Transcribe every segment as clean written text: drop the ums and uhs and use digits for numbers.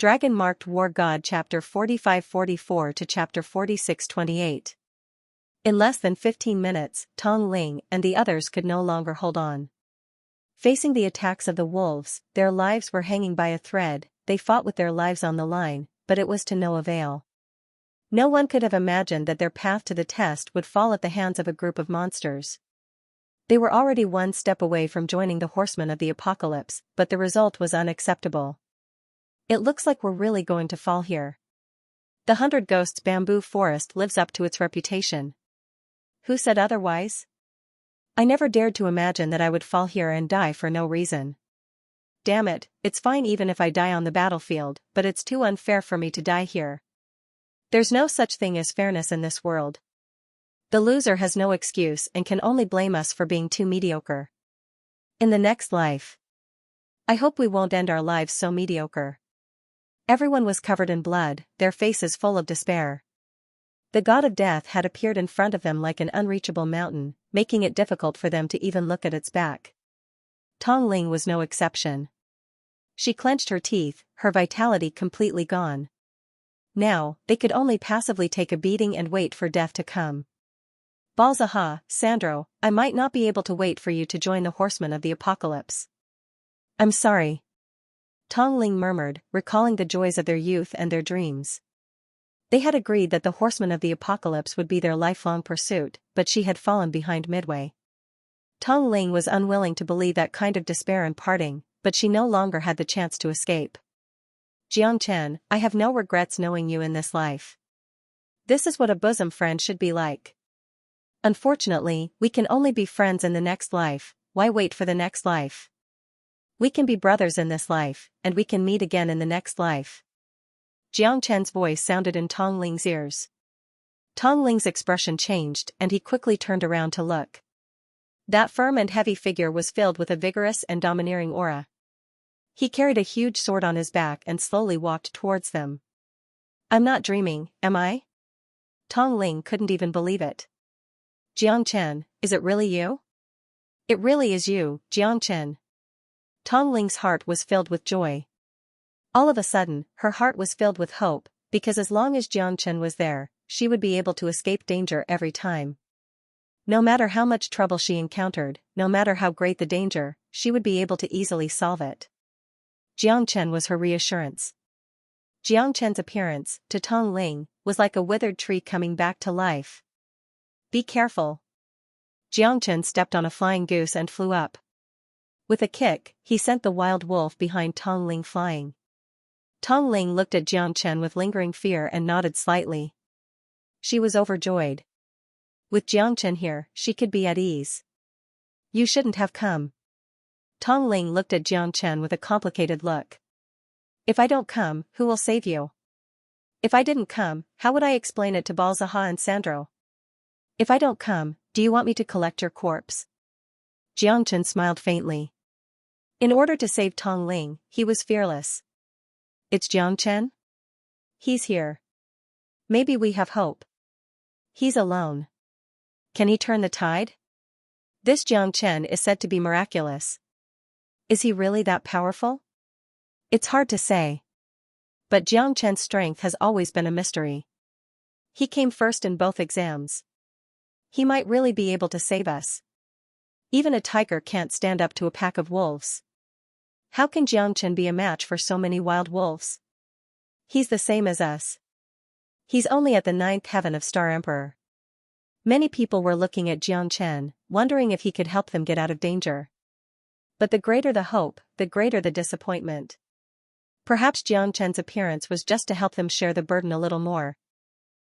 Dragon-Marked War God Chapter 45-44 to Chapter 46-28. In less than 15 minutes, Tong Ling and the others could no longer hold on. Facing the attacks of the wolves, their lives were hanging by a thread. They fought with their lives on the line, but it was to no avail. No one could have imagined that their path to the test would fall at the hands of a group of monsters. They were already one step away from joining the horsemen of the apocalypse, but the result was unacceptable. It looks like we're really going to fall here. The 100 Ghosts bamboo forest lives up to its reputation. Who said otherwise? I never dared to imagine that I would fall here and die for no reason. Damn it, it's fine even if I die on the battlefield, but it's too unfair for me to die here. There's no such thing as fairness in this world. The loser has no excuse and can only blame us for being too mediocre. In the next life. I hope we won't end our lives so mediocre. Everyone was covered in blood, their faces full of despair. The god of death had appeared in front of them like an unreachable mountain, making it difficult for them to even look at its back. Tong Ling was no exception. She clenched her teeth, her vitality completely gone. Now, they could only passively take a beating and wait for death to come. Balzaha, Sandro, I might not be able to wait for you to join the horsemen of the apocalypse. I'm sorry. Tong Ling murmured, recalling the joys of their youth and their dreams. They had agreed that the horsemen of the apocalypse would be their lifelong pursuit, but she had fallen behind midway. Tong Ling was unwilling to believe that kind of despair and parting, but she no longer had the chance to escape. Xianxia, I have no regrets knowing you in this life. This is what a bosom friend should be like. Unfortunately, we can only be friends in the next life. Why wait for the next life? We can be brothers in this life, and we can meet again in the next life. Xianxia's voice sounded in Tong Ling's ears. Tong Ling's expression changed and he quickly turned around to look. That firm and heavy figure was filled with a vigorous and domineering aura. He carried a huge sword on his back and slowly walked towards them. I'm not dreaming, am I? Tong Ling couldn't even believe it. Xianxia, is it really you? It really is you, Xianxia. Tong Ling's heart was filled with joy. All of a sudden, her heart was filled with hope, because as long as Xianxia was there, she would be able to escape danger every time. No matter how much trouble she encountered, no matter how great the danger, she would be able to easily solve it. Xianxia was her reassurance. Xianxia's appearance, to Tong Ling, was like a withered tree coming back to life. Be careful. Xianxia stepped on a flying goose and flew up. With a kick, he sent the wild wolf behind Tong Ling flying. Tong Ling looked at Xianxia with lingering fear and nodded slightly. She was overjoyed. With Xianxia here, she could be at ease. You shouldn't have come. Tong Ling looked at Xianxia with a complicated look. If I don't come, who will save you? If I didn't come, how would I explain it to Balzaha and Sandro? If I don't come, do you want me to collect your corpse? Xianxia smiled faintly. In order to save Tong Ling, he was fearless. It's Xianxia? He's here. Maybe we have hope. He's alone. Can he turn the tide? This Xianxia is said to be miraculous. Is he really that powerful? It's hard to say. But Xianxia's strength has always been a mystery. He came first in both exams. He might really be able to save us. Even a tiger can't stand up to a pack of wolves. How can Xianxia be a match for so many wild wolves? He's the same as us. He's only at the 9th heaven of Star Emperor. Many people were looking at Xianxia, wondering if he could help them get out of danger. But the greater the hope, the greater the disappointment. Perhaps Xianxia's appearance was just to help them share the burden a little more.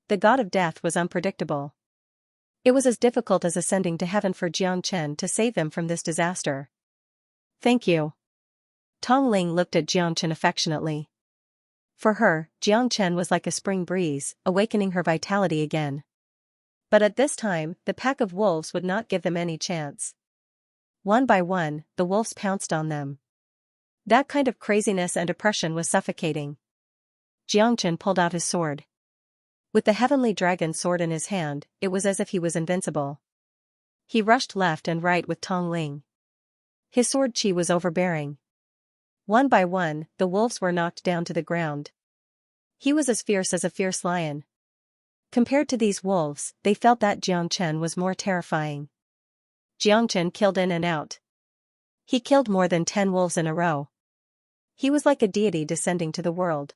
The god of death was unpredictable. It was as difficult as ascending to heaven for Xianxia to save them from this disaster. Thank you. Tong Ling looked at Xianxia affectionately. For her, Xianxia was like a spring breeze, awakening her vitality again. But at this time, the pack of wolves would not give them any chance. One by one, the wolves pounced on them. That kind of craziness and oppression was suffocating. Xianxia pulled out his sword. With the heavenly dragon sword in his hand, it was as if he was invincible. He rushed left and right with Tong Ling. His sword chi was overbearing. One by one, the wolves were knocked down to the ground. He was as fierce as a fierce lion. Compared to these wolves, they felt that Xianxia was more terrifying. Xianxia killed in and out. He killed more than 10 wolves in a row. He was like a deity descending to the world.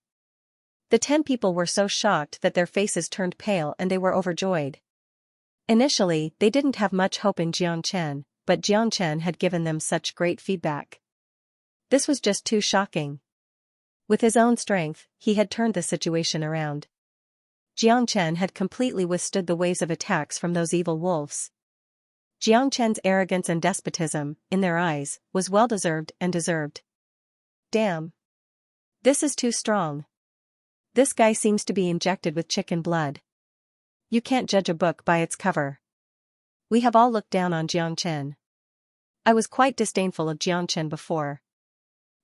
The 10 people were so shocked that their faces turned pale and they were overjoyed. Initially, they didn't have much hope in Xianxia, but Xianxia had given them such great feedback. This was just too shocking. With his own strength, he had turned the situation around. Xianxia had completely withstood the waves of attacks from those evil wolves. Xianxia's arrogance and despotism, in their eyes, was well-deserved and deserved. Damn. This is too strong. This guy seems to be injected with chicken blood. You can't judge a book by its cover. We have all looked down on Xianxia. I was quite disdainful of Xianxia before.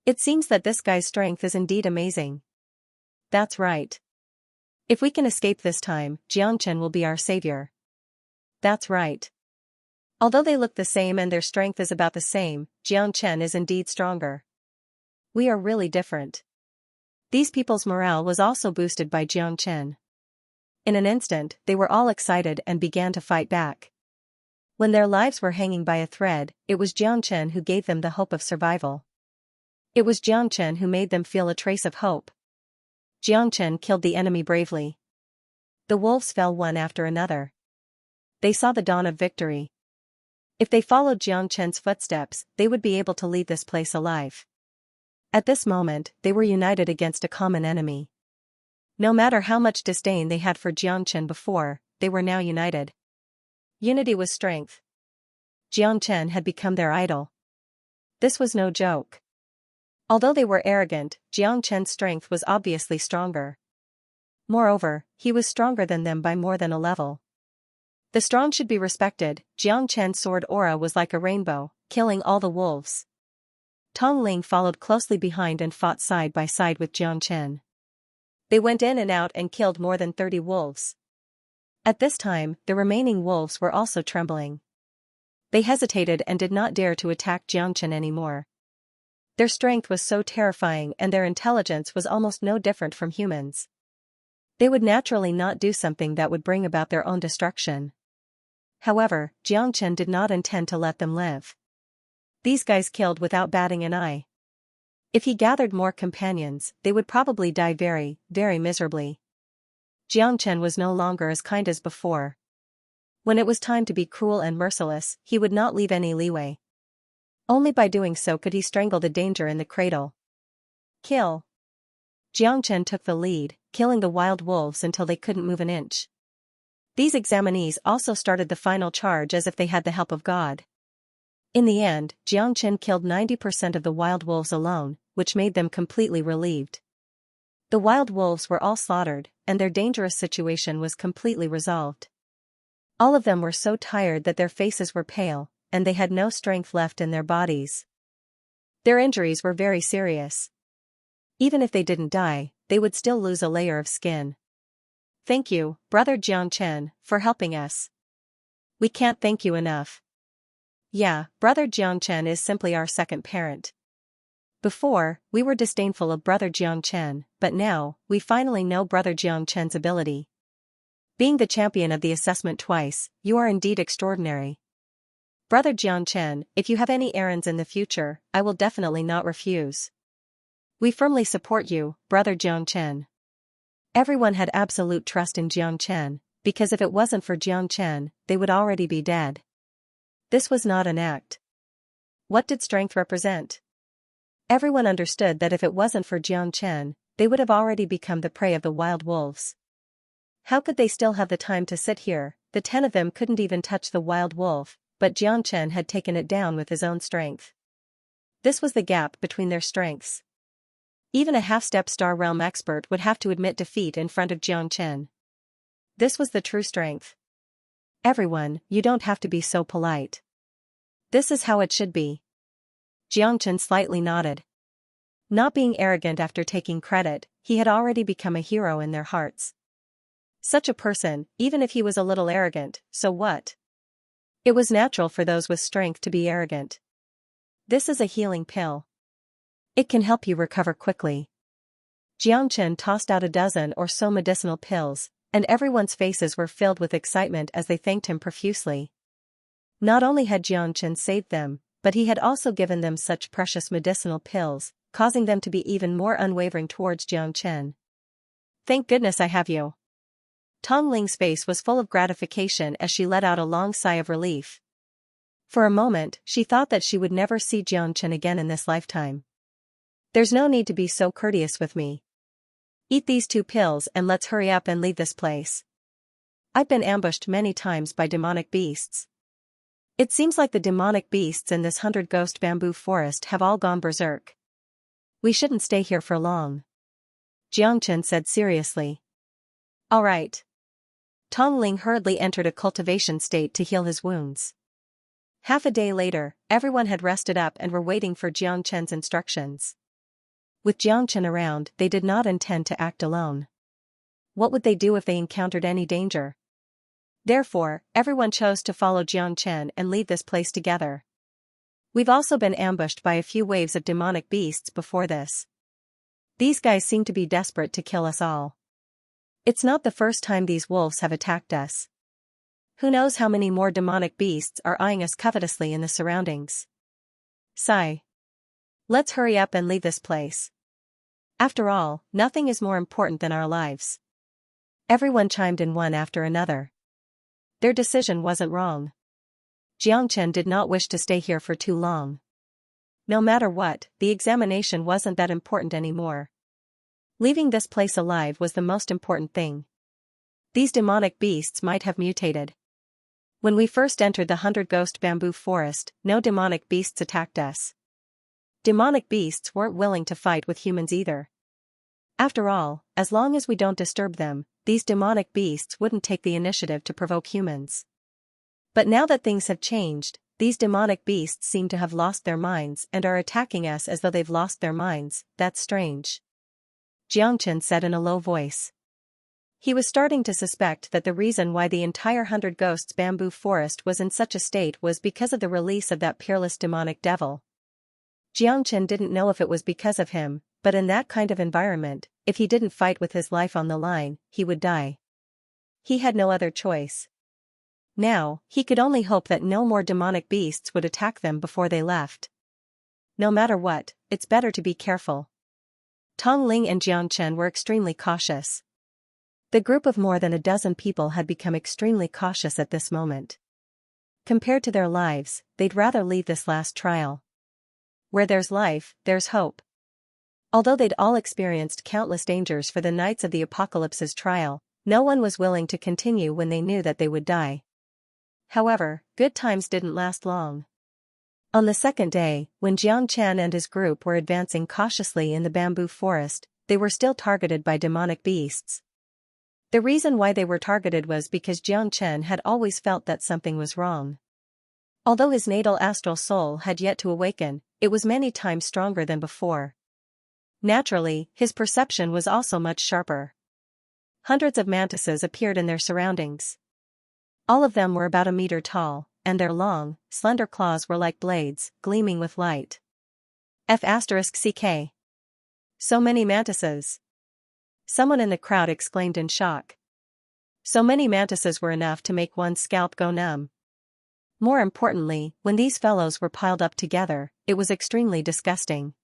It seems that this guy's strength is indeed amazing. That's right. If we can escape this time, Xianxia will be our savior. That's right. Although they look the same and their strength is about the same, Xianxia is indeed stronger. We are really different. These people's morale was also boosted by Xianxia. In an instant, they were all excited and began to fight back. When their lives were hanging by a thread, it was Xianxia who gave them the hope of survival. It was Xianxia who made them feel a trace of hope. Xianxia killed the enemy bravely. The wolves fell one after another. They saw the dawn of victory. If they followed Xianxia's footsteps, they would be able to leave this place alive. At this moment, they were united against a common enemy. No matter how much disdain they had for Xianxia before, they were now united. Unity was strength. Xianxia had become their idol. This was no joke. Although they were arrogant, Xianxia's strength was obviously stronger. Moreover, he was stronger than them by more than a level. The strong should be respected. Xianxia's sword aura was like a rainbow, killing all the wolves. Tong Ling followed closely behind and fought side by side with Xianxia. They went in and out and killed more than 30 wolves. At this time, the remaining wolves were also trembling. They hesitated and did not dare to attack Xianxia anymore. Their strength was so terrifying and their intelligence was almost no different from humans. They would naturally not do something that would bring about their own destruction. However, Xianxia did not intend to let them live. These guys killed without batting an eye. If he gathered more companions, they would probably die very, very miserably. Xianxia was no longer as kind as before. When it was time to be cruel and merciless, he would not leave any leeway. Only by doing so could he strangle the danger in the cradle. Kill. Xianxia took the lead, killing the wild wolves until they couldn't move an inch. These examinees also started the final charge as if they had the help of God. In the end, Xianxia killed 90% of the wild wolves alone, which made them completely relieved. The wild wolves were all slaughtered, and their dangerous situation was completely resolved. All of them were so tired that their faces were pale, and they had no strength left in their bodies. Their injuries were very serious. Even if they didn't die, they would still lose a layer of skin. Thank you, Brother Xianxia, for helping us. We can't thank you enough. Yeah, Brother Xianxia is simply our second parent. Before, we were disdainful of Brother Xianxia, but now, we finally know Brother Xianxia's ability. Being the champion of the assessment twice, you are indeed extraordinary. Brother Xianxia, if you have any errands in the future, I will definitely not refuse. We firmly support you, Brother Xianxia. Everyone had absolute trust in Xianxia, because if it wasn't for Xianxia, they would already be dead. This was not an act. What did strength represent? Everyone understood that if it wasn't for Xianxia, they would have already become the prey of the wild wolves. How could they still have the time to sit here? The 10 of them couldn't even touch the wild wolf, but Xianxia had taken it down with his own strength. This was the gap between their strengths. Even a half-step Star Realm expert would have to admit defeat in front of Xianxia. This was the true strength. Everyone, you don't have to be so polite. This is how it should be. Xianxia slightly nodded. Not being arrogant after taking credit, he had already become a hero in their hearts. Such a person, even if he was a little arrogant, so what? It was natural for those with strength to be arrogant. This is a healing pill. It can help you recover quickly. Xianxia tossed out a dozen or so medicinal pills, and everyone's faces were filled with excitement as they thanked him profusely. Not only had Xianxia saved them, but he had also given them such precious medicinal pills, causing them to be even more unwavering towards Xianxia. Thank goodness I have you. Tong Ling's face was full of gratification as she let out a long sigh of relief. For a moment, she thought that she would never see Xianxia again in this lifetime. There's no need to be so courteous with me. Eat these 2 pills and let's hurry up and leave this place. I've been ambushed many times by demonic beasts. It seems like the demonic beasts in this 100-ghost bamboo forest have all gone berserk. We shouldn't stay here for long. Xianxia said seriously. All right. Tong Ling hurriedly entered a cultivation state to heal his wounds. Half a day later, everyone had rested up and were waiting for Xianxia's instructions. With Xianxia around, they did not intend to act alone. What would they do if they encountered any danger? Therefore, everyone chose to follow Xianxia and leave this place together. We've also been ambushed by a few waves of demonic beasts before this. These guys seem to be desperate to kill us all. It's not the first time these wolves have attacked us. Who knows how many more demonic beasts are eyeing us covetously in the surroundings. Sigh. Let's hurry up and leave this place. After all, nothing is more important than our lives. Everyone chimed in one after another. Their decision wasn't wrong. Xianxia did not wish to stay here for too long. No matter what, the examination wasn't that important anymore. Leaving this place alive was the most important thing. These demonic beasts might have mutated. When we first entered the 100-ghost bamboo forest, no demonic beasts attacked us. Demonic beasts weren't willing to fight with humans either. After all, as long as we don't disturb them, these demonic beasts wouldn't take the initiative to provoke humans. But now that things have changed, these demonic beasts seem to have lost their minds and are attacking us as though they've lost their minds. That's strange. Xianxia said in a low voice. He was starting to suspect that the reason why the entire 100 Ghosts bamboo forest was in such a state was because of the release of that peerless demonic devil. Xianxia didn't know if it was because of him, but in that kind of environment, if he didn't fight with his life on the line, he would die. He had no other choice. Now, he could only hope that no more demonic beasts would attack them before they left. No matter what, it's better to be careful. Tong Ling and Xianxia were extremely cautious. The group of more than a dozen people had become extremely cautious at this moment. Compared to their lives, they'd rather leave this last trial. Where there's life, there's hope. Although they'd all experienced countless dangers for the Knights of the Apocalypse's trial, no one was willing to continue when they knew that they would die. However, good times didn't last long. On the second day, when Xianxia and his group were advancing cautiously in the bamboo forest, they were still targeted by demonic beasts. The reason why they were targeted was because Xianxia had always felt that something was wrong. Although his natal astral soul had yet to awaken, it was many times stronger than before. Naturally, his perception was also much sharper. Hundreds of mantises appeared in their surroundings. All of them were about a meter tall, and their long, slender claws were like blades, gleaming with light. F***CK. So many mantises. Someone in the crowd exclaimed in shock. So many mantises were enough to make one's scalp go numb. More importantly, when these fellows were piled up together, it was extremely disgusting.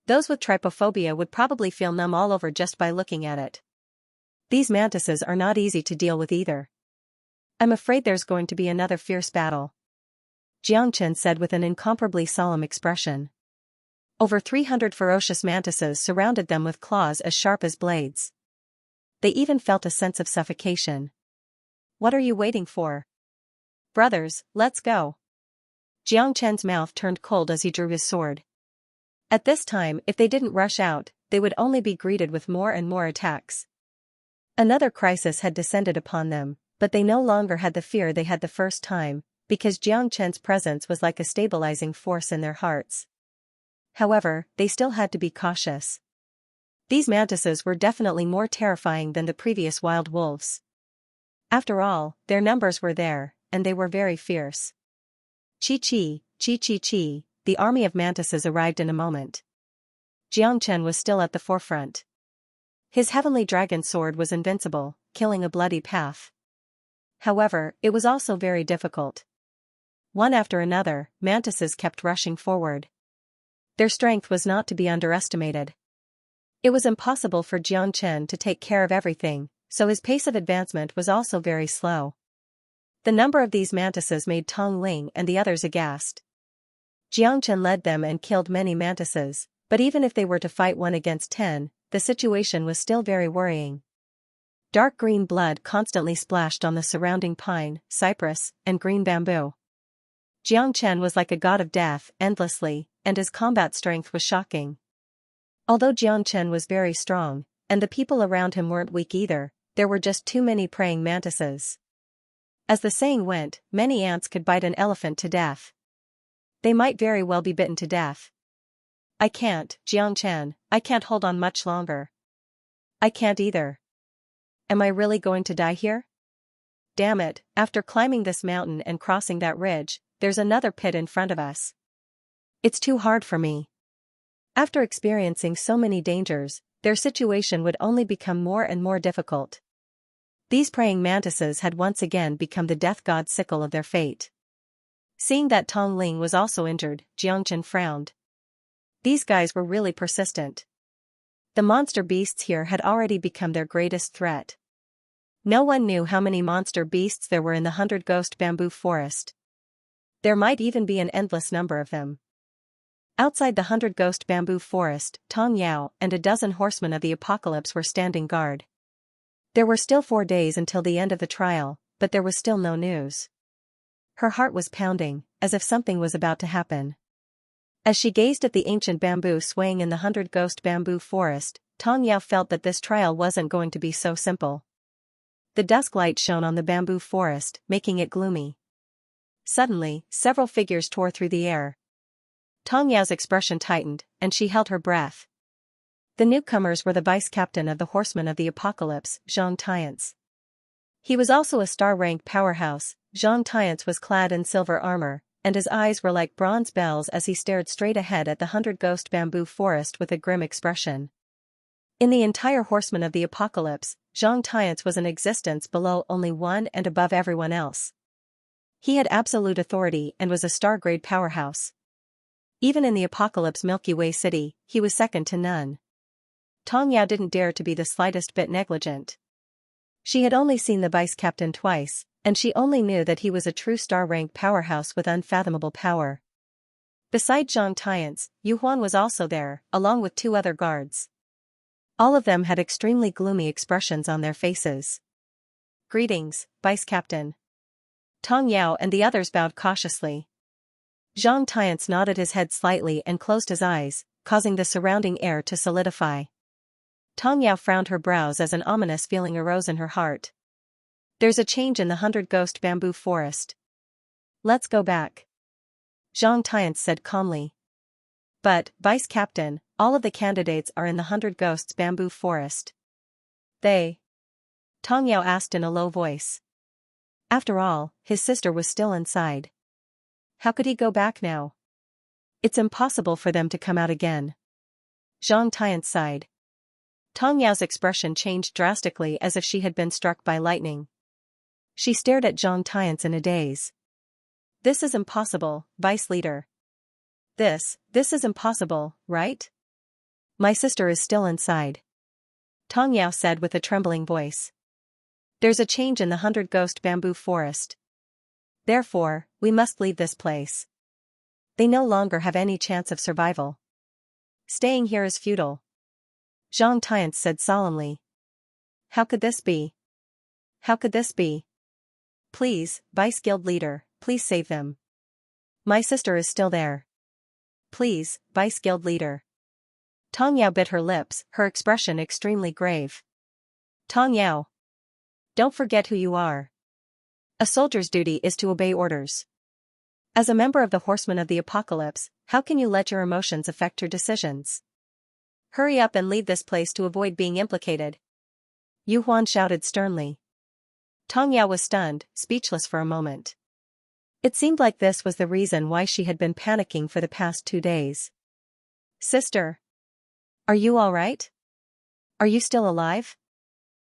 Those with trypophobia would probably feel numb all over just by looking at it. These mantises are not easy to deal with either. I'm afraid there's going to be another fierce battle. Xianxia said with an incomparably solemn expression. Over 300 ferocious mantises surrounded them with claws as sharp as blades. They even felt a sense of suffocation. What are you waiting for? Brothers, let's go. Xianxia's mouth turned cold as he drew his sword. At this time, if they didn't rush out, they would only be greeted with more and more attacks. Another crisis had descended upon them, but they no longer had the fear they had the first time, because Xianxia's presence was like a stabilizing force in their hearts. However, they still had to be cautious. These mantises were definitely more terrifying than the previous wild wolves. After all, their numbers were there, and they were very fierce. Chi-chi, chi-chi-chi, the army of mantises arrived in a moment. Xianxia was still at the forefront. His heavenly dragon sword was invincible, killing a bloody path. However, it was also very difficult. One after another, mantises kept rushing forward. Their strength was not to be underestimated. It was impossible for Xianxia to take care of everything, so his pace of advancement was also very slow. The number of these mantises made Tong Ling and the others aghast. Xianxia led them and killed many mantises, but even if they were to fight 1 against 10, the situation was still very worrying. Dark green blood constantly splashed on the surrounding pine, cypress, and green bamboo. Xianxia was like a god of death, endlessly, and his combat strength was shocking. Although Xianxia was very strong, and the people around him weren't weak either, there were just too many praying mantises. As the saying went, many ants could bite an elephant to death. They might very well be bitten to death. I can't, Xianxia, I can't hold on much longer. I can't either. Am I really going to die here? Damn it, after climbing this mountain and crossing that ridge, there's another pit in front of us. It's too hard for me. After experiencing so many dangers, their situation would only become more and more difficult. These praying mantises had once again become the death god's sickle of their fate. Seeing that Tong Ling was also injured, Xianxia frowned. These guys were really persistent. The monster beasts here had already become their greatest threat. No one knew how many monster beasts there were in the 100-ghost bamboo forest. There might even be an endless number of them. Outside the 100-ghost bamboo forest, Tong Yao and a dozen horsemen of the apocalypse were standing guard. There were still 4 days until the end of the trial, but there was still no news. Her heart was pounding, as if something was about to happen. As she gazed at the ancient bamboo swaying in the 100-ghost bamboo forest, Tong Yao felt that this trial wasn't going to be so simple. The dusk light shone on the bamboo forest, making it gloomy. Suddenly, several figures tore through the air. Tong Yao's expression tightened, and she held her breath. The newcomers were the vice-captain of the Horsemen of the Apocalypse, Xianxia. He was also a star-rank powerhouse. Xianxia was clad in silver armor, and his eyes were like bronze bells as he stared straight ahead at the 100-ghost bamboo forest with a grim expression. In the entire Horsemen of the Apocalypse, Xianxia was in existence below only one and above everyone else. He had absolute authority and was a star-grade powerhouse. Even in the Apocalypse Milky Way City, he was second to none. Tong Yao didn't dare to be the slightest bit negligent. She had only seen the vice-captain twice, and she only knew that he was a true star-rank powerhouse with unfathomable power. Besides Xianxia, Yu Huan was also there, along with 2 other guards. All of them had extremely gloomy expressions on their faces. Greetings, vice-captain. Tong Yao and the others bowed cautiously. Xianxia nodded his head slightly and closed his eyes, causing the surrounding air to solidify. Tong Yao frowned her brows as an ominous feeling arose in her heart. There's a change in the 100-ghost bamboo forest. Let's go back. Xianxia said calmly. But, vice-captain, all of the candidates are in the 100-ghosts bamboo forest. They? Tong Yao asked in a low voice. After all, his sister was still inside. How could he go back now? It's impossible for them to come out again. Xianxia sighed. Tong Yao's expression changed drastically as if she had been struck by lightning. She stared at Xianxia in a daze. This is impossible, vice leader. This is impossible, right? My sister is still inside. Tong Yao said with a trembling voice. There's a change in the 100-ghost bamboo forest. Therefore, we must leave this place. They no longer have any chance of survival. Staying here is futile. Xianxia said solemnly. How could this be? How could this be? Please, Vice Guild Leader, please save them. My sister is still there. Please, Vice Guild Leader. Tong Yao bit her lips, her expression extremely grave. Tong Yao. Don't forget who you are. A soldier's duty is to obey orders. As a member of the Horsemen of the Apocalypse, how can you let your emotions affect your decisions? Hurry up and leave this place to avoid being implicated. Yu Huan shouted sternly. Tong Yao was stunned, speechless for a moment. It seemed like this was the reason why she had been panicking for the past 2 days. Sister. Are you all right? Are you still alive?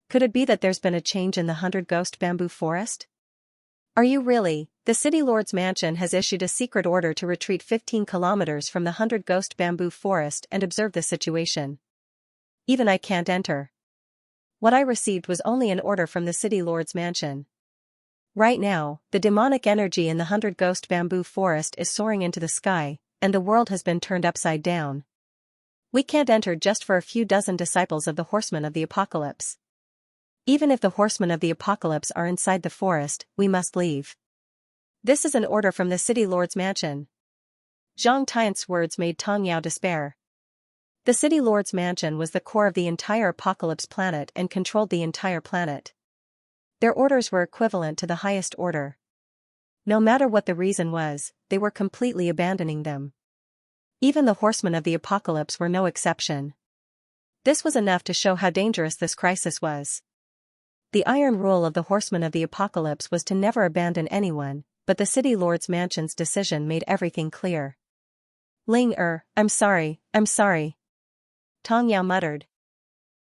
Could it be that there's been a change in the 100 Ghost Bamboo Forest? Are you really? The City Lord's mansion has issued a secret order to retreat 15 kilometers from the 100 Ghost Bamboo Forest and observe the situation. Even I can't enter. What I received was only an order from the City Lord's mansion. Right now, the demonic energy in the 100 Ghost Bamboo Forest is soaring into the sky, and the world has been turned upside down. We can't enter just for a few dozen disciples of the Horsemen of the Apocalypse. Even if the Horsemen of the Apocalypse are inside the forest, we must leave. This is an order from the City Lord's mansion. Zhang Tian's words made Tong Yao despair. The City Lord's mansion was the core of the entire Apocalypse planet and controlled the entire planet. Their orders were equivalent to the highest order. No matter what the reason was, they were completely abandoning them. Even the Horsemen of the Apocalypse were no exception. This was enough to show how dangerous this crisis was. The iron rule of the Horsemen of the Apocalypse was to never abandon anyone, but the City Lord's mansion's decision made everything clear. Ling I'm sorry. Tong Yao muttered.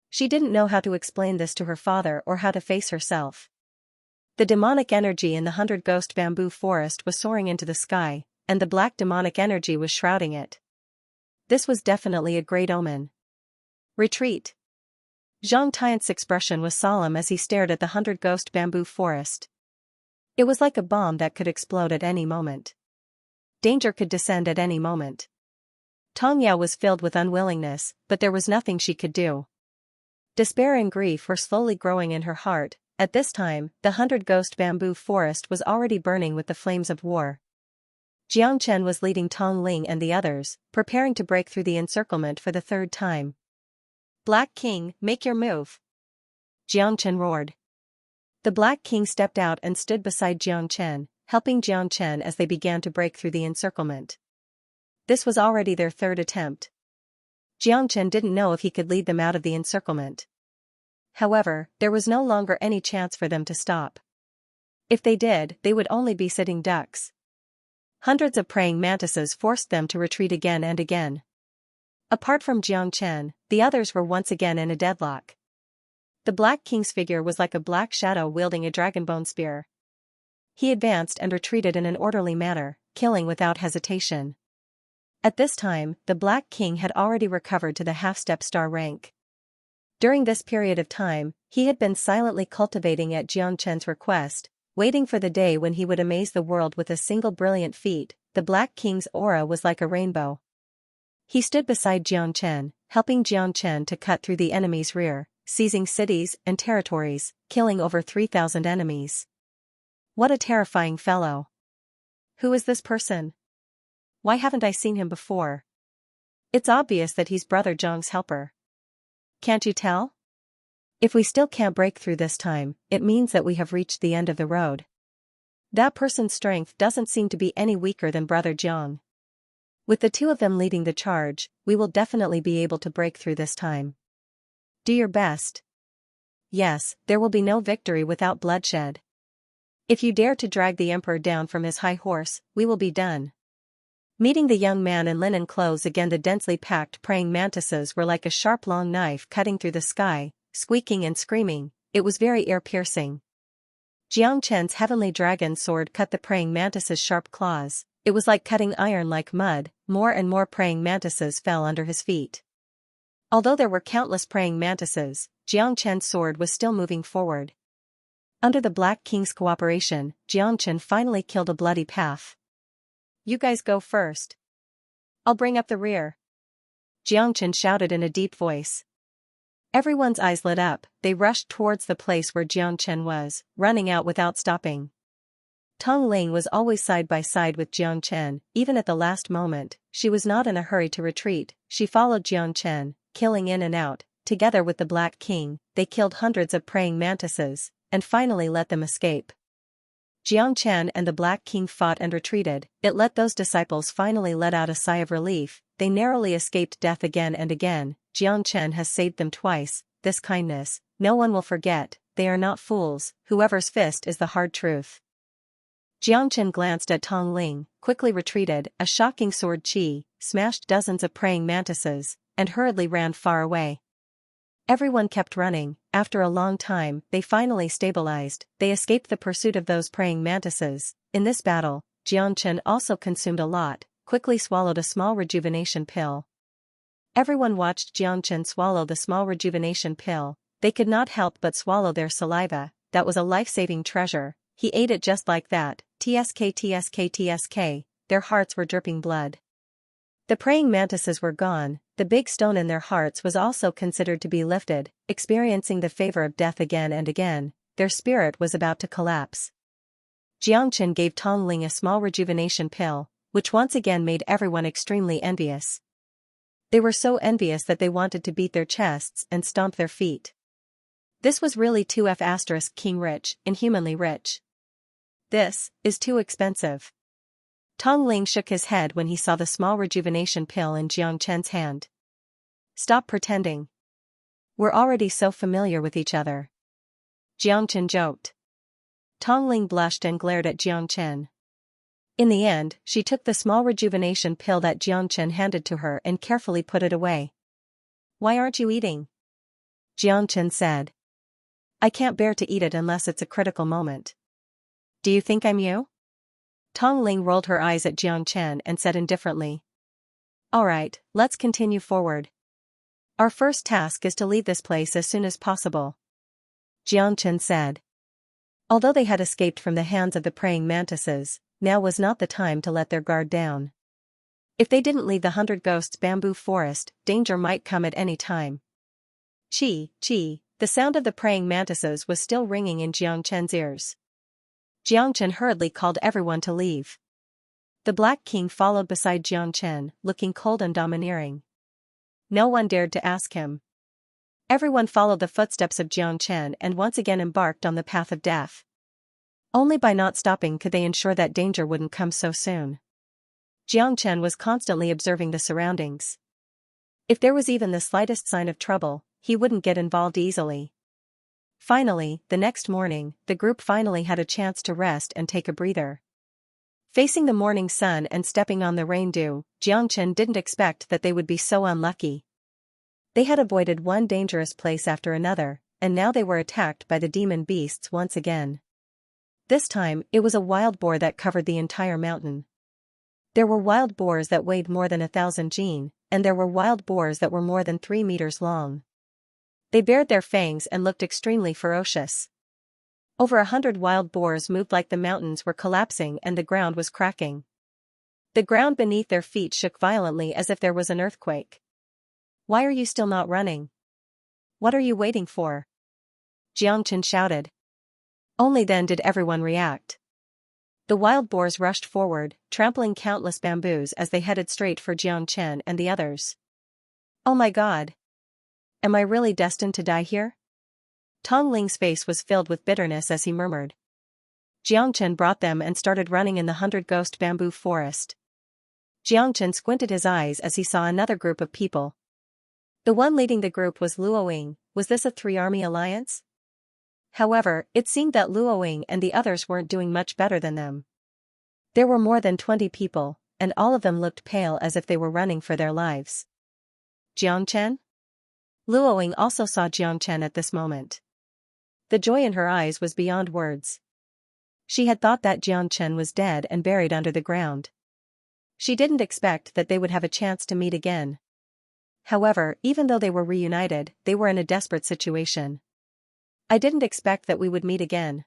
She didn't know how to explain this to her father or how to face herself. The demonic energy in the 100 Ghost Bamboo Forest was soaring into the sky, and the black demonic energy was shrouding it. This was definitely a great omen. Retreat. Zhang Tian's expression was solemn as he stared at the 100 Ghost Bamboo Forest. It was like a bomb that could explode at any moment. Danger could descend at any moment. Tong Yao was filled with unwillingness, but there was nothing she could do. Despair and grief were slowly growing in her heart. At this time, the 100 Ghost Bamboo Forest was already burning with the flames of war. Jiang Chen was leading Tong Ling and the others, preparing to break through the encirclement for the third time. Black King, make your move! Jiang Chen roared. The Black King stepped out and stood beside Jiang Chen, helping Jiang Chen as they began to break through the encirclement. This was already their third attempt. Jiang Chen didn't know if he could lead them out of the encirclement. However, there was no longer any chance for them to stop. If they did, they would only be sitting ducks. Hundreds of praying mantises forced them to retreat again and again. Apart from Jiang Chen, the others were once again in a deadlock. The Black King's figure was like a black shadow wielding a dragonbone spear. He advanced and retreated in an orderly manner, killing without hesitation. At this time, the Black King had already recovered to the half-step star rank. During this period of time, he had been silently cultivating at Jiang Chen's request, waiting for the day when he would amaze the world with a single brilliant feat. The Black King's aura was like a rainbow. He stood beside Jiang Chen, helping Jiang Chen to cut through the enemy's rear, seizing cities and territories, killing over 3,000 enemies. What a terrifying fellow. Who is this person? Why haven't I seen him before? It's obvious that he's Brother Zhang's helper. Can't you tell? If we still can't break through this time, it means that we have reached the end of the road. That person's strength doesn't seem to be any weaker than Brother Zhang. With the two of them leading the charge, we will definitely be able to break through this time. Do your best. Yes, there will be no victory without bloodshed. If you dare to drag the Emperor down from his high horse, we will be done. Meeting the young man in linen clothes again, the densely packed praying mantises were like a sharp long knife cutting through the sky, squeaking and screaming. It was very ear-piercing. Jiang Chen's heavenly dragon sword cut the praying mantis's sharp claws. It was like cutting iron like mud. More and more praying mantises fell under his feet. Although there were countless praying mantises, Jiang Chen's sword was still moving forward. Under the Black King's cooperation, Jiang Chen finally killed a bloody path. You guys go first. I'll bring up the rear. Jiang Chen shouted in a deep voice. Everyone's eyes lit up. They rushed towards the place where Jiang Chen was, running out without stopping. Tong Ling was always side by side with Jiang Chen. Even at the last moment, she was not in a hurry to retreat. She followed Jiang Chen, killing in and out. Together with the Black King, they killed hundreds of praying mantises, and finally let them escape. Jiang Chen and the Black King fought and retreated. It let those disciples finally let out a sigh of relief. They narrowly escaped death again and again. Jiang Chen has saved them twice. This kindness, no one will forget. They are not fools. Whoever's fist is the hard truth. Jiang Chen glanced at Tong Ling, quickly retreated. A shocking sword chi smashed dozens of praying mantises, and hurriedly ran far away. Everyone kept running. After a long time, they finally stabilized. They escaped the pursuit of those praying mantises. In this battle, Xianxia also consumed a lot, quickly swallowed a small rejuvenation pill. Everyone watched Xianxia swallow the small rejuvenation pill. They could not help but swallow their saliva. That was a life-saving treasure. He ate it just like that. Tsk tsk tsk. Their hearts were dripping blood. The praying mantises were gone. The big stone in their hearts was also considered to be lifted. Experiencing the favor of death again and again, their spirit was about to collapse. Xianxia gave Tongling a small rejuvenation pill, which once again made everyone extremely envious. They were so envious that they wanted to beat their chests and stomp their feet. This was really 2F** king rich, inhumanly rich. This is too expensive. Tongling shook his head when he saw the small rejuvenation pill in Xianxia's hand. Stop pretending. We're already so familiar with each other. Xianxia joked. Tongling blushed and glared at Xianxia. In the end, she took the small rejuvenation pill that Xianxia handed to her and carefully put it away. Why aren't you eating? Xianxia said. I can't bear to eat it unless it's a critical moment. Do you think I'm you? Tongling rolled her eyes at Xianxia and said indifferently. Alright, let's continue forward. Our first task is to leave this place as soon as possible. Xianxia said. Although they had escaped from the hands of the praying mantises, now was not the time to let their guard down. If they didn't leave the 100 Ghosts bamboo forest, danger might come at any time. Chi, chi, the sound of the praying mantises was still ringing in Xianxia's ears. Xianxia hurriedly called everyone to leave. The Black King followed beside Xianxia, looking cold and domineering. No one dared to ask him. Everyone followed the footsteps of Xianxia and once again embarked on the path of death. Only by not stopping could they ensure that danger wouldn't come so soon. Xianxia was constantly observing the surroundings. If there was even the slightest sign of trouble, he wouldn't get involved easily. Finally, the next morning, the group finally had a chance to rest and take a breather. Facing the morning sun and stepping on the rain dew, Xianxia didn't expect that they would be so unlucky. They had avoided one dangerous place after another, and now they were attacked by the demon beasts once again. This time, it was a wild boar that covered the entire mountain. There were wild boars that weighed more than 1,000 jin, and there were wild boars that were more than 3 meters long. They bared their fangs and looked extremely ferocious. Over 100 wild boars moved like the mountains were collapsing and the ground was cracking. The ground beneath their feet shook violently as if there was an earthquake. Why are you still not running? What are you waiting for? Xianxia shouted. Only then did everyone react. The wild boars rushed forward, trampling countless bamboos as they headed straight for Xianxia and the others. Oh my god! Am I really destined to die here? Tongling's face was filled with bitterness as he murmured. Xianxia brought them and started running in the 100 Ghost bamboo forest. Xianxia squinted his eyes as he saw another group of people. The one leading the group was Luoying. Was this a three-army alliance? However, it seemed that Luoying and the others weren't doing much better than them. There were more than 20 people, and all of them looked pale as if they were running for their lives. Xianxia? Luoying also saw Xianxia at this moment. The joy in her eyes was beyond words. She had thought that Xianxia was dead and buried under the ground. She didn't expect that they would have a chance to meet again. However, even though they were reunited, they were in a desperate situation. I didn't expect that we would meet again,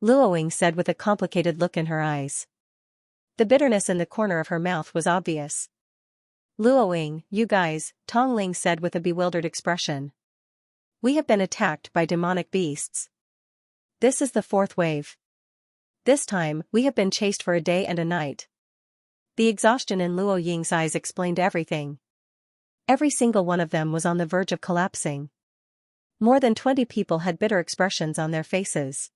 Luoying said with a complicated look in her eyes. The bitterness in the corner of her mouth was obvious. Luoying, you guys, Tongling said with a bewildered expression. We have been attacked by demonic beasts. This is the 4th wave. This time, we have been chased for a day and a night. The exhaustion in Luoying's eyes explained everything. Every single one of them was on the verge of collapsing. More than 20 people had bitter expressions on their faces.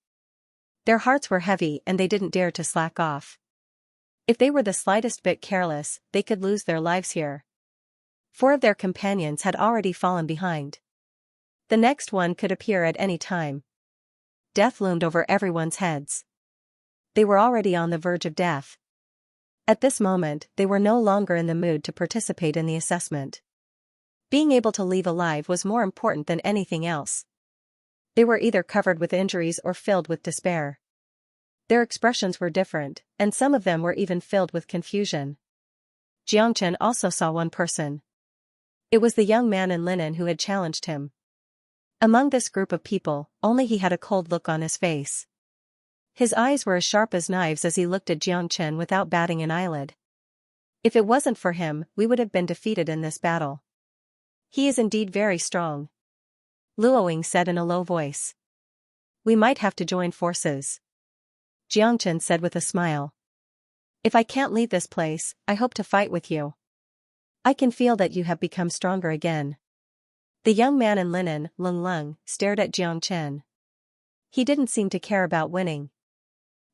Their hearts were heavy and they didn't dare to slack off. If they were the slightest bit careless, they could lose their lives here. 4 of their companions had already fallen behind. The next one could appear at any time. Death loomed over everyone's heads. They were already on the verge of death. At this moment, they were no longer in the mood to participate in the assessment. Being able to leave alive was more important than anything else. They were either covered with injuries or filled with despair. Their expressions were different, and some of them were even filled with confusion. Xianxia also saw one person. It was the young man in linen who had challenged him. Among this group of people, only he had a cold look on his face. His eyes were as sharp as knives as he looked at Xianxia without batting an eyelid. If it wasn't for him, we would have been defeated in this battle. He is indeed very strong, Luoying said in a low voice. We might have to join forces, Xianxia said with a smile. If I can't leave this place, I hope to fight with you. I can feel that you have become stronger again. The young man in linen, Lung Lung, stared at Xianxia. He didn't seem to care about winning.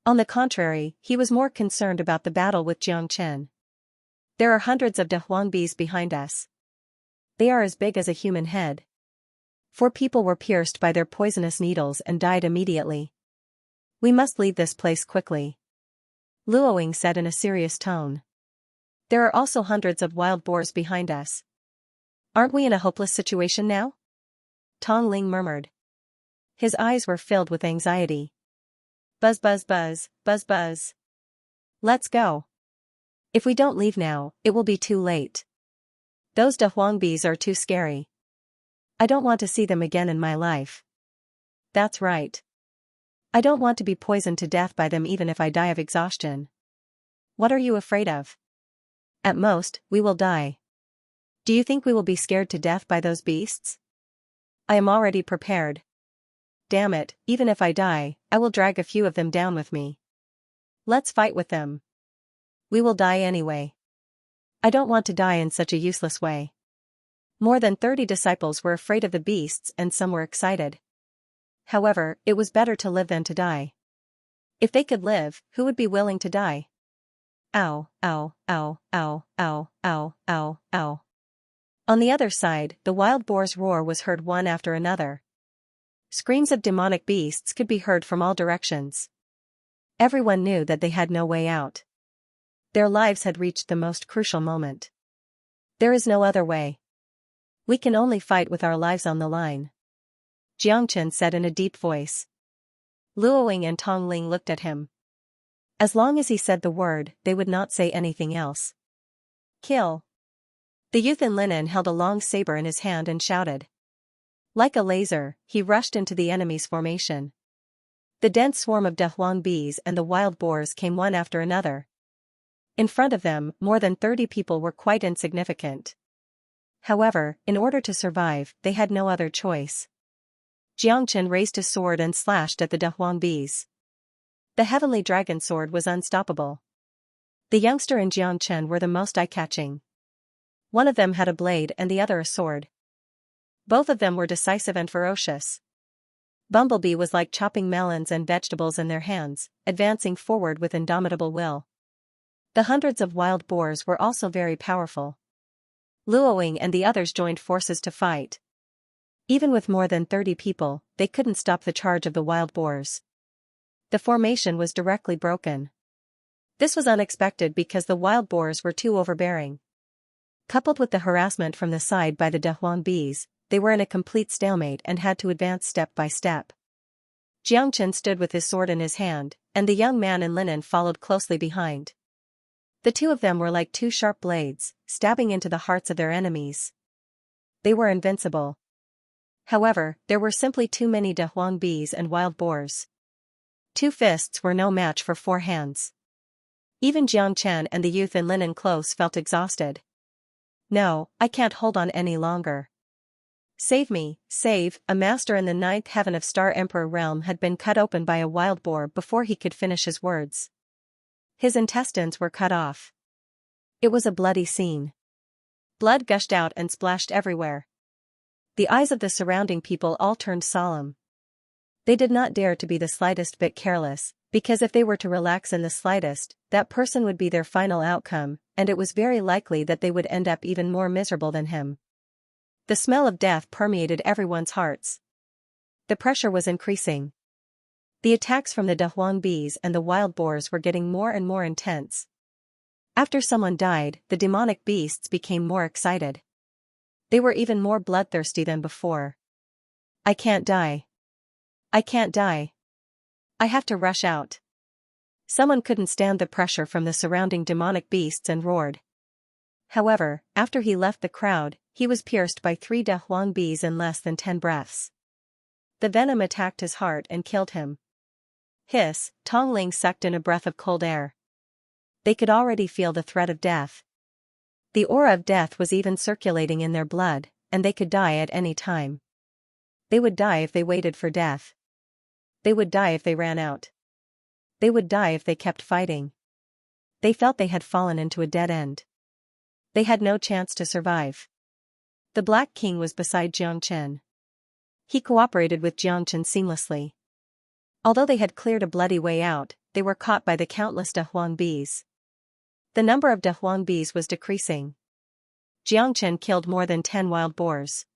On the contrary, he was more concerned about the battle with Xianxia. There are hundreds of Dehuangbis behind us. They are as big as a human head. 4 people were pierced by their poisonous needles and died immediately. We must leave this place quickly, Luoying said in a serious tone. There are also hundreds of wild boars behind us. Aren't we in a hopeless situation now? Tong Ling murmured. His eyes were filled with anxiety. Buzz buzz buzz, buzz buzz. Let's go. If we don't leave now, it will be too late. Those Dehuangbis are too scary. I don't want to see them again in my life. That's right. I don't want to be poisoned to death by them even if I die of exhaustion. What are you afraid of? At most, we will die. Do you think we will be scared to death by those beasts? I am already prepared. Damn it, even if I die, I will drag a few of them down with me. Let's fight with them. We will die anyway. I don't want to die in such a useless way. More than 30 disciples were afraid of the beasts and some were excited. However, it was better to live than to die. If they could live, who would be willing to die? Ow, ow, ow, ow, ow, ow, ow, ow. On the other side, the wild boar's roar was heard one after another. Screams of demonic beasts could be heard from all directions. Everyone knew that they had no way out. Their lives had reached the most crucial moment. There is no other way. We can only fight with our lives on the line, Xianxia said in a deep voice. Luoying and Tong Ling looked at him. As long as he said the word, they would not say anything else. Kill. The youth in linen held a long saber in his hand and shouted. Like a laser, he rushed into the enemy's formation. The dense swarm of Dehuangbis and the wild boars came one after another. In front of them, more than 30 people were quite insignificant. However, in order to survive, they had no other choice. Xianxia raised his sword and slashed at the Dehuangbis. The heavenly dragon sword was unstoppable. The youngster and Xianxia were the most eye-catching. One of them had a blade and the other a sword. Both of them were decisive and ferocious. Bumblebee was like chopping melons and vegetables in their hands, advancing forward with indomitable will. The hundreds of wild boars were also very powerful. Luoying and the others joined forces to fight. Even with more than 30 people, they couldn't stop the charge of the wild boars. The formation was directly broken. This was unexpected because the wild boars were too overbearing. Coupled with the harassment from the side by the Dehuangbis, they were in a complete stalemate and had to advance step by step. Xianxia stood with his sword in his hand, and the young man in linen followed closely behind. The two of them were like 2 sharp blades, stabbing into the hearts of their enemies. They were invincible. However, there were simply too many Dehuangbis and wild boars. 2 fists were no match for 4 hands. Even Xianxia and the youth in linen clothes felt exhausted. No, I can't hold on any longer. Save me, save! A master in the 9th heaven of Star Emperor realm had been cut open by a wild boar before he could finish his words. His intestines were cut off. It was a bloody scene. Blood gushed out and splashed everywhere. The eyes of the surrounding people all turned solemn. They did not dare to be the slightest bit careless, because if they were to relax in the slightest, that person would be their final outcome, and it was very likely that they would end up even more miserable than him. The smell of death permeated everyone's hearts. The pressure was increasing. The attacks from the Dehuangbis and the wild boars were getting more and more intense. After someone died, the demonic beasts became more excited. They were even more bloodthirsty than before. I can't die. I can't die. I have to rush out. Someone couldn't stand the pressure from the surrounding demonic beasts and roared. However, after he left the crowd, he was pierced by 3 De Huang bees in less than 10 breaths. The venom attacked his heart and killed him. Hiss, Tong Ling sucked in a breath of cold air. They could already feel the threat of death. The aura of death was even circulating in their blood, and they could die at any time. They would die if they waited for death. They would die if they ran out. They would die if they kept fighting. They felt they had fallen into a dead end. They had no chance to survive. The Black King was beside Xianxia. He cooperated with Xianxia seamlessly. Although they had cleared a bloody way out, they were caught by the countless De Huang bees. The number of De Huang bees was decreasing. Xianxia killed more than 10 wild boars.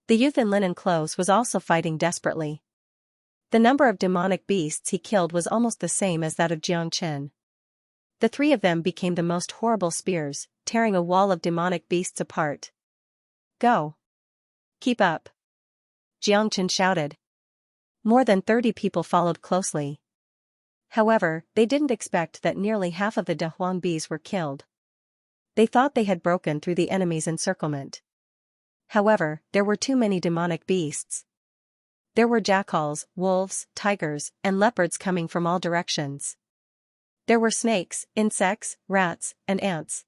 The youth in linen clothes was also fighting desperately. The number of demonic beasts he killed was almost the same as that of Xianxia. The 3 of them became the most horrible spears, tearing a wall of demonic beasts apart. Go. Keep up. Xianxia shouted. More than 30 people followed closely. However, they didn't expect that nearly half of the De Huang bees were killed. They thought they had broken through the enemy's encirclement. However, there were too many demonic beasts. There were jackals, wolves, tigers, and leopards coming from all directions. There were snakes, insects, rats, and ants.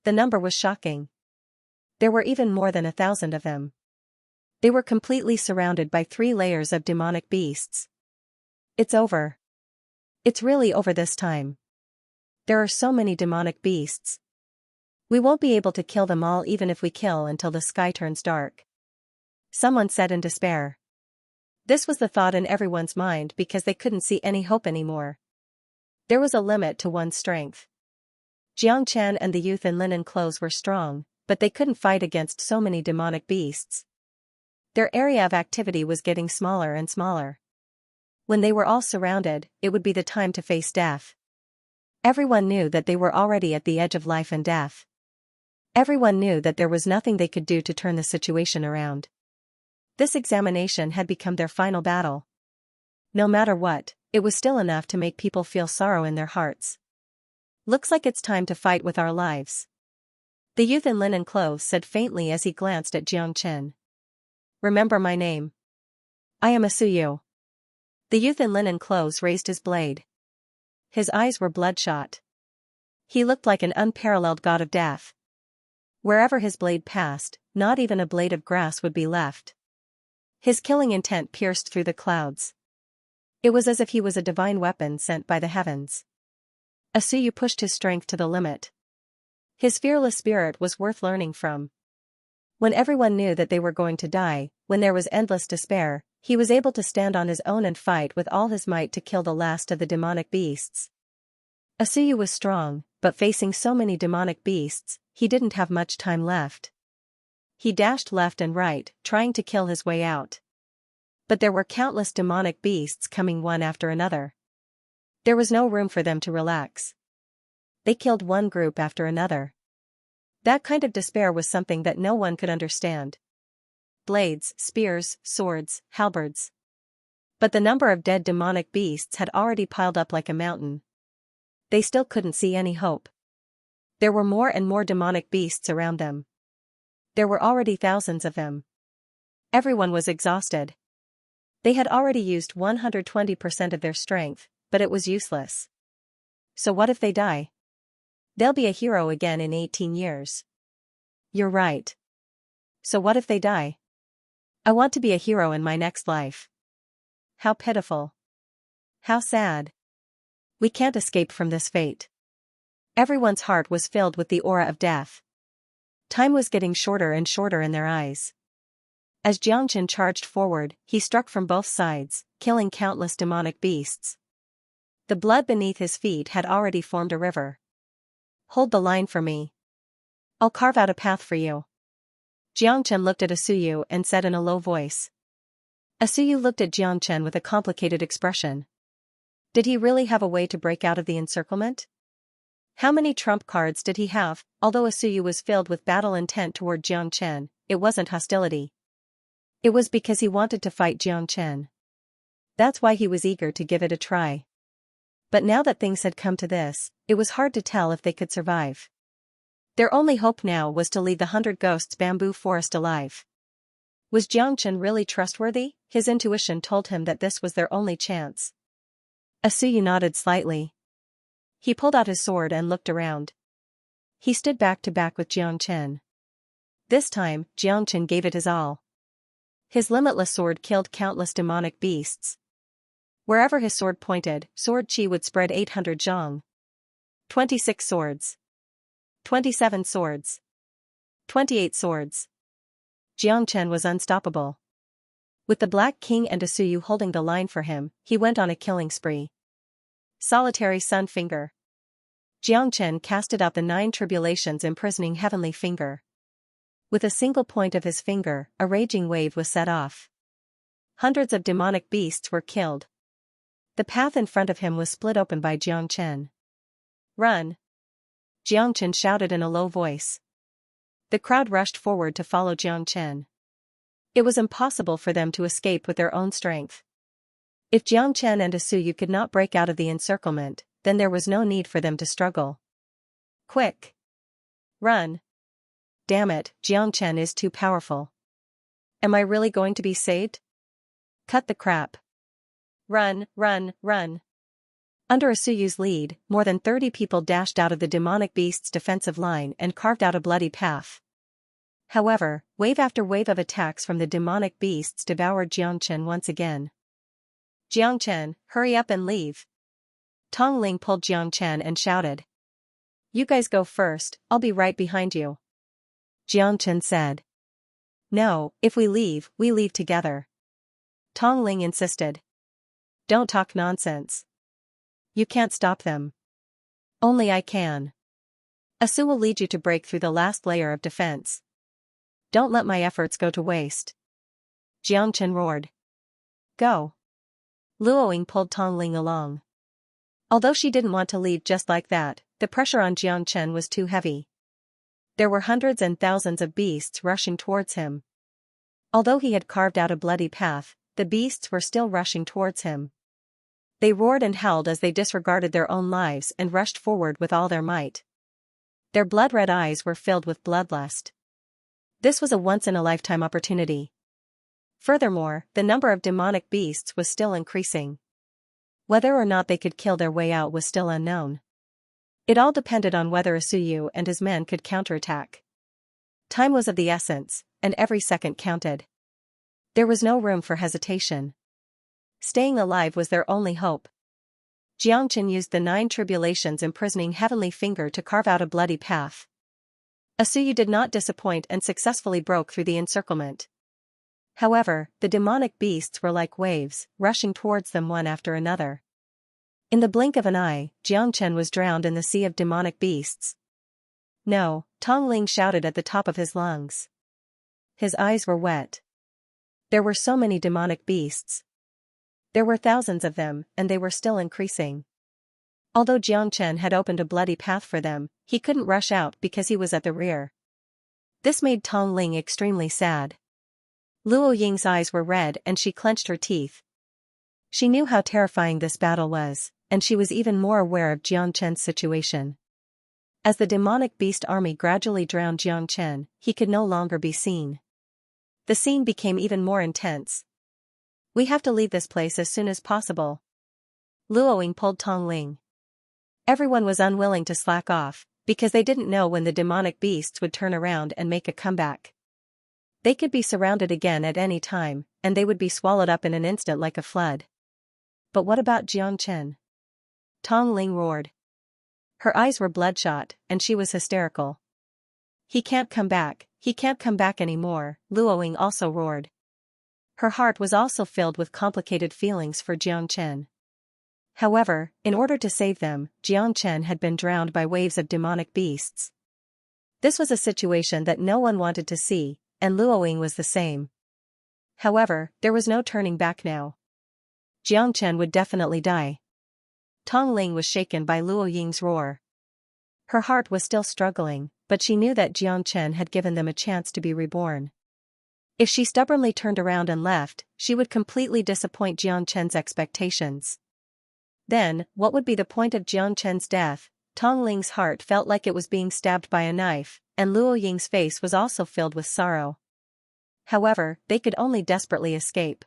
The number was shocking. There were even more than 1,000 of them. They were completely surrounded by 3 layers of demonic beasts. It's over. It's really over this time. There are so many demonic beasts. We won't be able to kill them all even if we kill until the sky turns dark. Someone said in despair. This was the thought in everyone's mind because they couldn't see any hope anymore. There was a limit to one's strength. Xianxia and the youth in linen clothes were strong, but they couldn't fight against so many demonic beasts. Their area of activity was getting smaller and smaller. When they were all surrounded, it would be the time to face death. Everyone knew that they were already at the edge of life and death. Everyone knew that there was nothing they could do to turn the situation around. This examination had become their final battle. No matter what, it was still enough to make people feel sorrow in their hearts. Looks like it's time to fight with our lives. The youth in linen clothes said faintly as he glanced at Xianxia. Remember my name. I am Asuyu. The youth in linen clothes raised his blade. His eyes were bloodshot. He looked like an unparalleled god of death. Wherever his blade passed, not even a blade of grass would be left. His killing intent pierced through the clouds. It was as if he was a divine weapon sent by the heavens. Asuyu pushed his strength to the limit. His fearless spirit was worth learning from. When everyone knew that they were going to die, when there was endless despair, he was able to stand on his own and fight with all his might to kill the last of the demonic beasts. Asuyu was strong, but facing so many demonic beasts, he didn't have much time left. He dashed left and right, trying to kill his way out. But there were countless demonic beasts coming one after another. There was no room for them to relax. They killed one group after another. That kind of despair was something that no one could understand. Blades, spears, swords, halberds. But the number of dead demonic beasts had already piled up like a mountain. They still couldn't see any hope. There were more and more demonic beasts around them. There were already thousands of them. Everyone was exhausted. They had already used 120% of their strength, but it was useless. So what if they die? They'll be a hero again in 18 years. You're right. So what if they die? I want to be a hero in my next life. How pitiful. How sad. We can't escape from this fate. Everyone's heart was filled with the aura of death. Time was getting shorter and shorter in their eyes. As Xianxia charged forward, he struck from both sides, killing countless demonic beasts. The blood beneath his feet had already formed a river. Hold the line for me. I'll carve out a path for you. Xianxia looked at Asuyu and said in a low voice. Asuyu looked at Xianxia with a complicated expression. Did he really have a way to break out of the encirclement? How many trump cards did he have? Although Asuyu was filled with battle intent toward Jiang Chen, it wasn't hostility. It was because he wanted to fight Jiang Chen. That's why he was eager to give it a try. But now that things had come to this, it was hard to tell if they could survive. Their only hope now was to leave the 100 Ghosts bamboo forest alive. Was Jiang Chen really trustworthy? His intuition told him that this was their only chance. Asuyu nodded slightly. He pulled out his sword and looked around. He stood back to back with Jiang Chen. This time, Jiang Chen gave it his all. His limitless sword killed countless demonic beasts. Wherever his sword pointed, sword chi would spread 800 zhang. 26 swords. 27 swords. 28 swords. Jiang Chen was unstoppable. With the Black King and Asuyu holding the line for him, he went on a killing spree. Solitary Sun Finger. Jiang Chen casted out the 9 tribulations imprisoning Heavenly Finger. With a single point of his finger, a raging wave was set off. Hundreds of demonic beasts were killed. The path in front of him was split open by Jiang Chen. Run! Jiang Chen shouted in a low voice. The crowd rushed forward to follow Jiang Chen. It was impossible for them to escape with their own strength. If Jiang Chen and Asuyu could not break out of the encirclement, then there was no need for them to struggle. Quick! Run! Damn it, Jiang Chen is too powerful. Am I really going to be saved? Cut the crap. Run, run, run. Under Asuyu's lead, more than 30 people dashed out of the demonic beast's defensive line and carved out a bloody path. However, wave after wave of attacks from the demonic beasts devoured Jiang Chen once again. Jiang Chen, hurry up and leave. Tong Ling pulled Jiang Chen and shouted. You guys go first, I'll be right behind you. Jiang Chen said. No, if we leave together. Tong Ling insisted. Don't talk nonsense. You can't stop them. Only I can. Asu will lead you to break through the last layer of defense. Don't let my efforts go to waste. Jiang Chen roared. Go. Luoying pulled Tong Ling along. Although she didn't want to leave just like that, the pressure on Jiang Chen was too heavy. There were hundreds and thousands of beasts rushing towards him. Although he had carved out a bloody path, the beasts were still rushing towards him. They roared and howled as they disregarded their own lives and rushed forward with all their might. Their blood-red eyes were filled with bloodlust. This was a once-in-a-lifetime opportunity. Furthermore, the number of demonic beasts was still increasing. Whether or not they could kill their way out was still unknown. It all depended on whether Asuyu and his men could counterattack. Time was of the essence, and every second counted. There was no room for hesitation. Staying alive was their only hope. Jiang Chen used the 9 tribulations imprisoning Heavenly Finger to carve out a bloody path. Asuyu did not disappoint and successfully broke through the encirclement. However, the demonic beasts were like waves, rushing towards them one after another. In the blink of an eye, Jiang Chen was drowned in the sea of demonic beasts. No, Tong Ling shouted at the top of his lungs. His eyes were wet. There were so many demonic beasts. There were thousands of them, and they were still increasing. Although Jiang Chen had opened a bloody path for them, he couldn't rush out because he was at the rear. This made Tong Ling extremely sad. Luo Ying's eyes were red and she clenched her teeth. She knew how terrifying this battle was, and she was even more aware of Jiang Chen's situation. As the demonic beast army gradually drowned Jiang Chen, he could no longer be seen. The scene became even more intense. We have to leave this place as soon as possible. Luoying pulled Tong Ling. Everyone was unwilling to slack off, because they didn't know when the demonic beasts would turn around and make a comeback. They could be surrounded again at any time, and they would be swallowed up in an instant like a flood. But what about Jiang Chen? Tong Ling roared. Her eyes were bloodshot, and she was hysterical. He can't come back anymore, Luoying also roared. Her heart was also filled with complicated feelings for Jiang Chen. However, in order to save them, Jiang Chen had been drowned by waves of demonic beasts. This was a situation that no one wanted to see, and Luoying was the same. However, there was no turning back now. Jiang Chen would definitely die. Tong Ling was shaken by Luoying's roar. Her heart was still struggling, but she knew that Xianxia had given them a chance to be reborn. If she stubbornly turned around and left, she would completely disappoint Xianxia's expectations. Then, what would be the point of Xianxia's death? Tong Ling's heart felt like it was being stabbed by a knife, and Luo Ying's face was also filled with sorrow. However, they could only desperately escape.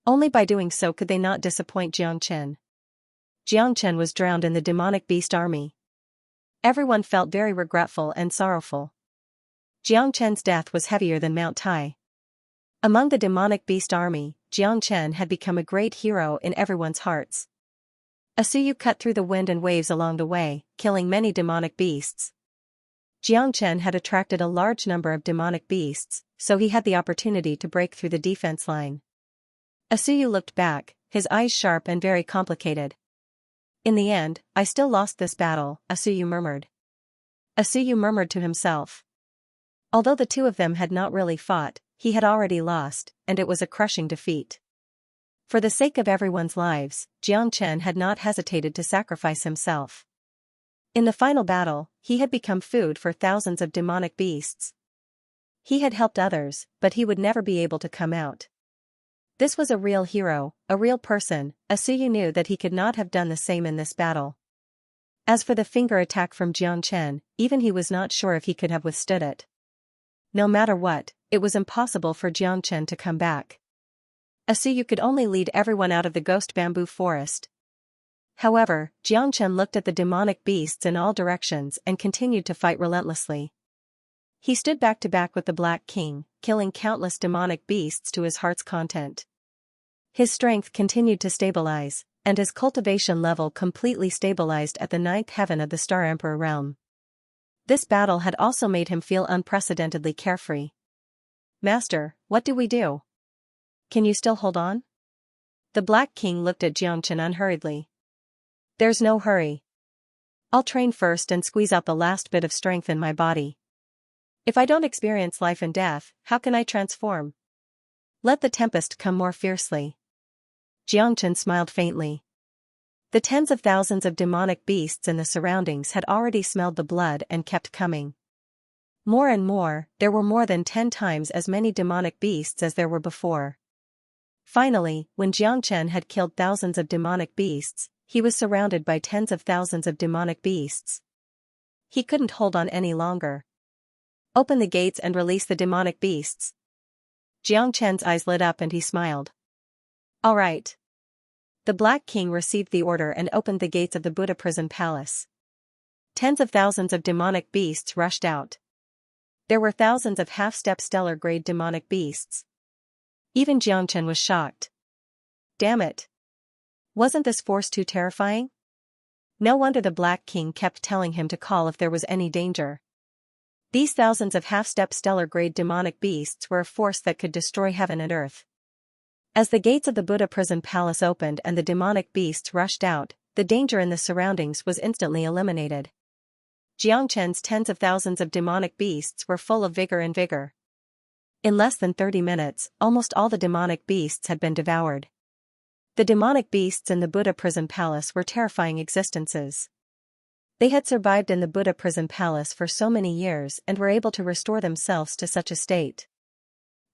Only by doing so could they not disappoint Xianxia. Xianxia was drowned in the demonic beast army. Everyone felt very regretful and sorrowful. Xianxia's death was heavier than Mount Tai. Among the demonic beast army, Xianxia had become a great hero in everyone's hearts. Asuyu cut through the wind and waves along the way, killing many demonic beasts. Xianxia had attracted a large number of demonic beasts, so he had the opportunity to break through the defense line. Asuyu looked back, his eyes sharp and very complicated. In the end, I still lost this battle, Asuyu murmured. Asuyu murmured to himself. Although the two of them had not really fought, he had already lost, and it was a crushing defeat. For the sake of everyone's lives, Xianxia had not hesitated to sacrifice himself. In the final battle, he had become food for thousands of demonic beasts. He had helped others, but he would never be able to come out. This was a real hero, a real person. Asuyu knew that he could not have done the same in this battle. As for the finger attack from Xianxia, even he was not sure if he could have withstood it. No matter what, it was impossible for Xianxia to come back. Asuyu could only lead everyone out of the ghost bamboo forest. However, Xianxia looked at the demonic beasts in all directions and continued to fight relentlessly. He stood back to back with the Black King, killing countless demonic beasts to his heart's content. His strength continued to stabilize, and his cultivation level completely stabilized at the 9th heaven of the Star Emperor realm. This battle had also made him feel unprecedentedly carefree. Master, what do we do? Can you still hold on? The Black King looked at Xianxia unhurriedly. There's no hurry. I'll train first and squeeze out the last bit of strength in my body. If I don't experience life and death, how can I transform? Let the tempest come more fiercely. Xianxia smiled faintly. The tens of thousands of demonic beasts in the surroundings had already smelled the blood and kept coming. More and more, there were more than 10 times as many demonic beasts as there were before. Finally, when Xianxia had killed thousands of demonic beasts, he was surrounded by tens of thousands of demonic beasts. He couldn't hold on any longer. Open the gates and release the demonic beasts. Xianxia's eyes lit up and he smiled. All right. The Black King received the order and opened the gates of the Buddha prison palace. Tens of thousands of demonic beasts rushed out. There were thousands of half-step stellar-grade demonic beasts. Even Xianxia was shocked. Damn it. Wasn't this force too terrifying? No wonder the Black King kept telling him to call if there was any danger. These thousands of half-step stellar-grade demonic beasts were a force that could destroy heaven and earth. As the gates of the Buddha prison palace opened and the demonic beasts rushed out, the danger in the surroundings was instantly eliminated. Xianxia's tens of thousands of demonic beasts were full of vigor and vigor. In less than 30 minutes, almost all the demonic beasts had been devoured. The demonic beasts in the Buddha prison palace were terrifying existences. They had survived in the Buddha prison palace for so many years and were able to restore themselves to such a state.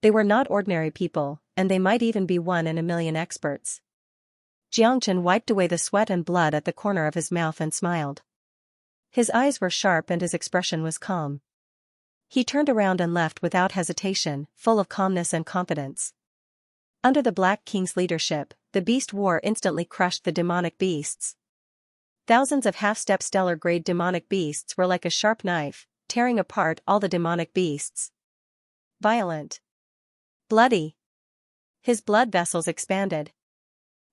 They were not ordinary people, and they might even be 1 in a million experts. Xianxia wiped away the sweat and blood at the corner of his mouth and smiled. His eyes were sharp and his expression was calm. He turned around and left without hesitation, full of calmness and confidence. Under the Black King's leadership, the beast war instantly crushed the demonic beasts. Thousands of half-step stellar-grade demonic beasts were like a sharp knife, tearing apart all the demonic beasts. Violent. Bloody. His blood vessels expanded.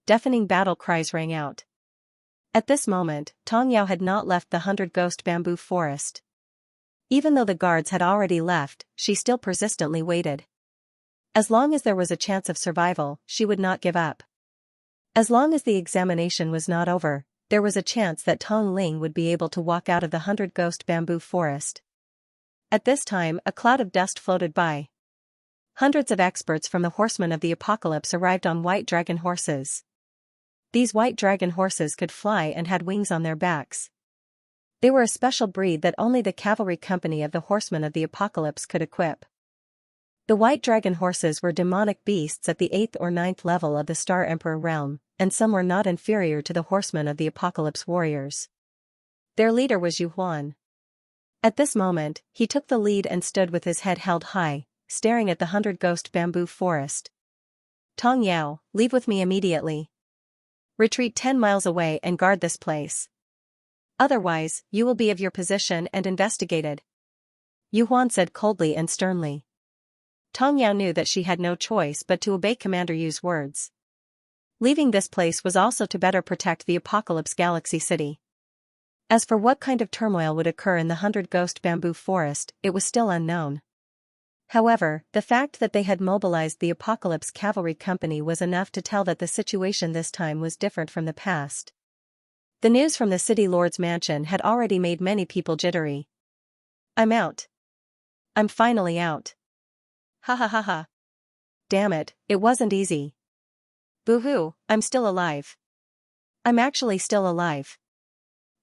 Deafening battle cries rang out. At this moment, Tong Yao had not left the 100 ghost bamboo forest. Even though the guards had already left, she still persistently waited. As long as there was a chance of survival, she would not give up. As long as the examination was not over, there was a chance that Tong Ling would be able to walk out of the 100 ghost bamboo forest. At this time, a cloud of dust floated by. Hundreds of experts from the Horsemen of the Apocalypse arrived on white dragon horses. These white dragon horses could fly and had wings on their backs. They were a special breed that only the cavalry company of the Horsemen of the Apocalypse could equip. The white dragon horses were demonic beasts at the 8th or 9th level of the Star Emperor realm, and some were not inferior to the Horsemen of the Apocalypse warriors. Their leader was Yu Huan. At this moment, he took the lead and stood with his head held high, staring at the 100-ghost bamboo forest. Tong Yao, leave with me immediately. Retreat 10 miles away and guard this place. Otherwise, you will be of your position and investigated. Yu Huan said coldly and sternly. Tong Yao knew that she had no choice but to obey Commander Yu's words. Leaving this place was also to better protect the Apocalypse Galaxy City. As for what kind of turmoil would occur in the 100-ghost bamboo forest, it was still unknown. However, the fact that they had mobilized the Apocalypse Cavalry Company was enough to tell that the situation this time was different from the past. The news from the City Lord's mansion had already made many people jittery. I'm out. I'm finally out. Ha ha ha ha. Damn it, it wasn't easy. Boo-hoo, I'm still alive. I'm actually still alive.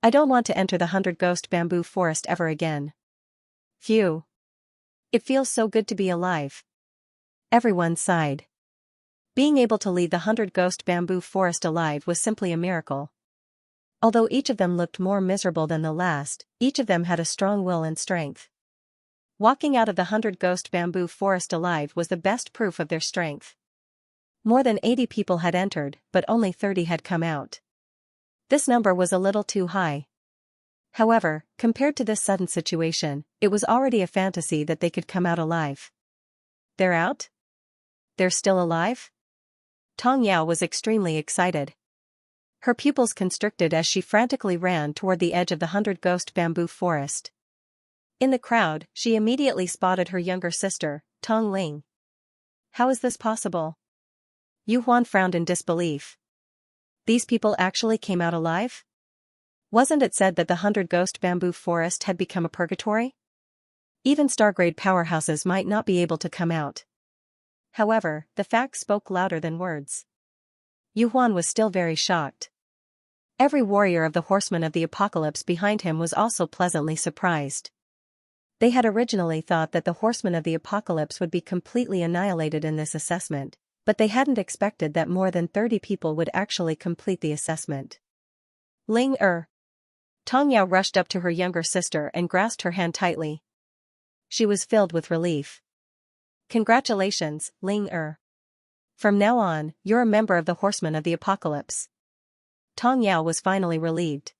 I don't want to enter the 100-ghost bamboo forest ever again. Phew. It feels so good to be alive. Everyone sighed. Being able to leave the 100-ghost bamboo forest alive was simply a miracle. Although each of them looked more miserable than the last, each of them had a strong will and strength. Walking out of the 100-ghost bamboo forest alive was the best proof of their strength. More than 80 people had entered, but only 30 had come out. This number was a little too high. However, compared to this sudden situation, it was already a fantasy that they could come out alive. They're out? They're still alive? Tong Yao was extremely excited. Her pupils constricted as she frantically ran toward the edge of the 100-ghost bamboo forest. In the crowd, she immediately spotted her younger sister, Tong Ling. How is this possible? Yu Huan frowned in disbelief. These people actually came out alive? Wasn't it said that the 100-ghost bamboo forest had become a purgatory? Even star-grade powerhouses might not be able to come out. However, the facts spoke louder than words. Yu Huan was still very shocked. Every warrior of the Horsemen of the Apocalypse behind him was also pleasantly surprised. They had originally thought that the Horsemen of the Apocalypse would be completely annihilated in this assessment, but they hadn't expected that more than 30 people would actually complete the assessment. Ling Er. Tong Yao rushed up to her younger sister and grasped her hand tightly. She was filled with relief. Congratulations, Ling Er. From now on, you're a member of the Horsemen of the Apocalypse. Tong Yao was finally relieved.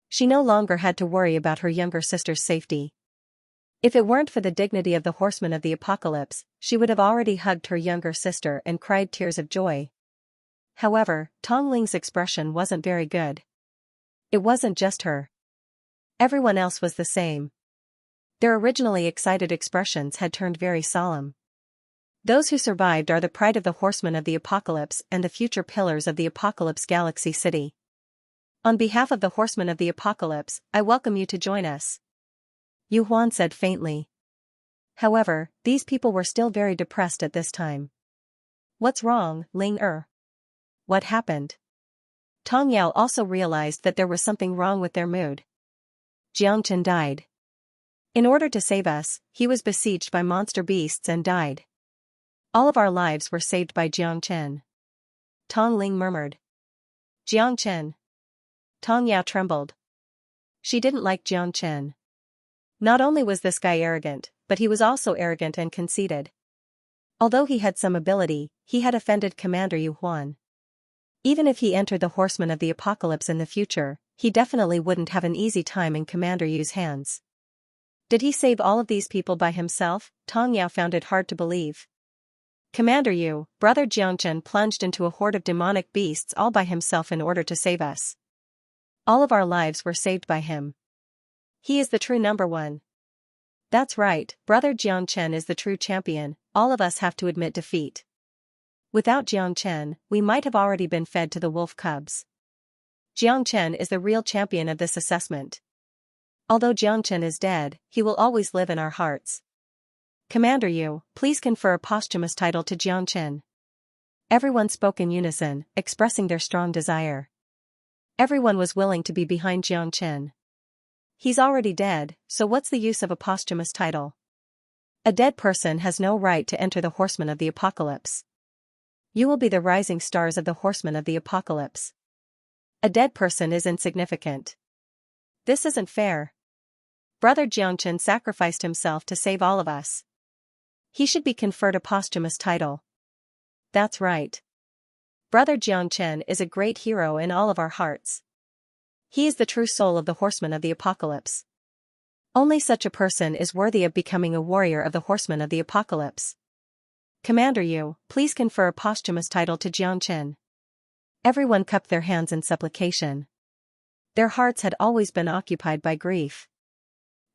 She no longer had to worry about her younger sister's safety. If it weren't for the dignity of the Horsemen of the Apocalypse, she would have already hugged her younger sister and cried tears of joy. However, Tong Ling's expression wasn't very good. It wasn't just her. Everyone else was the same. Their originally excited expressions had turned very solemn. Those who survived are the pride of the Horsemen of the Apocalypse and the future pillars of the Apocalypse Galaxy City. On behalf of the Horsemen of the Apocalypse, I welcome you to join us. Yu Huan said faintly. However, these people were still very depressed at this time. What's wrong, Ling Er? What happened? Tong Yao also realized that there was something wrong with their mood. Xianxia died. In order to save us, he was besieged by monster beasts and died. All of our lives were saved by Xianxia. Tong Ling murmured. Xianxia. Tong Yao trembled. She didn't like Xianxia. Not only was this guy arrogant, but he was also arrogant and conceited. Although he had some ability, he had offended Commander Yu Huan. Even if he entered the Horsemen of the Apocalypse in the future, he definitely wouldn't have an easy time in Commander Yu's hands. Did he save all of these people by himself? Tong Yao found it hard to believe. Commander Yu, Brother Xianxia plunged into a horde of demonic beasts all by himself in order to save us. All of our lives were saved by him. He is the true number one. That's right, Brother Xianxia is the true champion, all of us have to admit defeat. Without Xianxia, we might have already been fed to the wolf cubs. Xianxia is the real champion of this assessment. Although Xianxia is dead, he will always live in our hearts. Commander Yu, please confer a posthumous title to Xianxia. Everyone spoke in unison, expressing their strong desire. Everyone was willing to be behind Xianxia. He's already dead, so what's the use of a posthumous title? A dead person has no right to enter the Horsemen of the Apocalypse. You will be the rising stars of the Horsemen of the Apocalypse. A dead person is insignificant. This isn't fair. Brother Xianxia sacrificed himself to save all of us. He should be conferred a posthumous title. That's right. Brother Xianxia is a great hero in all of our hearts. He is the true soul of the Horsemen of the Apocalypse. Only such a person is worthy of becoming a warrior of the Horsemen of the Apocalypse. Commander Yu, please confer a posthumous title to Xianxia. Everyone cupped their hands in supplication. Their hearts had always been occupied by grief.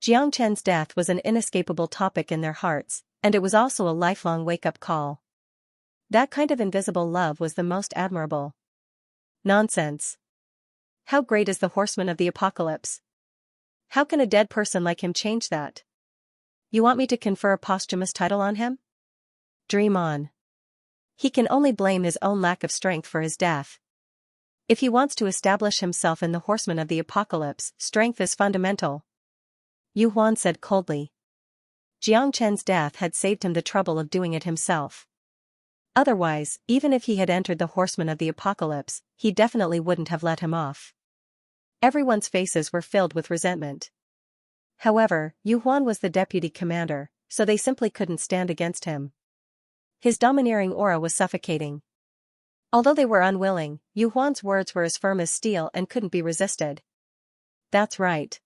Xianxia's death was an inescapable topic in their hearts, and it was also a lifelong wake-up call. That kind of invisible love was the most admirable. Nonsense. How great is the Horseman of the Apocalypse? How can a dead person like him change that? You want me to confer a posthumous title on him? Dream on. He can only blame his own lack of strength for his death. If he wants to establish himself in the Horsemen of the Apocalypse, strength is fundamental. Yu Huan said coldly. Xianxia's death had saved him the trouble of doing it himself. Otherwise, even if he had entered the Horsemen of the Apocalypse, he definitely wouldn't have let him off. Everyone's faces were filled with resentment. However, Yu Huan was the deputy commander, so they simply couldn't stand against him. His domineering aura was suffocating. Although they were unwilling, Yu Huan's words were as firm as steel and couldn't be resisted. That's right.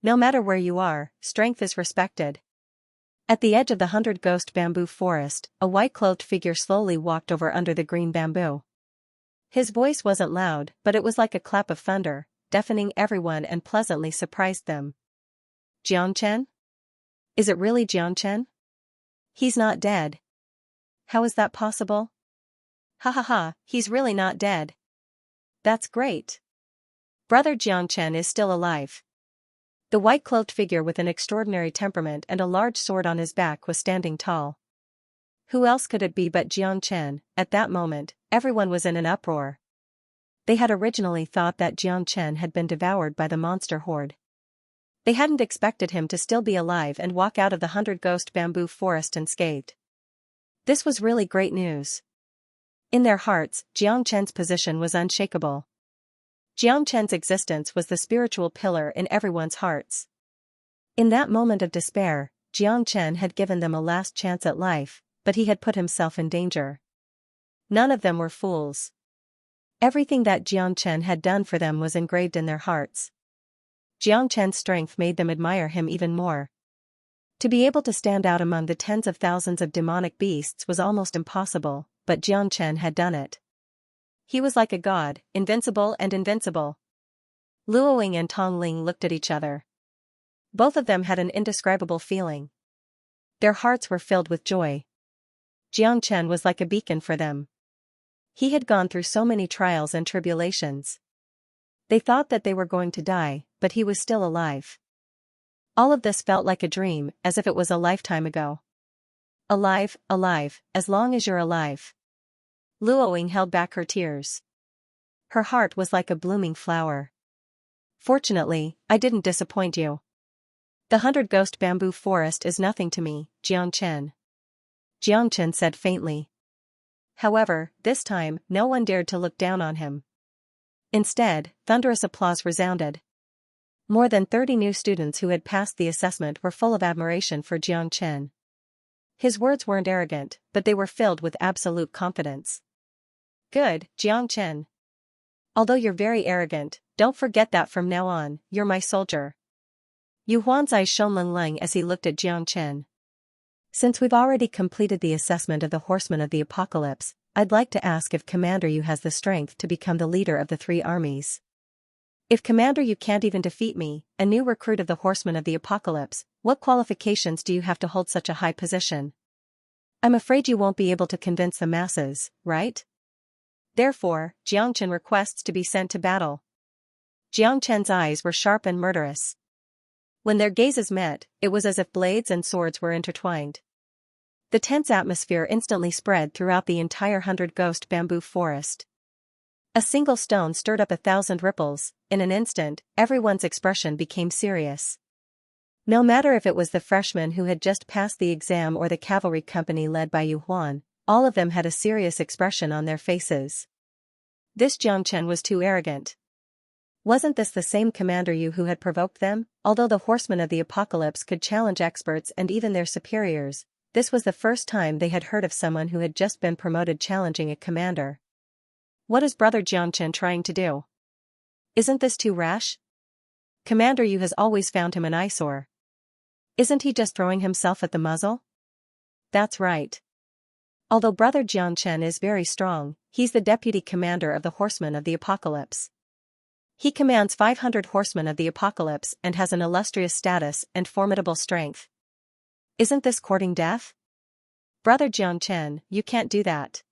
No matter where you are, strength is respected. At the edge of the 100-ghost bamboo forest, a white-clothed figure slowly walked over under the green bamboo. His voice wasn't loud, but it was like a clap of thunder, deafening everyone and pleasantly surprised them. Xianxia? Is it really Xianxia? He's not dead. How is that possible? Ha ha ha, he's really not dead. That's great. Brother Xianxia is still alive. The white-cloaked figure with an extraordinary temperament and a large sword on his back was standing tall. Who else could it be but Xianxia? At that moment, everyone was in an uproar. They had originally thought that Xianxia had been devoured by the monster horde. They hadn't expected him to still be alive and walk out of the 100-ghost bamboo forest unscathed. This was really great news. In their hearts, Xianxia's position was unshakable. Xianxia's existence was the spiritual pillar in everyone's hearts. In that moment of despair, Xianxia had given them a last chance at life, but he had put himself in danger. None of them were fools. Everything that Xianxia had done for them was engraved in their hearts. Xianxia's strength made them admire him even more. To be able to stand out among the tens of thousands of demonic beasts was almost impossible, but Xianxia had done it. He was like a god, invincible and invincible. Luoying and Tongling looked at each other. Both of them had an indescribable feeling. Their hearts were filled with joy. Xianxia was like a beacon for them. He had gone through so many trials and tribulations. They thought that they were going to die, but he was still alive. All of this felt like a dream, as if it was a lifetime ago. Alive, alive, as long as you're alive. Luoying held back her tears. Her heart was like a blooming flower. Fortunately, I didn't disappoint you. The 100-ghost bamboo forest is nothing to me, Xianxia. Xianxia said faintly. However, this time, no one dared to look down on him. Instead, thunderous applause resounded. More than 30 new students who had passed the assessment were full of admiration for Xianxia. His words weren't arrogant, but they were filled with absolute confidence. Good, Xianxia. Although you're very arrogant, don't forget that from now on, you're my soldier. Yu Huan's eyes shone lang as he looked at Xianxia. Since we've already completed the assessment of the Horsemen of the Apocalypse, I'd like to ask if Commander Yu has the strength to become the leader of the 3 armies. If Commander Yu can't even defeat me, a new recruit of the Horsemen of the Apocalypse, what qualifications do you have to hold such a high position? I'm afraid you won't be able to convince the masses, right? Therefore, Xianxia requests to be sent to battle. Xianxia's eyes were sharp and murderous. When their gazes met, it was as if blades and swords were intertwined. The tense atmosphere instantly spread throughout the entire 100-ghost bamboo forest. A single stone stirred up 1,000 ripples. In an instant, everyone's expression became serious. No matter if it was the freshman who had just passed the exam or the cavalry company led by Yu Huan, all of them had a serious expression on their faces. This Jiang was too arrogant. Wasn't this the same Commander Yu who had provoked them? Although the horsemen of the apocalypse could challenge experts and even their superiors, this was the first time they had heard of someone who had just been promoted challenging a commander. What is Brother Jiangchen trying to do? Isn't this too rash? Commander Yu has always found him an eyesore. Isn't he just throwing himself at the muzzle? That's right. Although Brother Jiangchen is very strong, he's the deputy commander of the Horsemen of the Apocalypse. He commands 500 Horsemen of the Apocalypse and has an illustrious status and formidable strength. Isn't this courting death? Brother Jiangchen, you can't do that.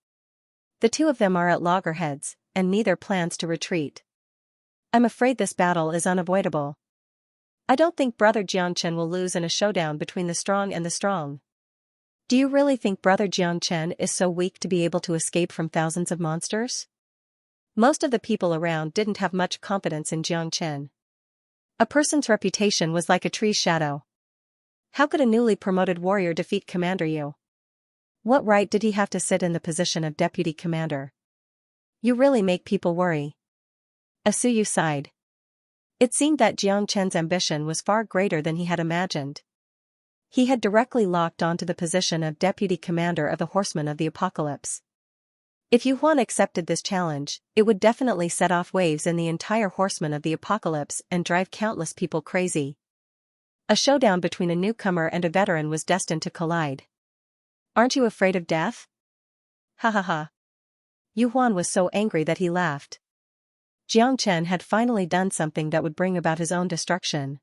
The two of them are at loggerheads, and neither plans to retreat. I'm afraid this battle is unavoidable. I don't think Brother Jiangchen will lose in a showdown between the strong and the strong. Do you really think Brother Jiangchen is so weak to be able to escape from thousands of monsters? Most of the people around didn't have much confidence in Jiangchen. A person's reputation was like a tree's shadow. How could a newly promoted warrior defeat Commander Yu? What right did he have to sit in the position of deputy commander? You really make people worry. Asuyu sighed. It seemed that Jiangchen's ambition was far greater than he had imagined. He had directly locked onto the position of deputy commander of the Horsemen of the Apocalypse. If Yu Huan accepted this challenge, it would definitely set off waves in the entire Horsemen of the Apocalypse and drive countless people crazy. A showdown between a newcomer and a veteran was destined to collide. Aren't you afraid of death? Ha ha ha. Yu Huan was so angry that he laughed. Jiangchen had finally done something that would bring about his own destruction.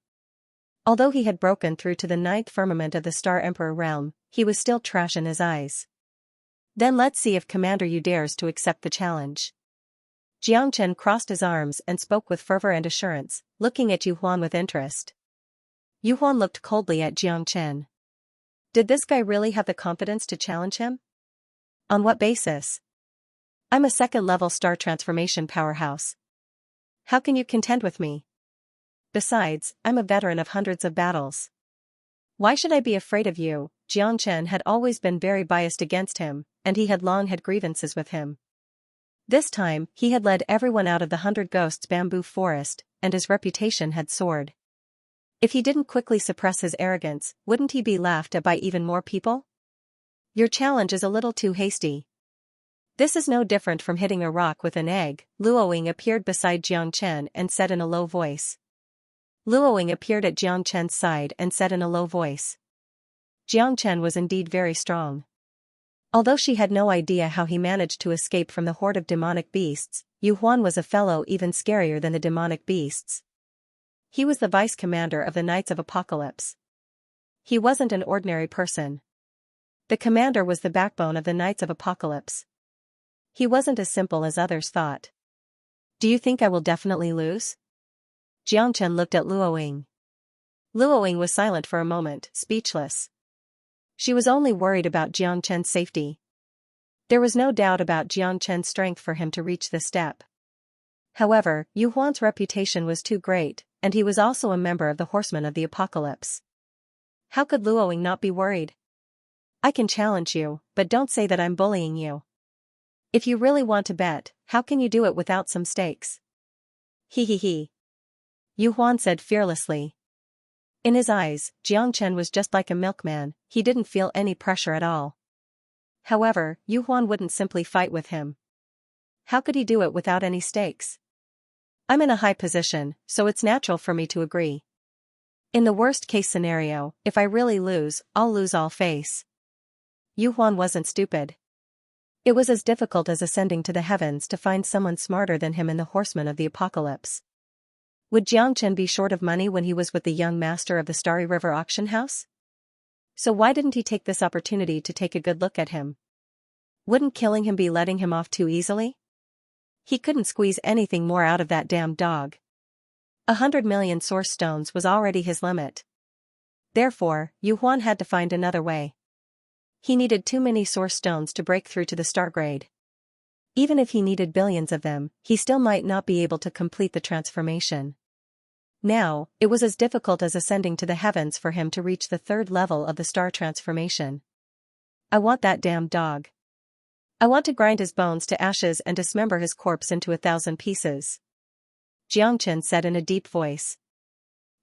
Although he had broken through to the 9th firmament of the Star Emperor realm, he was still trash in his eyes. Then let's see if Commander Yu dares to accept the challenge. Jiangchen crossed his arms and spoke with fervor and assurance, looking at Yu Huan with interest. Yu Huan looked coldly at Jiangchen. Did this guy really have the confidence to challenge him? On what basis? I'm a second-level star transformation powerhouse. How can you contend with me? Besides, I'm a veteran of hundreds of battles. Why should I be afraid of you? Jiangchen had always been very biased against him, and he had long had grievances with him. This time, he had led everyone out of the 100 Ghosts bamboo forest, and his reputation had soared. If he didn't quickly suppress his arrogance, wouldn't he be laughed at by even more people? Your challenge is a little too hasty. This is no different from hitting a rock with an egg. Luoying appeared beside Jiangchen and said in a low voice. Luoying appeared at Jiangchen's side and said in a low voice. Jiangchen was indeed very strong. Although she had no idea how he managed to escape from the horde of demonic beasts, Yu Huan was a fellow even scarier than the demonic beasts. He was the vice commander of the Knights of Apocalypse. He wasn't an ordinary person. The commander was the backbone of the Knights of Apocalypse. He wasn't as simple as others thought. Do you think I will definitely lose? Jiangchen looked at Luoying. Luoying was silent for a moment, speechless. She was only worried about Jiangchen's safety. There was no doubt about Jiangchen's strength for him to reach this step. However, Yu Huan's reputation was too great, and he was also a member of the Horsemen of the Apocalypse. How could Luoying not be worried? I can challenge you, but don't say that I'm bullying you. If you really want to bet, how can you do it without some stakes? He. Yu Huan said fearlessly. In his eyes, Jiangchen was just like a milkman, he didn't feel any pressure at all. However, Yu Huan wouldn't simply fight with him. How could he do it without any stakes? I'm in a high position, so it's natural for me to agree. In the worst-case scenario, if I really lose, I'll lose all face. Yu Huan wasn't stupid. It was as difficult as ascending to the heavens to find someone smarter than him in the Horsemen of the Apocalypse. Would Jiangchen be short of money when he was with the young master of the Starry River auction house? So why didn't he take this opportunity to take a good look at him? Wouldn't killing him be letting him off too easily? He couldn't squeeze anything more out of that damned dog. 100 million source stones was already his limit. Therefore, Yu Huan had to find another way. He needed too many source stones to break through to the star grade. Even if he needed billions of them, he still might not be able to complete the transformation. Now, it was as difficult as ascending to the heavens for him to reach the third level of the star transformation. I want that damned dog. I want to grind his bones to ashes and dismember his corpse into 1,000 pieces. Xianxia said in a deep voice.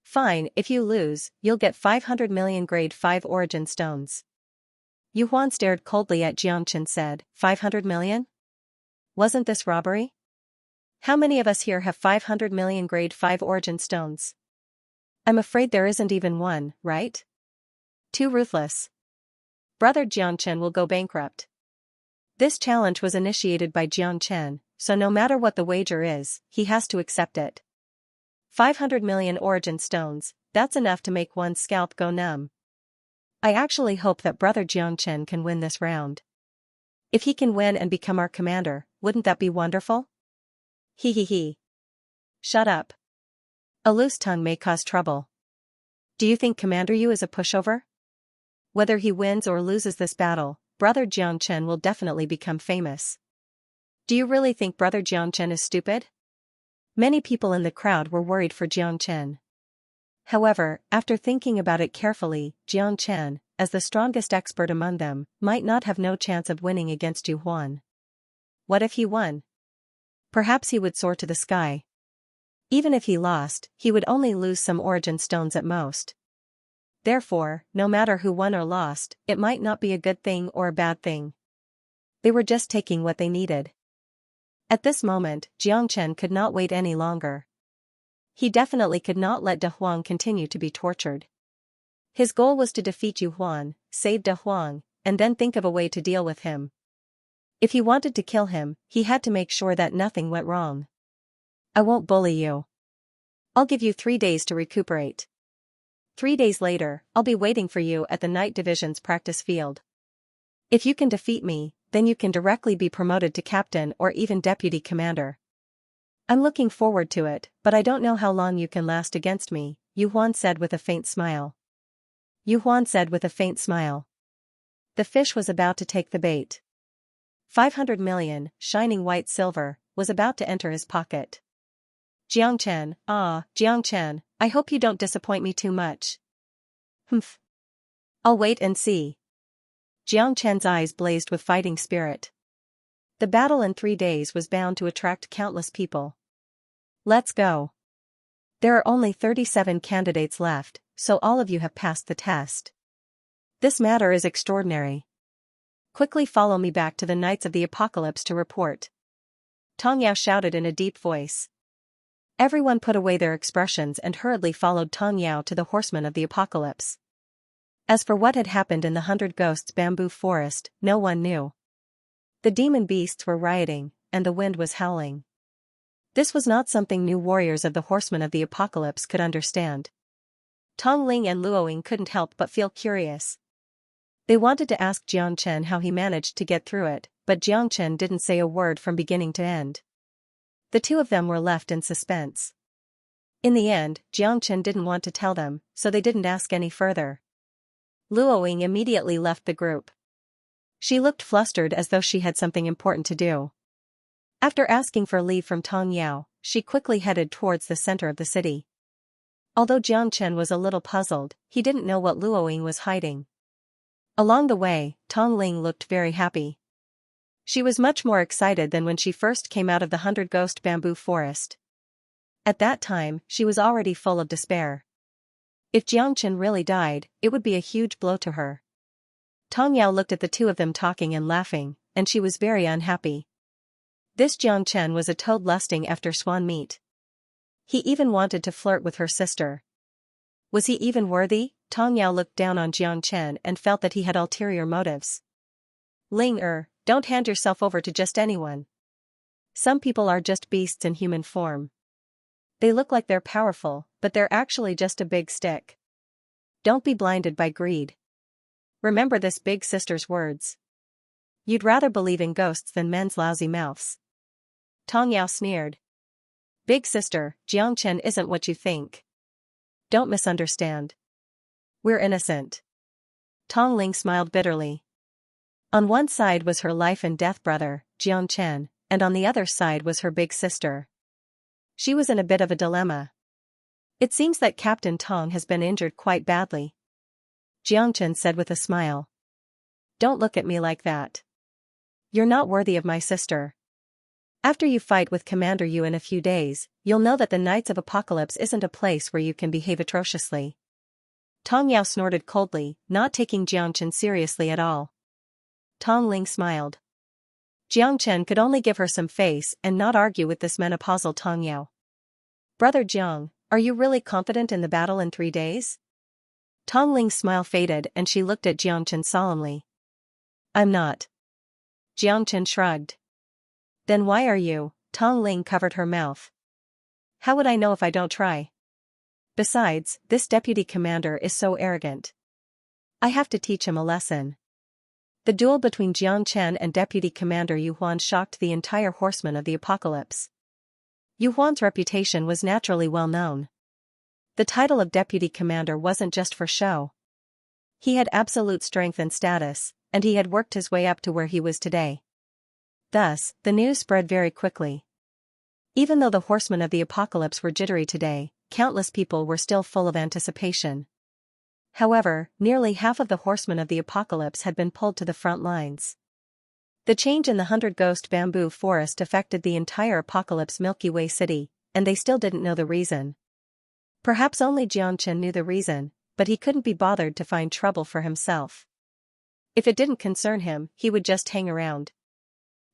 Fine, if you lose, you'll get 500 million grade 5 origin stones. Yu Huan stared coldly at Xianxia and said, 500 million? Wasn't this robbery? How many of us here have 500 million grade 5 origin stones? I'm afraid there isn't even one, right? Too ruthless. Brother Jiangchen will go bankrupt. This challenge was initiated by Jiangchen, so no matter what the wager is, he has to accept it. 500 million origin stones, that's enough to make one's scalp go numb. I actually hope that Brother Jiangchen can win this round. If he can win and become our commander, wouldn't that be wonderful? He he he. Shut up. A loose tongue may cause trouble. Do you think Commander Yu is a pushover? Whether he wins or loses this battle, Brother Jiangchen will definitely become famous. Do you really think Brother Jiangchen is stupid? Many people in the crowd were worried for Jiangchen. However, after thinking about it carefully, Jiangchen, as the strongest expert among them, might not have no chance of winning against Yu Huan. What if he won? Perhaps he would soar to the sky. Even if he lost, he would only lose some origin stones at most. Therefore, no matter who won or lost, it might not be a good thing or a bad thing. They were just taking what they needed. At this moment, Jiangchen could not wait any longer. He definitely could not let De Huang continue to be tortured. His goal was to defeat Yu Huan, save De Huang, and then think of a way to deal with him. If he wanted to kill him, he had to make sure that nothing went wrong. I won't bully you. I'll give you 3 days to recuperate. 3 days later, I'll be waiting for you at the Night Division's practice field. If you can defeat me, then you can directly be promoted to captain or even deputy commander. I'm looking forward to it, but I don't know how long you can last against me, Yu Huan said with a faint smile. Yu Huan said with a faint smile. The fish was about to take the bait. 500 million, shining white silver, was about to enter his pocket. Jiangchen, Jiangchen, I hope you don't disappoint me too much. Humph. I'll wait and see. Jiangchen's eyes blazed with fighting spirit. The battle in 3 days was bound to attract countless people. Let's go. There are only 37 candidates left, so all of you have passed the test. This matter is extraordinary. Quickly follow me back to the Knights of the Apocalypse to report. Tong Yao shouted in a deep voice. Everyone put away their expressions and hurriedly followed Tong Yao to the Horsemen of the Apocalypse. As for what had happened in the 100 Ghosts bamboo forest, no one knew. The demon beasts were rioting, and the wind was howling. This was not something new warriors of the Horsemen of the Apocalypse could understand. Tong Ling and Luoying couldn't help but feel curious. They wanted to ask Jiangchen how he managed to get through it, but Jiangchen didn't say a word from beginning to end. The two of them were left in suspense. In the end, Jiangchen didn't want to tell them, so they didn't ask any further. Luoying immediately left the group. She looked flustered as though she had something important to do. After asking for leave from Tong Yao, she quickly headed towards the center of the city. Although Jiangchen was a little puzzled, he didn't know what Luoying was hiding. Along the way, Tong Ling looked very happy. She was much more excited than when she first came out of the 100 Ghost bamboo forest. At that time, she was already full of despair. If Jiangchen really died, it would be a huge blow to her. Tong Yao looked at the two of them talking and laughing, and she was very unhappy. This Jiangchen was a toad lusting after swan meat. He even wanted to flirt with her sister. Was he even worthy? Tong Yao looked down on Jiangchen and felt that he had ulterior motives. Ling don't hand yourself over to just anyone. Some people are just beasts in human form. They look like they're powerful, but they're actually just a big stick. Don't be blinded by greed. Remember this big sister's words. You'd rather believe in ghosts than men's lousy mouths. Tong Yao sneered. Big sister, Jiangchen isn't what you think. Don't misunderstand. We're innocent. Tong Ling smiled bitterly. On one side was her life and death brother, Jiangchen, and on the other side was her big sister. She was in a bit of a dilemma. It seems that Captain Tong has been injured quite badly, Xianxia said with a smile. Don't look at me like that. You're not worthy of my sister. After you fight with Commander Yu in a few days, you'll know that the Knights of Apocalypse isn't a place where you can behave atrociously. Tong Yao snorted coldly, not taking Xianxia seriously at all. Tong Ling smiled. Xianxia could only give her some face and not argue with this menopausal Tong Yao. Brother Jiang, are you really confident in the battle in 3 days? Tong Ling's smile faded and she looked at Xianxia solemnly. I'm not. Xianxia shrugged. Then why are you? Tong Ling covered her mouth. How would I know if I don't try? Besides, this deputy commander is so arrogant. I have to teach him a lesson. The duel between Xianxia and Deputy Commander Yu Huan shocked the entire horsemen of the apocalypse. Yu Huan's reputation was naturally well known. The title of deputy commander wasn't just for show. He had absolute strength and status, and he had worked his way up to where he was today. Thus, the news spread very quickly. Even though the horsemen of the apocalypse were jittery today, countless people were still full of anticipation. However, nearly half of the horsemen of the apocalypse had been pulled to the front lines. The change in the 100 Ghost Bamboo Forest affected the entire apocalypse Milky Way city, and they still didn't know the reason. Perhaps only Xianxia knew the reason, but he couldn't be bothered to find trouble for himself. If it didn't concern him, he would just hang around.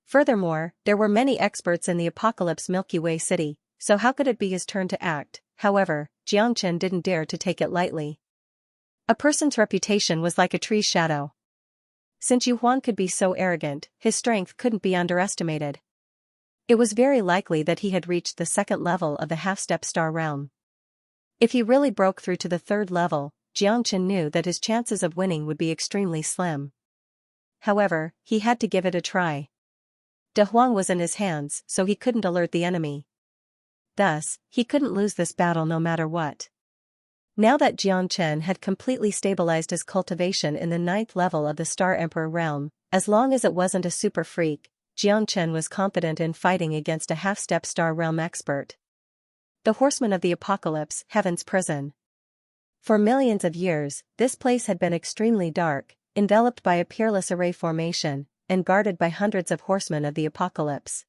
Furthermore, there were many experts in the apocalypse Milky Way city, so how could it be his turn to act? However, Xianxia didn't dare to take it lightly. A person's reputation was like a tree's shadow. Since Yu Huan could be so arrogant, his strength couldn't be underestimated. It was very likely that he had reached the 2nd level of the half-step star realm. If he really broke through to the 3rd level, Xianxia knew that his chances of winning would be extremely slim. However, he had to give it a try. De Huang was in his hands, so he couldn't alert the enemy. Thus, he couldn't lose this battle no matter what. Now that Xianxia had completely stabilized his cultivation in the 9th level of the Star Emperor realm, as long as it wasn't a super freak, Xianxia was confident in fighting against a half-step star realm expert. The Horsemen of the Apocalypse, Heaven's Prison. For millions of years, this place had been extremely dark, enveloped by a peerless array formation, and guarded by hundreds of horsemen of the apocalypse.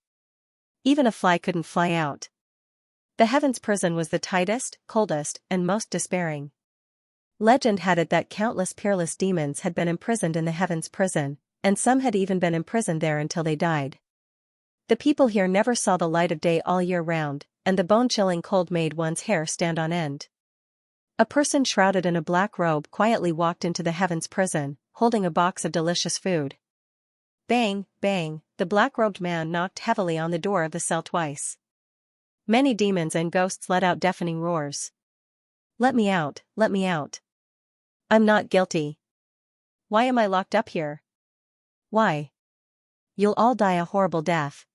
Even a fly couldn't fly out. The Heaven's Prison was the tightest, coldest, and most despairing. Legend had it that countless peerless demons had been imprisoned in the Heaven's Prison, and some had even been imprisoned there until they died. The people here never saw the light of day all year round, and the bone-chilling cold made one's hair stand on end. A person shrouded in a black robe quietly walked into the Heaven's Prison, holding a box of delicious food. Bang, bang, the black-robed man knocked heavily on the door of the cell twice. Many demons and ghosts let out deafening roars. Let me out, let me out. I'm not guilty. Why am I locked up here? Why? You'll all die a horrible death.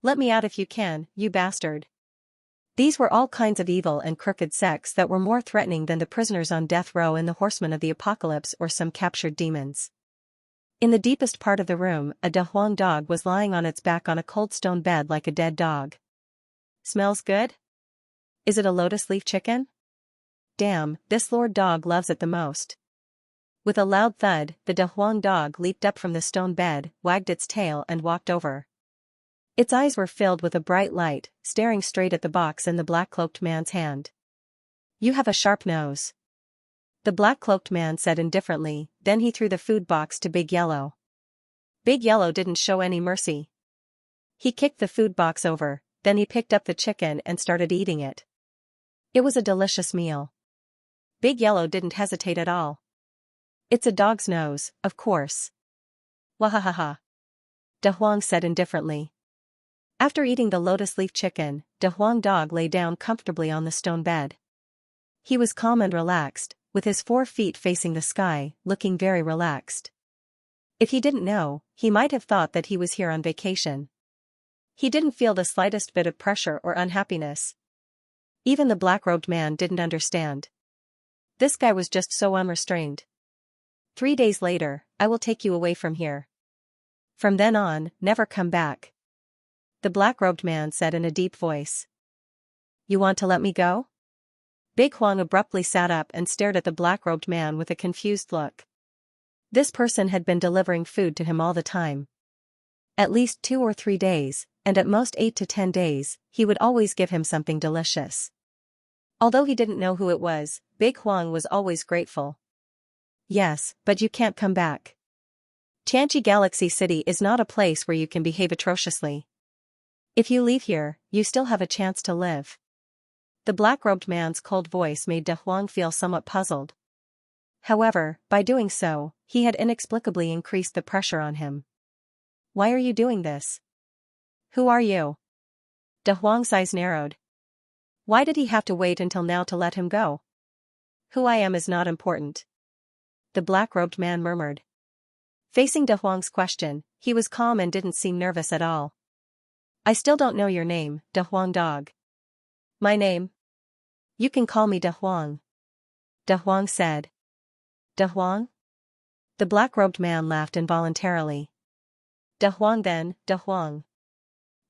Let me out if you can, you bastard. These were all kinds of evil and crooked sects that were more threatening than the prisoners on death row in the Horsemen of the Apocalypse or some captured demons. In the deepest part of the room, a De Huang dog was lying on its back on a cold stone bed like a dead dog. Smells good? Is it a lotus leaf chicken? Damn, this lord dog loves it the most. With a loud thud, the De Huang dog leaped up from the stone bed, wagged its tail and walked over. Its eyes were filled with a bright light, staring straight at the box in the black-cloaked man's hand. You have a sharp nose. The black-cloaked man said indifferently, then he threw the food box to Big Yellow. Big Yellow didn't show any mercy. He kicked the food box over, then he picked up the chicken and started eating it. It was a delicious meal. Big Yellow didn't hesitate at all. It's a dog's nose, of course. Wahahaha. De Huang said indifferently. After eating the lotus leaf chicken, De Huang dog lay down comfortably on the stone bed. He was calm and relaxed, with his 4 feet facing the sky, looking very relaxed. If he didn't know, he might have thought that he was here on vacation. He didn't feel the slightest bit of pressure or unhappiness. Even the black-robed man didn't understand. This guy was just so unrestrained. 3 days later, I will take you away from here. From then on, never come back. the black-robed man said in a deep voice. You want to let me go? Big Huang abruptly sat up and stared at the black-robed man with a confused look. This person had been delivering food to him all the time. At least 2 or 3 days, and at most 8 to 10 days, he would always give him something delicious. Although he didn't know who it was, Big Huang was always grateful. Yes, but you can't come back. Xianxia Galaxy City is not a place where you can behave atrociously. If you leave here, you still have a chance to live. The black-robed man's cold voice made De Huang feel somewhat puzzled. However, by doing so, he had inexplicably increased the pressure on him. Why are you doing this? Who are you? De Huang's eyes narrowed. Why did he have to wait until now to let him go? Who I am is not important. The black-robed man murmured. Facing De Huang's question, he was calm and didn't seem nervous at all. I still don't know your name, De Huang dog. My name? You can call me De Huang. De Huang said. De Huang? The black-robed man laughed involuntarily. De Huang then, De Huang.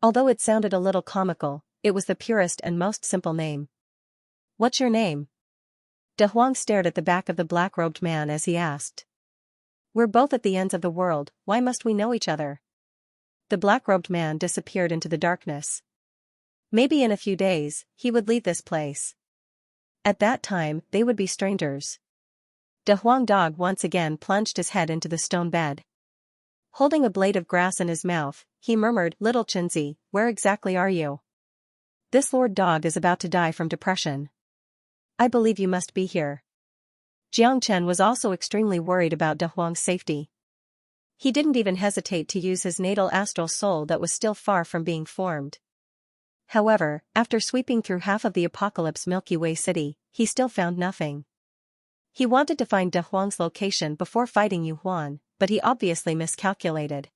Although it sounded a little comical, it was the purest and most simple name. What's your name? De Huang stared at the back of the black-robed man as he asked. We're both at the ends of the world, why must we know each other? The black-robed man disappeared into the darkness. Maybe in a few days, he would leave this place. At that time, they would be strangers. De Huang dog once again plunged his head into the stone bed. Holding a blade of grass in his mouth, he murmured, Little Xianxia, where exactly are you? This lord dog is about to die from depression. I believe you must be here. Xianxia was also extremely worried about De Huang's safety. He didn't even hesitate to use his natal astral soul that was still far from being formed. However, after sweeping through half of the Apocalypse Milky Way City, he still found nothing. He wanted to find De Huang's location before fighting Yu Huan, but he obviously miscalculated.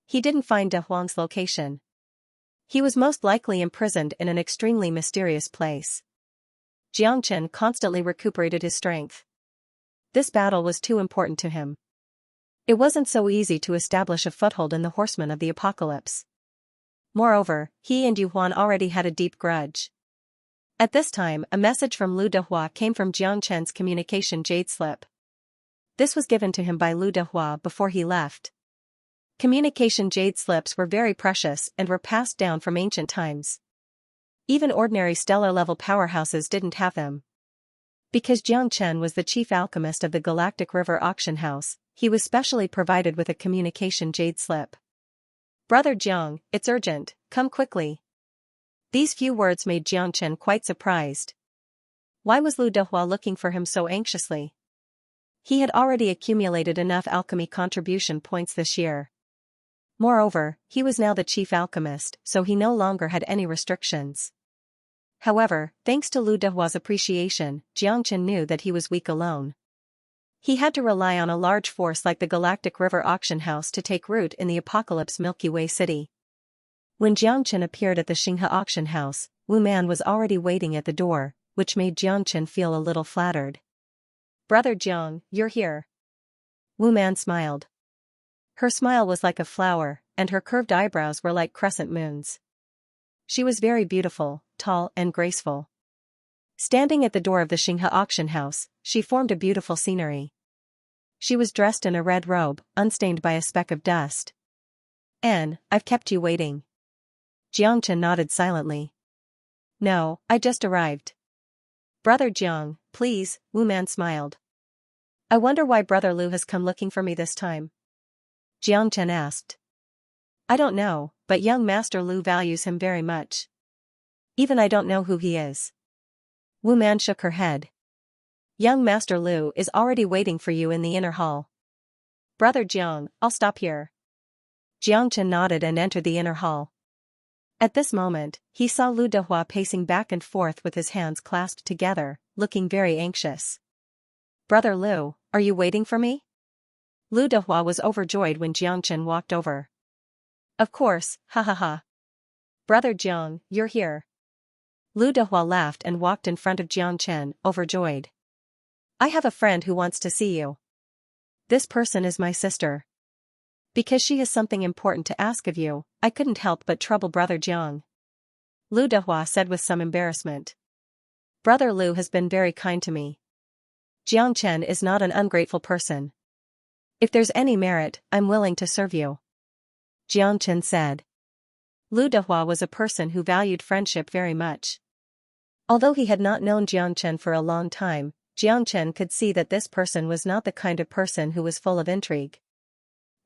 He didn't find De Huang's location. He was most likely imprisoned in an extremely mysterious place. Xianxia constantly recuperated his strength. This battle was too important to him. It wasn't so easy to establish a foothold in the Horsemen of the Apocalypse. Moreover, he and Yu Huan already had a deep grudge. At this time, a message from Lu Dehua came from Xianxia communication jade slip. This was given to him by Lu Dehua before he left. Communication jade slips were very precious and were passed down from ancient times. Even ordinary stellar-level powerhouses didn't have them. Because Xianxia was the chief alchemist of the Galactic River Auction House, he was specially provided with a communication jade slip. Brother Jiang, it's urgent, come quickly. These few words made Xianxia quite surprised. Why was Lu Dehua looking for him so anxiously? He had already accumulated enough alchemy contribution points this year. Moreover, he was now the chief alchemist, so he no longer had any restrictions. However, thanks to Lu Dehua's appreciation, Xianxia knew that he was weak alone. He had to rely on a large force like the Galactic River Auction House to take root in the Apocalypse Milky Way City. When Xianxia appeared at the Xianxia Auction House, Wu Man was already waiting at the door, which made Xianxia feel a little flattered. Brother Jiang, you're here. Wu Man smiled. Her smile was like a flower, and her curved eyebrows were like crescent moons. She was very beautiful, tall and graceful. Standing at the door of the Xianxia Auction House, she formed a beautiful scenery. She was dressed in a red robe, unstained by a speck of dust. I've kept you waiting. Xianxia nodded silently. No, I just arrived. Brother Jiang, please, Wu Man smiled. I wonder why Brother Lu has come looking for me this time. Xianxia asked. I don't know, but young Master Lu values him very much. Even I don't know who he is. Wu Man shook her head. Young Master Lu is already waiting for you in the inner hall. Brother Jiang, I'll stop here. Xianxia nodded and entered the inner hall. At this moment, he saw Lu Dehua pacing back and forth with his hands clasped together, looking very anxious. Brother Lu, are you waiting for me? Lu Dehua was overjoyed when Xianxia walked over. Of course, ha ha ha. Brother Jiang, you're here. Lu Dehua laughed and walked in front of Xianxia, overjoyed. I have a friend who wants to see you. This person is my sister. Because she has something important to ask of you, I couldn't help but trouble Brother Jiang. Lu Dehua said with some embarrassment. Brother Lu has been very kind to me. Jiang Chen is not an ungrateful person. If there's any merit, I'm willing to serve you. Jiang Chen said. Lu Dehua was a person who valued friendship very much. Although he had not known Jiang Chen for a long time, Jiang Chen could see that this person was not the kind of person who was full of intrigue.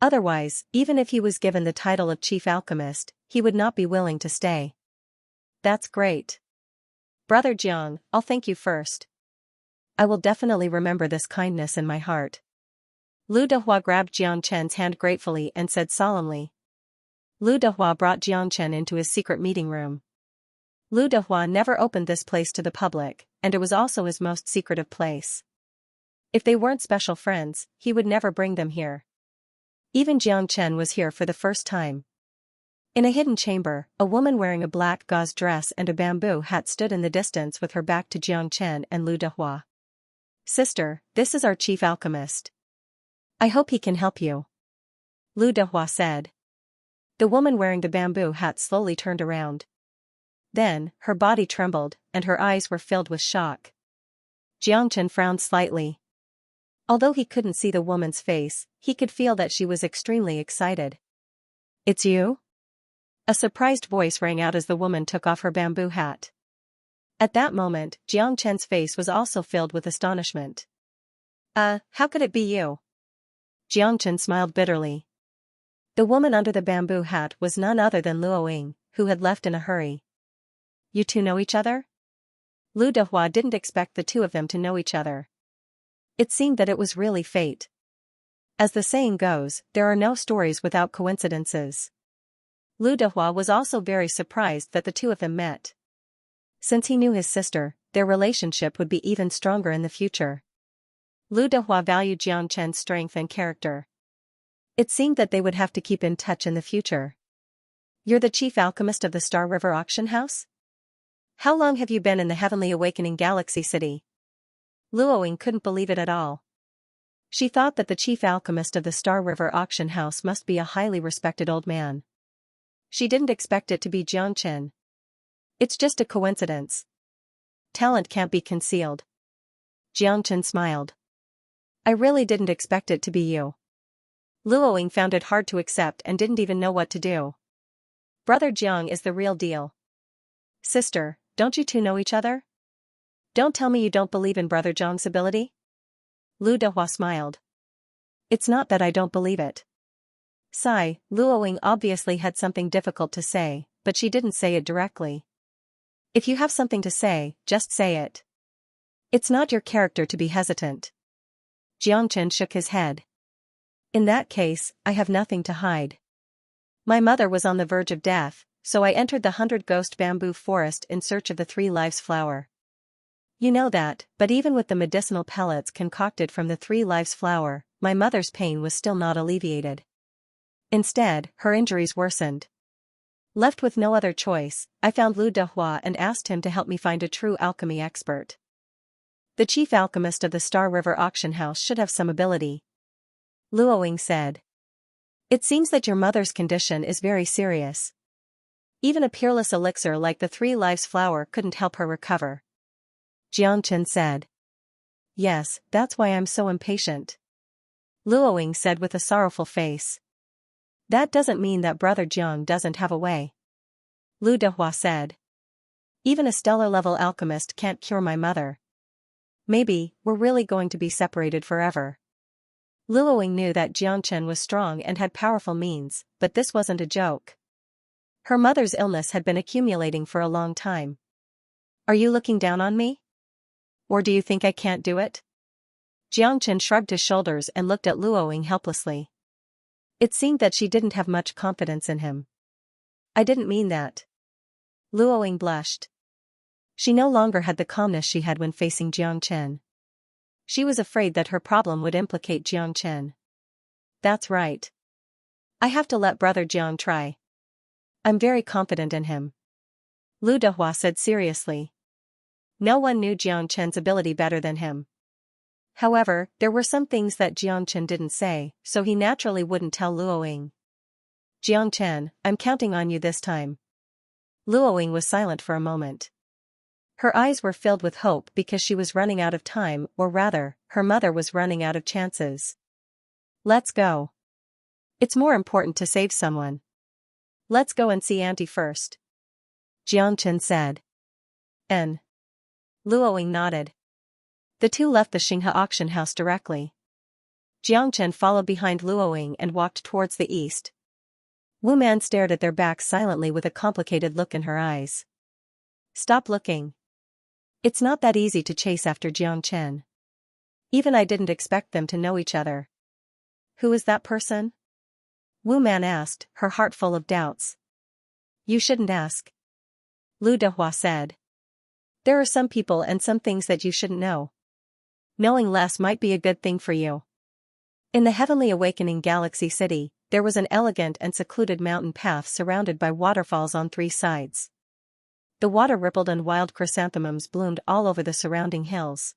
Otherwise, even if he was given the title of chief alchemist, he would not be willing to stay. That's great. Brother Jiang, I'll thank you first. I will definitely remember this kindness in my heart. Lu Dehua grabbed Jiang Chen's hand gratefully and said solemnly. Lu Dehua brought Jiang Chen into his secret meeting room. Lu Dehua never opened this place to the public, and it was also his most secretive place. If they weren't special friends, he would never bring them here. Even Jiang Chen was here for the first time. In a hidden chamber, a woman wearing a black gauze dress and a bamboo hat stood in the distance with her back to Jiang Chen and Lu Dehua. Sister, this is our chief alchemist. I hope he can help you. Lu Dehua said. The woman wearing the bamboo hat slowly turned around. Then, her body trembled, and her eyes were filled with shock. Jiang Chen frowned slightly. Although he couldn't see the woman's face, he could feel that she was extremely excited. It's you? A surprised voice rang out as the woman took off her bamboo hat. At that moment, Jiang Chen's face was also filled with astonishment. How could it be you? Jiang Chen smiled bitterly. The woman under the bamboo hat was none other than Luo Ying, who had left in a hurry. You two know each other? Lu Dehua didn't expect the two of them to know each other. It seemed that it was really fate. As the saying goes, there are no stories without coincidences. Lu Dehua was also very surprised that the two of them met. Since he knew his sister, their relationship would be even stronger in the future. Lu Dehua valued Jiang Chen's strength and character. It seemed that they would have to keep in touch in the future. You're the chief alchemist of the Star River Auction House? How long have you been in the Heavenly Awakening Galaxy City? Luo Ying couldn't believe it at all. She thought that the chief alchemist of the Star River Auction House must be a highly respected old man. She didn't expect it to be Jiang Chen. It's just a coincidence. Talent can't be concealed. Jiang Chen smiled. I really didn't expect it to be you. Luo Ying found it hard to accept and didn't even know what to do. Brother Jiang is the real deal. Sister, don't you two know each other? Don't tell me you don't believe in Brother Jiang's ability? Lu Dehua smiled. It's not that I don't believe it. Sigh, Luo Ying obviously had something difficult to say, but she didn't say it directly. If you have something to say, just say it. It's not your character to be hesitant. Jiang Chen shook his head. In that case, I have nothing to hide. My mother was on the verge of death, so I entered the 100-ghost bamboo forest in search of the 3 lives flower. You know that, but even with the medicinal pellets concocted from the 3 lives flower, my mother's pain was still not alleviated. Instead, her injuries worsened. Left with no other choice, I found Lu Dehua and asked him to help me find a true alchemy expert. The chief alchemist of the Star River Auction House should have some ability. Luo Ying said. It seems that your mother's condition is very serious. Even a peerless elixir like the 3 lives flower couldn't help her recover. Jiang Chen said. Yes, that's why I'm so impatient. Luo Ying said with a sorrowful face. That doesn't mean that Brother Jiang doesn't have a way. Lu Dehua said. Even a stellar-level alchemist can't cure my mother. Maybe, we're really going to be separated forever. Luo Ying knew that Jiang Chen was strong and had powerful means, but this wasn't a joke. Her mother's illness had been accumulating for a long time. Are you looking down on me? Or do you think I can't do it? Jiang Chen shrugged his shoulders and looked at Luo Ying helplessly. It seemed that she didn't have much confidence in him. I didn't mean that. Luo Ying blushed. She no longer had the calmness she had when facing Jiang Chen. She was afraid that her problem would implicate Jiang Chen. That's right. I have to let Brother Jiang try. I'm very confident in him. Lu Dehua said seriously. No one knew Jiang Chen's ability better than him. However, there were some things that Jiangchen didn't say, so he naturally wouldn't tell Luoying. Jiangchen, I'm counting on you this time. Luoying was silent for a moment. Her eyes were filled with hope because she was running out of time, or rather, her mother was running out of chances. Let's go. It's more important to save someone. Let's go and see Auntie first. Jiangchen said. N. Luoying nodded. The two left the Xinhe auction house directly. Jiangchen followed behind Luoying and walked towards the east. Wu Man stared at their backs silently with a complicated look in her eyes. Stop looking. It's not that easy to chase after Jiangchen. Even I didn't expect them to know each other. Who is that person? Wu Man asked, her heart full of doubts. You shouldn't ask. Lu Dehua said. There are some people and some things that you shouldn't know. Knowing less might be a good thing for you. In the heavenly awakening galaxy city, there was an elegant and secluded mountain path surrounded by waterfalls on 3 sides. The water rippled and wild chrysanthemums bloomed all over the surrounding hills.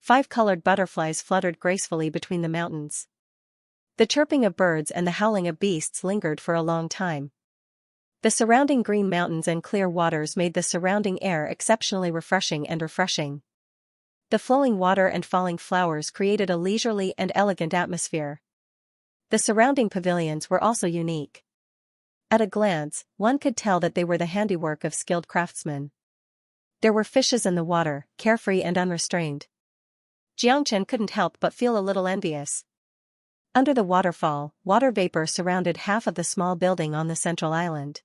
5 colored butterflies fluttered gracefully between the mountains. The chirping of birds and the howling of beasts lingered for a long time. The surrounding green mountains and clear waters made the surrounding air exceptionally refreshing. The flowing water and falling flowers created a leisurely and elegant atmosphere. The surrounding pavilions were also unique. At a glance, one could tell that they were the handiwork of skilled craftsmen. There were fishes in the water, carefree and unrestrained. Jiangchen couldn't help but feel a little envious. Under the waterfall, water vapor surrounded half of the small building on the central island.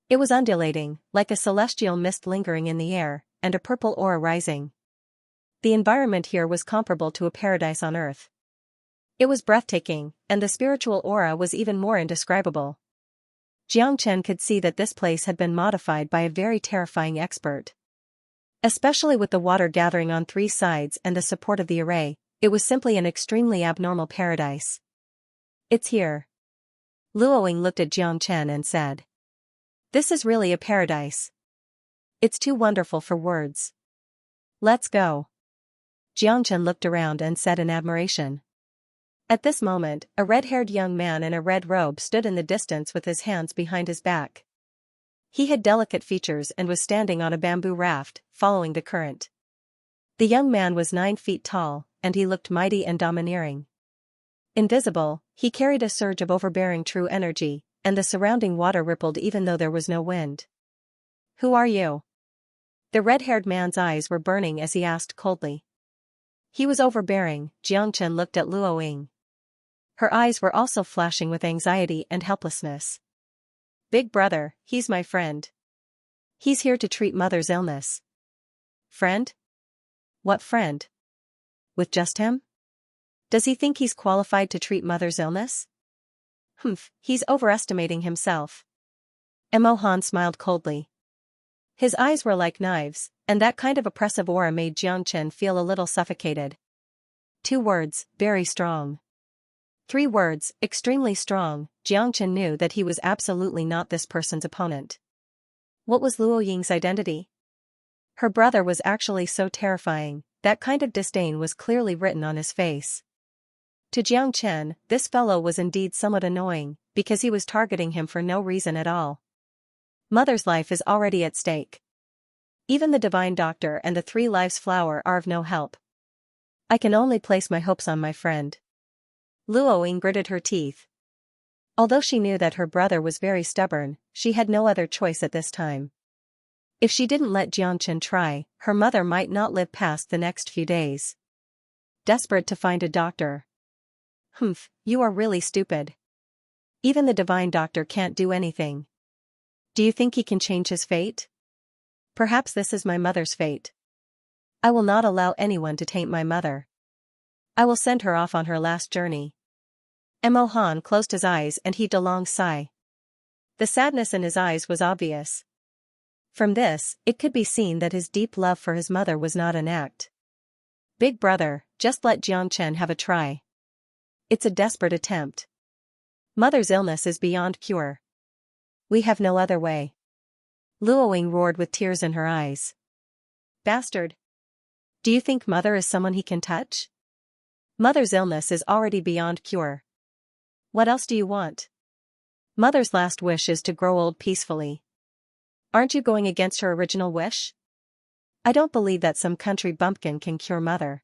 It was undulating, like a celestial mist lingering in the air, and a purple aura rising. The environment here was comparable to a paradise on earth. It was breathtaking, and the spiritual aura was even more indescribable. Jiangchen could see that this place had been modified by a very terrifying expert. Especially with the water gathering on 3 sides and the support of the array, it was simply an extremely abnormal paradise. It's here. Luoying looked at Jiangchen and said. This is really a paradise. It's too wonderful for words. Let's go. Jiangchen looked around and said in admiration. At this moment, a red-haired young man in a red robe stood in the distance with his hands behind his back. He had delicate features and was standing on a bamboo raft, following the current. The young man was 9 feet tall, and he looked mighty and domineering. Invisible, he carried a surge of overbearing true energy, and the surrounding water rippled even though there was no wind. Who are you? The red-haired man's eyes were burning as he asked coldly. He was overbearing. Jiangchen looked at Luoying. Her eyes were also flashing with anxiety and helplessness. Big brother, he's my friend. He's here to treat Mother's illness. Friend? What friend? With just him? Does he think he's qualified to treat Mother's illness? He's overestimating himself. Emohan smiled coldly. His eyes were like knives, and that kind of oppressive aura made Jiangchen feel a little suffocated. 2 words, very strong. 3 words, extremely strong. Jiangchen knew that he was absolutely not this person's opponent. What was Luoying's identity? Her brother was actually so terrifying, that kind of disdain was clearly written on his face. To Jiangchen, this fellow was indeed somewhat annoying, because he was targeting him for no reason at all. Mother's life is already at stake. Even the divine doctor and the 3 lives flower are of no help. I can only place my hopes on my friend. Luoying gritted her teeth. Although she knew that her brother was very stubborn, she had no other choice at this time. If she didn't let Jiangchen try, her mother might not live past the next few days. Desperate to find a doctor. You are really stupid. Even the divine doctor can't do anything. Do you think he can change his fate? Perhaps this is my mother's fate. I will not allow anyone to taint my mother. I will send her off on her last journey. Emohan closed his eyes and heaved a long sigh. The sadness in his eyes was obvious. From this, it could be seen that his deep love for his mother was not an act. Big brother, just let Jiangchen have a try. It's a desperate attempt. Mother's illness is beyond cure. We have no other way. Luoying roared with tears in her eyes. Bastard! Do you think Mother is someone he can touch? Mother's illness is already beyond cure. What else do you want? Mother's last wish is to grow old peacefully. Aren't you going against her original wish? I don't believe that some country bumpkin can cure Mother.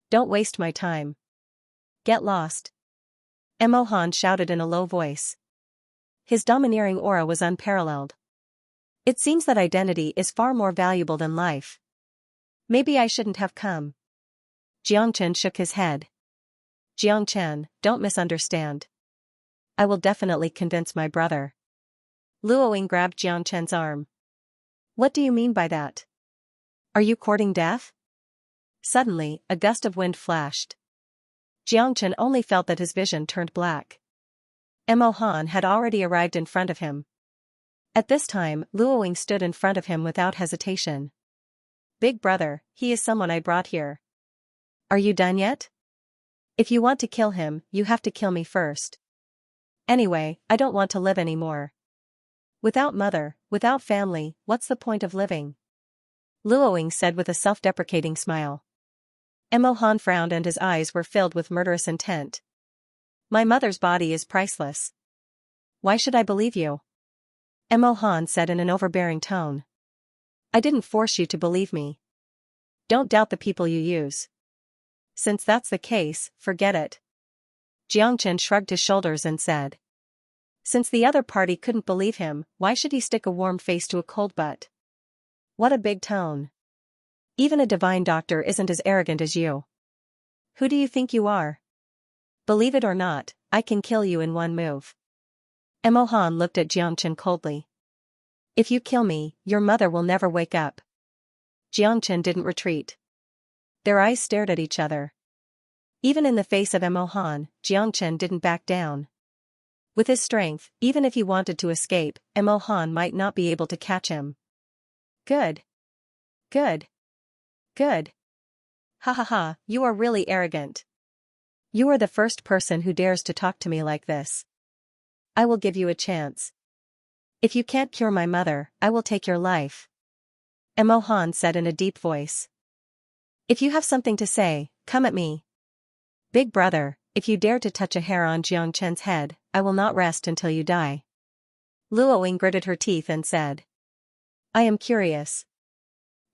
Don't waste my time. Get lost. Emohan shouted in a low voice. His domineering aura was unparalleled. It seems that identity is far more valuable than life. Maybe I shouldn't have come. Xianxia shook his head. Xianxia, don't misunderstand. I will definitely convince my brother. Luoying grabbed Xianxia's arm. What do you mean by that? Are you courting death? Suddenly, a gust of wind flashed. Xianxia only felt that his vision turned black. Emohan had already arrived in front of him. At this time, Luoying stood in front of him without hesitation. Big brother, he is someone I brought here. Are you done yet? If you want to kill him, you have to kill me first. Anyway, I don't want to live anymore. Without mother, without family, what's the point of living? Luoying said with a self-deprecating smile. Emohan frowned and his eyes were filled with murderous intent. My mother's body is priceless. Why should I believe you? Emohan said in an overbearing tone. I didn't force you to believe me. Don't doubt the people you use. Since that's the case, forget it. Xianxia shrugged his shoulders and said. Since the other party couldn't believe him, why should he stick a warm face to a cold butt? What a big tone. Even a divine doctor isn't as arrogant as you. Who do you think you are? Believe it or not, I can kill you in one move. Emohan looked at Xianxia coldly. If you kill me, your mother will never wake up. Xianxia didn't retreat. Their eyes stared at each other. Even in the face of Emohan, Xianxia didn't back down. With his strength, even if he wanted to escape, Emohan might not be able to catch him. Good. Good. Good. Ha ha ha, you are really arrogant. You are the first person who dares to talk to me like this. I will give you a chance. If you can't cure my mother, I will take your life. Emohan said in a deep voice. If you have something to say, come at me. Big brother, if you dare to touch a hair on Xianxia's head, I will not rest until you die. Luoying gritted her teeth and said. I am curious.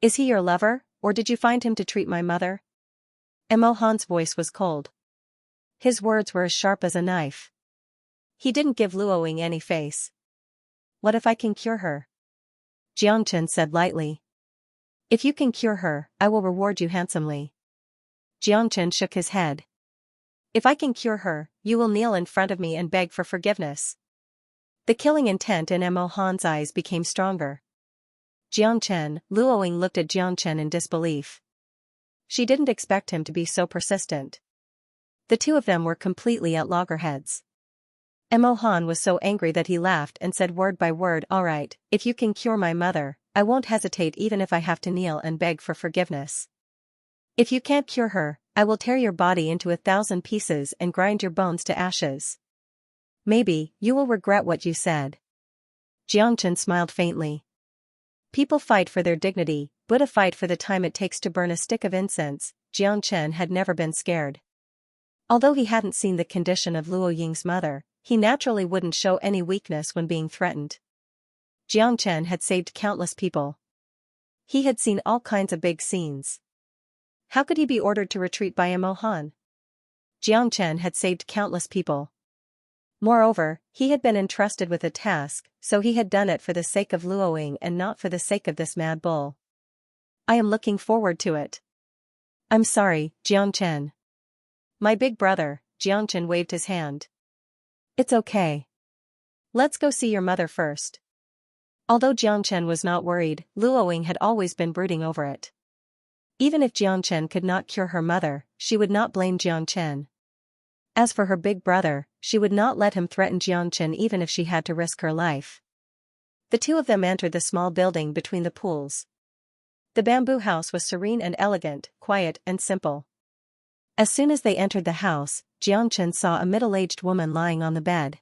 Is he your lover, or did you find him to treat my mother? Emohan's voice was cold. His words were as sharp as a knife. He didn't give Luoying any face. What if I can cure her? Xianxia said lightly. If you can cure her, I will reward you handsomely. Xianxia shook his head. If I can cure her, you will kneel in front of me and beg for forgiveness. The killing intent in Emohan's eyes became stronger. Xianxia, Luoying looked at Xianxia in disbelief. She didn't expect him to be so persistent. The two of them were completely at loggerheads. Emohan was so angry that he laughed and said word by word, all right, if you can cure my mother, I won't hesitate even if I have to kneel and beg for forgiveness. If you can't cure her, I will tear your body into 1,000 pieces and grind your bones to ashes. Maybe, you will regret what you said. Xianxia smiled faintly. People fight for their dignity, Buddha fight for the time it takes to burn a stick of incense. Xianxia had never been scared. Although he hadn't seen the condition of Luoying's mother, he naturally wouldn't show any weakness when being threatened. Xianxia had saved countless people. He had seen all kinds of big scenes. How could he be ordered to retreat by Emohan? Xianxia had saved countless people. Moreover, he had been entrusted with a task, so he had done it for the sake of Luoying and not for the sake of this mad bull. I am looking forward to it. I'm sorry, Xianxia. My big brother, Xianxia waved his hand. It's okay. Let's go see your mother first. Although Xianxia was not worried, Luoying had always been brooding over it. Even if Xianxia could not cure her mother, she would not blame Xianxia. As for her big brother, she would not let him threaten Xianxia even if she had to risk her life. The two of them entered the small building between the pools. The bamboo house was serene and elegant, quiet and simple. As soon as they entered the house, Xianxia saw a middle-aged woman lying on the bed.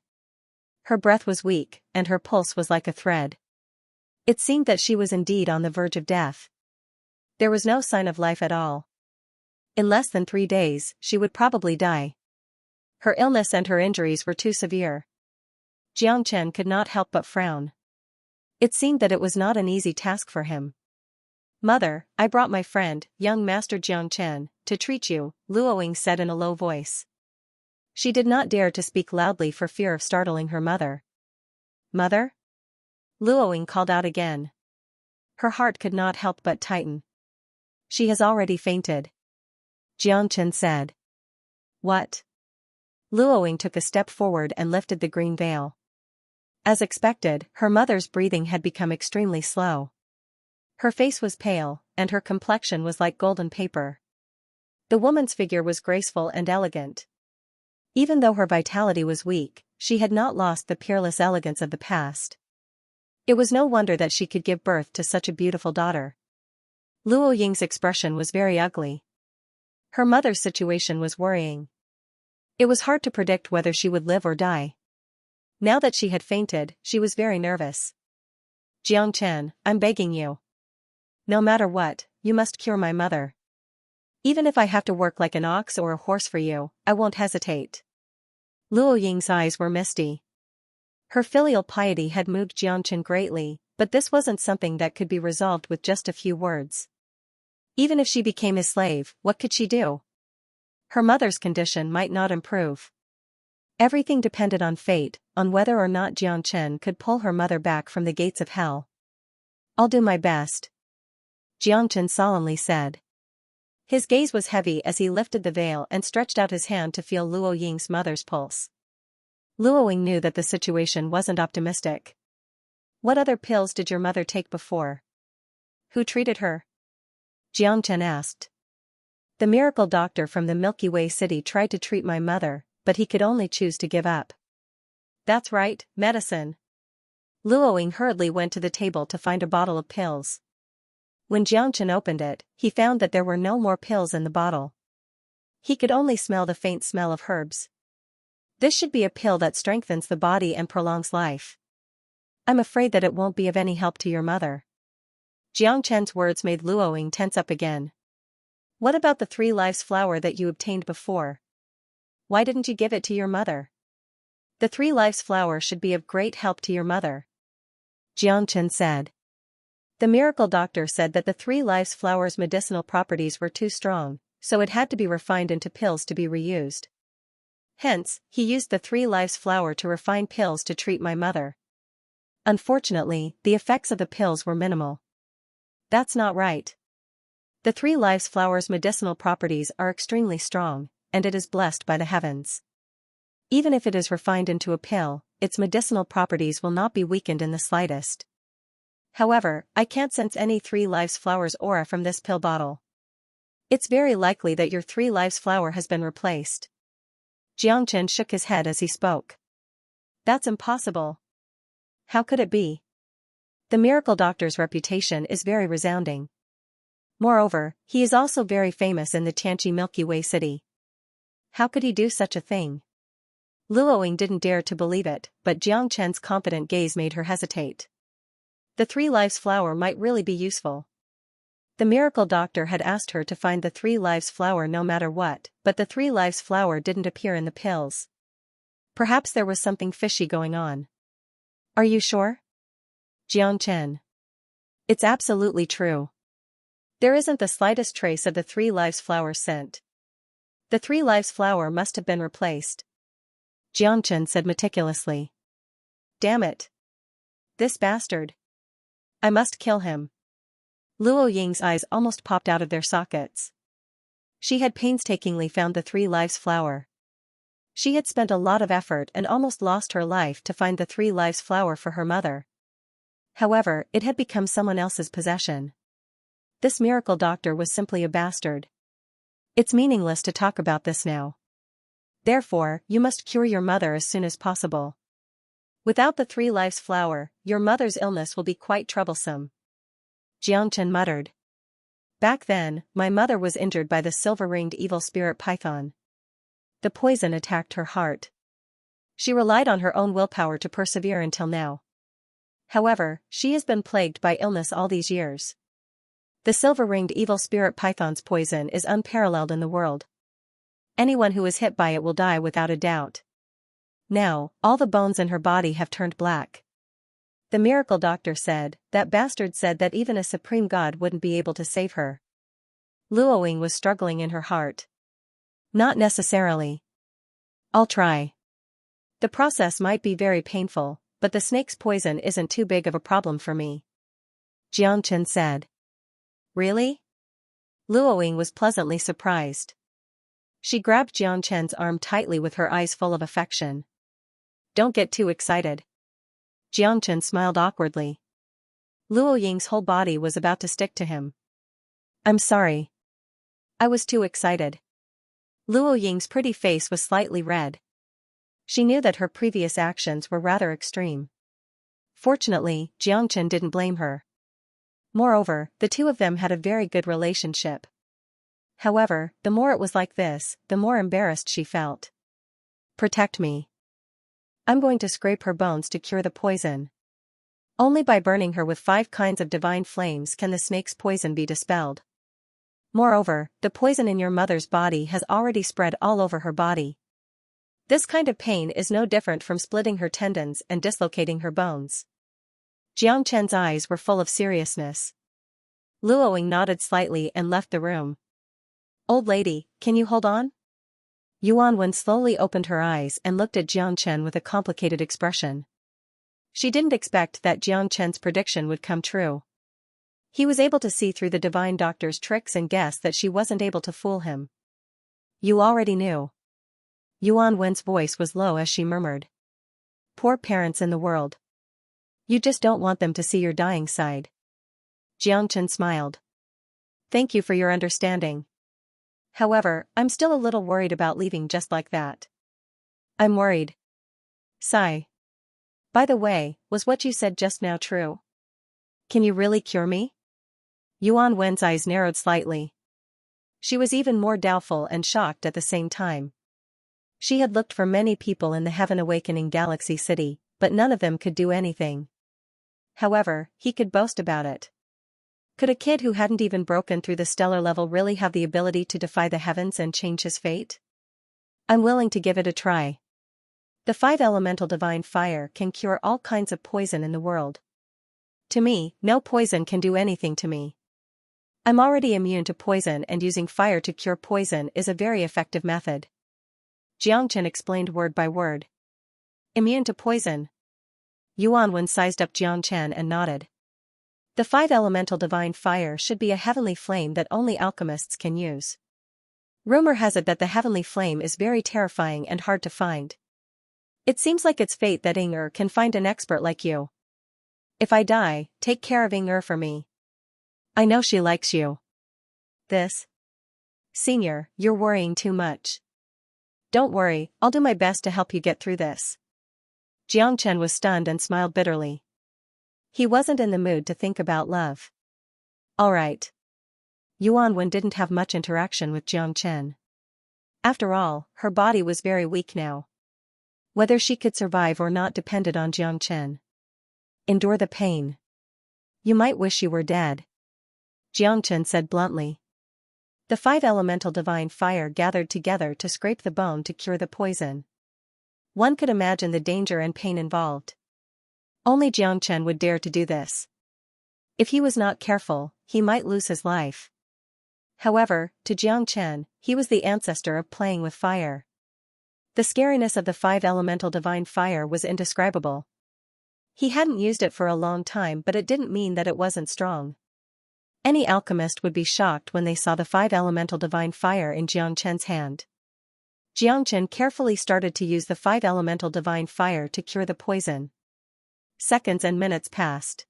Her breath was weak, and her pulse was like a thread. It seemed that she was indeed on the verge of death. There was no sign of life at all. In less than 3 days, she would probably die. Her illness and her injuries were too severe. Xianxia could not help but frown. It seemed that it was not an easy task for him. "Mother, I brought my friend, young Master Xianxia, to treat you," Luoying said in a low voice. She did not dare to speak loudly for fear of startling her mother. "Mother?" Luoying called out again. Her heart could not help but tighten. "She has already fainted," Xianxia said. "What?" Luoying took a step forward and lifted the green veil. As expected, her mother's breathing had become extremely slow. Her face was pale, and her complexion was like golden paper. The woman's figure was graceful and elegant. Even though her vitality was weak, she had not lost the peerless elegance of the past. It was no wonder that she could give birth to such a beautiful daughter. Luo Ying's expression was very ugly. Her mother's situation was worrying. It was hard to predict whether she would live or die. Now that she had fainted, she was very nervous. "Xianxia, I'm begging you. No matter what, you must cure my mother. Even if I have to work like an ox or a horse for you, I won't hesitate." Luo Ying's eyes were misty. Her filial piety had moved Xianxia greatly, but this wasn't something that could be resolved with just a few words. Even if she became his slave, what could she do? Her mother's condition might not improve. Everything depended on fate, on whether or not Xianxia could pull her mother back from the gates of hell. "I'll do my best," Xianxia solemnly said. His gaze was heavy as he lifted the veil and stretched out his hand to feel Luo Ying's mother's pulse. Luo Ying knew that the situation wasn't optimistic. "What other pills did your mother take before? Who treated her?" Xianxia asked. "The miracle doctor from the Milky Way city tried to treat my mother, but he could only choose to give up." "That's right, medicine." Luo Ying hurriedly went to the table to find a bottle of pills. When Xianxia opened it, he found that there were no more pills in the bottle. He could only smell the faint smell of herbs. "This should be a pill that strengthens the body and prolongs life. I'm afraid that it won't be of any help to your mother." Xianxia's words made Luo Ying tense up again. "What about the 3 lives flower that you obtained before? Why didn't you give it to your mother?" "The 3 lives flower should be of great help to your mother," Xianxia said. "The miracle doctor said that the 3 lives flower's medicinal properties were too strong, so it had to be refined into pills to be reused. Hence, he used the 3 lives flower to refine pills to treat my mother. Unfortunately, the effects of the pills were minimal." "That's not right. The 3 lives flower's medicinal properties are extremely strong, and it is blessed by the heavens. Even if it is refined into a pill, its medicinal properties will not be weakened in the slightest. However, I can't sense any 3 lives flower's aura from this pill bottle. It's very likely that your 3 lives flower has been replaced." Xianxia shook his head as he spoke. "That's impossible. How could it be? The miracle doctor's reputation is very resounding. Moreover, he is also very famous in the Tianqi Milky Way city. How could he do such a thing?" Luo Ying didn't dare to believe it, but Xianxia's confident gaze made her hesitate. The 3 lives flower might really be useful. The miracle doctor had asked her to find the 3 lives flower no matter what, but the 3 lives flower didn't appear in the pills. Perhaps there was something fishy going on. "Are you sure?" Xianxia. "It's absolutely true. There isn't the slightest trace of the 3 lives flower scent. The 3 lives flower must have been replaced," Xianxia said meticulously. "Damn it. This bastard. I must kill him." Luo Ying's eyes almost popped out of their sockets. She had painstakingly found the 3 lives flower. She had spent a lot of effort and almost lost her life to find the 3 lives flower for her mother. However, it had become someone else's possession. This miracle doctor was simply a bastard. It's meaningless to talk about this now. Therefore, you must cure your mother as soon as possible. Without the 3 lives flower, your mother's illness will be quite troublesome." Xianxia muttered. "Back then, my mother was injured by the silver-ringed evil spirit python. The poison attacked her heart. She relied on her own willpower to persevere until now. However, she has been plagued by illness all these years. The silver-ringed evil spirit python's poison is unparalleled in the world. Anyone who is hit by it will die without a doubt. Now, all the bones in her body have turned black. The miracle doctor said, that bastard said that even a supreme god wouldn't be able to save her. Luoying was struggling in her heart. Not necessarily. I'll try. The process might be very painful, but the snake's poison isn't too big of a problem for me. Xianxia said. Really? Luoying was pleasantly surprised. She grabbed Xianxia's arm tightly with her eyes full of affection. Don't get too excited. Xianxia smiled awkwardly. Luoying's whole body was about to stick to him. I'm sorry. I was too excited. Luoying's pretty face was slightly red. She knew that her previous actions were rather extreme. Fortunately, Xianxia didn't blame her. Moreover, the two of them had a very good relationship. However, the more it was like this, the more embarrassed she felt. Protect me. I'm going to scrape her bones to cure the poison. Only by burning her with 5 kinds of divine flames can the snake's poison be dispelled. Moreover, the poison in your mother's body has already spread all over her body. This kind of pain is no different from splitting her tendons and dislocating her bones. Xianxia's eyes were full of seriousness. Luoying nodded slightly and left the room. Old lady, can you hold on? Yuanwen slowly opened her eyes and looked at Xianxia with a complicated expression. She didn't expect that Xianxia's prediction would come true. He was able to see through the divine doctor's tricks and guessed that she wasn't able to fool him. You already knew. Yuanwen's voice was low as she murmured. Poor parents in the world. You just don't want them to see your dying side. Xianxia smiled. Thank you for your understanding. However, I'm still a little worried about leaving just like that. I'm worried. Sigh. By the way, was what you said just now true? Can you really cure me? Yuanwen's eyes narrowed slightly. She was even more doubtful and shocked at the same time. She had looked for many people in the Heaven Awakening Galaxy City, but none of them could do anything. However, he could boast about it. Could a kid who hadn't even broken through the stellar level really have the ability to defy the heavens and change his fate? I'm willing to give it a try. The 5 elemental divine fire can cure all kinds of poison in the world. To me, no poison can do anything to me. I'm already immune to poison and using fire to cure poison is a very effective method. Xianxia explained word by word. Immune to poison. Yuanwen sized up Xianxia and nodded. The 5 elemental divine fire should be a heavenly flame that only alchemists can use. Rumor has it that the heavenly flame is very terrifying and hard to find. It seems like it's fate that Inger can find an expert like you. If I die, take care of Inger for me. I know she likes you. This? Senior, you're worrying too much. Don't worry, I'll do my best to help you get through this. Xianxia was stunned and smiled bitterly. He wasn't in the mood to think about love. Alright. Yuanwen didn't have much interaction with Xianxia. After all, her body was very weak now. Whether she could survive or not depended on Xianxia. Endure the pain. You might wish you were dead. Xianxia said bluntly. The 5 elemental divine fire gathered together to scrape the bone to cure the poison. One could imagine the danger and pain involved. Only Xianxia would dare to do this. If he was not careful, he might lose his life. However, to Xianxia, he was the ancestor of playing with fire. The scariness of the 5 elemental divine fire was indescribable. He hadn't used it for a long time, but it didn't mean that it wasn't strong. Any alchemist would be shocked when they saw the 5 elemental divine fire in Xianxia's hand. Xianxia carefully started to use the 5 elemental divine fire to cure the poison. Seconds and minutes passed.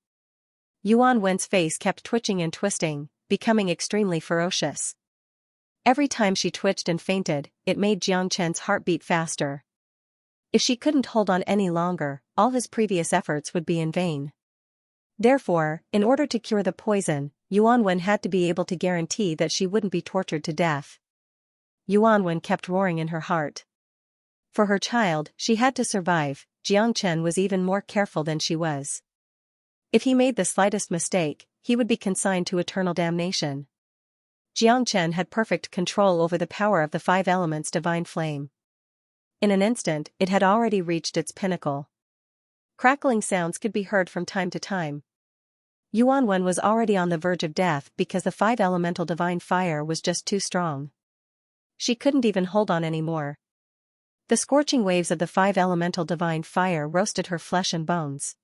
Yuanwen's face kept twitching and twisting, becoming extremely ferocious. Every time she twitched and fainted, it made Xianxia's heart beat faster. If she couldn't hold on any longer, all his previous efforts would be in vain. Therefore, in order to cure the poison, Yuanwen had to be able to guarantee that she wouldn't be tortured to death. Yuanwen kept roaring in her heart. For her child, she had to survive. Xianxia was even more careful than she was. If he made the slightest mistake, he would be consigned to eternal damnation. Xianxia had perfect control over the power of the five elements' divine flame. In an instant, it had already reached its pinnacle. Crackling sounds could be heard from time to time. Yuanwen was already on the verge of death because the five-elemental divine fire was just too strong. She couldn't even hold on anymore. The scorching waves of the five-elemental divine fire roasted her flesh and bones.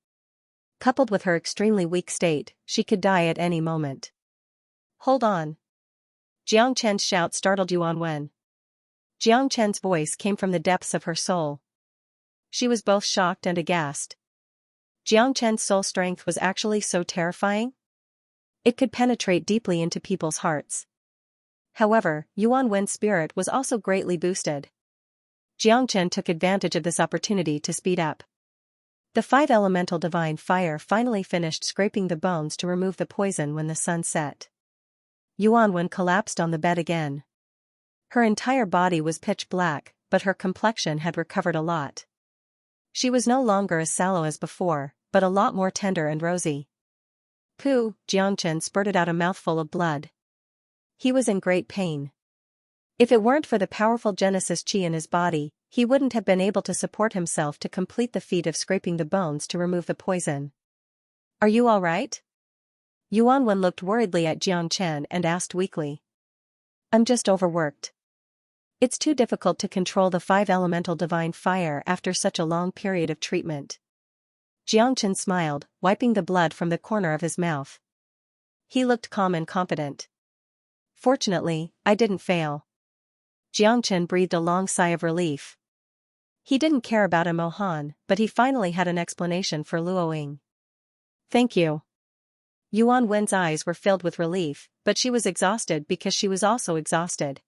Coupled with her extremely weak state, she could die at any moment. Hold on. Jiang Chen's shout startled Yuanwen. Jiang Chen's voice came from the depths of her soul. She was both shocked and aghast. Jiang Chen's soul strength was actually so terrifying? It could penetrate deeply into people's hearts. However, Yuanwen's spirit was also greatly boosted. Jiang Chen took advantage of this opportunity to speed up. The five-elemental divine fire finally finished scraping the bones to remove the poison when the sun set. Yuanwen collapsed on the bed again. Her entire body was pitch black, but her complexion had recovered a lot. She was no longer as sallow as before, but a lot more tender and rosy. Pooh, Jiangchen spurted out a mouthful of blood. He was in great pain. If it weren't for the powerful Genesis Chi in his body, he wouldn't have been able to support himself to complete the feat of scraping the bones to remove the poison. Are you all right? Yuanwen looked worriedly at Jiang Chen and asked weakly. I'm just overworked. It's too difficult to control the five-elemental divine fire after such a long period of treatment. Jiang Chen smiled, wiping the blood from the corner of his mouth. He looked calm and confident. Fortunately, I didn't fail. Jiang Chen breathed a long sigh of relief. He didn't care about Imo Han, but he finally had an explanation for Luoying. Thank you. Yuan Wen's eyes were filled with relief, but she was exhausted because she was also exhausted.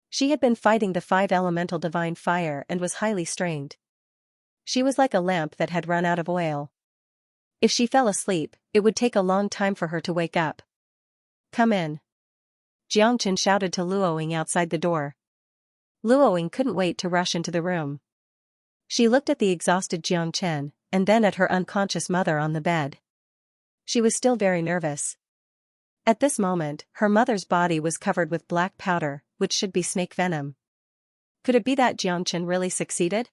She had been fighting the five-elemental divine fire and was highly strained. She was like a lamp that had run out of oil. If she fell asleep, it would take a long time for her to wake up. Come in. Jiangchen shouted to Luoying outside the door. Luoying couldn't wait to rush into the room. She looked at the exhausted Jiangchen, and then at her unconscious mother on the bed. She was still very nervous. At this moment, her mother's body was covered with black powder, which should be snake venom. Could it be that Jiangchen really succeeded?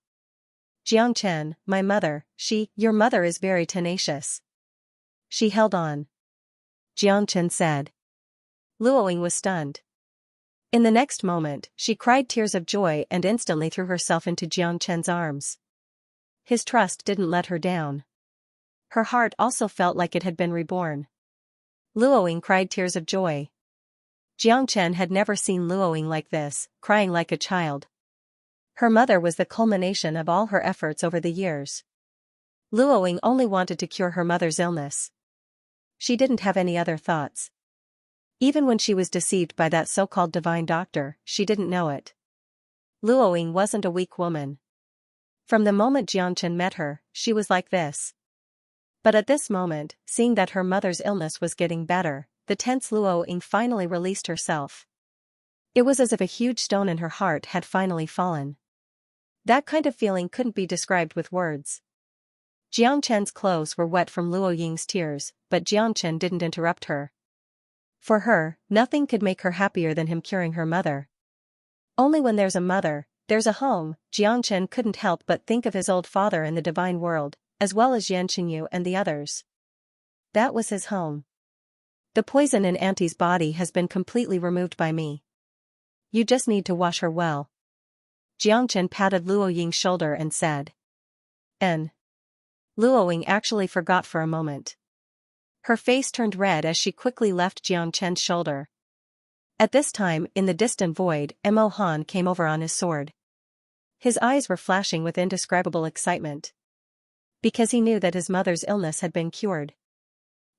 Jiangchen, my mother, your mother is very tenacious. She held on. Jiangchen said. Luoying was stunned. In the next moment, she cried tears of joy and instantly threw herself into Jiangchen's arms. His trust didn't let her down. Her heart also felt like it had been reborn. Luoying cried tears of joy. Jiangchen had never seen Luoying like this, crying like a child. Her mother was the culmination of all her efforts over the years. Luoying only wanted to cure her mother's illness. She didn't have any other thoughts. Even when she was deceived by that so-called divine doctor, she didn't know it. Luoying wasn't a weak woman. From the moment Jiangchen met her, she was like this. But at this moment, seeing that her mother's illness was getting better, the tense Luoying finally released herself. It was as if a huge stone in her heart had finally fallen. That kind of feeling couldn't be described with words. Jiangchen's clothes were wet from Luoying's tears, but Jiangchen didn't interrupt her. For her, nothing could make her happier than him curing her mother. Only when there's a mother, there's a home. Jiangchen couldn't help but think of his old father in the divine world, as well as Yan Qingyu and the others. That was his home. The poison in Auntie's body has been completely removed by me. You just need to wash her well. Jiangchen patted Luoying's shoulder and said. N. Luoying actually forgot for a moment. Her face turned red as she quickly left Jiangchen's shoulder. At this time, in the distant void, Imo Han came over on his sword. His eyes were flashing with indescribable excitement. Because he knew that his mother's illness had been cured.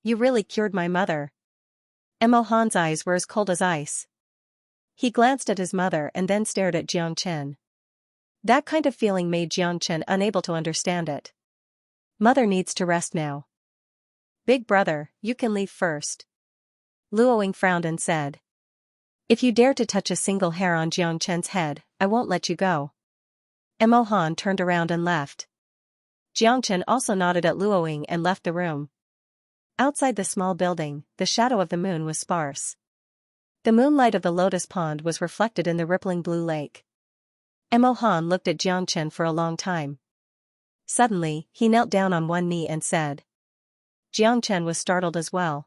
You really cured my mother. Imo Han's eyes were as cold as ice. He glanced at his mother and then stared at Jiangchen. That kind of feeling made Jiangchen unable to understand it. Mother needs to rest now. Big brother, you can leave first. Luoying frowned and said. If you dare to touch a single hair on Jiangchen's head, I won't let you go. Imo Han turned around and left. Jiangchen also nodded at Luoying and left the room. Outside the small building, the shadow of the moon was sparse. The moonlight of the lotus pond was reflected in the rippling blue lake. Mo Han looked at Xianxia for a long time. Suddenly, he knelt down on one knee and said. Xianxia was startled as well.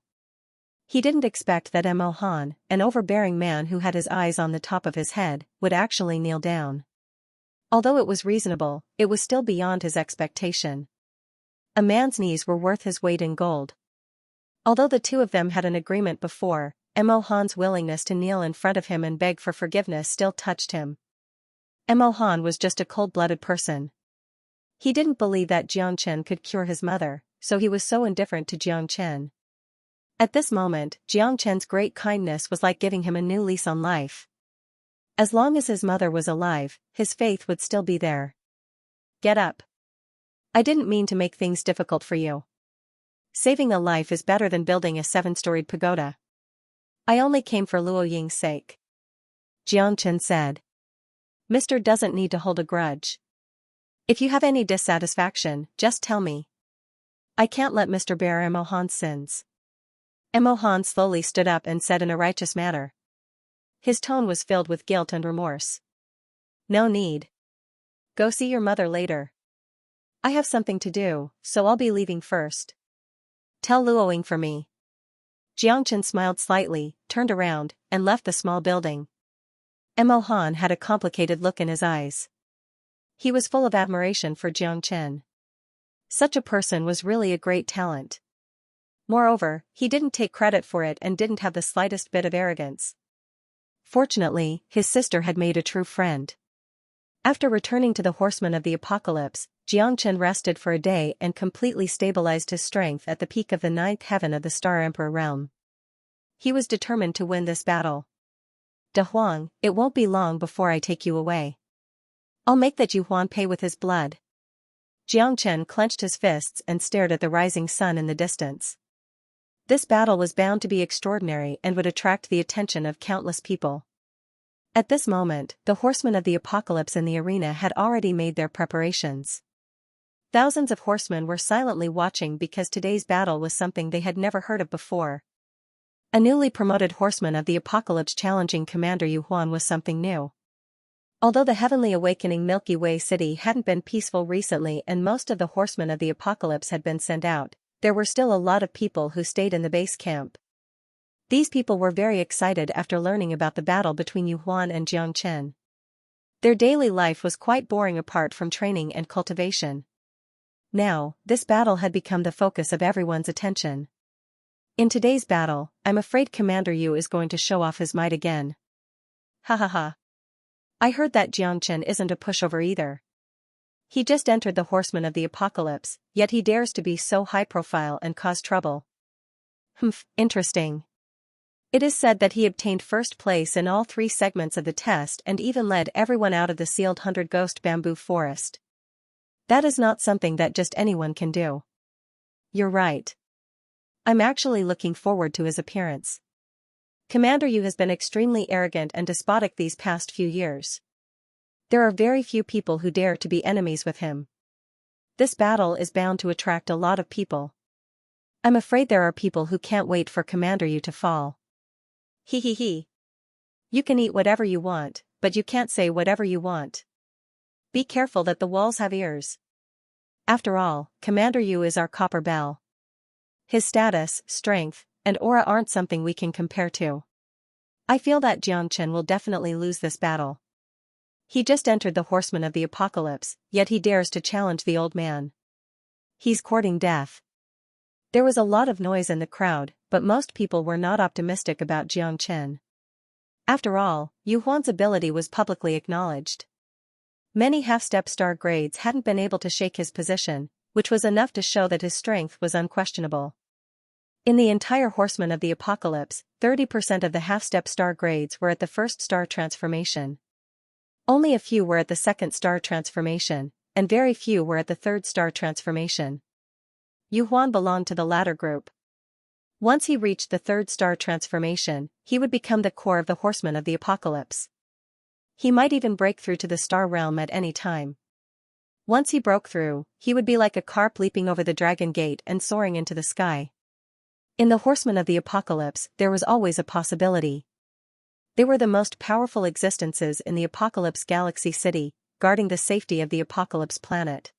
He didn't expect that Mo Han, an overbearing man who had his eyes on the top of his head, would actually kneel down. Although it was reasonable, it was still beyond his expectation. A man's knees were worth his weight in gold. Although the two of them had an agreement before, Mo Han's willingness to kneel in front of him and beg for forgiveness still touched him. Mo Han was just a cold-blooded person. He didn't believe that Xianxia could cure his mother, so he was so indifferent to Xianxia. At this moment, Xianxia's great kindness was like giving him a new lease on life. As long as his mother was alive, his faith would still be there. Get up. I didn't mean to make things difficult for you. Saving a life is better than building a 7-storied pagoda. I only came for Luo Ying's sake. Xianxia said. Mister doesn't need to hold a grudge. If you have any dissatisfaction, just tell me. I can't let Mr. bear Mo Han's sins. Mo Han slowly stood up and said in a righteous manner. His tone was filled with guilt and remorse. No need. Go see your mother later. I have something to do, so I'll be leaving first. Tell Luo Ying for me. Xianxia smiled slightly, turned around, and left the small building. Mo Han had a complicated look in his eyes. He was full of admiration for Xianxia. Such a person was really a great talent. Moreover, he didn't take credit for it and didn't have the slightest bit of arrogance. Fortunately, his sister had made a true friend. After returning to the Horsemen of the Apocalypse, Xianxia rested for a day and completely stabilized his strength at the peak of the 9th heaven of the Star Emperor realm. He was determined to win this battle. De Huang, it won't be long before I take you away. I'll make that Yu Huan pay with his blood. Xianxia clenched his fists and stared at the rising sun in the distance. This battle was bound to be extraordinary and would attract the attention of countless people. At this moment, the horsemen of the apocalypse in the arena had already made their preparations. Thousands of horsemen were silently watching because today's battle was something they had never heard of before. A newly promoted horseman of the apocalypse challenging Commander Yu Huan was something new. Although the heavenly awakening Milky Way city hadn't been peaceful recently and most of the horsemen of the apocalypse had been sent out, there were still a lot of people who stayed in the base camp. These people were very excited after learning about the battle between Yu Huan and Xianxia. Their daily life was quite boring apart from training and cultivation. Now, this battle had become the focus of everyone's attention. In today's battle, I'm afraid Commander Yu is going to show off his might again. Ha ha ha. I heard that Xianxia isn't a pushover either. He just entered the Horsemen of the Apocalypse, yet he dares to be so high-profile and cause trouble. Interesting. It is said that he obtained first place in all 3 segments of the test and even led everyone out of the sealed 100 Ghost Bamboo Forest. That is not something that just anyone can do. You're right. I'm actually looking forward to his appearance. Commander Yu has been extremely arrogant and despotic these past few years. There are very few people who dare to be enemies with him. This battle is bound to attract a lot of people. I'm afraid there are people who can't wait for Commander Yu to fall. Hee hee hee. You can eat whatever you want, but you can't say whatever you want. Be careful that the walls have ears. After all, Commander Yu is our copper bell. His status, strength, and aura aren't something we can compare to. I feel that Xianxia will definitely lose this battle. He just entered the Horsemen of the Apocalypse, yet he dares to challenge the old man. He's courting death. There was a lot of noise in the crowd, but most people were not optimistic about Xianxia. After all, Yu Huan's ability was publicly acknowledged. Many half-step star grades hadn't been able to shake his position, which was enough to show that his strength was unquestionable. In the entire Horsemen of the Apocalypse, 30% of the half-step star grades were at the first star transformation. Only a few were at the second star transformation, and very few were at the third star transformation. Yu Huan belonged to the latter group. Once he reached the third star transformation, he would become the core of the Horsemen of the Apocalypse. He might even break through to the star realm at any time. Once he broke through, he would be like a carp leaping over the dragon gate and soaring into the sky. In the Horsemen of the Apocalypse, there was always a possibility. They were the most powerful existences in the Apocalypse Galaxy City, guarding the safety of the Apocalypse planet.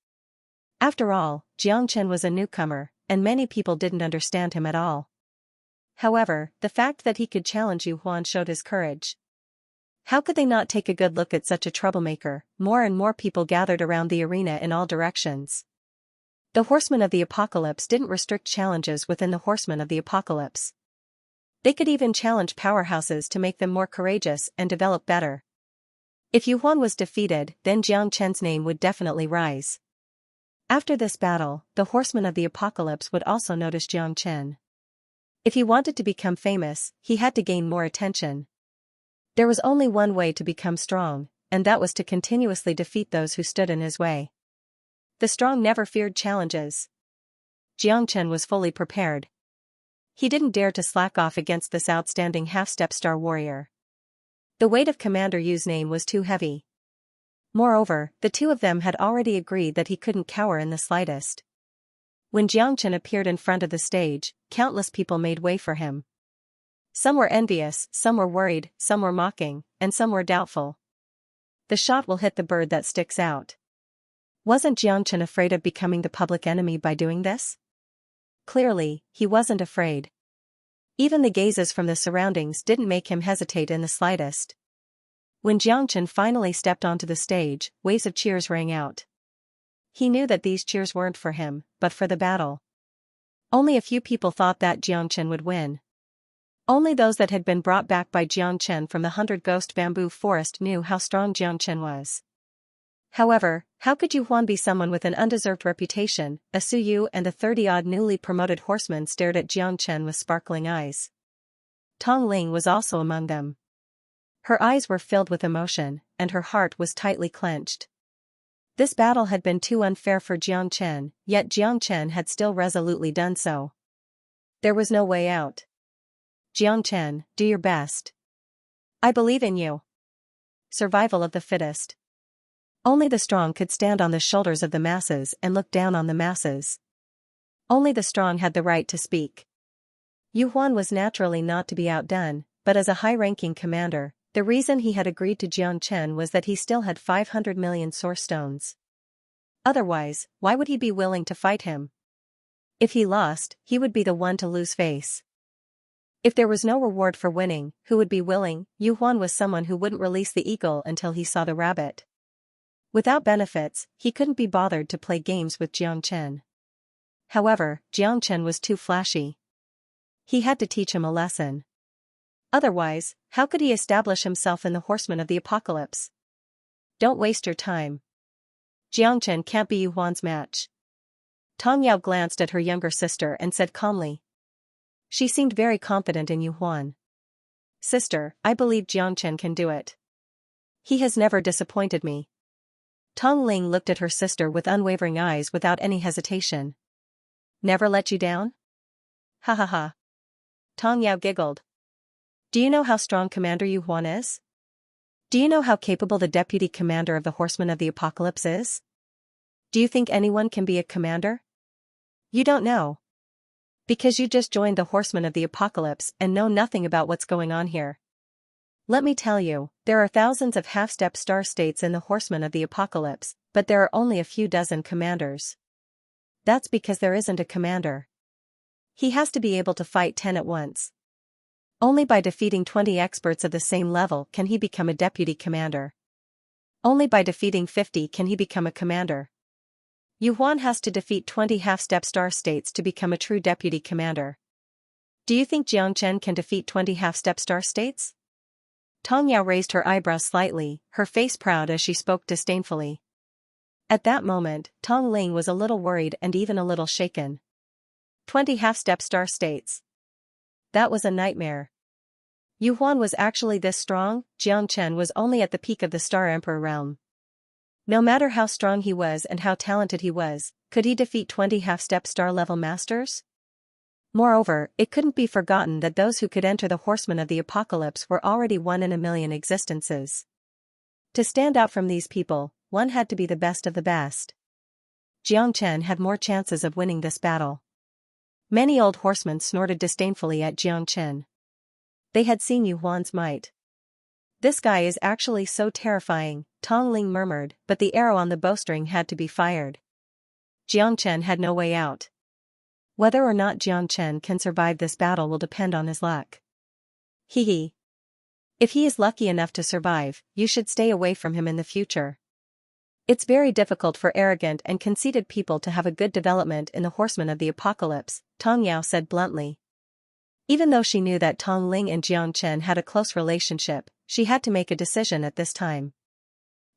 After all, Xianxia was a newcomer, and many people didn't understand him at all. However, the fact that he could challenge Yu Huan showed his courage. How could they not take a good look at such a troublemaker? More and more people gathered around the arena in all directions. The Horsemen of the Apocalypse didn't restrict challenges within the Horsemen of the Apocalypse. They could even challenge powerhouses to make them more courageous and develop better. If Yu Huan was defeated, then Jiang Chen's name would definitely rise. After this battle, the Horsemen of the Apocalypse would also notice Jiang Chen. If he wanted to become famous, he had to gain more attention. There was only one way to become strong, and that was to continuously defeat those who stood in his way. The strong never feared challenges. Jiang Chen was fully prepared. He didn't dare to slack off against this outstanding half-step star warrior. The weight of Commander Yu's name was too heavy. Moreover, the two of them had already agreed that he couldn't cower in the slightest. When Jiang Chen appeared in front of the stage, countless people made way for him. Some were envious, some were worried, some were mocking, and some were doubtful. The shot will hit the bird that sticks out. Wasn't Jiang Chen afraid of becoming the public enemy by doing this? Clearly, he wasn't afraid. Even the gazes from the surroundings didn't make him hesitate in the slightest. When Jiang Chen finally stepped onto the stage, waves of cheers rang out. He knew that these cheers weren't for him, but for the battle. Only a few people thought that Jiang Chen would win. Only those that had been brought back by Jiang Chen from the 100 Ghost Bamboo Forest knew how strong Jiang Chen was. However, how could Yu Huan be someone with an undeserved reputation? Su Yu and the 30-odd newly promoted horsemen stared at Jiang Chen with sparkling eyes. Tong Ling was also among them. Her eyes were filled with emotion, and her heart was tightly clenched. This battle had been too unfair for Jiang Chen, yet Jiang Chen had still resolutely done so. There was no way out. Jiang Chen, do your best. I believe in you. Survival of the fittest. Only the strong could stand on the shoulders of the masses and look down on the masses. Only the strong had the right to speak. Yu Huan was naturally not to be outdone, but as a high-ranking commander, the reason he had agreed to Jiang Chen was that he still had 500 million source stones. Otherwise, why would he be willing to fight him? If he lost, he would be the one to lose face. If there was no reward for winning, who would be willing? Yu Huan was someone who wouldn't release the eagle until he saw the rabbit. Without benefits, he couldn't be bothered to play games with Jiang Chen. However, Jiang Chen was too flashy. He had to teach him a lesson. Otherwise, how could he establish himself in the Horsemen of the Apocalypse? Don't waste your time. Jiang Chen can't be Yu Huan's match. Tong Yao glanced at her younger sister and said calmly. She seemed very confident in Yu Huan. Sister, I believe Jiang Chen can do it. He has never disappointed me. Tong Ling looked at her sister with unwavering eyes without any hesitation. Never let you down? Ha ha ha. Tong Yao giggled. Do you know how strong Commander Yu Huan is? Do you know how capable the deputy commander of the Horsemen of the Apocalypse is? Do you think anyone can be a commander? You don't know. Because you just joined the Horsemen of the Apocalypse and know nothing about what's going on here. Let me tell you, there are thousands of half-step star states in the Horsemen of the Apocalypse, but there are only a few dozen commanders. That's because there isn't a commander. He has to be able to fight 10 at once. Only by defeating 20 experts of the same level can he become a deputy commander. Only by defeating 50 can he become a commander. Yu Huan has to defeat 20 half-step star states to become a true deputy commander. Do you think Jiang Chen can defeat 20 half-step star states? Tong Yao raised her eyebrows slightly, her face proud as she spoke disdainfully. At that moment, Tong Ling was a little worried and even a little shaken. 20 half-step star states. That was a nightmare. Yu Huan was actually this strong. Jiang Chen was only at the peak of the Star Emperor realm. No matter how strong he was and how talented he was, could he defeat 20 half-step star-level masters? Moreover, it couldn't be forgotten that those who could enter the Horsemen of the Apocalypse were already 1 in a million existences. To stand out from these people, one had to be the best of the best. Jiang Chen had more chances of winning this battle. Many old horsemen snorted disdainfully at Xianxia. They had seen Yu Huan's might. This guy is actually so terrifying, Tong Ling murmured, but the arrow on the bowstring had to be fired. Xianxia had no way out. Whether or not Xianxia can survive this battle will depend on his luck. Hee. If he is lucky enough to survive, you should stay away from him in the future. It's very difficult for arrogant and conceited people to have a good development in the Horsemen of the Apocalypse, Tong Yao said bluntly. Even though she knew that Tong Ling and Xianxia had a close relationship, she had to make a decision at this time.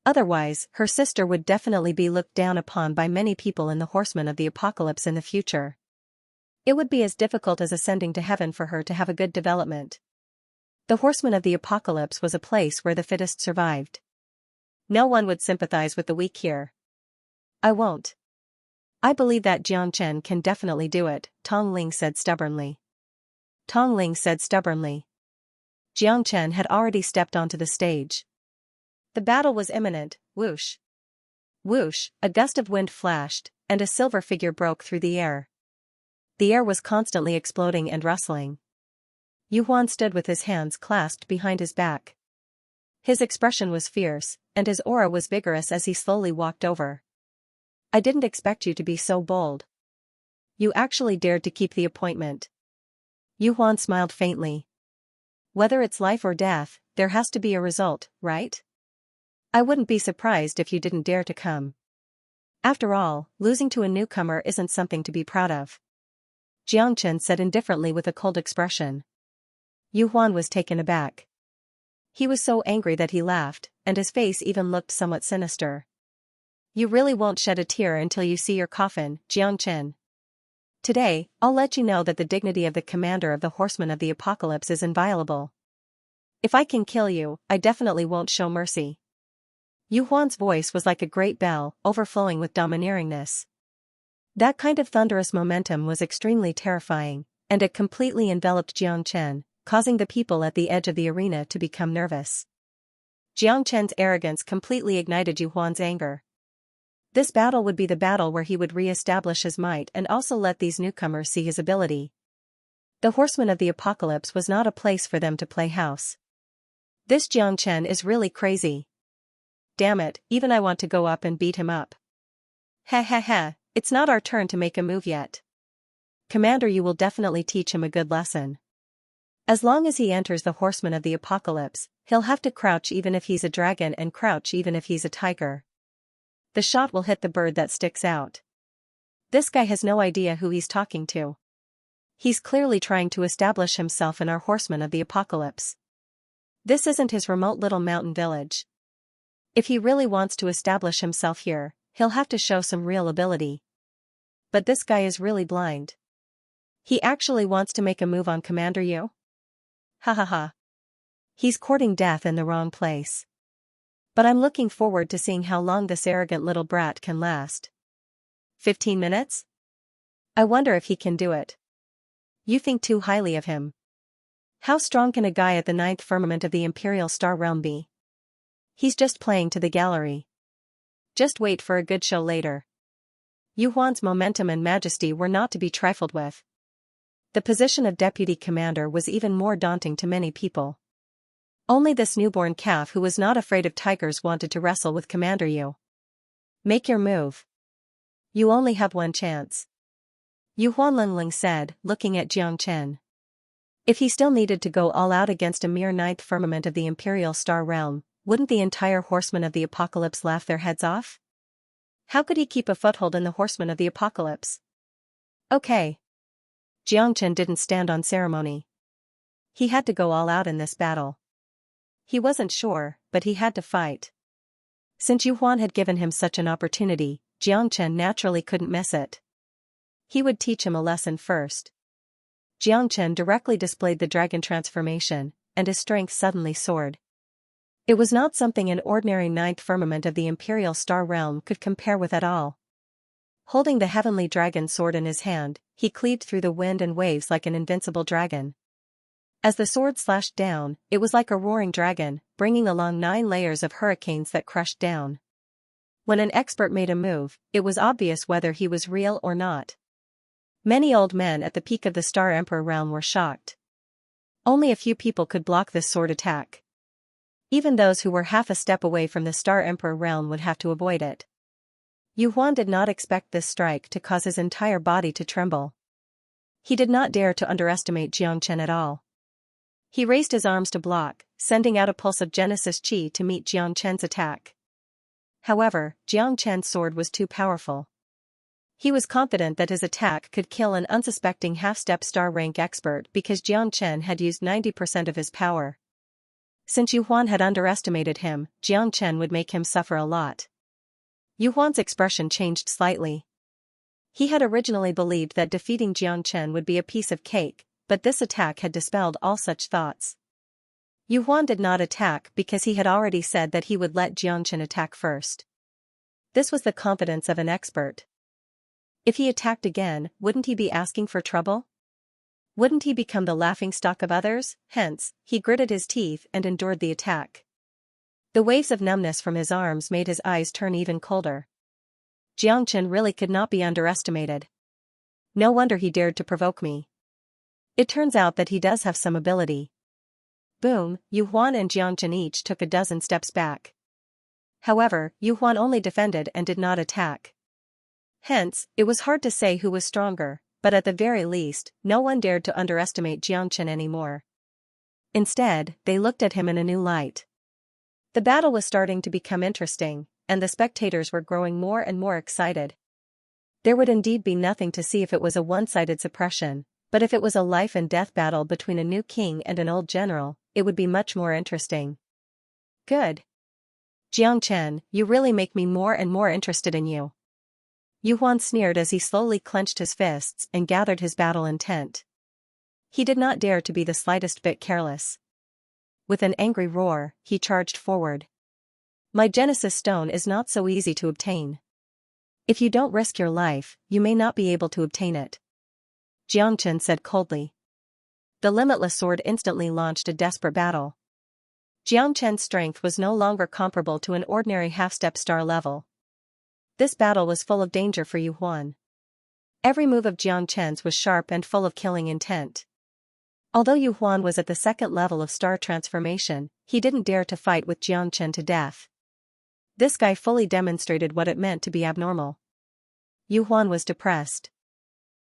Otherwise, her sister would definitely be looked down upon by many people in the Horsemen of the Apocalypse in the future. It would be as difficult as ascending to heaven for her to have a good development. The Horsemen of the Apocalypse was a place where the fittest survived. No one would sympathize with the weak here. I won't. I believe that Xianxia can definitely do it, Tong Ling said stubbornly. Jiangchen had already stepped onto the stage. The battle was imminent. Whoosh. Whoosh, a gust of wind flashed, and a silver figure broke through the air. The air was constantly exploding and rustling. Yu Huan stood with his hands clasped behind his back. His expression was fierce, and his aura was vigorous as he slowly walked over. I didn't expect you to be so bold. You actually dared to keep the appointment. Yu Huan smiled faintly. Whether it's life or death, there has to be a result, right? I wouldn't be surprised if you didn't dare to come. After all, losing to a newcomer isn't something to be proud of. Jiangchen said indifferently with a cold expression. Yu Huan was taken aback. He was so angry that he laughed, and his face even looked somewhat sinister. You really won't shed a tear until you see your coffin, Jiangchen. Today, I'll let you know that the dignity of the commander of the Horsemen of the Apocalypse is inviolable. If I can kill you, I definitely won't show mercy. Yu Huan's voice was like a great bell, overflowing with domineeringness. That kind of thunderous momentum was extremely terrifying, and it completely enveloped Jiangchen, causing the people at the edge of the arena to become nervous. Jiangchen's arrogance completely ignited Yu Huan's anger. This battle would be the battle where he would re-establish his might and also let these newcomers see his ability. The Horsemen of the Apocalypse was not a place for them to play house. This Jiangchen is really crazy. Damn it, even I want to go up and beat him up. Ha, it's not our turn to make a move yet. Commander, you will definitely teach him a good lesson. As long as he enters the Horsemen of the Apocalypse, he'll have to crouch even if he's a dragon and crouch even if he's a tiger. The shot will hit the bird that sticks out. This guy has no idea who he's talking to. He's clearly trying to establish himself in our Horsemen of the Apocalypse. This isn't his remote little mountain village. If he really wants to establish himself here, he'll have to show some real ability. But this guy is really blind. He actually wants to make a move on Commander Yu? Ha. He's courting death in the wrong place. But I'm looking forward to seeing how long this arrogant little brat can last. 15 minutes? I wonder if he can do it. You think too highly of him. How strong can a guy at the 9th firmament of the Imperial Star Realm be? He's just playing to the gallery. Just wait for a good show later. Yu Huan's momentum and majesty were not to be trifled with. The position of deputy commander was even more daunting to many people. Only this newborn calf who was not afraid of tigers wanted to wrestle with Commander Yu. Make your move. You only have one chance. Yu Huanlingling said, looking at Jiangchen. If he still needed to go all out against a mere 9th firmament of the Imperial Star Realm, wouldn't the entire Horsemen of the Apocalypse laugh their heads off? How could he keep a foothold in the Horsemen of the Apocalypse? Okay. Jiangchen didn't stand on ceremony. He had to go all out in this battle. He wasn't sure, but he had to fight. Since Yu Huan had given him such an opportunity, Jiangchen naturally couldn't miss it. He would teach him a lesson first. Jiangchen directly displayed the dragon transformation, and his strength suddenly soared. It was not something an ordinary 9th firmament of the Imperial Star Realm could compare with at all. Holding the heavenly dragon sword in his hand, he cleaved through the wind and waves like an invincible dragon. As the sword slashed down, it was like a roaring dragon, bringing along 9 layers of hurricanes that crushed down. When an expert made a move, it was obvious whether he was real or not. Many old men at the peak of the Star Emperor realm were shocked. Only a few people could block this sword attack. Even those who were half a step away from the Star Emperor realm would have to avoid it. Yu Huan did not expect this strike to cause his entire body to tremble. He did not dare to underestimate Xianxia at all. He raised his arms to block, sending out a pulse of Genesis Qi to meet Xianxia's attack. However, Xianxia's sword was too powerful. He was confident that his attack could kill an unsuspecting half-step star rank expert because Xianxia had used 90% of his power. Since Yu Huan had underestimated him, Xianxia would make him suffer a lot. Yu Huan's expression changed slightly. He had originally believed that defeating Xianxia would be a piece of cake, but this attack had dispelled all such thoughts. Yu Huan did not attack because he had already said that he would let Xianxia attack first. This was the confidence of an expert. If he attacked again, wouldn't he be asking for trouble? Wouldn't he become the laughingstock of others? Hence, he gritted his teeth and endured the attack. The waves of numbness from his arms made his eyes turn even colder. Xianxia really could not be underestimated. No wonder he dared to provoke me. It turns out that he does have some ability. Boom, Yu Huan and Xianxia each took a dozen steps back. However, Yu Huan only defended and did not attack. Hence, it was hard to say who was stronger, but at the very least, no one dared to underestimate Xianxia anymore. Instead, they looked at him in a new light. The battle was starting to become interesting, and the spectators were growing more and more excited. There would indeed be nothing to see if it was a one-sided suppression, but if it was a life-and-death battle between a new king and an old general, it would be much more interesting. Good. Xianxia, you really make me more and more interested in you. Yu Huan sneered as he slowly clenched his fists and gathered his battle intent. He did not dare to be the slightest bit careless. With an angry roar, he charged forward. My Genesis Stone is not so easy to obtain. If you don't risk your life, you may not be able to obtain it. Xianxia said coldly. The limitless sword instantly launched a desperate battle. Xianxia's strength was no longer comparable to an ordinary half-step star level. This battle was full of danger for Yu Huan. Every move of Xianxia's was sharp and full of killing intent. Although Yu Huan was at the second level of star transformation, he didn't dare to fight with Xianxia to death. This guy fully demonstrated what it meant to be abnormal. Yu Huan was depressed.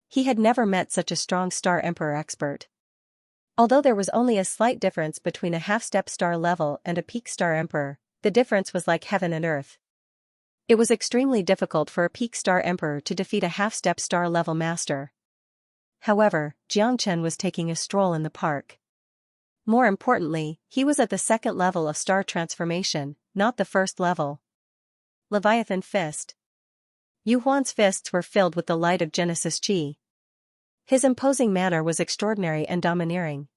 He had never met such a strong Star Emperor expert. Although there was only a slight difference between a half-step star level and a peak Star Emperor, the difference was like heaven and earth. It was extremely difficult for a peak Star Emperor to defeat a half-step star level master. However, Xianxia was taking a stroll in the park. More importantly, he was at the second level of star transformation, not the first level. Leviathan Fist. Yu Huan's fists were filled with the light of Genesis Qi. His imposing manner was extraordinary and domineering.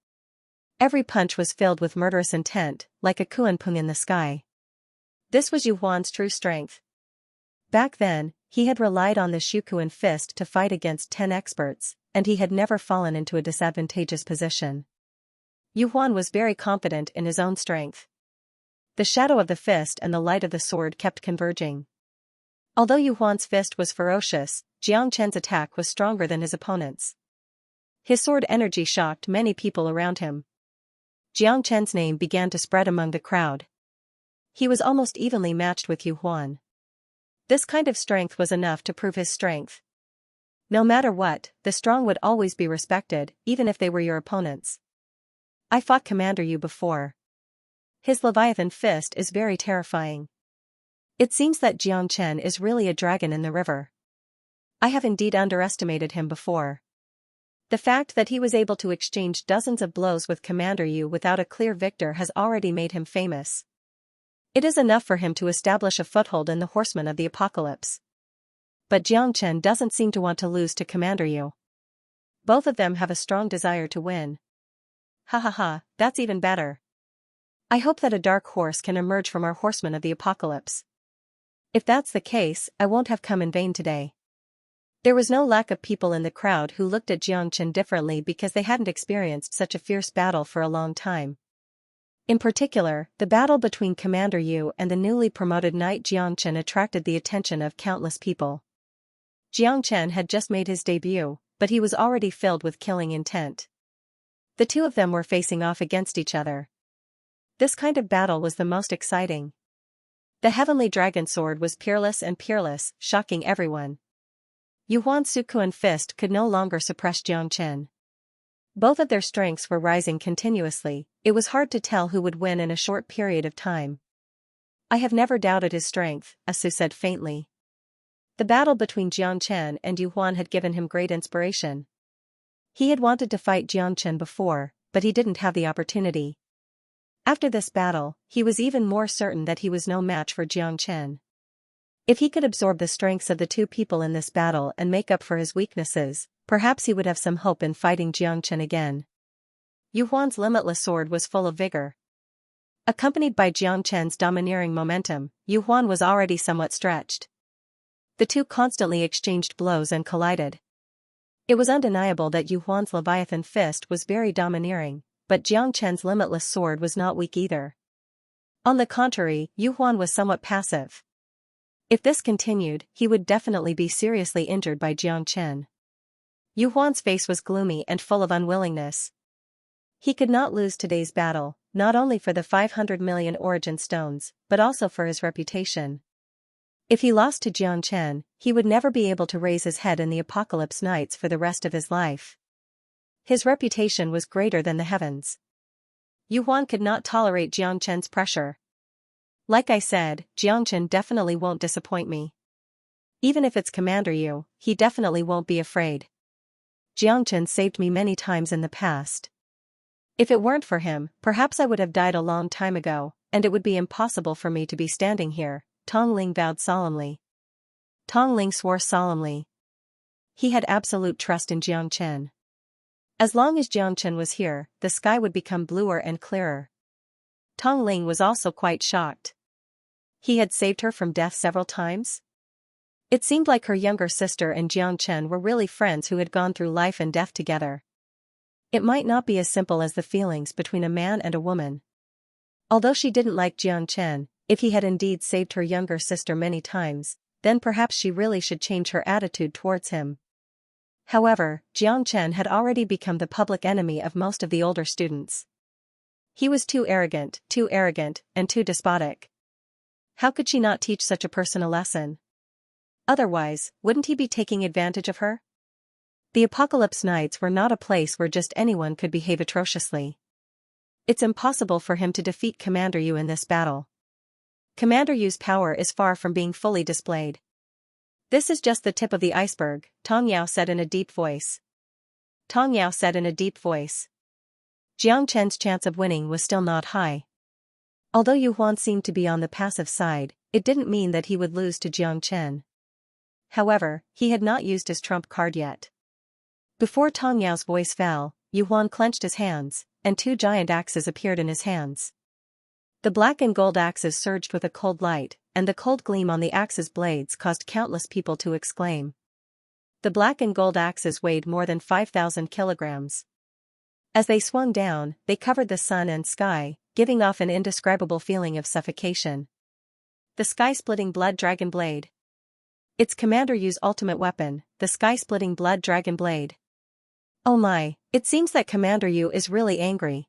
Every punch was filled with murderous intent, like a kunpeng in the sky. This was Yu Huan's true strength. Back then, he had relied on the Shukuan fist to fight against 10 experts, and he had never fallen into a disadvantageous position. Yu Huan was very confident in his own strength. The shadow of the fist and the light of the sword kept converging. Although Yu Huan's fist was ferocious, Xianxia's attack was stronger than his opponent's. His sword energy shocked many people around him. Xianxia's name began to spread among the crowd. He was almost evenly matched with Yu Huan. This kind of strength was enough to prove his strength. No matter what, the strong would always be respected, even if they were your opponents. I fought Commander Yu before. His Leviathan fist is very terrifying. It seems that Xianxia is really a dragon in the river. I have indeed underestimated him before. The fact that he was able to exchange dozens of blows with Commander Yu without a clear victor has already made him famous. It is enough for him to establish a foothold in the Horsemen of the Apocalypse. But Xianxia doesn't seem to want to lose to Commander Yu. Both of them have a strong desire to win. Ha ha ha, that's even better. I hope that a dark horse can emerge from our Horsemen of the Apocalypse. If that's the case, I won't have come in vain today. There was no lack of people in the crowd who looked at Xianxia differently because they hadn't experienced such a fierce battle for a long time. In particular, the battle between Commander Yu and the newly promoted knight Xianxia attracted the attention of countless people. Xianxia had just made his debut, but he was already filled with killing intent. The two of them were facing off against each other. This kind of battle was the most exciting. The heavenly dragon sword was peerless, shocking everyone. Yuhuan's Sukuan fist could no longer suppress Jiangchen. Both of their strengths were rising continuously. It was hard to tell who would win in a short period of time. I have never doubted his strength, Asu said faintly. The battle between Jiangchen and Yuhuan had given him great inspiration. He had wanted to fight Jiangchen before, but he didn't have the opportunity. After this battle, he was even more certain that he was no match for Jiangchen. If he could absorb the strengths of the two people in this battle and make up for his weaknesses, perhaps he would have some hope in fighting Jiangchen again. Yuhuan's limitless sword was full of vigor. Accompanied by Jiangchen's domineering momentum, Yuhuan was already somewhat stretched. The two constantly exchanged blows and collided. It was undeniable that Yuhuan's Leviathan fist was very domineering, but Jiangchen's limitless sword was not weak either. On the contrary, Yuhuan was somewhat passive. If this continued, he would definitely be seriously injured by Jiangchen. Yuhuan's face was gloomy and full of unwillingness. He could not lose today's battle, not only for the 500 million origin stones, but also for his reputation. If he lost to Jiangchen, he would never be able to raise his head in the Apocalypse Nights for the rest of his life. His reputation was greater than the heavens. Yuhuan could not tolerate Jiangchen's pressure. Like I said, Jiangchen definitely won't disappoint me. Even if it's Commander Yu, he definitely won't be afraid. Jiangchen saved me many times in the past. If it weren't for him, perhaps I would have died a long time ago, and it would be impossible for me to be standing here, Tong Ling vowed solemnly. Tong Ling swore solemnly. He had absolute trust in Jiangchen. As long as Jiangchen was here, the sky would become bluer and clearer. Tong Ling was also quite shocked. He had saved her from death several times? It seemed like her younger sister and Jiangchen were really friends who had gone through life and death together. It might not be as simple as the feelings between a man and a woman. Although she didn't like Jiangchen, if he had indeed saved her younger sister many times, then perhaps she really should change her attitude towards him. However, Jiangchen had already become the public enemy of most of the older students. He was too arrogant, and too despotic. How could she not teach such a person a lesson? Otherwise, wouldn't he be taking advantage of her? The Apocalypse Nights were not a place where just anyone could behave atrociously. It's impossible for him to defeat Commander Yu in this battle. Commander Yu's power is far from being fully displayed. This is just the tip of the iceberg, Tong Yao said in a deep voice. Jiangchen's chance of winning was still not high. Although Yuhuan seemed to be on the passive side, it didn't mean that he would lose to Jiangchen. However, he had not used his trump card yet. Before Tong Yao's voice fell, Yuhuan clenched his hands, and two giant axes appeared in his hands. The black and gold axes surged with a cold light, and the cold gleam on the axes' blades caused countless people to exclaim. The black and gold axes weighed more than 5,000 kilograms. As they swung down, they covered the sun and sky, giving off an indescribable feeling of suffocation. The sky-splitting blood dragon blade. It's Commander Yu's ultimate weapon, the sky-splitting blood dragon blade. Oh my, it seems that Commander Yu is really angry.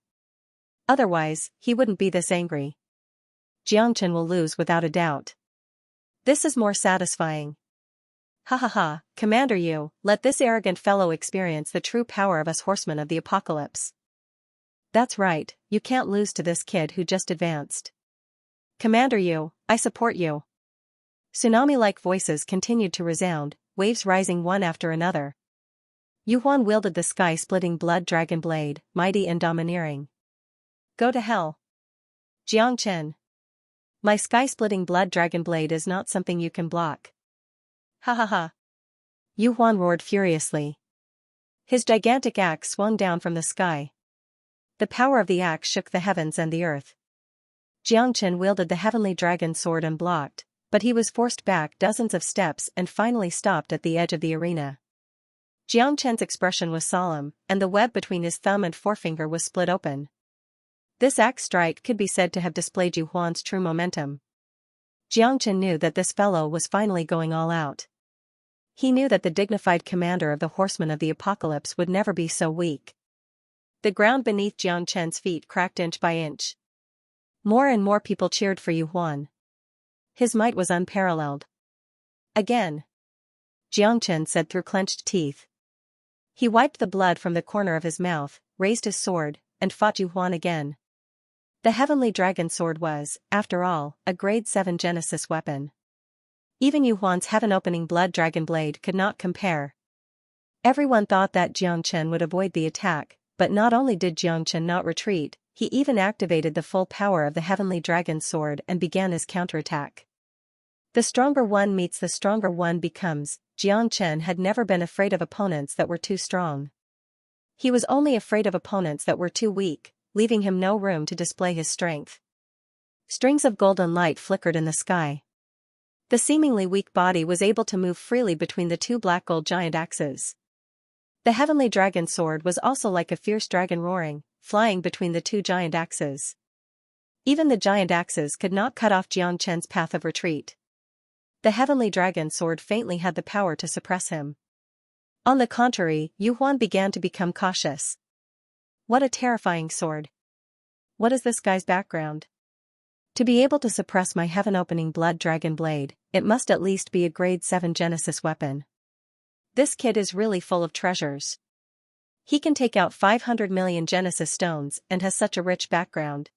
Otherwise, he wouldn't be this angry. Jiangchen will lose without a doubt. This is more satisfying. Ha ha ha, Commander Yu, let this arrogant fellow experience the true power of us horsemen of the apocalypse. That's right, you can't lose to this kid who just advanced. Commander Yu, I support you. Tsunami-like voices continued to resound, waves rising one after another. Yuhuan wielded the sky-splitting blood dragon blade, mighty and domineering. Go to hell. Jiangchen. My sky-splitting blood dragon blade is not something you can block. Ha ha ha. Yuhuan roared furiously. His gigantic axe swung down from the sky. The power of the axe shook the heavens and the earth. Jiangchen wielded the heavenly dragon sword and blocked, but he was forced back dozens of steps and finally stopped at the edge of the arena. Jiangchen's expression was solemn, and the web between his thumb and forefinger was split open. This axe strike could be said to have displayed Yuhuan's true momentum. Jiangchen knew that this fellow was finally going all out. He knew that the dignified commander of the horsemen of the apocalypse would never be so weak. The ground beneath Xianxia's feet cracked inch by inch. More and more people cheered for Yuhuan. His might was unparalleled. Again, Xianxia said through clenched teeth. He wiped the blood from the corner of his mouth, raised his sword, and fought Yuhuan again. The heavenly dragon sword was, after all, a grade 7 Genesis weapon. Even Yuhuan's heaven-opening blood dragon blade could not compare. Everyone thought that Xianxia would avoid the attack, but not only did Xianxia not retreat, he even activated the full power of the heavenly dragon sword and began his counterattack. The stronger one meets the stronger one becomes. Xianxia had never been afraid of opponents that were too strong. He was only afraid of opponents that were too weak, leaving him no room to display his strength. Strings of golden light flickered in the sky. The seemingly weak body was able to move freely between the two black gold giant axes. The heavenly dragon sword was also like a fierce dragon roaring, flying between the two giant axes. Even the giant axes could not cut off Xianxia's path of retreat. The heavenly dragon sword faintly had the power to suppress him. On the contrary, Yuhuan began to become cautious. What a terrifying sword. What is this guy's background? To be able to suppress my heaven-opening blood dragon blade, it must at least be a grade 7 Genesis weapon. This kid is really full of treasures. He can take out 500 million Genesis stones and has such a rich background.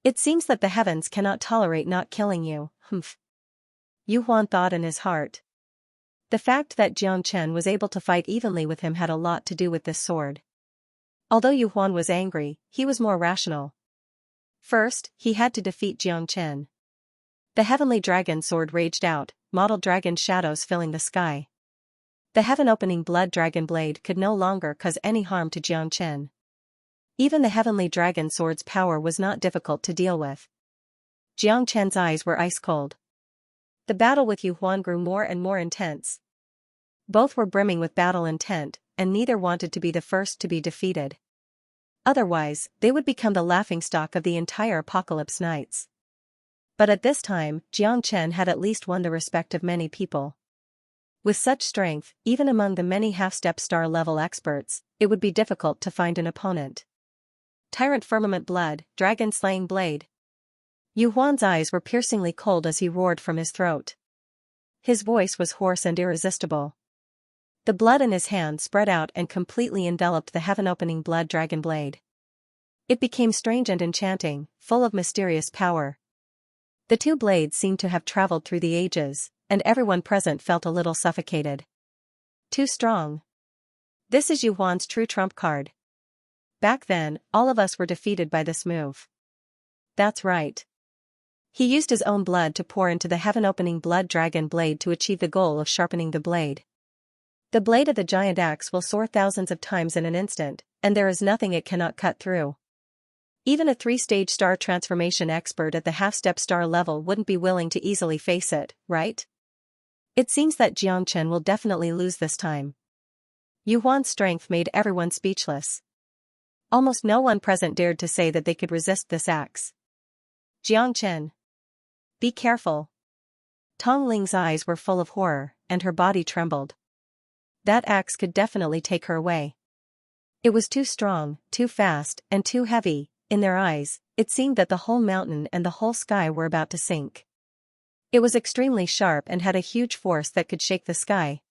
It seems that the heavens cannot tolerate not killing you, humph. Yuhuan thought in his heart. The fact that Xianxia was able to fight evenly with him had a lot to do with this sword. Although Yuhuan was angry, he was more rational. First, he had to defeat Xianxia. The heavenly dragon sword raged out, mottled dragon shadows filling the sky. The heaven-opening blood dragon blade could no longer cause any harm to Xianxia. Even the heavenly dragon sword's power was not difficult to deal with. Xianxia's eyes were ice-cold. The battle with Yuhuan grew more and more intense. Both were brimming with battle intent, and neither wanted to be the first to be defeated. Otherwise, they would become the laughingstock of the entire Apocalypse Nights. But at this time, Xianxia had at least won the respect of many people. With such strength, even among the many half-step star-level experts, it would be difficult to find an opponent. Tyrant Firmament Blood, Dragon-Slaying Blade. Yuhuan's eyes were piercingly cold as he roared from his throat. His voice was hoarse and irresistible. The blood in his hand spread out and completely enveloped the heaven-opening blood dragon blade. It became strange and enchanting, full of mysterious power. The two blades seemed to have traveled through the ages, and everyone present felt a little suffocated. Too strong. This is Yuhuan's true trump card. Back then, all of us were defeated by this move. That's right. He used his own blood to pour into the heaven-opening blood dragon blade to achieve the goal of sharpening the blade. The blade of the giant axe will soar thousands of times in an instant, and there is nothing it cannot cut through. Even a 3-stage star transformation expert at the half-step star level wouldn't be willing to easily face it, right? It seems that Xianxia will definitely lose this time. Yuhuan's strength made everyone speechless. Almost no one present dared to say that they could resist this axe. Xianxia. Be careful. Tong Ling's eyes were full of horror, and her body trembled. That axe could definitely take her away. It was too strong, too fast, and too heavy. In their eyes, it seemed that the whole mountain and the whole sky were about to sink. It was extremely sharp and had a huge force that could shake the sky.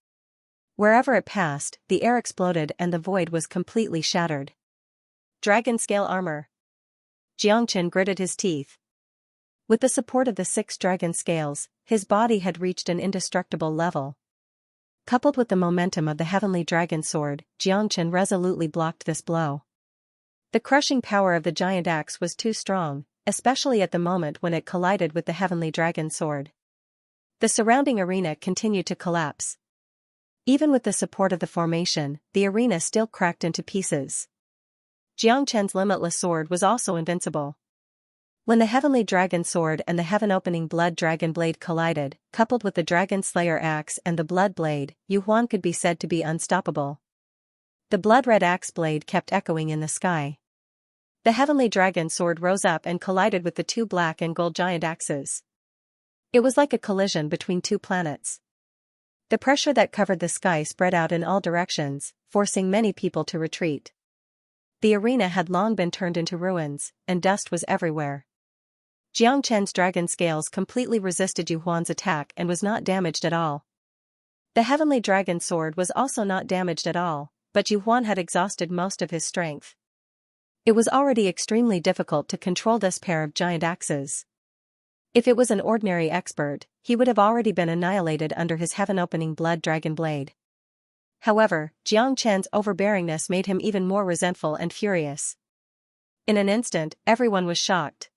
Wherever it passed, the air exploded and the void was completely shattered. Dragon scale armor. Xianxia gritted his teeth. With the support of the 6 dragon scales, his body had reached an indestructible level. Coupled with the momentum of the heavenly dragon sword, Xianxia resolutely blocked this blow. The crushing power of the giant axe was too strong, especially at the moment when it collided with the heavenly dragon sword. The surrounding arena continued to collapse. Even with the support of the formation, the arena still cracked into pieces. Xianxia's limitless sword was also invincible. When the heavenly dragon sword and the heaven-opening blood dragon blade collided, coupled with the dragon slayer axe and the blood blade, Yuhuan could be said to be unstoppable. The blood-red axe blade kept echoing in the sky. The heavenly dragon sword rose up and collided with the 2 black and gold giant axes. It was like a collision between 2 planets. The pressure that covered the sky spread out in all directions, forcing many people to retreat. The arena had long been turned into ruins, and dust was everywhere. Jiang Chen's dragon scales completely resisted Yu Huan's attack and was not damaged at all. The heavenly dragon sword was also not damaged at all, but Yu Huan had exhausted most of his strength. It was already extremely difficult to control this pair of giant axes. If it was an ordinary expert, he would have already been annihilated under his heaven-opening blood dragon blade. However, Jiang Chen's overbearingness made him even more resentful and furious. In an instant, everyone was shocked.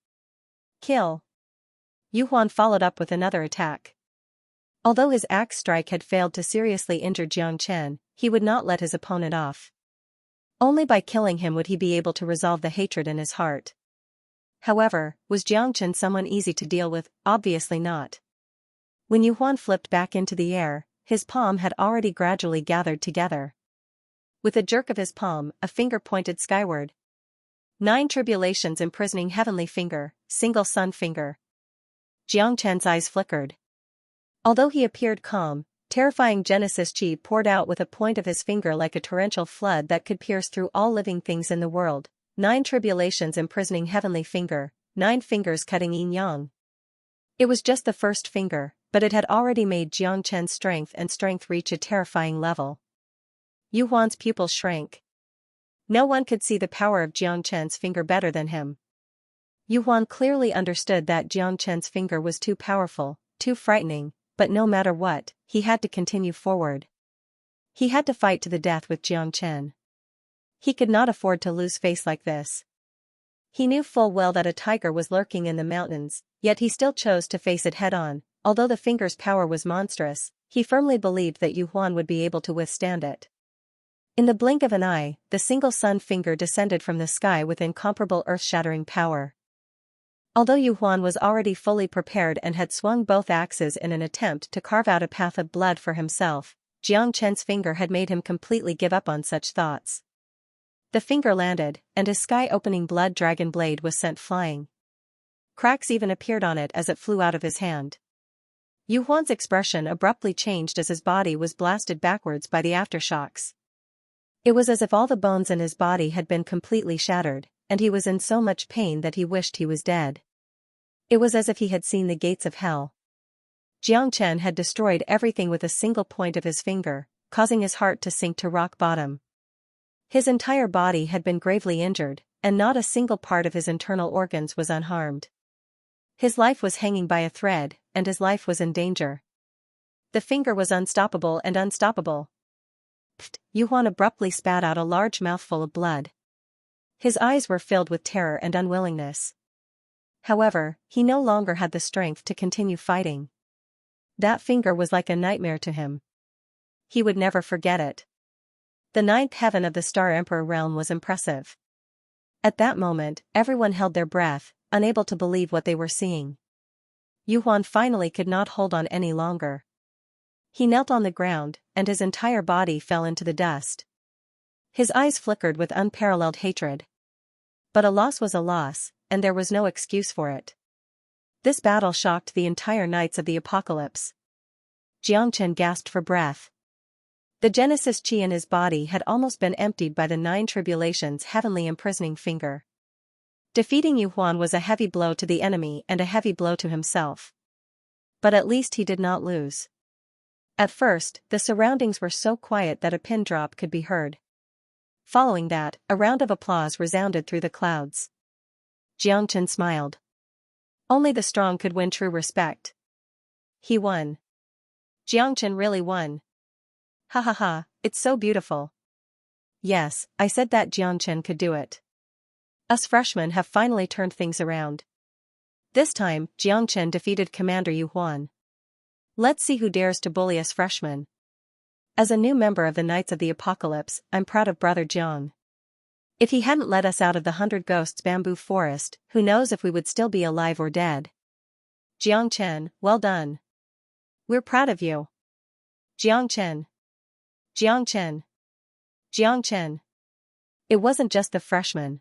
Kill! Yu Huan followed up with another attack. Although his axe strike had failed to seriously injure Jiang Chen, he would not let his opponent off. Only by killing him would he be able to resolve the hatred in his heart. However, was Jiang Chen someone easy to deal with? Obviously not. When Yu Huan flipped back into the air, his palm had already gradually gathered together. With a jerk of his palm, a finger pointed skyward. 9 tribulations imprisoning heavenly finger, single sun finger. Jiang Chen's eyes flickered. Although he appeared calm, terrifying Genesis Chi poured out with a point of his finger like a torrential flood that could pierce through all living things in the world. 9 tribulations imprisoning heavenly finger, 9 fingers cutting yin-yang. It was just the first finger, but it had already made Jiang Chen's strength reach a terrifying level. Yu Huan's pupils shrank. No one could see the power of Jiang Chen's finger better than him. Yu Huan clearly understood that Jiang Chen's finger was too powerful, too frightening, but no matter what, he had to continue forward. He had to fight to the death with Jiang Chen. He could not afford to lose face like this. He knew full well that a tiger was lurking in the mountains, yet he still chose to face it head-on. Although the finger's power was monstrous, he firmly believed that Yu Huan would be able to withstand it. In the blink of an eye, the single sun finger descended from the sky with incomparable earth-shattering power. Although Yu Huan was already fully prepared and had swung both axes in an attempt to carve out a path of blood for himself, Jiang Chen's finger had made him completely give up on such thoughts. The finger landed, and his sky-opening blood dragon blade was sent flying. Cracks even appeared on it as it flew out of his hand. Yu Huan's expression abruptly changed as his body was blasted backwards by the aftershocks. It was as if all the bones in his body had been completely shattered, and he was in so much pain that he wished he was dead. It was as if he had seen the gates of hell. Jiang Chen had destroyed everything with a single point of his finger, causing his heart to sink to rock bottom. His entire body had been gravely injured, and not a single part of his internal organs was unharmed. His life was hanging by a thread, and his life was in danger. The finger was unstoppable and unstoppable. Pfft! Yu Huan abruptly spat out a large mouthful of blood. His eyes were filled with terror and unwillingness. However, he no longer had the strength to continue fighting. That finger was like a nightmare to him. He would never forget it. The 9th heaven of the Star Emperor realm was impressive. At that moment, everyone held their breath, unable to believe what they were seeing. Yu Huan finally could not hold on any longer. He knelt on the ground, and his entire body fell into the dust. His eyes flickered with unparalleled hatred. But a loss was a loss, and there was no excuse for it. This battle shocked the entire Knights of the Apocalypse. Jiang Chen gasped for breath. The Genesis Chi in his body had almost been emptied by the 9 tribulations' heavenly imprisoning finger. Defeating Yu Huan was a heavy blow to the enemy and a heavy blow to himself. But at least he did not lose. At first, the surroundings were so quiet that a pin drop could be heard. Following that, a round of applause resounded through the clouds. Jiang Chen smiled. Only the strong could win true respect. He won. Jiang Chen really won. Ha ha ha, it's so beautiful. Yes, I said that Jiang Chen could do it. Us freshmen have finally turned things around. This time, Jiang Chen defeated Commander Yu Huan. Let's see who dares to bully us freshmen. As a new member of the Knights of the Apocalypse, I'm proud of Brother Jiang. If he hadn't led us out of the 100 Ghosts bamboo forest, who knows if we would still be alive or dead. Jiang Chen, well done. We're proud of you. Jiang Chen. Jiang Chen. Jiang Chen. It wasn't just the freshmen.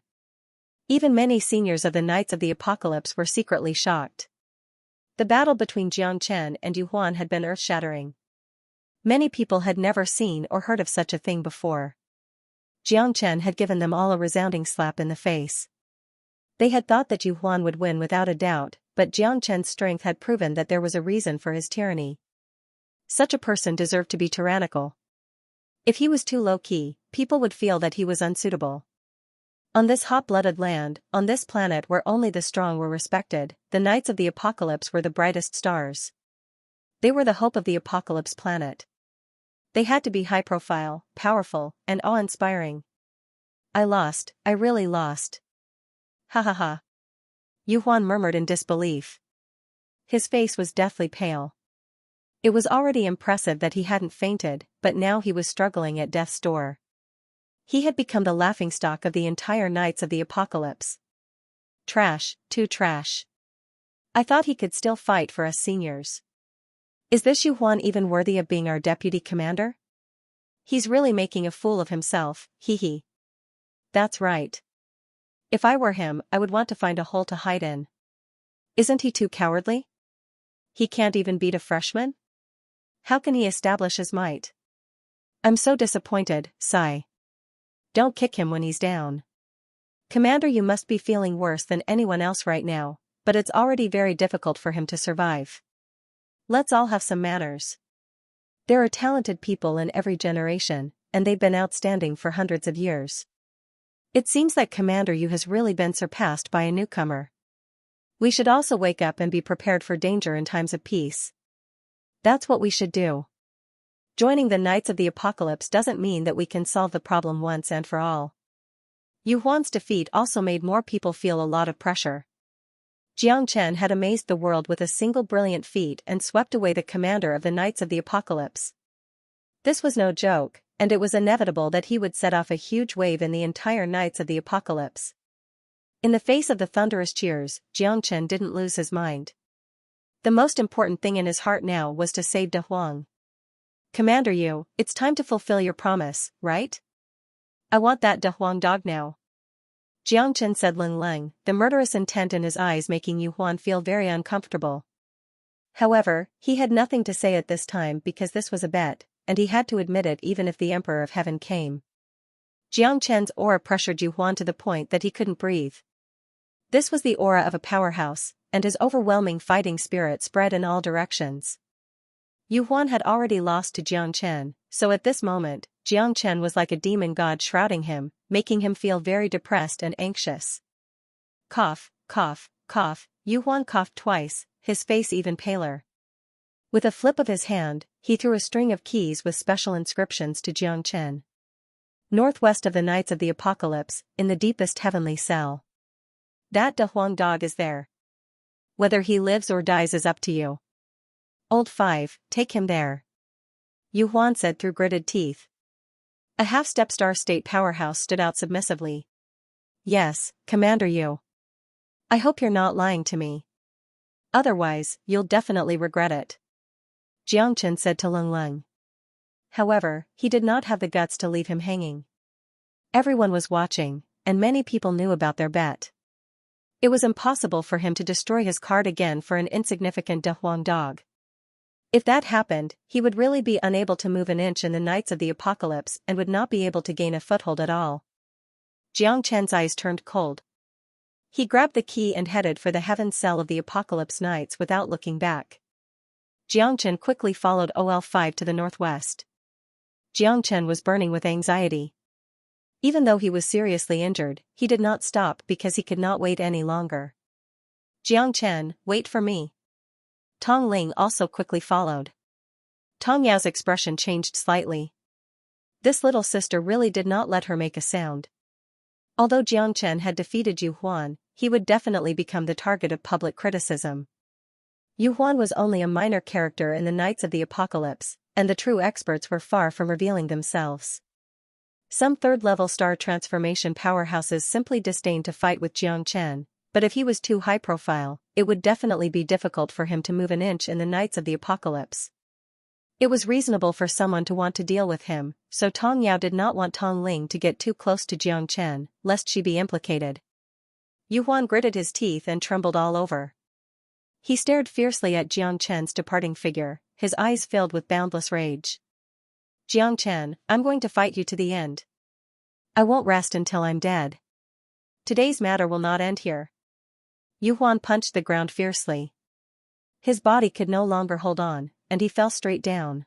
Even many seniors of the Knights of the Apocalypse were secretly shocked. The battle between Jiang Chen and Yu Huan had been earth-shattering. Many people had never seen or heard of such a thing before. Xianxia had given them all a resounding slap in the face. They had thought that Yu Huan would win without a doubt, but Xianxia's strength had proven that there was a reason for his tyranny. Such a person deserved to be tyrannical. If he was too low-key, people would feel that he was unsuitable. On this hot-blooded land, on this planet where only the strong were respected, the Knights of the Apocalypse were the brightest stars. They were the hope of the Apocalypse planet. They had to be high-profile, powerful, and awe-inspiring. I lost, I really lost. Ha ha ha. Yu Huan murmured in disbelief. His face was deathly pale. It was already impressive that he hadn't fainted, but now he was struggling at death's door. He had become the laughingstock of the entire Knights of the Apocalypse. Trash, too trash. I thought he could still fight for us seniors. Is this Yu Huan even worthy of being our deputy commander? He's really making a fool of himself, hee hee. That's right. If I were him, I would want to find a hole to hide in. Isn't he too cowardly? He can't even beat a freshman? How can he establish his might? I'm so disappointed, sigh. Don't kick him when he's down. Commander, you must be feeling worse than anyone else right now, but it's already very difficult for him to survive. Let's all have some manners. There are talented people in every generation, and they've been outstanding for hundreds of years. It seems that Commander Yu has really been surpassed by a newcomer. We should also wake up and be prepared for danger in times of peace. That's what we should do. Joining the Knights of the Apocalypse doesn't mean that we can solve the problem once and for all. Yu Huan's defeat also made more people feel a lot of pressure. Xianxia had amazed the world with a single brilliant feat and swept away the commander of the Knights of the Apocalypse. This was no joke, and it was inevitable that he would set off a huge wave in the entire Knights of the Apocalypse. In the face of the thunderous cheers, Xianxia didn't lose his mind. The most important thing in his heart now was to save De Huang. Commander Yu, it's time to fulfill your promise, right? I want that De Huang dog now. Xianxia said Ling, the murderous intent in his eyes making Yu Huan feel very uncomfortable. However, he had nothing to say at this time because this was a bet, and he had to admit it even if the Emperor of Heaven came. Xianxia's aura pressured Yu Huan to the point that he couldn't breathe. This was the aura of a powerhouse, and his overwhelming fighting spirit spread in all directions. Yu Huan had already lost to Xianxia, so at this moment, Xianxia was like a demon god shrouding him, making him feel very depressed and anxious. Cough, cough, cough, Yu Huan coughed twice, his face even paler. With a flip of his hand, he threw a string of keys with special inscriptions to Xianxia. Northwest of the Knights of the Apocalypse, in the deepest heavenly cell. That De Huang dog is there. Whether he lives or dies is up to you. Old 5, take him there. Yu Huan said through gritted teeth. A half-step star state powerhouse stood out submissively. Yes, Commander Yu. I hope you're not lying to me. Otherwise, you'll definitely regret it. Xianxia said to Ling. However, he did not have the guts to leave him hanging. Everyone was watching, and many people knew about their bet. It was impossible for him to destroy his card again for an insignificant De Huang dog. If that happened, he would really be unable to move an inch in the Knights of the Apocalypse and would not be able to gain a foothold at all. Xianxia's eyes turned cold. He grabbed the key and headed for the heaven cell of the Apocalypse Knights without looking back. Xianxia quickly followed OL5 to the northwest. Xianxia was burning with anxiety. Even though he was seriously injured, he did not stop because he could not wait any longer. Xianxia, wait for me. Tong Ling also quickly followed. Tong Yao's expression changed slightly. This little sister really did not let her make a sound. Although Xianxia had defeated Yu Huan, he would definitely become the target of public criticism. Yu Huan was only a minor character in the Knights of the Apocalypse, and the true experts were far from revealing themselves. Some third-level star transformation powerhouses simply disdained to fight with Xianxia, but if he was too high-profile, it would definitely be difficult for him to move an inch in the Knights of the Apocalypse. It was reasonable for someone to want to deal with him, so Tong Yao did not want Tong Ling to get too close to Xianxia, lest she be implicated. Yu Huan gritted his teeth and trembled all over. He stared fiercely at Xianxia's departing figure, his eyes filled with boundless rage. Xianxia, I'm going to fight you to the end. I won't rest until I'm dead. Today's matter will not end here. Yu Huan punched the ground fiercely. His body could no longer hold on, and he fell straight down.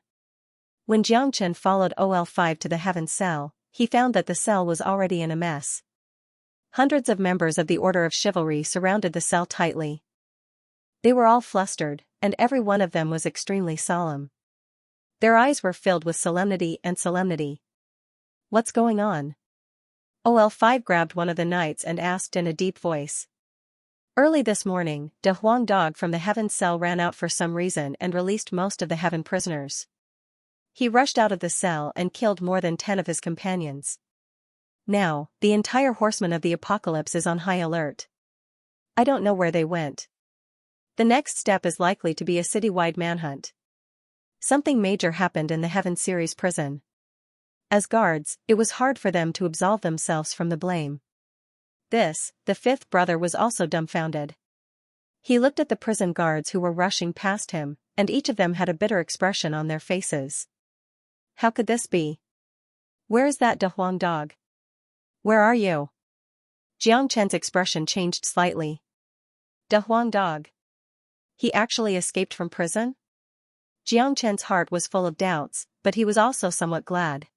When Xianxia followed OL5 to the heaven cell, he found that the cell was already in a mess. Hundreds of members of the Order of Chivalry surrounded the cell tightly. They were all flustered, and every one of them was extremely solemn. Their eyes were filled with solemnity and solemnity. What's going on? OL5 grabbed one of the knights and asked in a deep voice. Early this morning, De Huang Dog from the heaven cell ran out for some reason and released most of the heaven prisoners. He rushed out of the cell and killed more than 10 of his companions. Now, the entire horseman of the apocalypse is on high alert. I don't know where they went. The next step is likely to be a citywide manhunt. Something major happened in the Heaven Series prison. As guards, it was hard for them to absolve themselves from the blame. The fifth brother was also dumbfounded. He looked at the prison guards who were rushing past him, and each of them had a bitter expression on their faces. How could this be? Where is that De Huang Dog? Where are you? Xianxia's expression changed slightly. De Huang Dog. He actually escaped from prison? Xianxia's heart was full of doubts, but he was also somewhat glad.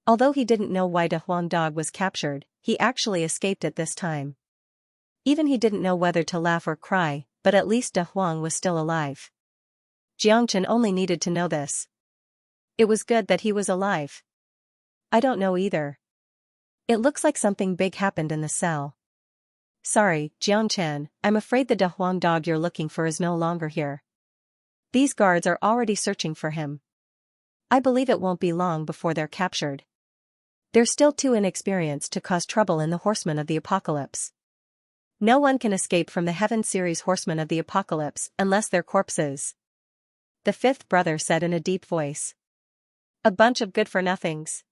Although he didn't know why De Huang Dog was captured, he actually escaped at this time. Even he didn't know whether to laugh or cry, but at least De Huang was still alive. Xianxia only needed to know this. It was good that he was alive. I don't know either. It looks like something big happened in the cell. Sorry, Xianxia, I'm afraid the De Huang Dog you're looking for is no longer here. These guards are already searching for him. I believe it won't be long before they're captured. They're still too inexperienced to cause trouble in the Horsemen of the Apocalypse. No one can escape from the Heaven Series Horsemen of the Apocalypse unless they're corpses. The fifth brother said in a deep voice. A bunch of good-for-nothings.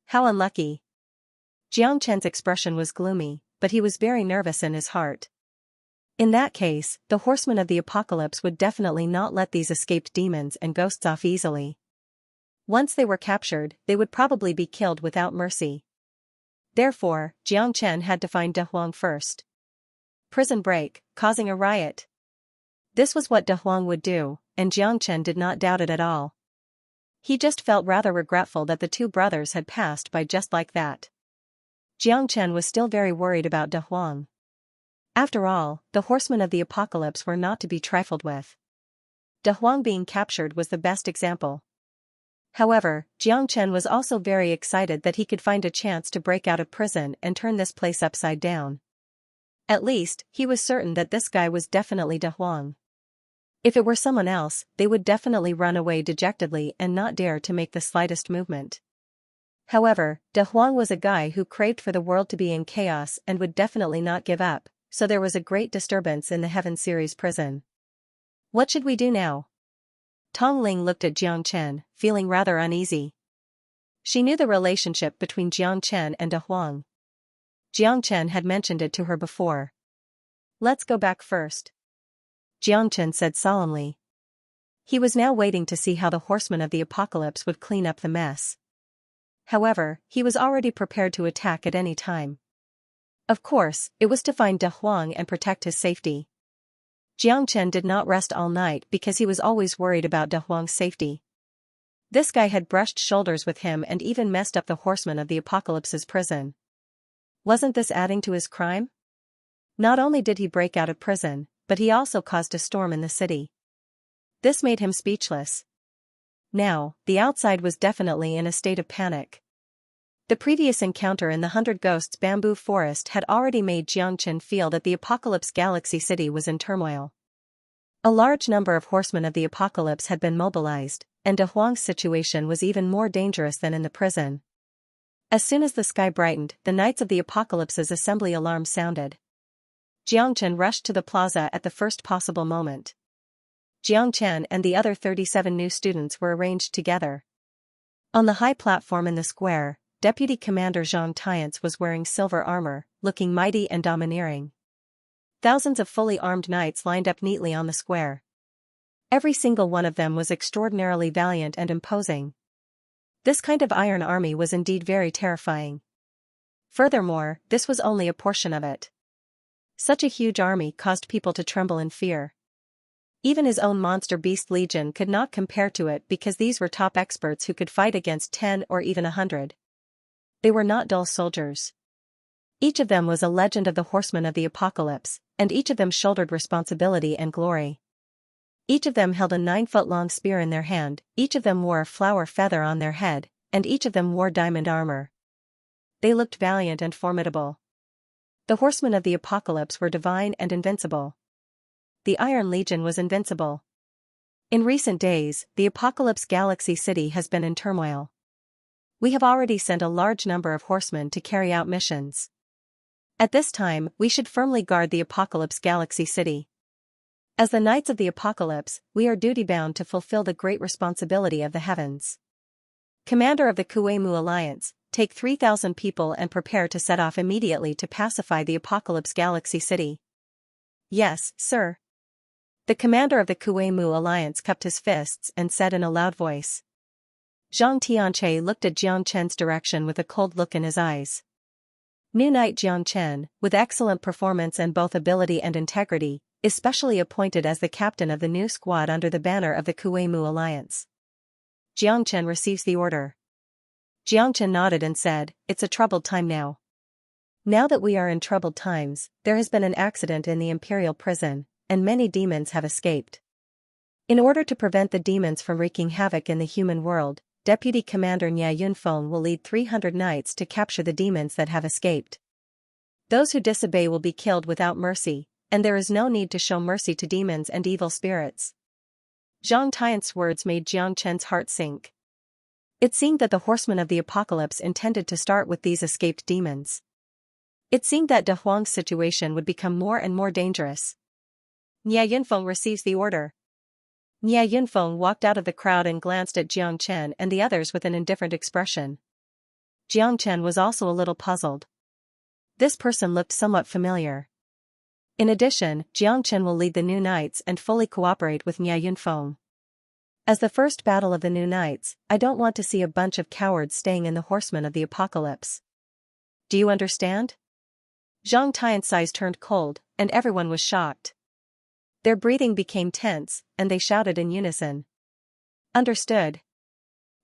How unlucky. Xianxia's expression was gloomy, but he was very nervous in his heart. In that case, the Horsemen of the Apocalypse would definitely not let these escaped demons and ghosts off easily. Once they were captured, they would probably be killed without mercy. Therefore, Xianxia had to find De Huang first. Prison break, causing a riot. This was what De Huang would do, and Xianxia did not doubt it at all. He just felt rather regretful that the two brothers had passed by just like that. Xianxia was still very worried about De Huang. After all, the Horsemen of the Apocalypse were not to be trifled with. De Huang being captured was the best example. However, Xianxia was also very excited that he could find a chance to break out of prison and turn this place upside down. At least, he was certain that this guy was definitely De Huang. If it were someone else, they would definitely run away dejectedly and not dare to make the slightest movement. However, De Huang was a guy who craved for the world to be in chaos and would definitely not give up, so there was a great disturbance in the Heaven Series prison. What should we do now? Tong Ling looked at Xianxia, feeling rather uneasy. She knew the relationship between Xianxia and De Huang. Xianxia had mentioned it to her before. Let's go back first. Xianxia said solemnly. He was now waiting to see how the Horsemen of the Apocalypse would clean up the mess. However, he was already prepared to attack at any time. Of course, it was to find De Huang and protect his safety. Xianxia did not rest all night because he was always worried about De Huang's safety. This guy had brushed shoulders with him and even messed up the Horsemen of the Apocalypse's prison. Wasn't this adding to his crime? Not only did he break out of prison, but he also caused a storm in the city. This made him speechless. Now, the outside was definitely in a state of panic. The previous encounter in the 100 Ghosts bamboo forest had already made Xianxia feel that the Apocalypse Galaxy City was in turmoil. A large number of Horsemen of the Apocalypse had been mobilized, and De Huang's situation was even more dangerous than in the prison. As soon as the sky brightened, the Knights of the Apocalypse's assembly alarm sounded. Xianxia rushed to the plaza at the first possible moment. Xianxia and the other 37 new students were arranged together. On the high platform in the square, Deputy Commander Zhang Tiance was wearing silver armor, looking mighty and domineering. Thousands of fully armed knights lined up neatly on the square. Every single one of them was extraordinarily valiant and imposing. This kind of iron army was indeed very terrifying. Furthermore, this was only a portion of it. Such a huge army caused people to tremble in fear. Even his own monster beast legion could not compare to it because these were top experts who could fight against 10 or even 100. They were not dull soldiers. Each of them was a legend of the horsemen of the apocalypse, and each of them shouldered responsibility and glory. Each of them held a 9-foot-long spear in their hand, each of them wore a flower feather on their head, and each of them wore diamond armor. They looked valiant and formidable. The horsemen of the apocalypse were divine and invincible. The Iron Legion was invincible. In recent days, the Apocalypse Galaxy City has been in turmoil. We have already sent a large number of horsemen to carry out missions. At this time, we should firmly guard the Apocalypse Galaxy City. As the Knights of the Apocalypse, we are duty-bound to fulfill the great responsibility of the heavens. Commander of the Kuei-Mu Alliance, take 3,000 people and prepare to set off immediately to pacify the Apocalypse Galaxy City. Yes, sir. The commander of the Kuei-Mu Alliance cupped his fists and said in a loud voice. Zhang Tianche looked at Jiang Chen's direction with a cold look in his eyes. New Knight Jiang Chen, with excellent performance and both ability and integrity, is specially appointed as the captain of the new squad under the banner of the Kuei-Mu Alliance. Jiang Chen receives the order. Jiang Chen nodded and said, "It's a troubled time now. Now that we are in troubled times, there has been an accident in the imperial prison, and many demons have escaped. In order to prevent the demons from wreaking havoc in the human world, Deputy Commander Nia Yunfeng will lead 300 knights to capture the demons that have escaped. Those who disobey will be killed without mercy, and there is no need to show mercy to demons and evil spirits." Zhang Tian's words made Jiang Chen's heart sink. It seemed that the horsemen of the apocalypse intended to start with these escaped demons. It seemed that De Huang's situation would become more and more dangerous. Nia Yunfeng receives the order. Nia Yunfeng walked out of the crowd and glanced at Jiang Chen and the others with an indifferent expression. Jiang Chen was also a little puzzled. This person looked somewhat familiar. In addition, Jiang Chen will lead the new knights and fully cooperate with Nia Yunfeng. As the first battle of the new knights, I don't want to see a bunch of cowards staying in the horsemen of the apocalypse. Do you understand? Zhang Tian's eyes turned cold, and everyone was shocked. Their breathing became tense, and they shouted in unison. Understood.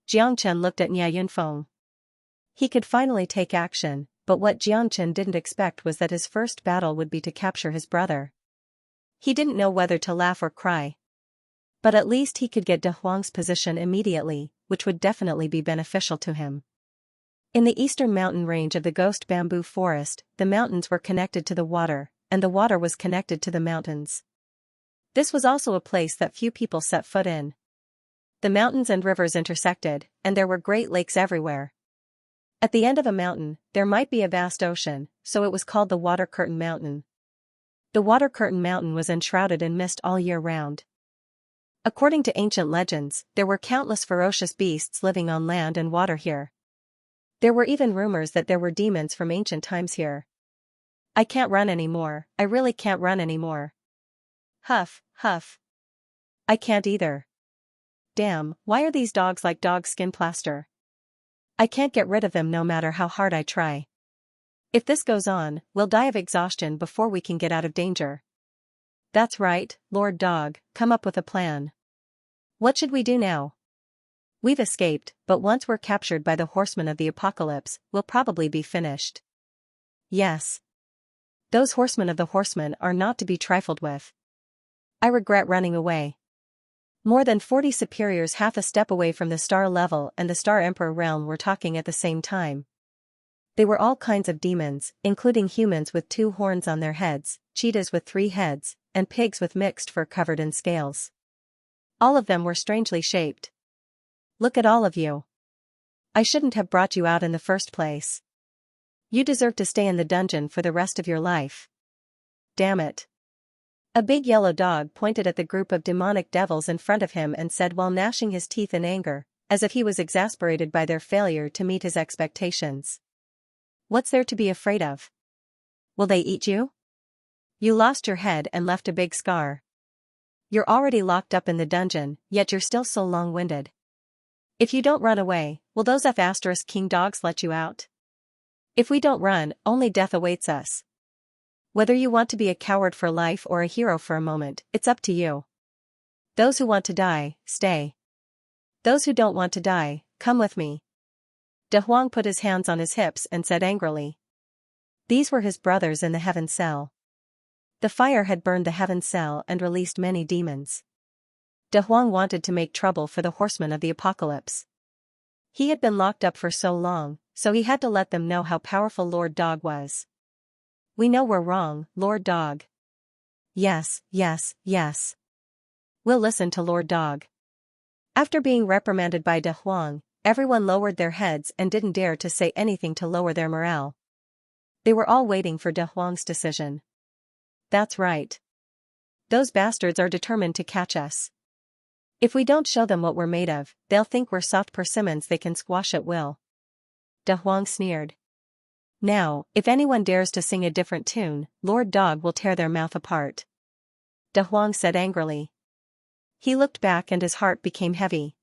Jiang Chen looked at Nia Yunfeng. He could finally take action, but what Jiang Chen didn't expect was that his first battle would be to capture his brother. He didn't know whether to laugh or cry. But at least he could get De Huang's position immediately, which would definitely be beneficial to him. In the eastern mountain range of the Ghost Bamboo Forest, the mountains were connected to the water, and the water was connected to the mountains. This was also a place that few people set foot in. The mountains and rivers intersected, and there were great lakes everywhere. At the end of a mountain, there might be a vast ocean, so it was called the Water Curtain Mountain. The Water Curtain Mountain was enshrouded in mist all year round. According to ancient legends, there were countless ferocious beasts living on land and water here. There were even rumors that there were demons from ancient times here. I can't run anymore, I really can't run anymore. Huff, huff. I can't either. Damn, why are these dogs like dog skin plaster? I can't get rid of them no matter how hard I try. If this goes on, we'll die of exhaustion before we can get out of danger. That's right, Lord Dog, come up with a plan. What should we do now? We've escaped, but once we're captured by the horsemen of the apocalypse, we'll probably be finished. Yes. Those horsemen of the horsemen are not to be trifled with. I regret running away. More than 40 superiors half a step away from the star level and the Star Emperor realm were talking at the same time. They were all kinds of demons, including humans with 2 horns on their heads, cheetahs with 3 heads, and pigs with mixed fur covered in scales. All of them were strangely shaped. Look at all of you. I shouldn't have brought you out in the first place. You deserve to stay in the dungeon for the rest of your life. Damn it. A big yellow dog pointed at the group of demonic devils in front of him and said while gnashing his teeth in anger, as if he was exasperated by their failure to meet his expectations. What's there to be afraid of? Will they eat you? You lost your head and left a big scar. You're already locked up in the dungeon, yet you're still so long-winded. If you don't run away, Will those F** king dogs let you out? If we don't run, only death awaits us. Whether you want to be a coward for life or a hero for a moment, it's up to you. Those who want to die, stay. Those who don't want to die, come with me. De Huang put his hands on his hips and said angrily. These were his brothers in the heaven cell. The fire had burned the heaven cell and released many demons. De Huang wanted to make trouble for the horsemen of the apocalypse. He had been locked up for so long, so he had to let them know how powerful Lord Dog was. We know we're wrong, Lord Dog. Yes, yes, yes. We'll listen to Lord Dog. After being reprimanded by De Huang, everyone lowered their heads and didn't dare to say anything to lower their morale. They were all waiting for De Huang's decision. That's right. Those bastards are determined to catch us. If we don't show them what we're made of, they'll think we're soft persimmons they can squash at will. De Huang sneered. Now, if anyone dares to sing a different tune, Lord Dog will tear their mouth apart. De Huang said angrily. He looked back and his heart became heavy.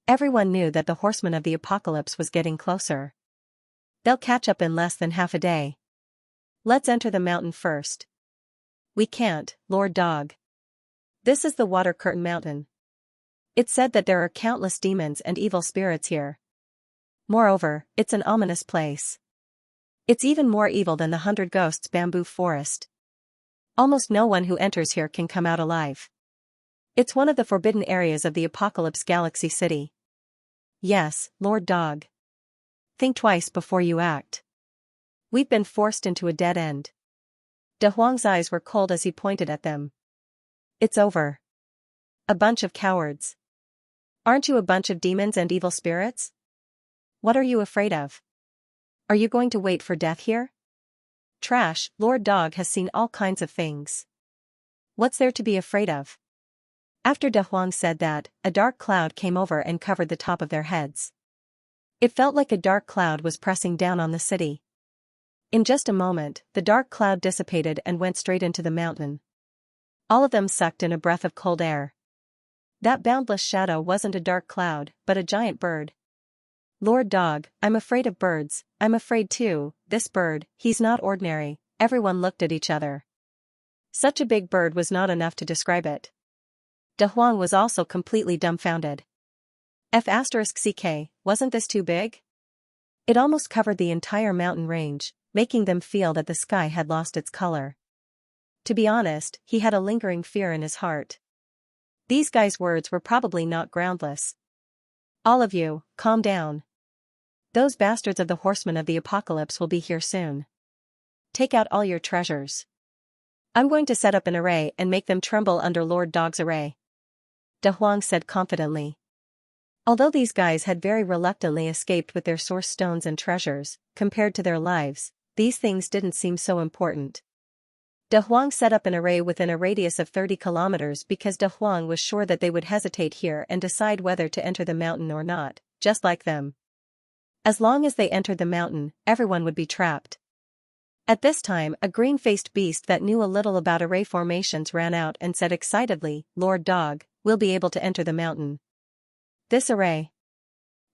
Everyone knew that the horseman of the apocalypse was getting closer. They'll catch up in less than half a day. Let's enter the mountain first. We can't, Lord Dog. This is the Water Curtain Mountain. It's said that there are countless demons and evil spirits here. Moreover, it's an ominous place. It's even more evil than the 100 Ghosts bamboo forest. Almost no one who enters here can come out alive. It's one of the forbidden areas of the Apocalypse Galaxy City. Yes, Lord Dog. Think twice before you act. We've been forced into a dead end. De Huang's eyes were cold as he pointed at them. It's over. A bunch of cowards. Aren't you a bunch of demons and evil spirits? What are you afraid of? Are you going to wait for death here? Trash, Lord Dog has seen all kinds of things. What's there to be afraid of? After De Huang said that, a dark cloud came over and covered the top of their heads. It felt like a dark cloud was pressing down on the city. In just a moment, the dark cloud dissipated and went straight into the mountain. All of them sucked in a breath of cold air. That boundless shadow wasn't a dark cloud, but a giant bird. Lord Dog, I'm afraid of birds. I'm afraid too. This bird, he's not ordinary. Everyone looked at each other. Such a big bird was not enough to describe it. De Huang was also completely dumbfounded. F***ck, wasn't this too big? It almost covered the entire mountain range, making them feel that the sky had lost its color. To be honest, he had a lingering fear in his heart. These guys' words were probably not groundless. All of you, calm down. Those bastards of the horsemen of the apocalypse will be here soon. Take out all your treasures. I'm going to set up an array and make them tremble under Lord Dog's array. De Huang said confidently. Although these guys had very reluctantly escaped with their source stones and treasures, compared to their lives, these things didn't seem so important. De Huang set up an array within a radius of 30 kilometers because De Huang was sure that they would hesitate here and decide whether to enter the mountain or not, just like them. As long as they entered the mountain, everyone would be trapped. At this time, a green-faced beast that knew a little about array formations ran out and said excitedly, Lord Dog, we'll be able to enter the mountain. This array.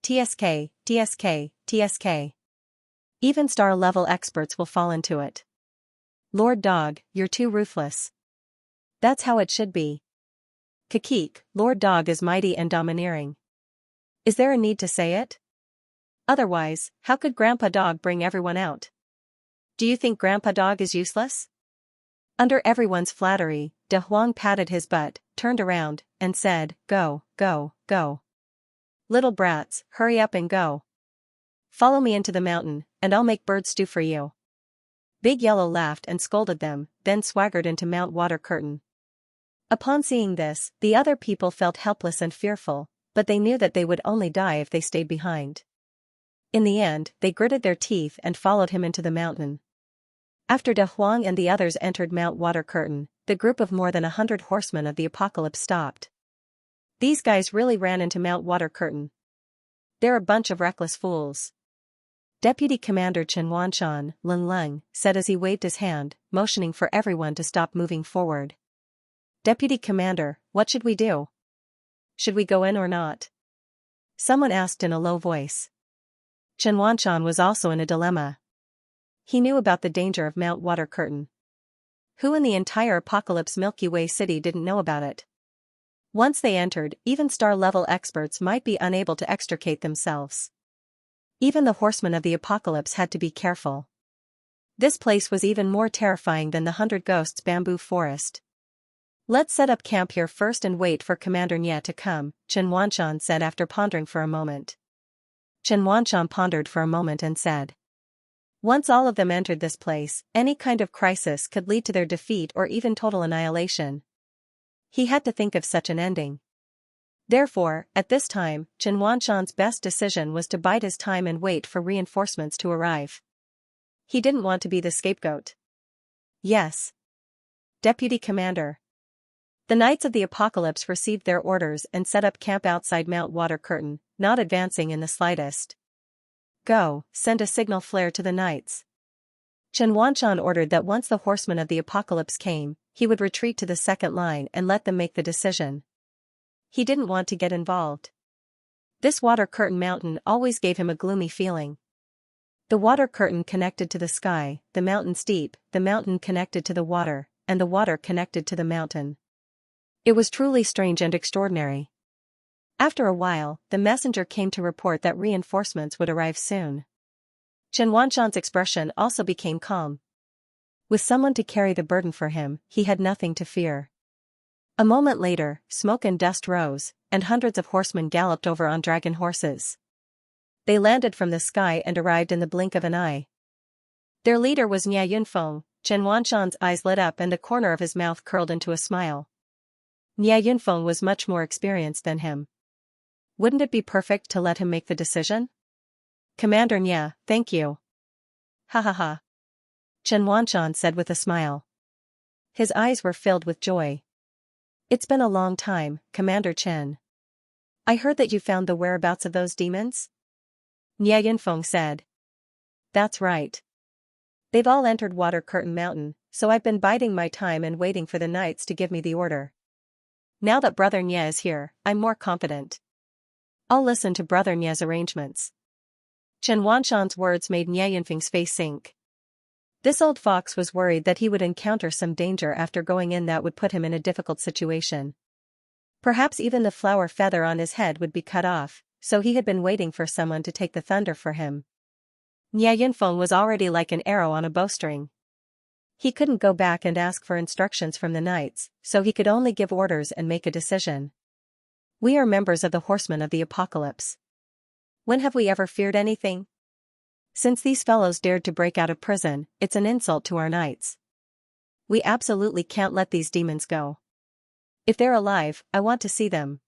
TSK, TSK, TSK. Even star-level experts will fall into it. Lord Dog, you're too ruthless. That's how it should be. Kakik, Lord Dog is mighty and domineering. Is there a need to say it? Otherwise, how could Grandpa Dog bring everyone out? Do you think Grandpa Dog is useless? Under everyone's flattery, De Huang patted his butt, turned around, and said, Go, go, go. Little brats, hurry up and go. Follow me into the mountain, and I'll make bird stew for you. Big Yellow laughed and scolded them, then swaggered into Mount Water Curtain. Upon seeing this, the other people felt helpless and fearful, but they knew that they would only die if they stayed behind. In the end, they gritted their teeth and followed him into the mountain. After De Huang and the others entered Mount Water Curtain, the group of more than 100 horsemen of the apocalypse stopped. These guys really ran into Mount Water Curtain. They're a bunch of reckless fools. Deputy Commander Chen Wanshan, Lung Lung, said as he waved his hand, motioning for everyone to stop moving forward. Deputy Commander, what should we do? Should we go in or not? Someone asked in a low voice. Chen Wanshan was also in a dilemma. He knew about the danger of Mount Water Curtain. Who in the entire Apocalypse Milky Way city didn't know about it? Once they entered, even star-level experts might be unable to extricate themselves. Even the horsemen of the apocalypse had to be careful. This place was even more terrifying than the 100 Ghosts bamboo forest. Let's set up camp here first and wait for Commander Nye to come, Chen Wanshan said after pondering for a moment. Chen Wanshan pondered for a moment and said. Once all of them entered this place, any kind of crisis could lead to their defeat or even total annihilation. He had to think of such an ending. Therefore, at this time, Chen Wanshan's best decision was to bide his time and wait for reinforcements to arrive. He didn't want to be the scapegoat. Yes. Deputy Commander. The Knights of the Apocalypse received their orders and set up camp outside Mount Water Curtain, not advancing in the slightest. Go, send a signal flare to the Knights. Chen Wanshan ordered that once the horsemen of the apocalypse came, he would retreat to the second line and let them make the decision. He didn't want to get involved. This water curtain mountain always gave him a gloomy feeling. The water curtain connected to the sky, the mountain steep, the mountain connected to the water, and the water connected to the mountain. It was truly strange and extraordinary. After a while, the messenger came to report that reinforcements would arrive soon. Chen Wanshan's expression also became calm. With someone to carry the burden for him, he had nothing to fear. A moment later, smoke and dust rose, and hundreds of horsemen galloped over on dragon horses. They landed from the sky and arrived in the blink of an eye. Their leader was Nye Yunfeng. Chen Wanshan's eyes lit up and the corner of his mouth curled into a smile. Nye Yunfeng was much more experienced than him. Wouldn't it be perfect to let him make the decision? Commander Nye, thank you. Ha ha ha. Chen Wanshan said with a smile. His eyes were filled with joy. It's been a long time, Commander Chen. I heard that you found the whereabouts of those demons? Nye Yunfeng said. That's right. They've all entered Water Curtain Mountain, so I've been biding my time and waiting for the knights to give me the order. Now that Brother Nye is here, I'm more confident. I'll listen to Brother Nye's arrangements. Chen Wanshan's words made Nye Yunfeng's face sink. This old fox was worried that he would encounter some danger after going in that would put him in a difficult situation. Perhaps even the flower feather on his head would be cut off, so he had been waiting for someone to take the thunder for him. Nye Yunfeng was already like an arrow on a bowstring. He couldn't go back and ask for instructions from the knights, so he could only give orders and make a decision. We are members of the Horsemen of the Apocalypse. When have we ever feared anything? Since these fellows dared to break out of prison, it's an insult to our knights. We absolutely can't let these demons go. If they're alive, I want to see them.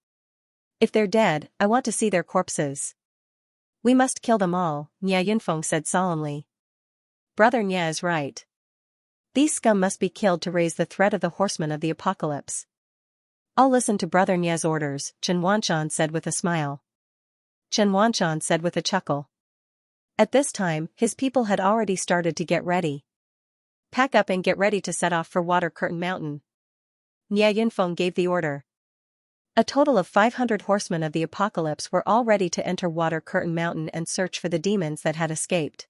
If they're dead, I want to see their corpses. We must kill them all, Nye Yunfeng said solemnly. Brother Nye is right. These scum must be killed to raise the threat of the Horsemen of the Apocalypse. I'll listen to Brother Nye's orders, Chen Wanshan said with a smile. Chen Wanshan said with a chuckle. At this time, his people had already started to get ready. Pack up and get ready to set off for Water Curtain Mountain. Nye Yunfeng gave the order. A total of 500 horsemen of the apocalypse were all ready to enter Water Curtain Mountain and search for the demons that had escaped.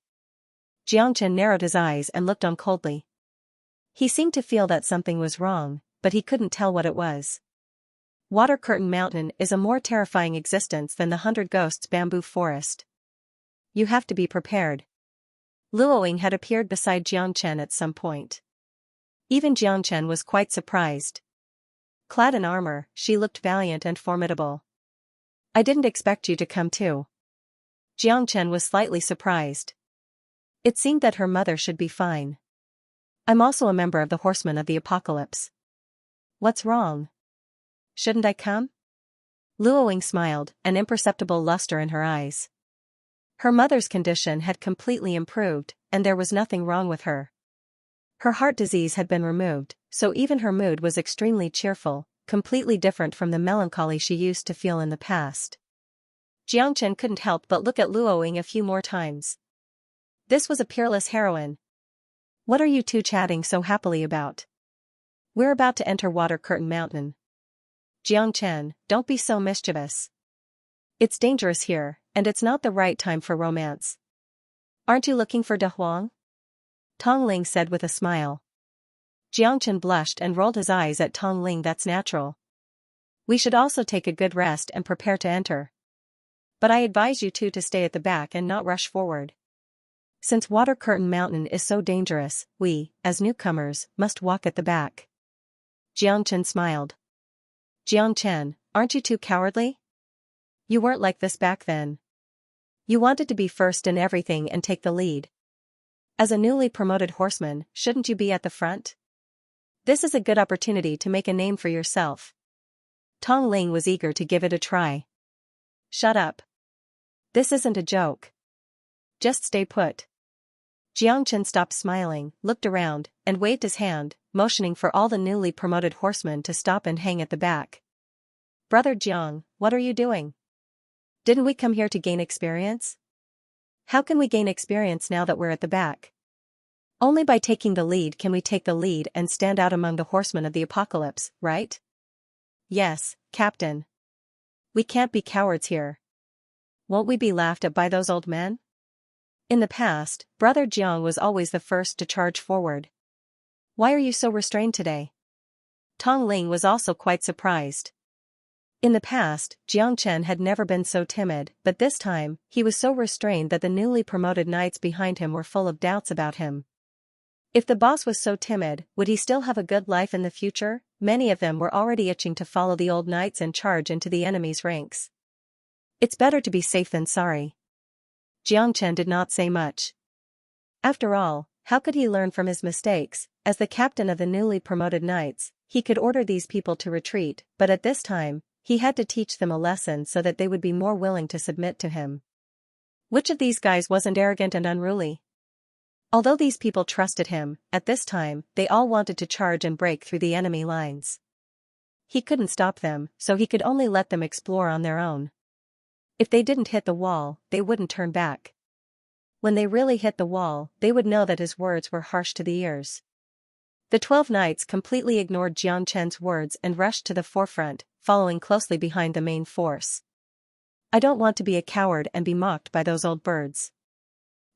Xianxia narrowed his eyes and looked on coldly. He seemed to feel that something was wrong, but he couldn't tell what it was. Water Curtain Mountain is a more terrifying existence than the 100 Ghosts bamboo forest. You have to be prepared. Luoying had appeared beside Jiangchen at some point. Even Jiangchen was quite surprised. Clad in armor, she looked valiant and formidable. I didn't expect you to come too. Jiangchen was slightly surprised. It seemed that her mother should be fine. I'm also a member of the Horsemen of the Apocalypse. What's wrong? Shouldn't I come? Luoying smiled, an imperceptible luster in her eyes. Her mother's condition had completely improved, and there was nothing wrong with her. Her heart disease had been removed, so even her mood was extremely cheerful, completely different from the melancholy she used to feel in the past. Jiangchen couldn't help but look at Luoying a few more times. This was a peerless heroine. What are you two chatting so happily about? We're about to enter Water Curtain Mountain. Jiangchen, don't be so mischievous. It's dangerous here, and it's not the right time for romance. Aren't you looking for De Huang? Tong Ling said with a smile. Jiangchen blushed and rolled his eyes at Tong Ling. That's natural. We should also take a good rest and prepare to enter. But I advise you two to stay at the back and not rush forward. Since Water Curtain Mountain is so dangerous, we, as newcomers, must walk at the back. Jiangchen smiled. Jiangchen, aren't you too cowardly? You weren't like this back then. You wanted to be first in everything and take the lead. As a newly promoted horseman, shouldn't you be at the front? This is a good opportunity to make a name for yourself. Tong Ling was eager to give it a try. Shut up. This isn't a joke. Just stay put. Jiangchen stopped smiling, looked around, and waved his hand, motioning for all the newly promoted horsemen to stop and hang at the back. Brother Jiang, what are you doing? Didn't we come here to gain experience? How can we gain experience now that we're at the back? Only by taking the lead can we take the lead and stand out among the horsemen of the apocalypse, right? Yes, Captain. We can't be cowards here. Won't we be laughed at by those old men? In the past, Brother Jiang was always the first to charge forward. Why are you so restrained today? Tong Ling was also quite surprised. In the past, Jiangchen had never been so timid, but this time, he was so restrained that the newly promoted knights behind him were full of doubts about him. If the boss was so timid, would he still have a good life in the future? Many of them were already itching to follow the old knights and charge into the enemy's ranks. It's better to be safe than sorry. Jiangchen did not say much. After all, how could he learn from his mistakes? As the captain of the newly promoted knights, he could order these people to retreat, but at this time, he had to teach them a lesson so that they would be more willing to submit to him. Which of these guys wasn't arrogant and unruly? Although these people trusted him, at this time, they all wanted to charge and break through the enemy lines. He couldn't stop them, so he could only let them explore on their own. If they didn't hit the wall, they wouldn't turn back. When they really hit the wall, they would know that his words were harsh to the ears. The 12 knights completely ignored Jiangchen's words and rushed to the forefront, following closely behind the main force. I don't want to be a coward and be mocked by those old birds.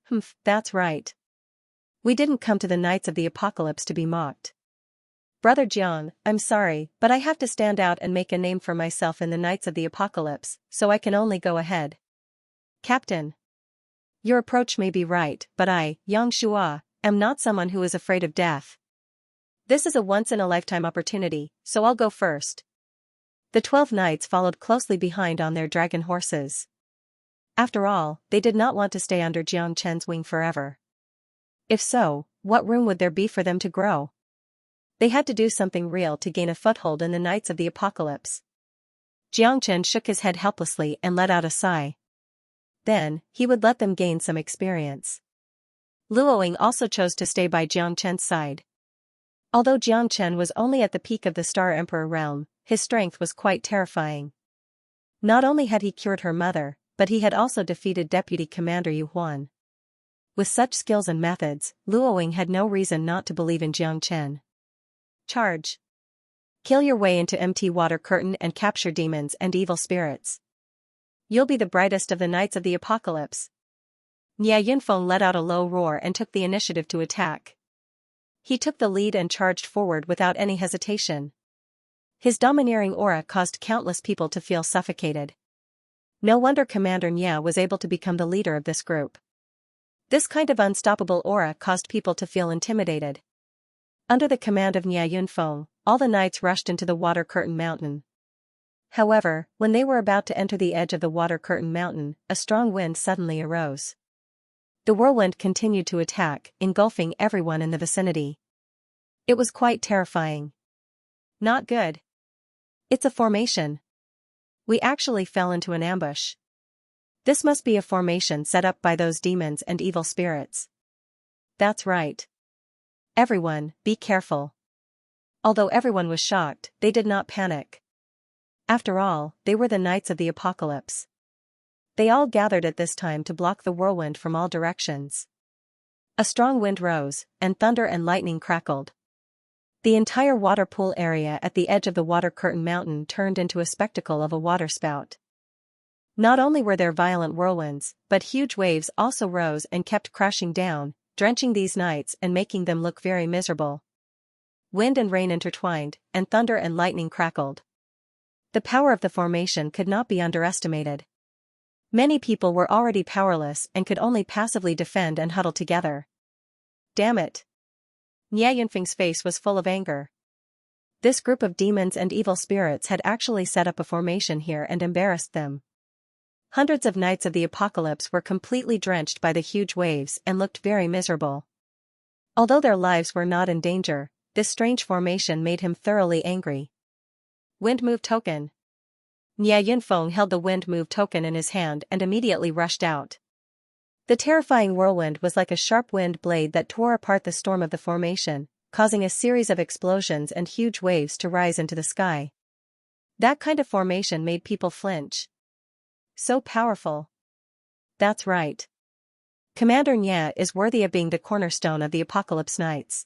Humph, that's right. We didn't come to the Knights of the Apocalypse to be mocked. Brother Jiang, I'm sorry, but I have to stand out and make a name for myself in the Knights of the Apocalypse, so I can only go ahead. Captain. Your approach may be right, but I, Xianxia, am not someone who is afraid of death. This is a once-in-a-lifetime opportunity, so I'll go first. The 12 knights followed closely behind on their dragon horses. After all, they did not want to stay under Jiangchen's wing forever. If so, what room would there be for them to grow? They had to do something real to gain a foothold in the Knights of the Apocalypse. Jiangchen shook his head helplessly and let out a sigh. Then, he would let them gain some experience. Luoying also chose to stay by Jiangchen's side. Although Jiangchen was only at the peak of the Star Emperor realm, his strength was quite terrifying. Not only had he cured her mother, but he had also defeated Deputy Commander Yu Huan. With such skills and methods, Luoying had no reason not to believe in Jiangchen. Charge. Kill your way into MT Water Curtain and capture demons and evil spirits. You'll be the brightest of the Knights of the Apocalypse. Nia Yunfeng let out a low roar and took the initiative to attack. He took the lead and charged forward without any hesitation. His domineering aura caused countless people to feel suffocated. No wonder Commander Nia was able to become the leader of this group. This kind of unstoppable aura caused people to feel intimidated. Under the command of Nia Yunfeng, all the knights rushed into the Water Curtain Mountain. However, when they were about to enter the edge of the Water Curtain Mountain, a strong wind suddenly arose. The whirlwind continued to attack, engulfing everyone in the vicinity. It was quite terrifying. Not good. It's a formation. We actually fell into an ambush. This must be a formation set up by those demons and evil spirits. That's right. Everyone, be careful. Although everyone was shocked, they did not panic. After all, they were the Knights of the Apocalypse. They all gathered at this time to block the whirlwind from all directions. A strong wind rose, and thunder and lightning crackled. The entire water pool area at the edge of the Water Curtain Mountain turned into a spectacle of a waterspout. Not only were there violent whirlwinds, but huge waves also rose and kept crashing down, drenching these knights and making them look very miserable. Wind and rain intertwined, and thunder and lightning crackled. The power of the formation could not be underestimated. Many people were already powerless and could only passively defend and huddle together. Damn it! Nie Yunfeng's face was full of anger. This group of demons and evil spirits had actually set up a formation here and embarrassed them. Hundreds of knights of the apocalypse were completely drenched by the huge waves and looked very miserable. Although their lives were not in danger, this strange formation made him thoroughly angry. Wind Move Token. Nie Yunfeng held the Wind Move Token in his hand and immediately rushed out. The terrifying whirlwind was like a sharp wind blade that tore apart the storm of the formation, causing a series of explosions and huge waves to rise into the sky. That kind of formation made people flinch. So powerful. That's right. Commander Nie is worthy of being the cornerstone of the Apocalypse Knights.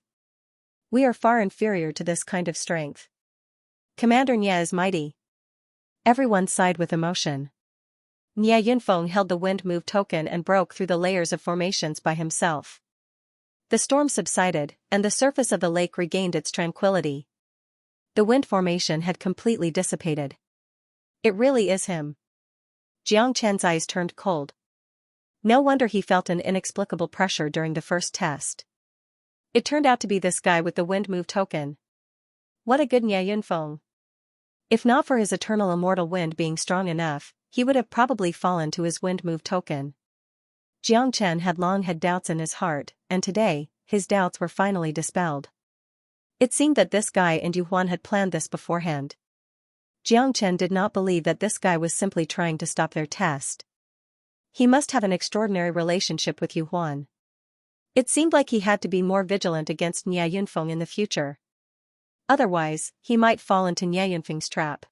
We are far inferior to this kind of strength. Commander Nie is mighty. Everyone sighed with emotion. Nie Yunfeng held the Wind Move Token and broke through the layers of formations by himself. The storm subsided, and the surface of the lake regained its tranquility. The wind formation had completely dissipated. It really is him. Jiang Chen's eyes turned cold. No wonder he felt an inexplicable pressure during the first test. It turned out to be this guy with the Wind Move Token. What a good Nie Yunfeng. If not for his eternal immortal wind being strong enough, he would have probably fallen to his Wind Move Token. Jiang Chen had long had doubts in his heart, and today, his doubts were finally dispelled. It seemed that this guy and Yu Huan had planned this beforehand. Jiang Chen did not believe that this guy was simply trying to stop their test. He must have an extraordinary relationship with Yu Huan. It seemed like he had to be more vigilant against Nie Yunfeng in the future. Otherwise, he might fall into Nie Yunfeng's trap.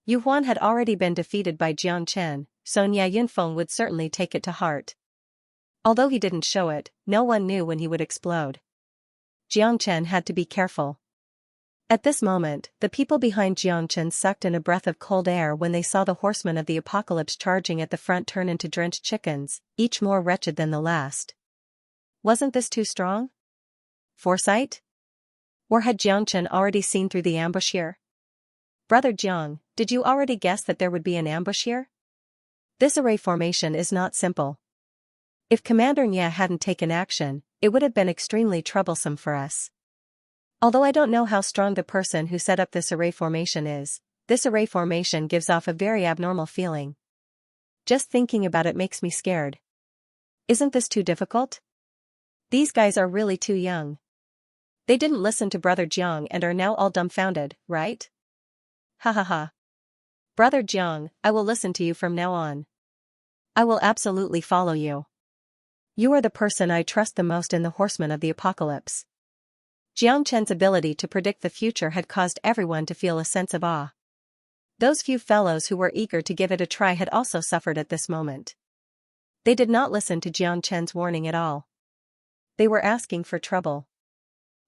Yu Huan had already been defeated by Jiang Chen, so Nie Yunfeng would certainly take it to heart. Although he didn't show it, no one knew when he would explode. Jiang Chen had to be careful. At this moment, the people behind Jiang Chen sucked in a breath of cold air when they saw the horsemen of the apocalypse charging at the front turn into drenched chickens, each more wretched than the last. Wasn't this too strong? Foresight? Or had Jiang Chen already seen through the ambush here? Brother Jiang, did you already guess that there would be an ambush here? This array formation is not simple. If Commander Nie hadn't taken action, it would have been extremely troublesome for us. Although I don't know how strong the person who set up this array formation is, this array formation gives off a very abnormal feeling. Just thinking about it makes me scared. Isn't this too difficult? These guys are really too young. They didn't listen to Brother Jiang and are now all dumbfounded, right? Ha ha ha. Brother Jiang, I will listen to you from now on. I will absolutely follow you. You are the person I trust the most in the Horsemen of the Apocalypse. Jiang Chen's ability to predict the future had caused everyone to feel a sense of awe. Those few fellows who were eager to give it a try had also suffered at this moment. They did not listen to Jiang Chen's warning at all. They were asking for trouble.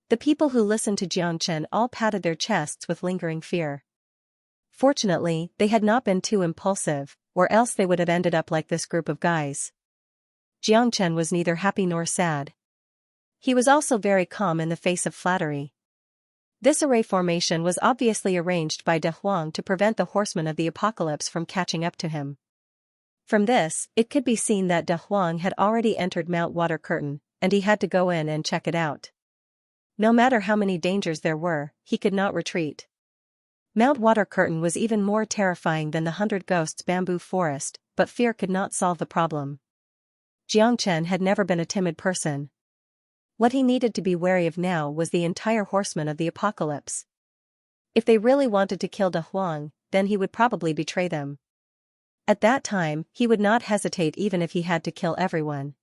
The people who listened to Jiang Chen all patted their chests with lingering fear. Fortunately, they had not been too impulsive, or else they would have ended up like this group of guys. Jiang Chen was neither happy nor sad. He was also very calm in the face of flattery. This array formation was obviously arranged by De Huang to prevent the horsemen of the apocalypse from catching up to him. From this, it could be seen that De Huang had already entered Mount Water Curtain, and he had to go in and check it out. No matter how many dangers there were, he could not retreat. Mount Water Curtain was even more terrifying than the 100 Ghosts bamboo forest, but fear could not solve the problem. Jiang Chen had never been a timid person. What he needed to be wary of now was the entire horsemen of the apocalypse. If they really wanted to kill De Huang, then he would probably betray them. At that time, he would not hesitate even if he had to kill everyone.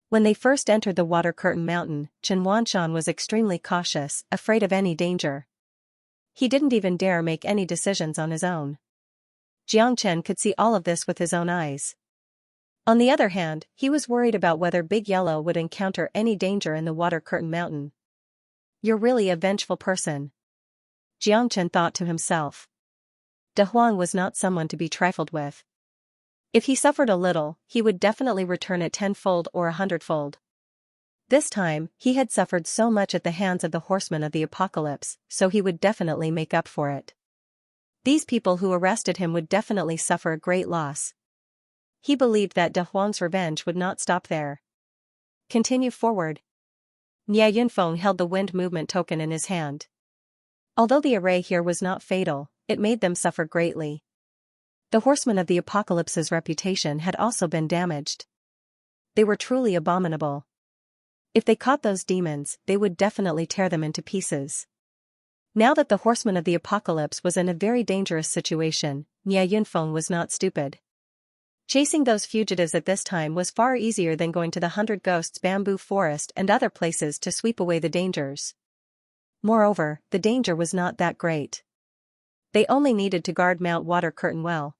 When they first entered the Water Curtain Mountain, Chen Wanshan was extremely cautious, afraid of any danger. He didn't even dare make any decisions on his own. Jiang Chen could see all of this with his own eyes. On the other hand, he was worried about whether Big Yellow would encounter any danger in the Water Curtain Mountain. You're really a vengeful person. Jiang Chen thought to himself. De Huang was not someone to be trifled with. If he suffered a little, he would definitely return it tenfold or 100-fold. This time, he had suffered so much at the hands of the horsemen of the apocalypse, so he would definitely make up for it. These people who arrested him would definitely suffer a great loss. He believed that De Huang's revenge would not stop there. Continue forward. Nia Yunfeng held the wind movement token in his hand. Although the array here was not fatal, it made them suffer greatly. The horsemen of the apocalypse's reputation had also been damaged. They were truly abominable. If they caught those demons, they would definitely tear them into pieces. Now that the horseman of the apocalypse was in a very dangerous situation, Nia Yunfeng was not stupid. Chasing those fugitives at this time was far easier than going to the 100 Ghosts bamboo forest and other places to sweep away the dangers. Moreover, the danger was not that great. They only needed to guard Mount Water Curtain well.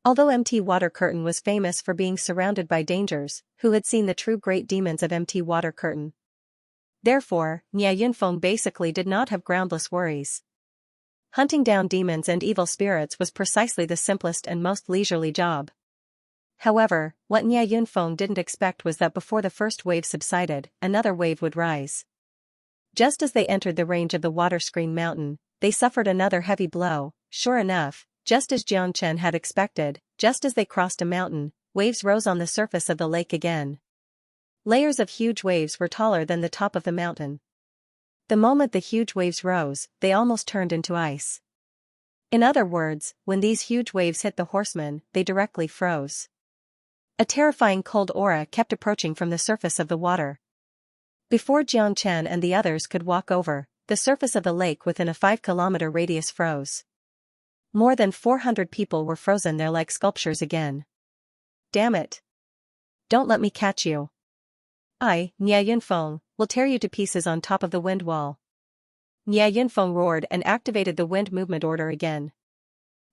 Although MT Water Curtain was famous for being surrounded by dangers, who had seen the true great demons of MT Water Curtain? Therefore, Nia Yunfeng basically did not have groundless worries. Hunting down demons and evil spirits was precisely the simplest and most leisurely job. However, what Nia Yunfeng didn't expect was that before the first wave subsided, another wave would rise. Just as they entered the range of the water screen mountain, they suffered another heavy blow. Sure enough, just as Xianxia had expected, just as they crossed a mountain, waves rose on the surface of the lake again. Layers of huge waves were taller than the top of the mountain. The moment the huge waves rose, they almost turned into ice. In other words, when these huge waves hit the horsemen, they directly froze. A terrifying cold aura kept approaching from the surface of the water. Before Xianxia and the others could walk over, the surface of the lake within a 5-kilometer radius froze. More than 400 people were frozen there like sculptures again. Damn it! Don't let me catch you. I, Nia Yunfeng, will tear you to pieces on top of the wind wall. Nia Yunfeng roared and activated the wind movement order again.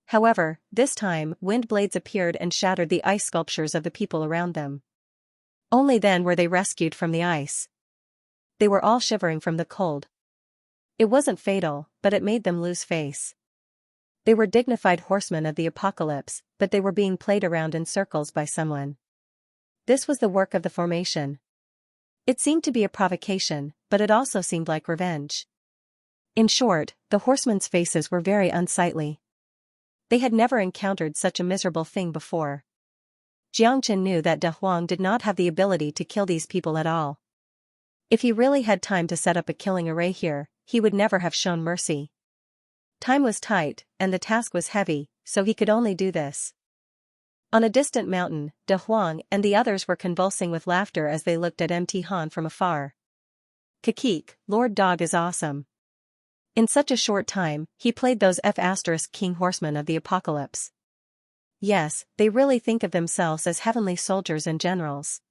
However, this time, wind blades appeared and shattered the ice sculptures of the people around them. Only then were they rescued from the ice. They were all shivering from the cold. It wasn't fatal, but it made them lose face. They were dignified horsemen of the apocalypse, but they were being played around in circles by someone. This was the work of the formation. It seemed to be a provocation, but it also seemed like revenge. In short, the horsemen's faces were very unsightly. They had never encountered such a miserable thing before. Xianxia knew that De Huang did not have the ability to kill these people at all. If he really had time to set up a killing array here, he would never have shown mercy. Time was tight, and the task was heavy, so he could only do this. On a distant mountain, De Huang and the others were convulsing with laughter as they looked at MT Han from afar. Kakik, Lord Dog is awesome. In such a short time, he played those King horsemen of the apocalypse. Yes, they really think of themselves as heavenly soldiers and generals.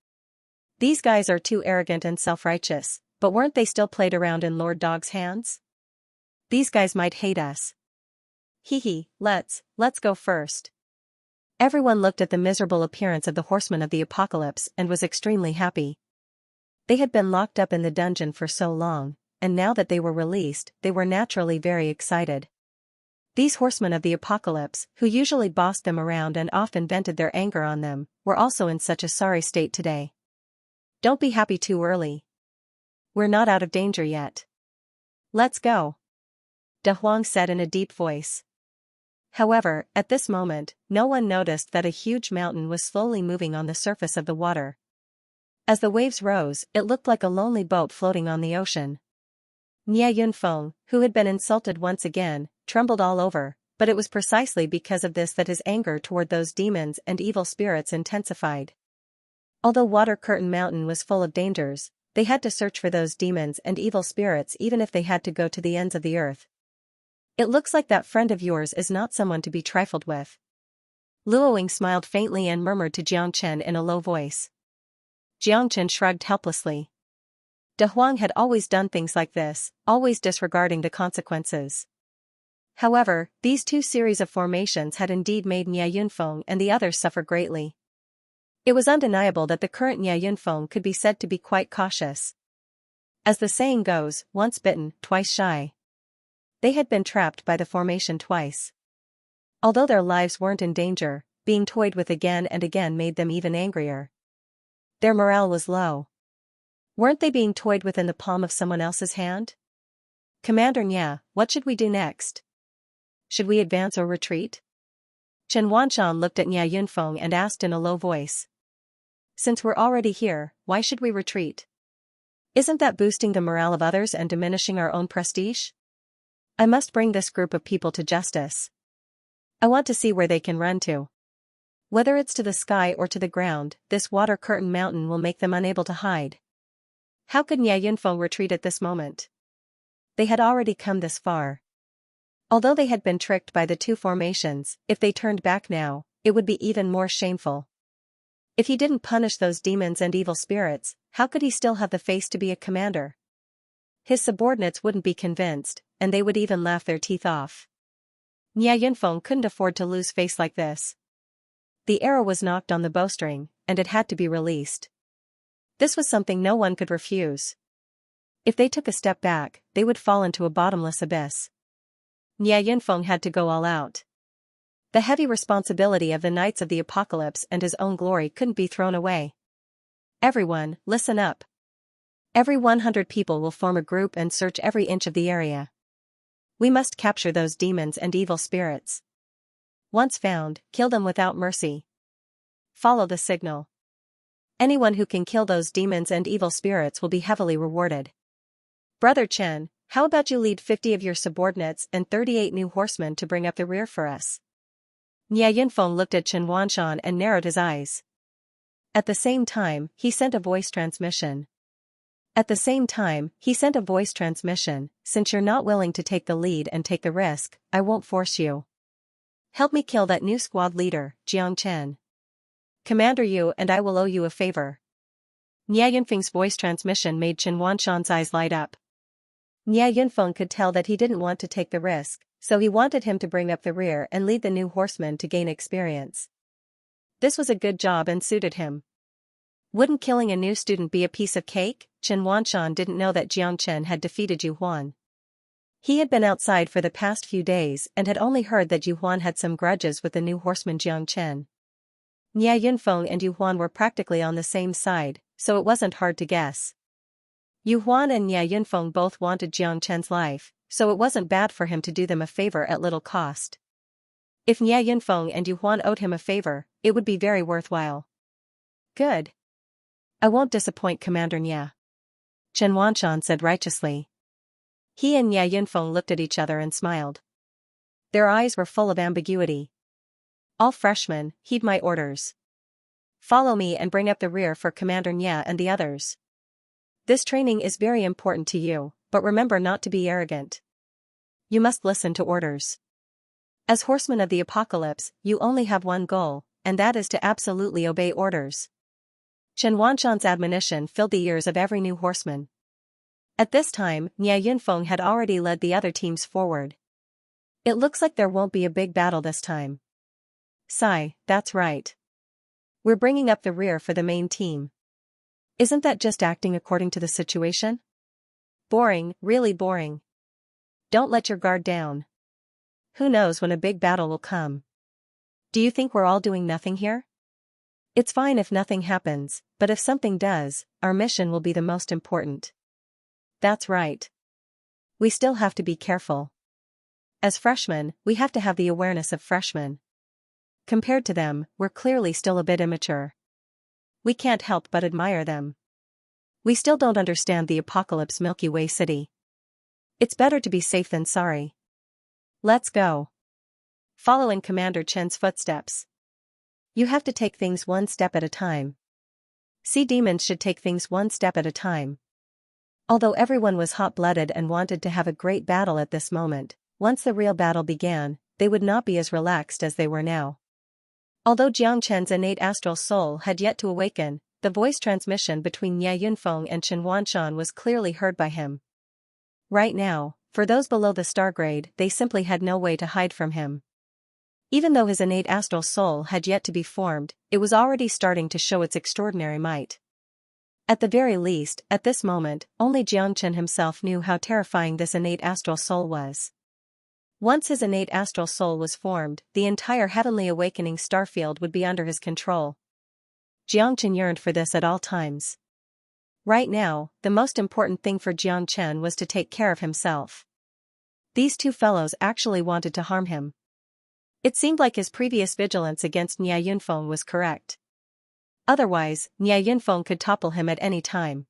These guys are too arrogant and self-righteous, but weren't they still played around in Lord Dog's hands? These guys might hate us. Hee, let's go first. Everyone looked at the miserable appearance of the horsemen of the apocalypse and was extremely happy. They had been locked up in the dungeon for so long, and now that they were released, they were naturally very excited. These horsemen of the apocalypse, who usually bossed them around and often vented their anger on them, were also in such a sorry state today. Don't be happy too early. We're not out of danger yet. Let's go. De Huang said in a deep voice. However, at this moment, no one noticed that a huge mountain was slowly moving on the surface of the water. As the waves rose, it looked like a lonely boat floating on the ocean. Nia Yunfeng, who had been insulted once again, trembled all over, but it was precisely because of this that his anger toward those demons and evil spirits intensified. Although Water Curtain Mountain was full of dangers, they had to search for those demons and evil spirits even if they had to go to the ends of the earth. It looks like that friend of yours is not someone to be trifled with. Luoying smiled faintly and murmured to Xianxia in a low voice. Xianxia shrugged helplessly. De Huang had always done things like this, always disregarding the consequences. However, these two series of formations had indeed made Nia Yunfeng and the others suffer greatly. It was undeniable that the current Nia Yunfeng could be said to be quite cautious. As the saying goes, once bitten, twice shy. They had been trapped by the formation twice. Although their lives weren't in danger, being toyed with again and again made them even angrier. Their morale was low. Weren't they being toyed with in the palm of someone else's hand? Commander Nya, what should we do next? Should we advance or retreat? Chen Wanshan looked at Nya Yunfeng and asked in a low voice. Since we're already here, why should we retreat? Isn't that boosting the morale of others and diminishing our own prestige? I must bring this group of people to justice. I want to see where they can run to. Whether it's to the sky or to the ground, this water curtain mountain will make them unable to hide. How could Nya Yunfeng retreat at this moment? They had already come this far. Although they had been tricked by the two formations, if they turned back now, it would be even more shameful. If he didn't punish those demons and evil spirits, how could he still have the face to be a commander? His subordinates wouldn't be convinced, and they would even laugh their teeth off. Nya Yunfeng couldn't afford to lose face like this. The arrow was knocked on the bowstring, and it had to be released. This was something no one could refuse. If they took a step back, they would fall into a bottomless abyss. Nya Yunfeng had to go all out. The heavy responsibility of the Knights of the Apocalypse and his own glory couldn't be thrown away. Everyone, listen up. Every 100 people will form a group and search every inch of the area. We must capture those demons and evil spirits. Once found, kill them without mercy. Follow the signal. Anyone who can kill those demons and evil spirits will be heavily rewarded. Brother Chen, how about you lead 50 of your subordinates and 38 new horsemen to bring up the rear for us? Nya Yunfeng looked at Chen Wanshan and narrowed his eyes. At the same time, he sent a voice transmission. Since you're not willing to take the lead and take the risk, I won't force you. Help me kill that new squad leader, Jiang Chen. Commander Yu and I will owe you a favor. Nya Yunfeng's voice transmission made Chen Wanshan's eyes light up. Nya Yunfeng could tell that he didn't want to take the risk, so he wanted him to bring up the rear and lead the new horsemen to gain experience. This was a good job and suited him. Wouldn't killing a new student be a piece of cake? Chen Wanshan didn't know that Jiang Chen had defeated Yu Huan. He had been outside for the past few days and had only heard that Yu Huan had some grudges with the new horseman Jiang Chen. Nya Yunfeng and Yu Huan were practically on the same side, so it wasn't hard to guess. Yu Huan and Nya Yunfeng both wanted Jiang Chen's life, so it wasn't bad for him to do them a favor at little cost. If Nya Yunfeng and Yu Huan owed him a favor, it would be very worthwhile. Good. I won't disappoint Commander Nya. Chen Wanshan said righteously. He and Nya Yunfeng looked at each other and smiled. Their eyes were full of ambiguity. All freshmen, heed my orders. Follow me and bring up the rear for Commander Nya and the others. This training is very important to you, but remember not to be arrogant. You must listen to orders. As horsemen of the apocalypse, you only have one goal, and that is to absolutely obey orders. Chen Wanshan's admonition filled the ears of every new horseman. At this time, Nya Yunfeng had already led the other teams forward. It looks like there won't be a big battle this time. Sigh, that's right. We're bringing up the rear for the main team. Isn't that just acting according to the situation? Boring, really boring. Don't let your guard down. Who knows when a big battle will come? Do you think we're all doing nothing here? It's fine if nothing happens, but if something does, our mission will be the most important. That's right. We still have to be careful. As freshmen, we have to have the awareness of freshmen. Compared to them, we're clearly still a bit immature. We can't help but admire them. We still don't understand the apocalypse Milky Way city. It's better to be safe than sorry. Let's go. Follow in Commander Chen's footsteps. You have to take things one step at a time. Sea demons should take things one step at a time. Although everyone was hot-blooded and wanted to have a great battle at this moment, once the real battle began, they would not be as relaxed as they were now. Although Jiang Chen's innate astral soul had yet to awaken, the voice transmission between Nya Yunfeng and Chen Wanshan was clearly heard by him. Right now, for those below the star grade, they simply had no way to hide from him. Even though his innate astral soul had yet to be formed, it was already starting to show its extraordinary might. At the very least, at this moment, only Jiang Chen himself knew how terrifying this innate astral soul was. Once his innate astral soul was formed, the entire heavenly awakening starfield would be under his control. Xianxia yearned for this at all times. Right now, the most important thing for Xianxia was to take care of himself. These two fellows actually wanted to harm him. It seemed like his previous vigilance against Nie Yunfeng was correct. Otherwise, Nie Yunfeng could topple him at any time.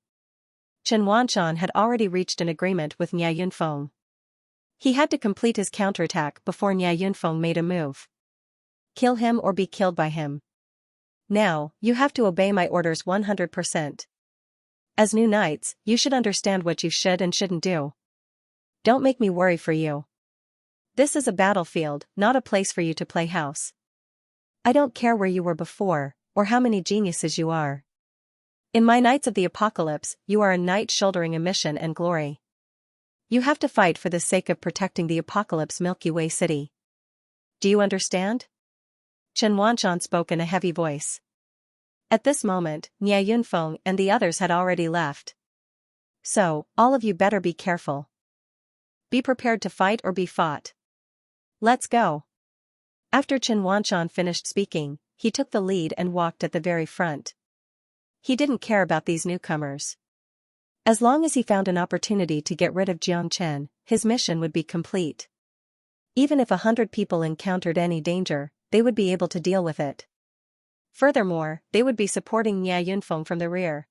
Chen Wanshan had already reached an agreement with Nie Yunfeng. He had to complete his counterattack before Nie Yunfeng made a move. Kill him or be killed by him. Now, you have to obey my orders 100%. As new knights, you should understand what you should and shouldn't do. Don't make me worry for you. This is a battlefield, not a place for you to play house. I don't care where you were before, or how many geniuses you are. In my Knights of the Apocalypse, you are a knight shouldering a mission and glory. You have to fight for the sake of protecting the Apocalypse Milky Way City. Do you understand? Chen Wanshan spoke in a heavy voice. At this moment, Nie Yunfeng and the others had already left. So, all of you better be careful. Be prepared to fight or be fought. Let's go. After Chen Wanshan finished speaking, he took the lead and walked at the very front. He didn't care about these newcomers. As long as he found an opportunity to get rid of Jiang Chen, his mission would be complete. Even if 100 people encountered any danger, they would be able to deal with it. Furthermore, they would be supporting Nie Yunfeng from the rear.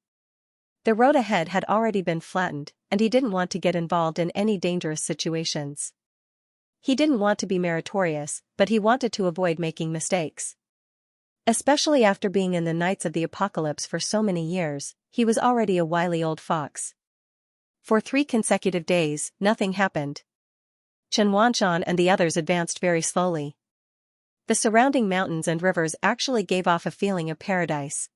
The road ahead had already been flattened, and he didn't want to get involved in any dangerous situations. He didn't want to be meritorious, but he wanted to avoid making mistakes. Especially after being in the Knights of the Apocalypse for so many years, he was already a wily old fox. For 3 consecutive days, nothing happened. Chen Wanshan and the others advanced very slowly. The surrounding mountains and rivers actually gave off a feeling of paradise.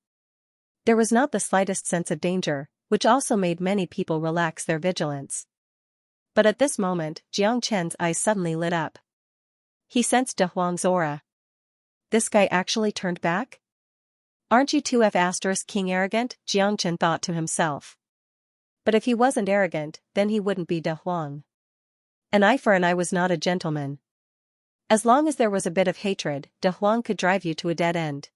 There was not the slightest sense of danger, which also made many people relax their vigilance. But at this moment, Jiang Chen's eyes suddenly lit up. He sensed De Huang's aura. This guy actually turned back? Aren't you 2F** king arrogant? Jiang Chen thought to himself. But if he wasn't arrogant, then he wouldn't be De Huang. An eye for an eye was not a gentleman. As long as there was a bit of hatred, De Huang could drive you to a dead end.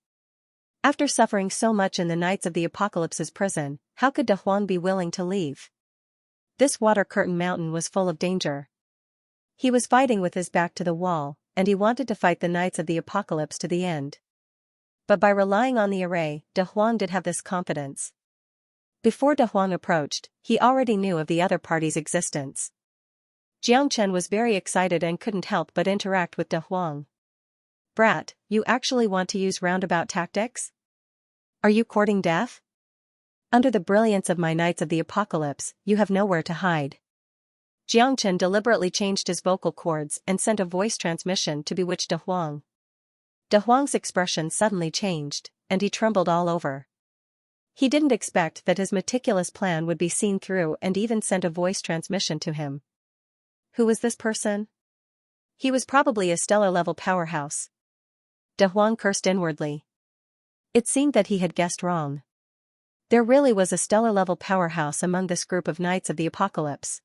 After suffering so much in the Knights of the Apocalypse's prison, how could De Huang be willing to leave? This water curtain mountain was full of danger. He was fighting with his back to the wall, and he wanted to fight the Knights of the Apocalypse to the end. But by relying on the array, De Huang did have this confidence. Before De Huang approached, he already knew of the other party's existence. Jiang Chen was very excited and couldn't help but interact with De Huang. Brat, you actually want to use roundabout tactics? Are you courting death? Under the brilliance of my Knights of the Apocalypse, you have nowhere to hide. Jiang Chen deliberately changed his vocal cords and sent a voice transmission to bewitch De Huang. De Huang's expression suddenly changed, and he trembled all over. He didn't expect that his meticulous plan would be seen through and even sent a voice transmission to him. Who was this person? He was probably a stellar-level powerhouse. De Huang cursed inwardly. It seemed that he had guessed wrong. There really was a stellar-level powerhouse among this group of Knights of the Apocalypse.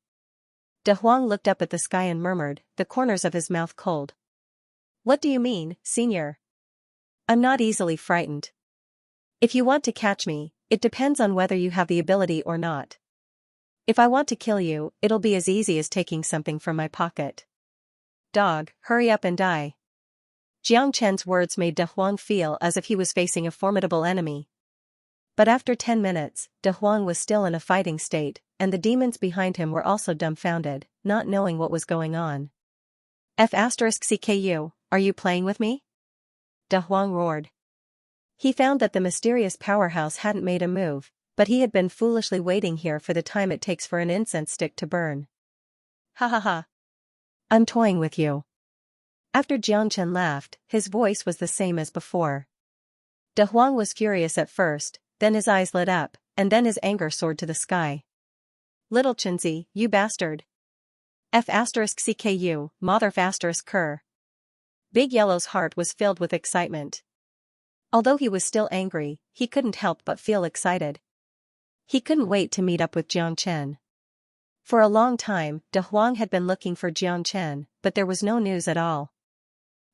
De Huang looked up at the sky and murmured, the corners of his mouth cold. What do you mean, senior? I'm not easily frightened. If you want to catch me, it depends on whether you have the ability or not. If I want to kill you, it'll be as easy as taking something from my pocket. Dog, hurry up and die. Jiang Chen's words made De Huang feel as if he was facing a formidable enemy. But after 10 minutes, De Huang was still in a fighting state, and the demons behind him were also dumbfounded, not knowing what was going on. F***CKU, are you playing with me? De Huang roared. He found that the mysterious powerhouse hadn't made a move, but he had been foolishly waiting here for the time it takes for an incense stick to burn. Ha ha ha. I'm toying with you. After Jiang Chen laughed, his voice was the same as before. De Huang was furious at first, then his eyes lit up, and then his anger soared to the sky. Little Chenzi, you bastard. F***CKU, mother **Ker. Big Yellow's heart was filled with excitement. Although he was still angry, he couldn't help but feel excited. He couldn't wait to meet up with Jiang Chen. For a long time, De Huang had been looking for Jiang Chen, but there was no news at all.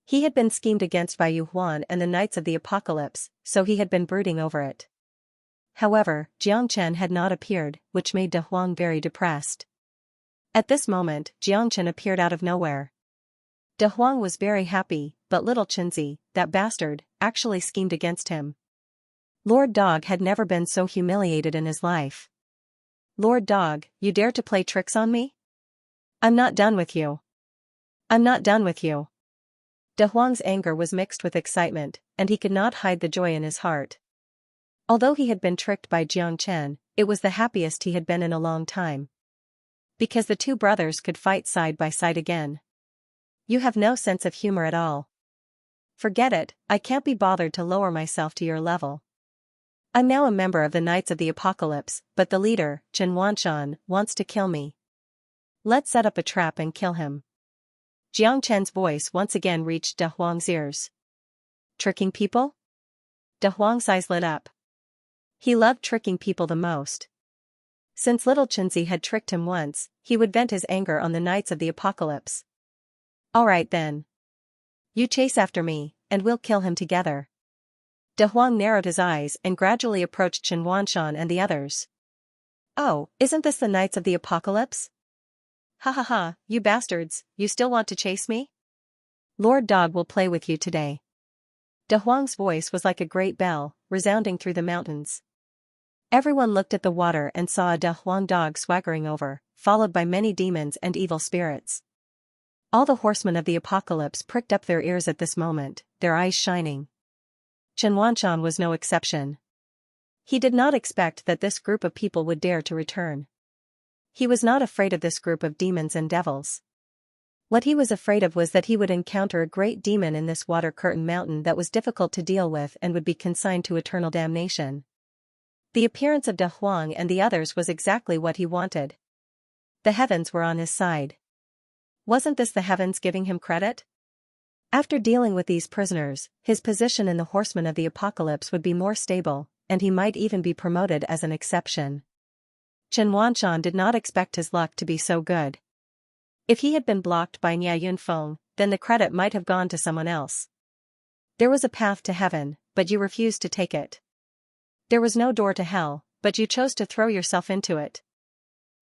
He had been schemed against by Yu Huan and the Knights of the Apocalypse, so he had been brooding over it. However, Jiang Chen had not appeared, which made De Huang very depressed. At this moment, Jiang Chen appeared out of nowhere. De Huang was very happy, but little Chenzi, that bastard, actually schemed against him. Lord Dog had never been so humiliated in his life. Lord Dog, you dare to play tricks on me? I'm not done with you. I'm not done with you. De Huang's anger was mixed with excitement, and he could not hide the joy in his heart. Although he had been tricked by Jiang Chen, it was the happiest he had been in a long time. Because the two brothers could fight side by side again. You have no sense of humor at all. Forget it, I can't be bothered to lower myself to your level. I'm now a member of the Knights of the Apocalypse, but the leader, Chen Wanshan, wants to kill me. Let's set up a trap and kill him. Jiang Chen's voice once again reached De Huang's ears. Tricking people? De Huang's eyes lit up. He loved tricking people the most. Since little Chenzi had tricked him once, he would vent his anger on the Knights of the Apocalypse. Alright then. You chase after me, and we'll kill him together. De Huang narrowed his eyes and gradually approached Chen Wanshan and the others. Oh, isn't this the Knights of the Apocalypse? Ha ha ha, you bastards, you still want to chase me? Lord Dog will play with you today. De Huang's voice was like a great bell, resounding through the mountains. Everyone looked at the water and saw a De Huang dog swaggering over, followed by many demons and evil spirits. All the horsemen of the apocalypse pricked up their ears at this moment, their eyes shining. Chen Wanshan was no exception. He did not expect that this group of people would dare to return. He was not afraid of this group of demons and devils. What he was afraid of was that he would encounter a great demon in this water curtain mountain that was difficult to deal with and would be consigned to eternal damnation. The appearance of De Huang and the others was exactly what he wanted. The heavens were on his side. Wasn't this the heavens giving him credit? After dealing with these prisoners, his position in the Horsemen of the Apocalypse would be more stable, and he might even be promoted as an exception. Chen Wanshan did not expect his luck to be so good. If he had been blocked by Nia Yunfeng, then the credit might have gone to someone else. There was a path to heaven, but you refused to take it. There was no door to hell, but you chose to throw yourself into it.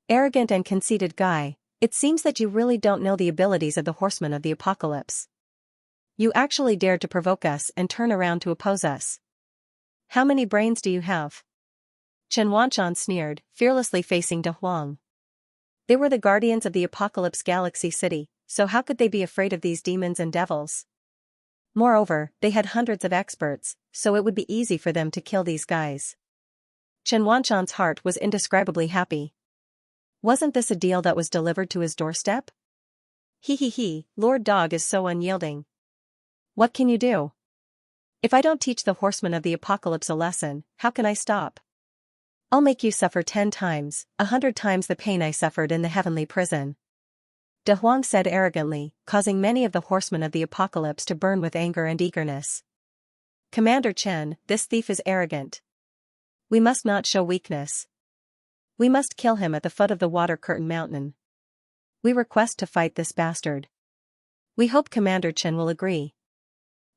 Arrogant and conceited guy, it seems that you really don't know the abilities of the Horsemen of the Apocalypse. You actually dared to provoke us and turn around to oppose us. How many brains do you have? Chen Wanshan sneered, fearlessly facing De Huang. They were the guardians of the Apocalypse Galaxy City, so how could they be afraid of these demons and devils? Moreover, they had hundreds of experts, so it would be easy for them to kill these guys. Chen Wanshan's heart was indescribably happy. Wasn't this a deal that was delivered to his doorstep? He, Lord Dog is so unyielding. What can you do? If I don't teach the Horsemen of the Apocalypse a lesson, how can I stop? I'll make you suffer 10 times, 100 times the pain I suffered in the heavenly prison. De Huang said arrogantly, causing many of the Horsemen of the Apocalypse to burn with anger and eagerness. Commander Chen, this thief is arrogant. We must not show weakness. We must kill him at the foot of the Water Curtain Mountain. We request to fight this bastard. We hope Commander Chen will agree.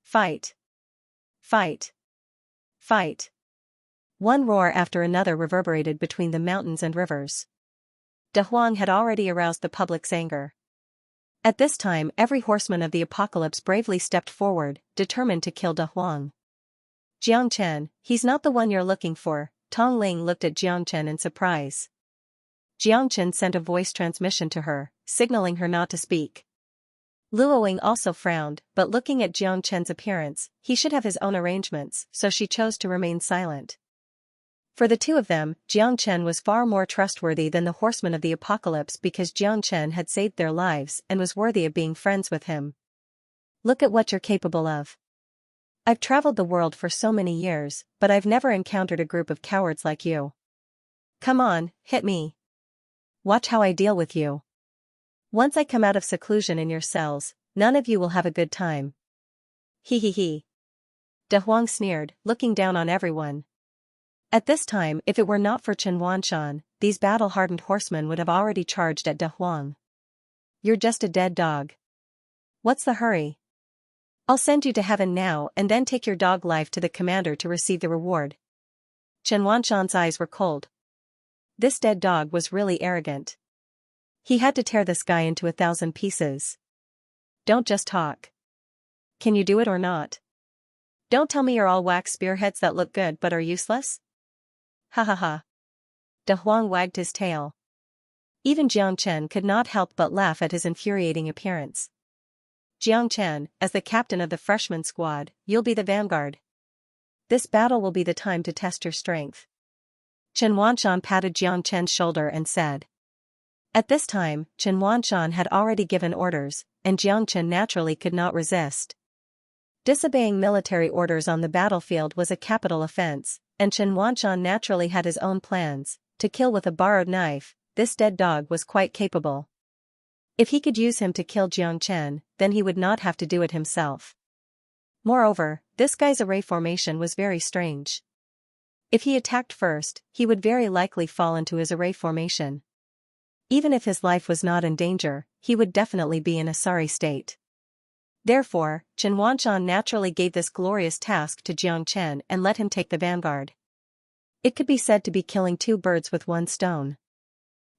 Fight. Fight. Fight. One roar after another reverberated between the mountains and rivers. De Huang had already aroused the public's anger. At this time every horseman of the apocalypse bravely stepped forward, determined to kill De Huang. Jiang Chen, he's not the one you're looking for. Tong Ling looked at Jiang Chen in surprise. Jiang Chen sent a voice transmission to her, signaling her not to speak. Luoying also frowned, but looking at Jiang Chen's appearance, he should have his own arrangements, so she chose to remain silent. For the two of them, Jiang Chen was far more trustworthy than the Horsemen of the Apocalypse because Jiang Chen had saved their lives and was worthy of being friends with him. Look at what you're capable of. I've traveled the world for so many years, but I've never encountered a group of cowards like you. Come on, hit me. Watch how I deal with you. Once I come out of seclusion in your cells, none of you will have a good time. He. De Huang sneered, looking down on everyone. At this time, if it were not for Chen Wanshan, these battle-hardened horsemen would have already charged at De Huang. You're just a dead dog. What's the hurry? I'll send you to heaven now and then take your dog life to the commander to receive the reward. Chen Wanshan's eyes were cold. This dead dog was really arrogant. He had to tear this guy into 1,000 pieces. Don't just talk. Can you do it or not? Don't tell me you're all wax spearheads that look good but are useless? Ha ha ha. De Huang wagged his tail. Even Jiang Chen could not help but laugh at his infuriating appearance. Jiang Chen, as the captain of the freshman squad, you'll be the vanguard. This battle will be the time to test your strength. Chen Wanshan patted Jiang Chen's shoulder and said. At this time, Chen Wanshan had already given orders, and Jiang Chen naturally could not resist. Disobeying military orders on the battlefield was a capital offense, and Chen Wanshan naturally had his own plans. To kill with a borrowed knife, this dead dog was quite capable. If he could use him to kill Jiang Chen, then he would not have to do it himself. Moreover, this guy's array formation was very strange. If he attacked first, he would very likely fall into his array formation. Even if his life was not in danger, he would definitely be in a sorry state. Therefore, Chen Wanshan naturally gave this glorious task to Jiang Chen and let him take the vanguard. It could be said to be killing two birds with one stone.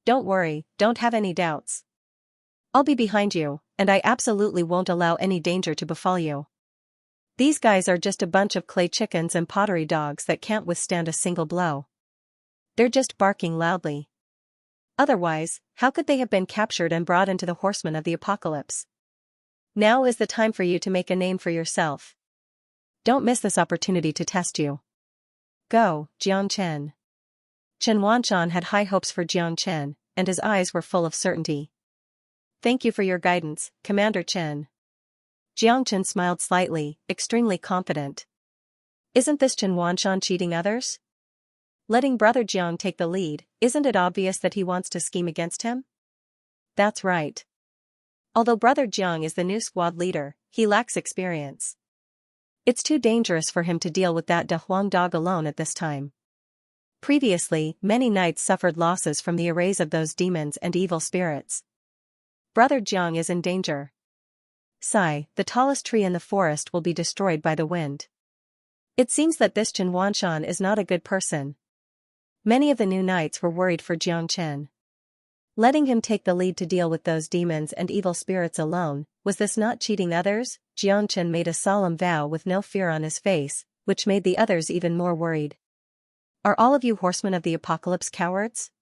Don't worry, don't have any doubts. I'll be behind you, and I absolutely won't allow any danger to befall you. These guys are just a bunch of clay chickens and pottery dogs that can't withstand a single blow. They're just barking loudly. Otherwise, how could they have been captured and brought into the horsemen of the apocalypse? Now is the time for you to make a name for yourself. Don't miss this opportunity to test you. Go, Jiang Chen. Chen Wanshan had high hopes for Jiang Chen, and his eyes were full of certainty. Thank you for your guidance, Commander Chen. Jiang Chen smiled slightly, extremely confident. Isn't this Chen Wanshan cheating others? Letting Brother Jiang take the lead, isn't it obvious that he wants to scheme against him? That's right. Although Brother Jiang is the new squad leader, he lacks experience. It's too dangerous for him to deal with that De Huang dog alone at this time. Previously, many knights suffered losses from the arrays of those demons and evil spirits. Brother Jiang is in danger. Sigh, the tallest tree in the forest will be destroyed by the wind. It seems that this Chen Wanshan is not a good person. Many of the new knights were worried for Jiang Chen. Letting him take the lead to deal with those demons and evil spirits alone, was this not cheating others? Jiang Chen made a solemn vow with no fear on his face, which made the others even more worried. Are all of you horsemen of the apocalypse cowards?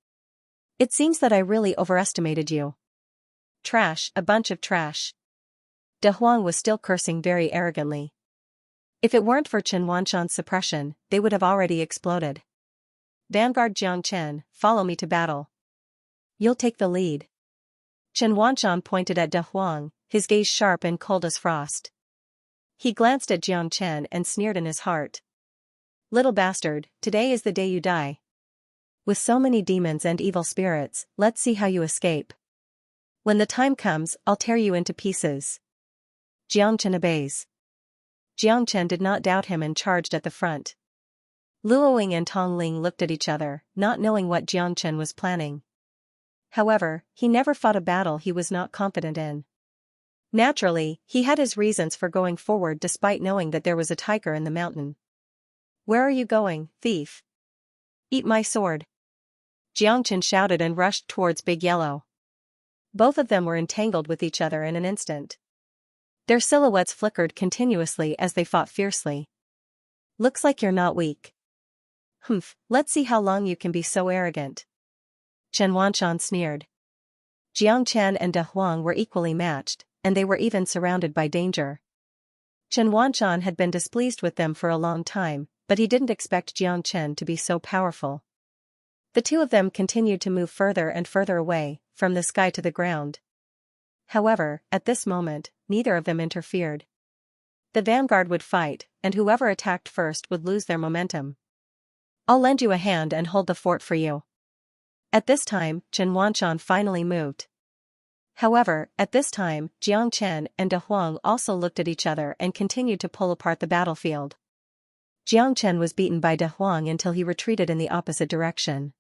It seems that I really overestimated you. Trash, a bunch of trash. De Huang was still cursing very arrogantly. If it weren't for Chen Wanshan's suppression, they would have already exploded. Vanguard Jiang Chen, follow me to battle. You'll take the lead. Chen Wanshan pointed at De Huang, his gaze sharp and cold as frost. He glanced at Jiang Chen and sneered in his heart. Little bastard, today is the day you die. With so many demons and evil spirits, let's see how you escape. When the time comes, I'll tear you into pieces. Jiang Chen obeys. Jiang Chen did not doubt him and charged at the front. Luoying and Tong Ling looked at each other, not knowing what Jiang Chen was planning. However, he never fought a battle he was not confident in. Naturally, he had his reasons for going forward despite knowing that there was a tiger in the mountain. Where are you going, thief? Eat my sword. Jiang Chen shouted and rushed towards Big Yellow. Both of them were entangled with each other in an instant. Their silhouettes flickered continuously as they fought fiercely. Looks like you're not weak. Humph, let's see how long you can be so arrogant. Chen Wanshan sneered. Jiang Chen and De Huang were equally matched, and they were even surrounded by danger. Chen Wanshan had been displeased with them for a long time, but he didn't expect Jiang Chen to be so powerful. The two of them continued to move further and further away, from the sky to the ground. However, at this moment, neither of them interfered. The vanguard would fight, and whoever attacked first would lose their momentum. I'll lend you a hand and hold the fort for you. At this time, Chen Wanshan finally moved. However, at this time, Jiang Chen and De Huang also looked at each other and continued to pull apart the battlefield. Jiang Chen was beaten by De Huang until he retreated in the opposite direction.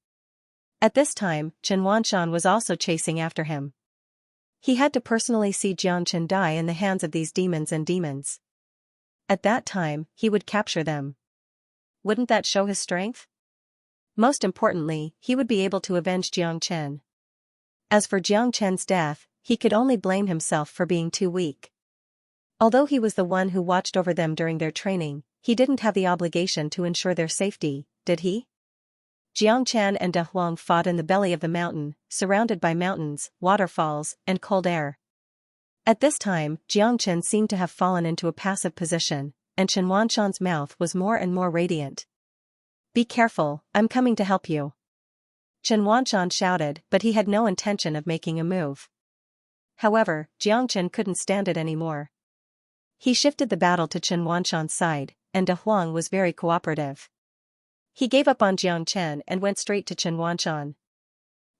At this time, Chen Wanshan was also chasing after him. He had to personally see Jiang Chen die in the hands of these demons and demons. At that time, he would capture them. Wouldn't that show his strength? Most importantly, he would be able to avenge Jiang Chen. As for Jiang Chen's death, he could only blame himself for being too weak. Although he was the one who watched over them during their training, he didn't have the obligation to ensure their safety, did he? Jiang Chen and De Huang fought in the belly of the mountain, surrounded by mountains, waterfalls, and cold air. At this time, Jiang Chen seemed to have fallen into a passive position, and Chen Wanshan's mouth was more and more radiant. "Be careful, I'm coming to help you." Chen Wanshan shouted, but he had no intention of making a move. However, Jiang Chen couldn't stand it anymore. He shifted the battle to Chen Wanshan's side, and De Huang was very cooperative. He gave up on Jiang Chen and went straight to Chen Wanshan.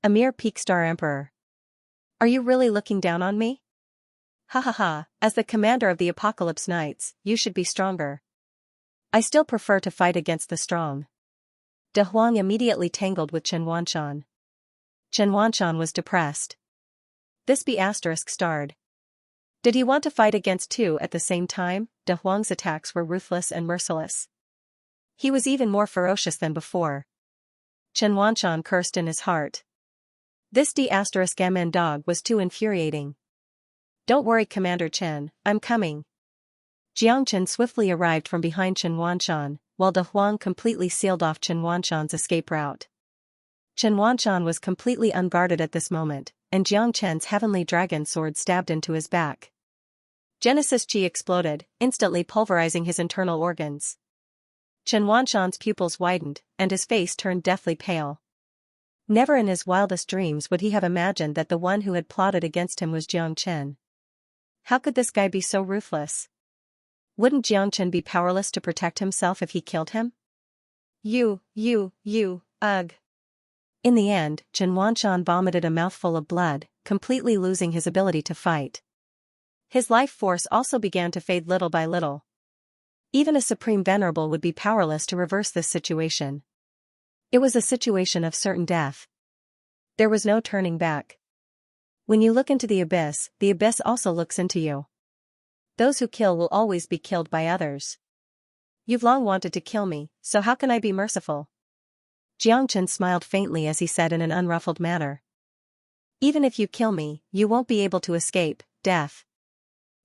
"A mere peak star emperor. Are you really looking down on me? Ha ha ha, as the commander of the Apocalypse Knights, you should be stronger. I still prefer to fight against the strong." De Huang immediately tangled with Chen Wanshan. Chen Wanshan was depressed. This be asterisk starred. Did he want to fight against two at the same time? De Huang's attacks were ruthless and merciless. He was even more ferocious than before. Chen Wanshan cursed in his heart. This D*MN dog was too infuriating. "Don't worry, Commander Chen, I'm coming." Jiang Chen swiftly arrived from behind Chen Wanshan, while De Huang completely sealed off Chen Wanshan's escape route. Chen Wanshan was completely unguarded at this moment, and Jiang Chen's heavenly dragon sword stabbed into his back. Genesis Chi exploded, instantly pulverizing his internal organs. Chen Wanshan's pupils widened, and his face turned deathly pale. Never in his wildest dreams would he have imagined that the one who had plotted against him was Jiang Chen. How could this guy be so ruthless? Wouldn't Jiang Chen be powerless to protect himself if he killed him? Ugh. In the end, Chen Wanshan vomited a mouthful of blood, completely losing his ability to fight. His life force also began to fade little by little. Even a Supreme Venerable would be powerless to reverse this situation. It was a situation of certain death. There was no turning back. When you look into the abyss also looks into you. Those who kill will always be killed by others. You've long wanted to kill me, so how can I be merciful? Jiang Chen smiled faintly as he said in an unruffled manner. Even if you kill me, you won't be able to escape death.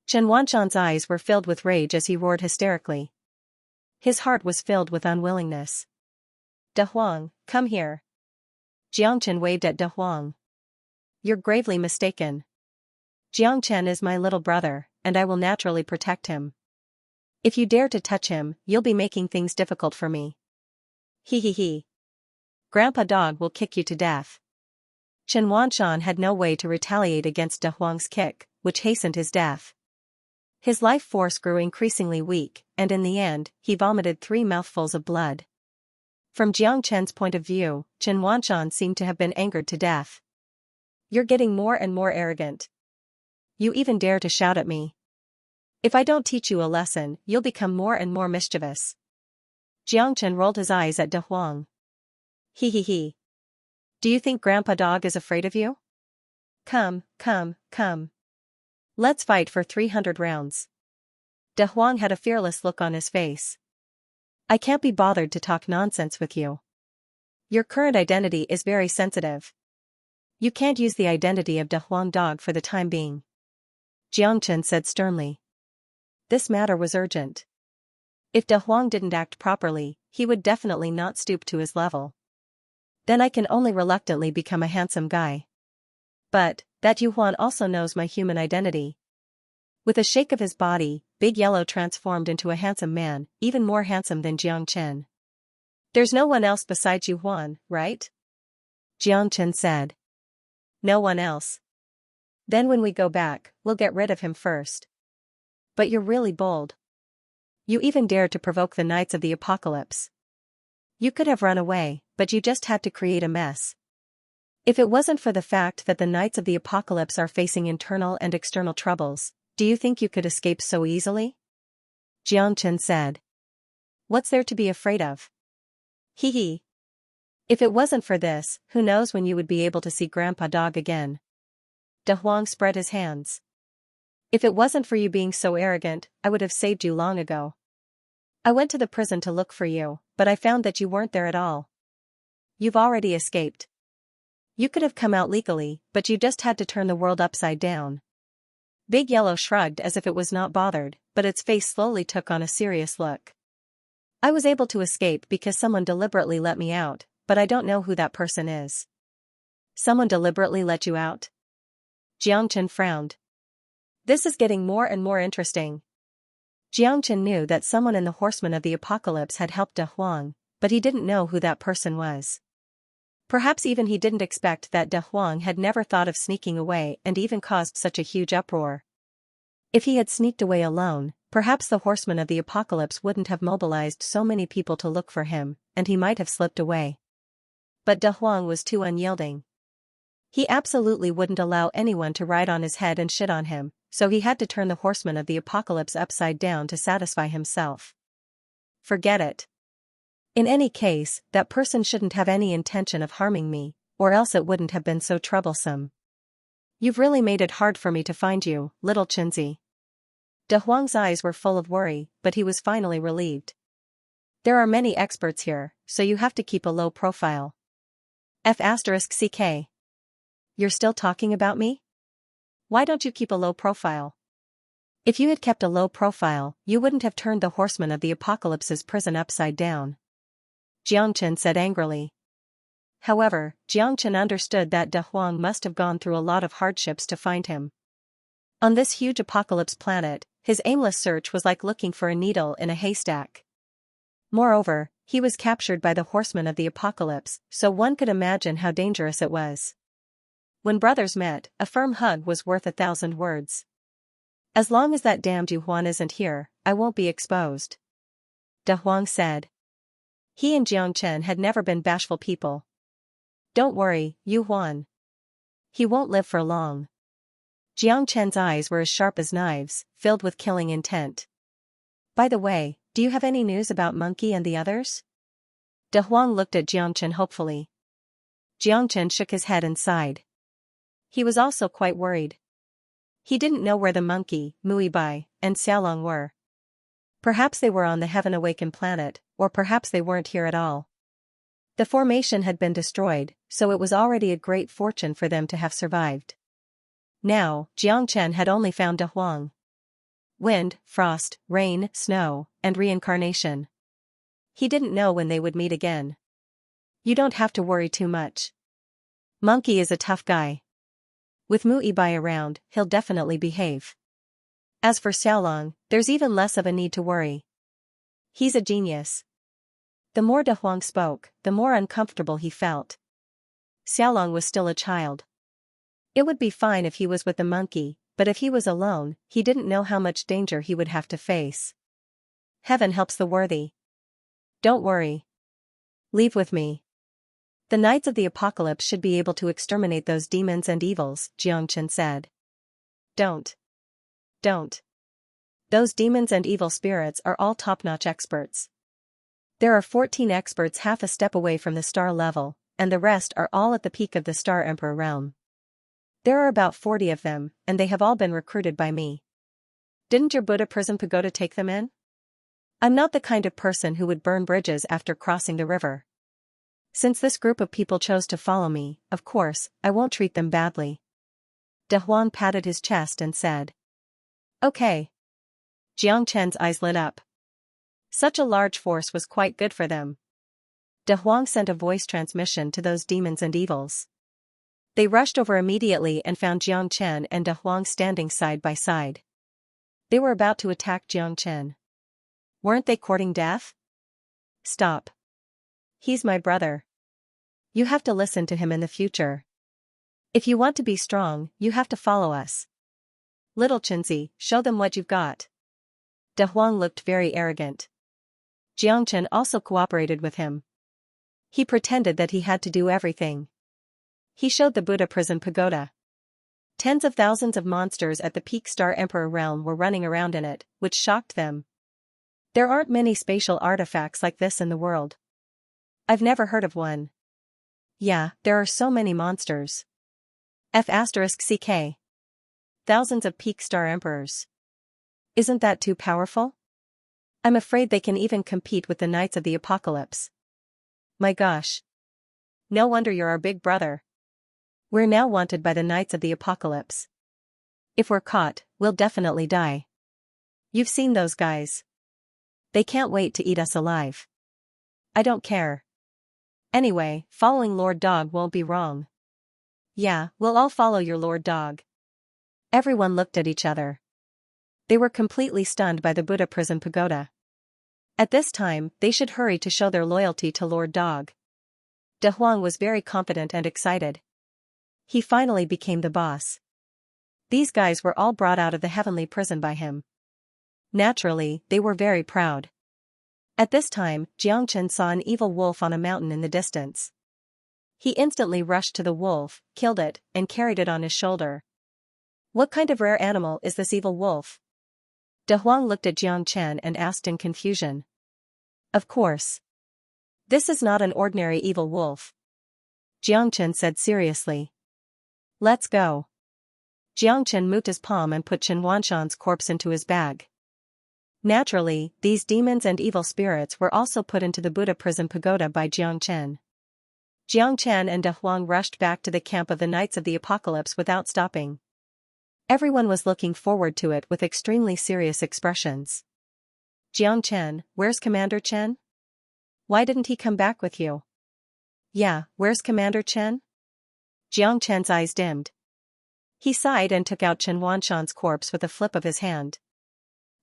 Chen Wanshan's eyes were filled with rage as he roared hysterically. His heart was filled with unwillingness. De Huang, come here. Jiang Chen waved at De Huang. You're gravely mistaken. Jiang Chen is my little brother, and I will naturally protect him. If you dare to touch him, you'll be making things difficult for me. He. Grandpa Dog will kick you to death. Chen Wanshan had no way to retaliate against De Huang's kick, which hastened his death. His life force grew increasingly weak, and in the end, he vomited 3 mouthfuls of blood. From Jiang Chen's point of view, Chen Wanshan seemed to have been angered to death. You're getting more and more arrogant. You even dare to shout at me. If I don't teach you a lesson, you'll become more and more mischievous. Jiang Chen rolled his eyes at De Huang. He. Do you think Grandpa Dog is afraid of you? Come. Let's fight for 300 rounds. De Huang had a fearless look on his face. I can't be bothered to talk nonsense with you. Your current identity is very sensitive. You can't use the identity of De Huang Dog for the time being. Jiang Chen said sternly. This matter was urgent. If De Huang didn't act properly, he would definitely not stoop to his level. Then I can only reluctantly become a handsome guy. But, that Yuhuan also knows my human identity. With a shake of his body, Big Yellow transformed into a handsome man, even more handsome than Jiang Chen. There's no one else besides Yuhuan, right? Jiang Chen said. No one else. Then when we go back, we'll get rid of him first. But you're really bold. You even dared to provoke the Knights of the Apocalypse. You could have run away, but you just had to create a mess. If it wasn't for the fact that the Knights of the Apocalypse are facing internal and external troubles, do you think you could escape so easily? Jiang Chen said. What's there to be afraid of? Hee hee. If it wasn't for this, who knows when you would be able to see Grandpa Dog again. De Huang spread his hands. If it wasn't for you being so arrogant, I would have saved you long ago. I went to the prison to look for you, but I found that you weren't there at all. You've already escaped. You could have come out legally, but you just had to turn the world upside down. Big Yellow shrugged as if it was not bothered, but its face slowly took on a serious look. I was able to escape because someone deliberately let me out, but I don't know who that person is. Someone deliberately let you out? Xianxia frowned. This is getting more and more interesting. Xianxia knew that someone in the Horsemen of the Apocalypse had helped De Huang, but he didn't know who that person was. Perhaps even he didn't expect that De Huang had never thought of sneaking away and even caused such a huge uproar. If he had sneaked away alone, perhaps the Horsemen of the Apocalypse wouldn't have mobilized so many people to look for him, and he might have slipped away. But De Huang was too unyielding. He absolutely wouldn't allow anyone to ride on his head and shit on him, so he had to turn the Horsemen of the Apocalypse upside down to satisfy himself. Forget it. In any case, that person shouldn't have any intention of harming me, or else it wouldn't have been so troublesome. You've really made it hard for me to find you, little Xianxia. De Huang's eyes were full of worry, but he was finally relieved. There are many experts here, so you have to keep a low profile. F***CK. You're still talking about me? Why don't you keep a low profile? If you had kept a low profile, you wouldn't have turned the Horsemen of the Apocalypse's prison upside down. Xianxia said angrily. However, Xianxia understood that De Huang must have gone through a lot of hardships to find him. On this huge apocalypse planet, his aimless search was like looking for a needle in a haystack. Moreover, he was captured by the Horsemen of the Apocalypse, so one could imagine how dangerous it was. When brothers met, a firm hug was worth 1,000 words. As long as that damned Yu Huan isn't here, I won't be exposed. De Huang said. He and Xianxia had never been bashful people. Don't worry, Yu Huan. He won't live for long. Xianxia's eyes were as sharp as knives, filled with killing intent. By the way, do you have any news about Monkey and the others? De Huang looked at Xianxia hopefully. Xianxia shook his head and sighed. He was also quite worried. He didn't know where the monkey, Muibai, and Xiaolong were. Perhaps they were on the Heaven Awakened planet, or perhaps they weren't here at all. The formation had been destroyed, so it was already a great fortune for them to have survived. Now, Xianxia had only found De Huang. Wind, frost, rain, snow, and reincarnation. He didn't know when they would meet again. You don't have to worry too much. Monkey is a tough guy. With Muibai around, he'll definitely behave. As for Xiaolong, there's even less of a need to worry. He's a genius. The more De Huang spoke, the more uncomfortable he felt. Xiaolong was still a child. It would be fine if he was with the monkey, but if he was alone, he didn't know how much danger he would have to face. Heaven helps the worthy. Don't worry. Leave with me. The Knights of the Apocalypse should be able to exterminate those demons and evils, Xianxia said. Don't. Those demons and evil spirits are all top-notch experts. There are 14 experts half a step away from the star level, and the rest are all at the peak of the Star Emperor realm. There are about 40 of them, and they have all been recruited by me. Didn't your Buddha prison pagoda take them in? I'm not the kind of person who would burn bridges after crossing the river. Since this group of people chose to follow me, of course, I won't treat them badly. De Huang patted his chest and said. Okay. Xianxia's eyes lit up. Such a large force was quite good for them. De Huang sent a voice transmission to those demons and evils. They rushed over immediately and found Xianxia and De Huang standing side by side. They were about to attack Xianxia. Weren't they courting death? Stop. He's my brother. You have to listen to him in the future. If you want to be strong, you have to follow us. Little Xianxia, show them what you've got. De Huang looked very arrogant. Xianxia also cooperated with him. He pretended that he had to do everything. He showed the Buddha prison pagoda. Tens of thousands of monsters at the peak Star Emperor realm were running around in it, which shocked them. There aren't many spatial artifacts like this in the world. I've never heard of one. Yeah, there are so many monsters. F***ck. Thousands of peak star emperors. Isn't that too powerful? I'm afraid they can even compete with the Knights of the Apocalypse. My gosh. No wonder you're our big brother. We're now wanted by the Knights of the Apocalypse. If we're caught, we'll definitely die. You've seen those guys. They can't wait to eat us alive. I don't care. Anyway, following Lord Dog won't be wrong. Yeah, we'll all follow your Lord Dog. Everyone looked at each other. They were completely stunned by the Buddha prison pagoda. At this time, they should hurry to show their loyalty to Lord Dog. De Huang was very confident and excited. He finally became the boss. These guys were all brought out of the heavenly prison by him. Naturally, they were very proud. At this time, Xianxia saw an evil wolf on a mountain in the distance. He instantly rushed to the wolf, killed it, and carried it on his shoulder. What kind of rare animal is this evil wolf? De Huang looked at Xianxia and asked in confusion. Of course. This is not an ordinary evil wolf. Xianxia said seriously. Let's go. Xianxia moved his palm and put Xianxia's corpse into his bag. Naturally, these demons and evil spirits were also put into the Buddha prison pagoda by Xianxia. Xianxia and De Huang rushed back to the camp of the Knights of the Apocalypse without stopping. Everyone was looking forward to it with extremely serious expressions. Xianxia, where's Commander Chen? Why didn't he come back with you? Yeah, where's Commander Chen? Xianxia's eyes dimmed. He sighed and took out Xianxia's corpse with a flip of his hand.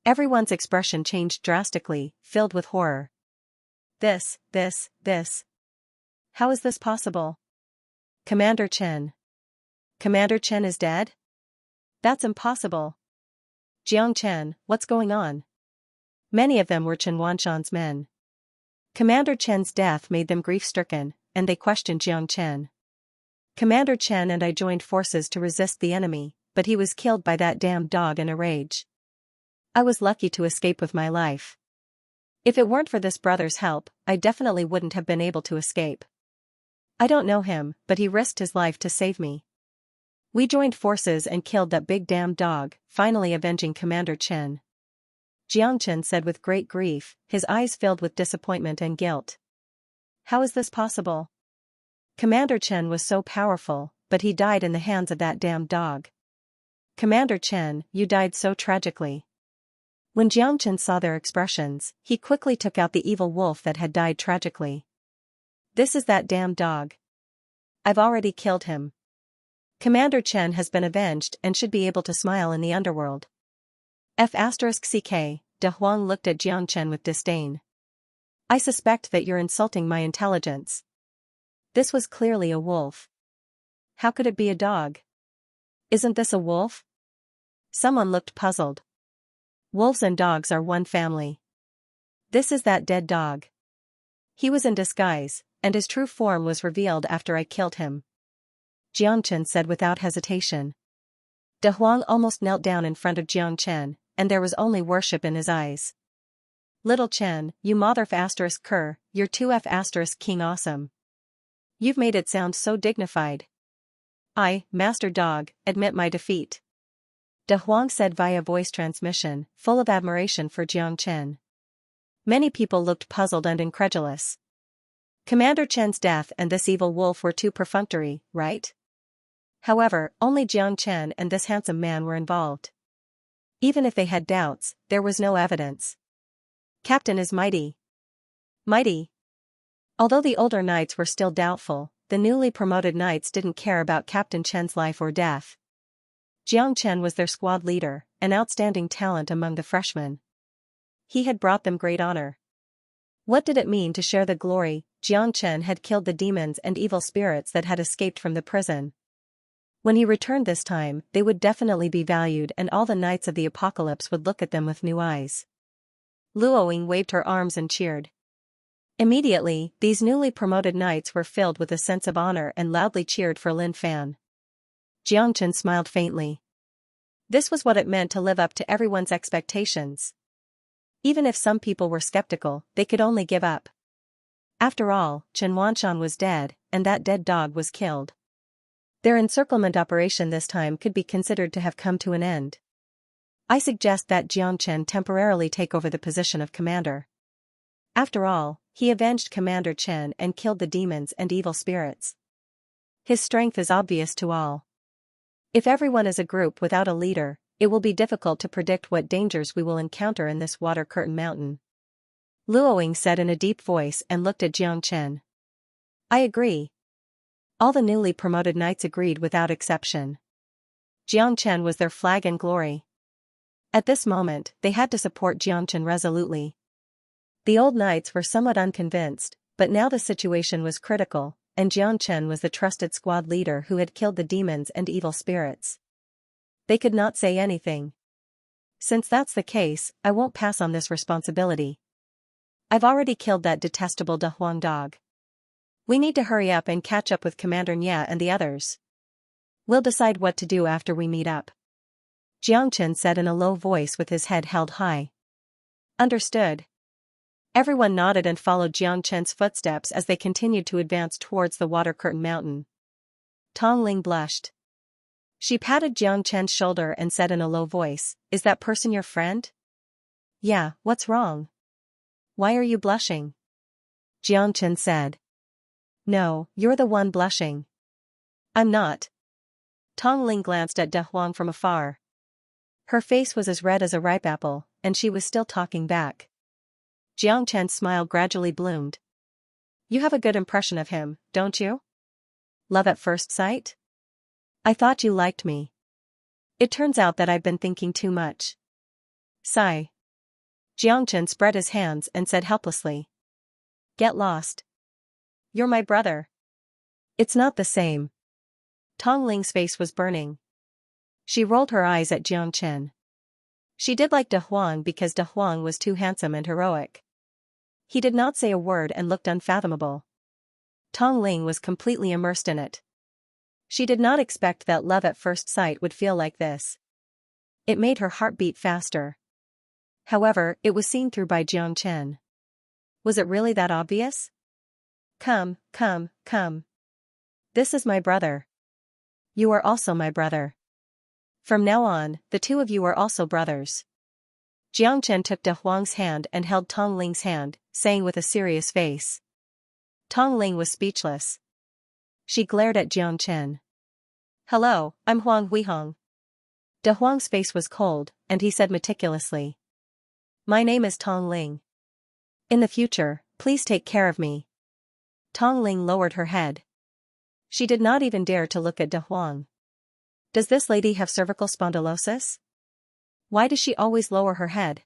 Everyone's expression changed drastically, filled with horror. This. How is this possible? Commander Chen. Commander Chen is dead? That's impossible. Xianxia, what's going on? Many of them were Xianxia's men. Commander Chen's death made them grief-stricken, and they questioned Xianxia. Commander Chen and I joined forces to resist the enemy, but he was killed by that damned dog in a rage. I was lucky to escape with my life. If it weren't for this brother's help, I definitely wouldn't have been able to escape. I don't know him, but he risked his life to save me. We joined forces and killed that big damned dog, finally avenging Commander Chen. Xianxia said with great grief, his eyes filled with disappointment and guilt. How is this possible? Commander Chen was so powerful, but he died in the hands of that damned dog. Commander Chen, you died so tragically. When Xianxia saw their expressions, he quickly took out the evil wolf that had died tragically. This is that damned dog. I've already killed him. Commander Chen has been avenged and should be able to smile in the underworld. F***ck, De Huang looked at Xianxia with disdain. I suspect that you're insulting my intelligence. This was clearly a wolf. How could it be a dog? Isn't this a wolf? Someone looked puzzled. Wolves and dogs are one family. This is that dead dog. He was in disguise, and his true form was revealed after I killed him. Xianxia said without hesitation. De Huang almost knelt down in front of Xianxia, and there was only worship in his eyes. Little Chen, you mother f***ker, you're too f***king awesome. You've made it sound so dignified. I, Master Dog, admit my defeat. De Huang said via voice transmission, full of admiration for Xianxia. Many people looked puzzled and incredulous. Commander Chen's death and this evil wolf were too perfunctory, right? However, only Xianxia and this handsome man were involved. Even if they had doubts, there was no evidence. Captain is mighty. Mighty. Although the older knights were still doubtful, the newly promoted knights didn't care about Captain Chen's life or death. Xianxia was their squad leader, an outstanding talent among the freshmen. He had brought them great honor. What did it mean to share the glory? Xianxia had killed the demons and evil spirits that had escaped from the prison. When he returned this time, they would definitely be valued and all the Knights of the Apocalypse would look at them with new eyes. Luoying waved her arms and cheered. Immediately, these newly promoted knights were filled with a sense of honor and loudly cheered for Lin Fan. Xianxia smiled faintly. This was what it meant to live up to everyone's expectations. Even if some people were skeptical, they could only give up. After all, Xianxia was dead, and that dead dog was killed. Their encirclement operation this time could be considered to have come to an end. I suggest that Jiang temporarily take over the position of commander. After all, he avenged Commander Chen and killed the demons and evil spirits. His strength is obvious to all. If everyone is a group without a leader, it will be difficult to predict what dangers we will encounter in this water curtain mountain. Luoying said in a deep voice and looked at Jiang Chen. I agree. All the newly promoted knights agreed without exception. Jiang Chen was their flag and glory. At this moment, they had to support Jiang Chen resolutely. The old knights were somewhat unconvinced, but now the situation was critical, and Jiang Chen was the trusted squad leader who had killed the demons and evil spirits. They could not say anything. Since that's the case, I won't pass on this responsibility. I've already killed that detestable De Huang dog. We need to hurry up and catch up with Commander Nia and the others. We'll decide what to do after we meet up. Jiang Chen said in a low voice with his head held high. Understood. Everyone nodded and followed Jiang Chen's footsteps as they continued to advance towards the water curtain mountain. Tong Ling blushed. She patted Jiang Chen's shoulder and said in a low voice, Is that person your friend? Yeah, what's wrong? Why are you blushing? Jiang Chen said. No, you're the one blushing. I'm not. Tong Ling glanced at De Huang from afar. Her face was as red as a ripe apple, and she was still talking back. Jiang Chen's smile gradually bloomed. You have a good impression of him, don't you? Love at first sight? I thought you liked me. It turns out that I've been thinking too much. Sigh. Jiang Chen spread his hands and said helplessly. Get lost. You're my brother. It's not the same. Tong Ling's face was burning. She rolled her eyes at Jiang Chen. She did like De Huang because De Huang was too handsome and heroic. He did not say a word and looked unfathomable. Tong Ling was completely immersed in it. She did not expect that love at first sight would feel like this. It made her heart beat faster. However, it was seen through by Jiang Chen. Was it really that obvious? Come, come, come. This is my brother. You are also my brother. From now on, the two of you are also brothers. Jiang Chen took De Huang's hand and held Tong Ling's hand, saying with a serious face. Tong Ling was speechless. She glared at Jiang Chen. Hello, I'm Huang Huihong. De Huang's face was cold, and he said meticulously. My name is Tong Ling. In the future, please take care of me. Tong Ling lowered her head. She did not even dare to look at De Huang. Does this lady have cervical spondylosis? Why does she always lower her head?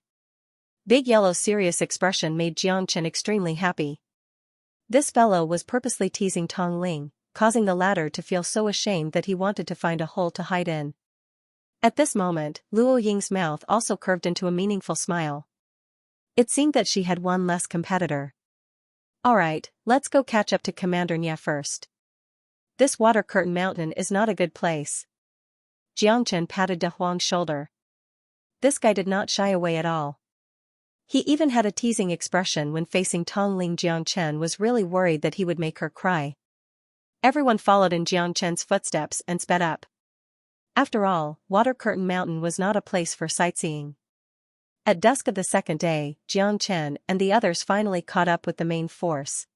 Big Yellow's serious expression made Jiang Chen extremely happy. This fellow was purposely teasing Tong Ling, causing the latter to feel so ashamed that he wanted to find a hole to hide in. At this moment, Luo Ying's mouth also curved into a meaningful smile. It seemed that she had one less competitor. Alright, let's go catch up to Commander Nia first. This water curtain mountain is not a good place. Jiang Chen patted De Huang's shoulder. This guy did not shy away at all. He even had a teasing expression when facing Tong Ling. Jiang Chen was really worried that he would make her cry. Everyone followed in Jiang Chen's footsteps and sped up. After all, Water Curtain Mountain was not a place for sightseeing. At dusk of the second day, Jiang Chen and the others finally caught up with the main force.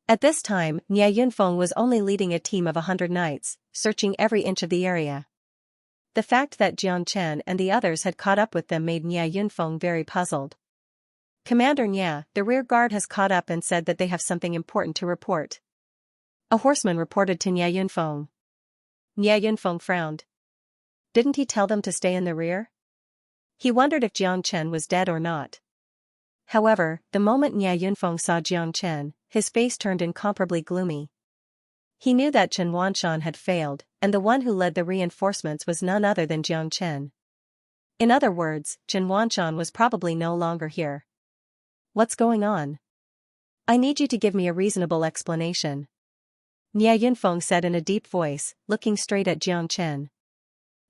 At this time, Nia Yunfeng was only leading a team of 100 knights, searching every inch of the area. The fact that Jiang Chen and the others had caught up with them made Nia Yunfeng very puzzled. Commander Nia, the rear guard has caught up and said that they have something important to report. A horseman reported to Nia Yunfeng. Nia Yunfeng frowned. Didn't he tell them to stay in the rear? He wondered if Jiang Chen was dead or not. However, the moment Nia Yunfeng saw Jiang Chen, his face turned incomparably gloomy. He knew that Chen Wanshan had failed, and the one who led the reinforcements was none other than Jiang Chen. In other words, Chen Wanshan was probably no longer here. What's going on? I need you to give me a reasonable explanation. Nia Yunfeng said in a deep voice, looking straight at Jiang Chen.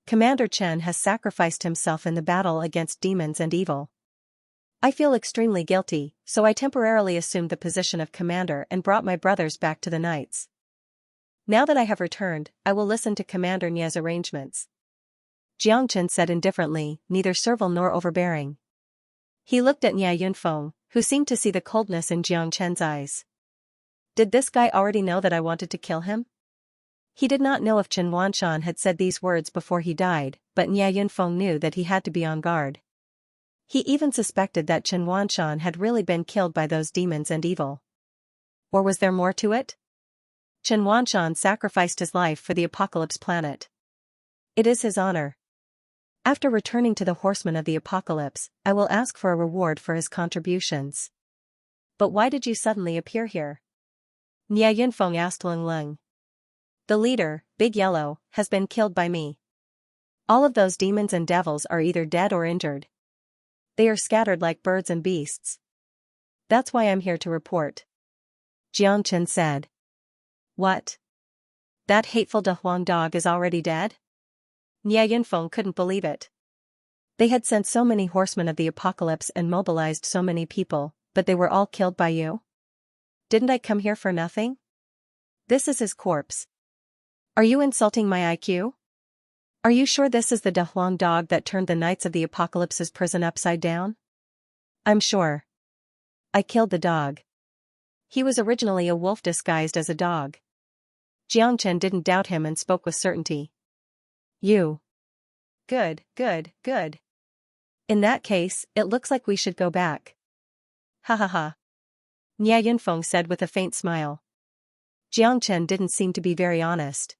Commander Chen has sacrificed himself in the battle against demons and evil. I feel extremely guilty, so I temporarily assumed the position of commander and brought my brothers back to the knights. Now that I have returned, I will listen to Commander Nia's arrangements. Jiangchen said indifferently, neither servile nor overbearing. He looked at Nia Yunfeng, who seemed to see the coldness in Jiangchen's eyes. Did this guy already know that I wanted to kill him? He did not know if Chen Wanshan had said these words before he died, but Nia Yunfeng knew that he had to be on guard. He even suspected that Chen Wanshan had really been killed by those demons and evil. Or was there more to it? Chen Wanshan sacrificed his life for the Apocalypse planet. It is his honor. After returning to the Horsemen of the Apocalypse, I will ask for a reward for his contributions. But why did you suddenly appear here? Nia Yunfeng asked Leng Leng. The leader, Big Yellow, has been killed by me. All of those demons and devils are either dead or injured. They are scattered like birds and beasts. That's why I'm here to report. Jiangchen said. What? That hateful De Huang dog is already dead? Nia Yunfeng couldn't believe it. They had sent so many horsemen of the apocalypse and mobilized so many people, but they were all killed by you? Didn't I come here for nothing? This is his corpse. Are you insulting my IQ? Are you sure this is the De Huang dog that turned the Knights of the Apocalypse's prison upside down? I'm sure. I killed the dog. He was originally a wolf disguised as a dog. Jiangchen didn't doubt him and spoke with certainty. You. Good, good, good. In that case, it looks like we should go back. Ha ha ha. Nia Yunfeng said with a faint smile. Jiangchen didn't seem to be very honest.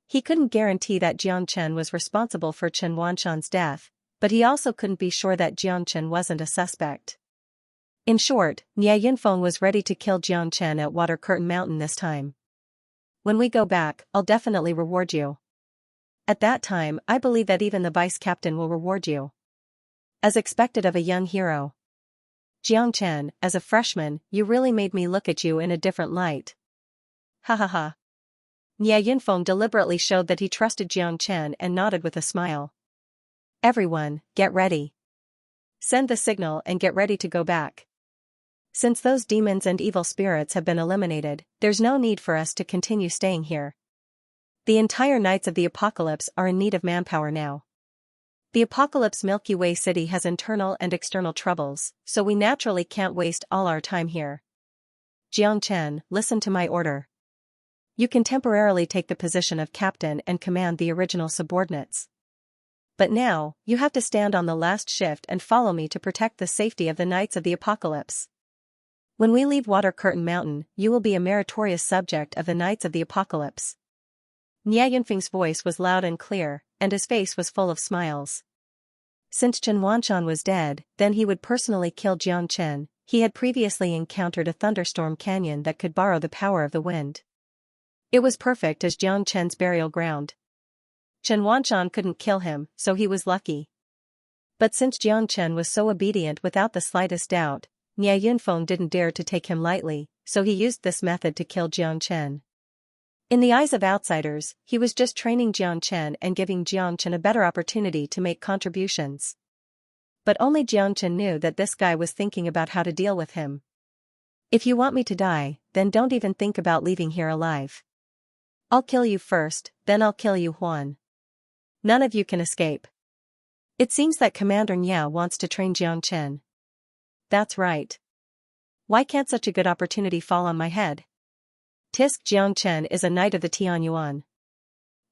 He couldn't guarantee that Jiangchen was responsible for Chen Wanshan's death, but he also couldn't be sure that Jiangchen wasn't a suspect. In short, Nia Yunfeng was ready to kill Jiangchen at Water Curtain Mountain this time. When we go back, I'll definitely reward you. At that time, I believe that even the vice captain will reward you. As expected of a young hero. Jiangchen, as a freshman, you really made me look at you in a different light. Ha ha ha. Nia Yunfeng deliberately showed that he trusted Jiangchen and nodded with a smile. Everyone, get ready. Send the signal and get ready to go back. Since those demons and evil spirits have been eliminated, there's no need for us to continue staying here. The entire Knights of the Apocalypse are in need of manpower now. The Apocalypse Milky Way City has internal and external troubles, so we naturally can't waste all our time here. Jiangchen, listen to my order. You can temporarily take the position of captain and command the original subordinates. But now, you have to stand on the last shift and follow me to protect the safety of the Knights of the Apocalypse. When we leave Water Curtain Mountain, you will be a meritorious subject of the Knights of the Apocalypse. Nia Yunfeng's voice was loud and clear, and his face was full of smiles. Since Chen Wanshan was dead, then he would personally kill Jiangchen. He had previously encountered a thunderstorm canyon that could borrow the power of the wind. It was perfect as Jiangchen's burial ground. Chen Wanshan couldn't kill him, so he was lucky. But since Jiangchen was so obedient without the slightest doubt, Nia Yunfeng didn't dare to take him lightly, so he used this method to kill Jiangchen. In the eyes of outsiders, he was just training Jiangchen and giving Jiangchen a better opportunity to make contributions. But only Jiangchen knew that this guy was thinking about how to deal with him. If you want me to die, then don't even think about leaving here alive. I'll kill you first, then I'll kill you, Huan. None of you can escape. It seems that Commander Nia wants to train Jiangchen. That's right. Why can't such a good opportunity fall on my head? Tisk Jiangchen is a knight of the Tianyuan.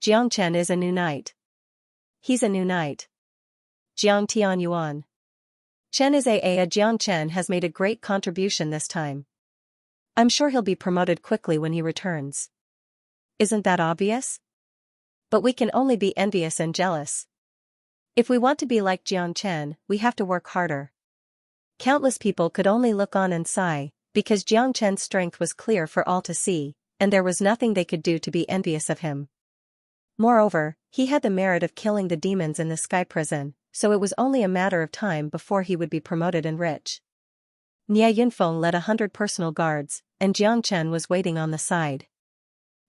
Jiangchen is a new knight. He's a new knight. Jiang Tianyuan. Chen is a Jiangchen has made a great contribution this time. I'm sure he'll be promoted quickly when he returns. Isn't that obvious? But we can only be envious and jealous. If we want to be like Jiangchen, we have to work harder. Countless people could only look on and sigh, because Jiangchen's strength was clear for all to see, and there was nothing they could do to be envious of him. Moreover, he had the merit of killing the demons in the sky prison, so it was only a matter of time before he would be promoted and rich. Nia Yunfeng led 100 personal guards, and Jiangchen was waiting on the side.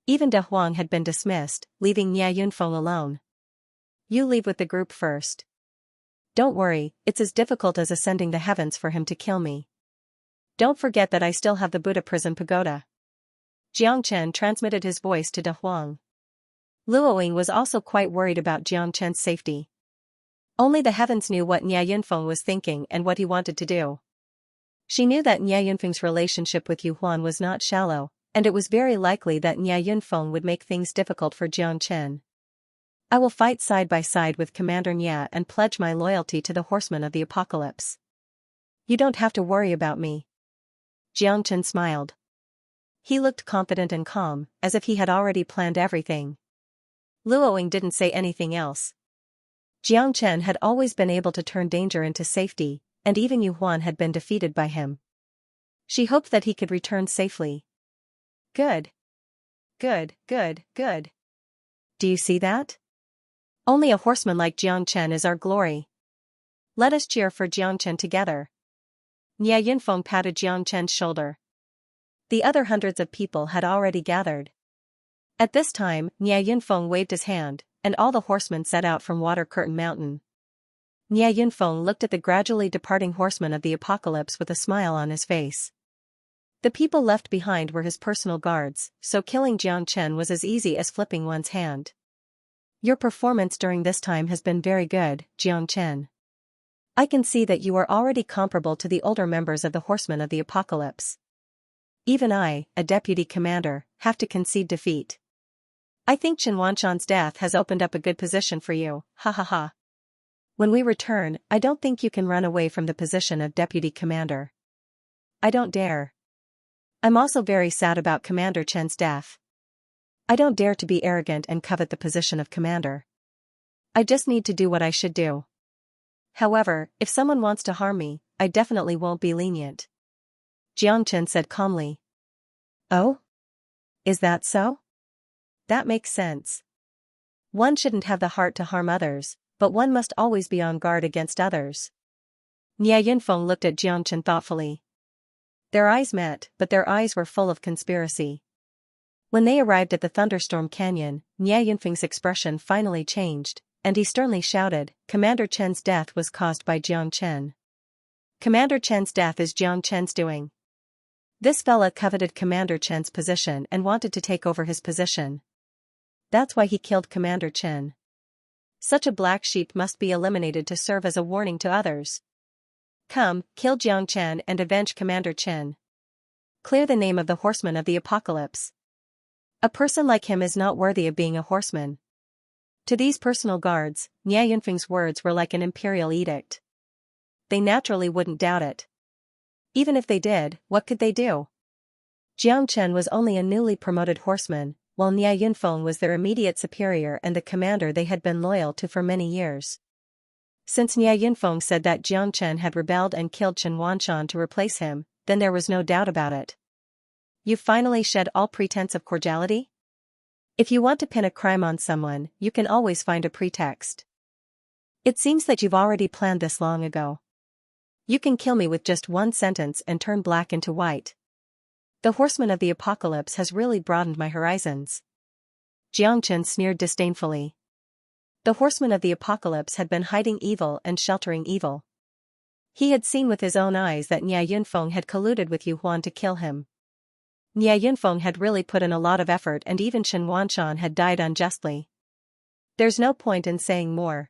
Even De Huang had been dismissed, leaving Nia Yunfeng alone. You leave with the group first. Don't worry, it's as difficult as ascending the heavens for him to kill me. Don't forget that I still have the Buddha prison pagoda. Jiang Chen transmitted his voice to De Huang. Luoying was also quite worried about Jiang Chen's safety. Only the heavens knew what Nye Yunfeng was thinking and what he wanted to do. She knew that Nye Yunfeng's relationship with Yu Huan was not shallow, and it was very likely that Nye Yunfeng would make things difficult for Jiang Chen. I will fight side by side with Commander Nye and pledge my loyalty to the Horsemen of the Apocalypse. You don't have to worry about me. Jiang Chen smiled. He looked confident and calm, as if he had already planned everything. Luoying didn't say anything else. Jiang Chen had always been able to turn danger into safety, and even Yu Huan had been defeated by him. She hoped that he could return safely. Good. Good, good, good. Do you see that? Only a horseman like Jiang Chen is our glory. Let us cheer for Jiang Chen together. Nye Yunfeng patted Jiang Chen's shoulder. The other hundreds of people had already gathered. At this time, Nye Yunfeng waved his hand, and all the horsemen set out from Water Curtain Mountain. Nye Yunfeng looked at the gradually departing horsemen of the apocalypse with a smile on his face. The people left behind were his personal guards, so killing Jiang Chen was as easy as flipping one's hand. Your performance during this time has been very good, Jiang Chen. I can see that you are already comparable to the older members of the Horsemen of the Apocalypse. Even I, a deputy commander, have to concede defeat. I think Chen Wanshan's death has opened up a good position for you, ha ha ha. When we return, I don't think you can run away from the position of deputy commander. I don't dare. I'm also very sad about Commander Chen's death. I don't dare to be arrogant and covet the position of commander. I just need to do what I should do. However, if someone wants to harm me, I definitely won't be lenient. Jiang Chen said calmly. Oh? Is that so? That makes sense. One shouldn't have the heart to harm others, but one must always be on guard against others. Nye Yunfeng looked at Jiang Chen thoughtfully. Their eyes met, but their eyes were full of conspiracy. When they arrived at the Thunderstorm Canyon, Nye Yunfeng's expression finally changed, and he sternly shouted, Commander Chen's death was caused by Jiang Chen. Commander Chen's death is Jiang Chen's doing. This fella coveted Commander Chen's position and wanted to take over his position. That's why he killed Commander Chen. Such a black sheep must be eliminated to serve as a warning to others. Come, kill Jiang Chen and avenge Commander Chen. Clear the name of the Horseman of the Apocalypse. A person like him is not worthy of being a horseman. To these personal guards, Nye Yunfeng's words were like an imperial edict. They naturally wouldn't doubt it. Even if they did, what could they do? Jiang Chen was only a newly promoted horseman, while Nye Yunfeng was their immediate superior and the commander they had been loyal to for many years. Since Nye Yunfeng said that Jiang Chen had rebelled and killed Chen Wanshan to replace him, then there was no doubt about it. You've finally shed all pretense of cordiality? If you want to pin a crime on someone, you can always find a pretext. It seems that you've already planned this long ago. You can kill me with just one sentence and turn black into white. The Horseman of the Apocalypse has really broadened my horizons. Jiang Chen sneered disdainfully. The Horseman of the Apocalypse had been hiding evil and sheltering evil. He had seen with his own eyes that Nye Yunfeng had colluded with Yu Huan to kill him. Nye Yunfeng had really put in a lot of effort and even Chen Wanshan had died unjustly. There's no point in saying more.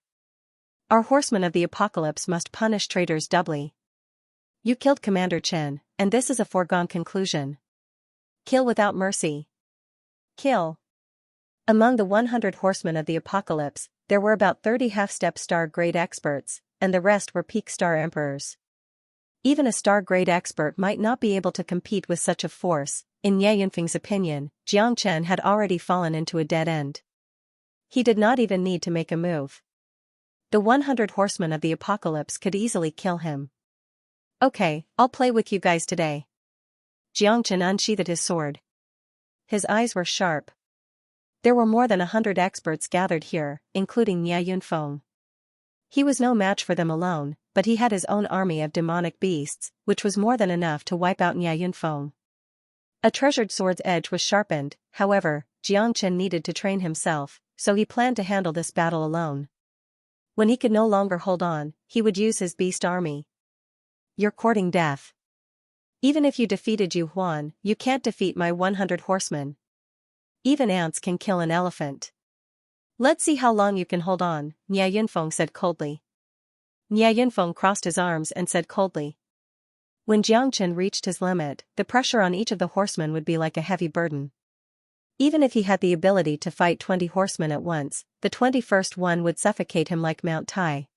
Our Horsemen of the Apocalypse must punish traitors doubly. You killed Commander Chen, and this is a foregone conclusion. Kill without mercy. Kill. Among the 100 Horsemen of the Apocalypse, there were about 30 half-step star-grade experts, and the rest were peak star emperors. Even a star-grade expert might not be able to compete with such a force. In Nye Yunfeng's opinion, Jiang Chen had already fallen into a dead end. He did not even need to make a move. The 100 Horsemen of the Apocalypse could easily kill him. Okay, I'll play with you guys today. Jiang Chen unsheathed his sword. His eyes were sharp. There were more than 100 experts gathered here, including Nye Yunfeng. He was no match for them alone, but he had his own army of demonic beasts, which was more than enough to wipe out Nye Yunfeng. A treasured sword's edge was sharpened, however, Jiang Chen needed to train himself, so he planned to handle this battle alone. When he could no longer hold on, he would use his beast army. You're courting death. Even if you defeated Yu Huan, you can't defeat my 100 horsemen. Even ants can kill an elephant. Let's see how long you can hold on, Nia Yunfeng said coldly. Nia Yunfeng crossed his arms and said coldly. When Jiangchen reached his limit, the pressure on each of the horsemen would be like a heavy burden. Even if he had the ability to fight 20 horsemen at once, the 21st one would suffocate him like Mount Tai.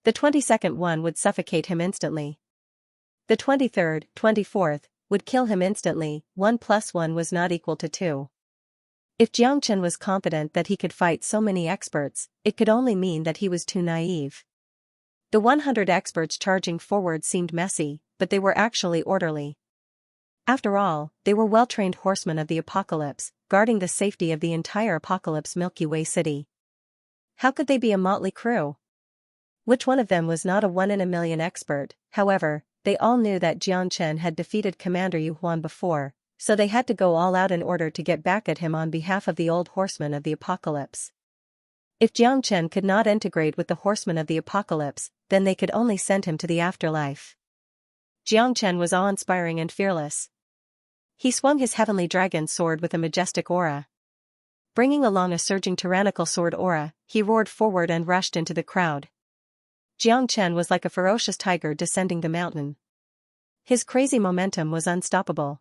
The 22nd one would suffocate him instantly. The 23rd, 24th, would kill him instantly. 1 + 1 was not equal to 2. If Jiangchen was confident that he could fight so many experts, it could only mean that he was too naive. The 100 experts charging forward seemed messy, but they were actually orderly. After all, they were well-trained horsemen of the apocalypse, guarding the safety of the entire apocalypse Milky Way city. How could they be a motley crew? Which one of them was not a 1 in a million expert? However, they all knew that Jiangchen had defeated Commander Yu Huan before, so they had to go all out in order to get back at him on behalf of the old horsemen of the apocalypse. If Jiangchen could not integrate with the horsemen of the apocalypse, then they could only send him to the afterlife. Jiangchen was awe-inspiring and fearless. He swung his heavenly dragon sword with a majestic aura. Bringing along a surging tyrannical sword aura, he roared forward and rushed into the crowd. Jiangchen was like a ferocious tiger descending the mountain. His crazy momentum was unstoppable.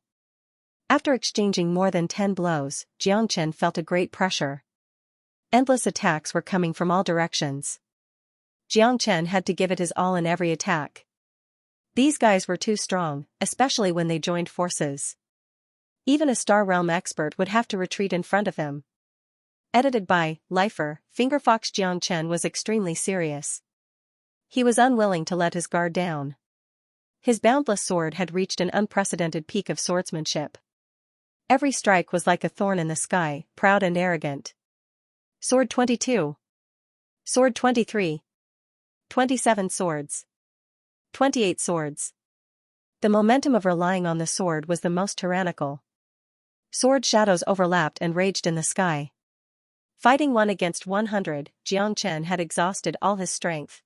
After exchanging more than 10 blows, Jiangchen felt a great pressure. Endless attacks were coming from all directions. Jiangchen had to give it his all in every attack. These guys were too strong, especially when they joined forces. Even a Star Realm expert would have to retreat in front of him. Edited by Lifer, Fingerfox. Jiangchen was extremely serious. He was unwilling to let his guard down. His boundless sword had reached an unprecedented peak of swordsmanship. Every strike was like a thorn in the sky, proud and arrogant. Sword 22. Sword 23. 27 swords. 28 swords. The momentum of relying on the sword was the most tyrannical. Sword shadows overlapped and raged in the sky. Fighting 1 against 100, Jiangchen had exhausted all his strength.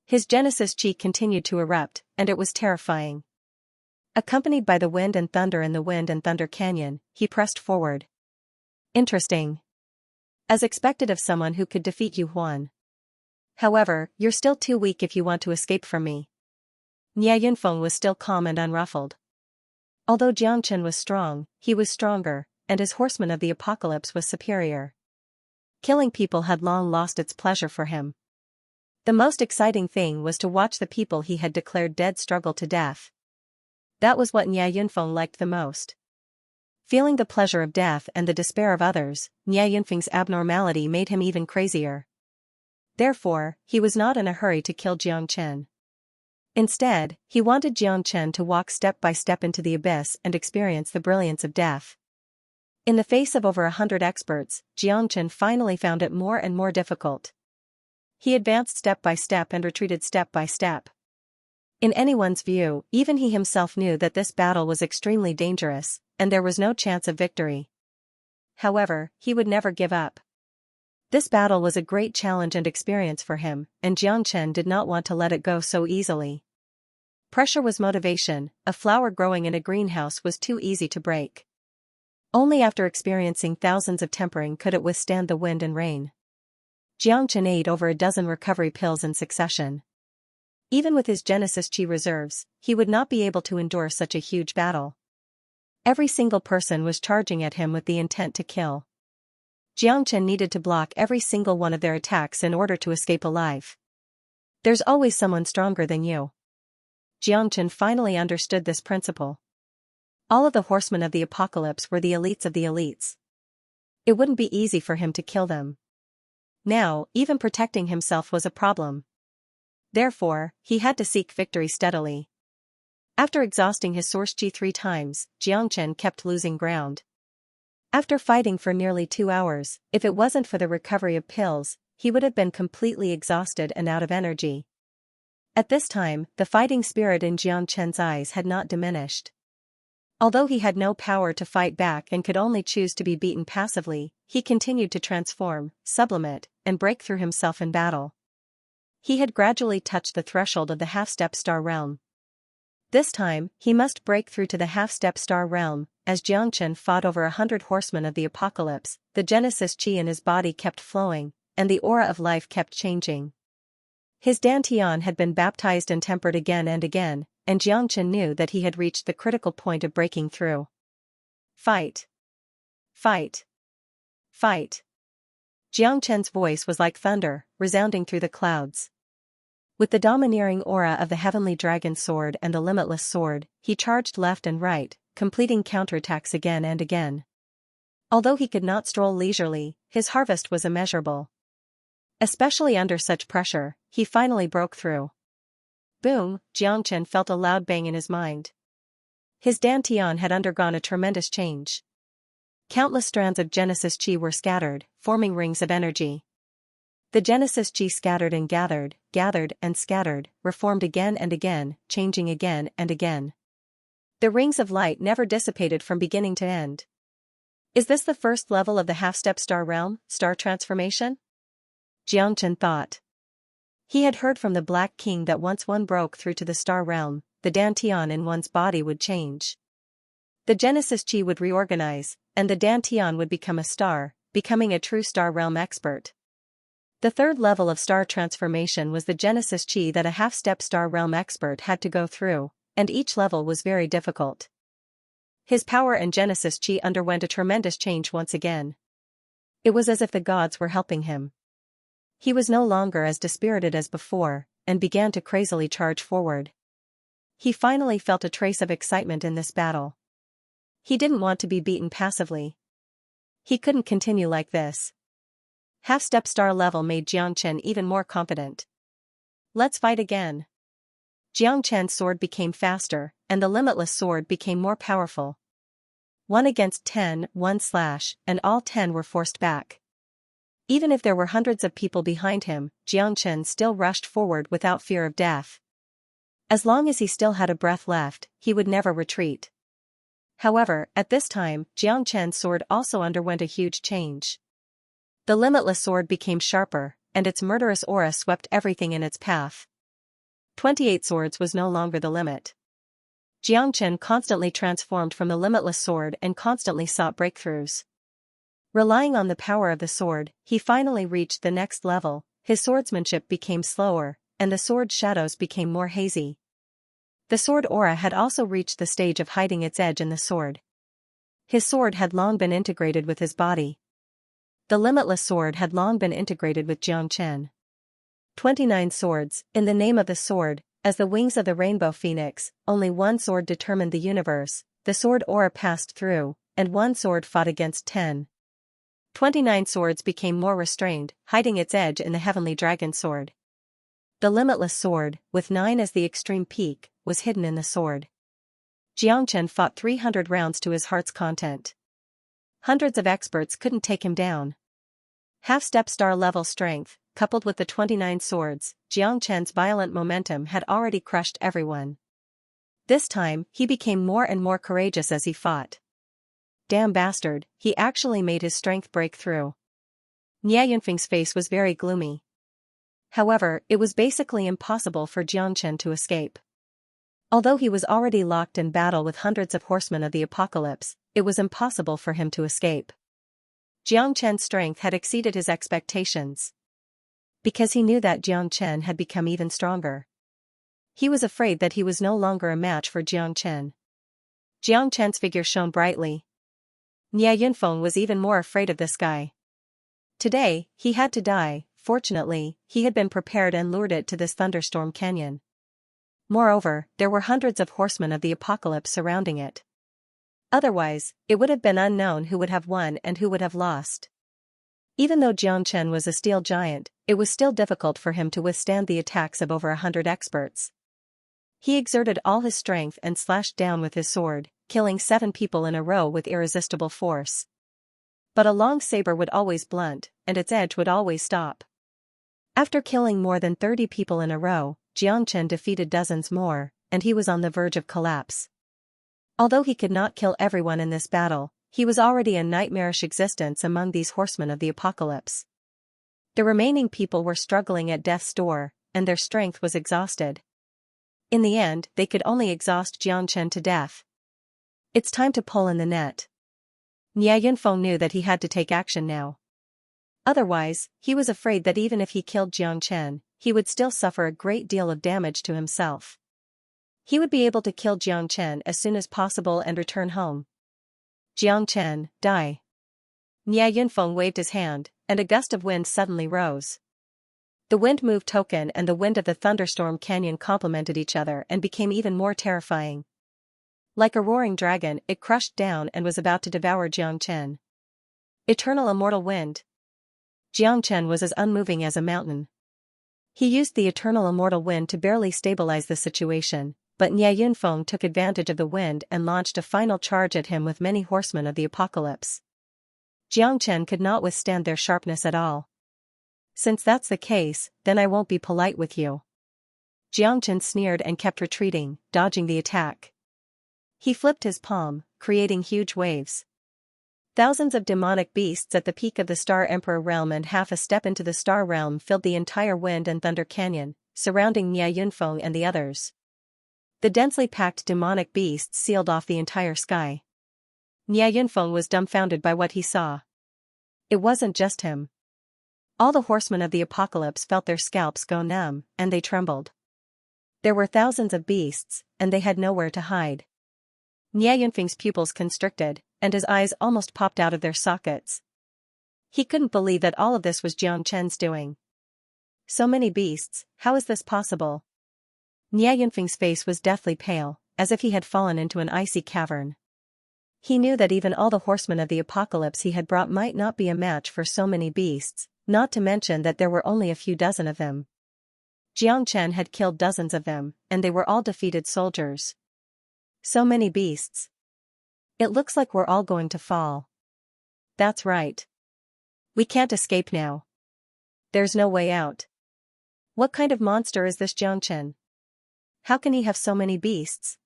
His Genesis chi continued to erupt, and it was terrifying. Accompanied by the wind and thunder in the Wind and Thunder Canyon, he pressed forward. Interesting. As expected of someone who could defeat Yu Huan. However, you're still too weak if you want to escape from me. Nia Yunfeng was still calm and unruffled. Although Jiangchen was strong, he was stronger, and his horseman of the apocalypse was superior. Killing people had long lost its pleasure for him. The most exciting thing was to watch the people he had declared dead struggle to death. That was what Nia Yunfeng liked the most. Feeling the pleasure of death and the despair of others, Nia Yunfeng's abnormality made him even crazier. Therefore, he was not in a hurry to kill Jiangchen. Instead, he wanted Jiangchen to walk step by step into the abyss and experience the brilliance of death. In the face of over 100 experts, Jiangchen finally found it more and more difficult. He advanced step by step and retreated step by step. In anyone's view, even he himself knew that this battle was extremely dangerous, and there was no chance of victory. However, he would never give up. This battle was a great challenge and experience for him, and Jiangchen did not want to let it go so easily. Pressure was motivation. A flower growing in a greenhouse was too easy to break. Only after experiencing thousands of tempering could it withstand the wind and rain. Jiangchen ate over a dozen recovery pills in succession. Even with his Genesis Chi reserves, he would not be able to endure such a huge battle. Every single person was charging at him with the intent to kill. Jiangchen needed to block every single one of their attacks in order to escape alive. There's always someone stronger than you. Jiangchen finally understood this principle. All of the horsemen of the apocalypse were the elites of the elites. It wouldn't be easy for him to kill them. Now, even protecting himself was a problem. Therefore, he had to seek victory steadily. After exhausting his source chi 3 times, Jiangchen kept losing ground. After fighting for nearly 2 hours, if it wasn't for the recovery of pills, he would have been completely exhausted and out of energy. At this time, the fighting spirit in Jiangchen's eyes had not diminished. Although he had no power to fight back and could only choose to be beaten passively, he continued to transform, sublimate, and break through himself in battle. He had gradually touched the threshold of the half-step star realm. This time, he must break through to the half-step star realm. As Xianxia fought over 100 horsemen of the apocalypse, the Genesis chi in his body kept flowing, and the aura of life kept changing. His dantian had been baptized and tempered again, and Xianxia knew that he had reached the critical point of breaking through. Fight! Fight! Fight! Xianxia's voice was like thunder, resounding through the clouds. With the domineering aura of the heavenly dragon sword and the limitless sword, he charged left and right, completing counterattacks again and again. Although he could not stroll leisurely, his harvest was immeasurable. Especially under such pressure, he finally broke through. Boom! Xianxia felt a loud bang in his mind. His dantian had undergone a tremendous change. Countless strands of Genesis chi were scattered, forming rings of energy. The Genesis chi scattered and gathered and scattered, reformed again and again, changing again and again. The rings of light never dissipated from beginning to end. Is this the first level of the half-step star realm, star transformation? Xianxia thought. He had heard from the Black King that once one broke through to the star realm, the dantian in one's body would change. The Genesis chi would reorganize, and the dantian would become a star, becoming a true star realm expert. The third level of star transformation was the Genesis chi that a half-step star realm expert had to go through, and each level was very difficult. His power and Genesis chi underwent a tremendous change once again. It was as if the gods were helping him. He was no longer as dispirited as before, and began to crazily charge forward. He finally felt a trace of excitement in this battle. He didn't want to be beaten passively. He couldn't continue like this. Half-step star level made Xianxia even more confident. Let's fight again. Xianxia's sword became faster, and the limitless sword became more powerful. 1 against 10, 1 slash, and all 10 were forced back. Even if there were hundreds of people behind him, Xianxia still rushed forward without fear of death. As long as he still had a breath left, he would never retreat. However, at this time, Xianxia's sword also underwent a huge change. The limitless sword became sharper, and its murderous aura swept everything in its path. 28 swords was no longer the limit. Xianxia constantly transformed from the limitless sword and constantly sought breakthroughs. Relying on the power of the sword, he finally reached the next level. His swordsmanship became slower, and the sword's shadows became more hazy. The sword aura had also reached the stage of hiding its edge in the sword. His sword had long been integrated with his body. The limitless sword had long been integrated with Xianxia. 29 swords, in the name of the sword, as the wings of the rainbow phoenix, only one sword determined the universe, the sword aura passed through, and one sword fought against 10. 29 swords became more restrained, hiding its edge in the heavenly dragon sword. The limitless sword, with 9 as the extreme peak, was hidden in the sword. Xianxia fought 300 rounds to his heart's content. Hundreds of experts couldn't take him down. Half-step star level strength, coupled with the 29 swords, Xianxia's violent momentum had already crushed everyone. This time, he became more and more courageous as he fought. Damn bastard, he actually made his strength break through. Nie Yunfeng's face was very gloomy. However, it was basically impossible for Xianxia to escape. Although he was already locked in battle with hundreds of horsemen of the apocalypse, it was impossible for him to escape. Xianxia's strength had exceeded his expectations. Because he knew that Xianxia had become even stronger. He was afraid that he was no longer a match for Xianxia. Xianxia's figure shone brightly. Nie Yunfeng was even more afraid of this guy. Today, he had to die. Fortunately, he had been prepared and lured it to this thunderstorm canyon. Moreover, there were hundreds of horsemen of the apocalypse surrounding it. Otherwise, it would have been unknown who would have won and who would have lost. Even though Xianxia was a steel giant, it was still difficult for him to withstand the attacks of over 100 experts. He exerted all his strength and slashed down with his sword, killing 7 people in a row with irresistible force. But a long saber would always blunt, and its edge would always stop. After killing more than 30 people in a row, Xianxia defeated dozens more, and he was on the verge of collapse. Although he could not kill everyone in this battle, he was already a nightmarish existence among these horsemen of the apocalypse. The remaining people were struggling at death's door, and their strength was exhausted. In the end, they could only exhaust Xianxia to death. It's time to pull in the net. Nie Yunfeng knew that he had to take action now. Otherwise, he was afraid that even if he killed Xianxia, he would still suffer a great deal of damage to himself. He would be able to kill Xianxia as soon as possible and return home. Xianxia, die. Nie Yunfeng waved his hand, and a gust of wind suddenly rose. The wind moved Token and the wind of the thunderstorm canyon complemented each other and became even more terrifying. Like a roaring dragon, it crushed down and was about to devour Xianxia. Eternal immortal wind. Xianxia was as unmoving as a mountain. He used the eternal immortal wind to barely stabilize the situation, but Nie Yunfeng took advantage of the wind and launched a final charge at him with many horsemen of the apocalypse. Xianxia could not withstand their sharpness at all. Since that's the case, then I won't be polite with you. Xianxia sneered and kept retreating, dodging the attack. He flipped his palm, creating huge waves. Thousands of demonic beasts at the peak of the Star Emperor realm and half a step into the Star realm filled the entire Wind and Thunder Canyon, surrounding Nie Yunfeng and the others. The densely packed demonic beasts sealed off the entire sky. Nie Yunfeng was dumbfounded by what he saw. It wasn't just him. All the horsemen of the apocalypse felt their scalps go numb, and they trembled. There were thousands of beasts, and they had nowhere to hide. Nie Yunfeng's pupils constricted, and his eyes almost popped out of their sockets. He couldn't believe that all of this was Xianxia's doing. So many beasts, how is this possible? Nie Yunfeng's face was deathly pale, as if he had fallen into an icy cavern. He knew that even all the horsemen of the apocalypse he had brought might not be a match for so many beasts, not to mention that there were only a few dozen of them. Xianxia had killed dozens of them, and they were all defeated soldiers. So many beasts. It looks like we're all going to fall. That's right. We can't escape now. There's no way out. What kind of monster is this Xianxia? How can he have so many beasts?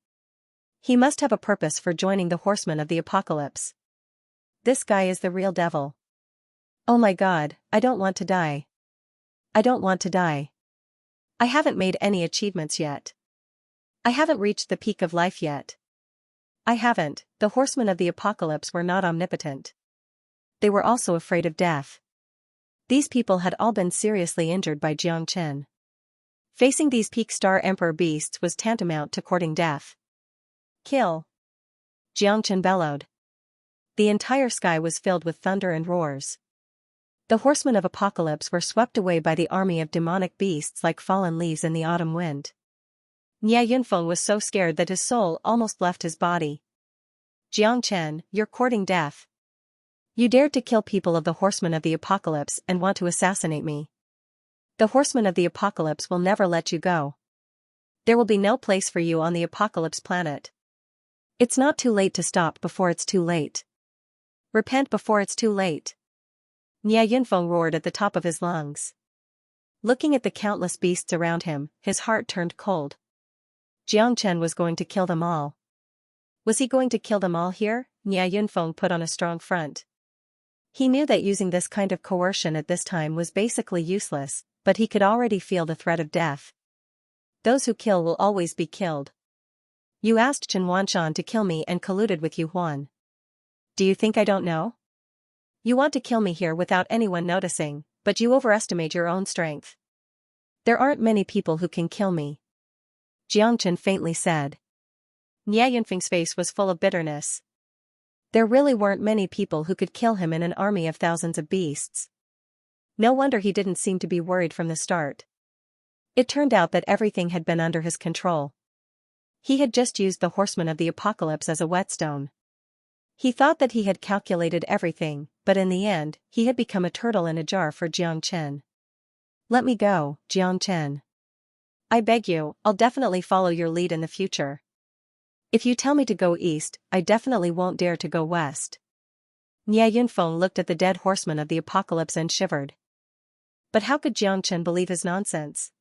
He must have a purpose for joining the horsemen of the apocalypse. This guy is the real devil. Oh my God, I don't want to die. I don't want to die. I haven't made any achievements yet. I haven't reached the peak of life yet. I haven't. The horsemen of the apocalypse were not omnipotent. They were also afraid of death. These people had all been seriously injured by Xianxia. Facing these peak Star Emperor beasts was tantamount to courting death. Kill! Xianxia bellowed. The entire sky was filled with thunder and roars. The horsemen of apocalypse were swept away by the army of demonic beasts like fallen leaves in the autumn wind. Nie Yunfeng was so scared that his soul almost left his body. Xianxia, you're courting death. You dared to kill people of the horsemen of the apocalypse and want to assassinate me. The horsemen of the apocalypse will never let you go. There will be no place for you on the apocalypse planet. It's not too late to stop before it's too late. Repent before it's too late. Nie Yunfeng roared at the top of his lungs. Looking at the countless beasts around him, his heart turned cold. Xianxia was going to kill them all. Was he going to kill them all here? Nie Yunfeng put on a strong front. He knew that using this kind of coercion at this time was basically useless, but he could already feel the threat of death. Those who kill will always be killed. You asked Chen Wanshan to kill me and colluded with Yu Huan. Do you think I don't know? You want to kill me here without anyone noticing, but you overestimate your own strength. There aren't many people who can kill me. Xianxia faintly said. Nie Yunfeng's face was full of bitterness. There really weren't many people who could kill him in an army of thousands of beasts. No wonder he didn't seem to be worried from the start. It turned out that everything had been under his control. He had just used the horsemen of the apocalypse as a whetstone. He thought that he had calculated everything, but in the end, he had become a turtle in a jar for Xianxia. Let me go, Xianxia. I beg you, I'll definitely follow your lead in the future. If you tell me to go east, I definitely won't dare to go west. Nie Yunfeng looked at the dead horsemen of the apocalypse and shivered. But how could Xianxia believe his nonsense?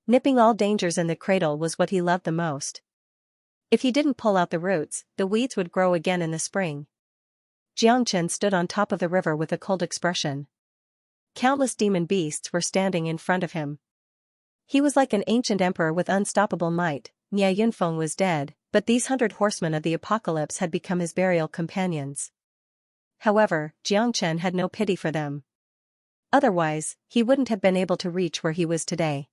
Nipping all dangers in the cradle was what he loved the most. If he didn't pull out the roots, the weeds would grow again in the spring. Xianxia stood on top of the river with a cold expression. Countless demon beasts were standing in front of him. He was like an ancient emperor with unstoppable might. Nie Yunfeng was dead, but these 100 horsemen of the apocalypse had become his burial companions. However, Jiang Chen had no pity for them. Otherwise, he wouldn't have been able to reach where he was today.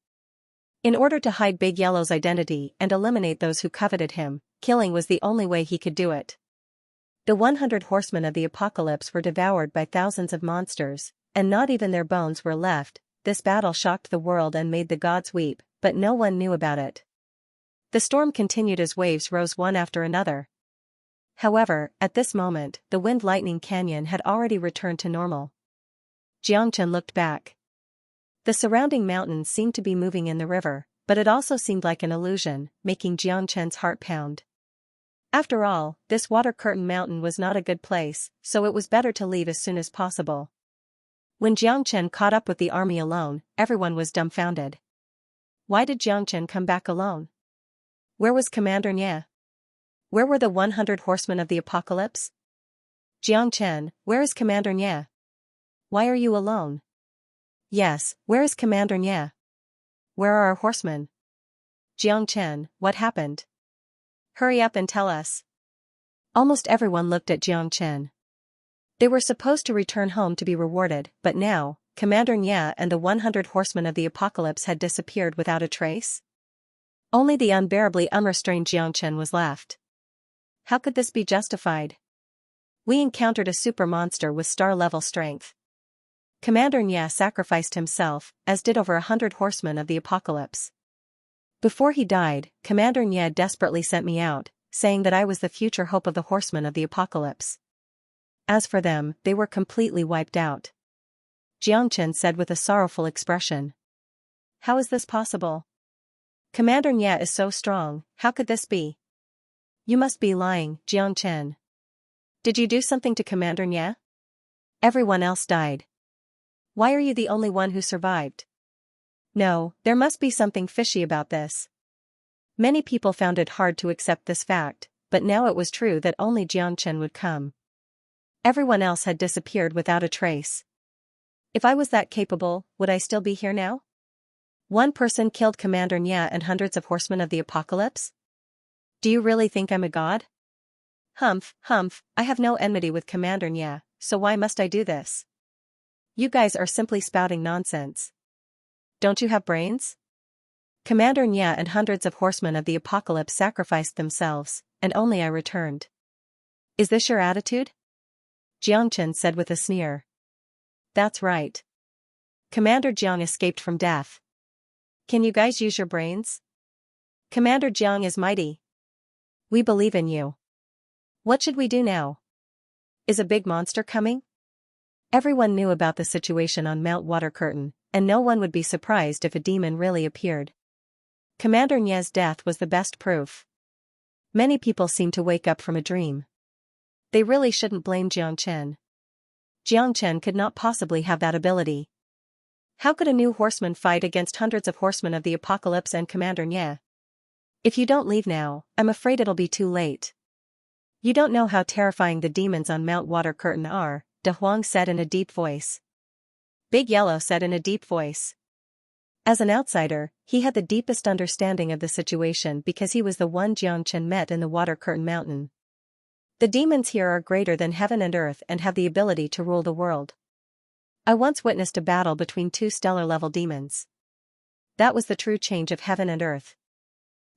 In order to hide Big Yellow's identity and eliminate those who coveted him, killing was the only way he could do it. The 100 horsemen of the apocalypse were devoured by thousands of monsters, and not even their bones were left. This battle shocked the world and made the gods weep, but no one knew about it. The storm continued as waves rose one after another. However, at this moment, the Wind Lightning Canyon had already returned to normal. Jiangchen looked back. The surrounding mountains seemed to be moving in the river, but it also seemed like an illusion, making Jiangchen's heart pound. After all, this water curtain mountain was not a good place, so it was better to leave as soon as possible. When Jiangchen caught up with the army alone, everyone was dumbfounded. Why did Jiangchen come back alone? Where was Commander Nie? Where were the 100 horsemen of the apocalypse? Jiangchen, where is Commander Nie? Why are you alone? Yes, where is Commander Nie? Where are our horsemen? Jiangchen, what happened? Hurry up and tell us. Almost everyone looked at Jiangchen. They were supposed to return home to be rewarded, but now, Commander Nie and the 100 horsemen of the apocalypse had disappeared without a trace. Only the unbearably unrestrained Jiangchen was left. How could this be justified? We encountered a super monster with star-level strength. Commander Nie sacrificed himself, as did over 100 horsemen of the apocalypse. Before he died, Commander Nie desperately sent me out, saying that I was the future hope of the horsemen of the apocalypse. As for them, they were completely wiped out. Jiangchen said with a sorrowful expression. How is this possible? Commander Nie is so strong, how could this be? You must be lying, Jiangchen. Did you do something to Commander Nie? Everyone else died. Why are you the only one who survived? No, there must be something fishy about this. Many people found it hard to accept this fact, but now it was true that only Jiangchen would come. Everyone else had disappeared without a trace. If I was that capable, would I still be here now? One person killed Commander Nie and hundreds of horsemen of the apocalypse? Do you really think I'm a god? Humph, I have no enmity with Commander Nie, so why must I do this? You guys are simply spouting nonsense. Don't you have brains? Commander Nie and hundreds of horsemen of the apocalypse sacrificed themselves, and only I returned. Is this your attitude? Jiangchen said with a sneer. That's right. Commander Jiang escaped from death. Can you guys use your brains? Commander Jiang is mighty. We believe in you. What should we do now? Is a big monster coming? Everyone knew about the situation on Mount Water Curtain, and no one would be surprised if a demon really appeared. Commander Nie's death was the best proof. Many people seemed to wake up from a dream. They really shouldn't blame Jiangchen. Jiangchen could not possibly have that ability. How could a new horseman fight against hundreds of horsemen of the apocalypse and Commander Nie? If you don't leave now, I'm afraid it'll be too late. You don't know how terrifying the demons on Mount Water Curtain are, De Huang said in a deep voice. Big Yellow said in a deep voice. As an outsider, he had the deepest understanding of the situation because he was the one Jiangchen met in the Water Curtain Mountain. The demons here are greater than heaven and earth and have the ability to rule the world. I once witnessed a battle between two stellar-level demons. That was the true change of heaven and earth.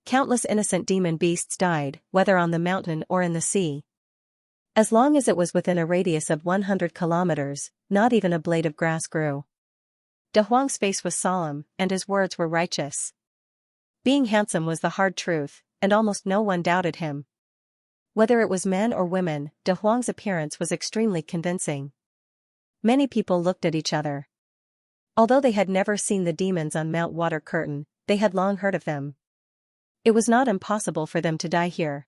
Countless innocent demon beasts died, whether on the mountain or in the sea. As long as it was within a radius of 100 kilometers, not even a blade of grass grew. De Huang's face was solemn, and his words were righteous. Being handsome was the hard truth, and almost no one doubted him. Whether it was men or women, De Huang's appearance was extremely convincing. Many people looked at each other. Although they had never seen the demons on Mount Water Curtain, they had long heard of them. It was not impossible for them to die here.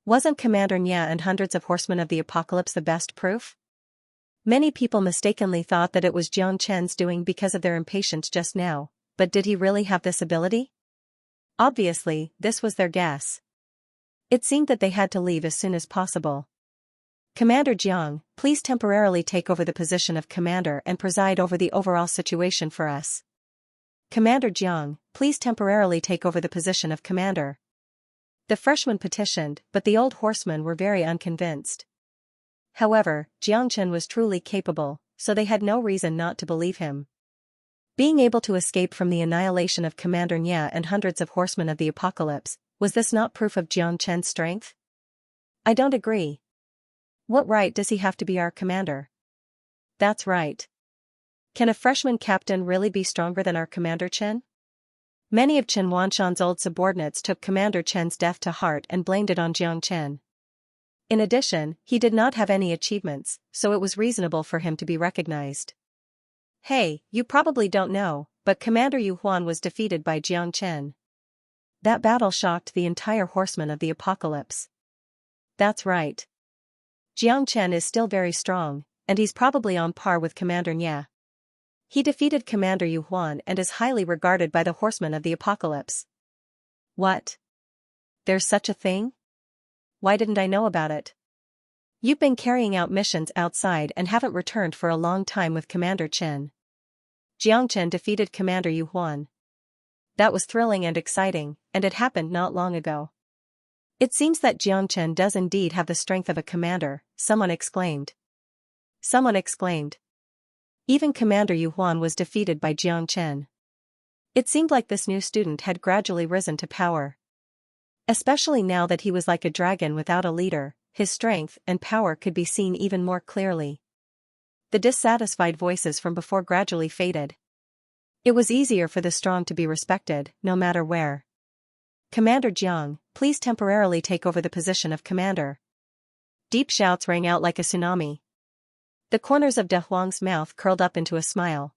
Wasn't Commander Nie and hundreds of horsemen of the apocalypse the best proof? Many people mistakenly thought that it was Jiangchen's doing because of their impatience just now, but did he really have this ability? Obviously, this was their guess. It seemed that they had to leave as soon as possible. Commander Jiang, please temporarily take over the position of commander and preside over the overall situation for us. Commander Jiang, please temporarily take over the position of commander. The freshman petitioned, but the old horsemen were very unconvinced. However, Xianxia was truly capable, so they had no reason not to believe him. Being able to escape from the annihilation of Commander Nya and hundreds of horsemen of the apocalypse, was this not proof of Xianxia's strength? I don't agree. What right does he have to be our commander? That's right. Can a freshman captain really be stronger than our Commander Chen? Many of Chen Wanshan's old subordinates took Commander Chen's death to heart and blamed it on Jiang Chen. In addition, he did not have any achievements, so it was reasonable for him to be recognized. Hey, you probably don't know, but Commander Yu Huan was defeated by Jiang Chen. That battle shocked the entire horsemen of the apocalypse. That's right. Jiang Chen is still very strong, and he's probably on par with Commander Nya. He defeated Commander Yu Huan and is highly regarded by the horsemen of the apocalypse. What? There's such a thing? Why didn't I know about it? You've been carrying out missions outside and haven't returned for a long time with Commander Chen. Jiang Chen defeated Commander Yu Huan. That was thrilling and exciting, and it happened not long ago. It seems that Jiang Chen does indeed have the strength of a commander, someone exclaimed. Someone exclaimed. Even Commander Yu Huan was defeated by Jiang Chen. It seemed like this new student had gradually risen to power. Especially now that he was like a dragon without a leader, his strength and power could be seen even more clearly. The dissatisfied voices from before gradually faded. It was easier for the strong to be respected, no matter where. Commander Jiang, please temporarily take over the position of commander. Deep shouts rang out like a tsunami. The corners of De Huang's mouth curled up into a smile.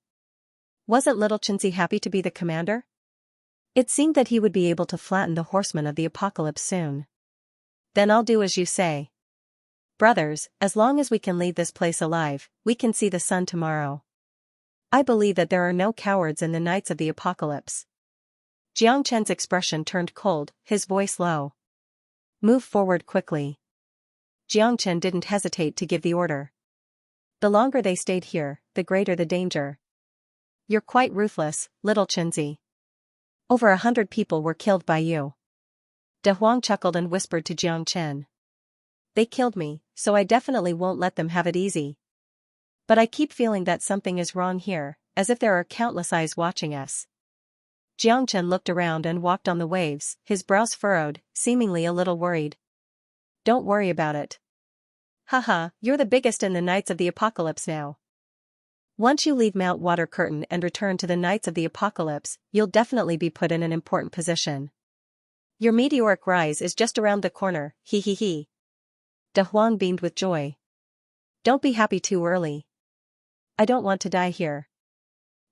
Wasn't little Xianxia happy to be the commander? It seemed that he would be able to flatten the horsemen of the apocalypse soon. Then I'll do as you say. Brothers, as long as we can leave this place alive, we can see the sun tomorrow. I believe that there are no cowards in the Knights of the Apocalypse. Jiang Chen's expression turned cold, his voice low. Move forward quickly. Jiang Chen didn't hesitate to give the order. The longer they stayed here, the greater the danger. You're quite ruthless, little Xianxia. Over 100 people were killed by you. De Huang chuckled and whispered to Jiang Chen. They killed me, so I definitely won't let them have it easy. But I keep feeling that something is wrong here, as if there are countless eyes watching us. Jiang Chen looked around and walked on the waves, his brows furrowed, seemingly a little worried. Don't worry about it. Haha, you're the biggest in the Knights of the Apocalypse now. Once you leave Mount Water Curtain and return to the Knights of the Apocalypse, you'll definitely be put in an important position. Your meteoric rise is just around the corner, he. De Huang beamed with joy. Don't be happy too early. I don't want to die here.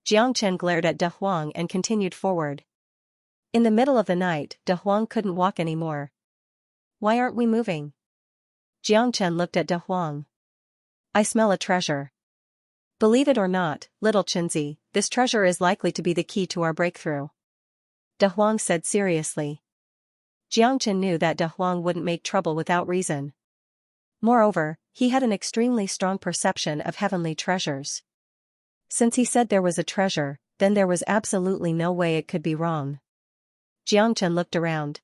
Jiang Chen glared at De Huang and continued forward. In the middle of the night, De Huang couldn't walk anymore. Why aren't we moving? Jiang Chen looked at De Huang. I smell a treasure. Believe it or not, little Xianxia, this treasure is likely to be the key to our breakthrough. De Huang said seriously. Jiang Chen knew that De Huang wouldn't make trouble without reason. Moreover, he had an extremely strong perception of heavenly treasures. Since he said there was a treasure, then there was absolutely no way it could be wrong. Jiang Chen looked around.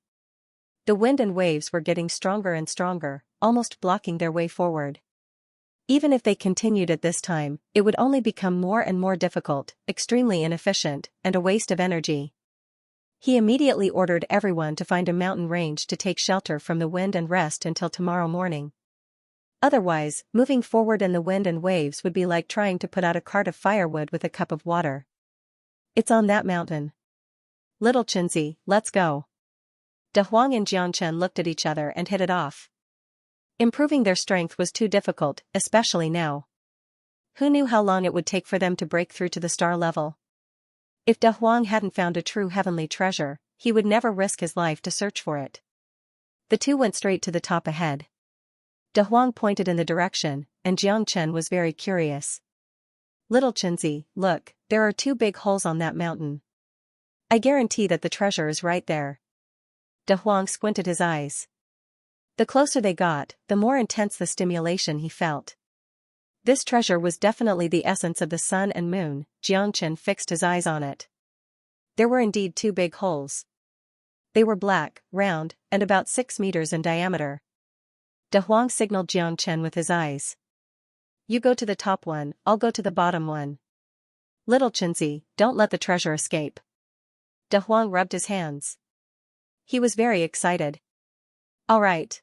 The wind and waves were getting stronger and stronger, almost blocking their way forward. Even if they continued at this time, it would only become more and more difficult, extremely inefficient, and a waste of energy. He immediately ordered everyone to find a mountain range to take shelter from the wind and rest until tomorrow morning. Otherwise, moving forward in the wind and waves would be like trying to put out a cart of firewood with a cup of water. It's on that mountain. Little Xianxia, let's go. De Huang and Jiang Chen looked at each other and hit it off. Improving their strength was too difficult, especially now. Who knew how long it would take for them to break through to the star level? If De Huang hadn't found a true heavenly treasure, he would never risk his life to search for it. The two went straight to the top ahead. De Huang pointed in the direction, and Jiang Chen was very curious. Little Xianxia, look, there are 2 big holes on that mountain. I guarantee that the treasure is right there. De Huang squinted his eyes. The closer they got, the more intense the stimulation he felt. This treasure was definitely the essence of the sun and moon. Jiang Chen fixed his eyes on it. There were indeed 2 big holes. They were black, round, and about 6 meters in diameter. De Huang signaled Jiang Chen with his eyes. You go to the top one, I'll go to the bottom one. Little Xianxia, don't let the treasure escape. De Huang rubbed his hands. He was very excited. All right.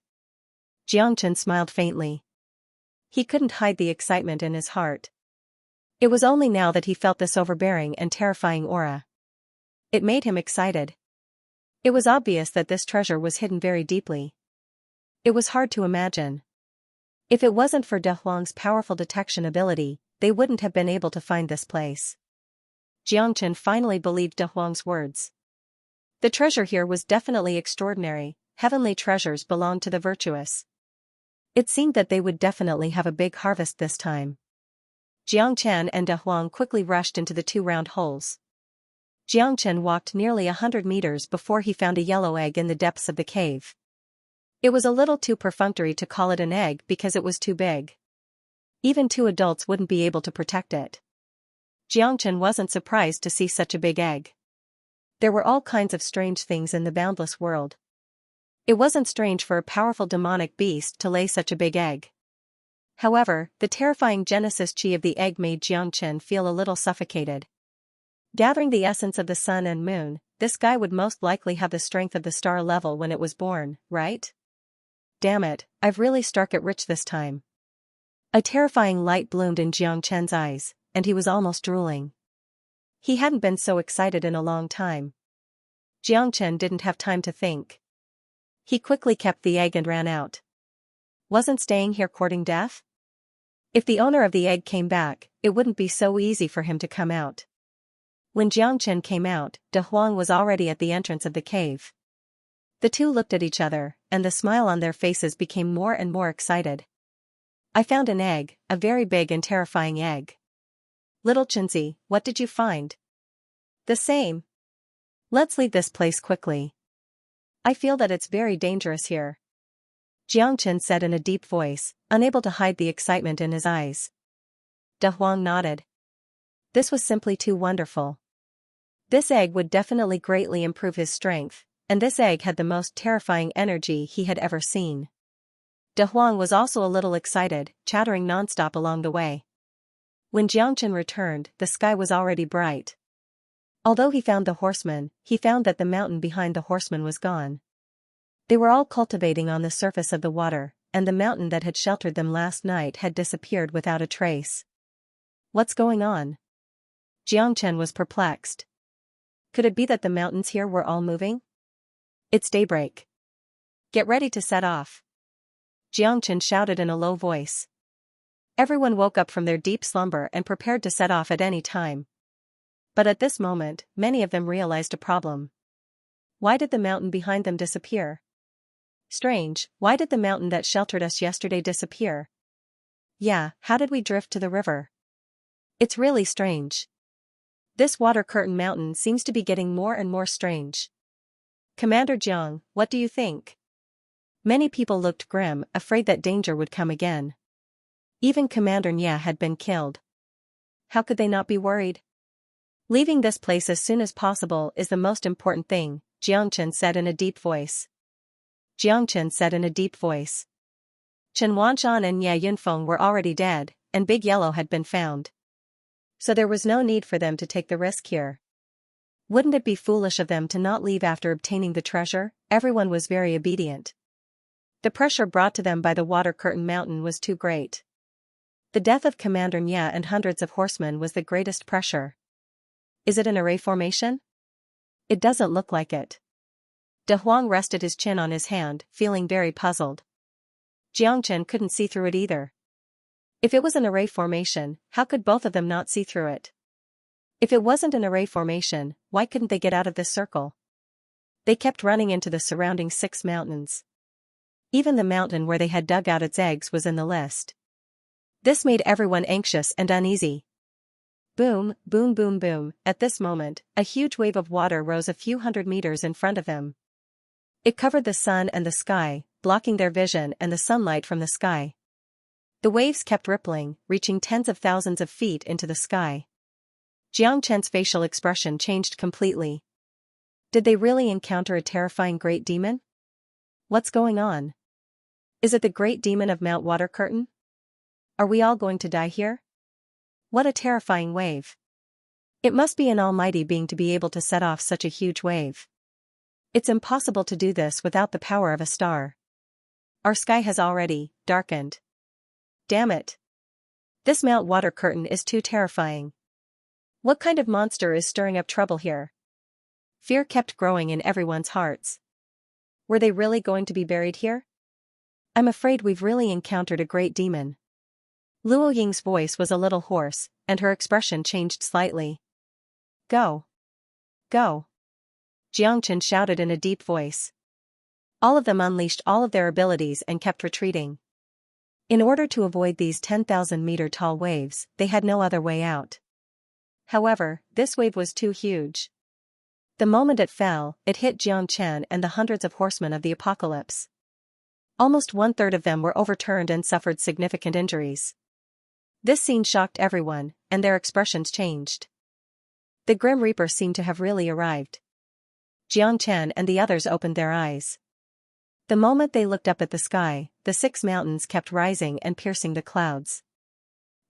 Jiang Chen smiled faintly. He couldn't hide the excitement in his heart. It was only now that he felt this overbearing and terrifying aura. It made him excited. It was obvious that this treasure was hidden very deeply. It was hard to imagine. If it wasn't for De Huang's powerful detection ability, they wouldn't have been able to find this place. Jiang Chen finally believed De Huang's words. The treasure here was definitely extraordinary. Heavenly treasures belonged to the virtuous. It seemed that they would definitely have a big harvest this time. Jiang Chen and De Huang quickly rushed into the 2 round holes. Jiang Chen walked nearly 100 meters before he found a yellow egg in the depths of the cave. It was a little too perfunctory to call it an egg because it was too big. Even 2 adults wouldn't be able to protect it. Jiang Chen wasn't surprised to see such a big egg. There were all kinds of strange things in the boundless world. It wasn't strange for a powerful demonic beast to lay such a big egg. However, the terrifying Genesis chi of the egg made Jiang Chen feel a little suffocated. Gathering the essence of the sun and moon, this guy would most likely have the strength of the star level when it was born, right? Damn it, I've really struck it rich this time. A terrifying light bloomed in Jiang Chen's eyes, and he was almost drooling. He hadn't been so excited in a long time. Jiang Chen didn't have time to think. He quickly kept the egg and ran out. Wasn't staying here courting death? If the owner of the egg came back, it wouldn't be so easy for him to come out. When Jiang Chen came out, De Huang was already at the entrance of the cave. The 2 looked at each other, and the smile on their faces became more and more excited. I found an egg, a very big and terrifying egg. Little Xianxia, what did you find? The same. Let's leave this place quickly. I feel that it's very dangerous here. Jiang Chen said in a deep voice, unable to hide the excitement in his eyes. De Huang nodded. This was simply too wonderful. This egg would definitely greatly improve his strength, and this egg had the most terrifying energy he had ever seen. De Huang was also a little excited, chattering nonstop along the way. When Jiang Chen returned, the sky was already bright. Although he found the horsemen, he found that the mountain behind the horsemen was gone. They were all cultivating on the surface of the water, and the mountain that had sheltered them last night had disappeared without a trace. What's going on? Jiang Chen was perplexed. Could it be that the mountains here were all moving? It's daybreak. Get ready to set off. Jiang Chen shouted in a low voice. Everyone woke up from their deep slumber and prepared to set off at any time. But at this moment, many of them realized a problem. Why did the mountain behind them disappear? Strange, why did the mountain that sheltered us yesterday disappear? Yeah, how did we drift to the river? It's really strange. This water curtain mountain seems to be getting more and more strange. Commander Jiang, what do you think? Many people looked grim, afraid that danger would come again. Even Commander Nya had been killed. How could they not be worried? Leaving this place as soon as possible is the most important thing, Jiang Chen said in a deep voice. Jiang Chen said in a deep voice. Chen Wanshan and Nya Yunfeng were already dead, and Big Yellow had been found. So there was no need for them to take the risk here. Wouldn't it be foolish of them to not leave after obtaining the treasure? Everyone was very obedient. The pressure brought to them by the water curtain mountain was too great. The death of Commander Nya and hundreds of horsemen was the greatest pressure. Is it an array formation? It doesn't look like it. De Huang rested his chin on his hand, feeling very puzzled. Jiang Chen couldn't see through it either. If it was an array formation, how could both of them not see through it? If it wasn't an array formation, why couldn't they get out of this circle? They kept running into the surrounding 6 mountains. Even the mountain where they had dug out its eggs was in the list. This made everyone anxious and uneasy. Boom, boom, boom, boom. At this moment, a huge wave of water rose a few hundred meters in front of them. It covered the sun and the sky, blocking their vision and the sunlight from the sky. The waves kept rippling, reaching tens of thousands of feet into the sky. Jiang Chen's facial expression changed completely. Did they really encounter a terrifying great demon? What's going on? Is it the great demon of Mount Water Curtain? Are we all going to die here? What a terrifying wave. It must be an almighty being to be able to set off such a huge wave. It's impossible to do this without the power of a star. Our sky has already darkened. Damn it. This Mount Water Curtain is too terrifying. What kind of monster is stirring up trouble here? Fear kept growing in everyone's hearts. Were they really going to be buried here? I'm afraid we've really encountered a great demon. Luo Ying's voice was a little hoarse, and her expression changed slightly. Go. Go. Jiang Chen shouted in a deep voice. All of them unleashed all of their abilities and kept retreating. In order to avoid these 10,000-meter tall waves, they had no other way out. However, this wave was too huge. The moment it fell, it hit Jiang Chen and the hundreds of horsemen of the apocalypse. Almost one-third of them were overturned and suffered significant injuries. This scene shocked everyone, and their expressions changed. The Grim Reaper seemed to have really arrived. Jiang Chen and the others opened their eyes. The moment they looked up at the sky, the 6 mountains kept rising and piercing the clouds.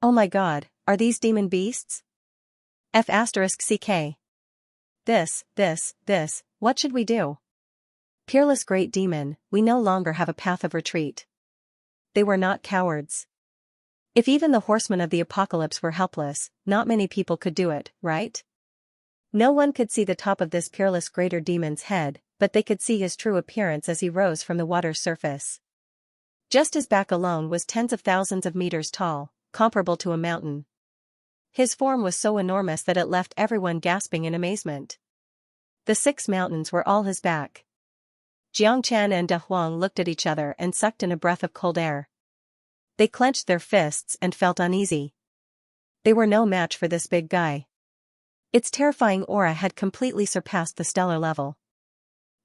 Oh my god, are these demon beasts? F***CK. This, what should we do? Peerless great demon, we no longer have a path of retreat. They were not cowards. If even the horsemen of the apocalypse were helpless, not many people could do it, right? No one could see the top of this peerless greater demon's head, but they could see his true appearance as he rose from the water's surface. Just his back alone was tens of thousands of meters tall, comparable to a mountain. His form was so enormous that it left everyone gasping in amazement. The 6 mountains were all his back. Jiang Chen and De Huang looked at each other and sucked in a breath of cold air. They clenched their fists and felt uneasy. They were no match for this big guy. Its terrifying aura had completely surpassed the stellar level.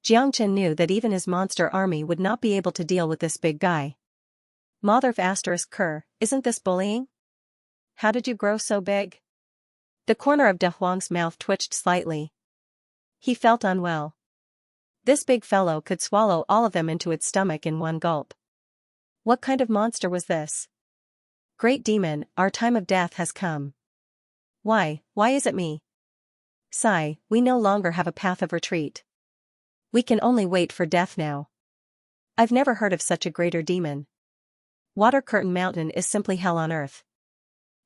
Jiang Chen knew that even his monster army would not be able to deal with this big guy. Motherf***, isn't this bullying? How did you grow so big? The corner of De Huang's mouth twitched slightly. He felt unwell. This big fellow could swallow all of them into its stomach in one gulp. What kind of monster was this? Great demon, our time of death has come. Why is it me? Sigh, we no longer have a path of retreat. We can only wait for death now. I've never heard of such a greater demon. Water Curtain Mountain is simply hell on earth.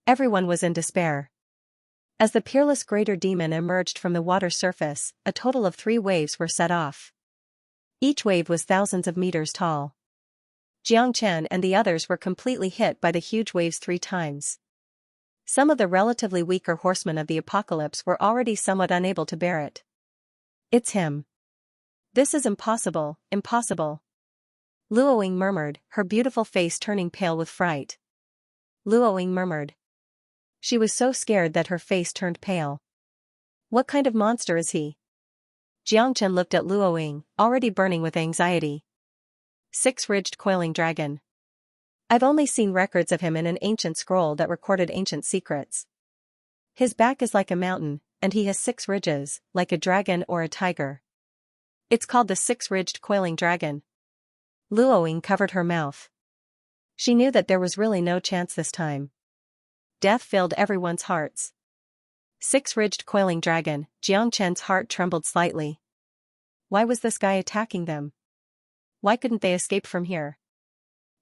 Everyone was in despair. As the peerless greater demon emerged from the water surface, a total of 3 waves were set off. Each wave was thousands of meters tall. Jiang Chen and the others were completely hit by the huge waves 3 times. Some of the relatively weaker horsemen of the apocalypse were already somewhat unable to bear it. It's him. This is impossible, impossible. Luoying murmured, her beautiful face turning pale with fright. Luoying murmured. She was so scared that her face turned pale. What kind of monster is he? Jiang Chen looked at Luoying, already burning with anxiety. 6-ridged coiling dragon. I've only seen records of him in an ancient scroll that recorded ancient secrets. His back is like a mountain, and he has 6 ridges, like a dragon or a tiger. It's called the 6-ridged coiling dragon. Luoying covered her mouth. She knew that there was really no chance this time. Death filled everyone's hearts. 6-ridged coiling dragon, Jiang Chen's heart trembled slightly. Why was this guy attacking them? Why couldn't they escape from here?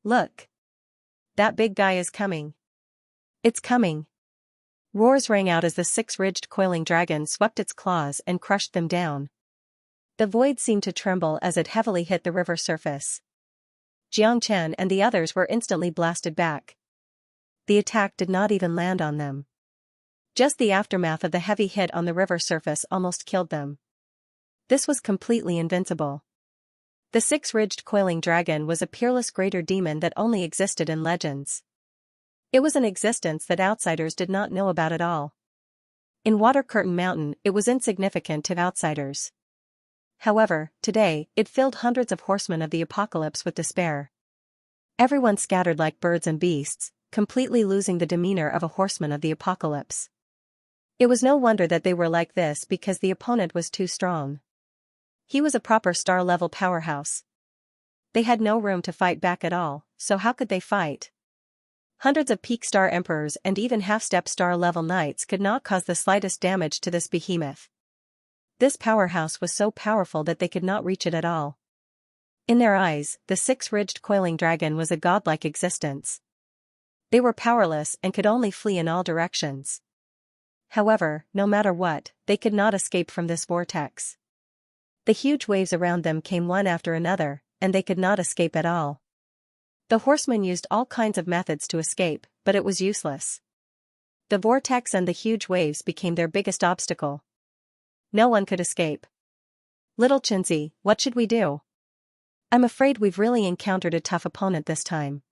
Look. That big guy is coming. It's coming. Roars rang out as the 6-ridged coiling dragon swept its claws and crushed them down. The void seemed to tremble as it heavily hit the river surface. Jiang Chen and the others were instantly blasted back. The attack did not even land on them. Just the aftermath of the heavy hit on the river surface almost killed them. This was completely invincible. The 6-ridged coiling dragon was a peerless greater demon that only existed in legends. It was an existence that outsiders did not know about at all. In Water Curtain Mountain, it was insignificant to outsiders. However, today, it filled hundreds of horsemen of the apocalypse with despair. Everyone scattered like birds and beasts, completely losing the demeanor of a horseman of the apocalypse. It was no wonder that they were like this because the opponent was too strong. He was a proper star-level powerhouse. They had no room to fight back at all, so how could they fight? Hundreds of peak star emperors and even half-step star-level knights could not cause the slightest damage to this behemoth. This powerhouse was so powerful that they could not reach it at all. In their eyes, the six-ridged coiling dragon was a godlike existence. They were powerless and could only flee in all directions. However, no matter what, they could not escape from this vortex. The huge waves around them came one after another, and they could not escape at all. The horsemen used all kinds of methods to escape, but it was useless. The vortex and the huge waves became their biggest obstacle. No one could escape. Little Xianxia, what should we do? I'm afraid we've really encountered a tough opponent this time.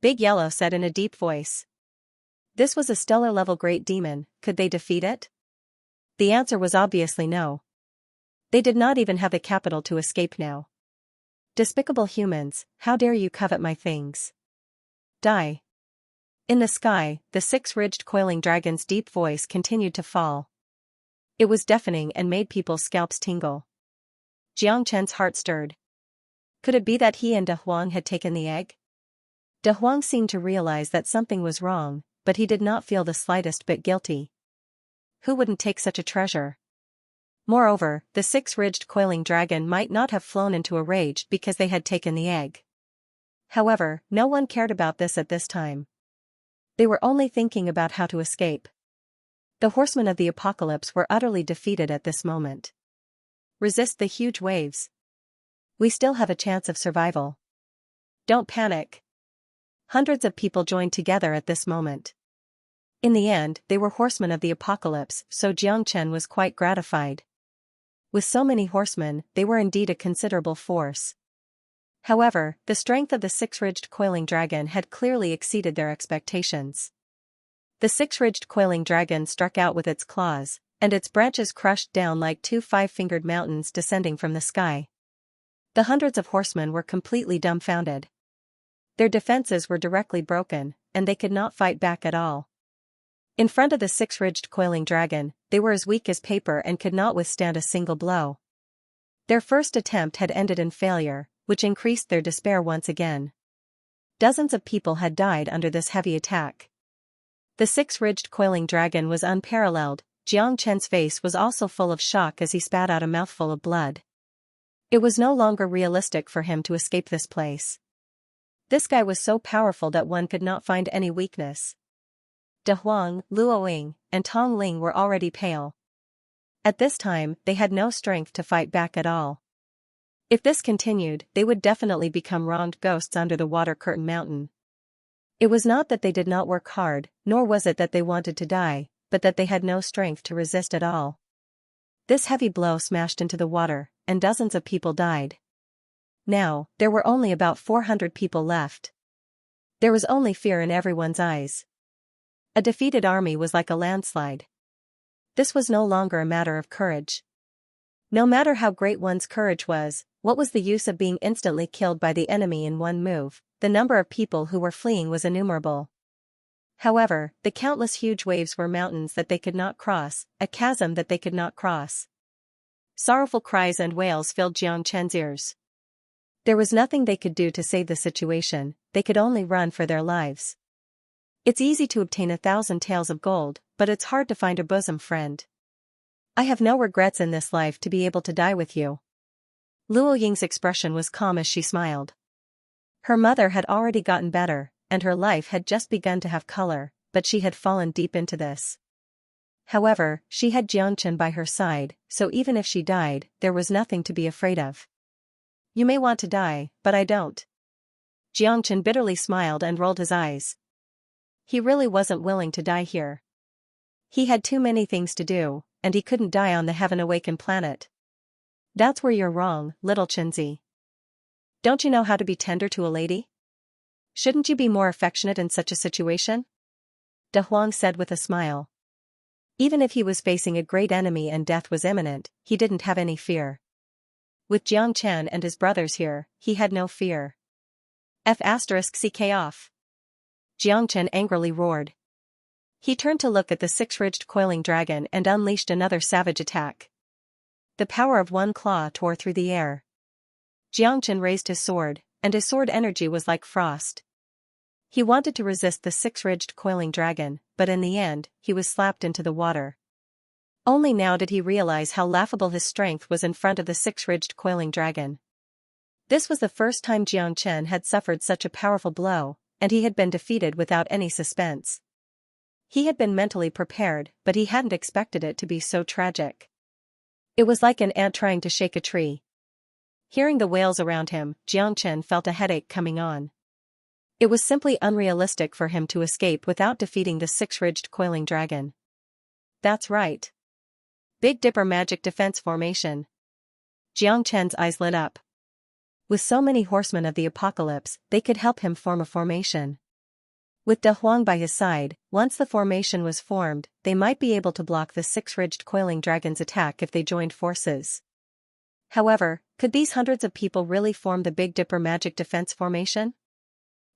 Big Yellow said in a deep voice. This was a stellar-level great demon, could they defeat it? The answer was obviously no. They did not even have the capital to escape now. Despicable humans, how dare you covet my things? Die. In the sky, the six-ridged coiling dragon's deep voice continued to fall. It was deafening and made people's scalps tingle. Jiang Chen's heart stirred. Could it be that he and De Huang had taken the egg? De Huang seemed to realize that something was wrong, but he did not feel the slightest bit guilty. Who wouldn't take such a treasure? Moreover, the six-ridged coiling dragon might not have flown into a rage because they had taken the egg. However, no one cared about this at this time. They were only thinking about how to escape. The horsemen of the apocalypse were utterly defeated at this moment. Resist the huge waves. We still have a chance of survival. Don't panic. Hundreds of people joined together at this moment. In the end, they were horsemen of the apocalypse, so Jiang Chen was quite gratified. With so many horsemen, they were indeed a considerable force. However, the strength of the six-ridged coiling dragon had clearly exceeded their expectations. The six-ridged coiling dragon struck out with its claws, and its branches crushed down like two five-fingered mountains descending from the sky. The hundreds of horsemen were completely dumbfounded. Their defenses were directly broken, and they could not fight back at all. In front of the six-ridged coiling dragon, they were as weak as paper and could not withstand a single blow. Their first attempt had ended in failure, which increased their despair once again. Dozens of people had died under this heavy attack. The six-ridged coiling dragon was unparalleled. Jiang Chen's face was also full of shock as he spat out a mouthful of blood. It was no longer realistic for him to escape this place. This guy was so powerful that one could not find any weakness. De Huang, Luoying, and Tong Ling were already pale. At this time, they had no strength to fight back at all. If this continued, they would definitely become wronged ghosts under the water curtain mountain. It was not that they did not work hard, nor was it that they wanted to die, but that they had no strength to resist at all. This heavy blow smashed into the water, and dozens of people died. Now, there were only about 400 people left. There was only fear in everyone's eyes. A defeated army was like a landslide. This was no longer a matter of courage. No matter how great one's courage was, what was the use of being instantly killed by the enemy in one move? The number of people who were fleeing was innumerable. However, the countless huge waves were mountains that they could not cross, a chasm that they could not cross. Sorrowful cries and wails filled Jiang Chen's ears. There was nothing they could do to save the situation, they could only run for their lives. It's easy to obtain 1,000 taels of gold, but it's hard to find a bosom friend. I have no regrets in this life to be able to die with you. Luo Ying's expression was calm as she smiled. Her mother had already gotten better, and her life had just begun to have color, but she had fallen deep into this. However, she had Jiang Chen by her side, so even if she died, there was nothing to be afraid of. You may want to die, but I don't. Jiang Chen bitterly smiled and rolled his eyes. He really wasn't willing to die here. He had too many things to do, and he couldn't die on the heaven-awakened planet. That's where you're wrong, little Xianxia. Don't you know how to be tender to a lady? Shouldn't you be more affectionate in such a situation? De Huang said with a smile. Even if he was facing a great enemy and death was imminent, he didn't have any fear. With Jiang Chen and his brothers here, he had no fear. F***ck off. Jiang Chen angrily roared. He turned to look at the six-ridged coiling dragon and unleashed another savage attack. The power of one claw tore through the air. Xianxia raised his sword, and his sword energy was like frost. He wanted to resist the six-ridged coiling dragon, but in the end, he was slapped into the water. Only now did he realize how laughable his strength was in front of the six-ridged coiling dragon. This was the first time Xianxia had suffered such a powerful blow, and he had been defeated without any suspense. He had been mentally prepared, but he hadn't expected it to be so tragic. It was like an ant trying to shake a tree. Hearing the wails around him, Xianxia felt a headache coming on. It was simply unrealistic for him to escape without defeating the six-ridged coiling dragon. That's right. Big Dipper Magic Defense Formation. Xianxia's eyes lit up. With so many horsemen of the apocalypse, they could help him form a formation. With De Huang by his side, once the formation was formed, they might be able to block the six-ridged coiling dragon's attack if they joined forces. However, could these hundreds of people really form the Big Dipper Magic Defense Formation?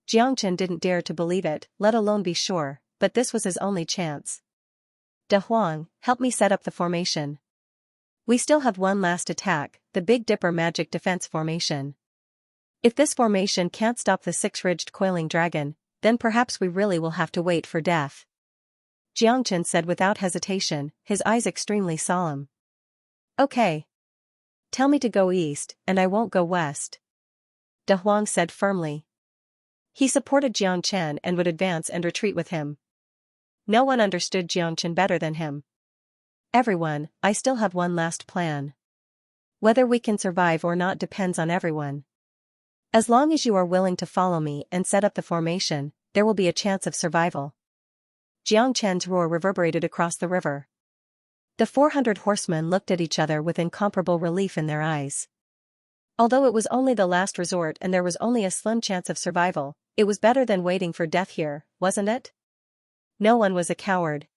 Xianxia didn't dare to believe it, let alone be sure, but this was his only chance. De Huang, help me set up the formation. We still have one last attack, the Big Dipper Magic Defense Formation. If this formation can't stop the six-ridged coiling dragon, then perhaps we really will have to wait for death. Xianxia said without hesitation, his eyes extremely solemn. Okay. Tell me to go east, and I won't go west. De Huang said firmly. He supported Xianxia and would advance and retreat with him. No one understood Xianxia better than him. Everyone, I still have one last plan. Whether we can survive or not depends on everyone. As long as you are willing to follow me and set up the formation, there will be a chance of survival. Xianxia's roar reverberated across the river. The 400 horsemen looked at each other with incomparable relief in their eyes. Although it was only the last resort and there was only a slim chance of survival, it was better than waiting for death here, wasn't it? No one was a coward.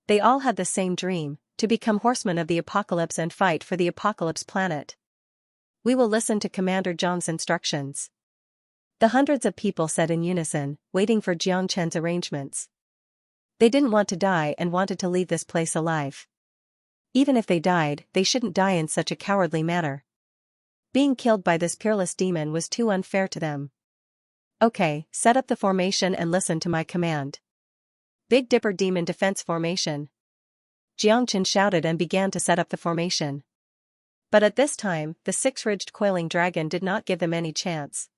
They all had the same dream, to become horsemen of the apocalypse and fight for the apocalypse planet. We will listen to Commander Zhang's instructions. The hundreds of people said in unison, waiting for Xianxia's arrangements. They didn't want to die and wanted to leave this place alive. Even if they died, they shouldn't die in such a cowardly manner. Being killed by this peerless demon was too unfair to them. Okay, set up the formation and listen to my command. Big Dipper Demon Defense Formation. Xianxia shouted and began to set up the formation. But at this time, the six-ridged coiling dragon did not give them any chance.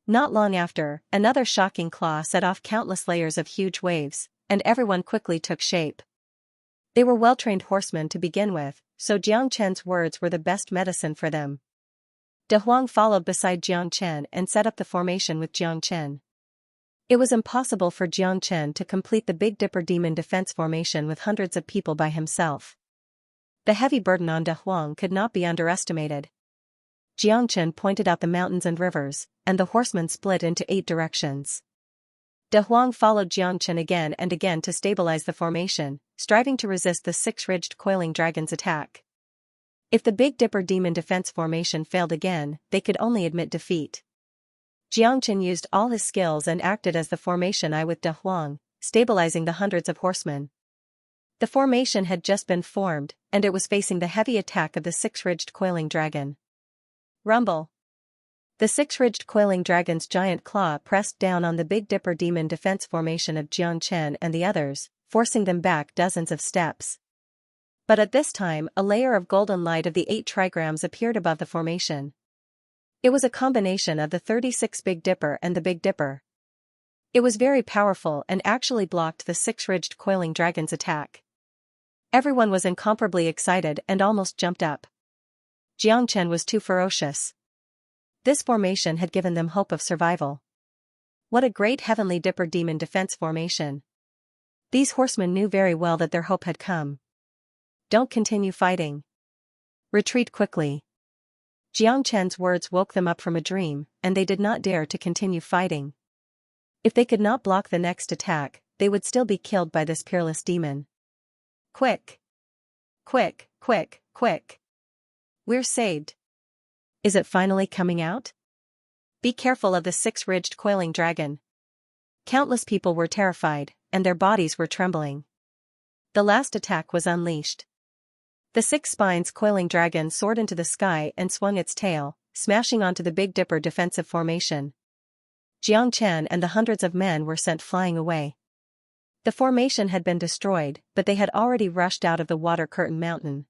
Not long after, another shocking claw set off countless layers of huge waves, and everyone quickly took shape. They were well-trained horsemen to begin with, so Xianxia's words were the best medicine for them. De Huang followed beside Xianxia and set up the formation with Xianxia. It was impossible for Xianxia to complete the Big Dipper Demon Defense Formation with hundreds of people by himself. The heavy burden on De Huang could not be underestimated. Xianxia pointed out the mountains and rivers, and the horsemen split into 8 directions. De Huang followed Xianxia again and again to stabilize the formation, striving to resist the six-ridged coiling dragon's attack. If the Big Dipper Demon Defense Formation failed again, they could only admit defeat. Xianxia used all his skills and acted as the formation eye with De Huang, stabilizing the hundreds of horsemen. The formation had just been formed, and it was facing the heavy attack of the six-ridged coiling dragon. Rumble. The six-ridged coiling dragon's giant claw pressed down on the Big Dipper Demon Defense Formation of Xianxia and the others, forcing them back dozens of steps. But at this time, a layer of golden light of the 8 trigrams appeared above the formation. It was a combination of the 36 Big Dipper and the Big Dipper. It was very powerful and actually blocked the six-ridged coiling dragon's attack. Everyone was incomparably excited and almost jumped up. Xianxia was too ferocious. This formation had given them hope of survival. What a great Heavenly Dipper Demon Defense Formation. These horsemen knew very well that their hope had come. Don't continue fighting. Retreat quickly. Xianxia's words woke them up from a dream, and they did not dare to continue fighting. If they could not block the next attack, they would still be killed by this peerless demon. Quick! Quick, quick, quick! We're saved. Is it finally coming out? Be careful of the six-ridged coiling dragon. Countless people were terrified, and their bodies were trembling. The last attack was unleashed. The 6 spines coiling dragon soared into the sky and swung its tail, smashing onto the Big Dipper defensive formation. Xianxia and the hundreds of men were sent flying away. The formation had been destroyed, but they had already rushed out of the Water Curtain Mountain.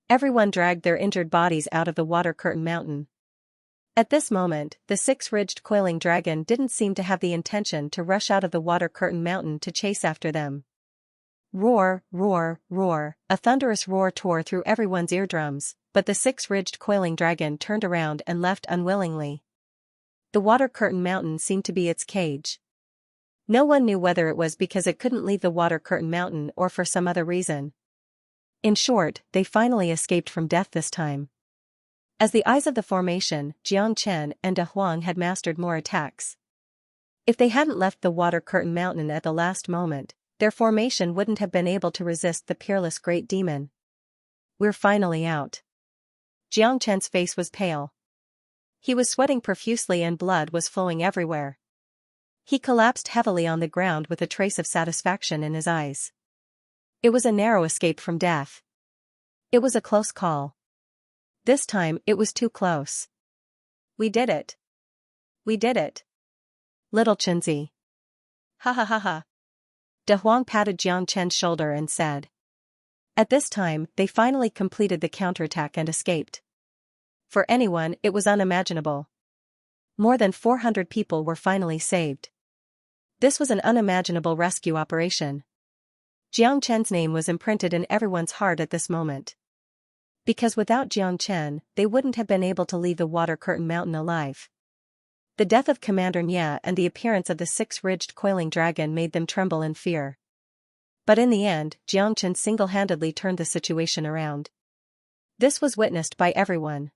Everyone dragged their injured bodies out of the Water Curtain Mountain. At this moment, the 6-ridged coiling dragon didn't seem to have the intention to rush out of the Water Curtain Mountain to chase after them. Roar, roar, roar, a thunderous roar tore through everyone's eardrums, but the 6-ridged coiling dragon turned around and left unwillingly. The Water Curtain Mountain seemed to be its cage. No one knew whether it was because it couldn't leave the Water Curtain Mountain or for some other reason. In short, they finally escaped from death this time. As the eyes of the formation, Xianxia and De Huang had mastered more attacks. If they hadn't left the Water Curtain Mountain at the last moment, their formation wouldn't have been able to resist the peerless Great Demon. We're finally out. Xianxia's face was pale. He was sweating profusely and blood was flowing everywhere. He collapsed heavily on the ground with a trace of satisfaction in his eyes. It was a narrow escape from death. It was a close call. This time it was too close. We did it. We did it. Little Chinzi. Ha ha ha ha. De Huang patted Xianxia's shoulder and said. At this time, they finally completed the counterattack and escaped. For anyone, it was unimaginable. More than 400 people were finally saved. This was an unimaginable rescue operation. Xianxia's name was imprinted in everyone's heart at this moment. Because without Xianxia, they wouldn't have been able to leave the Water Curtain Mountain alive. The death of Commander Nya and the appearance of the 6-ridged coiling dragon made them tremble in fear. But in the end, Xianxia single-handedly turned the situation around. This was witnessed by everyone.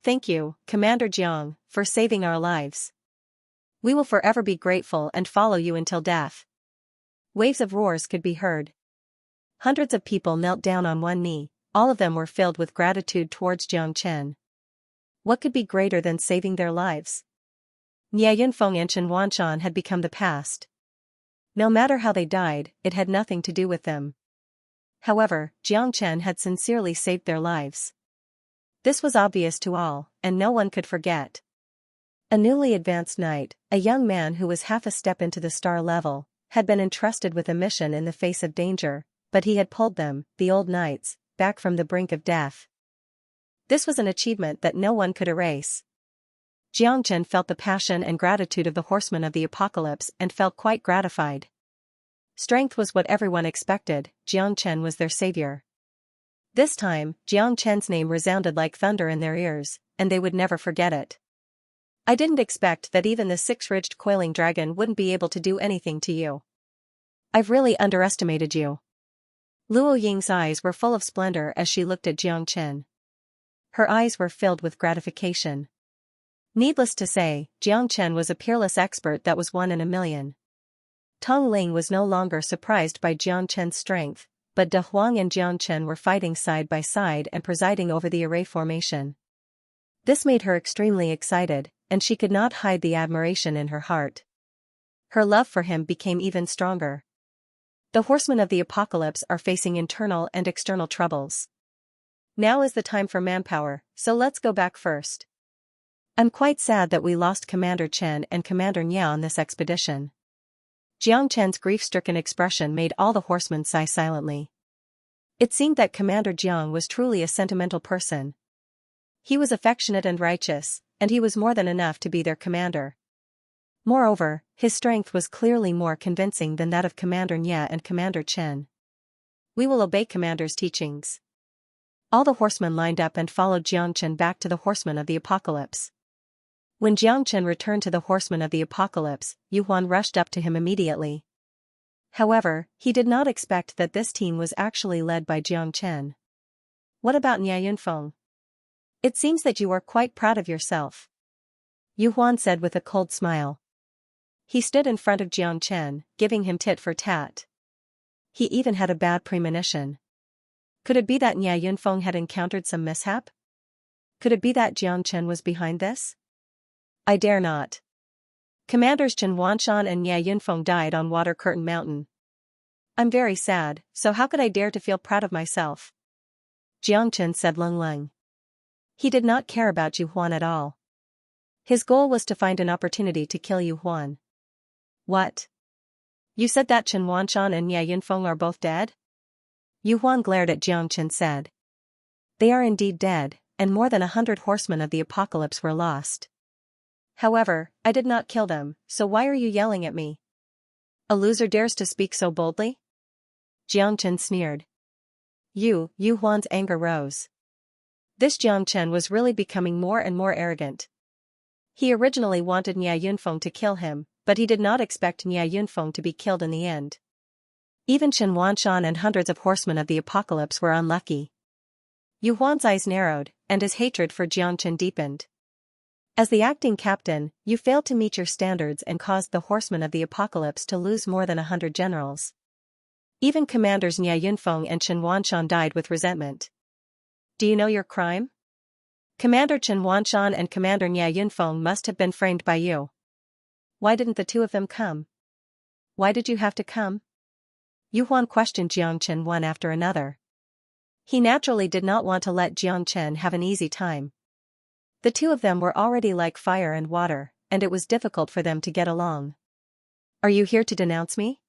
Thank you, Commander Jiang, for saving our lives. We will forever be grateful and follow you until death. Waves of roars could be heard. Hundreds of people knelt down on one knee, all of them were filled with gratitude towards Xianxia. What could be greater than saving their lives? Nia Yunfeng and Chen Wanshan had become the past. No matter how they died, it had nothing to do with them. However, Xianxia had sincerely saved their lives. This was obvious to all, and no one could forget. A newly advanced knight, a young man who was half a step into the star level, had been entrusted with a mission in the face of danger, but he had pulled them, the old knights, back from the brink of death. This was an achievement that no one could erase. Xianxia felt the passion and gratitude of the horsemen of the apocalypse and felt quite gratified. Strength was what everyone expected, Xianxia was their savior. This time, Xianxia's name resounded like thunder in their ears, and they would never forget it. I didn't expect that even the 6-ridged coiling dragon wouldn't be able to do anything to you. I've really underestimated you. Luo Ying's eyes were full of splendor as she looked at Xianxia. Her eyes were filled with gratification. Needless to say, Xianxia was a peerless expert that was one in a million. Tong Ling was no longer surprised by Xianxia's strength, but De Huang and Xianxia were fighting side by side and presiding over the array formation. This made her extremely excited, and she could not hide the admiration in her heart. Her love for him became even stronger. The horsemen of the apocalypse are facing internal and external troubles. Now is the time for manpower, so let's go back first. I'm quite sad that we lost Commander Chen and Commander Nya on this expedition. Xianxia's grief-stricken expression made all the horsemen sigh silently. It seemed that Commander Jiang was truly a sentimental person. He was affectionate and righteous, and he was more than enough to be their commander. Moreover, his strength was clearly more convincing than that of Commander Nya and Commander Chen. We will obey Commander's teachings. All the horsemen lined up and followed Xianxia back to the horsemen of the apocalypse. When Xianxia returned to the horsemen of the apocalypse, Yu Huan rushed up to him immediately. However, he did not expect that this team was actually led by Xianxia. What about Nia Yunfeng? It seems that you are quite proud of yourself. Yu Huan said with a cold smile. He stood in front of Xianxia, giving him tit for tat. He even had a bad premonition. Could it be that Nia Yunfeng had encountered some mishap? Could it be that Xianxia was behind this? I dare not. Commanders Chen Wanshan and Ye Yunfeng died on Water Curtain Mountain. I'm very sad, so how could I dare to feel proud of myself? Jiangchen said Leng Leng. He did not care about Yu Huan at all. His goal was to find an opportunity to kill Yu Huan. What? You said that Chen Wanshan and Ye Yunfeng are both dead? Yu Huan glared at Jiangchen said. They are indeed dead, and more than 100 horsemen of the apocalypse were lost. However, I did not kill them, so why are you yelling at me? A loser dares to speak so boldly? Jiangchen sneered. Yu Huan's anger rose. This Jiangchen was really becoming more and more arrogant. He originally wanted Nye Yunfeng to kill him, but he did not expect Nye Yunfeng to be killed in the end. Even Chen Wanshan and hundreds of horsemen of the apocalypse were unlucky. Yu Huan's eyes narrowed, and his hatred for Jiangchen deepened. As the acting captain, you failed to meet your standards and caused the horsemen of the apocalypse to lose more than 100 generals. Even commanders Nye Yunfeng and Chen Wanshan died with resentment. Do you know your crime? Commander Chen Wanshan and Commander Nye Yunfeng must have been framed by you. Why didn't the two of them come? Why did you have to come? Yu Huan questioned Jiangchen one after another. He naturally did not want to let Jiangchen have an easy time. The two of them were already like fire and water, and it was difficult for them to get along. Are you here to denounce me?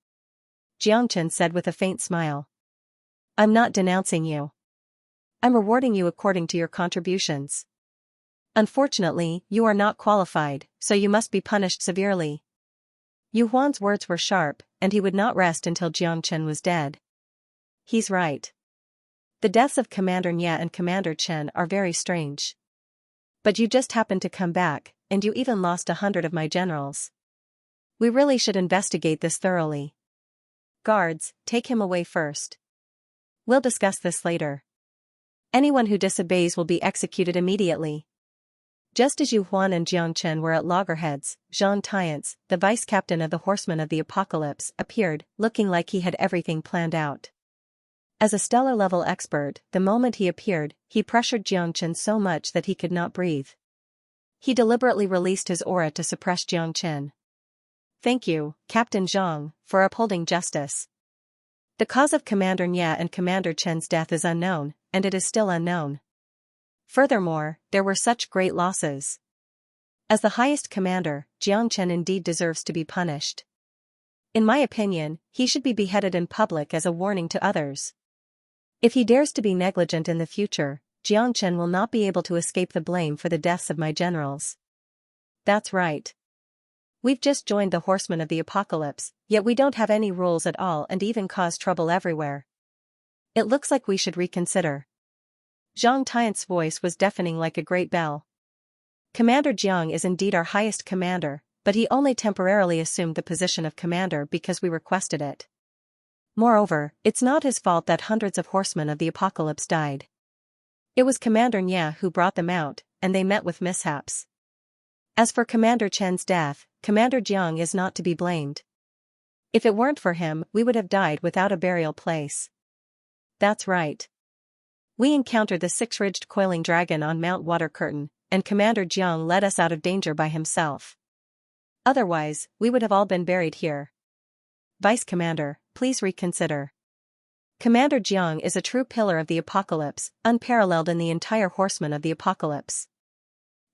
Jiangchen said with a faint smile. I'm not denouncing you. I'm rewarding you according to your contributions. Unfortunately, you are not qualified, so you must be punished severely. Yu Huan's words were sharp, and he would not rest until Jiangchen was dead. He's right. The deaths of Commander Nye and Commander Chen are very strange. But you just happened to come back, and you even lost 100 of my generals. We really should investigate this thoroughly. Guards, take him away first. We'll discuss this later. Anyone who disobeys will be executed immediately. Just as Yu Huan and Jiangchen were at loggerheads, Zhang Tiance, the vice-captain of the Horsemen of the Apocalypse, appeared, looking like he had everything planned out. As a stellar-level expert, the moment he appeared, he pressured Jiangchen so much that he could not breathe. He deliberately released his aura to suppress Jiangchen. Thank you, Captain Zhang, for upholding justice. The cause of Commander Nye and Commander Chen's death is unknown, and it is still unknown. Furthermore, there were such great losses. As the highest commander, Jiangchen indeed deserves to be punished. In my opinion, he should be beheaded in public as a warning to others. If he dares to be negligent in the future, Jiangchen will not be able to escape the blame for the deaths of my generals. That's right. We've just joined the Horsemen of the Apocalypse, yet we don't have any rules at all and even cause trouble everywhere. It looks like we should reconsider. Zhang Tiance's voice was deafening like a great bell. Commander Jiang is indeed our highest commander, but he only temporarily assumed the position of commander because we requested it. Moreover, it's not his fault that hundreds of horsemen of the apocalypse died. It was Commander Nye who brought them out, and they met with mishaps. As for Commander Chen's death, Commander Jiang is not to be blamed. If it weren't for him, we would have died without a burial place. That's right. We encountered the six-ridged coiling dragon on Mount Water Curtain, and Commander Jiang led us out of danger by himself. Otherwise, we would have all been buried here. Vice Commander, please reconsider. Commander Jiang is a true pillar of the apocalypse, unparalleled in the entire Horsemen of the Apocalypse.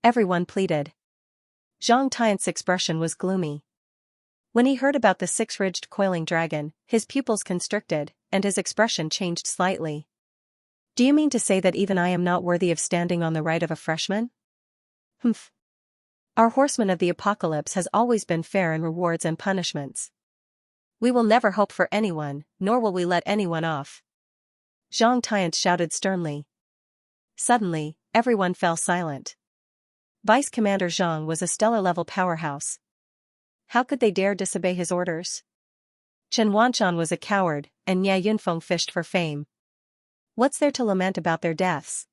Everyone pleaded. Zhang Tiance's expression was gloomy. When he heard about the six-ridged coiling dragon, his pupils constricted, and his expression changed slightly. Do you mean to say that even I am not worthy of standing on the right of a freshman? Humph. Our Horsemen of the Apocalypse has always been fair in rewards and punishments. We will never hope for anyone, nor will we let anyone off. Zhang Tiance shouted sternly. Suddenly, everyone fell silent. Vice Commander Zhang was a stellar-level powerhouse. How could they dare disobey his orders? Chen Wanshan was a coward, and Nye Yunfeng fished for fame. What's there to lament about their deaths?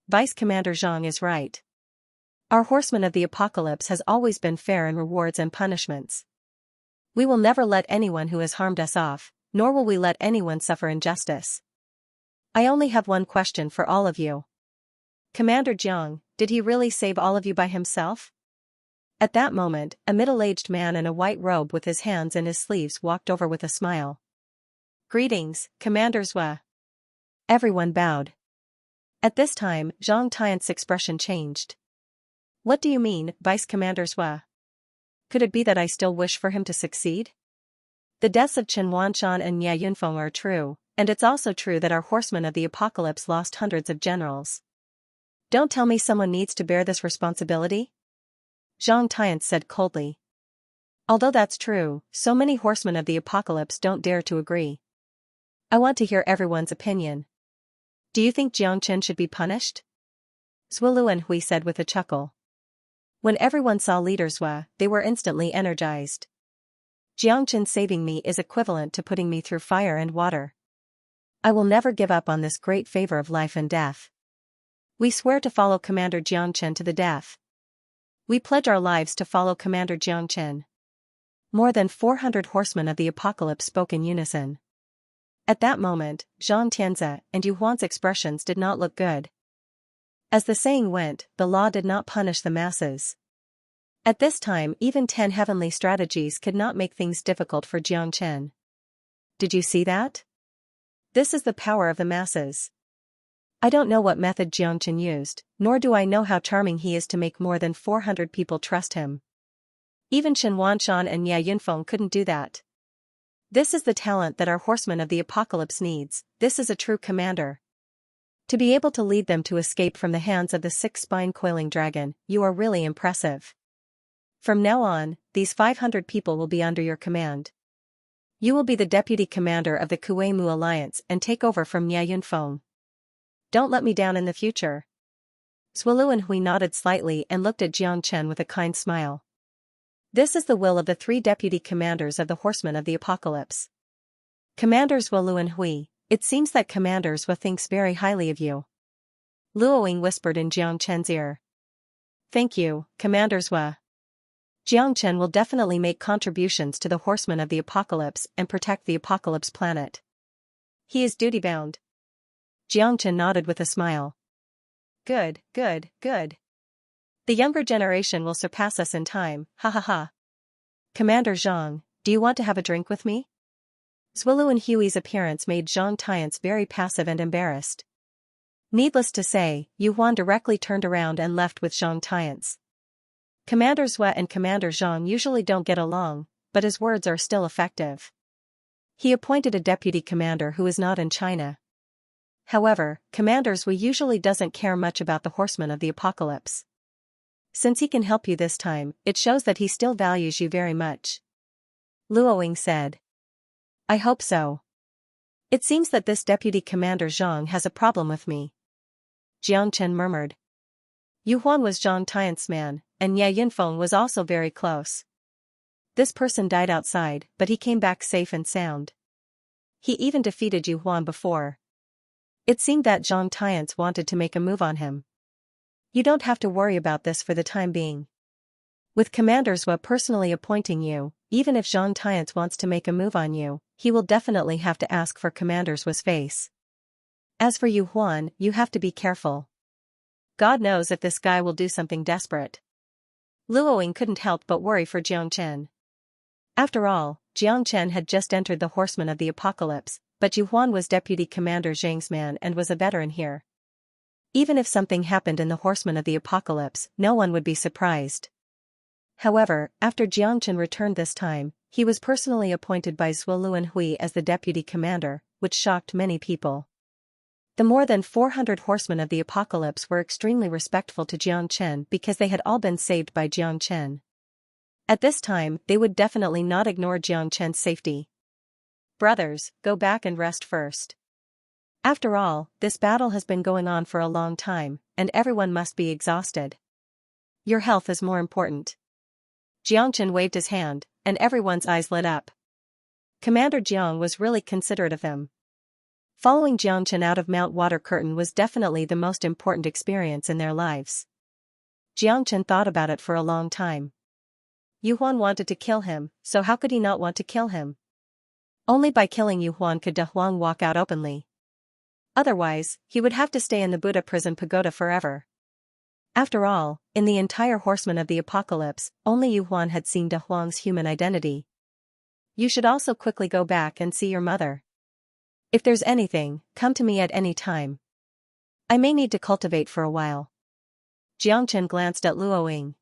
Vice Commander Zhang is right. Our Horsemen of the Apocalypse has always been fair in rewards and punishments. We will never let anyone who has harmed us off, nor will we let anyone suffer injustice. I only have one question for all of you. Commander Jiang, did he really save all of you by himself? At that moment, a middle-aged man in a white robe with his hands in his sleeves walked over with a smile. "Greetings, Commander Zhua." Everyone bowed. At this time, Zhang Tian's expression changed. "What do you mean, Vice Commander Zhua? Could it be that I still wish for him to succeed? The deaths of Chen Wanshan and Nie Yunfeng are true, and it's also true that our horsemen of the apocalypse lost hundreds of generals. Don't tell me someone needs to bear this responsibility?" Zhang Tian said coldly. "Although that's true, so many horsemen of the apocalypse don't dare to agree. I want to hear everyone's opinion. Do you think Jiang Chen should be punished?" Zhuolu and Hui said with a chuckle. When everyone saw Leader Zhua, they were instantly energized. "Jiang Chen saving me is equivalent to putting me through fire and water. I will never give up on this great favor of life and death. We swear to follow Commander Jiang Chen to the death. We pledge our lives to follow Commander Jiang Chen." More than 400 horsemen of the apocalypse spoke in unison. At that moment, Zhang Tianzi and Yu Huan's expressions did not look good. As the saying went, the law did not punish the masses. At this time, even 10 heavenly strategies could not make things difficult for Jiang Chen. Did you see that? This is the power of the masses. I don't know what method Jiang Chen used, nor do I know how charming he is to make more than 400 people trust him. Even Chen Wanshan and Nie Yunfeng couldn't do that. This is the talent that our horsemen of the apocalypse needs. This is a true commander. To be able to lead them to escape from the hands of the six-spine-coiling dragon, you are really impressive. From now on, these 500 people will be under your command. You will be the deputy commander of the Kuei-Mu Alliance and take over from Nie Yunfeng. Don't let me down in the future." Zhuolu and Hui nodded slightly and looked at Jiang Chen with a kind smile. This is the will of the 3 deputy commanders of the horsemen of the apocalypse. Commanders Zhuolu and Hui, it seems that Commander Zhua thinks very highly of you. Luoying whispered in Jiang Chen's ear. "Thank you, Commander Zhua. Jiang Chen will definitely make contributions to the horsemen of the apocalypse and protect the apocalypse planet. He is duty-bound." Jiang Chen nodded with a smile. Good, good, good. The younger generation will surpass us in time, ha ha ha. Commander Zhang, do you want to have a drink with me?" Zhuolu and Hui's appearance made Zhang Tianzi very passive and embarrassed. Needless to say, Yu Huan directly turned around and left with Zhang Tianzi. Commander Zhua and Commander Zhang usually don't get along, but his words are still effective. He appointed a deputy commander who is not in China. However, Commander Zhua usually doesn't care much about the horsemen of the apocalypse. Since he can help you this time, it shows that he still values you very much. Luoying said. "I hope so. It seems that this deputy commander Zhang has a problem with me." Jiang Chen murmured. Yu Huan was Zhang Tianzi's man, and Nie Yunfeng was also very close. This person died outside, but he came back safe and sound. He even defeated Yu Huan before. It seemed that Zhang Tianzi wanted to make a move on him. You don't have to worry about this for the time being. With Commander Zhua personally appointing you, even if Zhang Tianzi wants to make a move on you, he will definitely have to ask for Commander Zhua's face. As for Yu Huan, you have to be careful. God knows if this guy will do something desperate. Luoying couldn't help but worry for Jiang Chen. After all, Jiang Chen had just entered the horsemen of the apocalypse, but Yu Huan was Deputy Commander Zhang's man and was a veteran here. Even if something happened in the horsemen of the apocalypse, no one would be surprised. However, after Jiang Chen returned this time, he was personally appointed by Zhuolu and Hui as the deputy commander, which shocked many people. The more than 400 horsemen of the apocalypse were extremely respectful to Jiang Chen because they had all been saved by Jiang Chen. At this time, they would definitely not ignore Jiang Chen's safety. Brothers, go back and rest first. After all, this battle has been going on for a long time, and everyone must be exhausted. Your health is more important. Jiang Chen waved his hand, and everyone's eyes lit up. Commander Jiang was really considerate of them. Following Jiang Chen out of Mount Water Curtain was definitely the most important experience in their lives. Jiang Chen thought about it for a long time. Yu Huan wanted to kill him, so how could he not want to kill him? Only by killing Yu Huan could De Huang walk out openly. Otherwise, he would have to stay in the Buddha prison pagoda forever. After all, in the entire Horsemen of the Apocalypse, only Yu Huan had seen De Huang's human identity. You should also quickly go back and see your mother. If there's anything, come to me at any time. I may need to cultivate for a while. Jiangchen glanced at Luoying.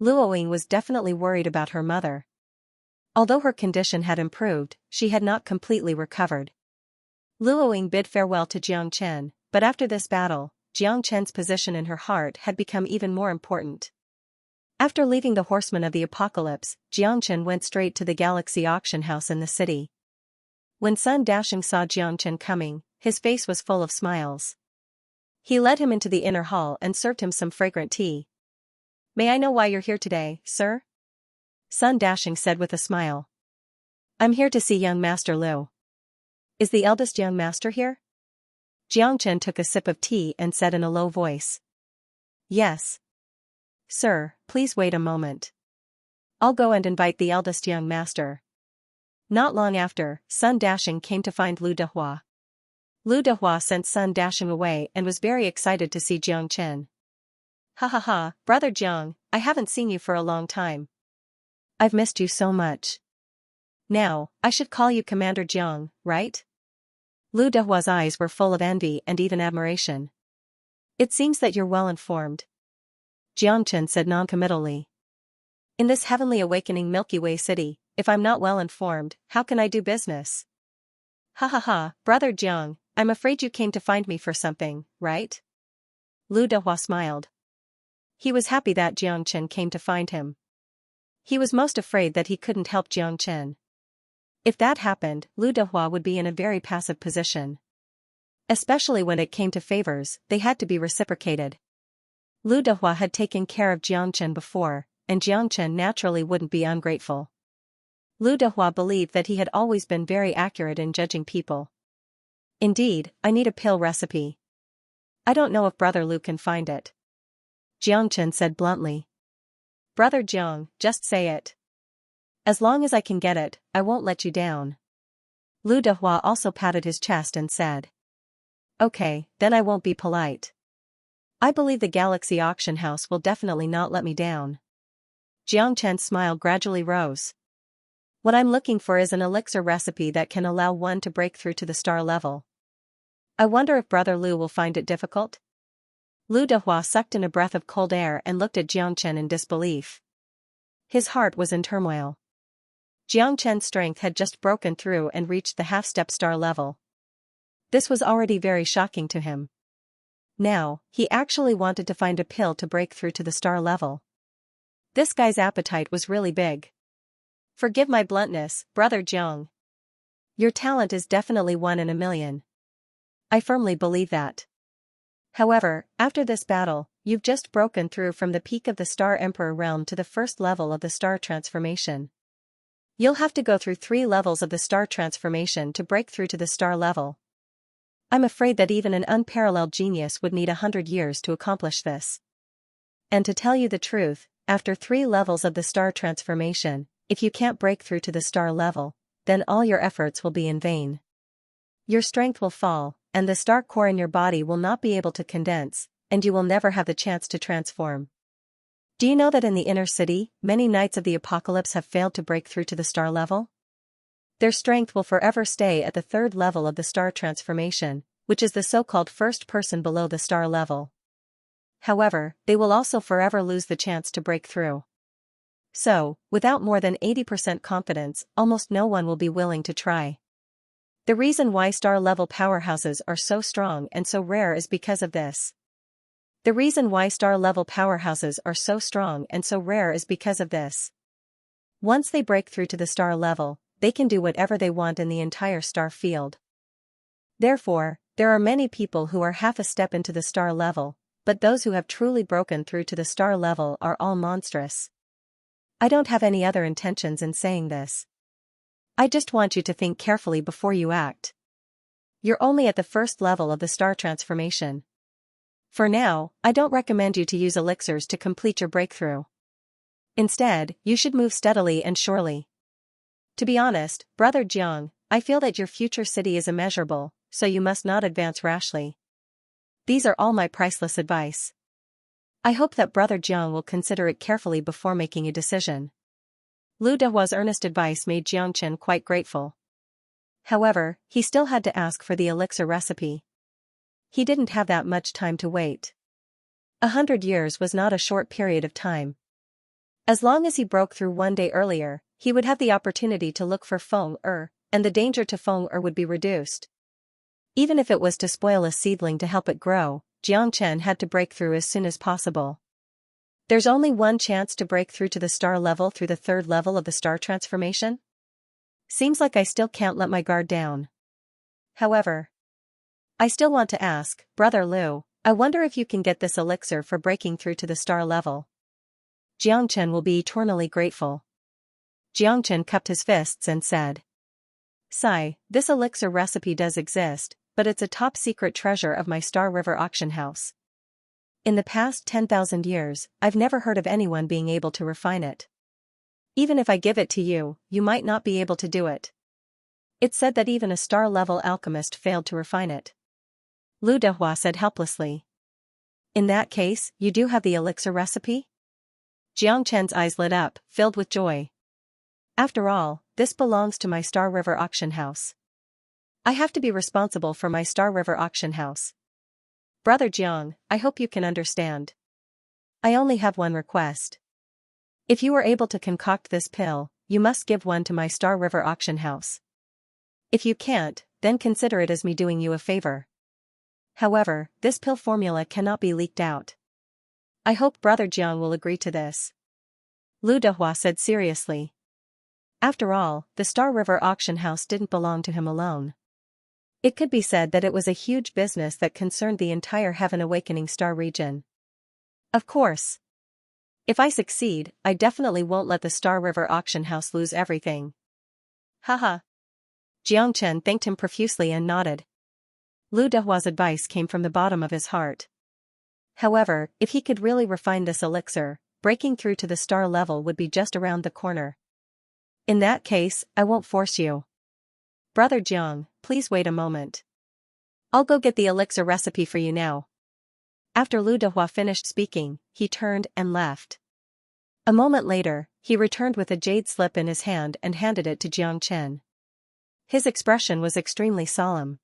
Luoying was definitely worried about her mother. Although her condition had improved, she had not completely recovered. Luoying bid farewell to Jiangchen, but after this battle, Jiangchen's position in her heart had become even more important. After leaving the Horsemen of the Apocalypse, Jiangchen went straight to the Galaxy auction house in the city. When Sun Dashing saw Jiangchen coming, his face was full of smiles. He led him into the inner hall and served him some fragrant tea. May I know why you're here today, sir? Sun Dashing said with a smile. I'm here to see young Master Lu. Is the eldest young master here? Jiangchen took a sip of tea and said in a low voice. Yes. Sir, please wait a moment. I'll go and invite the eldest young master. Not long after, Sun Dashing came to find Lu Dehua. Lu Dehua sent Sun Dashing away and was very excited to see Jiangchen. Ha ha ha, brother Jiang, I haven't seen you for a long time. I've missed you so much. Now, I should call you Commander Jiang, right? Lu Dehua's eyes were full of envy and even admiration. It seems that you're well informed. Jiangchen said noncommittally. In this heavenly awakening Milky Way city, if I'm not well informed, how can I do business? Ha ha ha, brother Jiang, I'm afraid you came to find me for something, right? Lu Dehua smiled. He was happy that Jiangchen came to find him. He was most afraid that he couldn't help Jiangchen. If that happened, Lu Dehua would be in a very passive position. Especially when it came to favors, they had to be reciprocated. Lu Dehua had taken care of Jiangchen before, and Jiangchen naturally wouldn't be ungrateful. Lu Dehua believed that he had always been very accurate in judging people. Indeed, I need a pill recipe. I don't know if Brother Lu can find it. Jiangchen said bluntly. Brother Jiang, just say it. As long as I can get it, I won't let you down. Lu Dehua also patted his chest and said. Okay, then I won't be polite. I believe the Galaxy auction house will definitely not let me down. Jiangchen's smile gradually rose. What I'm looking for is an elixir recipe that can allow one to break through to the star level. I wonder if Brother Lu will find it difficult? Lu Dehua sucked in a breath of cold air and looked at Jiangchen in disbelief. His heart was in turmoil. Jiangchen's strength had just broken through and reached the half-step star level. This was already very shocking to him. Now, he actually wanted to find a pill to break through to the star level. This guy's appetite was really big. Forgive my bluntness, Brother Jiang. Your talent is definitely 1 in a million. I firmly believe that. However, after this battle, you've just broken through from the peak of the Star Emperor realm to the first level of the star transformation. You'll have to go through 3 levels of the star transformation to break through to the star level. I'm afraid that even an unparalleled genius would need 100 years to accomplish this. And to tell you the truth, after 3 levels of the star transformation, if you can't break through to the star level, then all your efforts will be in vain. Your strength will fall, and the star core in your body will not be able to condense, and you will never have the chance to transform. Do you know that in the inner city, many knights of the apocalypse have failed to break through to the star level? Their strength will forever stay at the 3rd level of the star transformation, which is the so-called first person below the star level. However, they will also forever lose the chance to break through. So, without more than 80% confidence, almost no one will be willing to try. The reason why star-level powerhouses are so strong and so rare is because of this. The reason why star-level powerhouses are so strong and so rare is because of this. Once they break through to the star level, they can do whatever they want in the entire star field. Therefore, there are many people who are half a step into the star level, but those who have truly broken through to the star level are all monstrous. I don't have any other intentions in saying this. I just want you to think carefully before you act. You're only at the 1st level of the star transformation. For now, I don't recommend you to use elixirs to complete your breakthrough. Instead, you should move steadily and surely. To be honest, Brother Jiang, I feel that your future city is immeasurable, so you must not advance rashly. These are all my priceless advice. I hope that Brother Jiang will consider it carefully before making a decision. Lu Dehua's earnest advice made Jiang Chen quite grateful. However, he still had to ask for the elixir recipe. He didn't have that much time to wait. 100 years was not a short period of time. As long as he broke through one day earlier, he would have the opportunity to look for Feng Er, and the danger to Feng Er would be reduced. Even if it was to spoil a seedling to help it grow, Jiang Chen had to break through as soon as possible. There's only one chance to break through to the star level through the third level of the star transformation? Seems like I still can't let my guard down. However, I still want to ask, Brother Lu, I wonder if you can get this elixir for breaking through to the star level. Jiang Chen will be eternally grateful. Jiang Chen cupped his fists and said, Sai, this elixir recipe does exist, but it's a top-secret treasure of my Star River auction house. In the past 10,000 years, I've never heard of anyone being able to refine it. Even if I give it to you, you might not be able to do it. It's said that even a star-level alchemist failed to refine it. Lu Dehua said helplessly. In that case, you do have the elixir recipe? Jiang Chen's eyes lit up, filled with joy. After all, this belongs to my Star River auction house. I have to be responsible for my Star River auction house. Brother Jiang, I hope you can understand. I only have one request. If you are able to concoct this pill, you must give one to my Star River auction house. If you can't, then consider it as me doing you a favor. However, this pill formula cannot be leaked out. I hope Brother Jiang will agree to this. Lu Dehua said seriously. After all, the Star River auction house didn't belong to him alone. It could be said that it was a huge business that concerned the entire Heaven Awakening Star region. Of course. If I succeed, I definitely won't let the Star River auction house lose everything. Haha. Jiang Chen thanked him profusely and nodded. Lu Dehua's advice came from the bottom of his heart. However, if he could really refine this elixir, breaking through to the star level would be just around the corner. In that case, I won't force you. Brother Jiang, please wait a moment. I'll go get the elixir recipe for you now. After Lu Dehua finished speaking, he turned and left. A moment later, he returned with a jade slip in his hand and handed it to Jiang Chen. His expression was extremely solemn.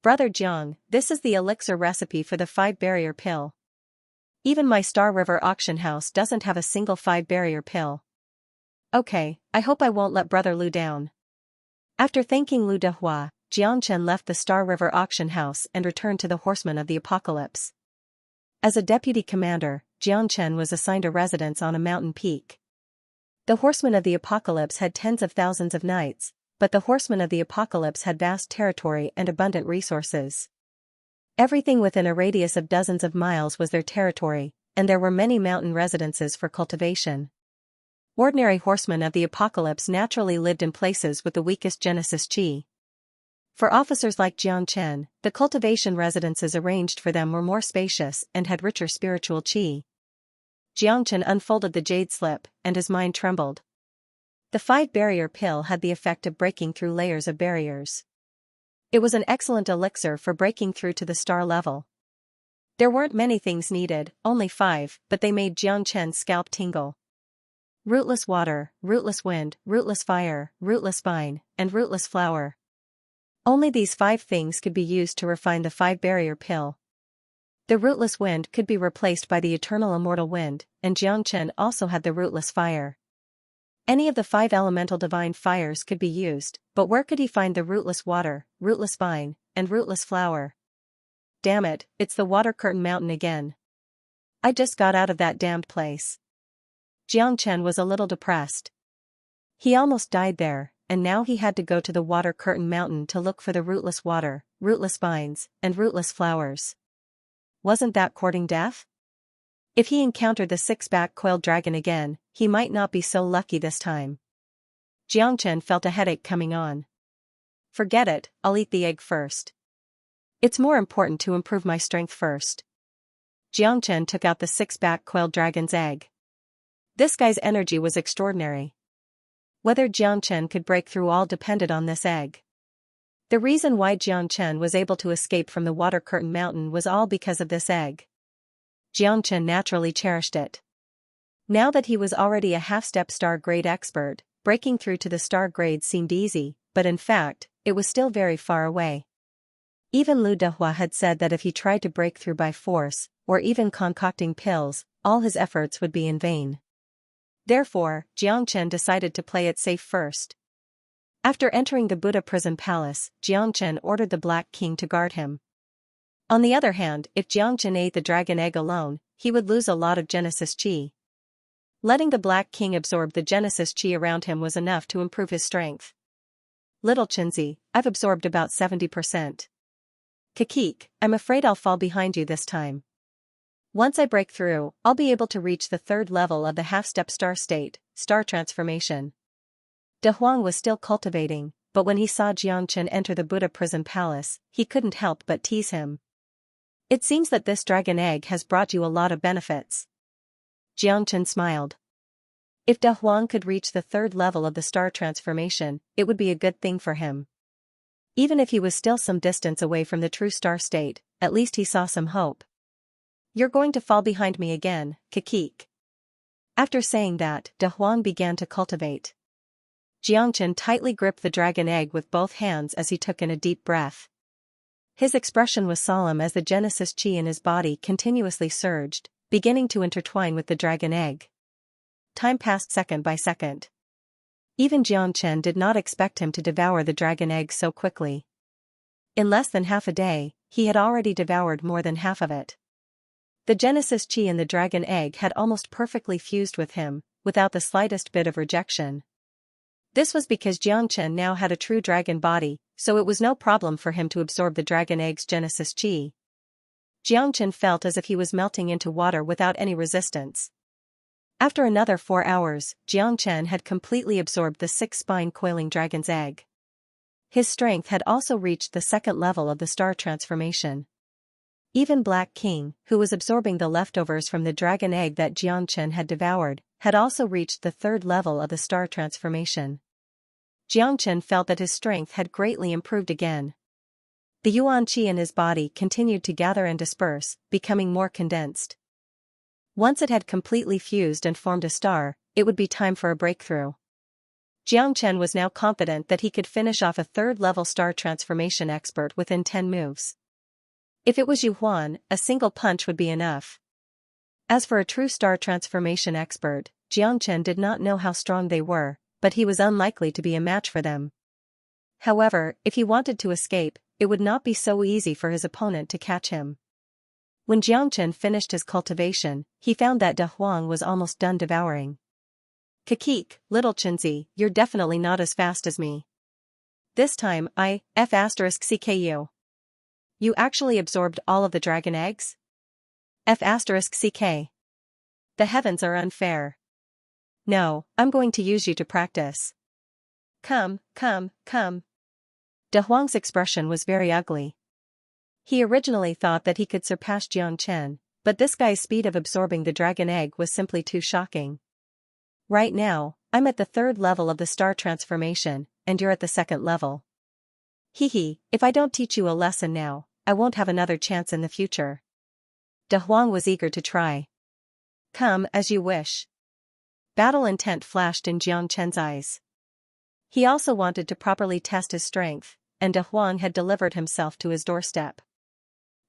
Brother Jiang, this is the elixir recipe for the 5-barrier pill. Even my Star River auction house doesn't have a single 5-barrier pill. Okay, I hope I won't let Brother Lu down. After thanking Lu Dehua, Jiang Chen left the Star River auction house and returned to the Horsemen of the Apocalypse. As a deputy commander, Jiang Chen was assigned a residence on a mountain peak. The Horsemen of the Apocalypse had tens of thousands of knights, but the Horsemen of the Apocalypse had vast territory and abundant resources. Everything within a radius of dozens of miles was their territory, and there were many mountain residences for cultivation. Ordinary horsemen of the apocalypse naturally lived in places with the weakest Genesis chi. For officers like Jiang Chen, the cultivation residences arranged for them were more spacious and had richer spiritual chi. Jiang Chen unfolded the jade slip, and his mind trembled. The 5-barrier pill had the effect of breaking through layers of barriers. It was an excellent elixir for breaking through to the star level. There weren't many things needed, only 5, but they made Jiang Chen's scalp tingle. Rootless water, rootless wind, rootless fire, rootless vine, and rootless flower. Only these 5 things could be used to refine the 5-barrier pill. The rootless wind could be replaced by the eternal immortal wind, and Jiang Chen also had the rootless fire. Any of the 5 elemental divine fires could be used, but where could he find the rootless water, rootless vine, and rootless flower? Damn it, it's the Water Curtain Mountain again. I just got out of that damned place. Jiang Chen was a little depressed. He almost died there, and now he had to go to the Water Curtain Mountain to look for the rootless water, rootless vines, and rootless flowers. Wasn't that courting death? If he encountered the 6-backed coiled dragon again, he might not be so lucky this time. Jiang Chen felt a headache coming on. Forget it, I'll eat the egg first. It's more important to improve my strength first. Jiang Chen took out the 6-backed coiled dragon's egg. This guy's energy was extraordinary. Whether Jiang Chen could break through all depended on this egg. The reason why Jiang Chen was able to escape from the Water Curtain Mountain was all because of this egg. Xianxia naturally cherished it. Now that he was already a half-step star grade expert, breaking through to the star grade seemed easy, but in fact, it was still very far away. Even Lu Dehua had said that if he tried to break through by force, or even concocting pills, all his efforts would be in vain. Therefore, Jiangchen decided to play it safe first. After entering the Buddha prison palace, Jiangchen ordered the Black King to guard him. On the other hand, if Jiangchen ate the dragon egg alone, he would lose a lot of Genesis Qi. Letting the Black King absorb the Genesis Qi around him was enough to improve his strength. Little Chinzi, I've absorbed about 70%. Kakik, I'm afraid I'll fall behind you this time. Once I break through, I'll be able to reach the third level of the half-step star state, star transformation. De Huang was still cultivating, but when he saw Jiangchen enter the Buddha prison palace, he couldn't help but tease him. It seems that this dragon egg has brought you a lot of benefits. Jiangchen smiled. If De Huang could reach the third level of the star transformation, it would be a good thing for him. Even if he was still some distance away from the true star state, at least he saw some hope. You're going to fall behind me again, Kakik. After saying that, De Huang began to cultivate. Jiangchen tightly gripped the dragon egg with both hands as he took in a deep breath. His expression was solemn as the Genesis Qi in his body continuously surged, beginning to intertwine with the dragon egg. Time passed second by second. Even Jiangchen did not expect him to devour the dragon egg so quickly. In less than half a day, he had already devoured more than half of it. The Genesis Qi in the dragon egg had almost perfectly fused with him, without the slightest bit of rejection. This was because Jiangchen now had a true dragon body, so it was no problem for him to absorb the dragon egg's Genesis Qi. Jiangchen felt as if he was melting into water without any resistance. After another 4 hours, Jiangchen had completely absorbed the 6-spine coiling dragon's egg. His strength had also reached the second level of the star transformation. Even Black King, who was absorbing the leftovers from the dragon egg that Jiangchen had devoured, had also reached the third level of the star transformation. Jiangchen felt that his strength had greatly improved again. The Yuan Qi in his body continued to gather and disperse, becoming more condensed. Once it had completely fused and formed a star, it would be time for a breakthrough. Jiangchen was now confident that he could finish off a third-level star transformation expert within 10 moves. If it was Yu Huan, a single punch would be enough. As for a true star transformation expert, Jiangchen did not know how strong they were, but he was unlikely to be a match for them. However, if he wanted to escape, it would not be so easy for his opponent to catch him. When Jiangchen finished his cultivation, he found that De Huang was almost done devouring. Kakik, little Chinzi, you're definitely not as fast as me. This time F*CKU. You actually absorbed all of the dragon eggs? F*CK. The heavens are unfair. No, I'm going to use you to practice. Come. De Huang's expression was very ugly. He originally thought that he could surpass Jiangchen, but this guy's speed of absorbing the dragon egg was simply too shocking. Right now, I'm at the third level of the star transformation, and you're at the second level. If I don't teach you a lesson now, I won't have another chance in the future. De Huang was eager to try. Come as you wish. Battle intent flashed in Jiangchen's eyes. He also wanted to properly test his strength, and De Huang had delivered himself to his doorstep.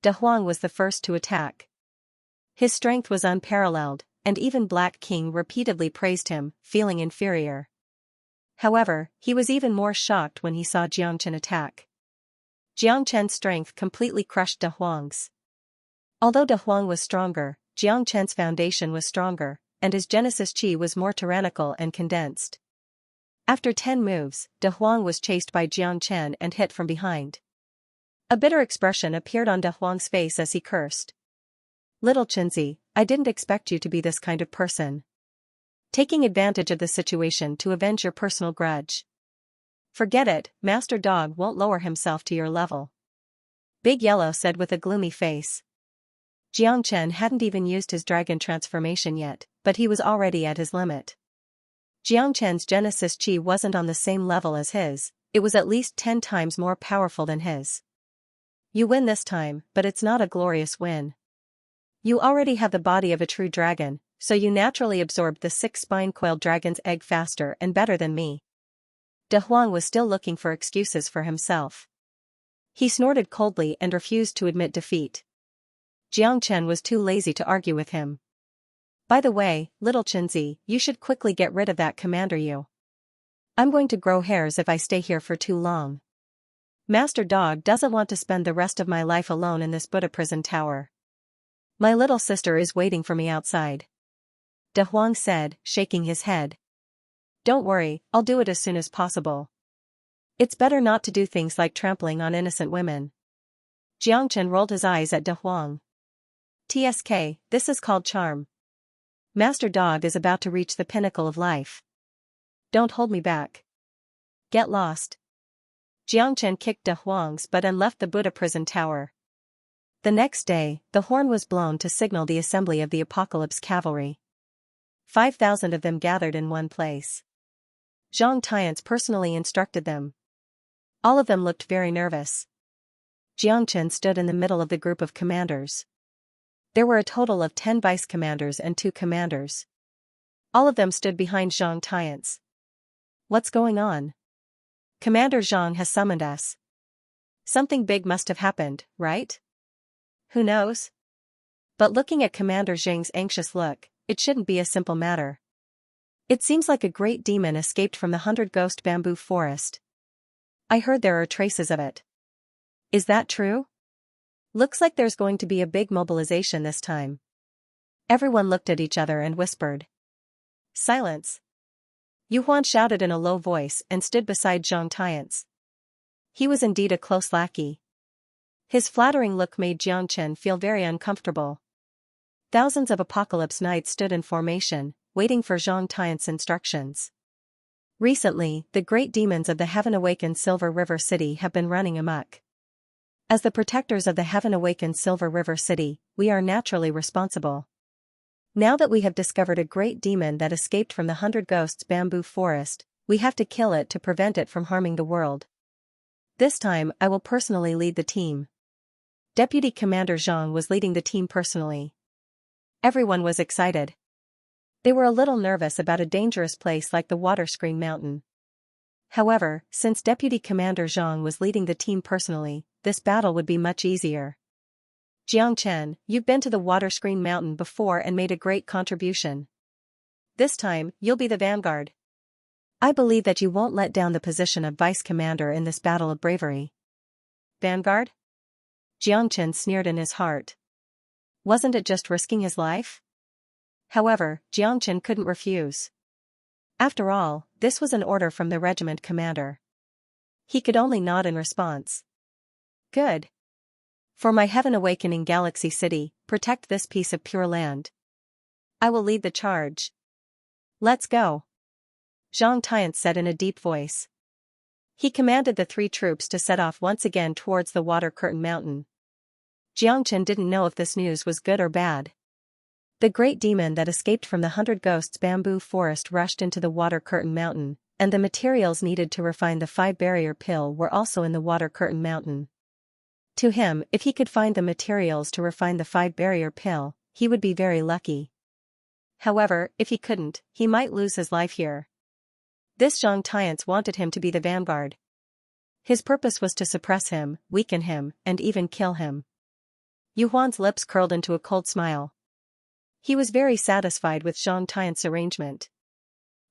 De Huang was the first to attack. His strength was unparalleled, and even Black King repeatedly praised him, feeling inferior. However, he was even more shocked when he saw Jiangchen attack. Jiangchen's strength completely crushed De Huang's. Although De Huang was stronger, Jiangchen's foundation was stronger, and his Genesis Qi was more tyrannical and condensed. After 10 moves, De Huang was chased by Jiangchen and hit from behind. A bitter expression appeared on De Huang's face as he cursed. Little Chinzi, I didn't expect you to be this kind of person. Taking advantage of the situation to avenge your personal grudge. Forget it, Master Dog won't lower himself to your level. Big Yellow said with a gloomy face. Jiangchen hadn't even used his dragon transformation yet, but he was already at his limit. Jiangchen's Genesis Qi wasn't on the same level as his, it was at least 10 times more powerful than his. You win this time, but it's not a glorious win. You already have the body of a true dragon, so you naturally absorbed the 6-spine-coiled dragon's egg faster and better than me. De Huang was still looking for excuses for himself. He snorted coldly and refused to admit defeat. Jiang Chen was too lazy to argue with him. By the way, little Chenzi, you should quickly get rid of that commander you. I'm going to grow hairs if I stay here for too long. Master Dog doesn't want to spend the rest of my life alone in this Buddha prison tower. My little sister is waiting for me outside. De Huang said, shaking his head. Don't worry, I'll do it as soon as possible. It's better not to do things like trampling on innocent women. Jiang Chen rolled his eyes at De Huang. TSK, this is called charm. Master Dog is about to reach the pinnacle of life. Don't hold me back. Get lost. Jiang Chen kicked De Huang's butt and left the Buddha prison tower. The next day, the horn was blown to signal the assembly of the Apocalypse Cavalry. 5,000 of them gathered in one place. Zhang Tiance personally instructed them. All of them looked very nervous. Jiang Chen stood in the middle of the group of commanders. There were a total of 10 vice commanders and 2 commanders. All of them stood behind Zhang Tiance. What's going on? Commander Zhang has summoned us. Something big must have happened, right? Who knows? But looking at Commander Zhang's anxious look, it shouldn't be a simple matter. It seems like a great demon escaped from the 100-ghost bamboo forest. I heard there are traces of it. Is that true? Looks like there's going to be a big mobilization this time. Everyone looked at each other and whispered. Silence. Yu Huan shouted in a low voice and stood beside Zhang Tiance. He was indeed a close lackey. His flattering look made Jiang Chen feel very uncomfortable. Thousands of Apocalypse Knights stood in formation, waiting for Zhang Tiance's instructions. Recently, the great demons of the Heaven-Awakened Silver River City have been running amok. As the protectors of the Heaven-Awakened Silver River City, we are naturally responsible. Now that we have discovered a great demon that escaped from the 100 Ghosts bamboo forest, we have to kill it to prevent it from harming the world. This time I will personally lead the team. Deputy Commander Zhang was leading the team personally. Everyone was excited. They were a little nervous about a dangerous place like the Water Screen Mountain. However, since Deputy Commander Zhang was leading the team personally, this battle would be much easier. Jiang Chen, you've been to the Water Screen Mountain before and made a great contribution. This time, you'll be the vanguard. I believe that you won't let down the position of vice commander in this battle of bravery. Vanguard? Jiang Chen sneered in his heart. Wasn't it just risking his life? However, Jiang Chen couldn't refuse. After all, this was an order from the regiment commander. He could only nod in response. Good. For my Heaven-Awakening Galaxy City, protect this piece of pure land. I will lead the charge. Let's go. Zhang Tiance said in a deep voice. He commanded the 3 troops to set off once again towards the Water Curtain Mountain. Jiang Chen didn't know if this news was good or bad. The great demon that escaped from the 100 Ghosts bamboo forest rushed into the Water Curtain Mountain, and the materials needed to refine the 5-barrier pill were also in the Water Curtain Mountain. To him, if he could find the materials to refine the 5-barrier pill, he would be very lucky. However, if he couldn't, he might lose his life here. This Zhang Tiance wanted him to be the vanguard. His purpose was to suppress him, weaken him, and even kill him. Yu Huan's lips curled into a cold smile. He was very satisfied with Zhang Tiance's arrangement.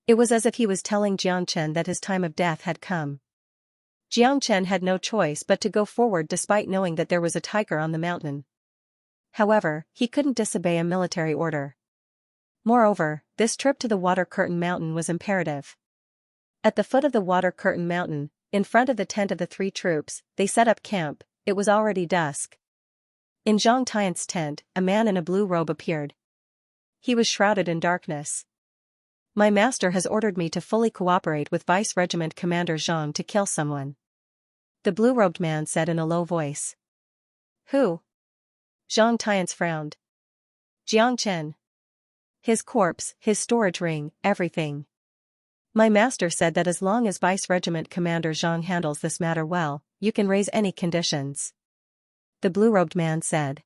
It was as if he was telling Jiang Chen that his time of death had come. Jiang Chen had no choice but to go forward despite knowing that there was a tiger on the mountain. However, he couldn't disobey a military order. Moreover, this trip to the Water Curtain Mountain was imperative. At the foot of the Water Curtain Mountain, in front of the tent of the 3 troops, they set up camp. It was already dusk. In Zhang Tiance's tent, a man in a blue robe appeared. He was shrouded in darkness. My master has ordered me to fully cooperate with Vice Regiment Commander Zhang to kill someone. The blue-robed man said in a low voice. Who? Zhang Tiance frowned. Jiang Chen. His corpse, his storage ring, everything. My master said that as long as Vice Regiment Commander Zhang handles this matter well, you can raise any conditions. The blue-robed man said.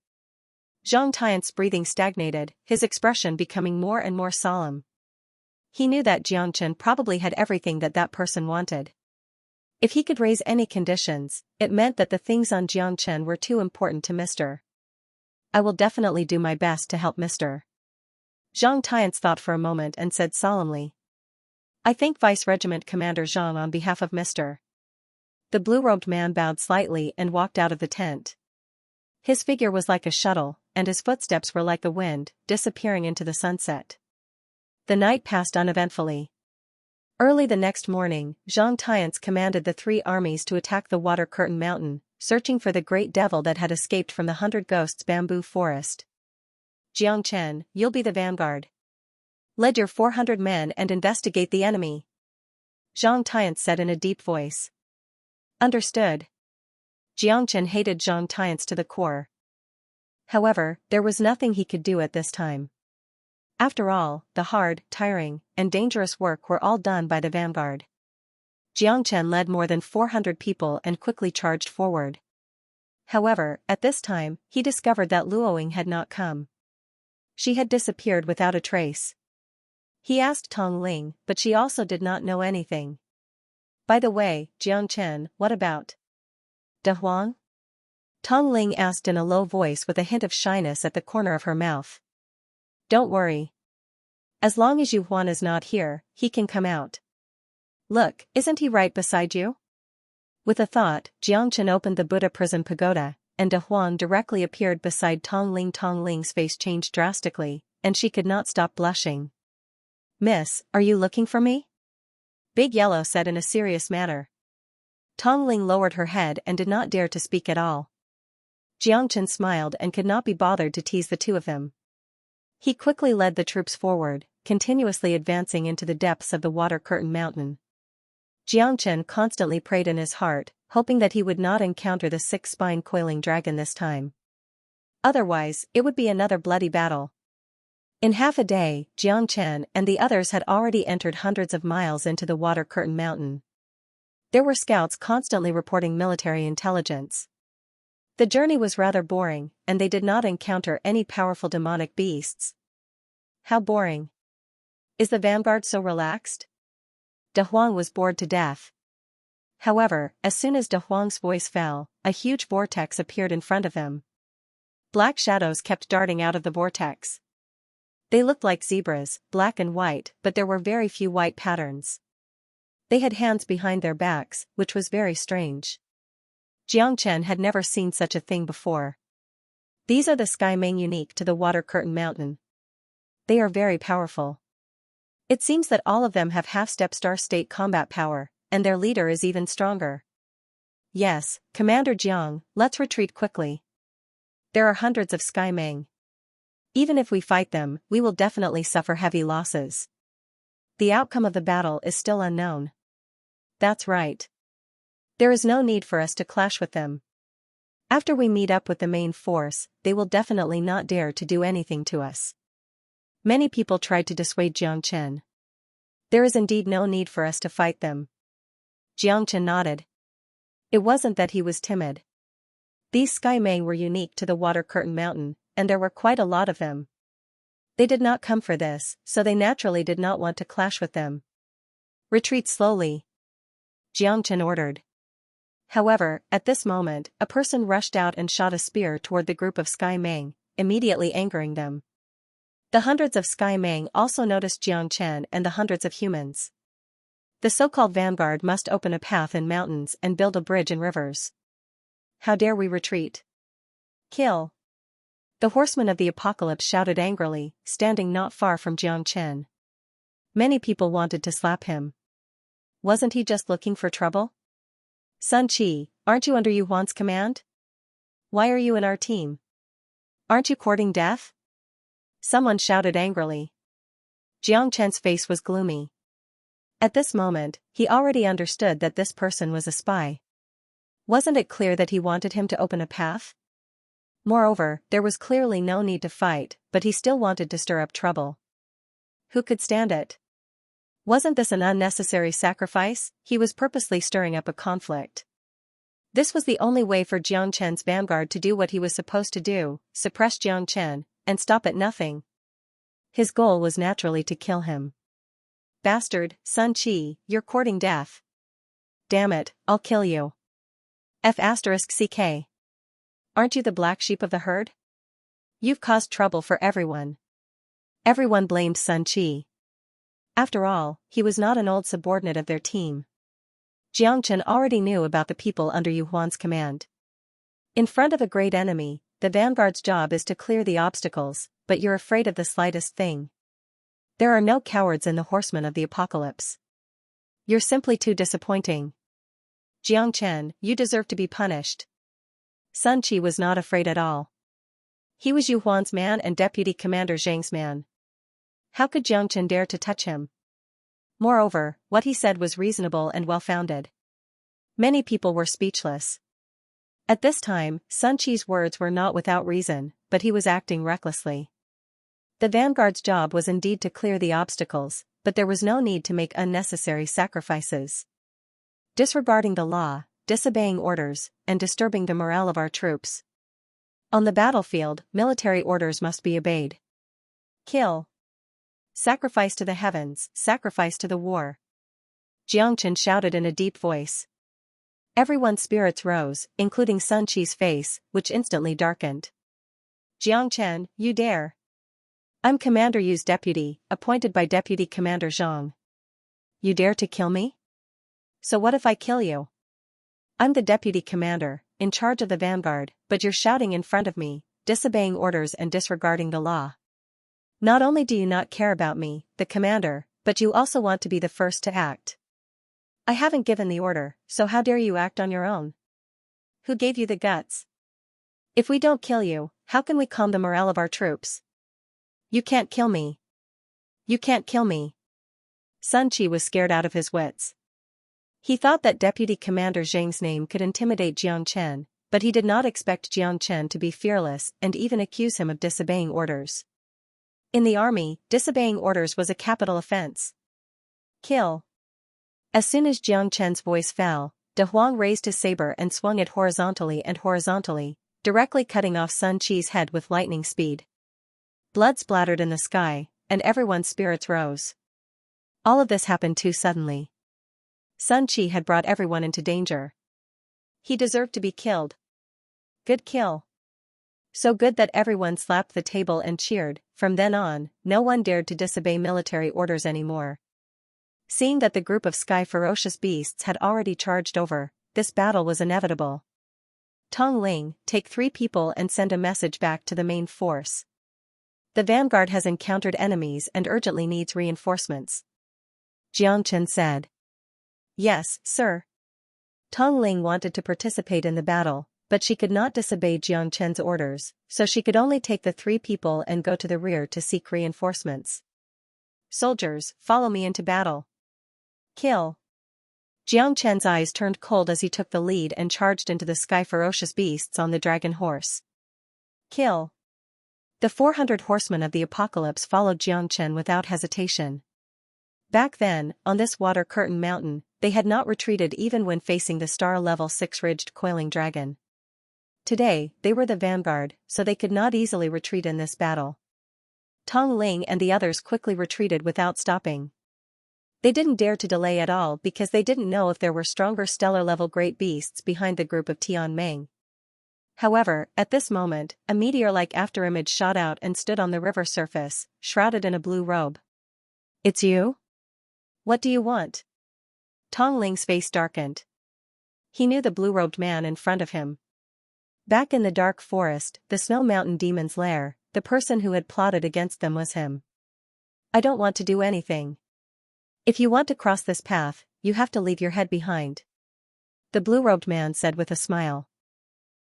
Zhang Tian's breathing stagnated, his expression becoming more and more solemn. He knew that Xianxia probably had everything that person wanted. If he could raise any conditions, it meant that the things on Xianxia were too important to Mr. I will definitely do my best to help Mr. Zhang Tian thought for a moment and said solemnly. I thank Vice Regiment Commander Zhang on behalf of Mr. The blue-robed man bowed slightly and walked out of the tent. His figure was like a shuttle, and his footsteps were like the wind, disappearing into the sunset. The night passed uneventfully. Early the next morning, Zhang Tian commanded the 3 armies to attack the Water Curtain Mountain, searching for the great devil that had escaped from the 100 Ghosts bamboo forest. Xianxia, you'll be the vanguard. Lead your 400 men and investigate the enemy. Zhang Tian said in a deep voice. Understood. Xianxia hated Zhang Tian to the core. However, there was nothing he could do at this time. After all, the hard, tiring, and dangerous work were all done by the vanguard. Xianxia led more than 400 people and quickly charged forward. However, at this time, he discovered that Luoying had not come. She had disappeared without a trace. He asked Tong Ling, but she also did not know anything. By the way, Xianxia, what about De Huang? Tong Ling asked in a low voice with a hint of shyness at the corner of her mouth. Don't worry. As long as Yu Huan is not here, he can come out. Look, isn't he right beside you? With a thought, Xianxia opened the Buddha prison pagoda, and De Huang directly appeared beside Tong Ling. Tong Ling's face changed drastically, and she could not stop blushing. Miss, are you looking for me? Big Yellow said in a serious manner. Tong Ling lowered her head and did not dare to speak at all. Xianxia smiled and could not be bothered to tease the two of them. He quickly led the troops forward, continuously advancing into the depths of the Water Curtain Mountain. Xianxia constantly prayed in his heart, hoping that he would not encounter the 6-spine coiling dragon this time. Otherwise, it would be another bloody battle. In half a day, Xianxia and the others had already entered hundreds of miles into the Water Curtain Mountain. There were scouts constantly reporting military intelligence. The journey was rather boring, and they did not encounter any powerful demonic beasts. How boring. Is the vanguard so relaxed? De Huang was bored to death. However, as soon as De Huang's voice fell, a huge vortex appeared in front of him. Black shadows kept darting out of the vortex. They looked like zebras, black and white, but there were very few white patterns. They had hands behind their backs, which was very strange. Xianxia had never seen such a thing before. These are the Sky Mane unique to the Water Curtain Mountain. They are very powerful. It seems that all of them have half-step star state combat power, and their leader is even stronger. Yes, Commander Jiang, let's retreat quickly. There are hundreds of Sky Mane. Even if we fight them, we will definitely suffer heavy losses. The outcome of the battle is still unknown. That's right. There is no need for us to clash with them. After we meet up with the main force, they will definitely not dare to do anything to us. Many people tried to dissuade Xianxia. There is indeed no need for us to fight them. Xianxia nodded. It wasn't that he was timid. These Sky Mane were unique to the Water Curtain Mountain, and there were quite a lot of them. They did not come for this, so they naturally did not want to clash with them. Retreat slowly. Xianxia ordered. However, at this moment, a person rushed out and shot a spear toward the group of Sky Mane, immediately angering them. The hundreds of Sky Mane also noticed Xianxia and the hundreds of humans. The so-called vanguard must open a path in mountains and build a bridge in rivers. How dare we retreat? Kill! The horseman of the apocalypse shouted angrily, standing not far from Xianxia. Many people wanted to slap him. Wasn't he just looking for trouble? Sun Qi, aren't you under Yu Huan's command? Why are you in our team? Aren't you courting death? Someone shouted angrily. Xianxia's face was gloomy. At this moment, he already understood that this person was a spy. Wasn't it clear that he wanted him to open a path? Moreover, there was clearly no need to fight, but he still wanted to stir up trouble. Who could stand it? Wasn't this an unnecessary sacrifice? He was purposely stirring up a conflict. This was the only way for Jiang Chen's vanguard to do what he was supposed to do, suppress Jiang Chen, and stop at nothing. His goal was naturally to kill him. Bastard, Sun Qi, you're courting death. Damn it, I'll kill you. F***ck. Aren't you the black sheep of the herd? You've caused trouble for everyone. Everyone blamed Sun Qi. After all, he was not an old subordinate of their team. Jiang Chen already knew about the people under Yu Huan's command. In front of a great enemy, the vanguard's job is to clear the obstacles, but you're afraid of the slightest thing. There are no cowards in the horsemen of the apocalypse. You're simply too disappointing. Jiang Chen, you deserve to be punished. Sun Qi was not afraid at all. He was Yu Huan's man and Deputy Commander Zhang's man. How could Jiang Chen dare to touch him? Moreover, what he said was reasonable and well-founded. Many people were speechless. At this time, Sun Qi's words were not without reason, but he was acting recklessly. The vanguard's job was indeed to clear the obstacles, but there was no need to make unnecessary sacrifices. Disregarding the law, disobeying orders, and disturbing the morale of our troops. On the battlefield, military orders must be obeyed. Kill. Sacrifice to the heavens, sacrifice to the war. Jiang Chen shouted in a deep voice. Everyone's spirits rose, including Sun Qi's face, which instantly darkened. Jiang Chen, you dare. I'm Commander Yu's deputy, appointed by Deputy Commander Zhang. You dare to kill me? So what if I kill you? I'm the deputy commander, in charge of the vanguard, but you're shouting in front of me, disobeying orders and disregarding the law. Not only do you not care about me, the commander, but you also want to be the first to act. I haven't given the order, so how dare you act on your own? Who gave you the guts? If we don't kill you, how can we calm the morale of our troops? You can't kill me. You can't kill me. Sun Qi was scared out of his wits. He thought that Deputy Commander Zhang's name could intimidate Jiang Chen, but he did not expect Jiang Chen to be fearless and even accuse him of disobeying orders. In the army, disobeying orders was a capital offense. Kill. As soon as Jiang Chen's voice fell, De Huang raised his saber and swung it horizontally, directly cutting off Sun Qi's head with lightning speed. Blood splattered in the sky, and everyone's spirits rose. All of this happened too suddenly. Sun Qi had brought everyone into danger. He deserved to be killed. Good kill. So good that everyone slapped the table and cheered. From then on, no one dared to disobey military orders anymore. Seeing that the group of sky ferocious beasts had already charged over, this battle was inevitable. Tong Ling, take 3 people and send a message back to the main force. The vanguard has encountered enemies and urgently needs reinforcements. Jiang Chen said. Yes, sir. Tong Ling wanted to participate in the battle, but she could not disobey Jiang Chen's orders, so she could only take the 3 people and go to the rear to seek reinforcements. Soldiers, follow me into battle. Kill. Jiang Chen's eyes turned cold as he took the lead and charged into the sky ferocious beasts on the dragon horse. Kill. The 400 horsemen of the apocalypse followed Jiang Chen without hesitation. Back then, on this water curtain mountain, they had not retreated even when facing the star-level 6-ridged coiling dragon. Today, they were the vanguard, so they could not easily retreat in this battle. Tong Ling and the others quickly retreated without stopping. They didn't dare to delay at all because they didn't know if there were stronger stellar-level great beasts behind the group of Tian Meng. However, at this moment, a meteor-like afterimage shot out and stood on the river surface, shrouded in a blue robe. It's you? What do you want? Tong Ling's face darkened. He knew the blue-robed man in front of him. Back in the dark forest, the Snow Mountain Demon's lair, the person who had plotted against them was him. I don't want to do anything. If you want to cross this path, you have to leave your head behind. The blue-robed man said with a smile.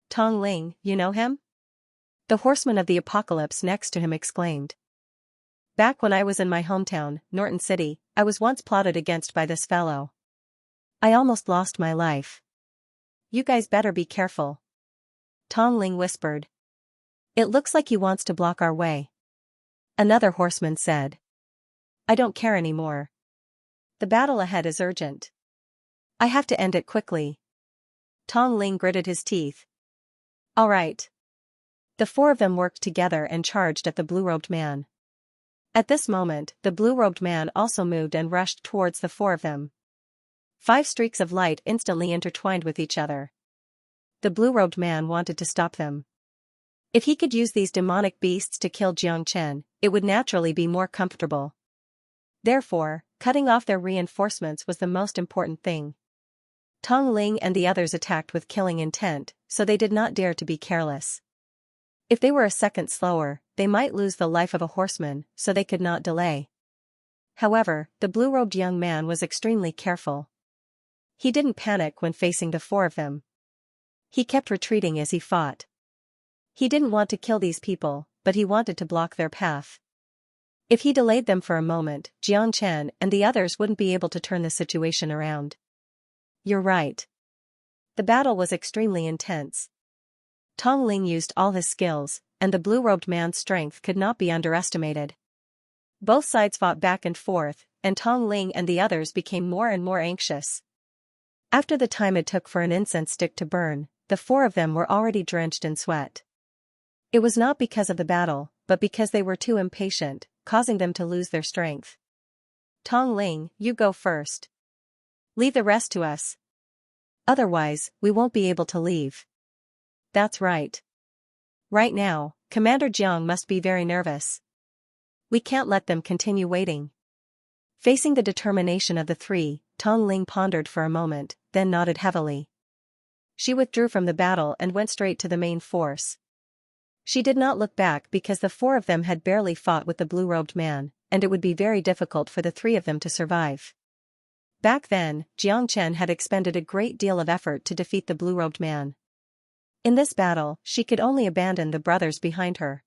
Tong Ling, you know him? The horseman of the apocalypse next to him exclaimed. Back when I was in my hometown, Norton City, I was once plotted against by this fellow. I almost lost my life. You guys better be careful. Tong Ling whispered. It looks like he wants to block our way. Another horseman said. I don't care anymore. The battle ahead is urgent. I have to end it quickly. Tong Ling gritted his teeth. All right. The four of them worked together and charged at the blue-robed man. At this moment, the blue-robed man also moved and rushed towards the four of them. 5 streaks of light instantly intertwined with each other. The blue-robed man wanted to stop them. If he could use these demonic beasts to kill Xianxia, it would naturally be more comfortable. Therefore, cutting off their reinforcements was the most important thing. Tong Ling and the others attacked with killing intent, so they did not dare to be careless. If they were a second slower, they might lose the life of a horseman, so they could not delay. However, the blue-robed young man was extremely careful. He didn't panic when facing the four of them. He kept retreating as he fought. He didn't want to kill these people, but he wanted to block their path. If he delayed them for a moment, Xianxia and the others wouldn't be able to turn the situation around. You're right. The battle was extremely intense. Tong Ling used all his skills, and the blue-robed man's strength could not be underestimated. Both sides fought back and forth, and Tong Ling and the others became more and more anxious. After the time it took for an incense stick to burn, the four of them were already drenched in sweat. It was not because of the battle, but because they were too impatient, causing them to lose their strength. Tong Ling, you go first. Leave the rest to us. Otherwise, we won't be able to leave. That's right. Right now, Commander Jiang must be very nervous. We can't let them continue waiting. Facing the determination of the three, Tong Ling pondered for a moment, then nodded heavily. She withdrew from the battle and went straight to the main force. She did not look back because the four of them had barely fought with the blue-robed man, and it would be very difficult for the three of them to survive. Back then, Xianxia had expended a great deal of effort to defeat the blue-robed man. In this battle, she could only abandon the brothers behind her.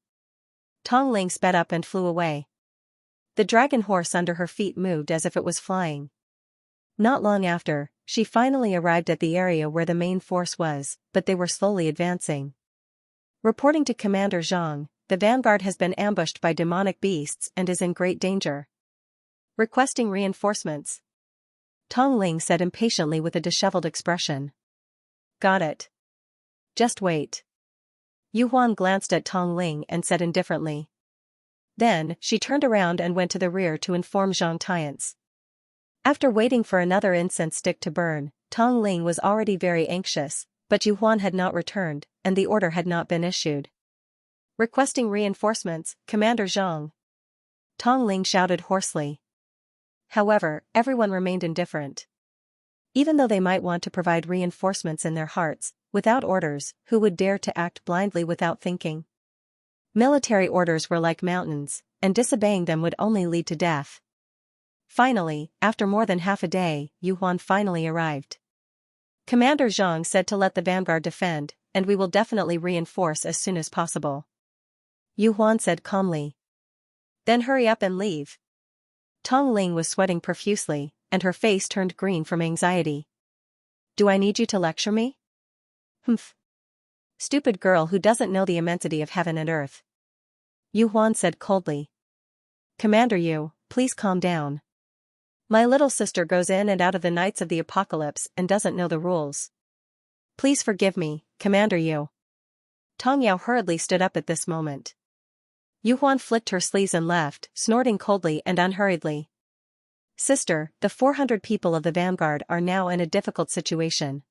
Tong Ling sped up and flew away. The dragon horse under her feet moved as if it was flying. Not long after, she finally arrived at the area where the main force was, but they were slowly advancing. Reporting to Commander Zhang, the vanguard has been ambushed by demonic beasts and is in great danger. Requesting reinforcements. Tong Ling said impatiently with a disheveled expression. Got it. Just wait. Yu Huan glanced at Tong Ling and said indifferently. Then, she turned around and went to the rear to inform Zhang Tiance. After waiting for another incense stick to burn, Tong Ling was already very anxious, but Yu Huan had not returned, and the order had not been issued. Requesting reinforcements, Commander Zhang. Tong Ling shouted hoarsely. However, everyone remained indifferent. Even though they might want to provide reinforcements in their hearts, without orders, who would dare to act blindly without thinking? Military orders were like mountains, and disobeying them would only lead to death. Finally, after more than half a day, Yu Huan finally arrived. Commander Zhang said to let the vanguard defend, and we will definitely reinforce as soon as possible. Yu Huan said calmly. Then hurry up and leave. Tong Ling was sweating profusely, and her face turned green from anxiety. Do I need you to lecture me? Humph. Stupid girl who doesn't know the immensity of heaven and earth. Yu Huan said coldly. Commander Yu, please calm down. My little sister goes in and out of the Knights of the Apocalypse and doesn't know the rules. Please forgive me, Commander Yu. Tong Yao hurriedly stood up at this moment. Yu Huan flicked her sleeves and left, snorting coldly and unhurriedly. Sister, the 400 people of the vanguard are now in a difficult situation.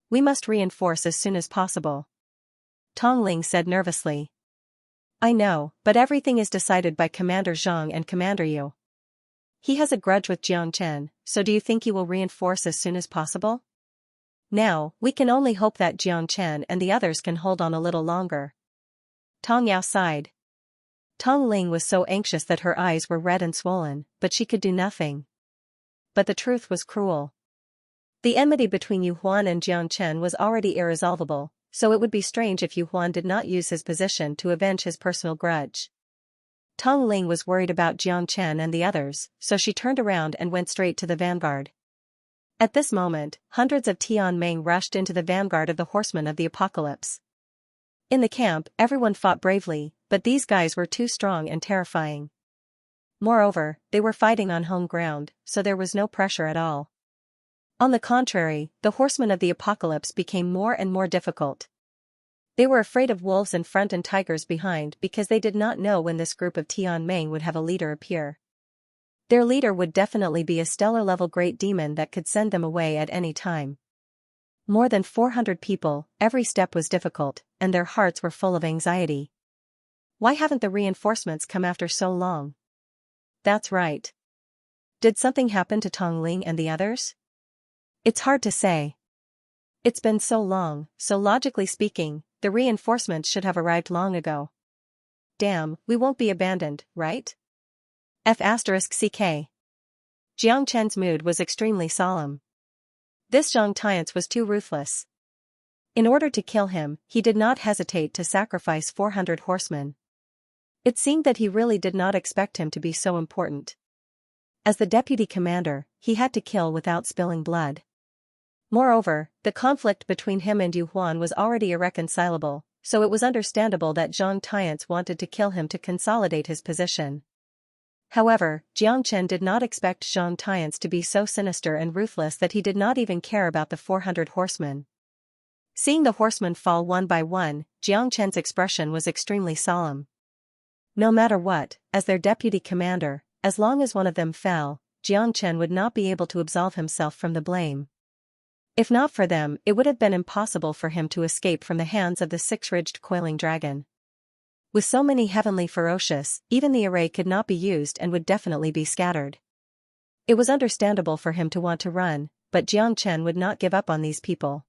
We must reinforce as soon as possible. Tong Ling said nervously. I know, but everything is decided by Commander Zhang and Commander Yu. He has a grudge with Jiang, so do you think he will reinforce as soon as possible? Now, we can only hope that Jiang and the others can hold on a little longer. Tong Yao sighed. Tong Ling was so anxious that her eyes were red and swollen, but she could do nothing. But the truth was cruel. The enmity between Yu Huan and Jiang was already irresolvable, so it would be strange if Yu Huan did not use his position to avenge his personal grudge. Tong Ling was worried about Jiang and the others, so she turned around and went straight to the vanguard. At this moment, hundreds of Tian Meng rushed into the vanguard of the Horsemen of the Apocalypse. In the camp, everyone fought bravely, but these guys were too strong and terrifying. Moreover, they were fighting on home ground, so there was no pressure at all. On the contrary, the horsemen of the apocalypse became more and more difficult. They were afraid of wolves in front and tigers behind because they did not know when this group of Tianming would have a leader appear. Their leader would definitely be a stellar-level great demon that could send them away at any time. More than 400 people, every step was difficult, and their hearts were full of anxiety. Why haven't the reinforcements come after so long? That's right. Did something happen to Tongling and the others? It's hard to say. It's been so long, so logically speaking, the reinforcements should have arrived long ago. Damn, we won't be abandoned, right? F***ck. Jiang Chen's mood was extremely solemn. This Zhang Tiance was too ruthless. In order to kill him, he did not hesitate to sacrifice 400 horsemen. It seemed that he really did not expect him to be so important. As the deputy commander, he had to kill without spilling blood. Moreover, the conflict between him and Yu Huan was already irreconcilable, so it was understandable that Zhang Tiance wanted to kill him to consolidate his position. However, Jiang Chen did not expect Zhang Tiance to be so sinister and ruthless that he did not even care about the 400 horsemen. Seeing the horsemen fall one by one, Jiang Chen's expression was extremely solemn. No matter what, as their deputy commander, as long as one of them fell, Jiang Chen would not be able to absolve himself from the blame. If not for them, it would have been impossible for him to escape from the hands of the six-ridged coiling dragon. With so many heavenly ferocious, even the array could not be used and would definitely be scattered. It was understandable for him to want to run, but Jiang Chen would not give up on these people.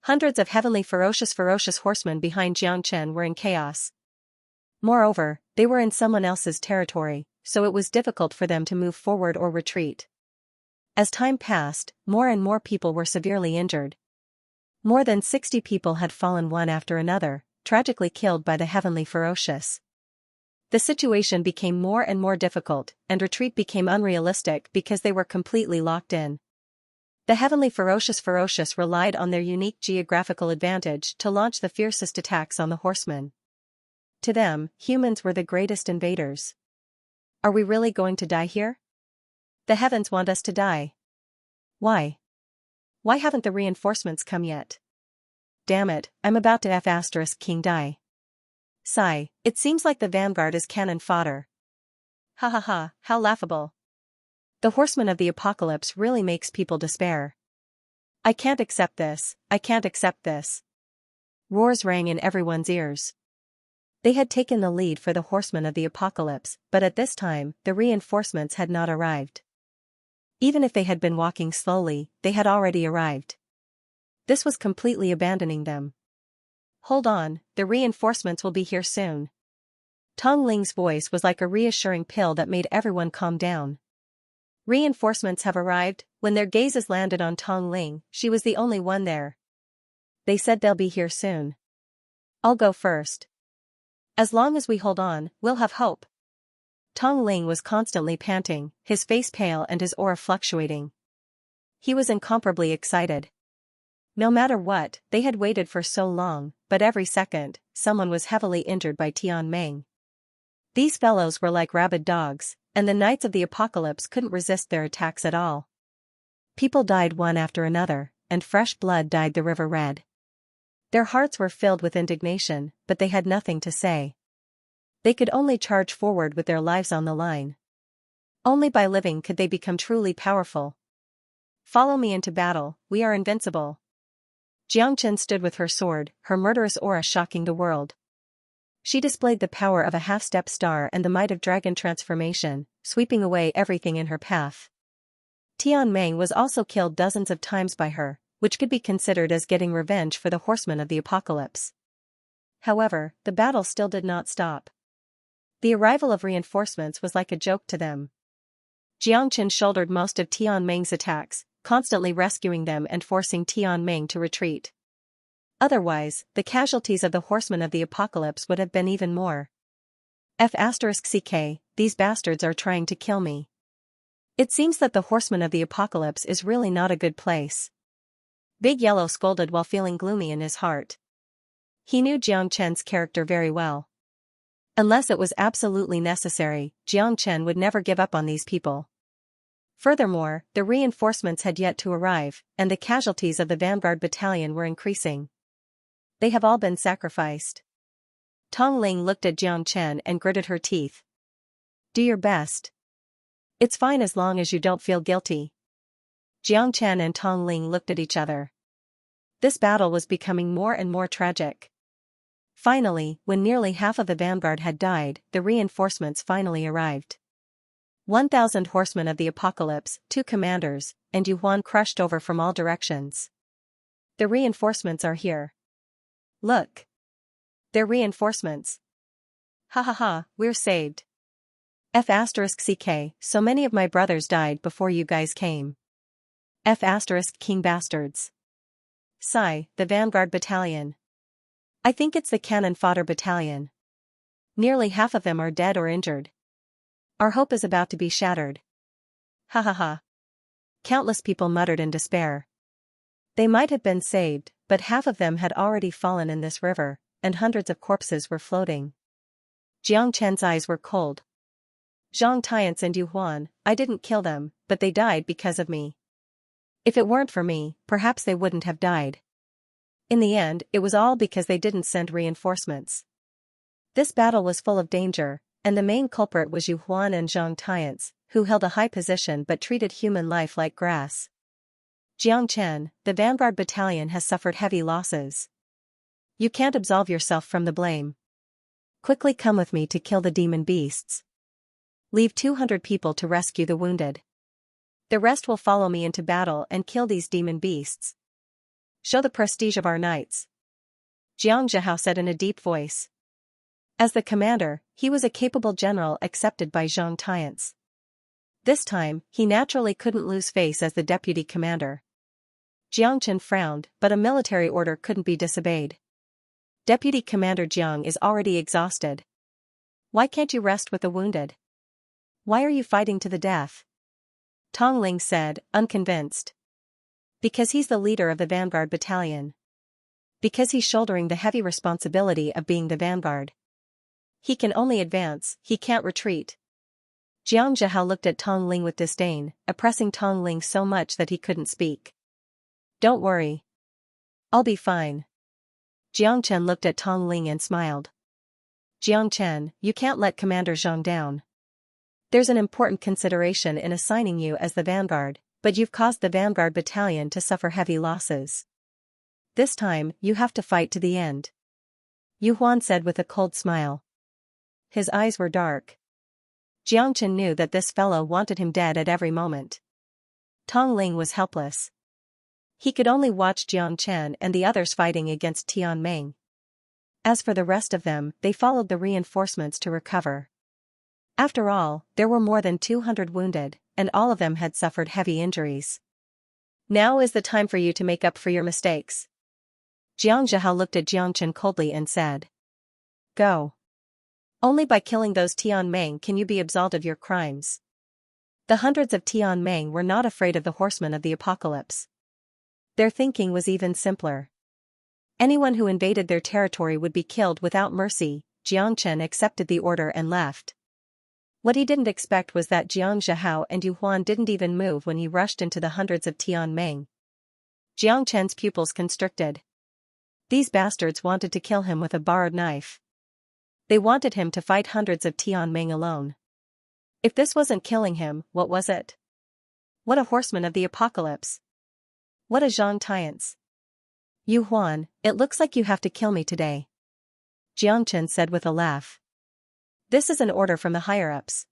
Hundreds of heavenly ferocious horsemen behind Jiang Chen were in chaos. Moreover, they were in someone else's territory, so it was difficult for them to move forward or retreat. As time passed, more and more people were severely injured. More than 60 people had fallen one after another, tragically killed by the heavenly ferocious. The situation became more and more difficult, and retreat became unrealistic because they were completely locked in. The heavenly ferocious relied on their unique geographical advantage to launch the fiercest attacks on the horsemen. To them, humans were the greatest invaders. Are we really going to die here? The heavens want us to die. Why? Why haven't the reinforcements come yet? Damn it, I'm about to F***king die. Sigh, it seems like the vanguard is cannon fodder. Ha ha ha, how laughable. The horseman of the apocalypse really makes people despair. I can't accept this, I can't accept this. Roars rang in everyone's ears. They had taken the lead for the horsemen of the apocalypse, but at this time, the reinforcements had not arrived. Even if they had been walking slowly, they had already arrived. This was completely abandoning them. Hold on, the reinforcements will be here soon. Tong Ling's voice was like a reassuring pill that made everyone calm down. Reinforcements have arrived. When their gazes landed on Tong Ling, she was the only one there. They said they'll be here soon. I'll go first. As long as we hold on, we'll have hope. Tong Ling was constantly panting, his face pale and his aura fluctuating. He was incomparably excited. No matter what, they had waited for so long, but every second, someone was heavily injured by Tianming. These fellows were like rabid dogs, and the knights of the apocalypse couldn't resist their attacks at all. People died one after another, and fresh blood dyed the river red. Their hearts were filled with indignation, but they had nothing to say. They could only charge forward with their lives on the line. Only by living could they become truly powerful. Follow me into battle, we are invincible. Jiang Chen stood with her sword, her murderous aura shocking the world. She displayed the power of a half-step star and the might of dragon transformation, sweeping away everything in her path. Tianming was also killed dozens of times by her, which could be considered as getting revenge for the horsemen of the apocalypse. However, the battle still did not stop. The arrival of reinforcements was like a joke to them. Jiang Chen shouldered most of Tianming's attacks, constantly rescuing them and forcing Tianming to retreat. Otherwise, the casualties of the horsemen of the apocalypse would have been even more. F***ck, these bastards are trying to kill me. It seems that the horseman of the apocalypse is really not a good place. Big Yellow scolded while feeling gloomy in his heart. He knew Jiang Chen's character very well. Unless it was absolutely necessary, Jiang Chen would never give up on these people. Furthermore, the reinforcements had yet to arrive, and the casualties of the vanguard battalion were increasing. They have all been sacrificed. Tong Ling looked at Jiang Chen and gritted her teeth. Do your best. It's fine as long as you don't feel guilty. Jiang Chen and Tong Ling looked at each other. This battle was becoming more and more tragic. Finally, when nearly half of the vanguard had died, the reinforcements finally arrived. 1,000 horsemen of the apocalypse, 2 commanders, and Yuhuan crushed over from all directions. The reinforcements are here. Look. They're reinforcements. Ha ha ha, we're saved. F***ck, so many of my brothers died before you guys came. King bastards. Sigh, the vanguard battalion. I think it's the cannon fodder battalion. Nearly half of them are dead or injured. Our hope is about to be shattered. Ha ha ha. Countless people muttered in despair. They might have been saved, but half of them had already fallen in this river, and hundreds of corpses were floating. Jiang Chen's eyes were cold. Zhang Tiance and Yu Huan, I didn't kill them, but they died because of me. If it weren't for me, perhaps they wouldn't have died. In the end, it was all because they didn't send reinforcements. This battle was full of danger, and the main culprit was Yu Huan and Zhang Tiance, who held a high position but treated human life like grass. Jiang Chen, the vanguard battalion has suffered heavy losses. You can't absolve yourself from the blame. Quickly come with me to kill the demon beasts. Leave 200 people to rescue the wounded. The rest will follow me into battle and kill these demon beasts. Show the prestige of our knights. Jiang Zhihao said in a deep voice. As the commander, he was a capable general accepted by Zhang Tiance. This time, he naturally couldn't lose face as the deputy commander. Jiang Chen frowned, but a military order couldn't be disobeyed. Deputy Commander Jiang is already exhausted. Why can't you rest with the wounded? Why are you fighting to the death? Tong Ling said, unconvinced. Because he's the leader of the vanguard battalion. Because he's shouldering the heavy responsibility of being the vanguard. He can only advance, he can't retreat. Jiang Zhihao looked at Tong Ling with disdain, oppressing Tong Ling so much that he couldn't speak. Don't worry. I'll be fine. Jiang Chen looked at Tong Ling and smiled. Jiang Chen, you can't let Commander Zhang down. There's an important consideration in assigning you as the vanguard, but you've caused the vanguard battalion to suffer heavy losses. This time, you have to fight to the end. Yu Huan said with a cold smile. His eyes were dark. Jiang Chen knew that this fellow wanted him dead at every moment. Tong Ling was helpless. He could only watch Jiang Chen and the others fighting against Tian Meng. As for the rest of them, they followed the reinforcements to recover. After all, there were more than 200 wounded, and all of them had suffered heavy injuries. Now is the time for you to make up for your mistakes. Jiang Zhihao looked at Jiang Chen coldly and said. Go. Only by killing those Tian Meng can you be absolved of your crimes. The hundreds of Tian Meng were not afraid of the horsemen of the apocalypse. Their thinking was even simpler. Anyone who invaded their territory would be killed without mercy. Jiang Chen accepted the order and left. What he didn't expect was that Jiang Zhihao and Yu Huan didn't even move when he rushed into the hundreds of Tian Meng. Jiang Chen's pupils constricted. These bastards wanted to kill him with a borrowed knife. They wanted him to fight hundreds of Tian Meng alone. If this wasn't killing him, what was it? What a horseman of the apocalypse! What a Zhang Tiance! Yu Huan, it looks like you have to kill me today. Jiang Chen said with a laugh. This is an order from the higher-ups.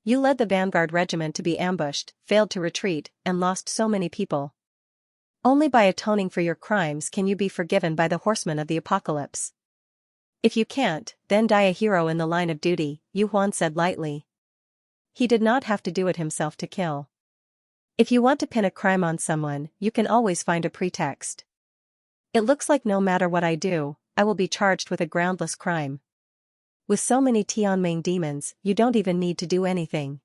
You led the vanguard regiment to be ambushed, failed to retreat, and lost so many people. Only by atoning for your crimes can you be forgiven by the horsemen of the apocalypse. If you can't, then die a hero in the line of duty, Yu Huan said lightly. He did not have to do it himself to kill. If you want to pin a crime on someone, you can always find a pretext. It looks like no matter what I do, I will be charged with a groundless crime. With so many Tianming demons, you don't even need to do anything.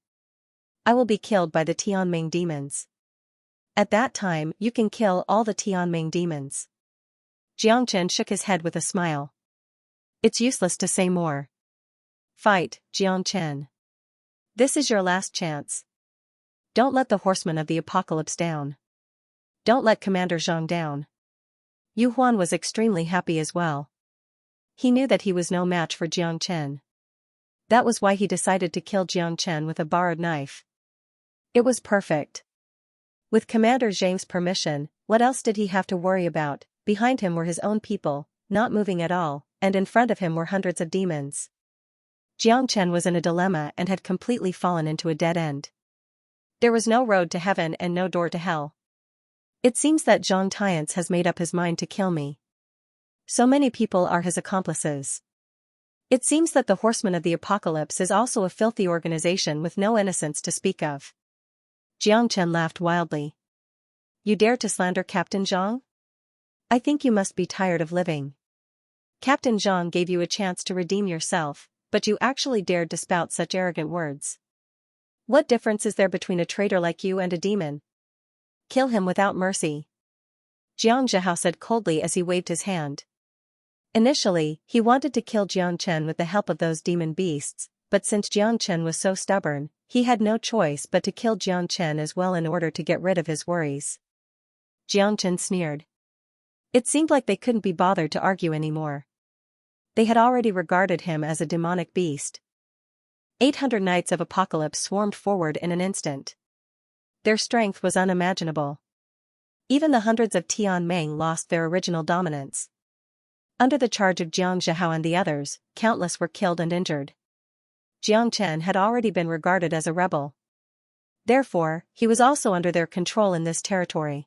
I will be killed by the Tianming demons. At that time, you can kill all the Tianming demons. Jiang Chen shook his head with a smile. It's useless to say more. Fight, Jiang Chen. This is your last chance. Don't let the horsemen of the apocalypse down. Don't let Commander Zhang down. Yu Huan was extremely happy as well. He knew that he was no match for Jiang Chen. That was why he decided to kill Jiang Chen with a borrowed knife. It was perfect. With Commander Zhang's permission, what else did he have to worry about? Behind him were his own people, not moving at all, and in front of him were hundreds of demons. Jiang Chen was in a dilemma and had completely fallen into a dead end. There was no road to heaven and no door to hell. It seems that Zhang Tiance has made up his mind to kill me. So many people are his accomplices. It seems that the Horsemen of the Apocalypse is also a filthy organization with no innocence to speak of. Jiang Chen laughed wildly. You dare to slander Captain Zhang? I think you must be tired of living. Captain Zhang gave you a chance to redeem yourself, but you actually dared to spout such arrogant words. What difference is there between a traitor like you and a demon? Kill him without mercy. Jiang Zhihao said coldly as he waved his hand. Initially, he wanted to kill Jiang Chen with the help of those demon beasts, but since Jiang Chen was so stubborn, he had no choice but to kill Jiang Chen as well in order to get rid of his worries. Jiang Chen sneered. It seemed like they couldn't be bothered to argue anymore. They had already regarded him as a demonic beast. 800 Knights of Apocalypse swarmed forward in an instant. Their strength was unimaginable. Even the hundreds of Tianmeng lost their original dominance. Under the charge of Jiang Zhihao and the others, countless were killed and injured. Jiang Chen had already been regarded as a rebel. Therefore, he was also under their control in this territory.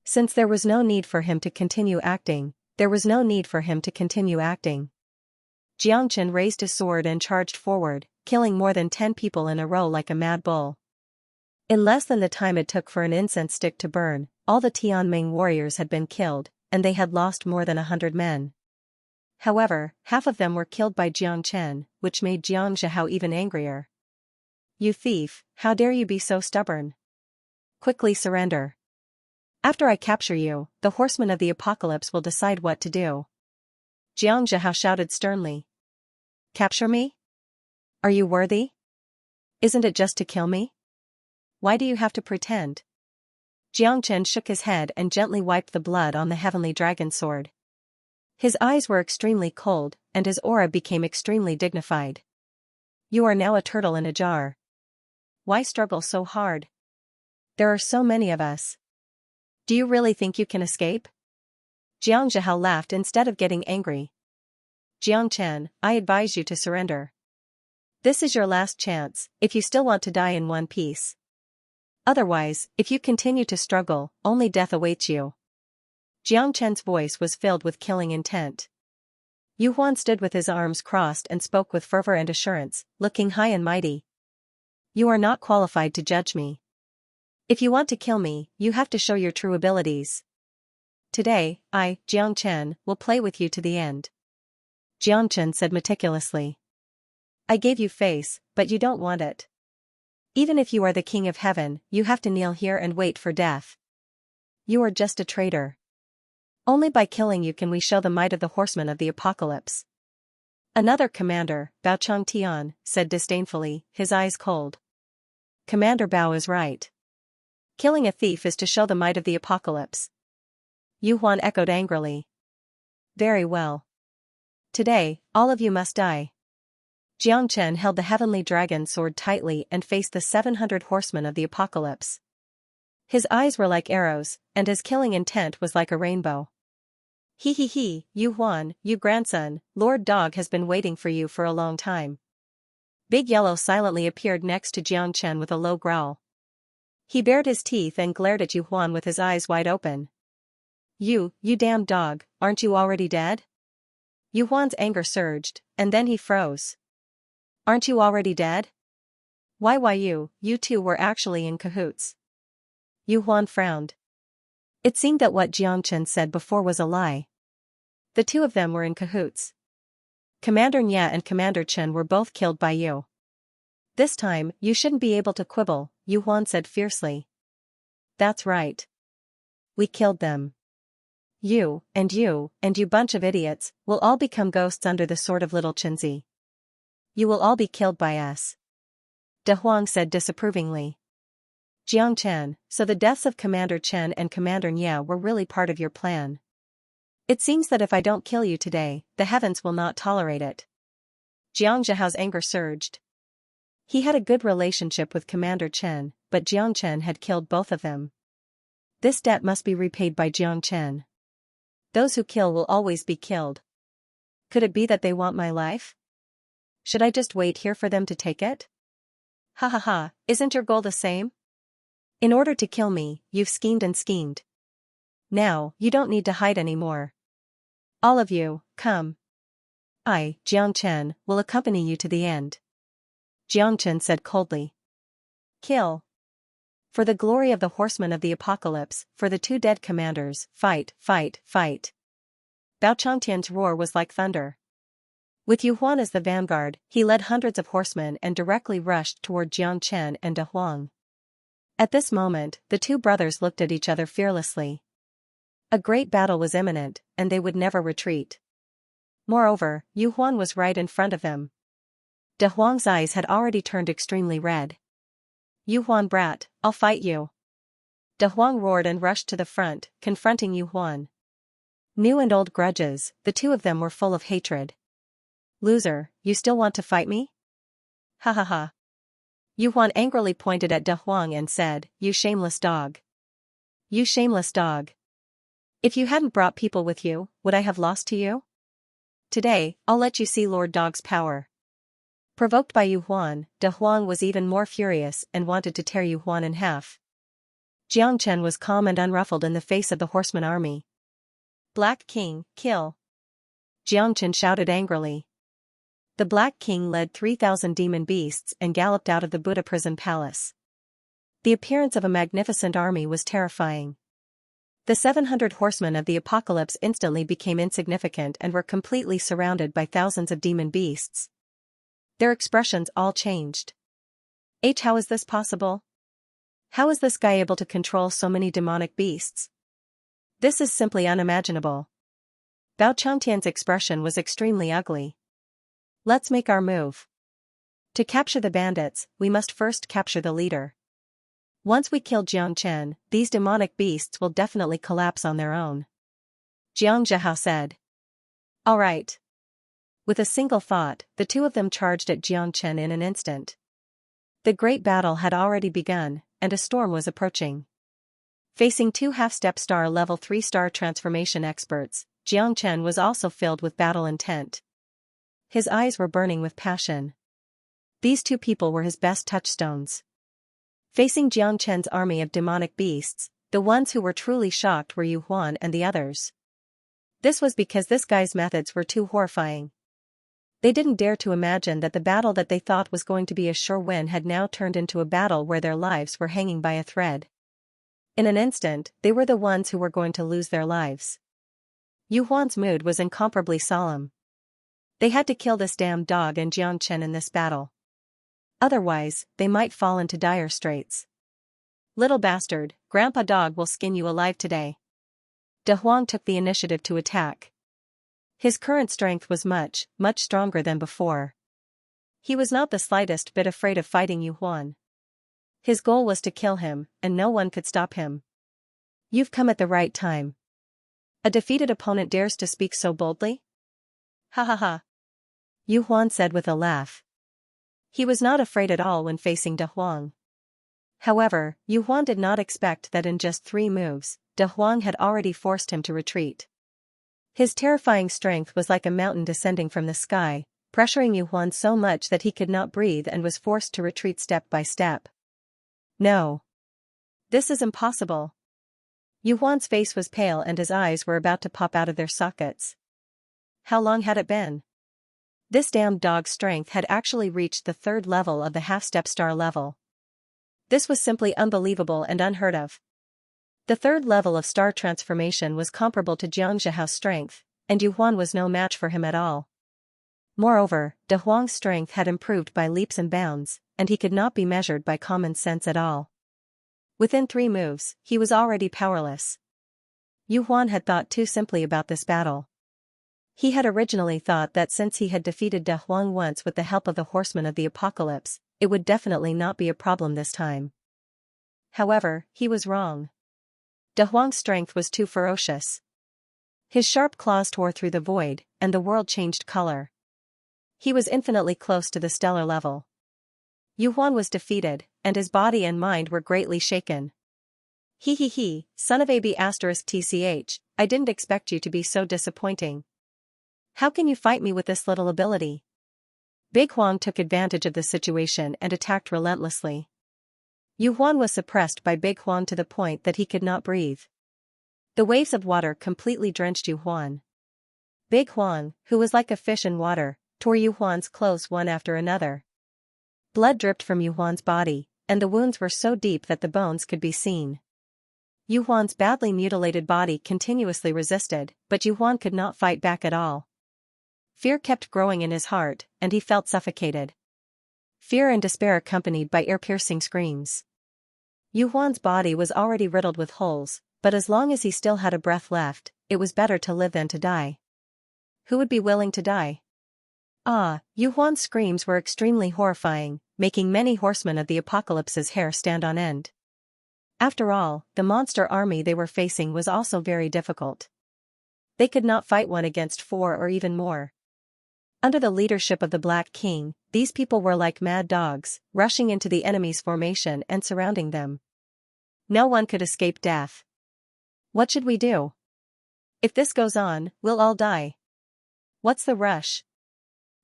Since there was no need for him to continue acting, Jiang Chen raised his sword and charged forward, killing more than 10 people in a row like a mad bull. In less than the time it took for an incense stick to burn, all the Tianming warriors had been killed, and they had lost more than 100 men. However, half of them were killed by Jiang Chen, which made Jiang Zhihao even angrier. You thief, how dare you be so stubborn? Quickly surrender. After I capture you, the Horsemen of the Apocalypse will decide what to do. Jiang Zhihao shouted sternly. Capture me? Are you worthy? Isn't it just to kill me? Why do you have to pretend? Jiang Chen shook his head and gently wiped the blood on the heavenly dragon sword. His eyes were extremely cold, and his aura became extremely dignified. You are now a turtle in a jar. Why struggle so hard? There are so many of us. Do you really think you can escape? Jiang Zhihao laughed instead of getting angry. Jiang Chen, I advise you to surrender. This is your last chance, if you still want to die in one piece. Otherwise, if you continue to struggle, only death awaits you. Jiang Chen's voice was filled with killing intent. Yu Huan stood with his arms crossed and spoke with fervor and assurance, looking high and mighty. You are not qualified to judge me. If you want to kill me, you have to show your true abilities. Today, I, Jiang Chen, will play with you to the end. Jiang Chen said meticulously. I gave you face, but you don't want it. Even if you are the king of heaven, you have to kneel here and wait for death. You are just a traitor. Only by killing you can we show the might of the Horsemen of the Apocalypse. Another commander, Bao Changtian, said disdainfully, his eyes cold. Commander Bao is right. Killing a thief is to show the might of the Apocalypse. Yu Huan echoed angrily. Very well. Today, all of you must die. Jiang Chen held the heavenly dragon sword tightly and faced the 700 horsemen of the apocalypse. His eyes were like arrows, and his killing intent was like a rainbow. He, Yu Huan, you grandson, Lord Dog has been waiting for you for a long time. Big Yellow silently appeared next to Jiang Chen with a low growl. He bared his teeth and glared at Yu Huan with his eyes wide open. You damn dog, aren't you already dead? Yu Huan's anger surged, and then he froze. Aren't you already dead? Why you two were actually in cahoots. Yu Huan frowned. It seemed that what Jiang Chen said before was a lie. The two of them were in cahoots. Commander Nya and Commander Chen were both killed by you. This time, you shouldn't be able to quibble, Yu Huan said fiercely. That's right. We killed them. You and you bunch of idiots, will all become ghosts under the sword of little Chenzi. You will all be killed by us. De Huang said disapprovingly. Jiang Chen, so the deaths of Commander Chen and Commander Nia were really part of your plan. It seems that if I don't kill you today, the heavens will not tolerate it. Jiang Zhao's anger surged. He had a good relationship with Commander Chen, but Jiang Chen had killed both of them. This debt must be repaid by Jiang Chen. Those who kill will always be killed. Could it be that they want my life? Should I just wait here for them to take it? Ha ha ha, isn't your goal the same? In order to kill me, you've schemed and schemed. Now, you don't need to hide anymore. All of you, come. I, Jiang Chen, will accompany you to the end. Jiang Chen said coldly. Kill. For the glory of the horsemen of the apocalypse, for the two dead commanders, fight, fight, fight. Bao Changtian's roar was like thunder. With Yu Huan as the vanguard, he led hundreds of horsemen and directly rushed toward Jiang Chen and De Huang. At this moment, the two brothers looked at each other fearlessly. A great battle was imminent, and they would never retreat. Moreover, Yu Huan was right in front of them. De Huang's eyes had already turned extremely red. Yu Huan brat, I'll fight you. De Huang roared and rushed to the front, confronting Yu Huan. New and old grudges, the two of them were full of hatred. Loser, you still want to fight me? Ha ha ha. Yu Huan angrily pointed at De Huang and said, You shameless dog. You shameless dog. If you hadn't brought people with you, would I have lost to you? Today, I'll let you see Lord Dog's power. Provoked by Yu Huan, De Huang was even more furious and wanted to tear Yu Huan in half. Jiang Chen was calm and unruffled in the face of the horseman army. Black King, kill. Jiang Chen shouted angrily. The Black King led 3,000 demon beasts and galloped out of the Buddha prison palace. The appearance of a magnificent army was terrifying. The 700 horsemen of the apocalypse instantly became insignificant and were completely surrounded by thousands of demon beasts. Their expressions all changed. How is this possible? How is this guy able to control so many demonic beasts? This is simply unimaginable. Bao Changtian's expression was extremely ugly. Let's make our move. To capture the bandits, we must first capture the leader. Once we kill Jiang Chen, these demonic beasts will definitely collapse on their own. Jiang Zhao said. All right. With a single thought, the two of them charged at Jiang Chen in an instant. The great battle had already begun, and a storm was approaching. Facing two half-step star level 3-star transformation experts, Jiang Chen was also filled with battle intent. His eyes were burning with passion. These two people were his best touchstones. Facing Jiang Chen's army of demonic beasts, the ones who were truly shocked were Yu Huan and the others. This was because this guy's methods were too horrifying. They didn't dare to imagine that the battle that they thought was going to be a sure win had now turned into a battle where their lives were hanging by a thread. In an instant, they were the ones who were going to lose their lives. Yu Huan's mood was incomparably solemn. They had to kill this damn dog and Jiang Chen in this battle. Otherwise, they might fall into dire straits. Little bastard, Grandpa Dog will skin you alive today. De Huang took the initiative to attack. His current strength was much, much stronger than before. He was not the slightest bit afraid of fighting Yu Huan. His goal was to kill him, and no one could stop him. You've come at the right time. A defeated opponent dares to speak so boldly? Ha ha ha. Yu Huan said with a laugh. He was not afraid at all when facing De Huang. However, Yu Huan did not expect that in just 3 moves, De Huang had already forced him to retreat. His terrifying strength was like a mountain descending from the sky, pressuring Yu Huan so much that he could not breathe and was forced to retreat step by step. No. This is impossible. Yu Huan's face was pale and his eyes were about to pop out of their sockets. How long had it been? This damn dog's strength had actually reached the 3rd level of the half-step star level. This was simply unbelievable and unheard of. The 3rd level of star transformation was comparable to Jiang Zhao's strength, and Yu Huan was no match for him at all. Moreover, De Huang's strength had improved by leaps and bounds, and he could not be measured by common sense at all. Within 3 moves, he was already powerless. Yu Huan had thought too simply about this battle. He had originally thought that since he had defeated De Huang once with the help of the horsemen of the apocalypse, it would definitely not be a problem this time. However, he was wrong. De Huang's strength was too ferocious. His sharp claws tore through the void, and the world changed color. He was infinitely close to the stellar level. Yu Huan was defeated, and his body and mind were greatly shaken. He, son of AB*TCH, I didn't expect you to be so disappointing. How can you fight me with this little ability? Big Huang took advantage of the situation and attacked relentlessly. Yu Huan was suppressed by Big Huang to the point that he could not breathe. The waves of water completely drenched Yu Huan. Big Huang, who was like a fish in water, tore Yu Huan's clothes one after another. Blood dripped from Yu Huan's body, and the wounds were so deep that the bones could be seen. Yu Huan's badly mutilated body continuously resisted, but Yu Huan could not fight back at all. Fear kept growing in his heart, and he felt suffocated. Fear and despair accompanied by ear-piercing screams. Yu Huan's body was already riddled with holes, but as long as he still had a breath left, it was better to live than to die. Who would be willing to die? Yu Huan's screams were extremely horrifying, making many horsemen of the apocalypse's hair stand on end. After all, the monster army they were facing was also very difficult. They could not fight one against 4 or even more. Under the leadership of the Black King, these people were like mad dogs, rushing into the enemy's formation and surrounding them. No one could escape death. What should we do? If this goes on, we'll all die. What's the rush?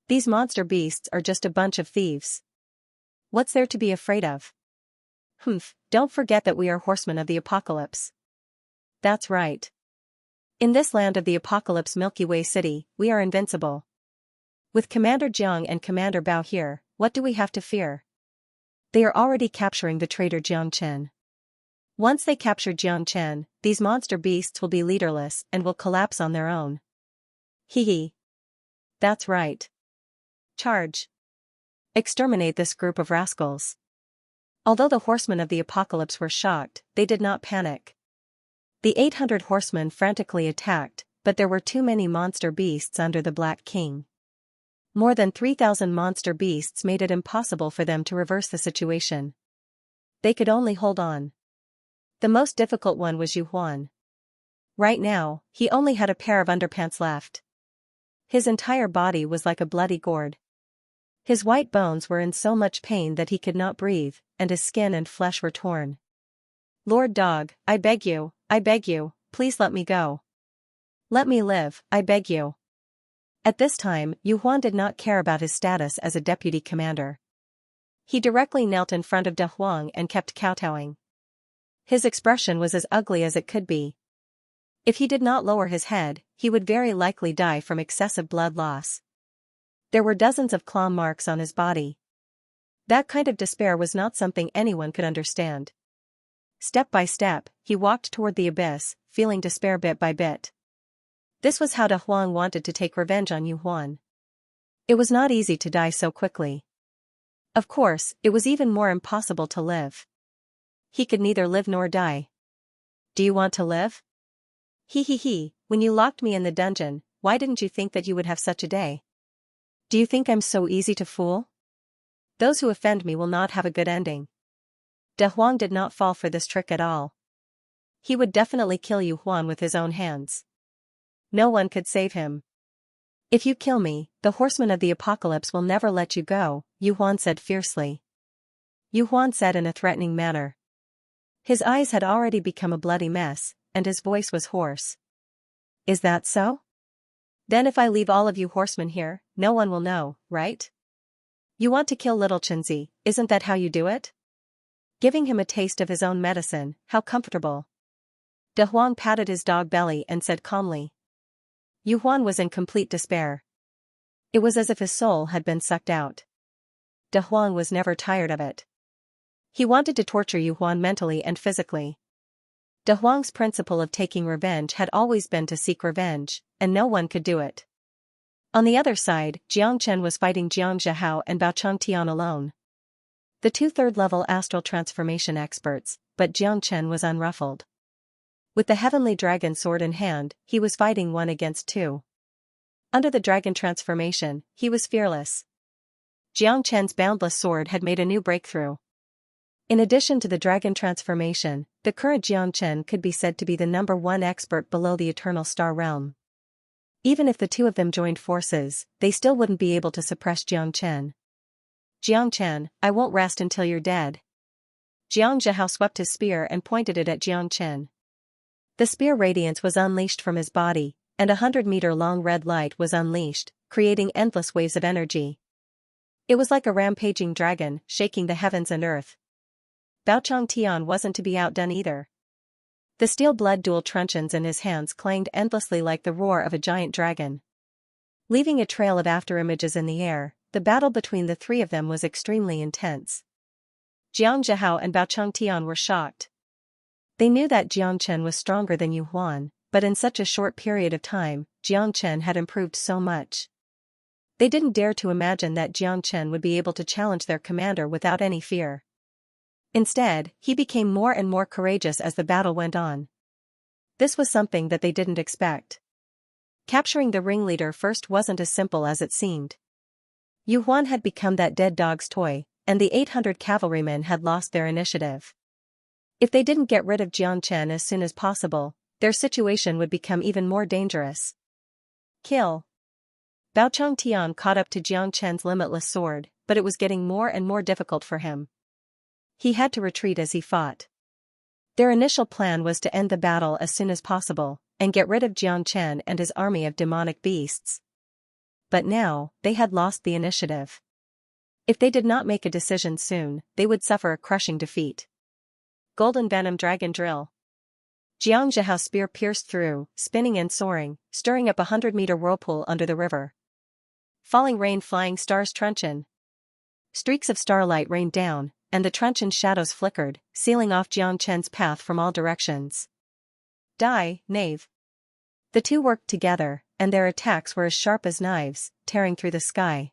These monster beasts are just a bunch of thieves. What's there to be afraid of? Don't forget that we are horsemen of the apocalypse. That's right. In this land of the apocalypse Milky Way City, we are invincible. With Commander Jiang and Commander Bao here, what do we have to fear? They are already capturing the traitor Jiang Chen. Once they capture Jiang Chen, these monster beasts will be leaderless and will collapse on their own. That's right. Charge. Exterminate this group of rascals. Although the horsemen of the apocalypse were shocked, they did not panic. The 800 horsemen frantically attacked, but there were too many monster beasts under the Black King. More than 3,000 monster beasts made it impossible for them to reverse the situation. They could only hold on. The most difficult one was Yu Huan. Right now, he only had a pair of underpants left. His entire body was like a bloody gourd. His white bones were in so much pain that he could not breathe, and his skin and flesh were torn. Lord Dog, I beg you, please let me go. Let me live, I beg you. At this time, Yu Huan did not care about his status as a deputy commander. He directly knelt in front of De Huang and kept kowtowing. His expression was as ugly as it could be. If he did not lower his head, he would very likely die from excessive blood loss. There were dozens of claw marks on his body. That kind of despair was not something anyone could understand. Step by step, he walked toward the abyss, feeling despair bit by bit. This was how De Huang wanted to take revenge on Yu Huan. It was not easy to die so quickly. Of course, it was even more impossible to live. He could neither live nor die. Do you want to live? When you locked me in the dungeon, why didn't you think that you would have such a day? Do you think I'm so easy to fool? Those who offend me will not have a good ending. De Huang did not fall for this trick at all. He would definitely kill Yu Huan with his own hands. No one could save him. If you kill me, the horsemen of the apocalypse will never let you go, Yu Huan said fiercely. Yu Huan said in a threatening manner. His eyes had already become a bloody mess, and his voice was hoarse. Is that so? Then if I leave all of you horsemen here, no one will know, right? You want to kill little Xianxia, isn't that how you do it? Giving him a taste of his own medicine, how comfortable. De Huang patted his dog belly and said calmly. Yu Huan was in complete despair. It was as if his soul had been sucked out. De Huang was never tired of it. He wanted to torture Yu Huan mentally and physically. De Huang's principle of taking revenge had always been to seek revenge, and no one could do it. On the other side, Jiang Chen was fighting Jiang Zhihao and Bao Changtian alone. The two third-level astral transformation experts, but Jiang Chen was unruffled. With the heavenly dragon sword in hand, he was fighting 1 against 2. Under the dragon transformation, he was fearless. Jiang Chen's boundless sword had made a new breakthrough. In addition to the dragon transformation, the current Xianxia could be said to be the #1 expert below the Eternal Star Realm. Even if the two of them joined forces, they still wouldn't be able to suppress Xianxia. Xianxia, I won't rest until you're dead. Xianxia swept his spear and pointed it at Xianxia. The spear radiance was unleashed from his body, and 100-meter-long red light was unleashed, creating endless waves of energy. It was like a rampaging dragon, shaking the heavens and earth. Bao Changtian wasn't to be outdone either. The steel blood dual truncheons in his hands clanged endlessly like the roar of a giant dragon. Leaving a trail of afterimages in the air, the battle between the three of them was extremely intense. Jiang Zhihao and Bao Changtian were shocked. They knew that Jiang Chen was stronger than Yu Huan, but in such a short period of time, Jiang Chen had improved so much. They didn't dare to imagine that Jiang Chen would be able to challenge their commander without any fear. Instead, he became more and more courageous as the battle went on. This was something that they didn't expect. Capturing the ringleader first wasn't as simple as it seemed. Yu Huan had become that dead dog's toy, and the 800 cavalrymen had lost their initiative. If they didn't get rid of Jiang Chen as soon as possible, their situation would become even more dangerous. Kill. Bao Changtian caught up to Jiang Chen's limitless sword, but it was getting more and more difficult for him. He had to retreat as he fought. Their initial plan was to end the battle as soon as possible, and get rid of Jiang Chen and his army of demonic beasts. But now, they had lost the initiative. If they did not make a decision soon, they would suffer a crushing defeat. Golden Venom Dragon Drill. Jiang Zhihao's spear pierced through, spinning and soaring, stirring up a 100-meter whirlpool under the river. Falling rain Flying Stars Truncheon. Streaks of starlight rained down, and the truncheon shadows flickered, sealing off Jiang Chen's path from all directions. Die, knave. The two worked together, and their attacks were as sharp as knives, tearing through the sky.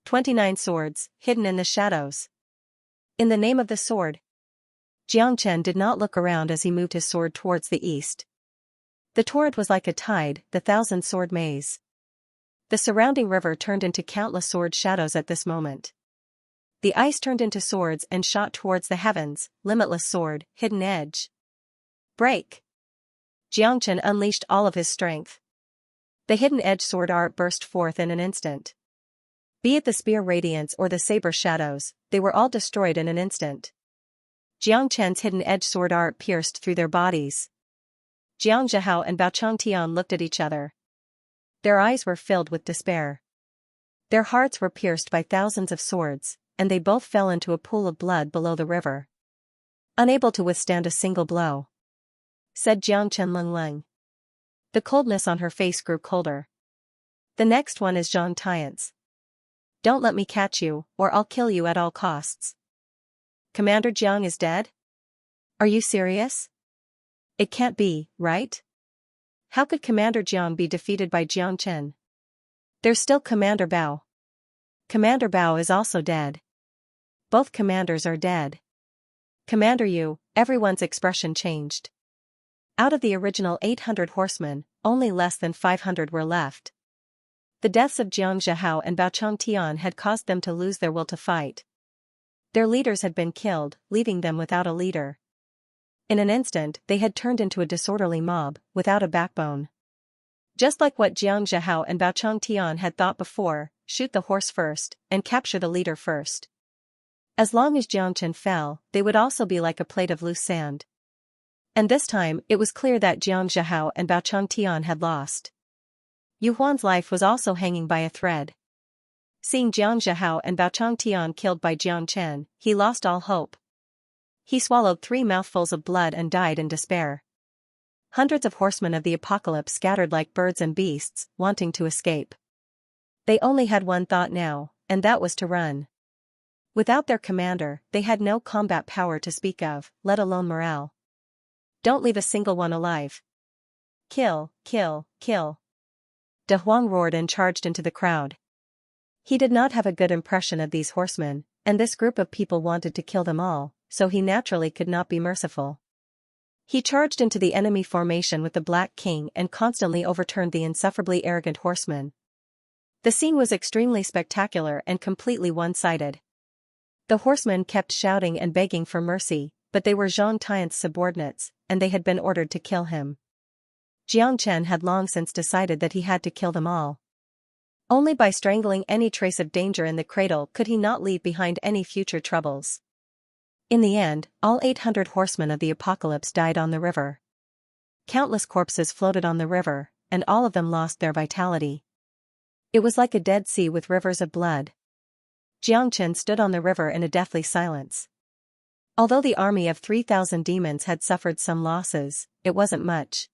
29 swords, hidden in the shadows. In the name of the sword. Jiang Chen did not look around as he moved his sword towards the east. The torrent was like a tide, the 1,000-sword maze. The surrounding river turned into countless sword shadows at this moment. The ice turned into swords and shot towards the heavens, limitless sword, hidden edge. Break! Jiang Chen unleashed all of his strength. The hidden edge sword art burst forth in an instant. Be it the spear radiance or the saber shadows, they were all destroyed in an instant. Jiang Chen's hidden edge sword art pierced through their bodies. Jiang Zhihao and Bao Changtian looked at each other. Their eyes were filled with despair. Their hearts were pierced by thousands of swords, and they both fell into a pool of blood below the river. Unable to withstand a single blow. Said Jiang Chen Leng. The coldness on her face grew colder. The next one is Zhang Tian's. Don't let me catch you, or I'll kill you at all costs. Commander Jiang is dead? Are you serious? It can't be, right? How could Commander Jiang be defeated by Jiang Chen? There's still Commander Bao. Commander Bao is also dead. Both commanders are dead. Commander Yu, everyone's expression changed. Out of the original 800 horsemen, only less than 500 were left. The deaths of Jiang Zhihao and Bao Changtian had caused them to lose their will to fight. Their leaders had been killed, leaving them without a leader. In an instant, they had turned into a disorderly mob, without a backbone. Just like what Jiang Zhihao and Bao Changtian had thought before, shoot the horse first, and capture the leader first. As long as Jiang Chen fell, they would also be like a plate of loose sand. And this time, it was clear that Jiang Zhihao and Bao Changtian had lost. Yu Huan's life was also hanging by a thread. Seeing Jiang Zhihao and Bao Changtian killed by Jiang Chen, he lost all hope. He swallowed 3 mouthfuls of blood and died in despair. Hundreds of horsemen of the apocalypse scattered like birds and beasts, wanting to escape. They only had one thought now, and that was to run. Without their commander, they had no combat power to speak of, let alone morale. Don't leave a single one alive. Kill, kill, kill. De Huang roared and charged into the crowd. He did not have a good impression of these horsemen, and this group of people wanted to kill them all, so he naturally could not be merciful. He charged into the enemy formation with the Black King and constantly overturned the insufferably arrogant horsemen. The scene was extremely spectacular and completely one-sided. The horsemen kept shouting and begging for mercy, but they were Zhang Tian's subordinates, and they had been ordered to kill him. Jiang Chen had long since decided that he had to kill them all. Only by strangling any trace of danger in the cradle could he not leave behind any future troubles. In the end, all 800 horsemen of the apocalypse died on the river. Countless corpses floated on the river, and all of them lost their vitality. It was like a dead sea with rivers of blood. Jiang Chen stood on the river in a deathly silence. Although the army of 3,000 demons had suffered some losses, it wasn't much.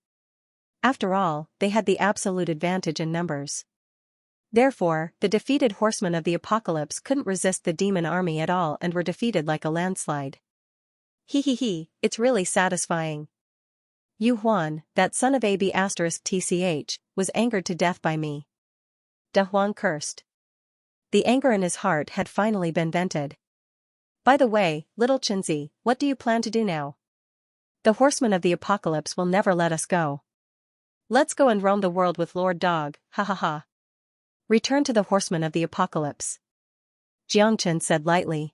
After all, they had the absolute advantage in numbers. Therefore, the defeated horsemen of the apocalypse couldn't resist the demon army at all and were defeated like a landslide. It's really satisfying. Yu Huan, that son of AB*TCH, was angered to death by me. De Huang cursed. The anger in his heart had finally been vented. By the way, little Chinzi, what do you plan to do now? The horsemen of the apocalypse will never let us go. Let's go and roam the world with Lord Dog, ha ha ha. Return to the horsemen of the apocalypse. Jiang Chen said lightly.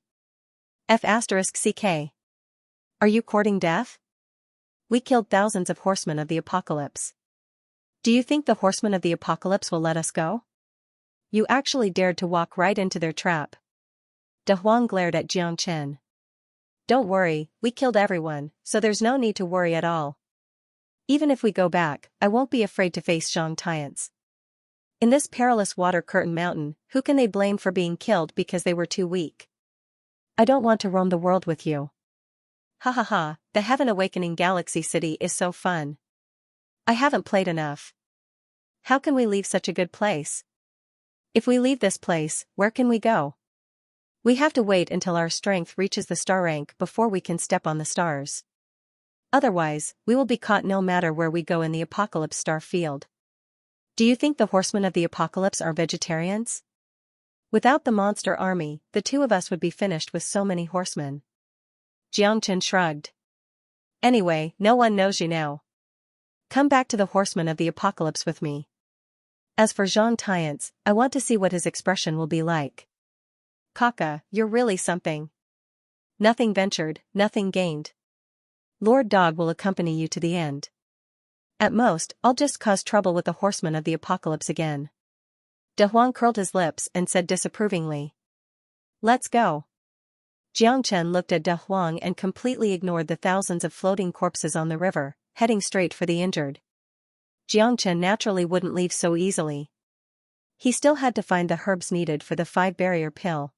F***ck. Are you courting death? We killed thousands of horsemen of the apocalypse. Do you think the horsemen of the apocalypse will let us go? You actually dared to walk right into their trap. De Huang glared at Jiang Chen. Don't worry, we killed everyone, so there's no need to worry at all. Even if we go back, I won't be afraid to face Zhang Tian's. In this perilous water curtain mountain, who can they blame for being killed because they were too weak? I don't want to roam the world with you. Ha ha ha, the Heaven Awakening Galaxy City is so fun. I haven't played enough. How can we leave such a good place? If we leave this place, where can we go? We have to wait until our strength reaches the star rank before we can step on the stars. Otherwise, we will be caught no matter where we go in the apocalypse star field. Do you think the horsemen of the apocalypse are vegetarians? Without the monster army, the two of us would be finished with so many horsemen. Jiang Chen shrugged. Anyway, no one knows you now. Come back to the horsemen of the apocalypse with me. As for Zhang Tian's, I want to see what his expression will be like. Kaka, you're really something. Nothing ventured, nothing gained. Lord Dog will accompany you to the end. At most, I'll just cause trouble with the horsemen of the apocalypse again. De Huang curled his lips and said disapprovingly. Let's go. Jiang Chen looked at De Huang and completely ignored the thousands of floating corpses on the river, heading straight for the injured. Jiang Chen naturally wouldn't leave so easily. He still had to find the herbs needed for the 5-barrier pill.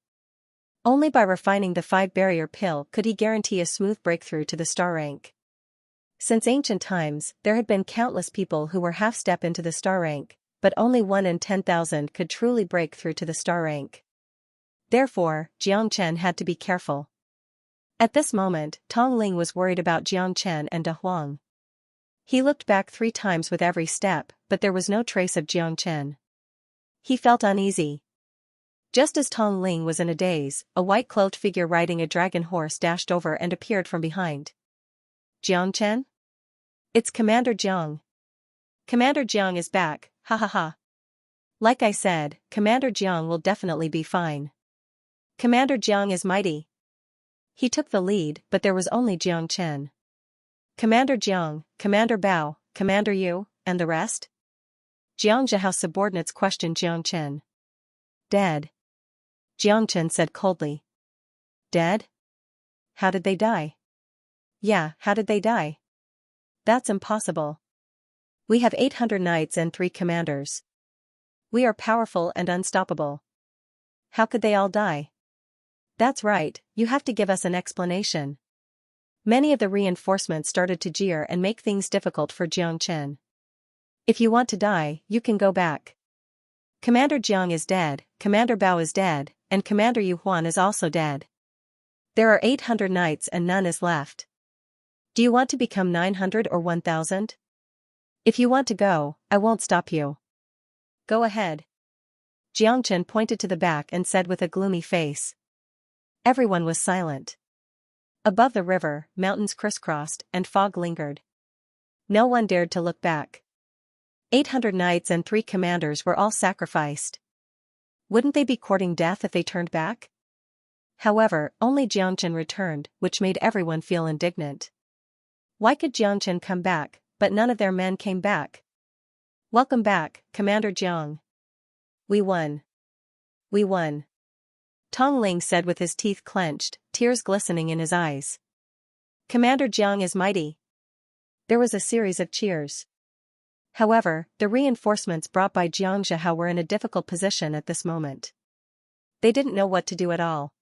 Only by refining the 5-barrier pill could he guarantee a smooth breakthrough to the star rank. Since ancient times, there had been countless people who were half-step into the star rank, but only 1 in 10,000 could truly break through to the star rank. Therefore, Jiang Chen had to be careful. At this moment, Tong Ling was worried about Jiang Chen and De Huang. He looked back 3 times with every step, but there was no trace of Jiang Chen. He felt uneasy. Just as Tong Ling was in a daze, a white-cloaked figure riding a dragon horse dashed over and appeared from behind. Jiang Chen? It's Commander Jiang. Commander Jiang is back, ha ha ha. Like I said, Commander Jiang will definitely be fine. Commander Jiang is mighty. He took the lead, but there was only Jiang Chen. Commander Jiang, Commander Bao, Commander Yu, and the rest? Xianxia House subordinates questioned Jiang Chen. Dead. Jiang Chen said coldly. Dead? How did they die? Yeah, how did they die? That's impossible. We have 800 knights and 3 commanders. We are powerful and unstoppable. How could they all die? That's right, you have to give us an explanation. Many of the reinforcements started to jeer and make things difficult for Jiang Chen. If you want to die, you can go back. Commander Jiang is dead, Commander Bao is dead, and Commander Yu Huan is also dead. There are 800 knights and none is left. Do you want to become 900 or 1000? If you want to go, I won't stop you. Go ahead. Jiang Chen pointed to the back and said with a gloomy face. Everyone was silent. Above the river, mountains crisscrossed and fog lingered. No one dared to look back. 800 knights and 3 commanders were all sacrificed. Wouldn't they be courting death if they turned back? However, only Xianxia returned, which made everyone feel indignant. Why could Xianxia come back, but none of their men came back? Welcome back, Commander Jiang. We won. We won. Tong Ling said with his teeth clenched, tears glistening in his eyes. Commander Jiang is mighty. There was a series of cheers. However, the reinforcements brought by Xianxia were in a difficult position at this moment. They didn't know what to do at all.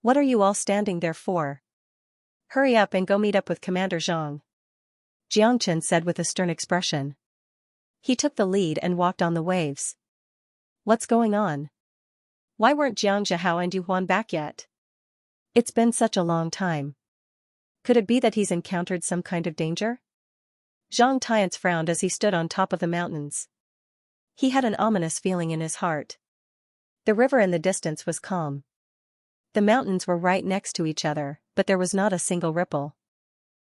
What are you all standing there for? Hurry up and go meet up with Commander Zhang. Jiangchen said with a stern expression. He took the lead and walked on the waves. What's going on? Why weren't Xianxia and Yu Huan back yet? It's been such a long time. Could it be that he's encountered some kind of danger? Zhang Tian's frowned as he stood on top of the mountains. He had an ominous feeling in his heart. The river in the distance was calm. The mountains were right next to each other, but there was not a single ripple.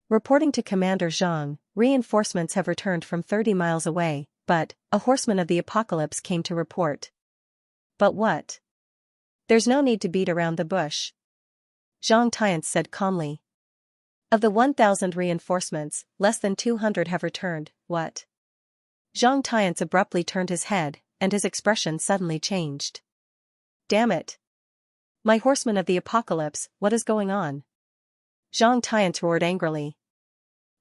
Reporting to Commander Zhang, reinforcements have returned from 30 miles away, but a horseman of the apocalypse came to report. But what? There's no need to beat around the bush. Zhang Tian said calmly. Of the 1,000 reinforcements, less than 200 have returned. What? Zhang Tian abruptly turned his head, and his expression suddenly changed. Damn it! My horsemen of the apocalypse, what is going on? Zhang Tian roared angrily.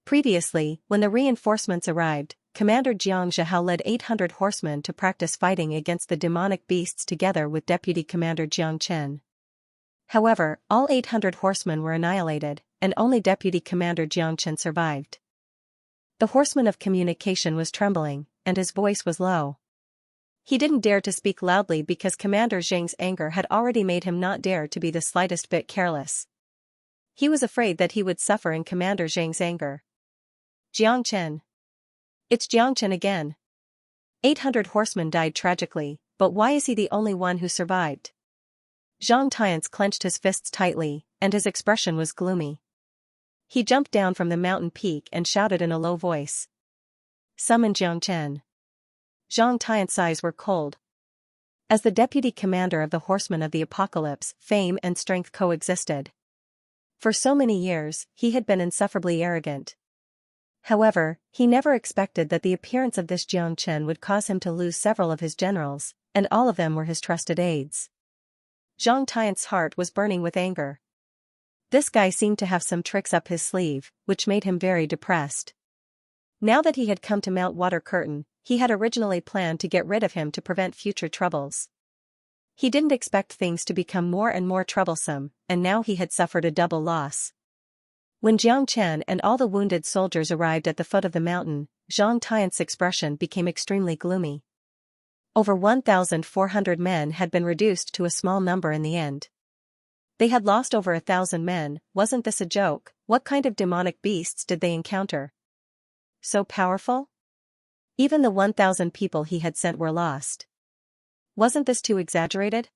Previously, when the reinforcements arrived, Commander Xianxia led 800 horsemen to practice fighting against the demonic beasts together with Deputy Commander Jiang Chen. However, all 800 horsemen were annihilated, and only Deputy Commander Jiang Chen survived. The horseman of communication was trembling, and his voice was low. He didn't dare to speak loudly because Commander Zhang's anger had already made him not dare to be the slightest bit careless. He was afraid that he would suffer in Commander Zhang's anger. Jiang Chen. It's Jiang Chen again. 800 horsemen died tragically, but why is he the only one who survived? Zhang Tian clenched his fists tightly, and his expression was gloomy. He jumped down from the mountain peak and shouted in a low voice. Summon Jiang Chen. Zhang Tian's eyes were cold. As the deputy commander of the Horsemen of the Apocalypse, fame and strength coexisted. For so many years, he had been insufferably arrogant. However, he never expected that the appearance of this Jiang Chen would cause him to lose several of his generals, and all of them were his trusted aides. Zhang Tian's heart was burning with anger. This guy seemed to have some tricks up his sleeve, which made him very depressed. Now that he had come to Mount Water Curtain, he had originally planned to get rid of him to prevent future troubles. He didn't expect things to become more and more troublesome, and now he had suffered a double loss. When Jiang Chen and all the wounded soldiers arrived at the foot of the mountain, Zhang Tian's expression became extremely gloomy. Over 1,400 men had been reduced to a small number in the end. They had lost over 1,000 men. Wasn't this a joke? What kind of demonic beasts did they encounter? So powerful? Even the 1,000 people he had sent were lost. Wasn't this too exaggerated?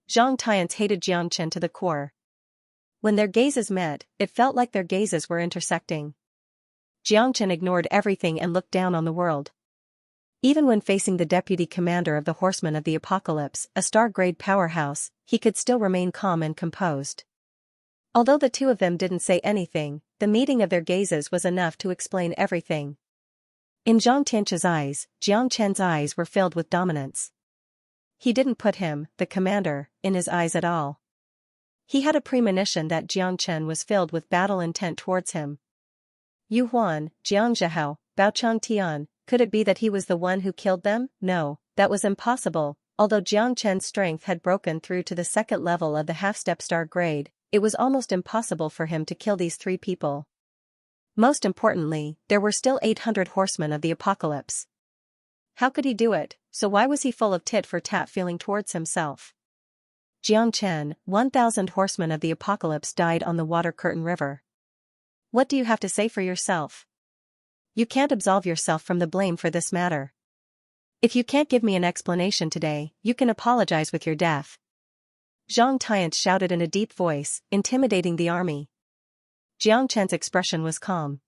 Zhang Tian hated Jiang Chen to the core. When their gazes met, it felt like their gazes were intersecting. Jiang Chen ignored everything and looked down on the world. Even when facing the deputy commander of the Horsemen of the Apocalypse, a star-grade powerhouse, he could still remain calm and composed. Although the two of them didn't say anything, the meeting of their gazes was enough to explain everything. In Zhang Tian's eyes, Jiang Chen's eyes were filled with dominance. He didn't put him, the commander, in his eyes at all. He had a premonition that Jiang Chen was filled with battle intent towards him. Yu Huan, Jiang Zhihao, Baochang Tian, could it be that he was the one who killed them? No, that was impossible. Although Jiang Chen's strength had broken through to the second level of the half-step star grade, it was almost impossible for him to kill these three people. Most importantly, there were still 800 horsemen of the apocalypse. How could he do it? So why was he full of tit-for-tat feeling towards himself? Jiang Chen, 1,000 horsemen of the apocalypse died on the Water Curtain River. What do you have to say for yourself? You can't absolve yourself from the blame for this matter. If you can't give me an explanation today, you can apologize with your death. Zhang Tian shouted in a deep voice, intimidating the army. Jiang Chen's expression was calm.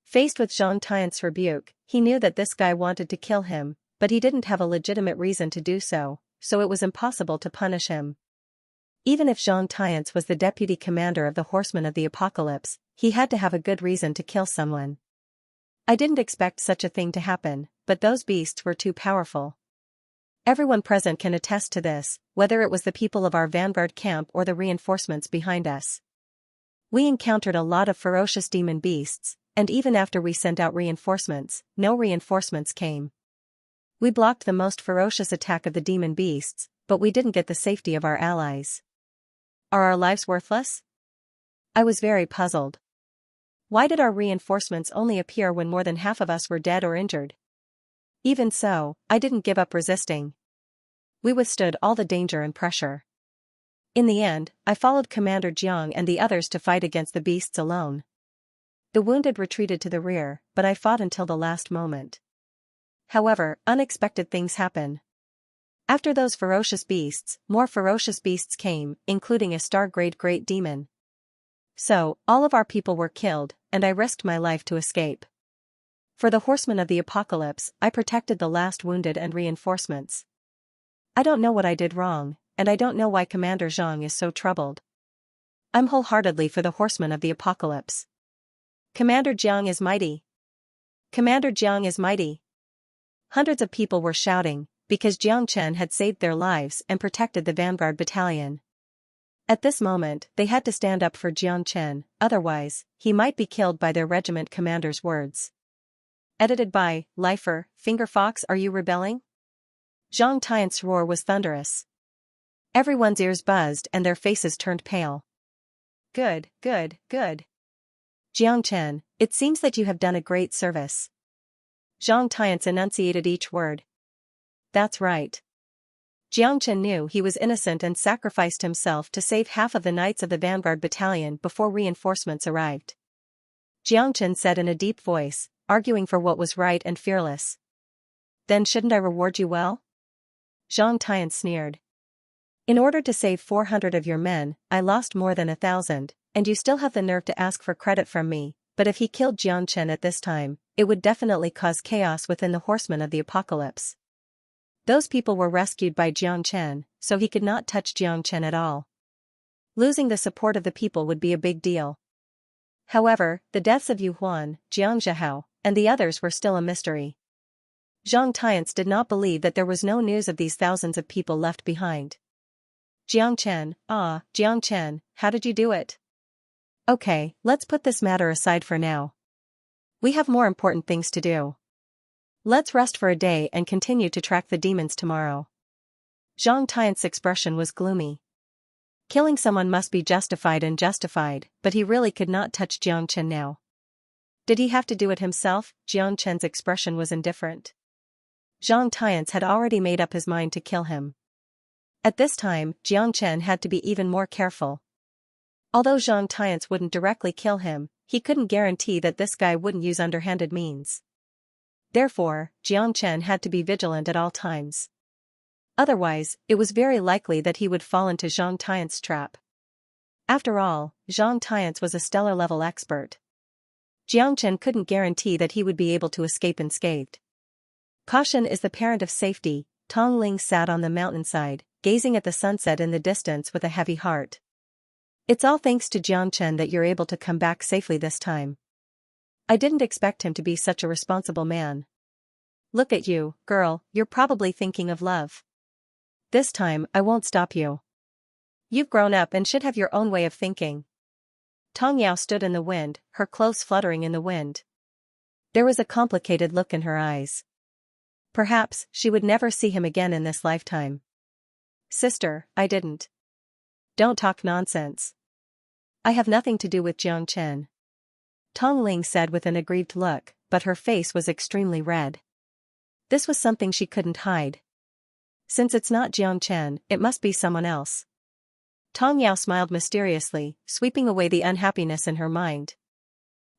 Faced with Zhang Tian's rebuke, he knew that this guy wanted to kill him, but he didn't have a legitimate reason to do so, so it was impossible to punish him. Even if Xianxia was the deputy commander of the Horsemen of the Apocalypse, he had to have a good reason to kill someone. I didn't expect such a thing to happen, but those beasts were too powerful. Everyone present can attest to this, whether it was the people of our vanguard camp or the reinforcements behind us. We encountered a lot of ferocious demon beasts, and even after we sent out reinforcements, no reinforcements came. We blocked the most ferocious attack of the demon beasts, but we didn't get the safety of our allies. Are our lives worthless? I was very puzzled. Why did our reinforcements only appear when more than half of us were dead or injured? Even so, I didn't give up resisting. We withstood all the danger and pressure. In the end, I followed Commander Jiang and the others to fight against the beasts alone. The wounded retreated to the rear, but I fought until the last moment. However, unexpected things happen. After those ferocious beasts, more ferocious beasts came, including a star-grade great demon. So, all of our people were killed, and I risked my life to escape. For the Horsemen of the Apocalypse, I protected the last wounded and reinforcements. I don't know what I did wrong, and I don't know why Commander Zhang is so troubled. I'm wholeheartedly for the Horsemen of the Apocalypse. Commander Jiang is mighty. Commander Jiang is mighty. Hundreds of people were shouting, because Jiang Chen had saved their lives and protected the vanguard battalion. At this moment, they had to stand up for Jiang Chen, otherwise, he might be killed by their regiment commander's words. Edited by Lifer, Fingerfox. Are you rebelling? Zhang Tian's roar was thunderous. Everyone's ears buzzed and their faces turned pale. Good, good, good. Jiang Chen, it seems that you have done a great service. Zhang Tian enunciated each word. That's right. Jiang Chen knew he was innocent and sacrificed himself to save half of the knights of the vanguard battalion before reinforcements arrived. Jiang Chen said in a deep voice, arguing for what was right and fearless. Then shouldn't I reward you well? Zhang Tian sneered. In order to save 400 of your men, I lost more than 1,000, and you still have the nerve to ask for credit from me, but if he killed Jiang Chen at this time, it would definitely cause chaos within the Horsemen of the Apocalypse. Those people were rescued by Jiang Chen, so he could not touch Jiang Chen at all. Losing the support of the people would be a big deal. However, the deaths of Yu Huan, Jiang Zhihao, and the others were still a mystery. Zhang Tian did not believe that there was no news of these thousands of people left behind. Jiang Chen, Jiang Chen, how did you do it? Okay, let's put this matter aside for now. We have more important things to do. Let's rest for a day and continue to track the demons tomorrow. Zhang Tian's expression was gloomy. Killing someone must be justified, but he really could not touch Jiang Chen now. Did he have to do it himself? Jiang Chen's expression was indifferent. Zhang Tian had already made up his mind to kill him. At this time, Jiang Chen had to be even more careful. Although Zhang Tian wouldn't directly kill him, he couldn't guarantee that this guy wouldn't use underhanded means. Therefore, Jiang Chen had to be vigilant at all times. Otherwise, it was very likely that he would fall into Zhang Tian's trap. After all, Zhang Tian was a stellar-level expert. Jiang Chen couldn't guarantee that he would be able to escape unscathed. Caution is the parent of safety. Tong Ling sat on the mountainside, gazing at the sunset in the distance with a heavy heart. It's all thanks to Jiang Chen that you're able to come back safely this time. I didn't expect him to be such a responsible man. Look at you, girl, you're probably thinking of love. This time, I won't stop you. You've grown up and should have your own way of thinking. Tong Yao stood in the wind, her clothes fluttering in the wind. There was a complicated look in her eyes. Perhaps she would never see him again in this lifetime. Sister, I didn't. Don't talk nonsense. I have nothing to do with Jiang Chen. Tong Ling said with an aggrieved look, but her face was extremely red. This was something she couldn't hide. Since it's not Jiang Chen, it must be someone else. Tong Yao smiled mysteriously, sweeping away the unhappiness in her mind.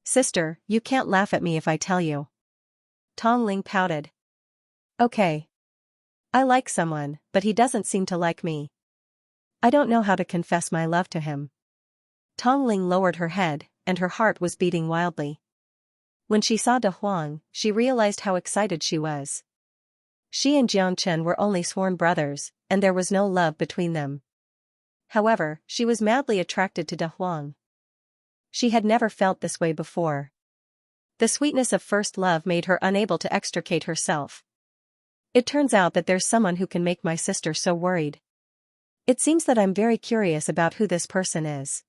Sister, you can't laugh at me if I tell you. Tong Ling pouted. Okay. I like someone, but he doesn't seem to like me. I don't know how to confess my love to him. Tong Ling lowered her head, and her heart was beating wildly. When she saw De Huang, she realized how excited she was. She and Jiang Chen were only sworn brothers, and there was no love between them. However, she was madly attracted to De Huang. She had never felt this way before. The sweetness of first love made her unable to extricate herself. It turns out that there's someone who can make my sister so worried. It seems that I'm very curious about who this person is.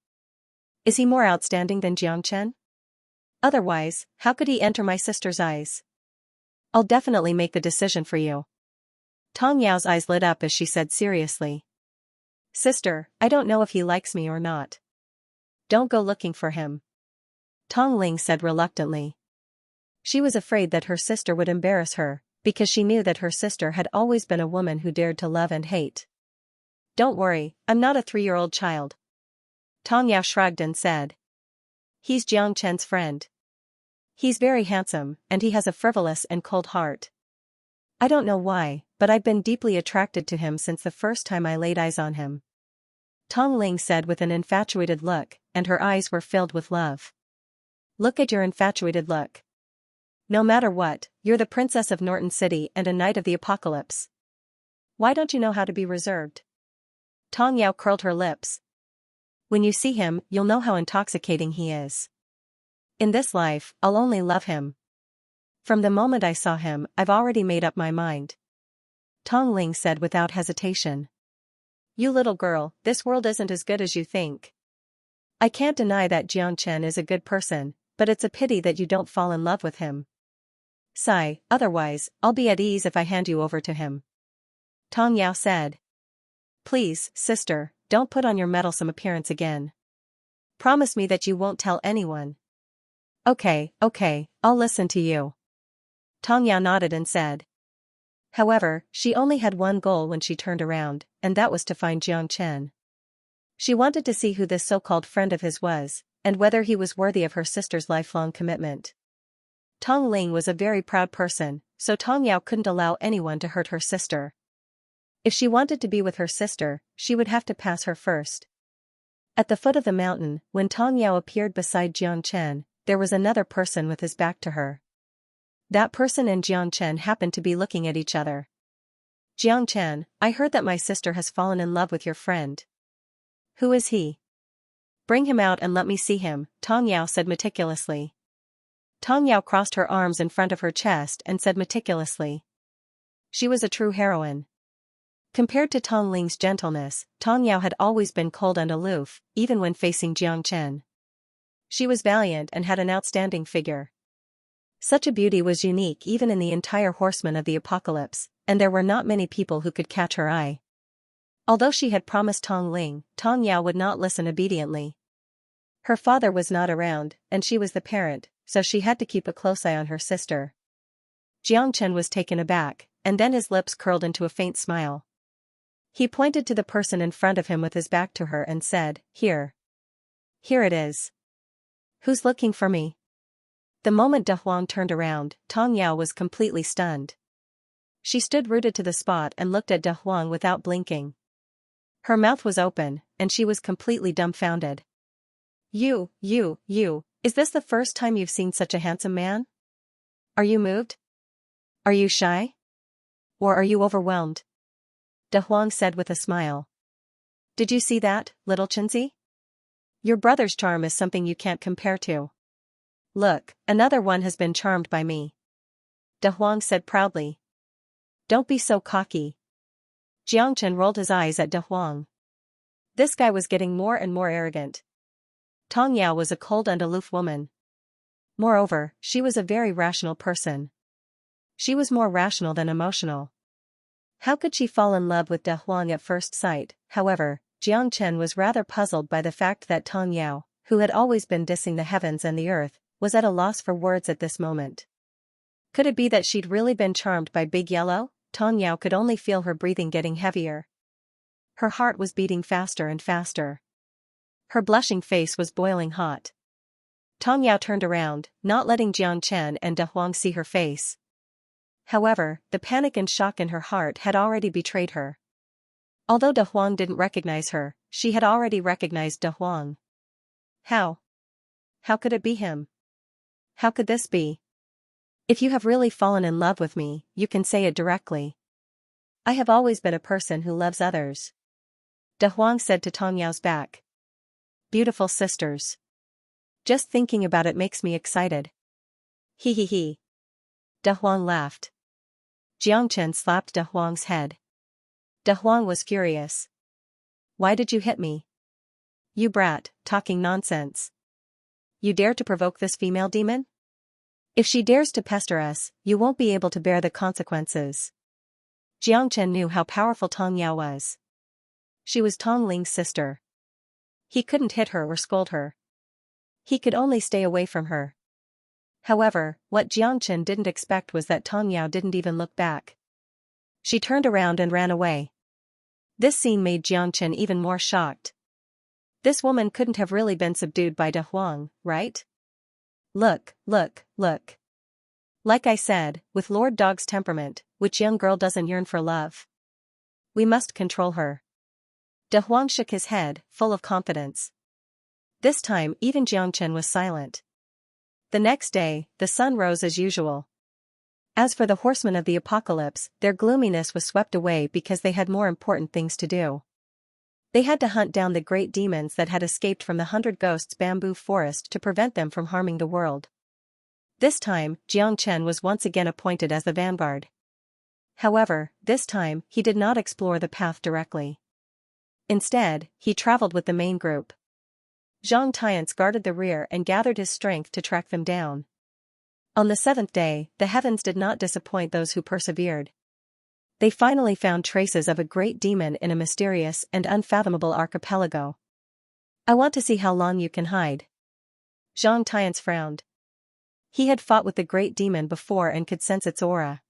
Is he more outstanding than Xianxia? Otherwise, how could he enter my sister's eyes? I'll definitely make the decision for you. Tong Yao's eyes lit up as she said seriously. Sister, I don't know if he likes me or not. Don't go looking for him. Tong Ling said reluctantly. She was afraid that her sister would embarrass her, because she knew that her sister had always been a woman who dared to love and hate. Don't worry, I'm not a 3-year-old child. Tong Yao shrugged and said. He's Xianxia's friend. He's very handsome, and he has a frivolous and cold heart. I don't know why, but I've been deeply attracted to him since the first time I laid eyes on him. Tong Ling said with an infatuated look, and her eyes were filled with love. Look at your infatuated look. No matter what, you're the princess of Norton City and a knight of the apocalypse. Why don't you know how to be reserved? Tong Yao curled her lips. When you see him, you'll know how intoxicating he is. In this life, I'll only love him. From the moment I saw him, I've already made up my mind. Tong Ling said without hesitation. You little girl, this world isn't as good as you think. I can't deny that Xianxia is a good person, but it's a pity that you don't fall in love with him. Sigh, otherwise, I'll be at ease if I hand you over to him. Tong Yao said. Please, sister, don't put on your meddlesome appearance again. Promise me that you won't tell anyone. Okay, I'll listen to you. Tong Yao nodded and said. However, she only had one goal when she turned around, and that was to find Xianxia. She wanted to see who this so-called friend of his was, and whether he was worthy of her sister's lifelong commitment. Tong Ling was a very proud person, so Tong Yao couldn't allow anyone to hurt her sister. If she wanted to be with her sister, she would have to pass her first. At the foot of the mountain, when Tong Yao appeared beside Xianxia, there was another person with his back to her. That person and Xianxia happened to be looking at each other. Xianxia, I heard that my sister has fallen in love with your friend. Who is he? Bring him out and let me see him, Tong Yao said meticulously. Tong Yao crossed her arms in front of her chest and said meticulously. She was a true heroine. Compared to Tong Ling's gentleness, Tong Yao had always been cold and aloof, even when facing Xianxia. She was valiant and had an outstanding figure. Such a beauty was unique even in the entire horsemen of the apocalypse, and there were not many people who could catch her eye. Although she had promised Tong Ling, Tong Yao would not listen obediently. Her father was not around, and she was the parent, so she had to keep a close eye on her sister. Xianxia was taken aback, and then his lips curled into a faint smile. He pointed to the person in front of him with his back to her and said, Here. Here it is. Who's looking for me? The moment De Huang turned around, Tong Yao was completely stunned. She stood rooted to the spot and looked at De Huang without blinking. Her mouth was open, and she was completely dumbfounded. You, is this the first time you've seen such a handsome man? Are you moved? Are you shy? Or are you overwhelmed? De Huang said with a smile. Did you see that, little Xianxia? Your brother's charm is something you can't compare to. Look, another one has been charmed by me. De Huang said proudly. Don't be so cocky. Xianxia rolled his eyes at De Huang. This guy was getting more and more arrogant. Tong Yao was a cold and aloof woman. Moreover, she was a very rational person. She was more rational than emotional. How could she fall in love with De Huang at first sight? However, Xianxia was rather puzzled by the fact that Tong Yao, who had always been dissing the heavens and the earth, was at a loss for words at this moment. Could it be that she'd really been charmed by Big Yellow? Tong Yao could only feel her breathing getting heavier. Her heart was beating faster and faster. Her blushing face was boiling hot. Tong Yao turned around, not letting Xianxia and De Huang see her face. However, the panic and shock in her heart had already betrayed her. Although De Huang didn't recognize her, she had already recognized De Huang. How? How could it be him? How could this be? If you have really fallen in love with me, you can say it directly. I have always been a person who loves others. De Huang said to Tong Yao's back. Beautiful sisters. Just thinking about it makes me excited. He he he. De Huang laughed. Jiangchen slapped De Huang's head. De Huang was furious. Why did you hit me? You brat, talking nonsense. You dare to provoke this female demon? If she dares to pester us, you won't be able to bear the consequences. Jiangchen knew how powerful Tong Yao was. She was Tong Ling's sister. He couldn't hit her or scold her. He could only stay away from her. However, what Jiangchen didn't expect was that Tong Yao didn't even look back. She turned around and ran away. This scene made Jiangchen even more shocked. This woman couldn't have really been subdued by De Huang, right? Look, look, look. Like I said, with Lord Dog's temperament, which young girl doesn't yearn for love? We must control her. De Huang shook his head, full of confidence. This time even Jiangchen was silent. The next day, the sun rose as usual. As for the horsemen of the apocalypse, their gloominess was swept away because they had more important things to do. They had to hunt down the great demons that had escaped from the 100 Ghosts bamboo forest to prevent them from harming the world. This time, Jiangchen was once again appointed as the vanguard. However, this time, he did not explore the path directly. Instead, he traveled with the main group. Zhang Tiance guarded the rear and gathered his strength to track them down. On the 7th day, the heavens did not disappoint those who persevered. They finally found traces of a great demon in a mysterious and unfathomable archipelago. I want to see how long you can hide. Zhang Tiance frowned. He had fought with the great demon before and could sense its aura.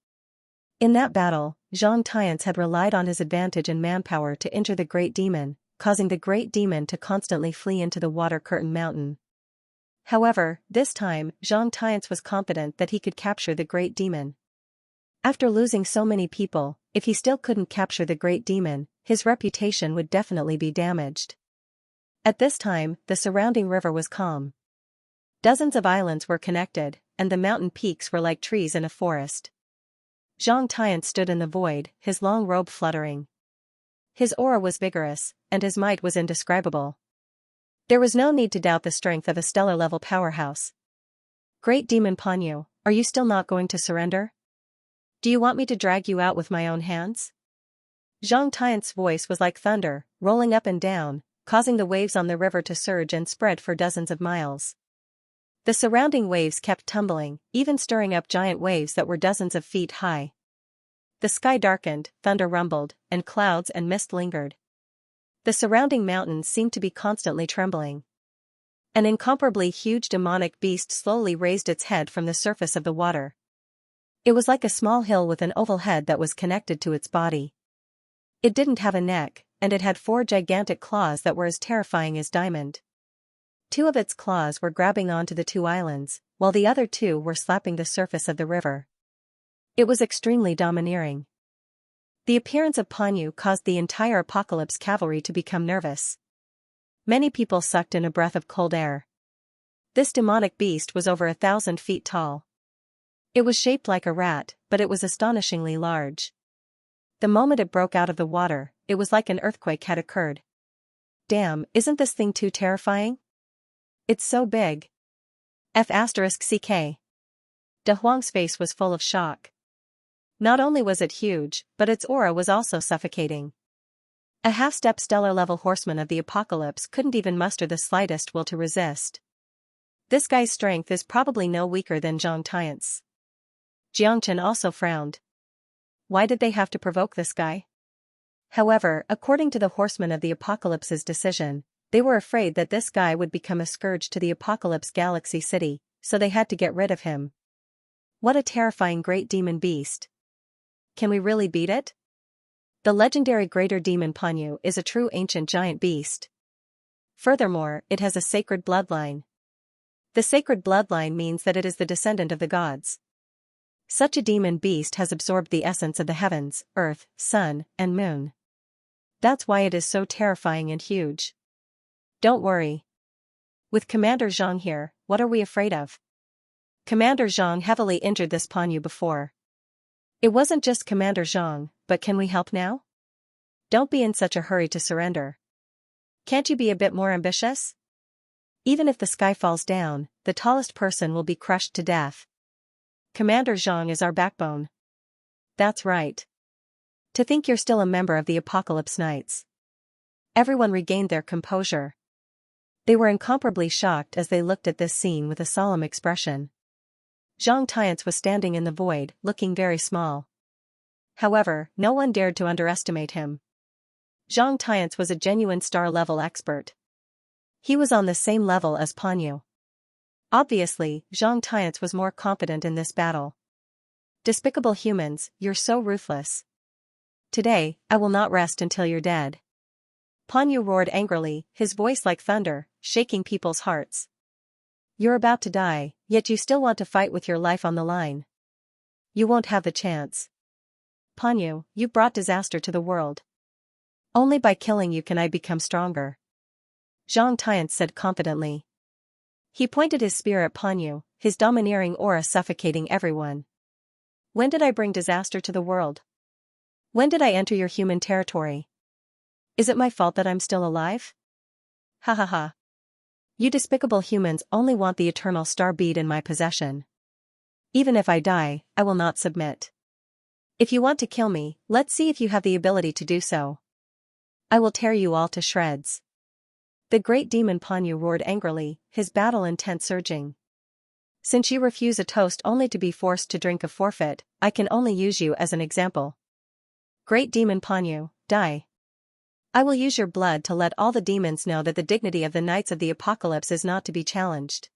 In that battle, Zhang Tiance had relied on his advantage and manpower to injure the great demon, causing the great demon to constantly flee into the water curtain mountain. However, this time, Zhang Tiance was confident that he could capture the great demon. After losing so many people, if he still couldn't capture the great demon, his reputation would definitely be damaged. At this time, the surrounding river was calm. Dozens of islands were connected, and the mountain peaks were like trees in a forest. Zhang Tiance stood in the void, his long robe fluttering. His aura was vigorous, and his might was indescribable. There was no need to doubt the strength of a stellar-level powerhouse. Great Demon Panyu, are you still not going to surrender? Do you want me to drag you out with my own hands? Zhang Tiance's voice was like thunder, rolling up and down, causing the waves on the river to surge and spread for dozens of miles. The surrounding waves kept tumbling, even stirring up giant waves that were dozens of feet high. The sky darkened, thunder rumbled, and clouds and mist lingered. The surrounding mountains seemed to be constantly trembling. An incomparably huge demonic beast slowly raised its head from the surface of the water. It was like a small hill with an oval head that was connected to its body. It didn't have a neck, and it had 4 gigantic claws that were as terrifying as diamond. 2 of its claws were grabbing onto the 2 islands, while the other 2 were slapping the surface of the river. It was extremely domineering. The appearance of Panyu caused the entire apocalypse cavalry to become nervous. Many people sucked in a breath of cold air. This demonic beast was over 1,000 feet tall. It was shaped like a rat, but it was astonishingly large. The moment it broke out of the water, it was like an earthquake had occurred. Damn, isn't this thing too terrifying? It's so big. F***ck. De Huang's face was full of shock. Not only was it huge, but its aura was also suffocating. A half-step stellar-level horseman of the apocalypse couldn't even muster the slightest will to resist. This guy's strength is probably no weaker than Zhang Tiance. Jiangchen also frowned. Why did they have to provoke this guy? However, according to the horsemen of the apocalypse's decision, they were afraid that this guy would become a scourge to the apocalypse galaxy city, so they had to get rid of him. What a terrifying great demon beast. Can we really beat it? The legendary greater demon Panyu is a true ancient giant beast. Furthermore, it has a sacred bloodline. The sacred bloodline means that it is the descendant of the gods. Such a demon beast has absorbed the essence of the heavens, earth, sun, and moon. That's why it is so terrifying and huge. Don't worry. With Commander Zhang here, what are we afraid of? Commander Zhang heavily injured this Panyu before. It wasn't just Commander Zhang, but can we help now? Don't be in such a hurry to surrender. Can't you be a bit more ambitious? Even if the sky falls down, the tallest person will be crushed to death. Commander Zhang is our backbone. That's right. To think you're still a member of the Apocalypse Knights. Everyone regained their composure. They were incomparably shocked as they looked at this scene with a solemn expression. Zhang Tiance was standing in the void, looking very small. However, no one dared to underestimate him. Zhang Tiance was a genuine star-level expert. He was on the same level as Pan Yu. Obviously, Zhang Tiance was more confident in this battle. Despicable humans, you're so ruthless. Today, I will not rest until you're dead. Pan Yu roared angrily, his voice like thunder, shaking people's hearts. You're about to die, yet you still want to fight with your life on the line. You won't have the chance. Pan Yu, you brought disaster to the world. Only by killing you can I become stronger. Zhang Tiance said confidently. He pointed his spear at Pan Yu, his domineering aura suffocating everyone. When did I bring disaster to the world? When did I enter your human territory? Is it my fault that I'm still alive? Ha ha ha. You despicable humans only want the eternal star bead in my possession. Even if I die, I will not submit. If you want to kill me, let's see if you have the ability to do so. I will tear you all to shreds. The great demon Pan Yu roared angrily, his battle intent surging. Since you refuse a toast only to be forced to drink a forfeit, I can only use you as an example. Great demon Pan Yu, die. I will use your blood to let all the demons know that the dignity of the Knights of the Apocalypse is not to be challenged.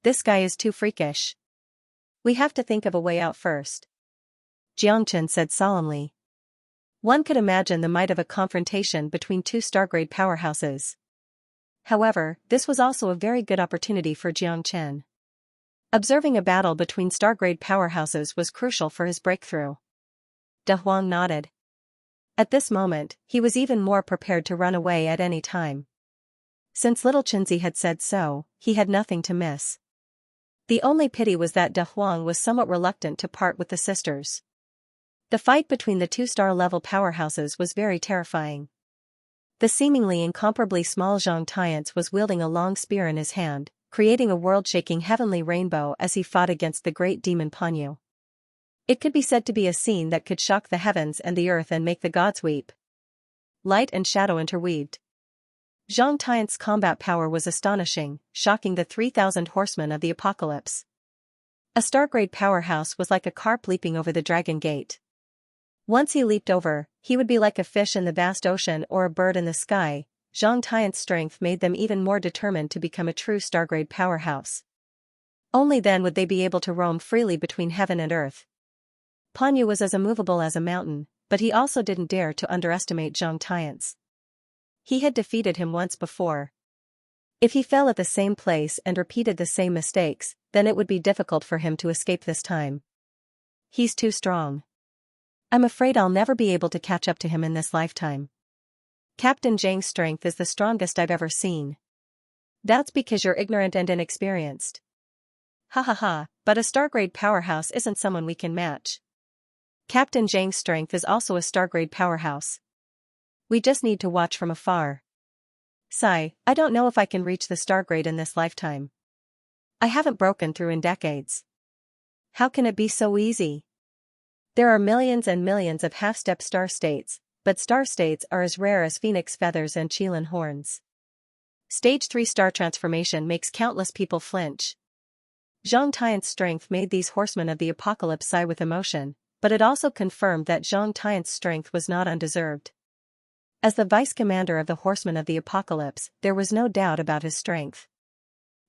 This guy is too freakish. We have to think of a way out first. Xianxia said solemnly. One could imagine the might of a confrontation between two Stargrade powerhouses. However, this was also a very good opportunity for Xianxia. Observing a battle between Stargrade powerhouses was crucial for his breakthrough. De Huang nodded. At this moment, he was even more prepared to run away at any time. Since little Chinzi had said so, he had nothing to miss. The only pity was that De Huang was somewhat reluctant to part with the sisters. The fight between the two star-level powerhouses was very terrifying. The seemingly incomparably small Zhang Tiance was wielding a long spear in his hand, creating a world-shaking heavenly rainbow as he fought against the great demon Pan Yu. It could be said to be a scene that could shock the heavens and the earth and make the gods weep. Light and shadow interweaved. Zhang Tiance's combat power was astonishing, shocking the 3,000 horsemen of the apocalypse. A Stargrade powerhouse was like a carp leaping over the Dragon Gate. Once he leaped over, he would be like a fish in the vast ocean or a bird in the sky. Zhang Tiance's strength made them even more determined to become a true Stargrade powerhouse. Only then would they be able to roam freely between heaven and earth. Pan Yu was as immovable as a mountain, but he also didn't dare to underestimate Zhang Tiance. He had defeated him once before. If he fell at the same place and repeated the same mistakes, then it would be difficult for him to escape this time. He's too strong. I'm afraid I'll never be able to catch up to him in this lifetime. Captain Zhang's strength is the strongest I've ever seen. That's because you're ignorant and inexperienced. Ha ha ha, but a Stargrade powerhouse isn't someone we can match. Captain Zhang's strength is also a Stargrade powerhouse. We just need to watch from afar. Sigh, I don't know if I can reach the Stargrade in this lifetime. I haven't broken through in decades. How can it be so easy? There are millions and millions of half-step star states, but star states are as rare as phoenix feathers and Qilin horns. Stage 3 star transformation makes countless people flinch. Zhang Tiance's strength made these horsemen of the apocalypse sigh with emotion, but it also confirmed that Zhang Tiance's strength was not undeserved. As the vice-commander of the horsemen of the apocalypse, there was no doubt about his strength.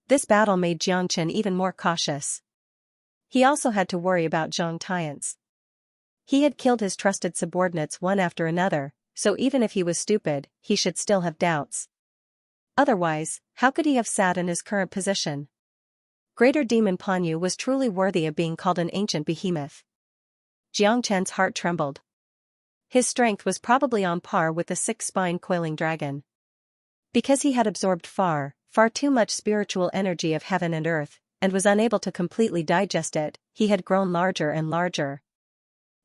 This battle made Xianxia even more cautious. He also had to worry about Zhang Tiance. He had killed his trusted subordinates one after another, so even if he was stupid, he should still have doubts. Otherwise, how could he have sat in his current position? Greater Demon Pan Yu was truly worthy of being called an ancient behemoth. Xianxia heart trembled. His strength was probably on par with the six-spine coiling dragon. Because he had absorbed far too much spiritual energy of heaven and earth, and was unable to completely digest it, he had grown larger and larger.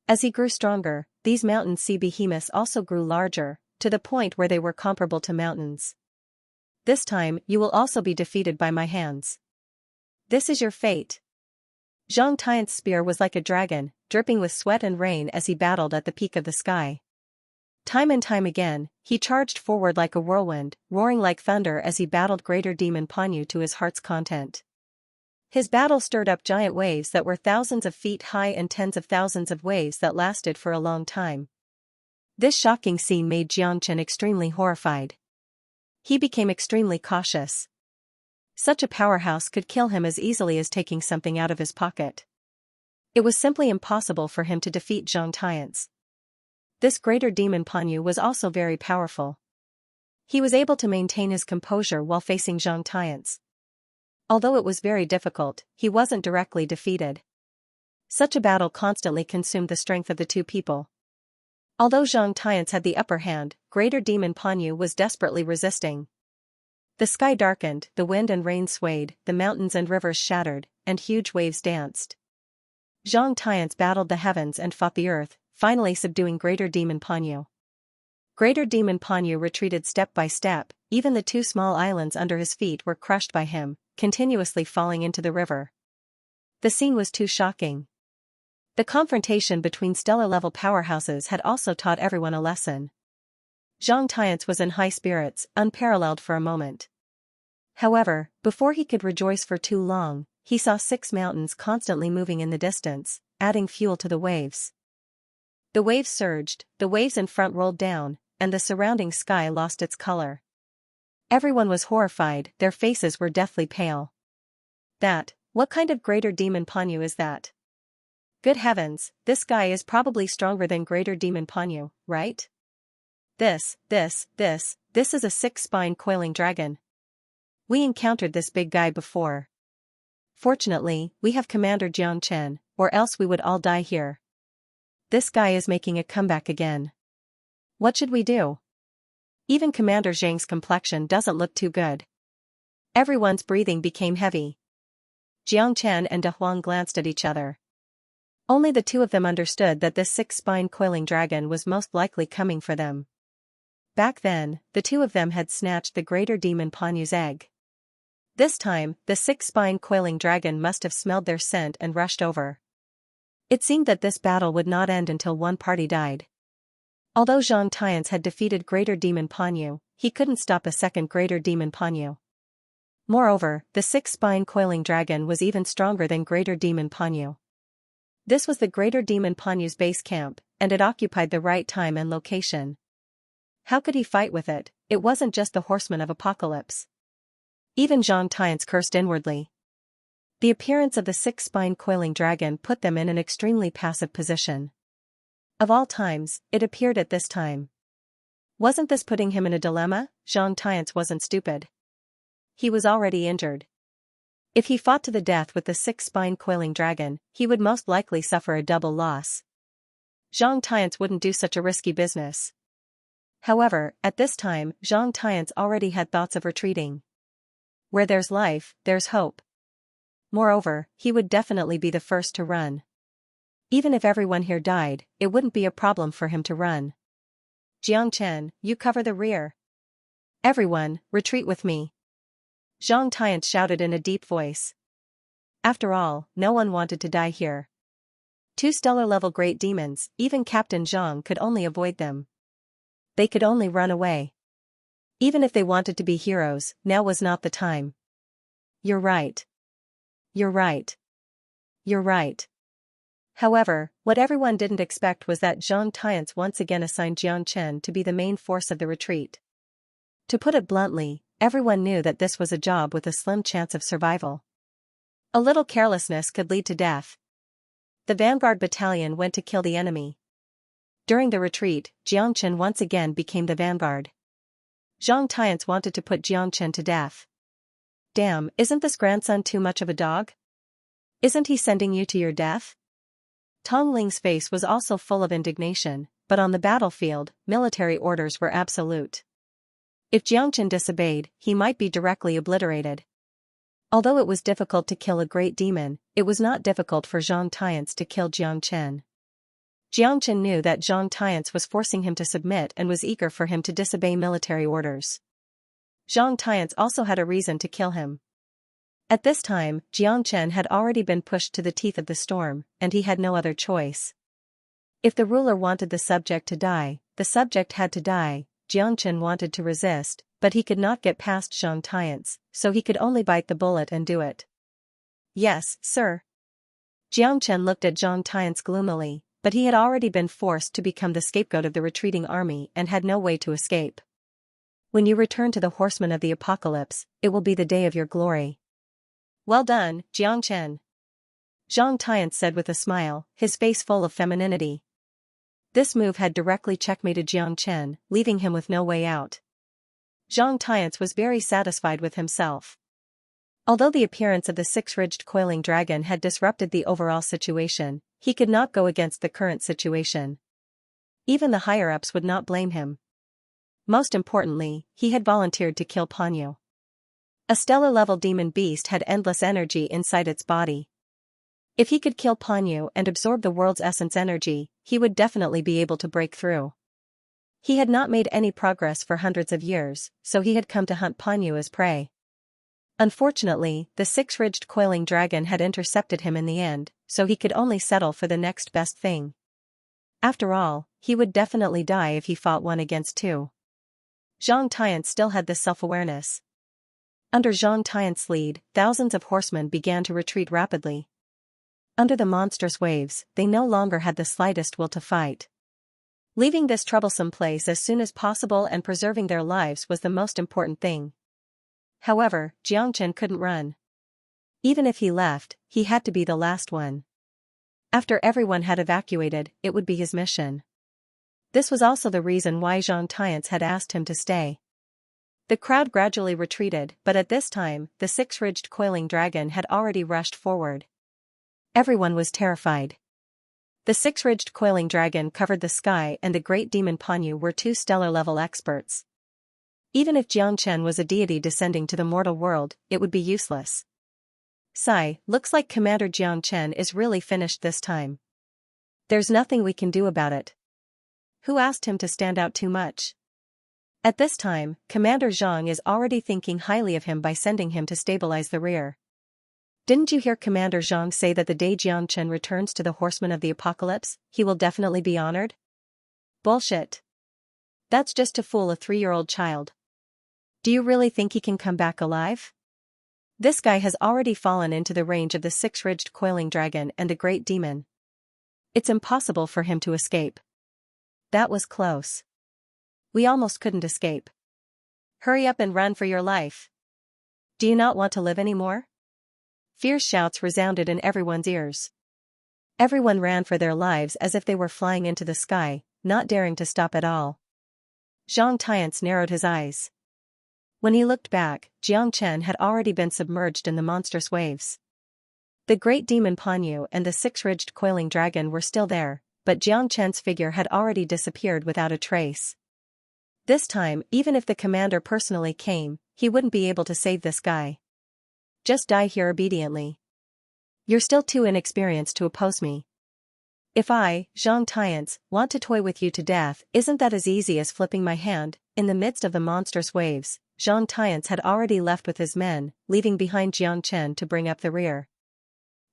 As he grew stronger, these mountain sea behemoths also grew larger, to the point where they were comparable to mountains. This time, you will also be defeated by my hands. This is your fate. Zhang Tian's spear was like a dragon, dripping with sweat and rain as he battled at the peak of the sky. Time and time again, he charged forward like a whirlwind, roaring like thunder as he battled greater demon Panyu to his heart's content. His battle stirred up giant waves that were thousands of feet high and tens of thousands of waves that lasted for a long time. This shocking scene made Xianxia extremely horrified. He became extremely cautious. Such a powerhouse could kill him as easily as taking something out of his pocket. It was simply impossible for him to defeat Zhang Tian's. This greater demon Panyu was also very powerful. He was able to maintain his composure while facing Zhang Tian's. Although it was very difficult, he wasn't directly defeated. Such a battle constantly consumed the strength of the two people. Although Zhang Tian's had the upper hand, greater demon Panyu was desperately resisting. The sky darkened, the wind and rain swayed, the mountains and rivers shattered, and huge waves danced. Zhang Tian's battled the heavens and fought the earth, finally subduing greater demon Panyu. Greater demon Panyu retreated step by step, even the two small islands under his feet were crushed by him, continuously falling into the river. The scene was too shocking. The confrontation between stellar-level powerhouses had also taught everyone a lesson. Zhang Tian's was in high spirits, unparalleled for a moment. However, before he could rejoice for too long, he saw 6 mountains constantly moving in the distance, adding fuel to the waves. The waves surged, the waves in front rolled down, and the surrounding sky lost its color. Everyone was horrified, their faces were deathly pale. What kind of greater demon Panyu is that? Good heavens, this guy is probably stronger than greater demon Panyu, right? This is a 6-spine coiling dragon. We encountered this big guy before. Fortunately, we have Commander Jiang, or else we would all die here. This guy is making a comeback again. What should we do? Even Commander Zhang's complexion doesn't look too good. Everyone's breathing became heavy. Jiang Chen and De Huang glanced at each other. Only the two of them understood that this 6-spine coiling dragon was most likely coming for them. Back then, the two of them had snatched the greater demon Panyu's egg. This time, the 6-spine coiling dragon must have smelled their scent and rushed over. It seemed that this battle would not end until one party died. Although Zhang Tian's had defeated greater demon Panyu, he couldn't stop a second greater demon Panyu. Moreover, the 6-spine coiling dragon was even stronger than greater demon Panyu. This was the greater demon Panyu's base camp, and it occupied the right time and location. How could he fight with it? It wasn't just the horseman of apocalypse. Even Zhang Tian's cursed inwardly. The appearance of the 6-spine coiling dragon put them in an extremely passive position. Of all times, it appeared at this time. Wasn't this putting him in a dilemma? Zhang Tian's wasn't stupid. He was already injured. If he fought to the death with the 6-spine coiling dragon, he would most likely suffer a double loss. Zhang Tian's wouldn't do such a risky business. However, at this time, Zhang Tian's already had thoughts of retreating. Where there's life, there's hope. Moreover, he would definitely be the first to run. Even if everyone here died, it wouldn't be a problem for him to run. Jiang Chen, you cover the rear. Everyone, retreat with me. Zhang Tian shouted in a deep voice. After all, no one wanted to die here. 2 stellar-level great demons, even Captain Zhang could only avoid them. They could only run away. Even if they wanted to be heroes, now was not the time. You're right. You're right. You're right. However, what everyone didn't expect was that Zhang Tian's once again assigned Jiang Chen to be the main force of the retreat. To put it bluntly, everyone knew that this was a job with a slim chance of survival. A little carelessness could lead to death. The vanguard battalion went to kill the enemy. During the retreat, Jiang Chen once again became the vanguard. Zhang Tian's wanted to put Jiang Chen to death. Damn, isn't this grandson too much of a dog? Isn't he sending you to your death? Tong Ling's face was also full of indignation, but on the battlefield, military orders were absolute. If Jiang Chen disobeyed, he might be directly obliterated. Although it was difficult to kill a great demon, it was not difficult for Zhang Tian's to kill Jiang Chen. Xianxia knew that Zhang Tiance was forcing him to submit and was eager for him to disobey military orders. Zhang Tiance also had a reason to kill him. At this time, Jiang Chen had already been pushed to the teeth of the storm, and he had no other choice. If the ruler wanted the subject to die, the subject had to die. Jiang Chen wanted to resist, but he could not get past Zhang Tiance, so he could only bite the bullet and do it. Yes, sir. Jiang Chen looked at Zhang Tiance gloomily, but he had already been forced to become the scapegoat of the retreating army and had no way to escape. When you return to the horsemen of the apocalypse, it will be the day of your glory. Well done, Jiang Chen. Zhang Tiance said with a smile, his face full of femininity. This move had directly checkmated Jiang Chen, leaving him with no way out. Zhang Tiance was very satisfied with himself. Although the appearance of the six-ridged coiling dragon had disrupted the overall situation, he could not go against the current situation. Even the higher-ups would not blame him. Most importantly, he had volunteered to kill Panyu. A stellar-level demon beast had endless energy inside its body. If he could kill Panyu and absorb the world's essence energy, he would definitely be able to break through. He had not made any progress for hundreds of years, so he had come to hunt Panyu as prey. Unfortunately, the six-ridged coiling dragon had intercepted him in the end, so he could only settle for the next best thing. After all, he would definitely die if he fought 1 against 2. Zhang Tiance still had this self-awareness. Under Zhang Tiance's lead, thousands of horsemen began to retreat rapidly. Under the monstrous waves, they no longer had the slightest will to fight. Leaving this troublesome place as soon as possible and preserving their lives was the most important thing. However, Jiang Chen couldn't run. Even if he left, he had to be the last one. After everyone had evacuated, it would be his mission. This was also the reason why Zhang Tiance had asked him to stay. The crowd gradually retreated, but at this time, the six-ridged coiling dragon had already rushed forward. Everyone was terrified. The six-ridged coiling dragon covered the sky and the great demon Panyu were 2 stellar-level experts. Even if Jiang Chen was a deity descending to the mortal world, it would be useless. Sigh, looks like Commander Jiang Chen is really finished this time. There's nothing we can do about it. Who asked him to stand out too much? At this time, Commander Zhang is already thinking highly of him by sending him to stabilize the rear. Didn't you hear Commander Zhang say that the day Jiang Chen returns to the Horsemen of the Apocalypse, he will definitely be honored? Bullshit. That's just to fool a 3-year-old child. Do you really think he can come back alive? This guy has already fallen into the range of the six-ridged coiling dragon and the great demon. It's impossible for him to escape. That was close. We almost couldn't escape. Hurry up and run for your life. Do you not want to live anymore? Fierce shouts resounded in everyone's ears. Everyone ran for their lives as if they were flying into the sky, not daring to stop at all. Zhang Tiance narrowed his eyes. When he looked back, Jiang Chen had already been submerged in the monstrous waves. The great demon Panyu and the six-ridged coiling dragon were still there, but Jiang Chen's figure had already disappeared without a trace. This time, even if the commander personally came, he wouldn't be able to save this guy. Just die here obediently. You're still too inexperienced to oppose me. If I, Zhang Tiance, want to toy with you to death, isn't that as easy as flipping my hand? In the midst of the monstrous waves, Zhang Tiance had already left with his men, leaving behind Jiang Chen to bring up the rear.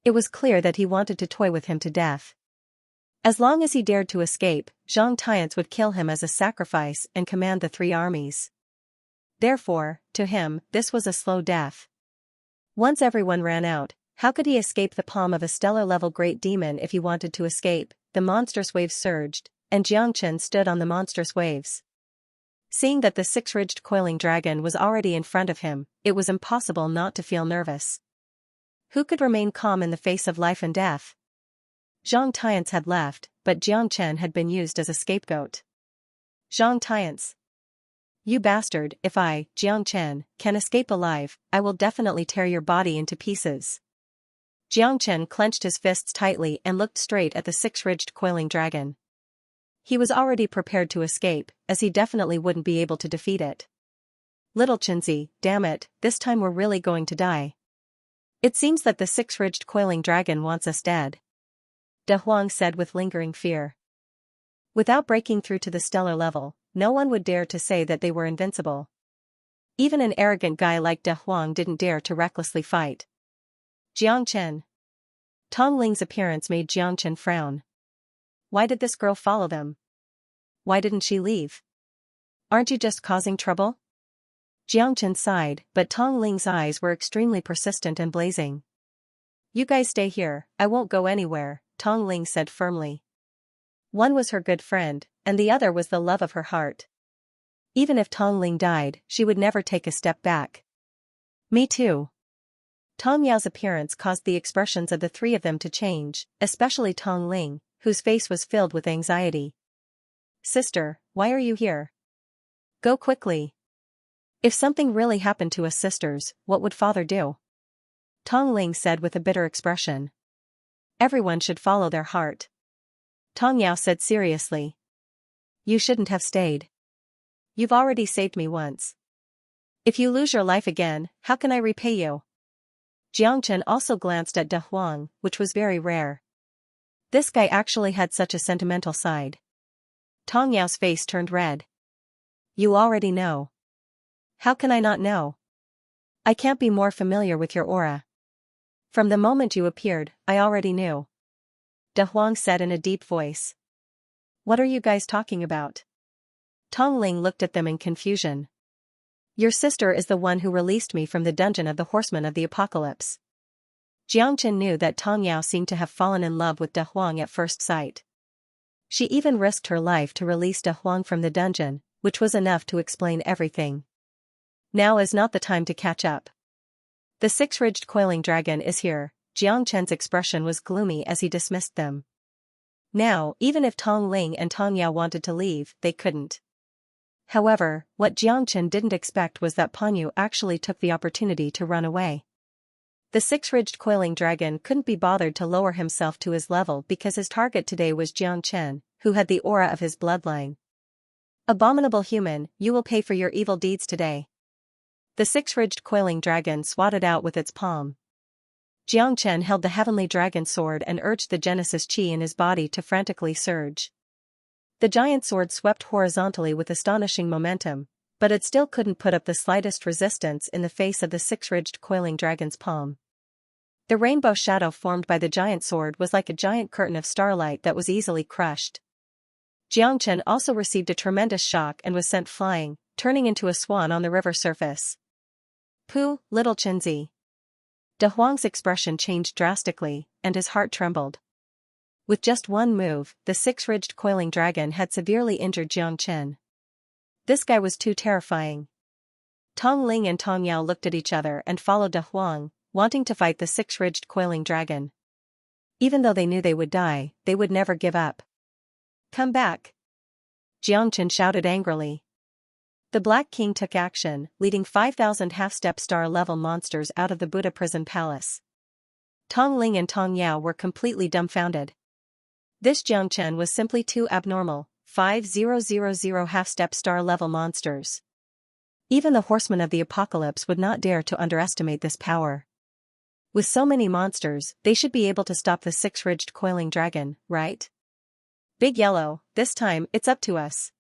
It was clear that he wanted to toy with him to death. As long as he dared to escape, Zhang Tiance would kill him as a sacrifice and command the 3 armies. Therefore, to him, this was a slow death. Once everyone ran out, how could he escape the palm of a stellar-level great demon if he wanted to escape? The monstrous waves surged, and Jiang Chen stood on the monstrous waves. Seeing that the six-ridged coiling dragon was already in front of him, it was impossible not to feel nervous. Who could remain calm in the face of life and death? Zhang Tiance had left, but Jiang Chen had been used as a scapegoat. Zhang Tiance. You bastard, if I, Jiang Chen, can escape alive, I will definitely tear your body into pieces. Jiang Chen clenched his fists tightly and looked straight at the six-ridged coiling dragon. He was already prepared to escape, as he definitely wouldn't be able to defeat it. Little Chenzi, damn it, this time we're really going to die. It seems that the six-ridged coiling dragon wants us dead. De Huang said with lingering fear. Without breaking through to the stellar level, no one would dare to say that they were invincible. Even an arrogant guy like De Huang didn't dare to recklessly fight. Jiang Chen. Tong Ling's appearance made Jiang Chen frown. Why did this girl follow them? Why didn't she leave? Aren't you just causing trouble? Jiang Chen sighed, but Tong Ling's eyes were extremely persistent and blazing. You guys stay here, I won't go anywhere, Tong Ling said firmly. One was her good friend, and the other was the love of her heart. Even if Tong Ling died, she would never take a step back. Me too. Tong Yao's appearance caused the expressions of the three of them to change, especially Tong Ling, whose face was filled with anxiety. Sister, why are you here? Go quickly. If something really happened to us sisters, what would father do? Tong Ling said with a bitter expression. Everyone should follow their heart. Tong Yao said seriously. You shouldn't have stayed. You've already saved me once. If you lose your life again, how can I repay you? Jiang Chen also glanced at De Huang, which was very rare. This guy actually had such a sentimental side. Tong Yao's face turned red. You already know. How can I not know? I can't be more familiar with your aura. From the moment you appeared, I already knew. De Huang said in a deep voice. What are you guys talking about? Tong Ling looked at them in confusion. Your sister is the one who released me from the dungeon of the Horsemen of the Apocalypse. Jiang Chen knew that Tong Yao seemed to have fallen in love with De Huang at first sight. She even risked her life to release De Huang from the dungeon, which was enough to explain everything. Now is not the time to catch up. The six-ridged coiling dragon is here. Jiang Chen's expression was gloomy as he dismissed them. Now, even if Tong Ling and Tong Yao wanted to leave, they couldn't. However, what Jiang Chen didn't expect was that Panyu actually took the opportunity to run away. The six-ridged coiling dragon couldn't be bothered to lower himself to his level because his target today was Jiang Chen, who had the aura of his bloodline. Abominable human, you will pay for your evil deeds today. The six-ridged coiling dragon swatted out with its palm. Jiang Chen held the heavenly dragon sword and urged the Genesis Chi in his body to frantically surge. The giant sword swept horizontally with astonishing momentum, but it still couldn't put up the slightest resistance in the face of the six-ridged coiling dragon's palm. The rainbow shadow formed by the giant sword was like a giant curtain of starlight that was easily crushed. Jiang Chen also received a tremendous shock and was sent flying, turning into a swan on the river surface. Pooh, little Chenzi. De Huang's expression changed drastically, and his heart trembled. With just one move, the six-ridged coiling dragon had severely injured Jiang Chen. This guy was too terrifying. Tong Ling and Tong Yao looked at each other and followed De Huang, wanting to fight the six-ridged coiling dragon. Even though they knew they would die, they would never give up. Come back! Jiang Chen shouted angrily. The Black King took action, leading 5,000 half-step star-level monsters out of the Buddha prison palace. Tong Ling and Tong Yao were completely dumbfounded. This Jiang Chen was simply too abnormal. 5,000 half-step star-level monsters. Even the Horsemen of the Apocalypse would not dare to underestimate this power. With so many monsters, they should be able to stop the six-ridged coiling dragon, right? Big Yellow, this time, it's up to us.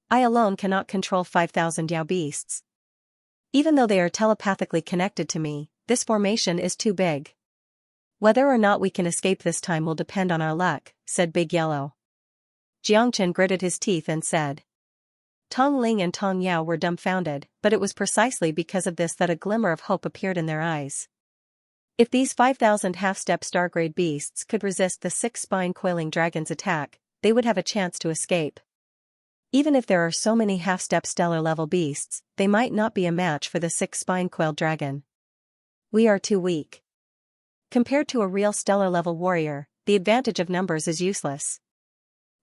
I alone cannot control 5,000 Yao beasts. Even though they are telepathically connected to me, this formation is too big. Whether or not we can escape this time will depend on our luck, said Big Yellow. Jiang Chen gritted his teeth and said. Tong Ling and Tong Yao were dumbfounded, but it was precisely because of this that a glimmer of hope appeared in their eyes. If these 5,000 half-step star-grade beasts could resist the six-spine coiling dragon's attack, they would have a chance to escape. Even if there are so many half-step stellar-level beasts, they might not be a match for the six-spine coiled dragon. We are too weak. Compared to a real stellar-level warrior, the advantage of numbers is useless.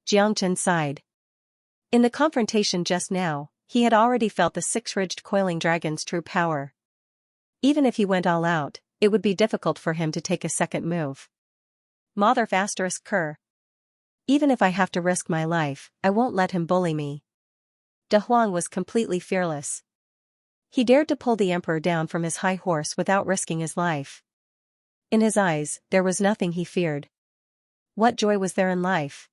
Jiang Chen sighed. In the confrontation just now, he had already felt the six-ridged coiling dragon's true power. Even if he went all out, it would be difficult for him to take a second move. Mother ****. Even if I have to risk my life, I won't let him bully me. De Huang was completely fearless. He dared to pull the emperor down from his high horse without risking his life. In his eyes, there was nothing he feared. What joy was there in life?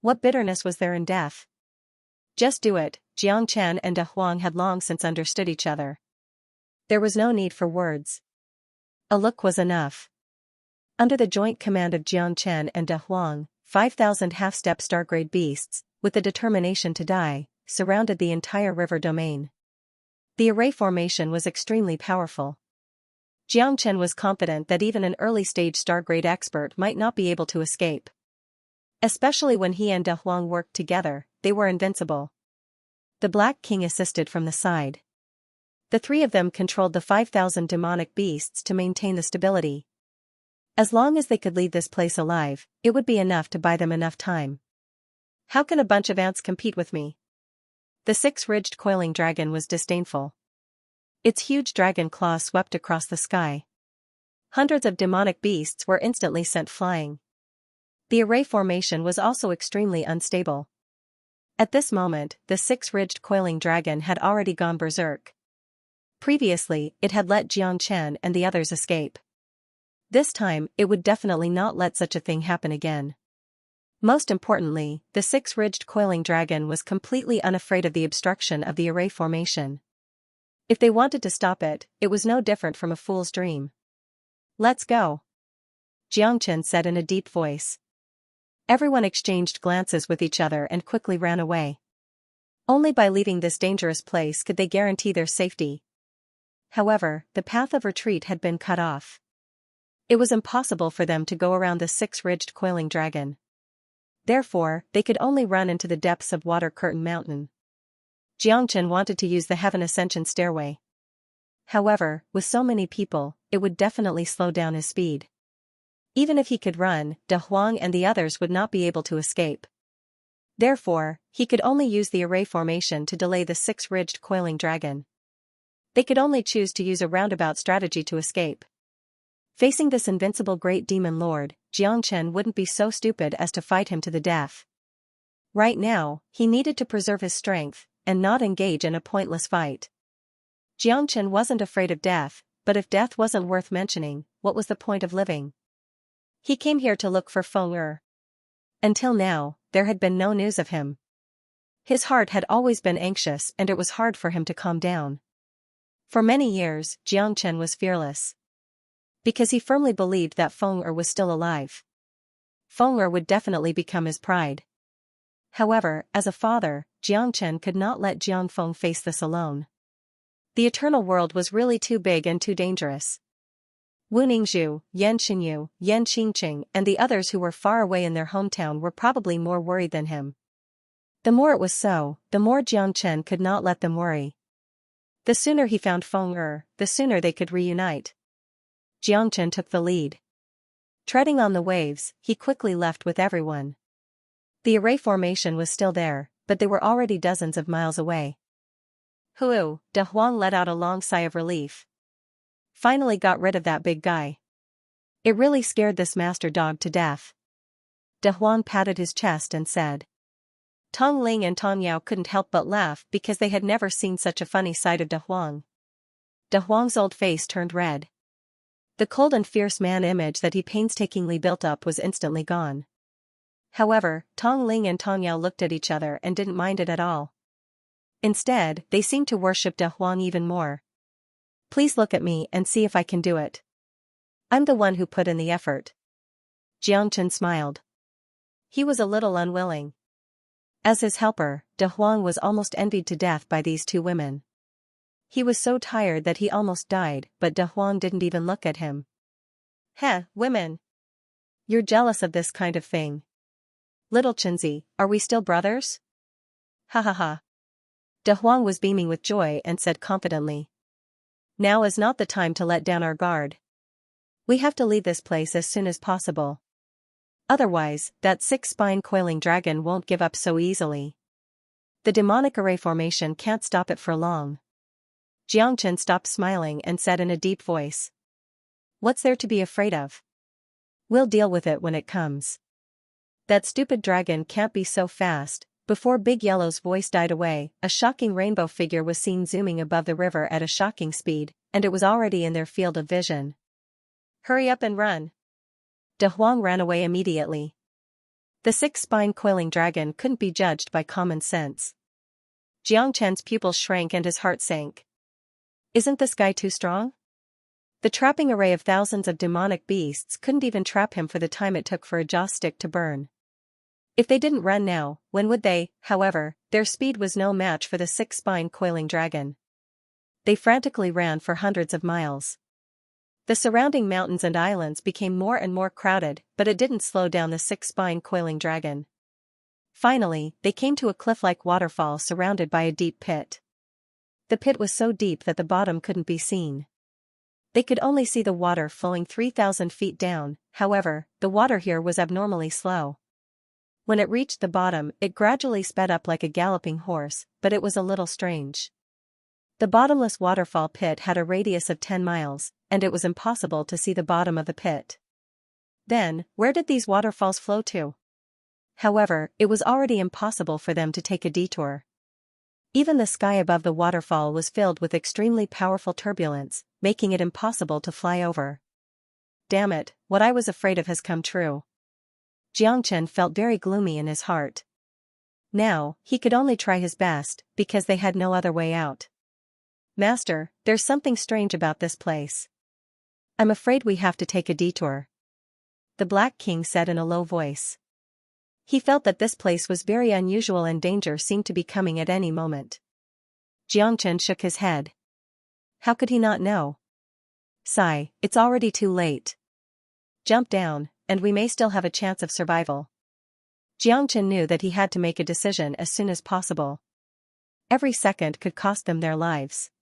What bitterness was there in death? Just do it. Xianxia and De Huang had long since understood each other. There was no need for words. A look was enough. Under the joint command of Xianxia and De Huang, 5,000 half-step star-grade beasts, with the determination to die, surrounded the entire river domain. The array formation was extremely powerful. Xianxia was confident that even an early-stage star-grade expert might not be able to escape. Especially when he and De Huang worked together, they were invincible. The Black King assisted from the side. The three of them controlled the 5,000 demonic beasts to maintain the stability. As long as they could leave this place alive, it would be enough to buy them enough time. How can a bunch of ants compete with me? The six-ridged coiling dragon was disdainful. Its huge dragon claws swept across the sky. Hundreds of demonic beasts were instantly sent flying. The array formation was also extremely unstable. At this moment, the six-ridged coiling dragon had already gone berserk. Previously, it had let Xianxia and the others escape. This time, it would definitely not let such a thing happen again. Most importantly, the six-ridged coiling dragon was completely unafraid of the obstruction of the array formation. If they wanted to stop it, it was no different from a fool's dream. Let's go, Xianxia said in a deep voice. Everyone exchanged glances with each other and quickly ran away. Only by leaving this dangerous place could they guarantee their safety. However, the path of retreat had been cut off. It was impossible for them to go around the six-ridged coiling dragon. Therefore, they could only run into the depths of Water Curtain Mountain. Xianxia wanted to use the Heaven Ascension Stairway. However, with so many people, it would definitely slow down his speed. Even if he could run, De Huang and the others would not be able to escape. Therefore, he could only use the array formation to delay the six-ridged coiling dragon. They could only choose to use a roundabout strategy to escape. Facing this invincible great demon lord, Xianxia wouldn't be so stupid as to fight him to the death. Right now, he needed to preserve his strength, and not engage in a pointless fight. Xianxia wasn't afraid of death, but if death wasn't worth mentioning, what was the point of living? He came here to look for Feng Er. Until now, there had been no news of him. His heart had always been anxious and it was hard for him to calm down. For many years, Xianxia was fearless. Because he firmly believed that Feng Er was still alive. Feng Er would definitely become his pride. However, as a father, Xianxia could not let Jiangfeng face this alone. The eternal world was really too big and too dangerous. Wu Ningzhu, Yan Xinyu, Yan Qingqing and the others who were far away in their hometown were probably more worried than him. The more it was so, the more Xianxia could not let them worry. The sooner he found Feng Er, the sooner they could reunite. Xianxia took the lead. Treading on the waves, he quickly left with everyone. The array formation was still there, but they were already dozens of miles away. Huu, De Huang let out a long sigh of relief. Finally got rid of that big guy. It really scared this master dog to death. De Huang patted his chest and said. Tong Ling and Tong Yao couldn't help but laugh because they had never seen such a funny side of De Huang. De Huang's old face turned red. The cold and fierce man image that he painstakingly built up was instantly gone. However, Tong Ling and Tong Yao looked at each other and didn't mind it at all. Instead, they seemed to worship De Huang even more. Please look at me and see if I can do it. I'm the one who put in the effort. Xianxia smiled. He was a little unwilling. As his helper, De Huang was almost envied to death by these two women. He was so tired that he almost died, but De Huang didn't even look at him. Heh, women. You're jealous of this kind of thing. Little Chinzi, are we still brothers? Ha ha ha. De Huang was beaming with joy and said confidently. Now is not the time to let down our guard. We have to leave this place as soon as possible. Otherwise, that six-spine coiling dragon won't give up so easily. The demonic array formation can't stop it for long. Xianxia stopped smiling and said in a deep voice. What's there to be afraid of? We'll deal with it when it comes. That stupid dragon can't be so fast. Before Big Yellow's voice died away, a shocking rainbow figure was seen zooming above the river at a shocking speed, and it was already in their field of vision. Hurry up and run. De Huang ran away immediately. The six-spine coiling dragon couldn't be judged by common sense. Jiang Chen's pupils shrank and his heart sank. Isn't this guy too strong? The trapping array of thousands of demonic beasts couldn't even trap him for the time it took for a joss stick to burn. If they didn't run now, when would they? However, their speed was no match for the six-spine coiling dragon. They frantically ran for hundreds of miles. The surrounding mountains and islands became more and more crowded, but it didn't slow down the six-spine coiling dragon. Finally, they came to a cliff-like waterfall surrounded by a deep pit. The pit was so deep that the bottom couldn't be seen. They could only see the water flowing 3,000 feet down. However, the water here was abnormally slow. When it reached the bottom, it gradually sped up like a galloping horse, but it was a little strange. The bottomless waterfall pit had a radius of 10 miles, and it was impossible to see the bottom of the pit. Then, where did these waterfalls flow to? However, it was already impossible for them to take a detour. Even the sky above the waterfall was filled with extremely powerful turbulence, making it impossible to fly over. Damn it, what I was afraid of has come true. Jiang Chen felt very gloomy in his heart. Now, he could only try his best, because they had no other way out. Master, there's something strange about this place. I'm afraid we have to take a detour. The Black King said in a low voice. He felt that this place was very unusual and danger seemed to be coming at any moment. Jiang Chen shook his head. How could he not know? Sigh, it's already too late. Jump down, and we may still have a chance of survival. Jiang Chen knew that he had to make a decision as soon as possible. Every second could cost them their lives.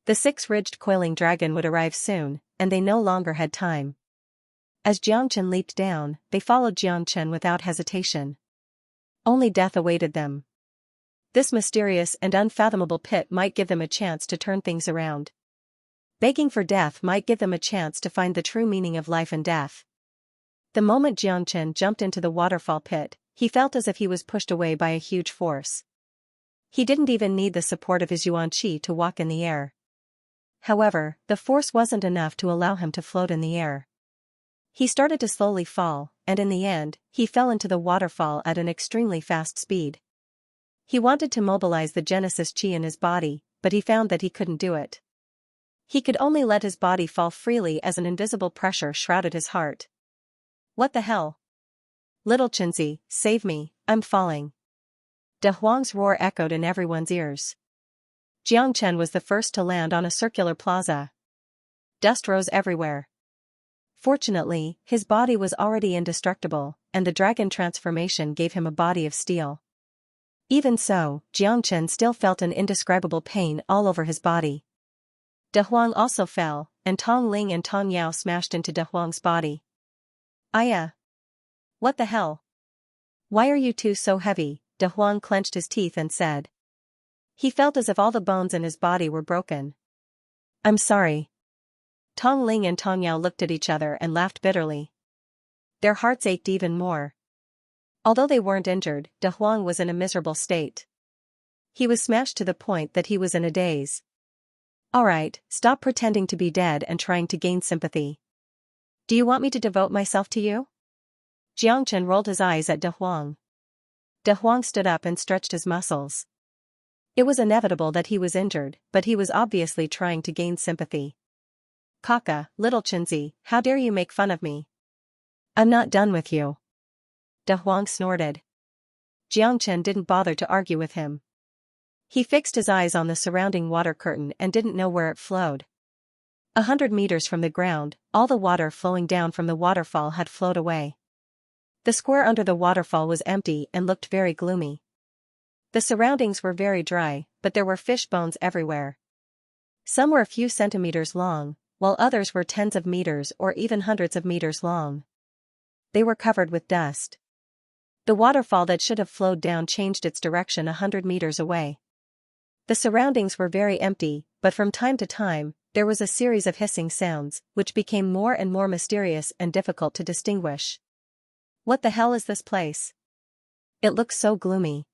The six-ridged coiling dragon would arrive soon, and they no longer had time. As Jiang Chen leaped down, they followed Jiang Chen without hesitation. Only death awaited them. This mysterious and unfathomable pit might give them a chance to turn things around. Begging for death might give them a chance to find the true meaning of life and death. The moment Jiang Chen jumped into the waterfall pit, he felt as if he was pushed away by a huge force. He didn't even need the support of his yuan qi to walk in the air. However, the force wasn't enough to allow him to float in the air. He started to slowly fall, and in the end, he fell into the waterfall at an extremely fast speed. He wanted to mobilize the Genesis Qi in his body, but he found that he couldn't do it. He could only let his body fall freely as an invisible pressure shrouded his heart. What the hell? Little Xianxia, save me, I'm falling. De Huang's roar echoed in everyone's ears. Jiang Chen was the first to land on a circular plaza. Dust rose everywhere. Fortunately, his body was already indestructible, and the dragon transformation gave him a body of steel. Even so, Jiang Chen still felt an indescribable pain all over his body. De Huang also fell, and Tong Ling and Tong Yao smashed into De Huang's body. Aya! What the hell? Why are you two so heavy? De Huang clenched his teeth and said. He felt as if all the bones in his body were broken. I'm sorry. Tong Ling and Tong Yao looked at each other and laughed bitterly. Their hearts ached even more. Although they weren't injured, De Huang was in a miserable state. He was smashed to the point that he was in a daze. Alright, stop pretending to be dead and trying to gain sympathy. Do you want me to devote myself to you? Jiang Chen rolled his eyes at De Huang. De Huang stood up and stretched his muscles. It was inevitable that he was injured, but he was obviously trying to gain sympathy. Kaka, little Xianxia, how dare you make fun of me? I'm not done with you. De Huang snorted. Jiang Chen didn't bother to argue with him. He fixed his eyes on the surrounding water curtain and didn't know where it flowed. 100 meters from the ground, all the water flowing down from the waterfall had flowed away. The square under the waterfall was empty and looked very gloomy. The surroundings were very dry, but there were fish bones everywhere. Some were a few centimeters long, while others were tens of meters or even hundreds of meters long. They were covered with dust. The waterfall that should have flowed down changed its direction 100 meters away. The surroundings were very empty, but from time to time, there was a series of hissing sounds, which became more and more mysterious and difficult to distinguish. What the hell is this place? It looks so gloomy.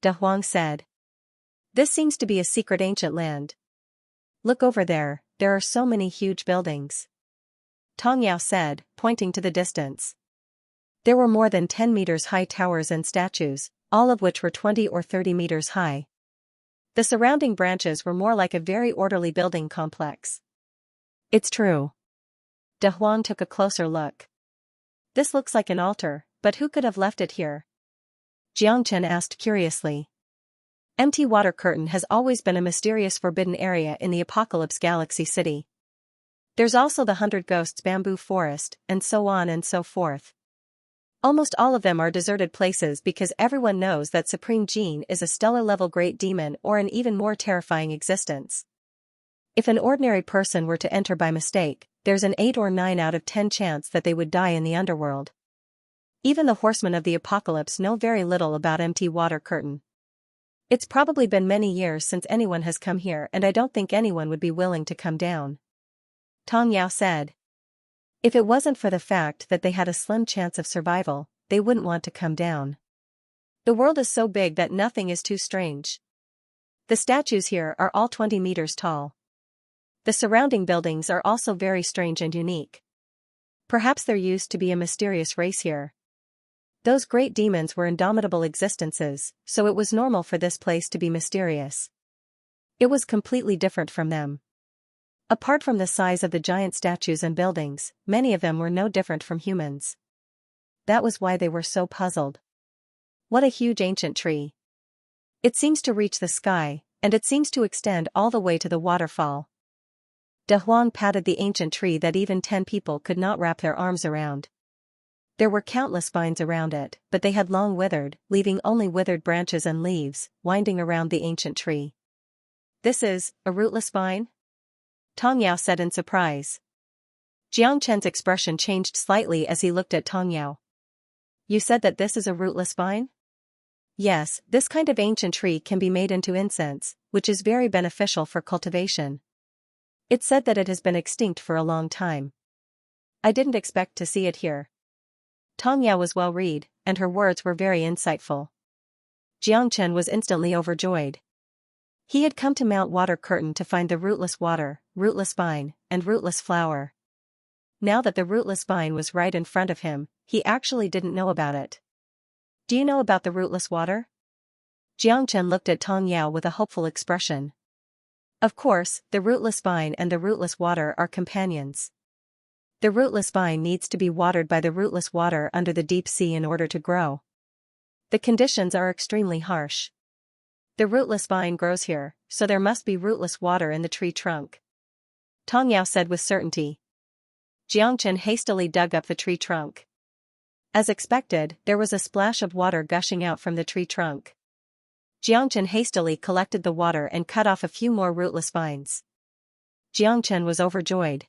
De Huang said. This seems to be a secret ancient land. Look over there, there are so many huge buildings. Tong Yao said, pointing to the distance. There were more than 10 meters high towers and statues, all of which were 20 or 30 meters high. The surrounding branches were more like a very orderly building complex. It's true. De Huan took a closer look. This looks like an altar, but who could have left it here? Xianxia asked curiously. Empty water curtain has always been a mysterious forbidden area in the Apocalypse Galaxy City. There's also the 100 Ghosts bamboo forest, and so on and so forth. Almost all of them are deserted places because everyone knows that Supreme Jin is a stellar-level great demon or an even more terrifying existence. If an ordinary person were to enter by mistake, there's an 8 or 9 out of 10 chance that they would die in the underworld. Even the horsemen of the apocalypse know very little about empty water curtain. It's probably been many years since anyone has come here, and I don't think anyone would be willing to come down. Tong Yao said. If it wasn't for the fact that they had a slim chance of survival, they wouldn't want to come down. The world is so big that nothing is too strange. The statues here are all 20 meters tall. The surrounding buildings are also very strange and unique. Perhaps there used to be a mysterious race here. Those great demons were indomitable existences, so it was normal for this place to be mysterious. It was completely different from them. Apart from the size of the giant statues and buildings, many of them were no different from humans. That was why they were so puzzled. What a huge ancient tree. It seems to reach the sky, and it seems to extend all the way to the waterfall. De Huang patted the ancient tree that even 10 people could not wrap their arms around. There were countless vines around it, but they had long withered, leaving only withered branches and leaves, winding around the ancient tree. This is a rootless vine? Tong Yao said in surprise. Jiang Chen's expression changed slightly as he looked at Tong Yao. You said that this is a rootless vine? Yes, this kind of ancient tree can be made into incense, which is very beneficial for cultivation. It's said that it has been extinct for a long time. I didn't expect to see it here. Tong Yao was well read, and her words were very insightful. Jiang Chen was instantly overjoyed. He had come to Mount Water Curtain to find the rootless water, rootless vine, and rootless flower. Now that the rootless vine was right in front of him, he actually didn't know about it. Do you know about the rootless water? Jiang Chen looked at Tong Yao with a hopeful expression. Of course, the rootless vine and the rootless water are companions. The rootless vine needs to be watered by the rootless water under the deep sea in order to grow. The conditions are extremely harsh. The rootless vine grows here, so there must be rootless water in the tree trunk. Tong Yao said with certainty. Jiang Chen hastily dug up the tree trunk. As expected, there was a splash of water gushing out from the tree trunk. Jiang Chen hastily collected the water and cut off a few more rootless vines. Jiang Chen was overjoyed.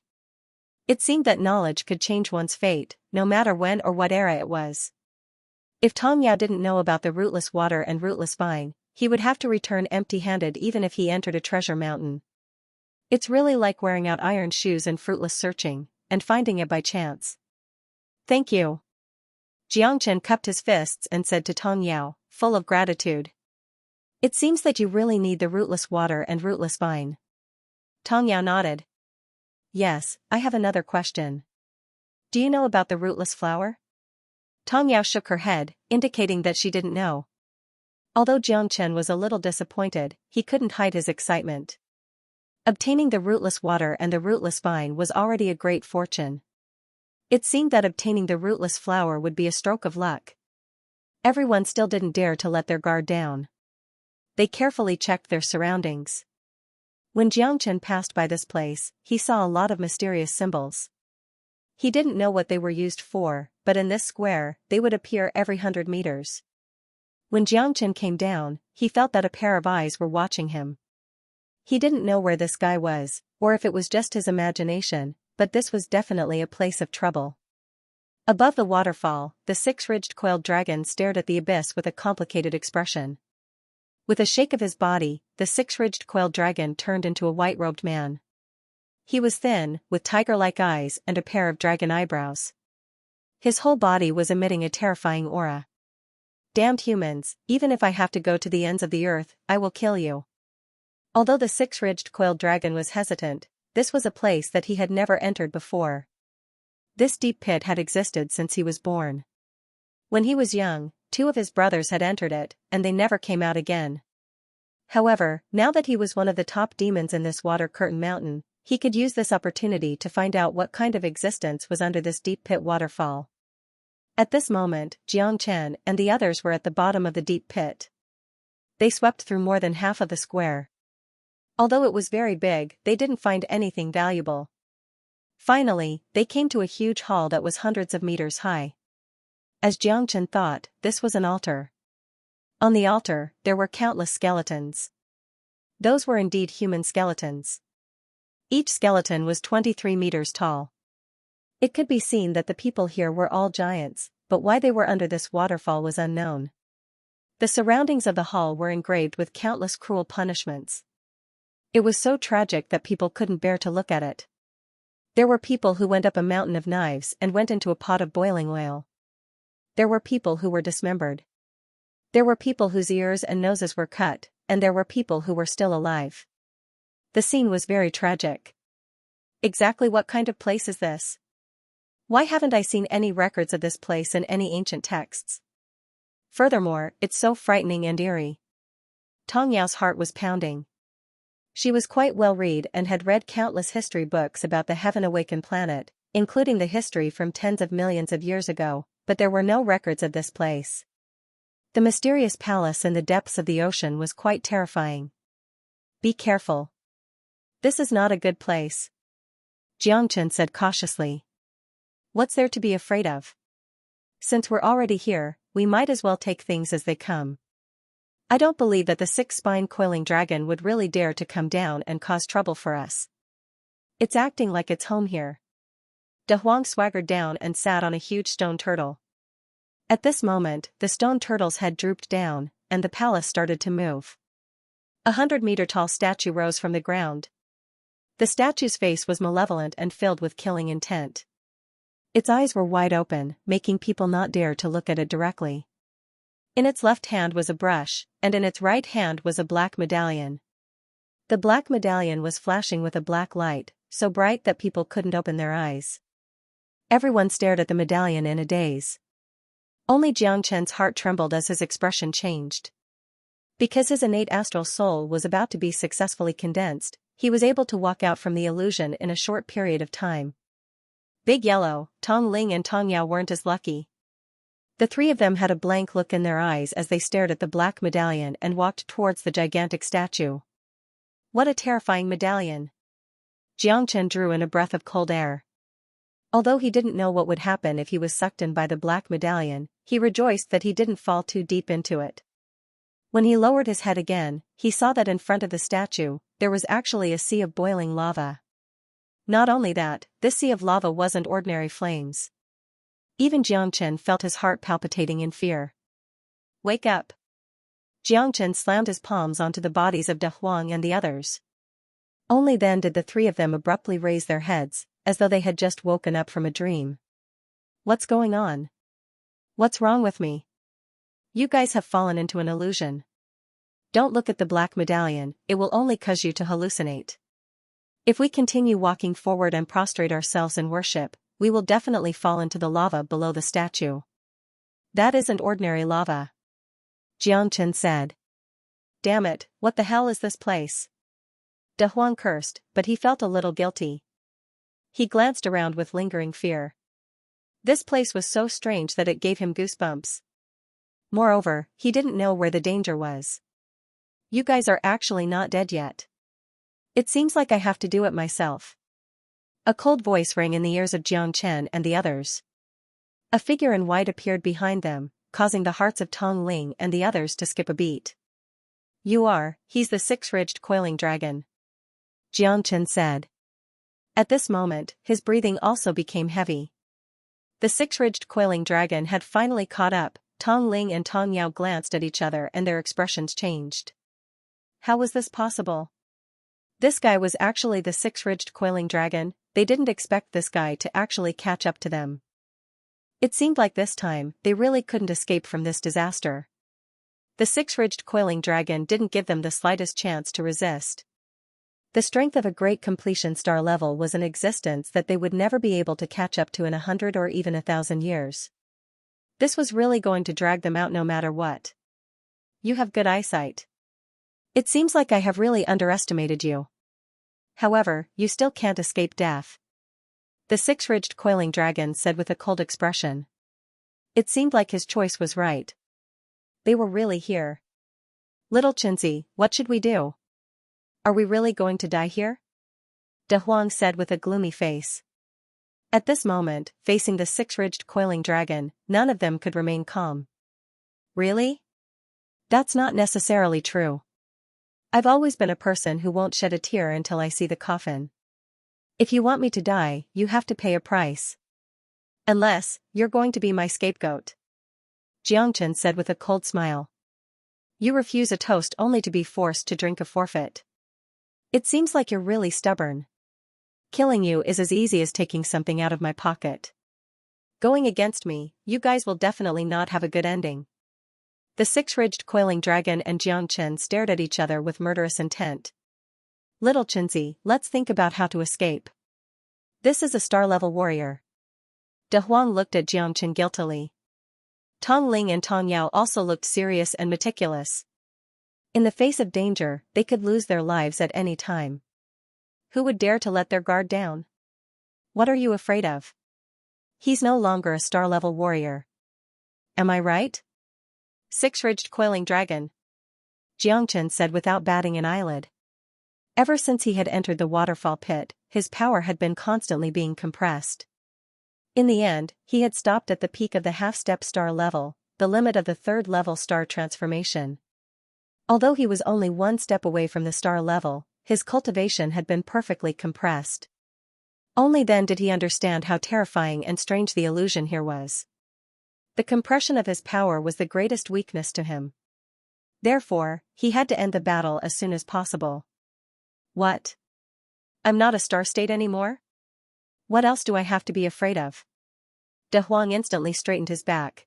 It seemed that knowledge could change one's fate, no matter when or what era it was. If Tong Yao didn't know about the rootless water and rootless vine, he would have to return empty-handed even if he entered a treasure mountain. It's really like wearing out iron shoes and fruitless searching, and finding it by chance. Thank you. Jiang Chen cupped his fists and said to Tong Yao, full of gratitude. It seems that you really need the rootless water and rootless vine. Tong Yao nodded. Yes, I have another question. Do you know about the rootless flower? Tong Yao shook her head, indicating that she didn't know. Although Jiang Chen was a little disappointed, he couldn't hide his excitement. Obtaining the rootless water and the rootless vine was already a great fortune. It seemed that obtaining the rootless flower would be a stroke of luck. Everyone still didn't dare to let their guard down. They carefully checked their surroundings. When Jiang Chen passed by this place, he saw a lot of mysterious symbols. He didn't know what they were used for, but in this square, they would appear every 100 meters. When Jiang Chen came down, he felt that a pair of eyes were watching him. He didn't know where this guy was, or if it was just his imagination, but this was definitely a place of trouble. Above the waterfall, the 6-ridged coiled dragon stared at the abyss with a complicated expression. With a shake of his body, the 6-ridged coiled dragon turned into a white-robed man. He was thin, with tiger-like eyes and a pair of dragon eyebrows. His whole body was emitting a terrifying aura. Damned humans, even if I have to go to the ends of the earth, I will kill you. Although the 6-ridged coiled dragon was hesitant, this was a place that he had never entered before. This deep pit had existed since he was born. When he was young, 2 of his brothers had entered it, and they never came out again. However, now that he was one of the top demons in this water curtain mountain, he could use this opportunity to find out what kind of existence was under this deep pit waterfall. At this moment, Xianxia and the others were at the bottom of the deep pit. They swept through more than half of the square. Although it was very big, they didn't find anything valuable. Finally, they came to a huge hall that was hundreds of meters high. As Xianxia thought, this was an altar. On the altar, there were countless skeletons. Those were indeed human skeletons. Each skeleton was 23 meters tall. It could be seen that the people here were all giants, but why they were under this waterfall was unknown. The surroundings of the hall were engraved with countless cruel punishments. It was so tragic that people couldn't bear to look at it. There were people who went up a mountain of knives and went into a pot of boiling oil. There were people who were dismembered. There were people whose ears and noses were cut, and there were people who were still alive. The scene was very tragic. Exactly what kind of place is this? Why haven't I seen any records of this place in any ancient texts? Furthermore, it's so frightening and eerie. Tong Yao's heart was pounding. She was quite well read and had read countless history books about the heaven-awakened planet, including the history from tens of millions of years ago, but there were no records of this place. The mysterious palace in the depths of the ocean was quite terrifying. Be careful. This is not a good place. Xianxia said cautiously. What's there to be afraid of? Since we're already here, we might as well take things as they come. I don't believe that the six-spine coiling dragon would really dare to come down and cause trouble for us. It's acting like it's home here. De Huang swaggered down and sat on a huge stone turtle. At this moment, the stone turtle's head drooped down, and the palace started to move. 100-meter-tall statue rose from the ground. The statue's face was malevolent and filled with killing intent. Its eyes were wide open, making people not dare to look at it directly. In its left hand was a brush, and in its right hand was a black medallion. The black medallion was flashing with a black light, so bright that people couldn't open their eyes. Everyone stared at the medallion in a daze. Only Jiangchen's heart trembled as his expression changed. Because his innate astral soul was about to be successfully condensed, he was able to walk out from the illusion in a short period of time. Big Yellow, Tong Ling and Tong Yao weren't as lucky. The three of them had a blank look in their eyes as they stared at the black medallion and walked towards the gigantic statue. What a terrifying medallion! Jiangchen drew in a breath of cold air. Although he didn't know what would happen if he was sucked in by the black medallion, he rejoiced that he didn't fall too deep into it. When he lowered his head again, he saw that in front of the statue, there was actually a sea of boiling lava. Not only that, this sea of lava wasn't ordinary flames. Even Jiangchen felt his heart palpitating in fear. Wake up! Jiangchen slammed his palms onto the bodies of De Huang and the others. Only then did the three of them abruptly raise their heads, as though they had just woken up from a dream. What's going on? What's wrong with me? You guys have fallen into an illusion. Don't look at the black medallion, it will only cause you to hallucinate. If we continue walking forward and prostrate ourselves in worship, we will definitely fall into the lava below the statue. That isn't ordinary lava. Jiangchen said. Damn it, what the hell is this place? De Huang cursed, but he felt a little guilty. He glanced around with lingering fear. This place was so strange that it gave him goosebumps. Moreover, he didn't know where the danger was. You guys are actually not dead yet. It seems like I have to do it myself. A cold voice rang in the ears of Jiangchen and the others. A figure in white appeared behind them, causing the hearts of Tong Ling and the others to skip a beat. He's the six-ridged coiling dragon. Jiangchen said. At this moment, his breathing also became heavy. The six-ridged coiling dragon had finally caught up. Tong Ling and Tong Yao glanced at each other and their expressions changed. How was this possible? This guy was actually the six-ridged coiling dragon. They didn't expect this guy to actually catch up to them. It seemed like this time, they really couldn't escape from this disaster. The six-ridged coiling dragon didn't give them the slightest chance to resist. The strength of a great completion star level was an existence that they would never be able to catch up to in 100 or even 1,000 years. This was really going to drag them out no matter what. You have good eyesight. It seems like I have really underestimated you. However, you still can't escape death. The six-ridged coiling dragon said with a cold expression. It seemed like his choice was right. They were really here. Little Xianxia, what should we do? Are we really going to die here? De Huang said with a gloomy face. At this moment, facing the six-ridged coiling dragon, none of them could remain calm. Really? That's not necessarily true. I've always been a person who won't shed a tear until I see the coffin. If you want me to die, you have to pay a price. Unless, you're going to be my scapegoat. Xianxia said with a cold smile. You refuse a toast only to be forced to drink a forfeit. It seems like you're really stubborn. Killing you is as easy as taking something out of my pocket. Going against me, you guys will definitely not have a good ending. The six-ridged coiling dragon and Xianxia stared at each other with murderous intent. Little Xianxia, let's think about how to escape. This is a star-level warrior. De Huang looked at Xianxia guiltily. Tong Ling and Tong Yao also looked serious and meticulous. In the face of danger, they could lose their lives at any time. Who would dare to let their guard down? What are you afraid of? He's no longer a star-level warrior. Am I right? Six-ridged coiling dragon. Xianxia said without batting an eyelid. Ever since he had entered the waterfall pit, his power had been constantly being compressed. In the end, he had stopped at the peak of the half-step star level, the limit of the third-level star transformation. Although he was only one step away from the star level, his cultivation had been perfectly compressed. Only then did he understand how terrifying and strange the illusion here was. The compression of his power was the greatest weakness to him. Therefore, he had to end the battle as soon as possible. What? I'm not a star state anymore? What else do I have to be afraid of? De Huang instantly straightened his back.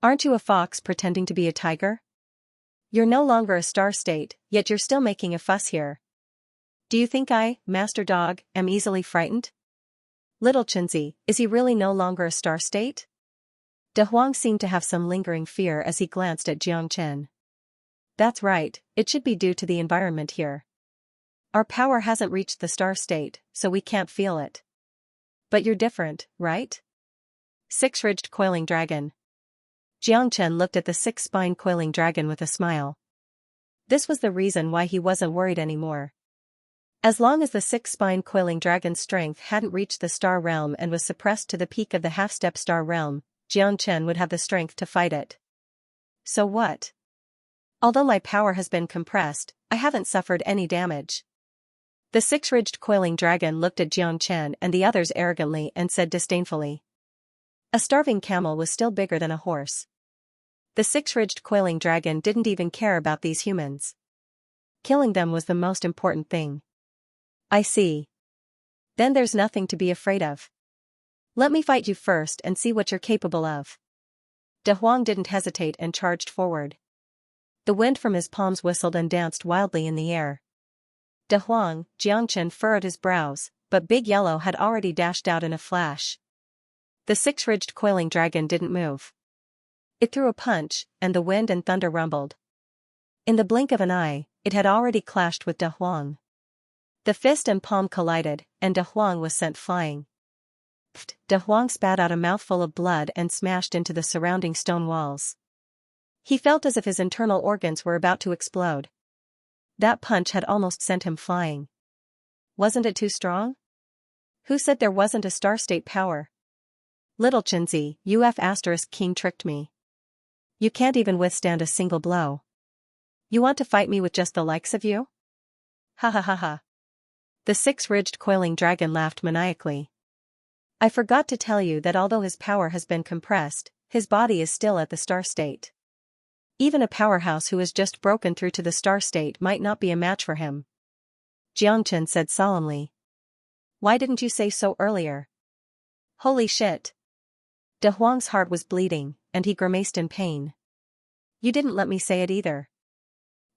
Aren't you a fox pretending to be a tiger? You're no longer a star state, yet you're still making a fuss here. Do you think I, Master Dog, am easily frightened? Little Xianxia, is he really no longer a star state? De Huang seemed to have some lingering fear as he glanced at Xianxia. That's right, it should be due to the environment here. Our power hasn't reached the star state, so we can't feel it. But you're different, right? Six-ridged coiling dragon. Xianxia looked at the six-spine coiling dragon with a smile. This was the reason why he wasn't worried anymore. As long as the six-spine coiling dragon's strength hadn't reached the star realm and was suppressed to the peak of the half-step star realm, Xianxia would have the strength to fight it. So what? Although my power has been compressed, I haven't suffered any damage. The six-ridged coiling dragon looked at Xianxia and the others arrogantly and said disdainfully. A starving camel was still bigger than a horse. The six-ridged coiling dragon didn't even care about these humans. Killing them was the most important thing. I see. Then there's nothing to be afraid of. Let me fight you first and see what you're capable of. De Huang didn't hesitate and charged forward. The wind from his palms whistled and danced wildly in the air. De Huang, Xianxia furrowed his brows, but Big Yellow had already dashed out in a flash. The six-ridged coiling dragon didn't move. It threw a punch, and the wind and thunder rumbled. In the blink of an eye, it had already clashed with De Huang. The fist and palm collided, and De Huang was sent flying. De Huang spat out a mouthful of blood and smashed into the surrounding stone walls. He felt as if his internal organs were about to explode. That punch had almost sent him flying. Wasn't it too strong? Who said there wasn't a star state power? Little Xianxia, UF** King tricked me. You can't even withstand a single blow. You want to fight me with just the likes of you? Ha ha ha ha. The six-ridged coiling dragon laughed maniacally. I forgot to tell you that although his power has been compressed, his body is still at the star state. Even a powerhouse who has just broken through to the star state might not be a match for him. Xianxia said solemnly. Why didn't you say so earlier? Holy shit. De Huang's heart was bleeding, and he grimaced in pain. You didn't let me say it either.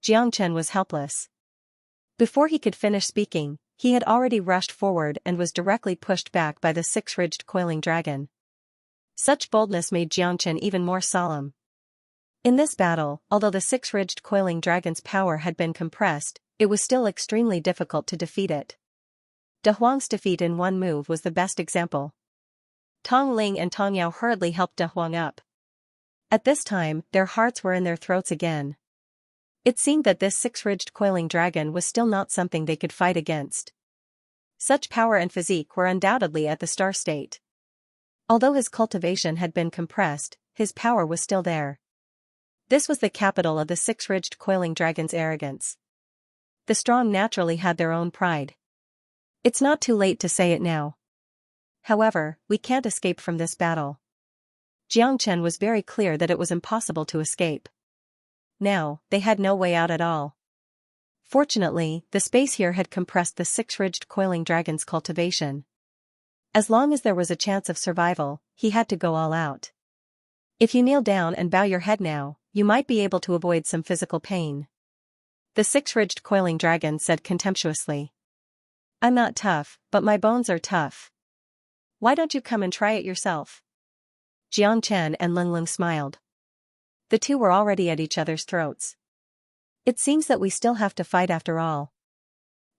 Xianxia was helpless. Before he could finish speaking, he had already rushed forward and was directly pushed back by the six-ridged coiling dragon. Such boldness made Xianxia even more solemn. In this battle, although the six-ridged coiling dragon's power had been compressed, it was still extremely difficult to defeat it. De Huang's defeat in one move was the best example. Tong Ling and Tong Yao hurriedly helped De Huang up. At this time, their hearts were in their throats again. It seemed that this six-ridged coiling dragon was still not something they could fight against. Such power and physique were undoubtedly at the star state. Although his cultivation had been compressed, his power was still there. This was the capital of the six-ridged coiling dragon's arrogance. The strong naturally had their own pride. It's not too late to say it now. However, we can't escape from this battle. Xianxia was very clear that it was impossible to escape. Now, they had no way out at all. Fortunately, the space here had compressed the six-ridged coiling dragon's cultivation. As long as there was a chance of survival, he had to go all out. If you kneel down and bow your head now, you might be able to avoid some physical pain. The six-ridged coiling dragon said contemptuously. I'm not tough, but my bones are tough. Why don't you come and try it yourself? Xianxia and Linglong smiled. The two were already at each other's throats. It seems that we still have to fight after all.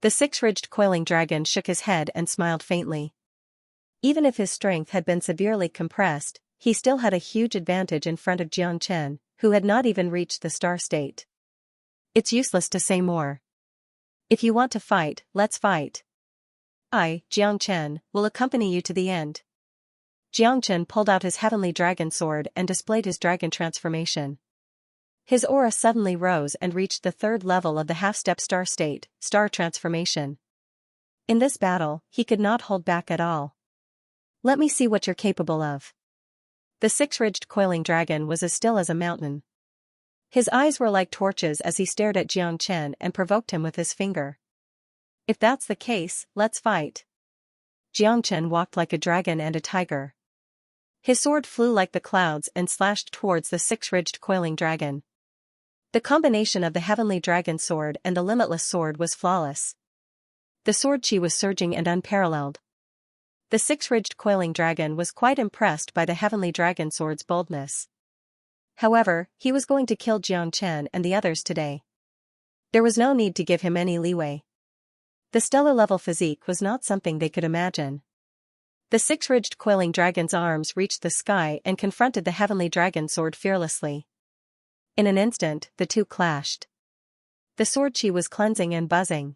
The six-ridged coiling dragon shook his head and smiled faintly. Even if his strength had been severely compressed, he still had a huge advantage in front of Xianxia, who had not even reached the star state. It's useless to say more. If you want to fight, let's fight. I, Xianxia, will accompany you to the end. Xianxia pulled out his heavenly dragon sword and displayed his dragon transformation. His aura suddenly rose and reached the third level of the half-step star state, star transformation. In this battle, he could not hold back at all. Let me see what you're capable of. The six-ridged coiling dragon was as still as a mountain. His eyes were like torches as he stared at Xianxia and provoked him with his finger. If that's the case, let's fight. Xianxia walked like a dragon and a tiger. His sword flew like the clouds and slashed towards the six-ridged coiling dragon. The combination of the heavenly dragon sword and the limitless sword was flawless. The sword chi was surging and unparalleled. The six-ridged coiling dragon was quite impressed by the heavenly dragon sword's boldness. However, he was going to kill Xianxia and the others today. There was no need to give him any leeway. The stellar-level physique was not something they could imagine. The six-ridged coiling dragon's arms reached the sky and confronted the heavenly dragon sword fearlessly. In an instant, the two clashed. The sword chi was cleansing and buzzing.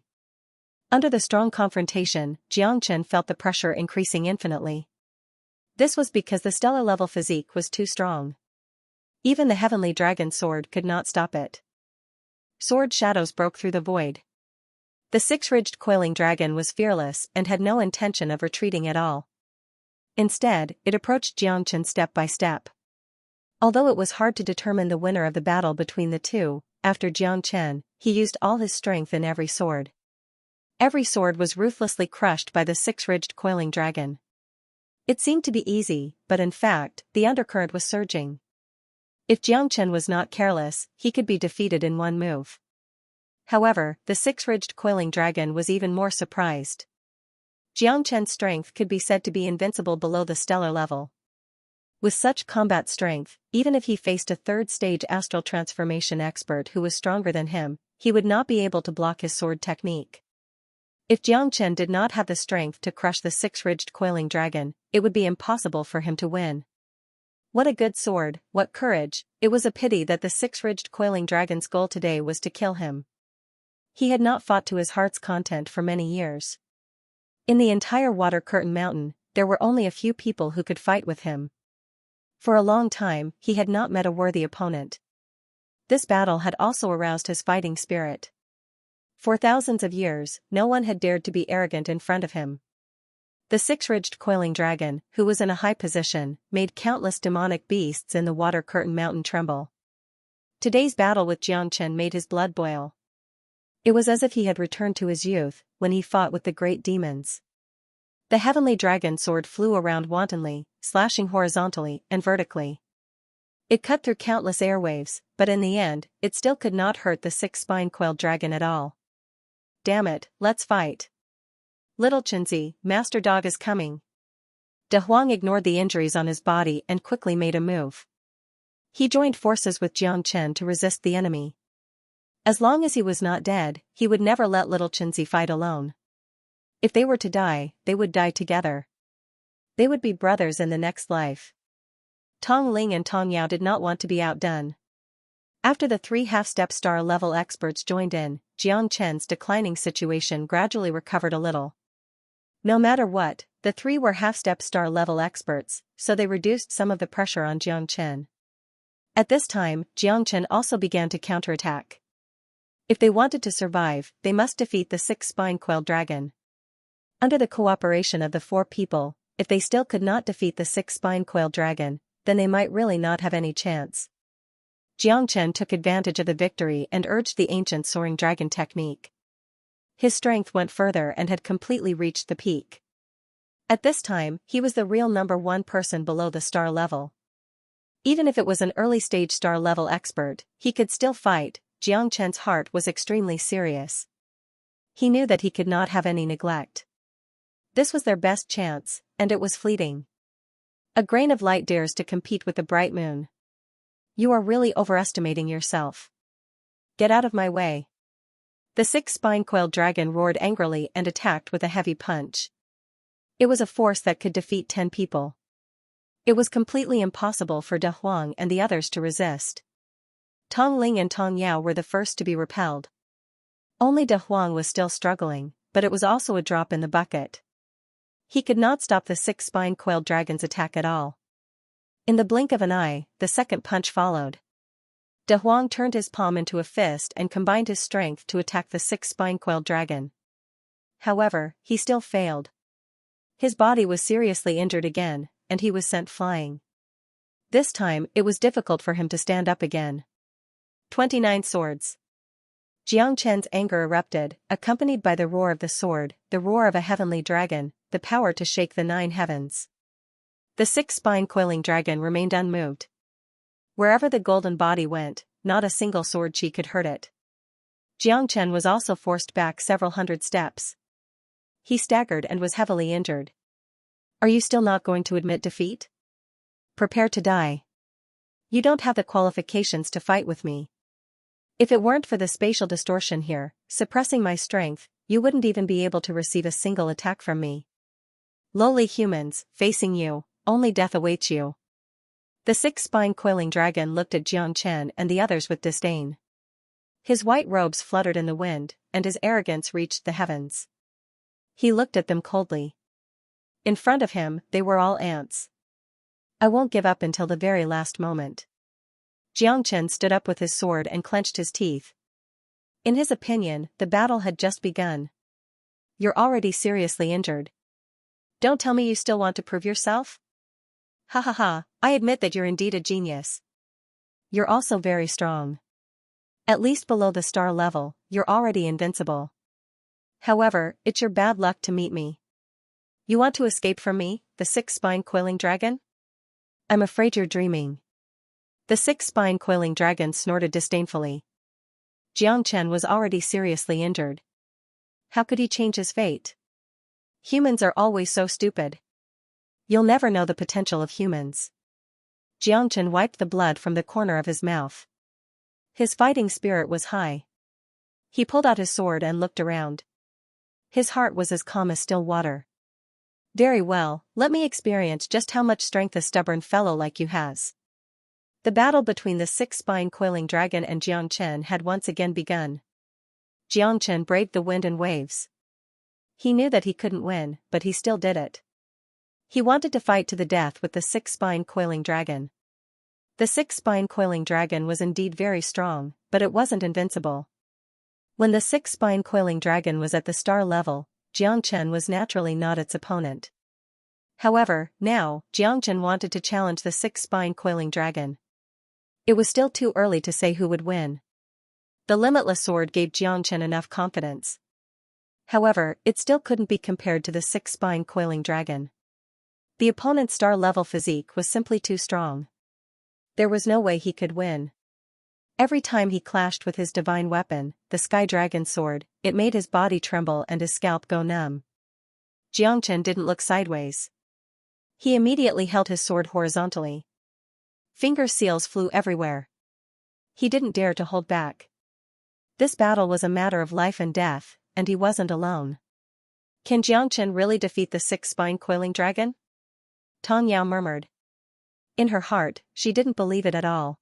Under the strong confrontation, Xianxia felt the pressure increasing infinitely. This was because the stellar-level physique was too strong. Even the heavenly dragon sword could not stop it. Sword shadows broke through the void. The six-ridged coiling dragon was fearless and had no intention of retreating at all. Instead, it approached Xianxia step by step. Although it was hard to determine the winner of the battle between the two, after Xianxia, he used all his strength in every sword. Every sword was ruthlessly crushed by the six-ridged coiling dragon. It seemed to be easy, but in fact, the undercurrent was surging. If Xianxia was not careless, he could be defeated in one move. However, the six-ridged coiling dragon was even more surprised. Xianxia's strength could be said to be invincible below the stellar level. With such combat strength, even if he faced a third-stage astral transformation expert who was stronger than him, he would not be able to block his sword technique. If Xianxia did not have the strength to crush the six-ridged coiling dragon, it would be impossible for him to win. What a good sword, what courage! It was a pity that the six-ridged coiling dragon's goal today was to kill him. He had not fought to his heart's content for many years. In the entire Water Curtain Mountain, there were only a few people who could fight with him. For a long time, he had not met a worthy opponent. This battle had also aroused his fighting spirit. For thousands of years, no one had dared to be arrogant in front of him. The six-ridged coiling dragon, who was in a high position, made countless demonic beasts in the Water Curtain Mountain tremble. Today's battle with Xianxia made his blood boil. It was as if he had returned to his youth, when he fought with the great demons. The heavenly dragon sword flew around wantonly, slashing horizontally and vertically. It cut through countless airwaves, but in the end, it still could not hurt the six-spine-coiled dragon at all. Damn it, let's fight. Little Xianxia, Master Dog is coming. De Huang ignored the injuries on his body and quickly made a move. He joined forces with Jiang Chen to resist the enemy. As long as he was not dead, he would never let little Xianxia fight alone. If they were to die, they would die together. They would be brothers in the next life. Tong Ling and Tong Yao did not want to be outdone. After the 3 half-step star level experts joined in, Jiang Chen's declining situation gradually recovered a little. No matter what, the 3 were half-step star level experts, so they reduced some of the pressure on Jiang Chen. At this time, Jiang Chen also began to counterattack. If they wanted to survive, they must defeat the 6-spine-coiled dragon. Under the cooperation of the 4 people, if they still could not defeat the 6-spine-coiled dragon, then they might really not have any chance. Jiang Chen took advantage of the victory and urged the ancient soaring dragon technique. His strength went further and had completely reached the peak. At this time, he was the real number 1 person below the star level. Even if it was an early-stage star level expert, he could still fight. Jiang Chen's heart was extremely serious. He knew that he could not have any neglect. This was their best chance, and it was fleeting. A grain of light dares to compete with the bright moon. You are really overestimating yourself. Get out of my way. The 6-spine-coiled dragon roared angrily and attacked with a heavy punch. It was a force that could defeat 10 people. It was completely impossible for De Huang and the others to resist. Tong Ling and Tong Yao were the first to be repelled. Only De Huang was still struggling, but it was also a drop in the bucket. He could not stop the 6-spine-coiled dragon's attack at all. In the blink of an eye, the second punch followed. De Huang turned his palm into a fist and combined his strength to attack the 6-spine-coiled dragon. However, he still failed. His body was seriously injured again, and he was sent flying. This time, it was difficult for him to stand up again. 29 swords. Jiang Chen's anger erupted, accompanied by the roar of the sword, the roar of a heavenly dragon, the power to shake the 9 heavens. The 6-spine-coiling dragon remained unmoved. Wherever the golden body went, not a single sword chi could hurt it. Jiang Chen was also forced back several hundred steps. He staggered and was heavily injured. Are you still not going to admit defeat? Prepare to die. You don't have the qualifications to fight with me. If it weren't for the spatial distortion here, suppressing my strength, you wouldn't even be able to receive a single attack from me. Lowly humans, facing you, only death awaits you. The 6-spine-coiling dragon looked at Jiang Chen and the others with disdain. His white robes fluttered in the wind, and his arrogance reached the heavens. He looked at them coldly. In front of him, they were all ants. I won't give up until the very last moment. Jiang Chen stood up with his sword and clenched his teeth. In his opinion, the battle had just begun. You're already seriously injured. Don't tell me you still want to prove yourself? Ha ha ha, I admit that you're indeed a genius. You're also very strong. At least below the star level, you're already invincible. However, it's your bad luck to meet me. You want to escape from me, the 6-spine-coiling dragon? I'm afraid you're dreaming. The 6-spine-coiling dragon snorted disdainfully. Jiang Chen was already seriously injured. How could he change his fate? Humans are always so stupid. You'll never know the potential of humans. Jiang Chen wiped the blood from the corner of his mouth. His fighting spirit was high. He pulled out his sword and looked around. His heart was as calm as still water. Very well, let me experience just how much strength a stubborn fellow like you has. The battle between the 6-spine-coiling dragon and Jiang Chen had once again begun. Jiang Chen braved the wind and waves. He knew that he couldn't win, but he still did it. He wanted to fight to the death with the 6-spine-coiling dragon. The 6-spine-coiling dragon was indeed very strong, but it wasn't invincible. When the 6-spine-coiling dragon was at the star level, Jiang Chen was naturally not its opponent. However, now, Jiang Chen wanted to challenge the 6-spine-coiling dragon. It was still too early to say who would win. The limitless sword gave Jiang Chen enough confidence. However, it still couldn't be compared to the 6-spine-coiling dragon. The opponent's star-level physique was simply too strong. There was no way he could win. Every time he clashed with his divine weapon, the Sky Dragon sword, it made his body tremble and his scalp go numb. Jiang Chen didn't look sideways. He immediately held his sword horizontally. Finger seals flew everywhere. He didn't dare to hold back. This battle was a matter of life and death, and he wasn't alone. Can Xianxia really defeat the six-spine coiling dragon? Tong Yao murmured. In her heart, she didn't believe it at all.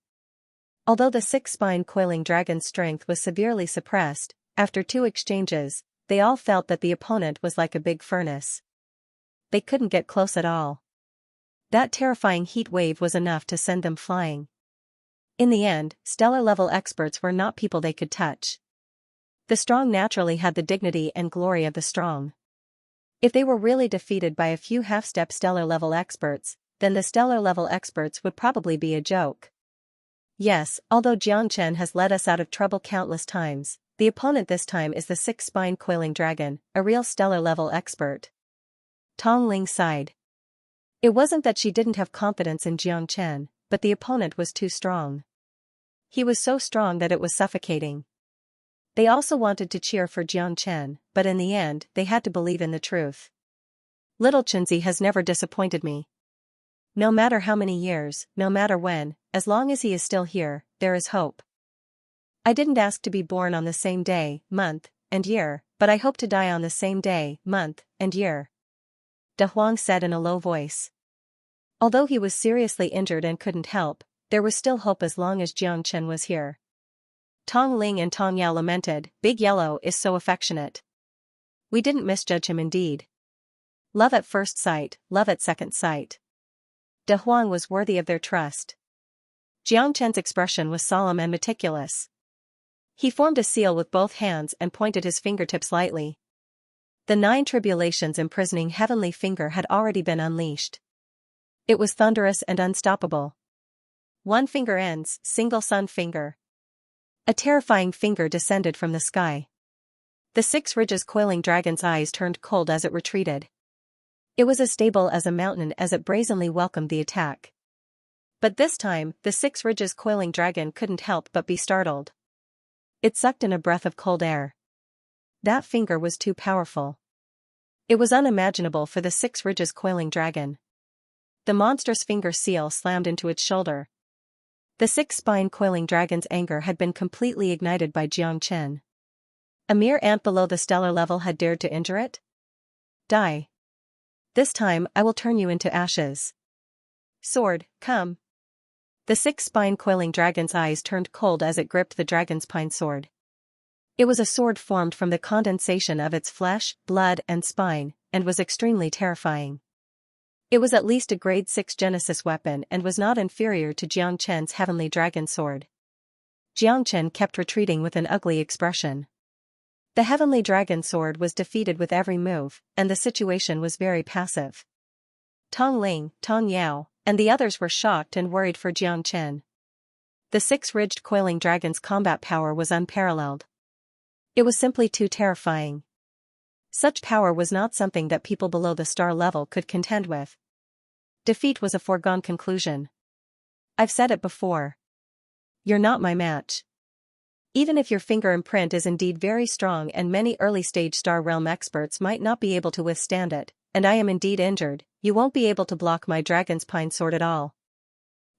Although the six-spine coiling dragon's strength was severely suppressed, after 2 exchanges, they all felt that the opponent was like a big furnace. They couldn't get close at all. That terrifying heat wave was enough to send them flying. In the end, stellar-level experts were not people they could touch. The strong naturally had the dignity and glory of the strong. If they were really defeated by a few half-step stellar-level experts, then the stellar-level experts would probably be a joke. Yes, although Xianxia has led us out of trouble countless times, the opponent this time is the six-spine coiling dragon, a real stellar-level expert. Tong Ling sighed. It wasn't that she didn't have confidence in Xianxia, but the opponent was too strong. He was so strong that it was suffocating. They also wanted to cheer for Xianxia, but in the end, they had to believe in the truth. Little Xianxia has never disappointed me. No matter how many years, no matter when, as long as he is still here, there is hope. I didn't ask to be born on the same day, month, and year, but I hope to die on the same day, month, and year. De Huang said in a low voice. Although he was seriously injured and couldn't help, there was still hope as long as Xianxia was here. Tong Ling and Tong Yao lamented, Big Yellow is so affectionate. We didn't misjudge him indeed. Love at first sight, love at second sight. De Huang was worthy of their trust. Xianxia's expression was solemn and meticulous. He formed a seal with both hands and pointed his fingertips lightly. The 9 tribulations imprisoning heavenly finger had already been unleashed. It was thunderous and unstoppable. 1 finger ends, single sun finger. A terrifying finger descended from the sky. The 6 ridges coiling dragon's eyes turned cold as it retreated. It was as stable as a mountain as it brazenly welcomed the attack. But this time, the 6 ridges coiling dragon couldn't help but be startled. It sucked in a breath of cold air. That finger was too powerful. It was unimaginable for the 6 ridges coiling dragon. The monstrous finger seal slammed into its shoulder. The 6-spine coiling dragon's anger had been completely ignited by Xianxia. A mere ant below the stellar level had dared to injure it? Die. This time I will turn you into ashes. Sword, come. The 6-spine coiling dragon's eyes turned cold as it gripped the dragon's pine sword. It was a sword formed from the condensation of its flesh, blood, and spine, and was extremely terrifying. It was at least a grade 6 Genesis weapon and was not inferior to Xianxia's heavenly dragon sword. Xianxia kept retreating with an ugly expression. The heavenly dragon sword was defeated with every move, and the situation was very passive. Tong Ling, Tong Yao, and the others were shocked and worried for Xianxia. The 6-ridged coiling dragon's combat power was unparalleled. It was simply too terrifying. Such power was not something that people below the star level could contend with. Defeat was a foregone conclusion. I've said it before. You're not my match. Even if your finger imprint is indeed very strong and many early-stage star realm experts might not be able to withstand it, and I am indeed injured, you won't be able to block my dragon's pine sword at all.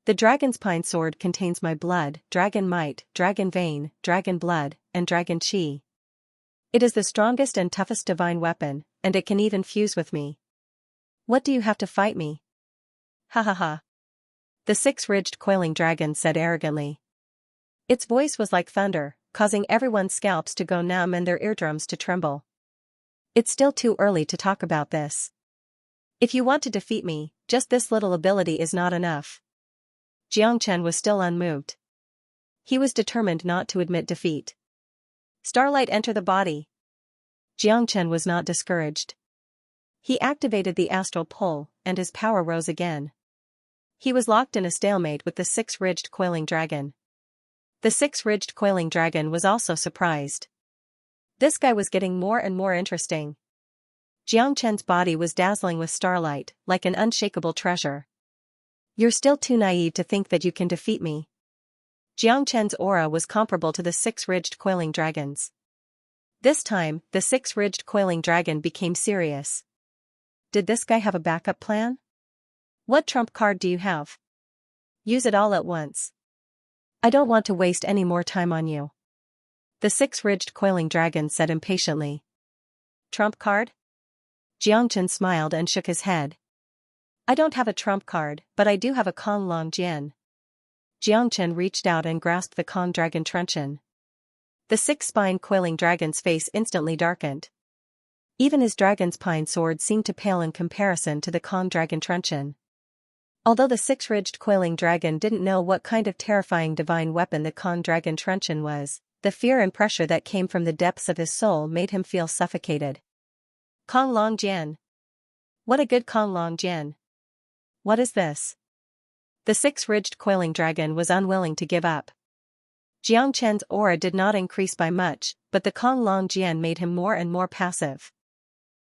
The dragon's pine sword contains my blood, dragon might, dragon vein, dragon blood, and dragon chi. It is the strongest and toughest divine weapon, and it can even fuse with me. What do you have to fight me? Ha ha ha. The 6-ridged coiling dragon said arrogantly. Its voice was like thunder, causing everyone's scalps to go numb and their eardrums to tremble. It's still too early to talk about this. If you want to defeat me, just this little ability is not enough. Xianxia was still unmoved. He was determined not to admit defeat. Starlight enter the body. Xianxia was not discouraged. He activated the astral pull, and his power rose again. He was locked in a stalemate with the 6-ridged coiling dragon. The 6-ridged coiling dragon was also surprised. This guy was getting more and more interesting. Xianxia's body was dazzling with starlight, like an unshakable treasure. You're still too naive to think that you can defeat me. Xianxia's aura was comparable to the 6-ridged coiling dragon's. This time, the 6-ridged coiling dragon became serious. Did this guy have a backup plan? What trump card do you have? Use it all at once. I don't want to waste any more time on you. The six-ridged coiling dragon said impatiently. Trump card? Xianxia smiled and shook his head. I don't have a trump card, but I do have a Kong Long Jian. Xianxia reached out and grasped the Kong dragon truncheon. The six-spine coiling dragon's face instantly darkened. Even his dragon's pine sword seemed to pale in comparison to the Kong dragon truncheon. Although the six-ridged coiling dragon didn't know what kind of terrifying divine weapon the Kong dragon truncheon was, the fear and pressure that came from the depths of his soul made him feel suffocated. Kong Long Jian. What a good Kong Long Jian. What is this? The six-ridged coiling dragon was unwilling to give up. Xianxia's aura did not increase by much, but the Kong Long Jian made him more and more passive.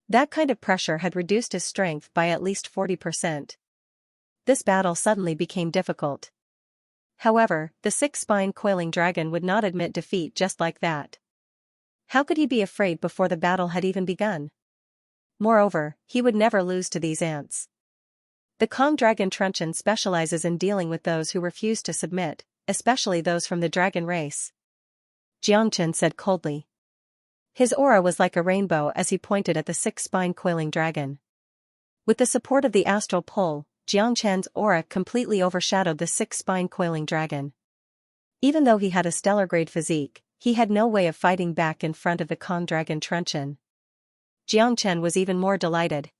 That kind of pressure had reduced his strength by at least 40%. This battle suddenly became difficult. However, the six-spine coiling dragon would not admit defeat just like that. How could he be afraid before the battle had even begun? Moreover, he would never lose to these ants. The Kong dragon truncheon specializes in dealing with those who refuse to submit, especially those from the dragon race. Xianxia said coldly. His aura was like a rainbow as he pointed at the six-spine coiling dragon. With the support of the astral pull, Xianxia's aura completely overshadowed the six-spine coiling dragon. Even though he had a stellar-grade physique, he had no way of fighting back in front of the Kong dragon truncheon. Xianxia was even more delighted.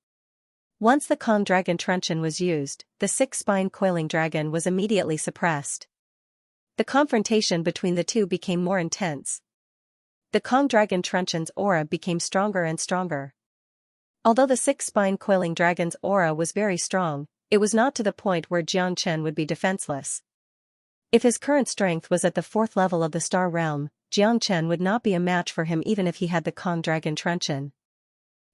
Once the Kong dragon truncheon was used, the six-spine coiling dragon was immediately suppressed. The confrontation between the two became more intense. The Kong dragon truncheon's aura became stronger and stronger. Although the six-spine coiling dragon's aura was very strong, it was not to the point where Xianxia would be defenseless. If his current strength was at the fourth level of the star realm, Xianxia would not be a match for him even if he had the Kong dragon truncheon.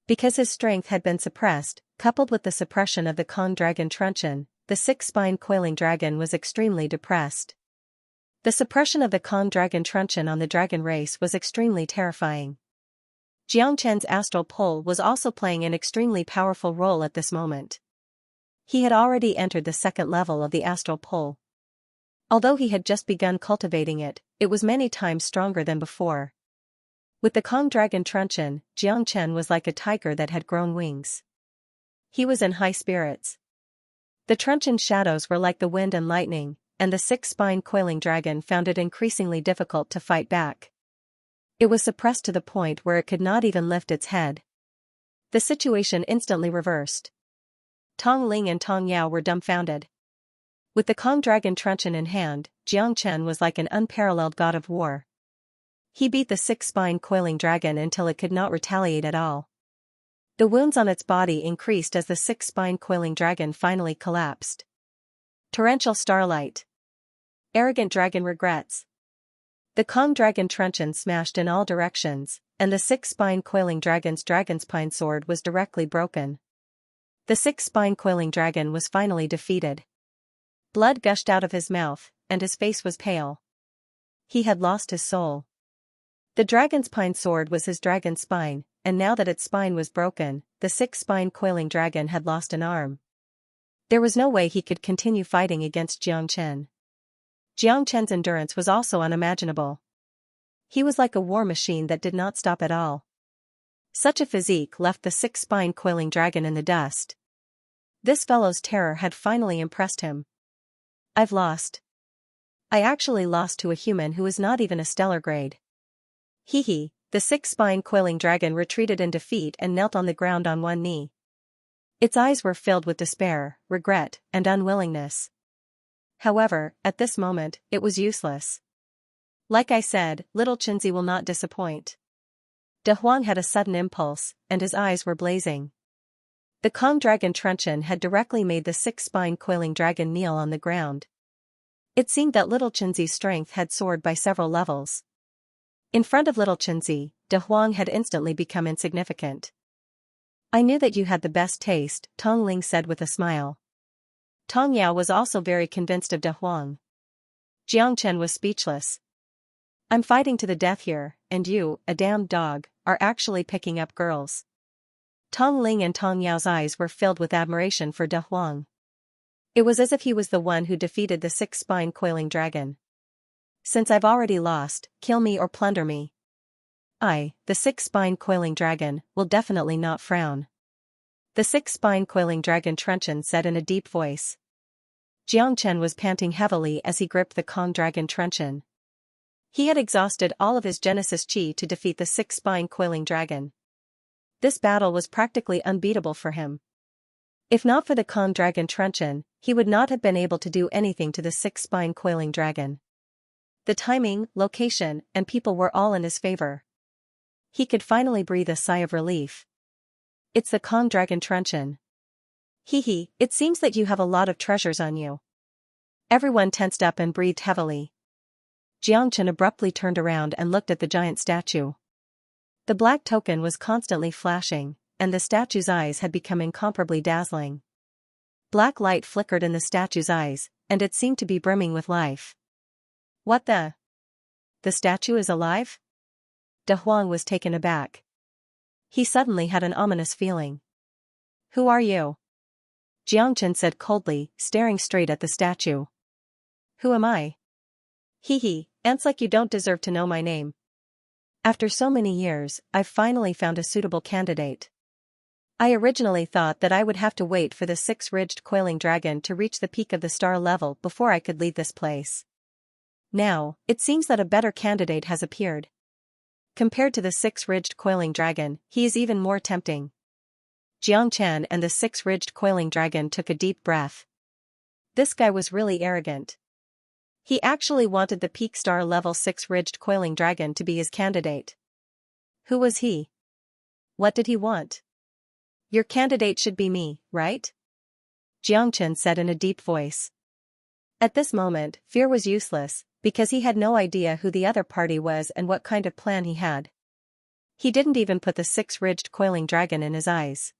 Because his strength had been suppressed, coupled with the suppression of the Kong dragon truncheon, the six-spine coiling dragon was extremely depressed. The suppression of the Kong dragon truncheon on the dragon race was extremely terrifying. Xianxia's astral pull was also playing an extremely powerful role at this moment. He had already entered the second level of the astral pull. Although he had just begun cultivating it, it was many times stronger than before. With the Kong dragon truncheon, Xianxia was like a tiger that had grown wings. He was in high spirits. The truncheon's shadows were like the wind and lightning, and the six-spine coiling dragon found it increasingly difficult to fight back. It was suppressed to the point where it could not even lift its head. The situation instantly reversed. Tong Ling and Tong Yao were dumbfounded. With the Kong dragon truncheon in hand, Xianxia was like an unparalleled god of war. He beat the six-spine coiling dragon until it could not retaliate at all. The wounds on its body increased as the six-spine coiling dragon finally collapsed. Torrential starlight. Arrogant dragon regrets. The Kong dragon truncheon smashed in all directions, and the six-spine coiling dragon's pine sword was directly broken. The six-spine coiling dragon was finally defeated. Blood gushed out of his mouth, and his face was pale. He had lost his soul. The dragon's pine sword was his dragon spine, and now that its spine was broken, the six-spine coiling dragon had lost an arm. There was no way he could continue fighting against Xianxia. Xianxia's endurance was also unimaginable. He was like a war machine that did not stop at all. Such a physique left the six-spine coiling dragon in the dust. This fellow's terror had finally impressed him. I've lost. I actually lost to a human who is not even a stellar grade. Hee. The six-spine coiling dragon retreated in defeat and knelt on the ground on one knee. Its eyes were filled with despair, regret, and unwillingness. However, at this moment, it was useless. Like I said, little Xianxia will not disappoint. De Huang had a sudden impulse, and his eyes were blazing. The Kong dragon truncheon had directly made the six-spine coiling dragon kneel on the ground. It seemed that little Xianxia's strength had soared by several levels. In front of little Xianxia, De Huang had instantly become insignificant. I knew that you had the best taste, Tong Ling said with a smile. Tong Yao was also very convinced of De Huang. Xianxia was speechless. I'm fighting to the death here, and you, a damned dog, are actually picking up girls. Tong Ling and Tong Yao's eyes were filled with admiration for De Huang. It was as if he was the one who defeated the six-spine coiling dragon. Since I've already lost, kill me or plunder me. I, the six-spine coiling dragon, will definitely not frown. The six-spine coiling dragon truncheon said in a deep voice. Xianxia was panting heavily as he gripped the Kong dragon truncheon. He had exhausted all of his Genesis Chi to defeat the six-spine coiling dragon. This battle was practically unbeatable for him. If not for the Kong dragon truncheon, he would not have been able to do anything to the six-spine coiling dragon. The timing, location, and people were all in his favor. He could finally breathe a sigh of relief. It's the Kong dragon truncheon. Hee, it seems that you have a lot of treasures on you. Everyone tensed up and breathed heavily. Xianxia abruptly turned around and looked at the giant statue. The black token was constantly flashing, and the statue's eyes had become incomparably dazzling. Black light flickered in the statue's eyes, and it seemed to be brimming with life. What the? The statue is alive? De Huang was taken aback. He suddenly had an ominous feeling. Who are you? Xianxia said coldly, staring straight at the statue. Who am I? Ants like you don't deserve to know my name. After so many years, I've finally found a suitable candidate. I originally thought that I would have to wait for the six-ridged coiling dragon to reach the peak of the star level before I could leave this place. Now, it seems that a better candidate has appeared. Compared to the six-ridged coiling dragon, he is even more tempting. Xianxia and the six-ridged coiling dragon took a deep breath. This guy was really arrogant. He actually wanted the peak star level six-ridged coiling dragon to be his candidate. Who was he? What did he want? Your candidate should be me, right? Xianxia said in a deep voice. At this moment, fear was useless, because he had no idea who the other party was and what kind of plan he had. He didn't even put the six-ridged coiling dragon in his eyes.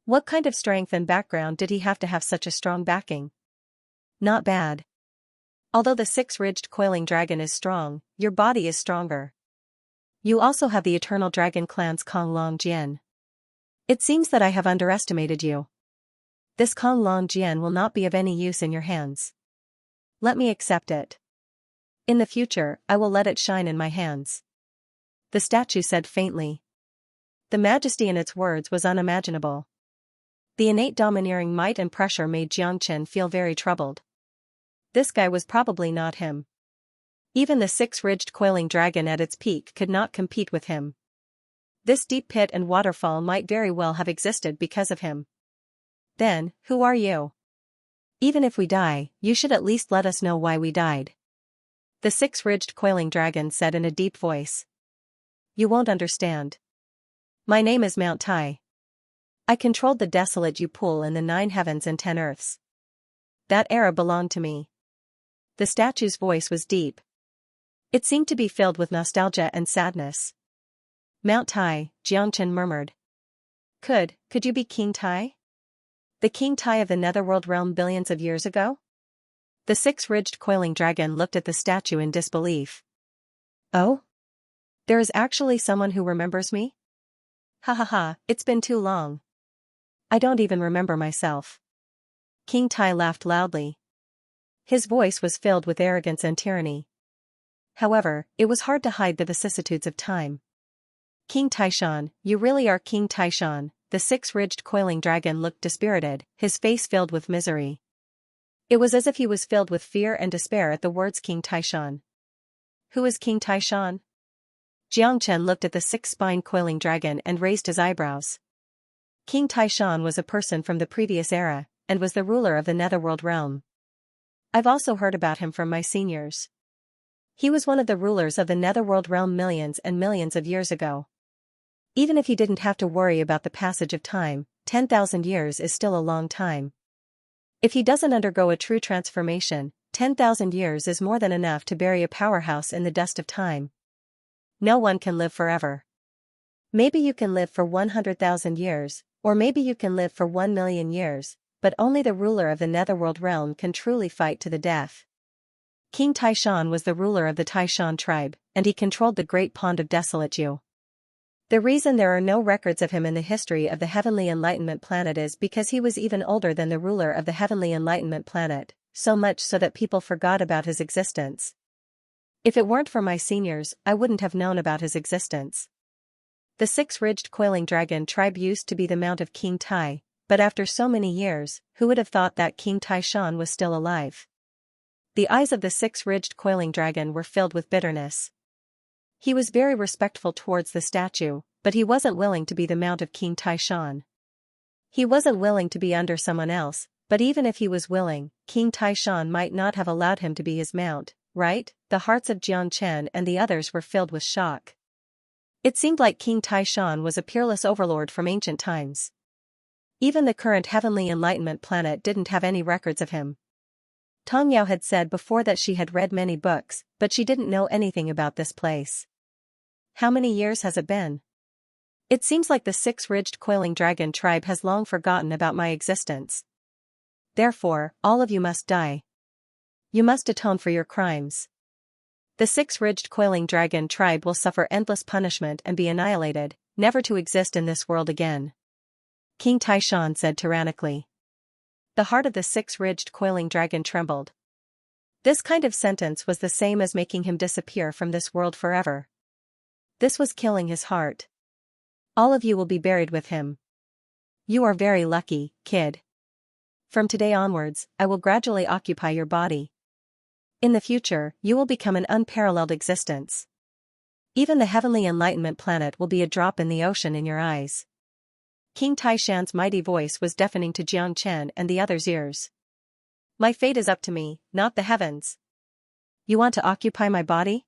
What kind of strength and background did he have to have such a strong backing? Not bad. Although the six-ridged coiling dragon is strong, your body is stronger. You also have the Eternal Dragon Clan's Kong Long Jian. It seems that I have underestimated you. This Kong Long Jian will not be of any use in your hands. Let me accept it. In the future, I will let it shine in my hands. The statue said faintly. The majesty in its words was unimaginable. The innate domineering might and pressure made Xianxia feel very troubled. This guy was probably not him. Even the six-ridged coiling dragon at its peak could not compete with him. This deep pit and waterfall might very well have existed because of him. Then, who are you? Even if we die, you should at least let us know why we died. The six-ridged coiling dragon said in a deep voice. You won't understand. My name is Mount Tai. I controlled the desolate Yu pool in the 9 heavens and 10 earths. That era belonged to me. The statue's voice was deep. It seemed to be filled with nostalgia and sadness. Mount Tai, Xianxia murmured. Could you be King Tai? The King Tai of the Netherworld realm billions of years ago? The six-ridged coiling dragon looked at the statue in disbelief. Oh? There is actually someone who remembers me? Ha, it's been too long. I don't even remember myself. King Tai laughed loudly. His voice was filled with arrogance and tyranny. However, it was hard to hide the vicissitudes of time. King Taishan, you really are King Taishan. The six-ridged coiling dragon looked dispirited, his face filled with misery. It was as if he was filled with fear and despair at the words King Taishan. Who is King Taishan? Xianxia looked at the six-spine coiling dragon and raised his eyebrows. King Taishan was a person from the previous era, and was the ruler of the Netherworld realm. I've also heard about him from my seniors. He was one of the rulers of the Netherworld realm millions and millions of years ago. Even if he didn't have to worry about the passage of time, 10,000 years is still a long time. If he doesn't undergo a true transformation, 10,000 years is more than enough to bury a powerhouse in the dust of time. No one can live forever. Maybe you can live for 100,000 years, or maybe you can live for 1 million years, but only the ruler of the Netherworld realm can truly fight to the death. King Taishan was the ruler of the Taishan tribe, and he controlled the great pond of Desolate Yu. The reason there are no records of him in the history of the Heavenly Enlightenment planet is because he was even older than the ruler of the Heavenly Enlightenment planet, so much so that people forgot about his existence. If it weren't for my seniors, I wouldn't have known about his existence. The six-ridged coiling dragon tribe used to be the mount of King Tai, but after so many years, who would have thought that King Taishan was still alive? The eyes of the six-ridged coiling dragon were filled with bitterness. He was very respectful towards the statue, but he wasn't willing to be the mount of King Taishan. He wasn't willing to be under someone else, but even if he was willing, King Taishan might not have allowed him to be his mount, right? The hearts of Jiang Chen and the others were filled with shock. It seemed like King Taishan was a peerless overlord from ancient times. Even the current Heavenly Enlightenment planet didn't have any records of him. Tong Yao had said before that she had read many books, but she didn't know anything about this place. How many years has it been? It seems like the six-ridged coiling dragon tribe has long forgotten about my existence. Therefore, all of you must die. You must atone for your crimes. The six-ridged coiling dragon tribe will suffer endless punishment and be annihilated, never to exist in this world again. King Taishan said tyrannically. The heart of the six-ridged coiling dragon trembled. This kind of sentence was the same as making him disappear from this world forever. This was killing his heart. All of you will be buried with him. You are very lucky, kid. From today onwards, I will gradually occupy your body. In the future, you will become an unparalleled existence. Even the Heavenly Enlightenment planet will be a drop in the ocean in your eyes. King Taishan's mighty voice was deafening to Jiang Chen and the others' ears. My fate is up to me, not the heavens. You want to occupy my body?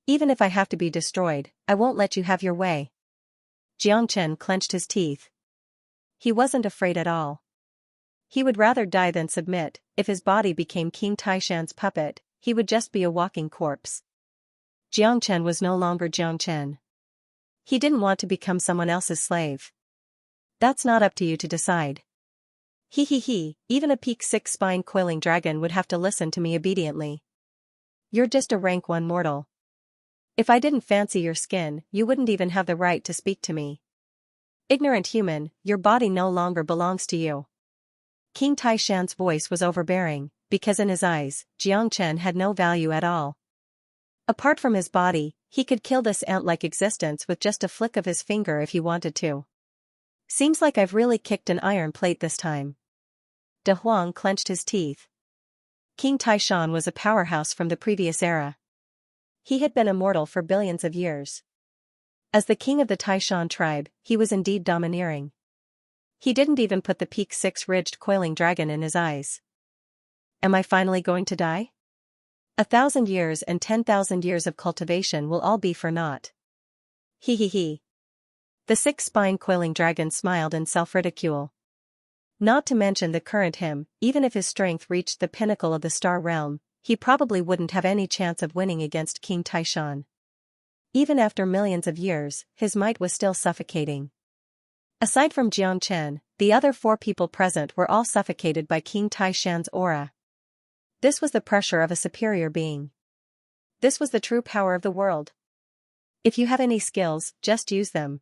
Even if I have to be destroyed, I won't let you have your way. Jiang Chen clenched his teeth. He wasn't afraid at all. He would rather die than submit. If his body became King Taishan's puppet, he would just be a walking corpse. Jiang Chen was no longer Jiang Chen. He didn't want to become someone else's slave. That's not up to you to decide. Even a peak 6 spine coiling dragon would have to listen to me obediently. You're just a rank 1 mortal. If I didn't fancy your skin, you wouldn't even have the right to speak to me. Ignorant human, your body no longer belongs to you. King Taishan's voice was overbearing, because in his eyes, Jiang Chen had no value at all. Apart from his body, he could kill this ant-like existence with just a flick of his finger if he wanted to. Seems like I've really kicked an iron plate this time. De Huang clenched his teeth. King Taishan was a powerhouse from the previous era. He had been immortal for billions of years. As the king of the Taishan tribe, he was indeed domineering. He didn't even put the peak 6-ridged coiling dragon in his eyes. Am I finally going to die? 1,000 years and 10,000 years of cultivation will all be for naught. The 6-spine coiling dragon smiled in self-ridicule. Not to mention the current him, even if his strength reached the pinnacle of the star realm, he probably wouldn't have any chance of winning against King Taishan. Even after millions of years, his might was still suffocating. Aside from Jiang Chen, the other 4 people present were all suffocated by King Taishan's aura. This was the pressure of a superior being. This was the true power of the world. If you have any skills, just use them.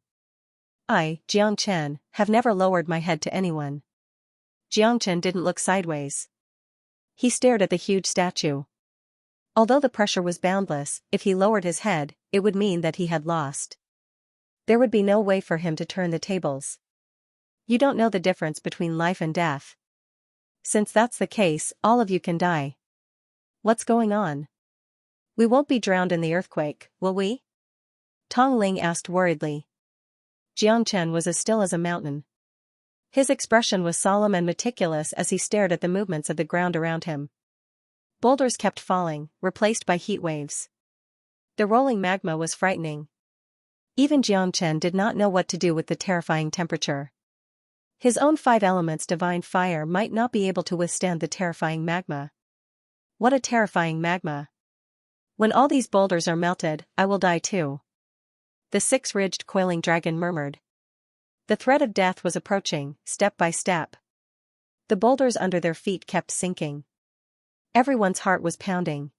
I, Jiang Chen, have never lowered my head to anyone. Jiang Chen didn't look sideways. He stared at the huge statue. Although the pressure was boundless, if he lowered his head, it would mean that he had lost. There would be no way for him to turn the tables. You don't know the difference between life and death. Since that's the case, all of you can die. What's going on? We won't be drowned in the earthquake, will we? Tong Ling asked worriedly. Jiang Chen was as still as a mountain. His expression was solemn and meticulous as he stared at the movements of the ground around him. Boulders kept falling, replaced by heat waves. The rolling magma was frightening. Even Jiang Chen did not know what to do with the terrifying temperature. His own 5 elements divine fire might not be able to withstand the terrifying magma. What a terrifying magma. When all these boulders are melted, I will die too. The 6-ridged coiling dragon murmured. The threat of death was approaching, step by step. The boulders under their feet kept sinking. Everyone's heart was pounding.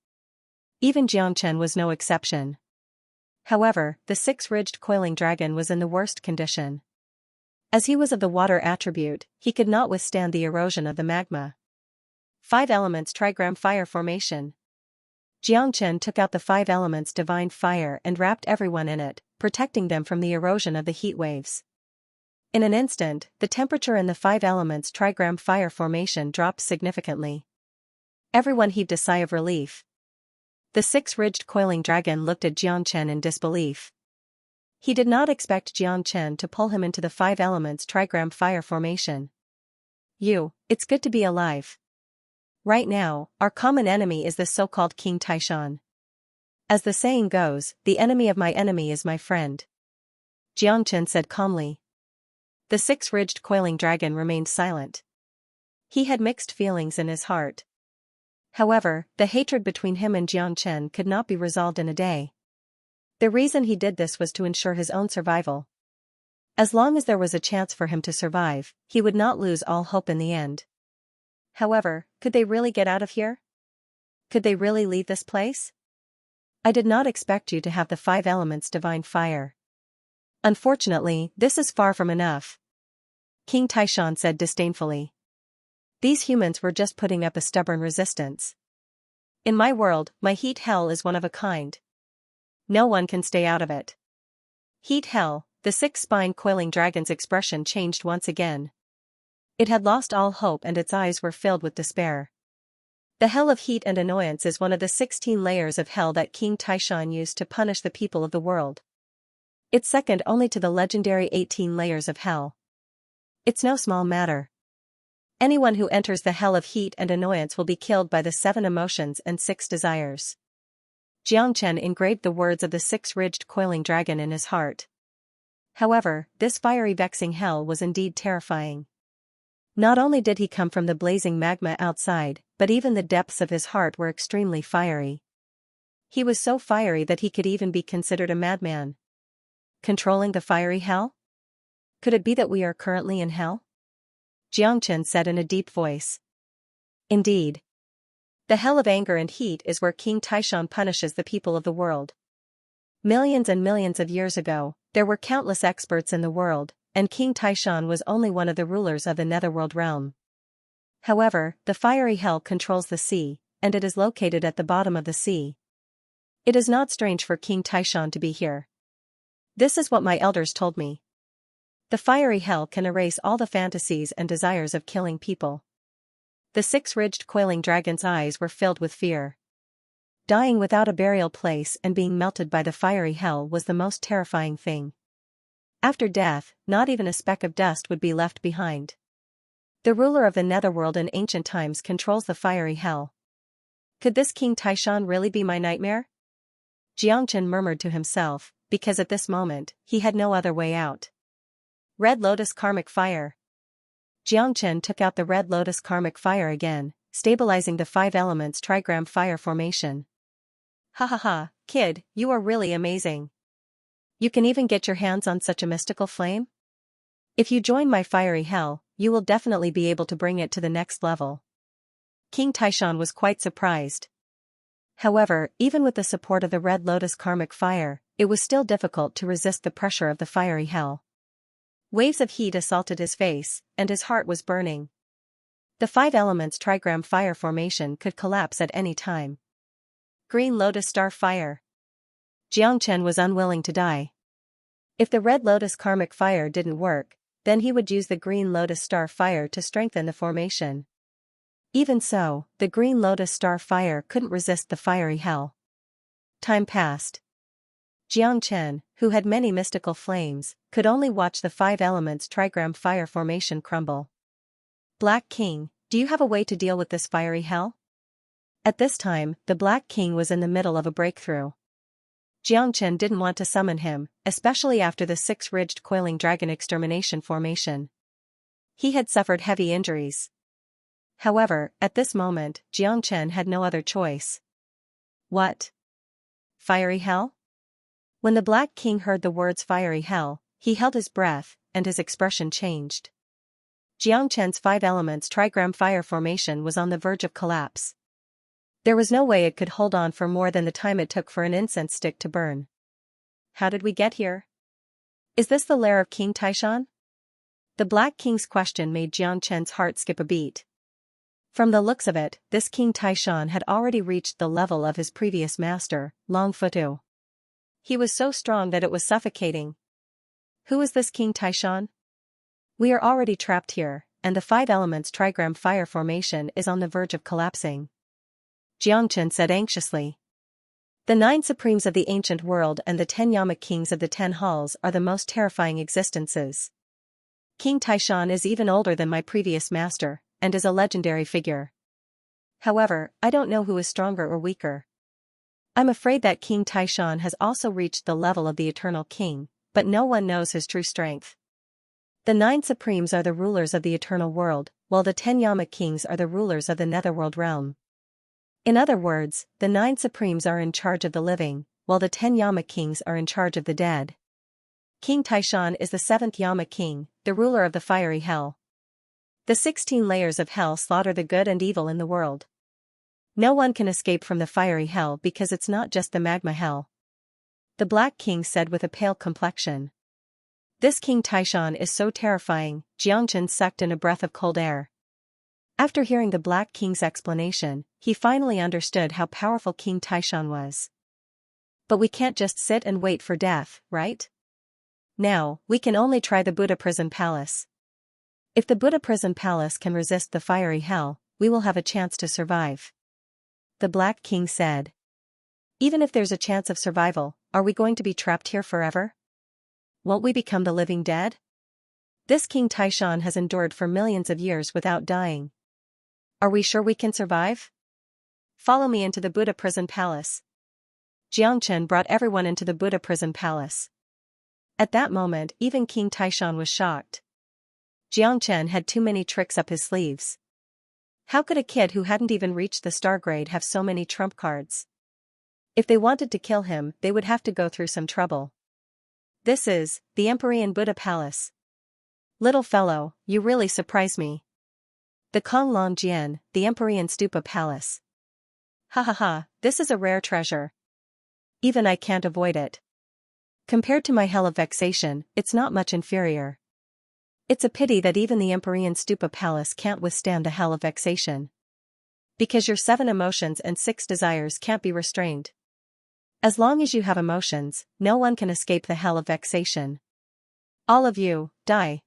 Even Jiang Chen was no exception. However, the six-ridged coiling dragon was in the worst condition. As he was of the water attribute, he could not withstand the erosion of the magma. 5 elements trigram fire formation. Xianxia took out the 5 elements divine fire and wrapped everyone in it, protecting them from the erosion of the heat waves. In an instant, the temperature in the 5 elements trigram fire formation dropped significantly. Everyone heaved a sigh of relief. The 6-ridged coiling dragon looked at Xianxia in disbelief. He did not expect Xianxia to pull him into the 5 elements trigram fire formation. It's good to be alive. Right now, our common enemy is the so-called King Taishan. As the saying goes, the enemy of my enemy is my friend. Xianxia said calmly. The 6-ridged coiling dragon remained silent. He had mixed feelings in his heart. However, the hatred between him and Xianxia could not be resolved in a day. The reason he did this was to ensure his own survival. As long as there was a chance for him to survive, he would not lose all hope in the end. However, could they really get out of here? Could they really leave this place? I did not expect you to have the 5 elements divine fire. Unfortunately, this is far from enough. King Taishan said disdainfully. These humans were just putting up a stubborn resistance. In my world, my heat hell is one of a kind. No one can stay out of it. Heat hell, the 6-spine coiling dragon's expression changed once again. It had lost all hope and its eyes were filled with despair. The hell of heat and annoyance is one of the 16 layers of hell that King Taishan used to punish the people of the world. It's second only to the legendary 18 layers of hell. It's no small matter. Anyone who enters the hell of heat and annoyance will be killed by the 7 emotions and 6 desires. Xianxia engraved the words of the 6-ridged coiling dragon in his heart. However, this fiery vexing hell was indeed terrifying. Not only did he come from the blazing magma outside, but even the depths of his heart were extremely fiery. He was so fiery that he could even be considered a madman. Controlling the fiery hell? Could it be that we are currently in hell? Xianxia said in a deep voice. Indeed. The hell of anger and heat is where King Taishan punishes the people of the world. Millions and millions of years ago, there were countless experts in the world, and King Taishan was only one of the rulers of the netherworld realm. However, the fiery hell controls the sea, and it is located at the bottom of the sea. It is not strange for King Taishan to be here. This is what my elders told me. The fiery hell can erase all the fantasies and desires of killing people. The 6-ridged coiling dragon's eyes were filled with fear. Dying without a burial place and being melted by the fiery hell was the most terrifying thing. After death, not even a speck of dust would be left behind. The ruler of the netherworld in ancient times controls the fiery hell. Could this King Taishan really be my nightmare? Xianxia murmured to himself, because at this moment, he had no other way out. Red Lotus Karmic Fire. Xianxia took out the Red Lotus Karmic Fire again, stabilizing the 5 elements trigram fire formation. Ha ha ha, kid, you are really amazing. You can even get your hands on such a mystical flame? If you join my fiery hell, you will definitely be able to bring it to the next level. King Taishan was quite surprised. However, even with the support of the Red Lotus Karmic Fire, it was still difficult to resist the pressure of the fiery hell. Waves of heat assaulted his face, and his heart was burning. The 5 elements trigram fire formation could collapse at any time. Green Lotus Star Fire. Xianxia was unwilling to die. If the Red Lotus Karmic Fire didn't work, then he would use the Green Lotus Star Fire to strengthen the formation. Even so, the Green Lotus Star Fire couldn't resist the fiery hell. Time passed. Xianxia, who had many mystical flames, could only watch the 5 elements trigram fire formation crumble. Black King, do you have a way to deal with this fiery hell? At this time, the Black King was in the middle of a breakthrough. Xianxia didn't want to summon him, especially after the 6-ridged coiling dragon extermination formation. He had suffered heavy injuries. However, at this moment, Xianxia had no other choice. What? Fiery hell? When the Black King heard the words fiery hell, he held his breath, and his expression changed. Xianxia's 5 elements trigram fire formation was on the verge of collapse. There was no way it could hold on for more than the time it took for an incense stick to burn. how did we get here? Is this the lair of King Taishan? The Black King's question made Jiang Chen's heart skip a beat. From the looks of it, this King Taishan had already reached the level of his previous master, Long Futu. He was so strong that it was suffocating. Who is this King Taishan? We are already trapped here, and the 5 elements trigram fire formation is on the verge of collapsing. Jiang Chen said anxiously. The 9 supremes of the ancient world and the 10 Yamak kings of the 10 halls are the most terrifying existences. King Taishan is even older than my previous master, and is a legendary figure. However, I don't know who is stronger or weaker. I'm afraid that King Taishan has also reached the level of the Eternal King, but no one knows his true strength. The 9 supremes are the rulers of the eternal world, while the 10 Yamak kings are the rulers of the netherworld realm. In other words, the 9 supremes are in charge of the living, while the 10 Yamak kings are in charge of the dead. King Taishan is the 7th Yamak king, the ruler of the fiery hell. The 16 layers of hell slaughter the good and evil in the world. No one can escape from the fiery hell because it's not just the magma hell. The Black King said with a pale complexion. This King Taishan is so terrifying, Jiang Chen sucked in a breath of cold air. After hearing the Black King's explanation, he finally understood how powerful King Taishan was. But we can't just sit and wait for death, right? Now, we can only try the Buddha Prison Palace. If the Buddha Prison Palace can resist the fiery hell, we will have a chance to survive. The Black King said. Even if there's a chance of survival, are we going to be trapped here forever? Won't we become the living dead? This King Taishan has endured for millions of years without dying. Are we sure we can survive? Follow me into the Buddha Prison Palace. Jiang Chen brought everyone into the Buddha Prison Palace. At that moment, even King Taishan was shocked. Jiang Chen had too many tricks up his sleeves. How could a kid who hadn't even reached the star grade have so many trump cards? If they wanted to kill him, they would have to go through some trouble. This is the Empyrean Buddha Palace. Little fellow, you really surprise me. The Konglong Jian, the Empyrean Stupa Palace. Ha ha ha, this is a rare treasure. Even I can't avoid it. Compared to my hell of vexation, it's not much inferior. It's a pity that even the Empyrean Stupa Palace can't withstand the hell of vexation. Because your 7 emotions and 6 desires can't be restrained. As long as you have emotions, no one can escape the hell of vexation. All of you, die.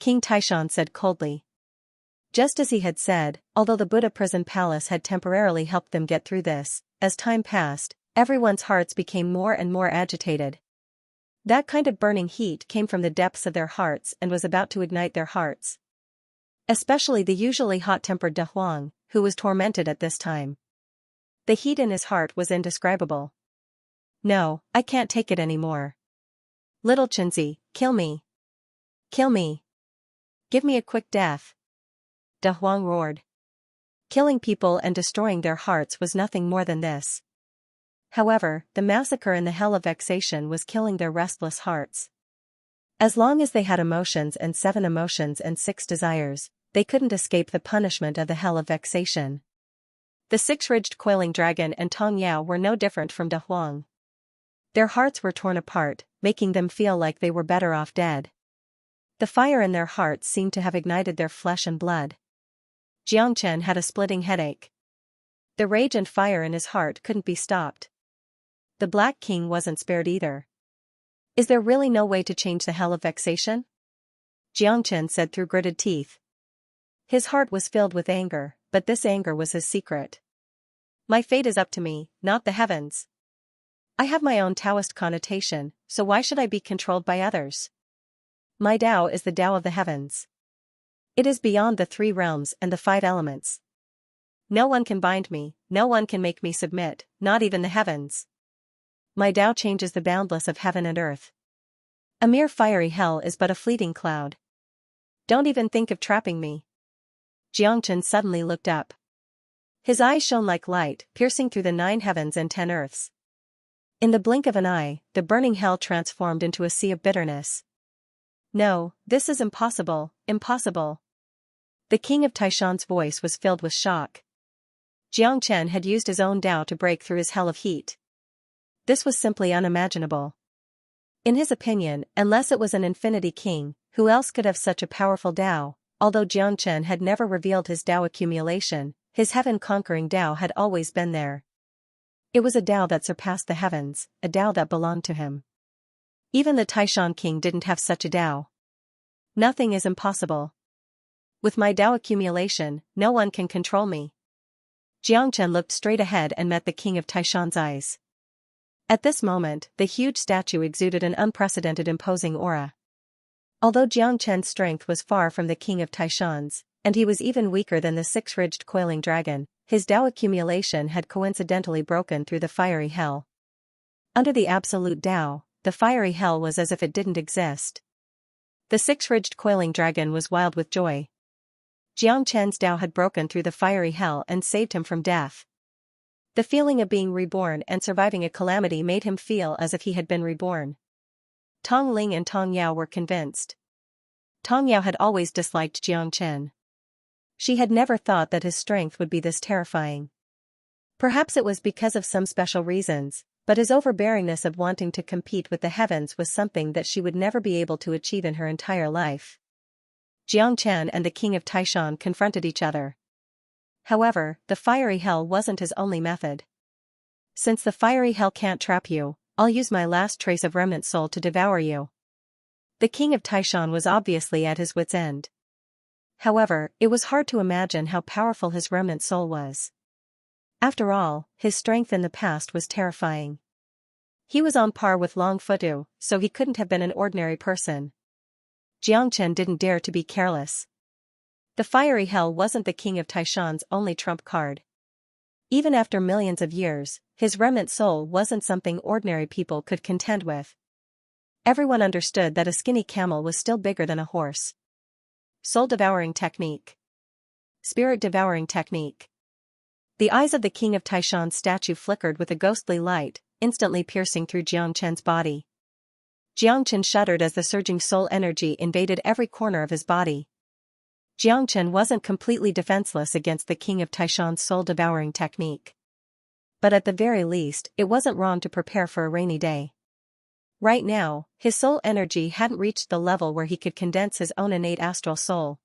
King Taishan said coldly. Just as he had said, although the Buddha Prison Palace had temporarily helped them get through this, as time passed, everyone's hearts became more and more agitated. That kind of burning heat came from the depths of their hearts and was about to ignite their hearts. Especially the usually hot-tempered De Huang, who was tormented at this time. The heat in his heart was indescribable. No, I can't take it anymore. Little Chenzi, kill me. Kill me. Give me a quick death. De Huang roared. Killing people and destroying their hearts was nothing more than this. However, the massacre in the hell of vexation was killing their restless hearts. As long as they had emotions and 7 emotions and 6 desires, they couldn't escape the punishment of the hell of vexation. The 6-ridged coiling dragon and Tong Yao were no different from De Huang. Their hearts were torn apart, making them feel like they were better off dead. The fire in their hearts seemed to have ignited their flesh and blood. Jiang Chen had a splitting headache. The rage and fire in his heart couldn't be stopped. The Black King wasn't spared either. Is there really no way to change the hell of vexation? Jiang Chen said through gritted teeth. His heart was filled with anger, but this anger was his secret. My fate is up to me, not the heavens. I have my own Taoist connotation, so why should I be controlled by others? My Tao is the Tao of the heavens. It is beyond the 3 realms and the 5 elements. No one can bind me, no one can make me submit, not even the heavens. My Tao changes the boundless of heaven and earth. A mere fiery hell is but a fleeting cloud. Don't even think of trapping me. Jiang Chen suddenly looked up. His eyes shone like light, piercing through the 9 heavens and 10 earths. In the blink of an eye, the burning hell transformed into a sea of bitterness. No, this is impossible, impossible. The king of Taishan's voice was filled with shock. Jiang Chen had used his own Tao to break through his hell of heat. This was simply unimaginable. In his opinion, unless it was an infinity king, who else could have such a powerful Tao? Although Xianxia had never revealed his Tao accumulation, his heaven-conquering Tao had always been there. It was a Tao that surpassed the heavens, a Tao that belonged to him. Even the Taishan king didn't have such a Tao. Nothing is impossible. With my Tao accumulation, no one can control me. Xianxia looked straight ahead and met the king of Taishan's eyes. At this moment, the huge statue exuded an unprecedented imposing aura. Although Xianxia's strength was far from the king of Taishan's, and he was even weaker than the six-ridged coiling dragon, his Tao accumulation had coincidentally broken through the fiery hell. Under the absolute Tao, the fiery hell was as if it didn't exist. The six-ridged coiling dragon was wild with joy. Xianxia's Tao had broken through the fiery hell and saved him from death. The feeling of being reborn and surviving a calamity made him feel as if he had been reborn. Tong Ling and Tong Yao were convinced. Tong Yao had always disliked Xianxia. She had never thought that his strength would be this terrifying. Perhaps it was because of some special reasons, but his overbearingness of wanting to compete with the heavens was something that she would never be able to achieve in her entire life. Xianxia and the king of Taishan confronted each other. However, the fiery hell wasn't his only method. Since the fiery hell can't trap you, I'll use my last trace of remnant soul to devour you. The king of Taishan was obviously at his wit's end. However, it was hard to imagine how powerful his remnant soul was. After all, his strength in the past was terrifying. He was on par with Long Futu, so he couldn't have been an ordinary person. Xianxia didn't dare to be careless. The fiery hell wasn't the king of Taishan's only trump card. Even after millions of years, his remnant soul wasn't something ordinary people could contend with. Everyone understood that a skinny camel was still bigger than a horse. Soul-devouring technique. Spirit-devouring technique. The eyes of the king of Taishan's statue flickered with a ghostly light, instantly piercing through Xianxia's body. Xianxia shuddered as the surging soul energy invaded every corner of his body. Xianxia wasn't completely defenseless against the king of Taishan's soul-devouring technique. But at the very least, it wasn't wrong to prepare for a rainy day. Right now, his soul energy hadn't reached the level where he could condense his own innate astral soul.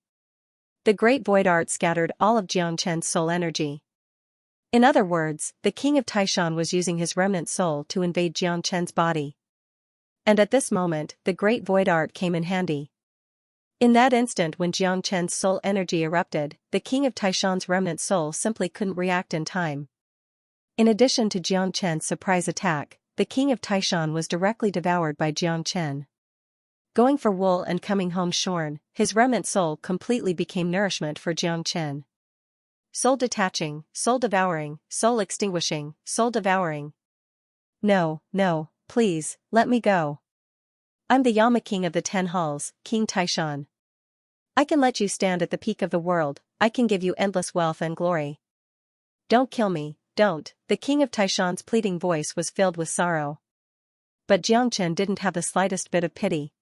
The great void art scattered all of Xianxia's soul energy. In other words, the king of Taishan was using his remnant soul to invade Xianxia's body. And at this moment, the great void art came in handy. In that instant when Xianxia's soul energy erupted, the king of Taishan's remnant soul simply couldn't react in time. In addition to Xianxia's surprise attack, the king of Taishan was directly devoured by Xianxia. Going for wool and coming home shorn, his remnant soul completely became nourishment for Xianxia. Soul detaching, soul devouring, soul extinguishing, soul devouring. No, no, please, let me go. I'm the Yama king of the 10 halls, King Taishan. I can let you stand at the peak of the world, I can give you endless wealth and glory. Don't kill me, don't. The king of Taishan's pleading voice was filled with sorrow. But Xianxia didn't have the slightest bit of pity.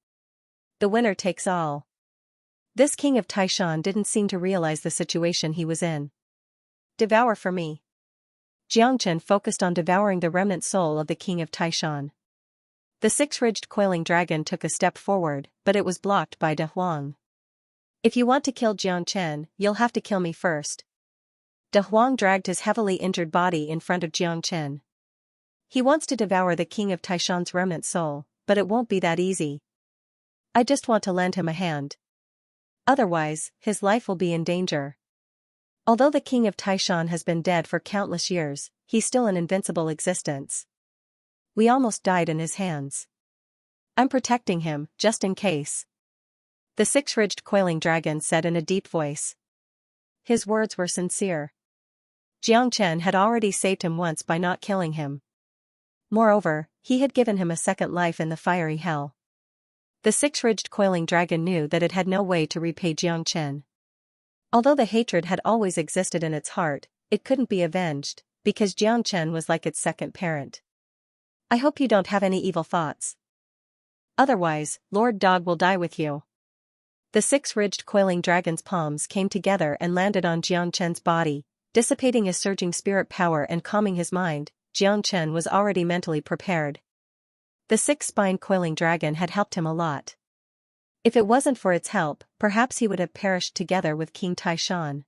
The winner takes all. This king of Taishan didn't seem to realize the situation he was in. Devour for me. Xianxia focused on devouring the remnant soul of the king of Taishan. The six-ridged coiling dragon took a step forward, but it was blocked by De Huang. If you want to kill Xianxia, you'll have to kill me first. De Huang dragged his heavily injured body in front of Xianxia. He wants to devour the king of Taishan's remnant soul, but it won't be that easy. I just want to lend him a hand. Otherwise, his life will be in danger. Although the king of Taishan has been dead for countless years, he's still an invincible existence. We almost died in his hands. I'm protecting him, just in case. The six-ridged coiling dragon said in a deep voice. His words were sincere. Xianxia had already saved him once by not killing him. Moreover, he had given him a second life in the fiery hell. The six-ridged coiling dragon knew that it had no way to repay Xianxia. Although the hatred had always existed in its heart, it couldn't be avenged, because Xianxia was like its second parent. I hope you don't have any evil thoughts. Otherwise, Lord Dog will die with you. The six-ridged coiling dragon's palms came together and landed on Xianxia's body, dissipating his surging spirit power and calming his mind. Xianxia was already mentally prepared. The six-spined coiling dragon had helped him a lot. If it wasn't for its help, perhaps he would have perished together with King Taishan.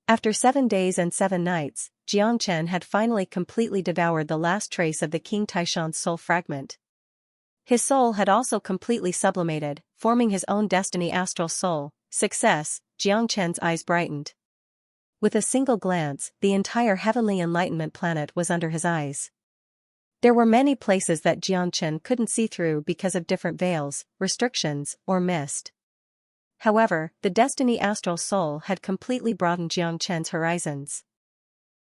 After 7 days and 7 nights, Xianxia had finally completely devoured the last trace of the King Taishan's soul fragment. His soul had also completely sublimated, forming his own destiny astral soul. Success, Xianxia's eyes brightened. With a single glance, the entire heavenly enlightenment planet was under his eyes. There were many places that Xianxia couldn't see through because of different veils, restrictions, or mist. However, the destiny astral soul had completely broadened Xianxia's horizons.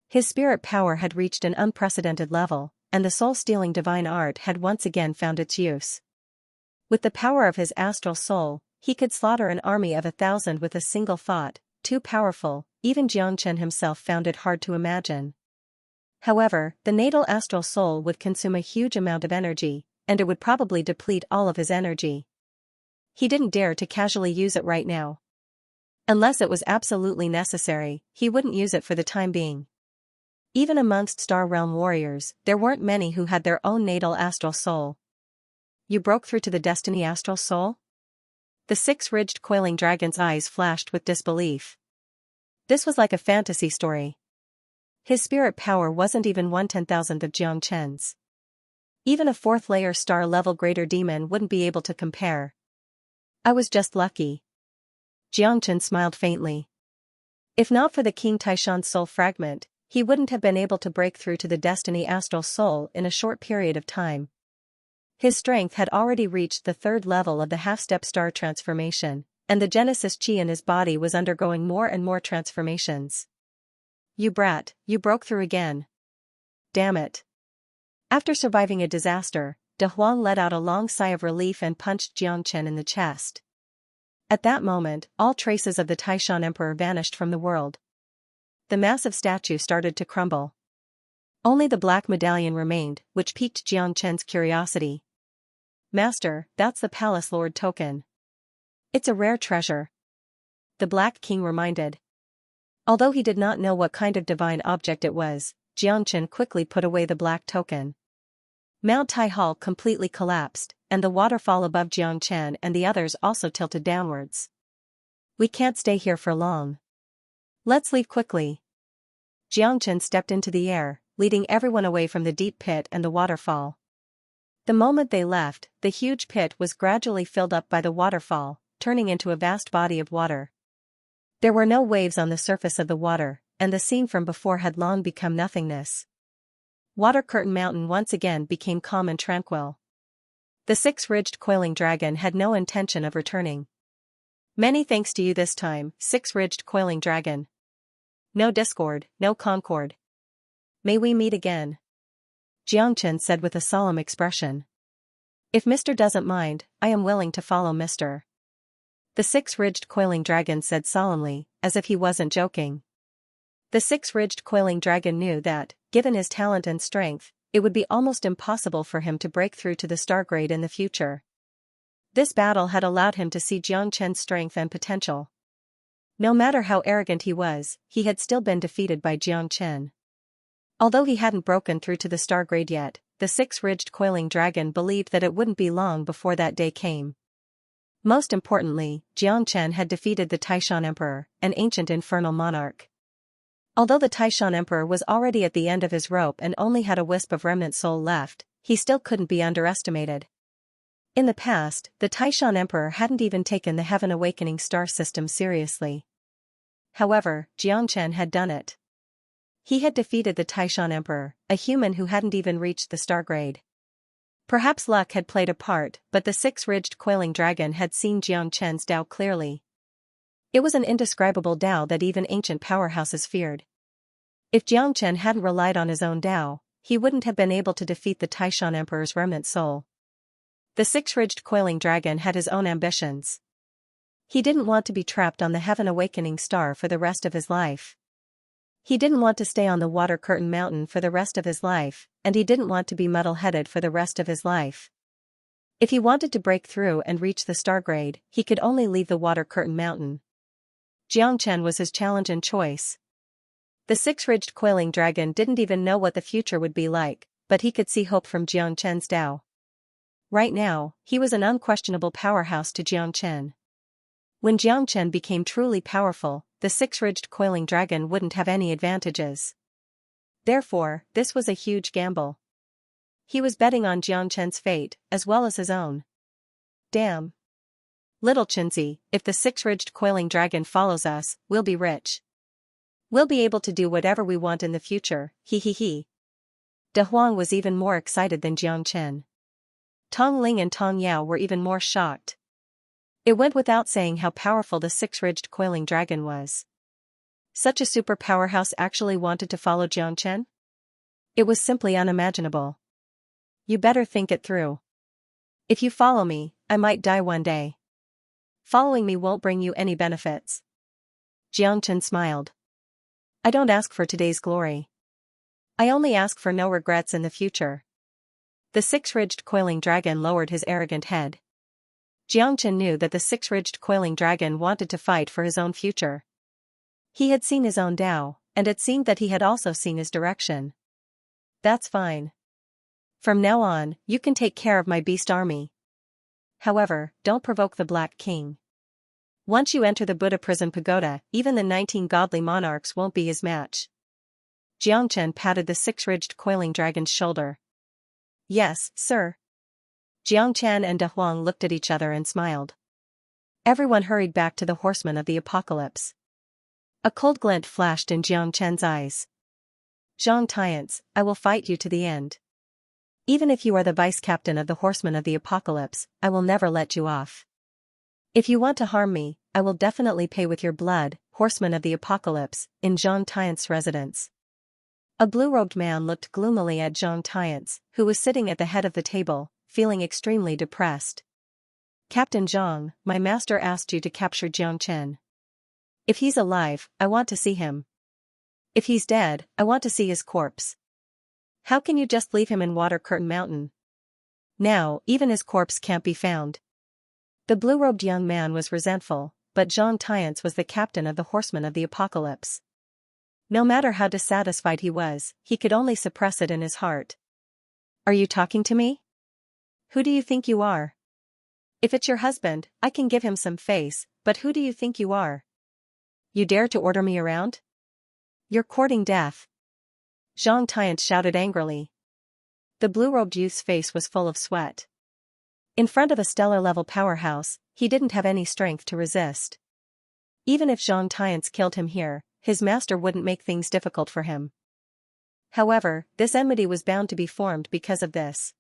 His spirit power had reached an unprecedented level, and the soul-stealing divine art had once again found its use. With the power of his astral soul, he could slaughter an army of 1,000 with a single thought. Too powerful, even Xianxia himself found it hard to imagine. However, the natal astral soul would consume a huge amount of energy, and it would probably deplete all of his energy. He didn't dare to casually use it right now. Unless it was absolutely necessary, he wouldn't use it for the time being. Even amongst Star Realm warriors, there weren't many who had their own natal astral soul. You broke through to the destiny astral soul? The six-ridged coiling dragon's eyes flashed with disbelief. This was like a fantasy story. His spirit power wasn't even 1/10,000th of Xianxia's. Even a 4th-layer star-level greater demon wouldn't be able to compare. I was just lucky. Xianxia smiled faintly. If not for the King Taishan's soul fragment, he wouldn't have been able to break through to the destiny astral soul in a short period of time. His strength had already reached the 3rd level of the half-step star transformation, and the Genesis chi in his body was undergoing more and more transformations. You brat, you broke through again. Damn it. After surviving a disaster, De Huang let out a long sigh of relief and punched Xianxia in the chest. At that moment, all traces of the Taishan Emperor vanished from the world. The massive statue started to crumble. Only the black medallion remained, which piqued Xianxia's curiosity. Master, that's the Palace Lord token. It's a rare treasure. The Black King reminded. Although he did not know what kind of divine object it was, Xianxia quickly put away the black token. Mount Tai Hall completely collapsed, and the waterfall above Xianxia and the others also tilted downwards. We can't stay here for long. Let's leave quickly. Xianxia stepped into the air, leading everyone away from the deep pit and the waterfall. The moment they left, the huge pit was gradually filled up by the waterfall, turning into a vast body of water. There were no waves on the surface of the water, and the scene from before had long become nothingness. Water Curtain Mountain once again became calm and tranquil. The six-ridged coiling dragon had no intention of returning. Many thanks to you this time, six-ridged coiling dragon. No discord, no concord. May we meet again. Xianxia said with a solemn expression. If Mr. doesn't mind, I am willing to follow Mr. The six-ridged coiling dragon said solemnly, as if he wasn't joking. The six-ridged coiling dragon knew that, given his talent and strength, it would be almost impossible for him to break through to the star grade in the future. This battle had allowed him to see Xianxia's strength and potential. No matter how arrogant he was, he had still been defeated by Xianxia. Although he hadn't broken through to the star grade yet, the six-ridged coiling dragon believed that it wouldn't be long before that day came. Most importantly, Xianxia had defeated the Taishan Emperor, an ancient infernal monarch. Although the Taishan Emperor was already at the end of his rope and only had a wisp of remnant soul left, he still couldn't be underestimated. In the past, the Taishan Emperor hadn't even taken the Heaven Awakening star system seriously. However, Xianxia had done it. He had defeated the Taishan Emperor, a human who hadn't even reached the star grade. Perhaps luck had played a part, but the six-ridged coiling dragon had seen Xianxia's Tao clearly. It was an indescribable Tao that even ancient powerhouses feared. If Xianxia hadn't relied on his own Tao, he wouldn't have been able to defeat the Taishan Emperor's remnant soul. The six-ridged coiling dragon had his own ambitions. He didn't want to be trapped on the Heaven Awakening star for the rest of his life. He didn't want to stay on the Water Curtain Mountain for the rest of his life, and he didn't want to be muddle-headed for the rest of his life. If he wanted to break through and reach the star grade, he could only leave the Water Curtain Mountain. Xianxia was his challenge and choice. The six-ridged coiling dragon didn't even know what the future would be like, but he could see hope from Xianxia's Tao. Right now, he was an unquestionable powerhouse to Xianxia. When Xianxia became truly powerful, the six-ridged coiling dragon wouldn't have any advantages. Therefore, this was a huge gamble. He was betting on Xianxia's fate, as well as his own. Damn. Little Xianxia, if the six-ridged coiling dragon follows us, we'll be rich. We'll be able to do whatever we want in the future, he. De Huang was even more excited than Xianxia. Tong Ling and Tong Yao were even more shocked. It went without saying how powerful the six-ridged coiling dragon was. Such a super powerhouse actually wanted to follow Xianxia? It was simply unimaginable. You better think it through. If you follow me, I might die one day. Following me won't bring you any benefits. Xianxia smiled. I don't ask for today's glory. I only ask for no regrets in the future. The six-ridged coiling dragon lowered his arrogant head. Xianxia knew that the six-ridged coiling dragon wanted to fight for his own future. He had seen his own Tao, and it seemed that he had also seen his direction. That's fine. From now on, you can take care of my beast army. However, don't provoke the Black King. Once you enter the Buddha prison pagoda, even the 19 godly monarchs won't be his match. Xianxia patted the six-ridged coiling dragon's shoulder. Yes, sir. Xianxia and De Huang looked at each other and smiled. Everyone hurried back to the horsemen of the apocalypse. A cold glint flashed in Xianxia's eyes. Zhang Tiance, I will fight you to the end. Even if you are the vice-captain of the horsemen of the apocalypse, I will never let you off. If you want to harm me, I will definitely pay with your blood, horsemen of the apocalypse, in Zhang Tiance's residence. A blue-robed man looked gloomily at Zhang Tiance, who was sitting at the head of the table, feeling extremely depressed. Captain Zhang, my master asked you to capture Xianxia. If he's alive, I want to see him. If he's dead, I want to see his corpse. How can you just leave him in Water Curtain Mountain? Now, even his corpse can't be found. The blue-robed young man was resentful, but Zhang Tiance was the captain of the horsemen of the apocalypse. No matter how dissatisfied he was, he could only suppress it in his heart. Are you talking to me? Who do you think you are? If it's your husband, I can give him some face, but who do you think you are? You dare to order me around? You're courting death. Zhang Tiance shouted angrily. The blue-robed youth's face was full of sweat. In front of a stellar-level powerhouse, he didn't have any strength to resist. Even if Zhang Tiance killed him here, his master wouldn't make things difficult for him. However, this enmity was bound to be formed because of this.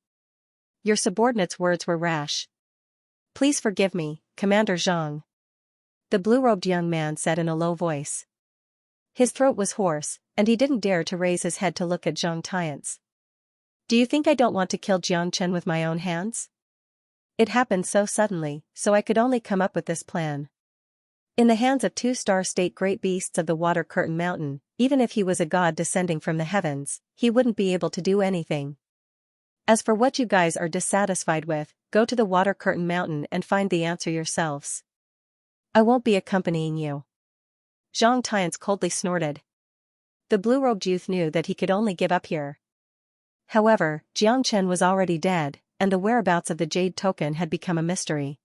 Your subordinate's words were rash. Please forgive me, Commander Zhang. The blue-robed young man said in a low voice. His throat was hoarse, and he didn't dare to raise his head to look at Zhang Tiance. Do you think I don't want to kill Xianxia with my own hands? It happened so suddenly, so I could only come up with this plan. In the hands of two star-state great beasts of the Water Curtain Mountain, even if he was a god descending from the heavens, he wouldn't be able to do anything. As for what you guys are dissatisfied with, go to the Water Curtain Mountain and find the answer yourselves. I won't be accompanying you. Zhang Tiance coldly snorted. The blue-robed youth knew that he could only give up here. However, Xianxia was already dead, and the whereabouts of the jade token had become a mystery.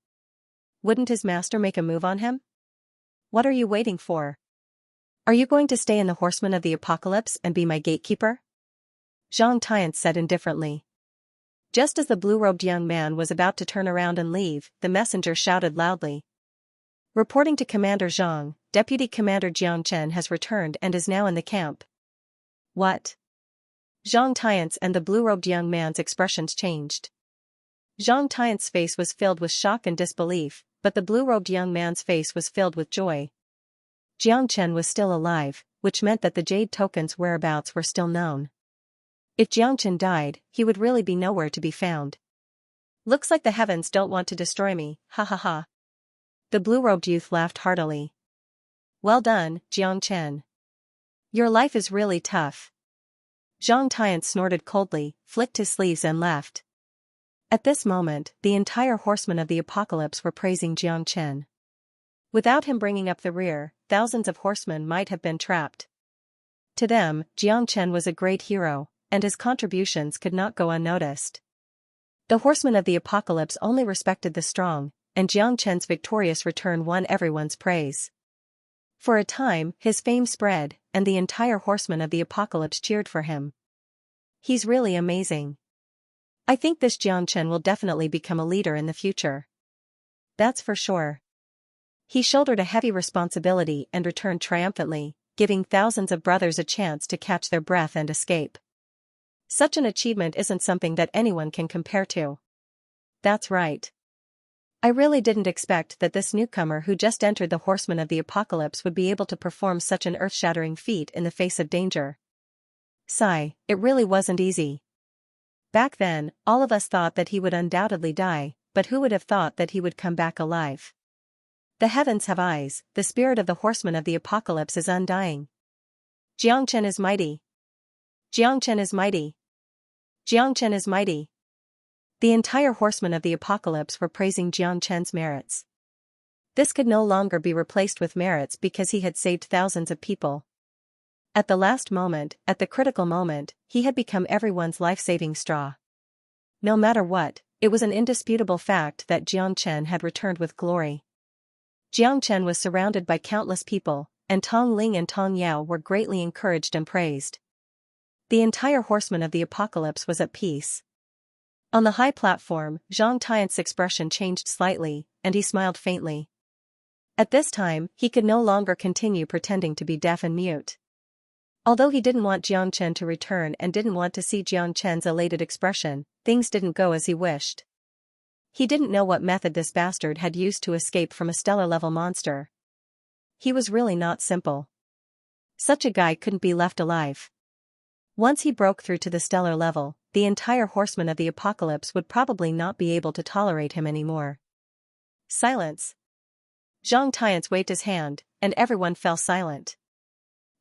Wouldn't his master make a move on him? What are you waiting for? Are you going to stay in the Horsemen of the Apocalypse and be my gatekeeper? Zhang Tiance said indifferently. Just as the blue-robed young man was about to turn around and leave, the messenger shouted loudly. Reporting to Commander Zhang, Deputy Commander Xianxia has returned and is now in the camp. What? Zhang Tiance and the blue-robed young man's expressions changed. Zhang Tiance's face was filled with shock and disbelief, but the blue-robed young man's face was filled with joy. Xianxia was still alive, which meant that the jade token's whereabouts were still known. If Xianxia died, he would really be nowhere to be found. Looks like the heavens don't want to destroy me, ha ha ha. The blue-robed youth laughed heartily. Well done, Xianxia. Your life is really tough. Zhang Tiance snorted coldly, flicked his sleeves and left. At this moment, the entire horsemen of the apocalypse were praising Xianxia. Without him bringing up the rear, thousands of horsemen might have been trapped. To them, Xianxia was a great hero, and his contributions could not go unnoticed. The horsemen of the apocalypse only respected the strong, and Jiang Chen's victorious return won everyone's praise. For a time, his fame spread, and the entire horsemen of the apocalypse cheered for him. He's really amazing. I think this Jiang Chen will definitely become a leader in the future. That's for sure. He shouldered a heavy responsibility and returned triumphantly, giving thousands of brothers a chance to catch their breath and escape. Such an achievement isn't something that anyone can compare to. That's right. I really didn't expect that this newcomer who just entered the Horsemen of the Apocalypse would be able to perform such an earth-shattering feat in the face of danger. Sigh, it really wasn't easy. Back then, all of us thought that he would undoubtedly die, but who would have thought that he would come back alive? The heavens have eyes, the spirit of the Horsemen of the Apocalypse is undying. Jiang Chen is mighty. Jiang Chen is mighty. Jiang Chen is mighty. The entire Horsemen of the Apocalypse were praising Jiang Chen's merits. This could no longer be replaced with merits because he had saved thousands of people. At the last moment, at the critical moment, he had become everyone's life-saving straw. No matter what, it was an indisputable fact that Jiang Chen had returned with glory. Jiang Chen was surrounded by countless people, and Tong Ling and Tong Yao were greatly encouraged and praised. The entire Horseman of the Apocalypse was at peace. On the high platform, Zhang Tian's expression changed slightly, and he smiled faintly. At this time, he could no longer continue pretending to be deaf and mute. Although he didn't want Jiang Chen to return and didn't want to see Jiang Chen's elated expression, things didn't go as he wished. He didn't know what method this bastard had used to escape from a stellar-level monster. He was really not simple. Such a guy couldn't be left alive. Once he broke through to the stellar level, the entire Horseman of the Apocalypse would probably not be able to tolerate him anymore. Silence. Zhang Tian waved his hand, and everyone fell silent.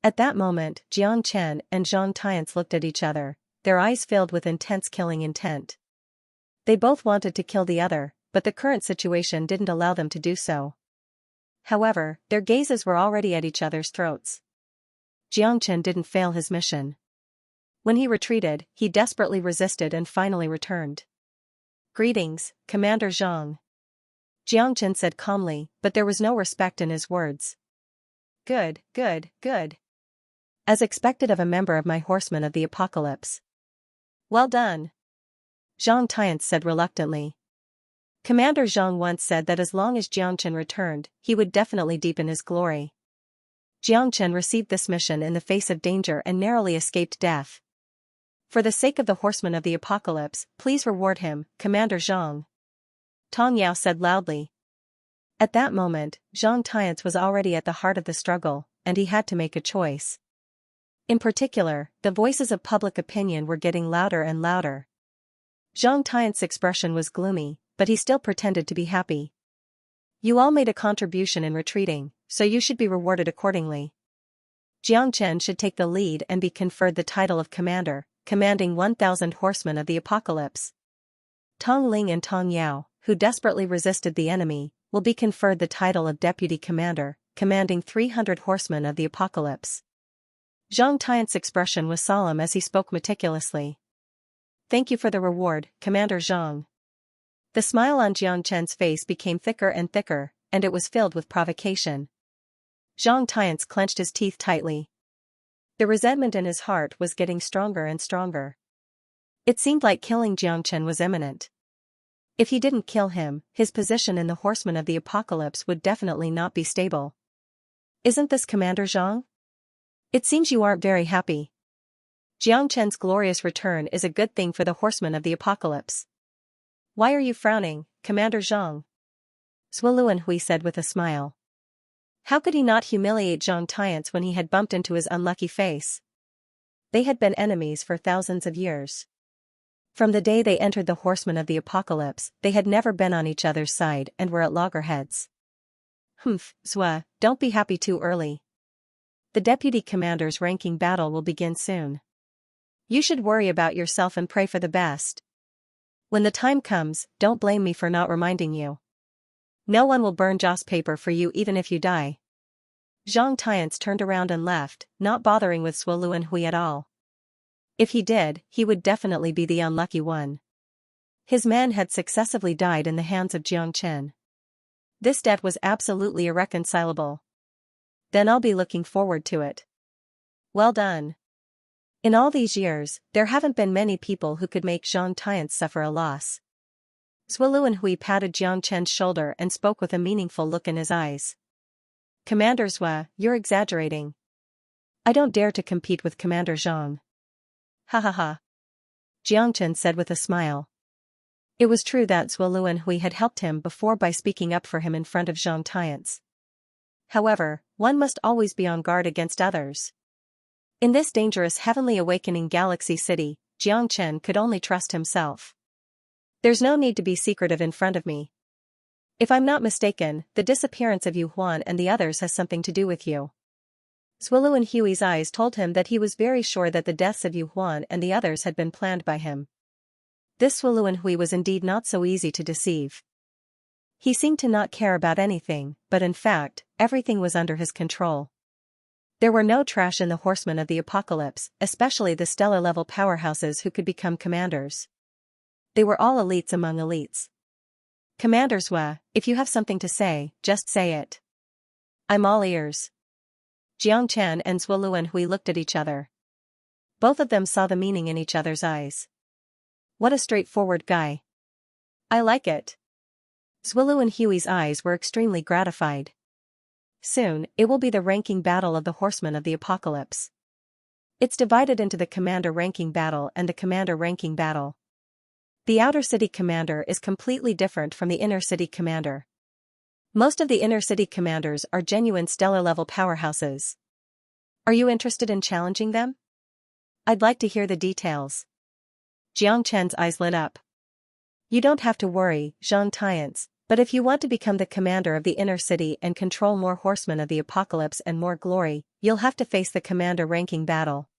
At that moment, Jiang Chen and Zhang Tian looked at each other, their eyes filled with intense killing intent. They both wanted to kill the other, but the current situation didn't allow them to do so. However, their gazes were already at each other's throats. Jiang Chen didn't fail his mission. When he retreated, he desperately resisted and finally returned. Greetings, Commander Zhang. Jiang Chen said calmly, but there was no respect in his words. Good, good, good. As expected of a member of my Horsemen of the Apocalypse. Well done. Zhang Tian said reluctantly. Commander Zhang once said that as long as Jiang Chen returned, he would definitely deepen his glory. Jiang Chen received this mission in the face of danger and narrowly escaped death. For the sake of the Horsemen of the Apocalypse, please reward him, Commander Zhang. Tong Yao said loudly. At that moment, Zhang Tian was already at the heart of the struggle, and he had to make a choice. In particular, the voices of public opinion were getting louder and louder. Zhang Tian's expression was gloomy, but he still pretended to be happy. You all made a contribution in retreating, so you should be rewarded accordingly. Jiang Chen should take the lead and be conferred the title of commander, commanding 1,000 horsemen of the apocalypse. Tong Ling and Tong Yao, who desperately resisted the enemy, will be conferred the title of deputy commander, commanding 300 horsemen of the apocalypse. Zhang Tian's expression was solemn as he spoke meticulously. Thank you for the reward, Commander Zhang. The smile on Jiang Chen's face became thicker and thicker, and it was filled with provocation. Zhang Tian clenched his teeth tightly. The resentment in his heart was getting stronger and stronger. It seemed like killing Jiang Chen was imminent. If he didn't kill him, his position in the Horsemen of the Apocalypse would definitely not be stable. Isn't this Commander Zhang? It seems you aren't very happy. Jiang Chen's glorious return is a good thing for the Horsemen of the Apocalypse. Why are you frowning, Commander Zhang? Zhuo Hui said with a smile. How could he not humiliate Zhang Tian when he had bumped into his unlucky face? They had been enemies for thousands of years. From the day they entered the Horsemen of the Apocalypse, they had never been on each other's side and were at loggerheads. Humph, Zhuo, don't be happy too early. The deputy commander's ranking battle will begin soon. You should worry about yourself and pray for the best. When the time comes, don't blame me for not reminding you. No one will burn Joss paper for you even if you die. Zhang Tian turned around and left, not bothering with Zhuo Hui at all. If he did, he would definitely be the unlucky one. His men had successively died in the hands of Xianxia. This debt was absolutely irreconcilable. Then I'll be looking forward to it. Well done. In all these years, there haven't been many people who could make Xianxia suffer a loss. Zhuo patted Xianxia's shoulder and spoke with a meaningful look in his eyes. Commander Zhua, you're exaggerating. I don't dare to compete with Commander Zhang. Ha ha ha. Xianxia said with a smile. It was true that Zhuo had helped him before by speaking up for him in front of Xianxia. However, one must always be on guard against others. In this dangerous heavenly awakening galaxy city, Xianxia could only trust himself. There's no need to be secretive in front of me. If I'm not mistaken, the disappearance of Yu Huan and the others has something to do with you. Zhuo's eyes told him that he was very sure that the deaths of Yu Huan and the others had been planned by him. This Zhuo was indeed not so easy to deceive. He seemed to not care about anything, but in fact, everything was under his control. There were no trash in the horsemen of the apocalypse, especially the stellar-level powerhouses who could become commanders. They were all elites among elites. Commander Zhua, if you have something to say, just say it. I'm all ears. Xianxia and Zhuo looked at each other. Both of them saw the meaning in each other's eyes. What a straightforward guy. I like it. Zhuo's eyes were extremely gratified. Soon, it will be the ranking battle of the horsemen of the apocalypse. It's divided into the commander ranking battle and the commander ranking battle. The outer city commander is completely different from the inner city commander. Most of the inner city commanders are genuine stellar-level powerhouses. Are you interested in challenging them? I'd like to hear the details. Xianxia's eyes lit up. You don't have to worry, Xianxia, but if you want to become the commander of the inner city and control more horsemen of the apocalypse and more glory, you'll have to face the commander ranking battle.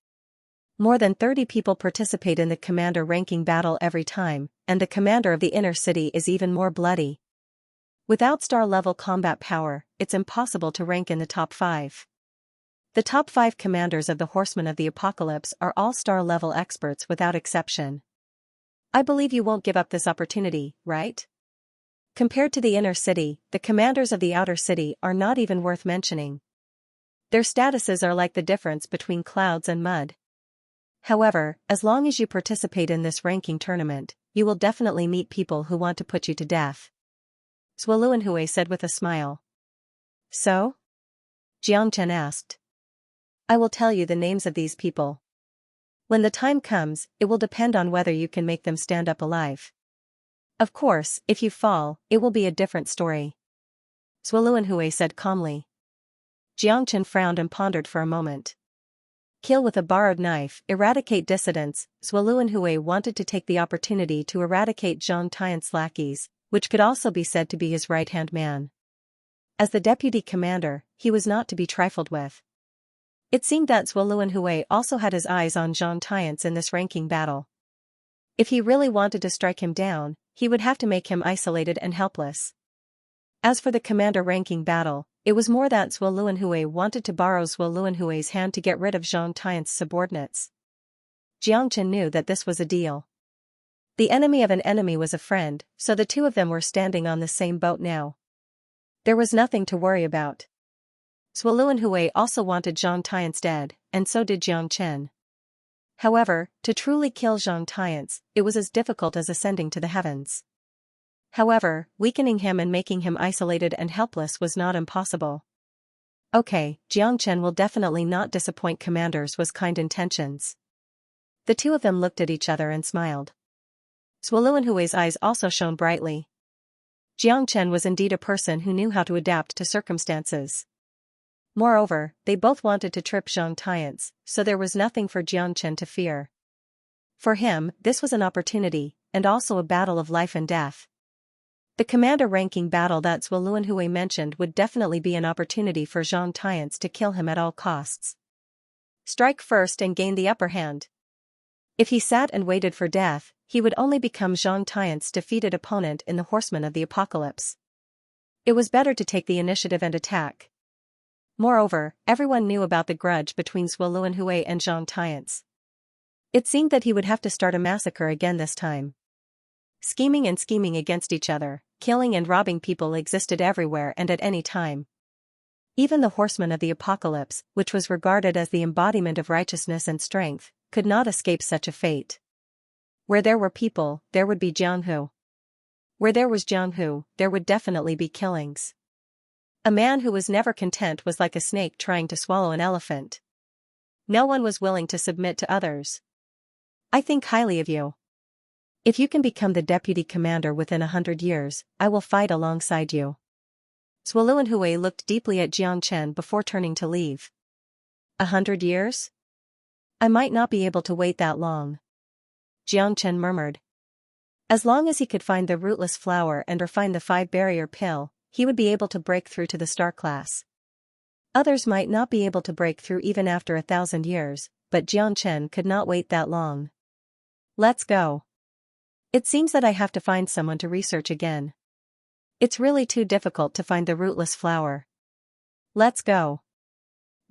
More than 30 people participate in the commander ranking battle every time, and the commander of the inner city is even more bloody. Without star-level combat power, it's impossible to rank in the top 5. The top 5 commanders of the horsemen of the apocalypse are all star-level experts without exception. I believe you won't give up this opportunity, right? Compared to the inner city, the commanders of the outer city are not even worth mentioning. Their statuses are like the difference between clouds and mud. However, as long as you participate in this ranking tournament, you will definitely meet people who want to put you to death. Zhuo said with a smile. So? Xianxia asked. I will tell you the names of these people. When the time comes, it will depend on whether you can make them stand up alive. Of course, if you fall, it will be a different story. Zhuo said calmly. Xianxia frowned and pondered for a moment. Kill with a borrowed knife, eradicate dissidents. Zhuo wanted to take the opportunity to eradicate Xianxia's lackeys, which could also be said to be his right-hand man. As the deputy commander, he was not to be trifled with. It seemed that Zhuo also had his eyes on Xianxia in this ranking battle. If he really wanted to strike him down, he would have to make him isolated and helpless. As for the commander ranking battle, it was more that Zhuo wanted to borrow Zhuo's hand to get rid of Xianxia's subordinates. Xianxia knew that this was a deal. The enemy of an enemy was a friend, so the two of them were standing on the same boat now. There was nothing to worry about. Zhuo also wanted Xianxia dead, and so did Xianxia. However, to truly kill Xianxia, it was as difficult as ascending to the heavens. However, weakening him and making him isolated and helpless was not impossible. Okay, Xianxia will definitely not disappoint commanders with kind intentions. The two of them looked at each other and smiled. Zhuo's eyes also shone brightly. Xianxia was indeed a person who knew how to adapt to circumstances. Moreover, they both wanted to trip Xianxia, so there was nothing for Xianxia to fear. For him, this was an opportunity, and also a battle of life and death. The commander ranking battle that Zhuo mentioned would definitely be an opportunity for Xianxia to kill him at all costs. Strike first and gain the upper hand. If he sat and waited for death, he would only become Xianxia's defeated opponent in the Horsemen of the Apocalypse. It was better to take the initiative and attack. Moreover, everyone knew about the grudge between Zhuo and Xianxia. It seemed that he would have to start a massacre again this time. Scheming and scheming against each other, killing and robbing people existed everywhere and at any time. Even the horseman of the apocalypse, which was regarded as the embodiment of righteousness and strength, could not escape such a fate. Where there were people, there would be Jianghu. Where there was Jianghu, there would definitely be killings. A man who was never content was like a snake trying to swallow an elephant. No one was willing to submit to others. I think highly of you. If you can become the deputy commander within 100 years, I will fight alongside you. Zhuoluanhui looked deeply at Jiang Chen before turning to leave. 100 years? I might not be able to wait that long. Jiang Chen murmured. As long as he could find the rootless flower and refine the 5-barrier pill, he would be able to break through to the star class. Others might not be able to break through even after 1,000 years, but Jiang Chen could not wait that long. Let's go. It seems that I have to find someone to research again. It's really too difficult to find the rootless flower. Let's go.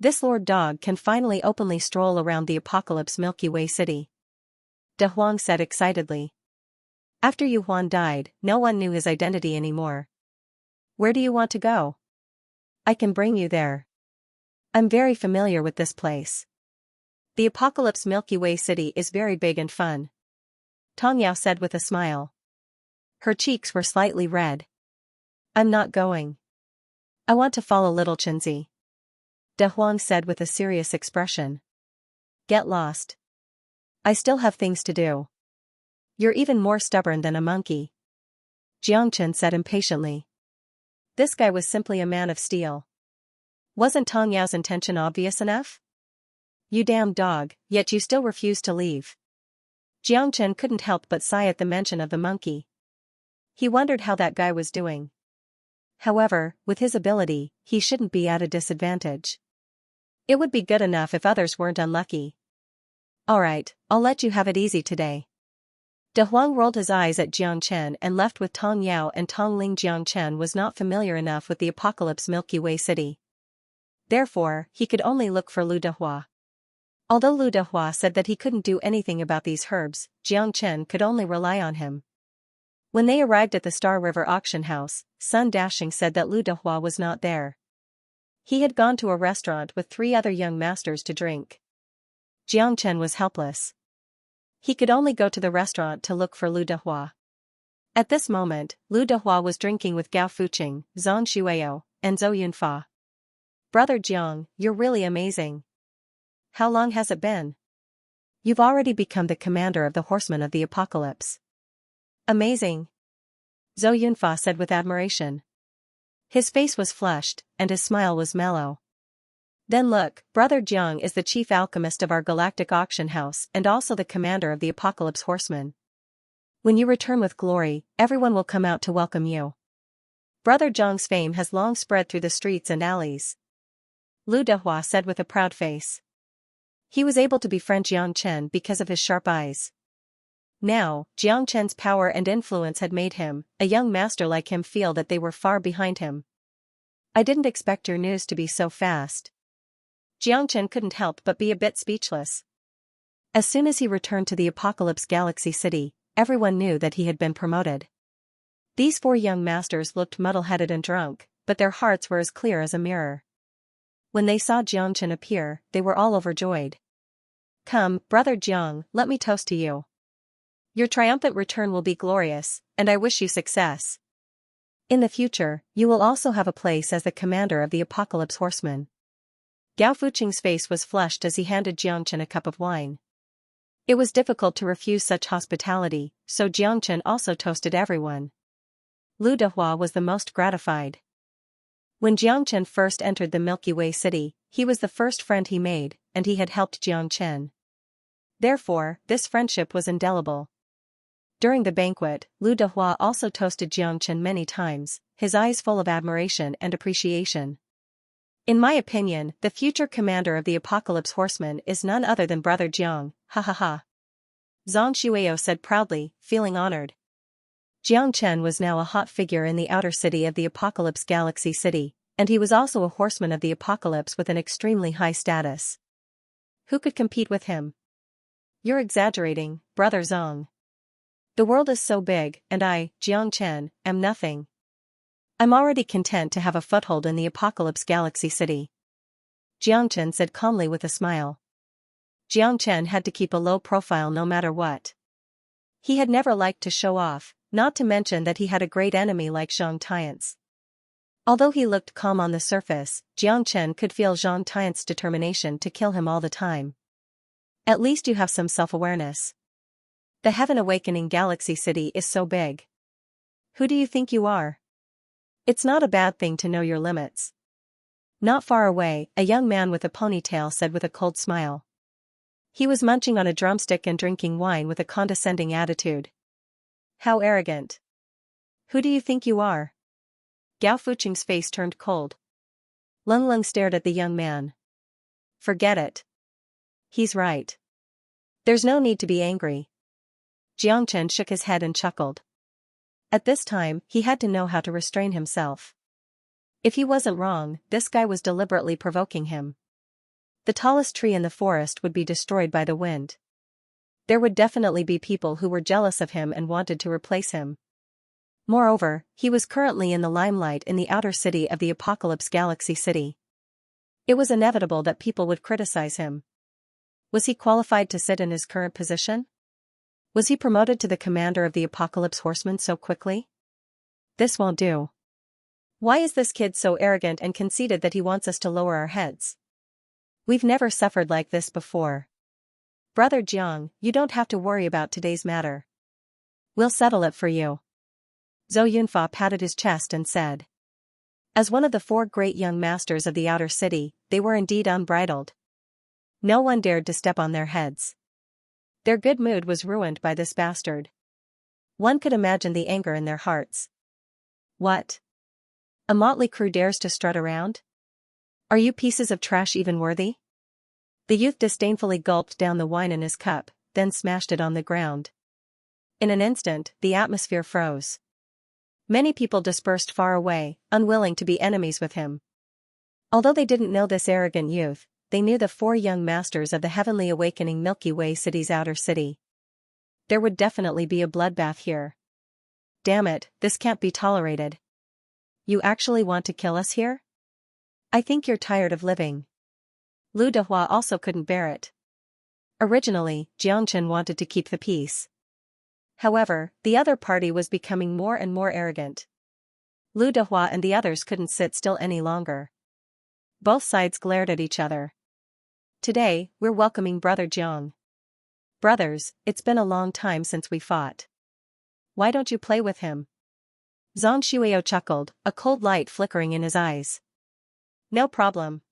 This Lord Dog can finally openly stroll around the apocalypse Milky Way city. De Huang said excitedly. After Yu Huan died, no one knew his identity anymore. Where do you want to go? I can bring you there. I'm very familiar with this place. The apocalypse Milky Way city is very big and fun. Tong Yao said with a smile. Her cheeks were slightly red. I'm not going. I want to follow little Chenzi. De Huang said with a serious expression. Get lost. I still have things to do. You're even more stubborn than a monkey. Jiang Chen said impatiently. This guy was simply a man of steel. Wasn't Tong Yao's intention obvious enough? You damn dog, yet you still refuse to leave. Jiang Chen couldn't help but sigh at the mention of the monkey. He wondered how that guy was doing. However, with his ability, he shouldn't be at a disadvantage. It would be good enough if others weren't unlucky. Alright, I'll let you have it easy today. De Huang rolled his eyes at Jiang Chen and left with Tong Yao and Tong Ling. Jiang Chen was not familiar enough with the apocalypse Milky Way city. Therefore, he could only look for Lu Dehua. Although Lu Dehua said that he couldn't do anything about these herbs, Jiang Chen could only rely on him. When they arrived at the Star River auction house, Sun Dashing said that Lu Dehua was not there. He had gone to a restaurant with 3 other young masters to drink. Jiang Chen was helpless. He could only go to the restaurant to look for Lu Dehua. At this moment, Lu Dehua was drinking with Gao Fuqing, Zhang Xueyo, and Zhou Yunfa. Brother Jiang, you're really amazing. How long has it been? You've already become the commander of the horsemen of the apocalypse. Amazing. Zhou Yunfa said with admiration. His face was flushed, and his smile was mellow. Then look, Brother Jiang is the chief alchemist of our galactic auction house and also the commander of the apocalypse horsemen. When you return with glory, everyone will come out to welcome you. Brother Jiang's fame has long spread through the streets and alleys. Lu Dehua said with a proud face. He was able to befriend Jiang Chen because of his sharp eyes. Now, Jiang Chen's power and influence had made him, a young master like him, feel that they were far behind him. I didn't expect your news to be so fast. Jiang Chen couldn't help but be a bit speechless. As soon as he returned to the Apocalypse Galaxy City, everyone knew that he had been promoted. These 4 young masters looked muddle-headed and drunk, but their hearts were as clear as a mirror. When they saw Jiang Chen appear, they were all overjoyed. Come, Brother Jiang, let me toast to you. Your triumphant return will be glorious, and I wish you success. In the future, you will also have a place as the commander of the Apocalypse Horsemen. Gao Fuqing's face was flushed as he handed Jiang Chen a cup of wine. It was difficult to refuse such hospitality, so Jiang Chen also toasted everyone. Lu Dehua was the most gratified. When Jiang Chen first entered the Milky Way city, he was the first friend he made, and he had helped Jiang Chen. Therefore, this friendship was indelible. During the banquet, Lu Dehua also toasted Jiang Chen many times, his eyes full of admiration and appreciation. In my opinion, the future commander of the Apocalypse Horsemen is none other than Brother Jiang, ha ha ha. Zhang Xueyo said proudly, feeling honored. Jiang Chen was now a hot figure in the outer city of the Apocalypse Galaxy City, and he was also a horseman of the apocalypse with an extremely high status. Who could compete with him? You're exaggerating, Brother Zhang. The world is so big, and I, Jiang Chen, am nothing. I'm already content to have a foothold in the Apocalypse Galaxy City. Jiang Chen said calmly with a smile. Jiang Chen had to keep a low profile no matter what. He had never liked to show off, not to mention that he had a great enemy like Zhang Tian's. Although he looked calm on the surface, Jiang Chen could feel Zhang Tian's determination to kill him all the time. At least you have some self-awareness. The Heaven Awakening Galaxy City is so big. Who do you think you are? It's not a bad thing to know your limits. Not far away, a young man with a ponytail said with a cold smile. He was munching on a drumstick and drinking wine with a condescending attitude. How arrogant. Who do you think you are? Gao Fuqing's face turned cold. Lung Lung stared at the young man. Forget it. He's right. There's no need to be angry. Jiang Chen shook his head and chuckled. At this time, he had to know how to restrain himself. If he wasn't wrong, this guy was deliberately provoking him. The tallest tree in the forest would be destroyed by the wind. There would definitely be people who were jealous of him and wanted to replace him. Moreover, he was currently in the limelight in the outer city of the Apocalypse Galaxy City. It was inevitable that people would criticize him. Was he qualified to sit in his current position? Was he promoted to the commander of the Apocalypse Horsemen so quickly? This won't do. Why is this kid so arrogant and conceited that he wants us to lower our heads? We've never suffered like this before. Brother Jiang, you don't have to worry about today's matter. We'll settle it for you. Zhou Yunfa patted his chest and said. As one of the 4 great young masters of the outer city, they were indeed unbridled. No one dared to step on their heads. Their good mood was ruined by this bastard. One could imagine the anger in their hearts. What? A motley crew dares to strut around? Are you pieces of trash even worthy? The youth disdainfully gulped down the wine in his cup, then smashed it on the ground. In an instant, the atmosphere froze. Many people dispersed far away, unwilling to be enemies with him. Although they didn't know this arrogant youth, they knew the 4 young masters of the Heavenly Awakening Milky Way City's outer city. There would definitely be a bloodbath here. Damn it, this can't be tolerated. You actually want to kill us here? I think you're tired of living. Lu Dehua also couldn't bear it. Originally, Jiangchen wanted to keep the peace. However, the other party was becoming more and more arrogant. Lu Dehua and the others couldn't sit still any longer. Both sides glared at each other. Today, we're welcoming Brother Jiang. Brothers, it's been a long time since we fought. Why don't you play with him? Zhang Shuio chuckled, a cold light flickering in his eyes. No problem.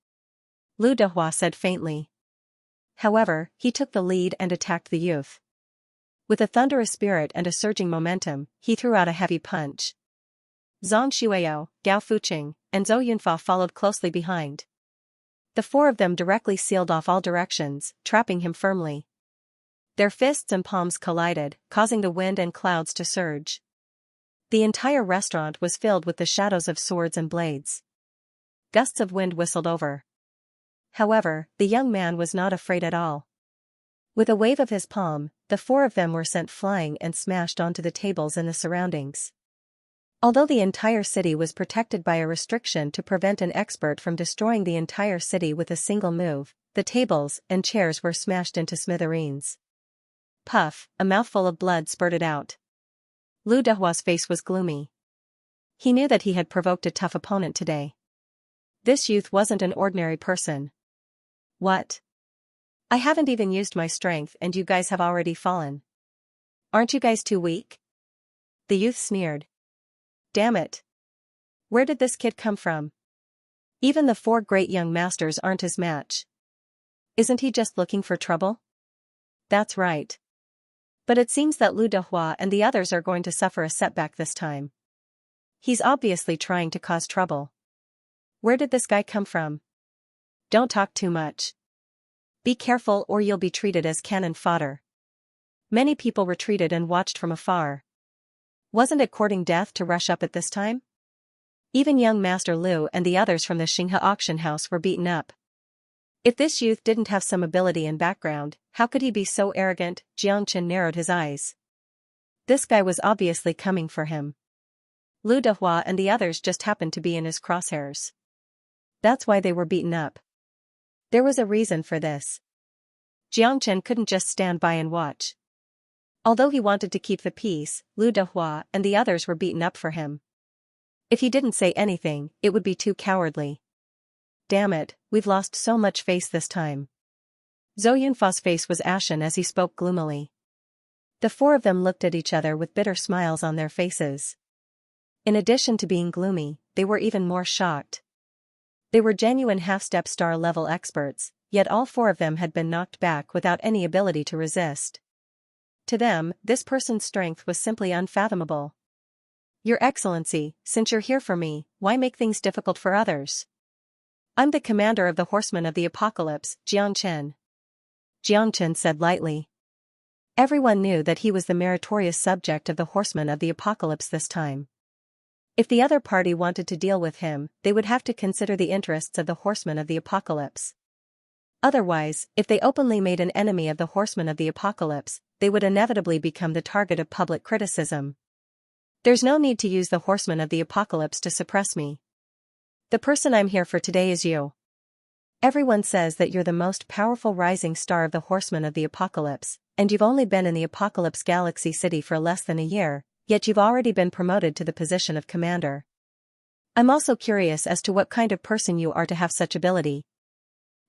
Lu Dehua said faintly. However, he took the lead and attacked the youth. With a thunderous spirit and a surging momentum, he threw out a heavy punch. Zhang Shuio, Gao Fuqing, and Zhou Yunfa followed closely behind. The 4 of them directly sealed off all directions, trapping him firmly. Their fists and palms collided, causing the wind and clouds to surge. The entire restaurant was filled with the shadows of swords and blades. Gusts of wind whistled over. However, the young man was not afraid at all. With a wave of his palm, the 4 of them were sent flying and smashed onto the tables in the surroundings. Although the entire city was protected by a restriction to prevent an expert from destroying the entire city with a single move, the tables and chairs were smashed into smithereens. Puff, a mouthful of blood spurted out. Lu Dehua's face was gloomy. He knew that he had provoked a tough opponent today. This youth wasn't an ordinary person. What? I haven't even used my strength and you guys have already fallen. Aren't you guys too weak? The youth sneered. Damn it. Where did this kid come from? Even the 4 great young masters aren't his match. Isn't he just looking for trouble? That's right. But it seems that Lu Dehua and the others are going to suffer a setback this time. He's obviously trying to cause trouble. Where did this guy come from? Don't talk too much. Be careful or you'll be treated as cannon fodder. Many people retreated and watched from afar. Wasn't it courting death to rush up at this time? Even young Master Liu and the others from the Xinhe auction house were beaten up. If this youth didn't have some ability and background, how could he be so arrogant? Jiang Chen narrowed his eyes. This guy was obviously coming for him. Lu Dehua and the others just happened to be in his crosshairs. That's why they were beaten up. There was a reason for this. Xianxia couldn't just stand by and watch. Although he wanted to keep the peace, Lu Dehua and the others were beaten up for him. If he didn't say anything, it would be too cowardly. Damn it, we've lost so much face this time. Zhou Yunfa's face was ashen as he spoke gloomily. The four of them looked at each other with bitter smiles on their faces. In addition to being gloomy, they were even more shocked. They were genuine half-step star-level experts, yet all four of them had been knocked back without any ability to resist. To them, this person's strength was simply unfathomable. Your Excellency, since you're here for me, why make things difficult for others? I'm the commander of the Horsemen of the Apocalypse, Xianxia. Xianxia said lightly. Everyone knew that he was the meritorious subject of the Horsemen of the Apocalypse this time. If the other party wanted to deal with him, they would have to consider the interests of the Horsemen of the Apocalypse. Otherwise, if they openly made an enemy of the Horsemen of the Apocalypse, they would inevitably become the target of public criticism. There's no need to use the Horsemen of the Apocalypse to suppress me. The person I'm here for today is you. Everyone says that you're the most powerful rising star of the Horsemen of the Apocalypse, and you've only been in the Apocalypse Galaxy City for less than a year, yet you've already been promoted to the position of commander. I'm also curious as to what kind of person you are to have such ability.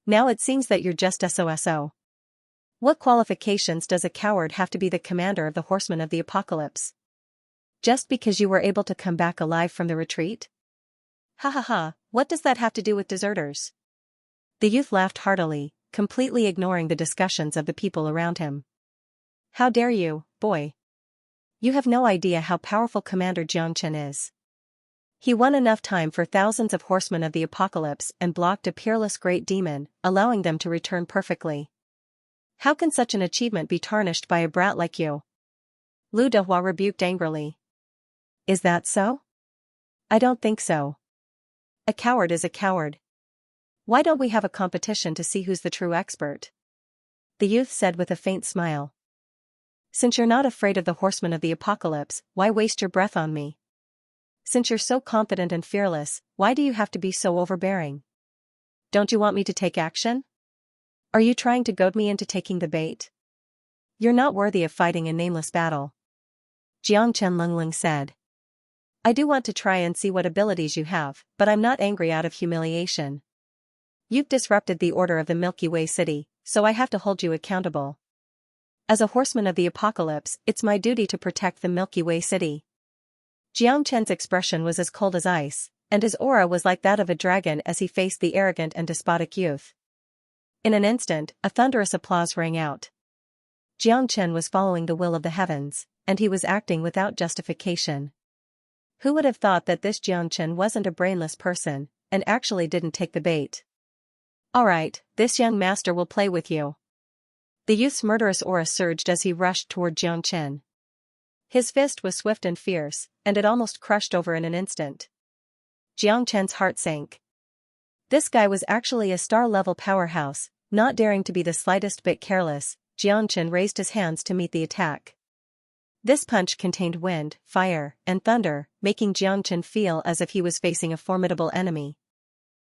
Now it seems that you're just SOSO. What qualifications does a coward have to be the commander of the Horsemen of the Apocalypse? Just because you were able to come back alive from the retreat? Ha ha ha, what does that have to do with deserters? The youth laughed heartily, completely ignoring the discussions of the people around him. How dare you, boy? You have no idea how powerful Commander Xianxia is. He won enough time for thousands of Horsemen of the Apocalypse and blocked a peerless great demon, allowing them to return perfectly. How can such an achievement be tarnished by a brat like you? Lu Dehua rebuked angrily. Is that so? I don't think so. A coward is a coward. Why don't we have a competition to see who's the true expert? The youth said with a faint smile. Since you're not afraid of the Horsemen of the Apocalypse, why waste your breath on me? Since you're so confident and fearless, why do you have to be so overbearing? Don't you want me to take action? Are you trying to goad me into taking the bait? You're not worthy of fighting a nameless battle. Xianxia Lungling said. I do want to try and see what abilities you have, but I'm not angry out of humiliation. You've disrupted the order of the Milky Way City, so I have to hold you accountable. As a Horseman of the Apocalypse, it's my duty to protect the Milky Way City. Xianxia's expression was as cold as ice, and his aura was like that of a dragon as he faced the arrogant and despotic youth. In an instant, a thunderous applause rang out. Xianxia was following the will of the heavens, and he was acting without justification. Who would have thought that this Xianxia wasn't a brainless person, and actually didn't take the bait? Alright, this young master will play with you. The youth's murderous aura surged as he rushed toward Xianxia. His fist was swift and fierce, and it almost crushed over in an instant. Xianxia's heart sank. This guy was actually a star-level powerhouse. Not daring to be the slightest bit careless, Xianxia raised his hands to meet the attack. This punch contained wind, fire, and thunder, making Xianxia feel as if he was facing a formidable enemy.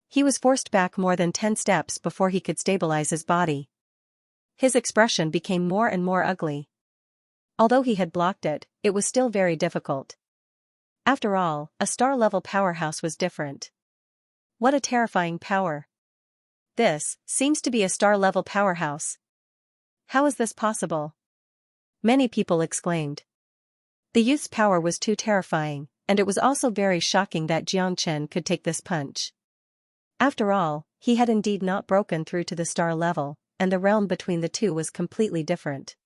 He was forced back more than 10 steps before he could stabilize his body. His expression became more and more ugly. Although he had blocked it, it was still very difficult. After all, a star-level powerhouse was different. What a terrifying power. This seems to be a star-level powerhouse. How is this possible? Many people exclaimed. The youth's power was too terrifying, and it was also very shocking that Xianxia could take this punch. After all, he had indeed not broken through to the star level, and the realm between the two was completely different.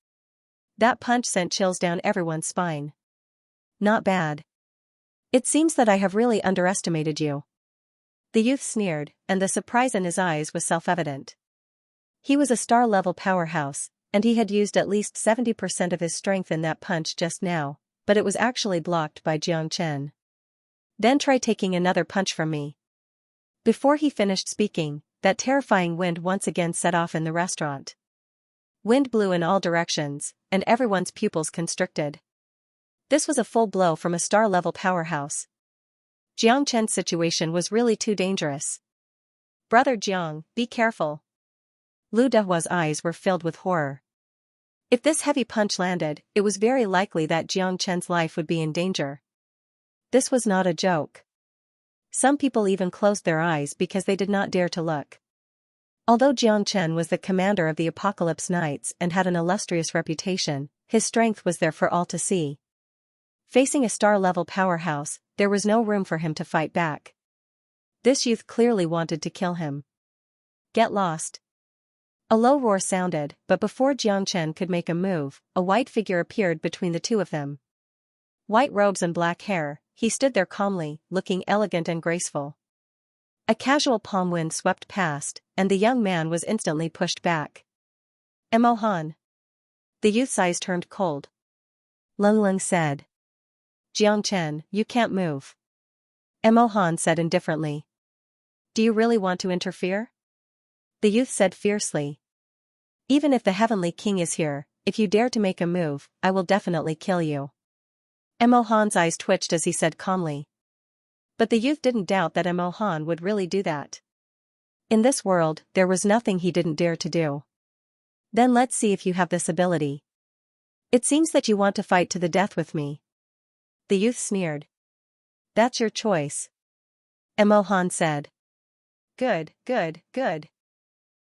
That punch sent chills down everyone's spine. Not bad. It seems that I have really underestimated you. The youth sneered, and the surprise in his eyes was self-evident. He was a star-level powerhouse, and he had used at least 70% of his strength in that punch just now, but it was actually blocked by Xianxia. Then try taking another punch from me. Before he finished speaking, that terrifying wind once again set off in the restaurant. Wind blew in all directions, and everyone's pupils constricted. This was a full blow from a star-level powerhouse. Jiang Chen's situation was really too dangerous. Brother Jiang, be careful. Lu Dehua's eyes were filled with horror. If this heavy punch landed, it was very likely that Jiang Chen's life would be in danger. This was not a joke. Some people even closed their eyes because they did not dare to look. Although Jiang Chen was the commander of the Apocalypse Knights and had an illustrious reputation, his strength was there for all to see. Facing a star-level powerhouse, there was no room for him to fight back. This youth clearly wanted to kill him. Get lost. A low roar sounded, but before Jiang Chen could make a move, a white figure appeared between the two of them. White robes and black hair, he stood there calmly, looking elegant and graceful. A casual palm wind swept past, and the young man was instantly pushed back. Mo Han. The youth's eyes turned cold. Leng Leng said. Jiang Chen, you can't move. Mo Han said indifferently. Do you really want to interfere? The youth said fiercely. Even if the Heavenly King is here, if you dare to make a move, I will definitely kill you. Mo Han's eyes twitched as he said calmly. But the youth didn't doubt that Mo Han would really do that. In this world, there was nothing he didn't dare to do. Then let's see if you have this ability. It seems that you want to fight to the death with me. The youth sneered. That's your choice. Mo Han said. Good, good, good.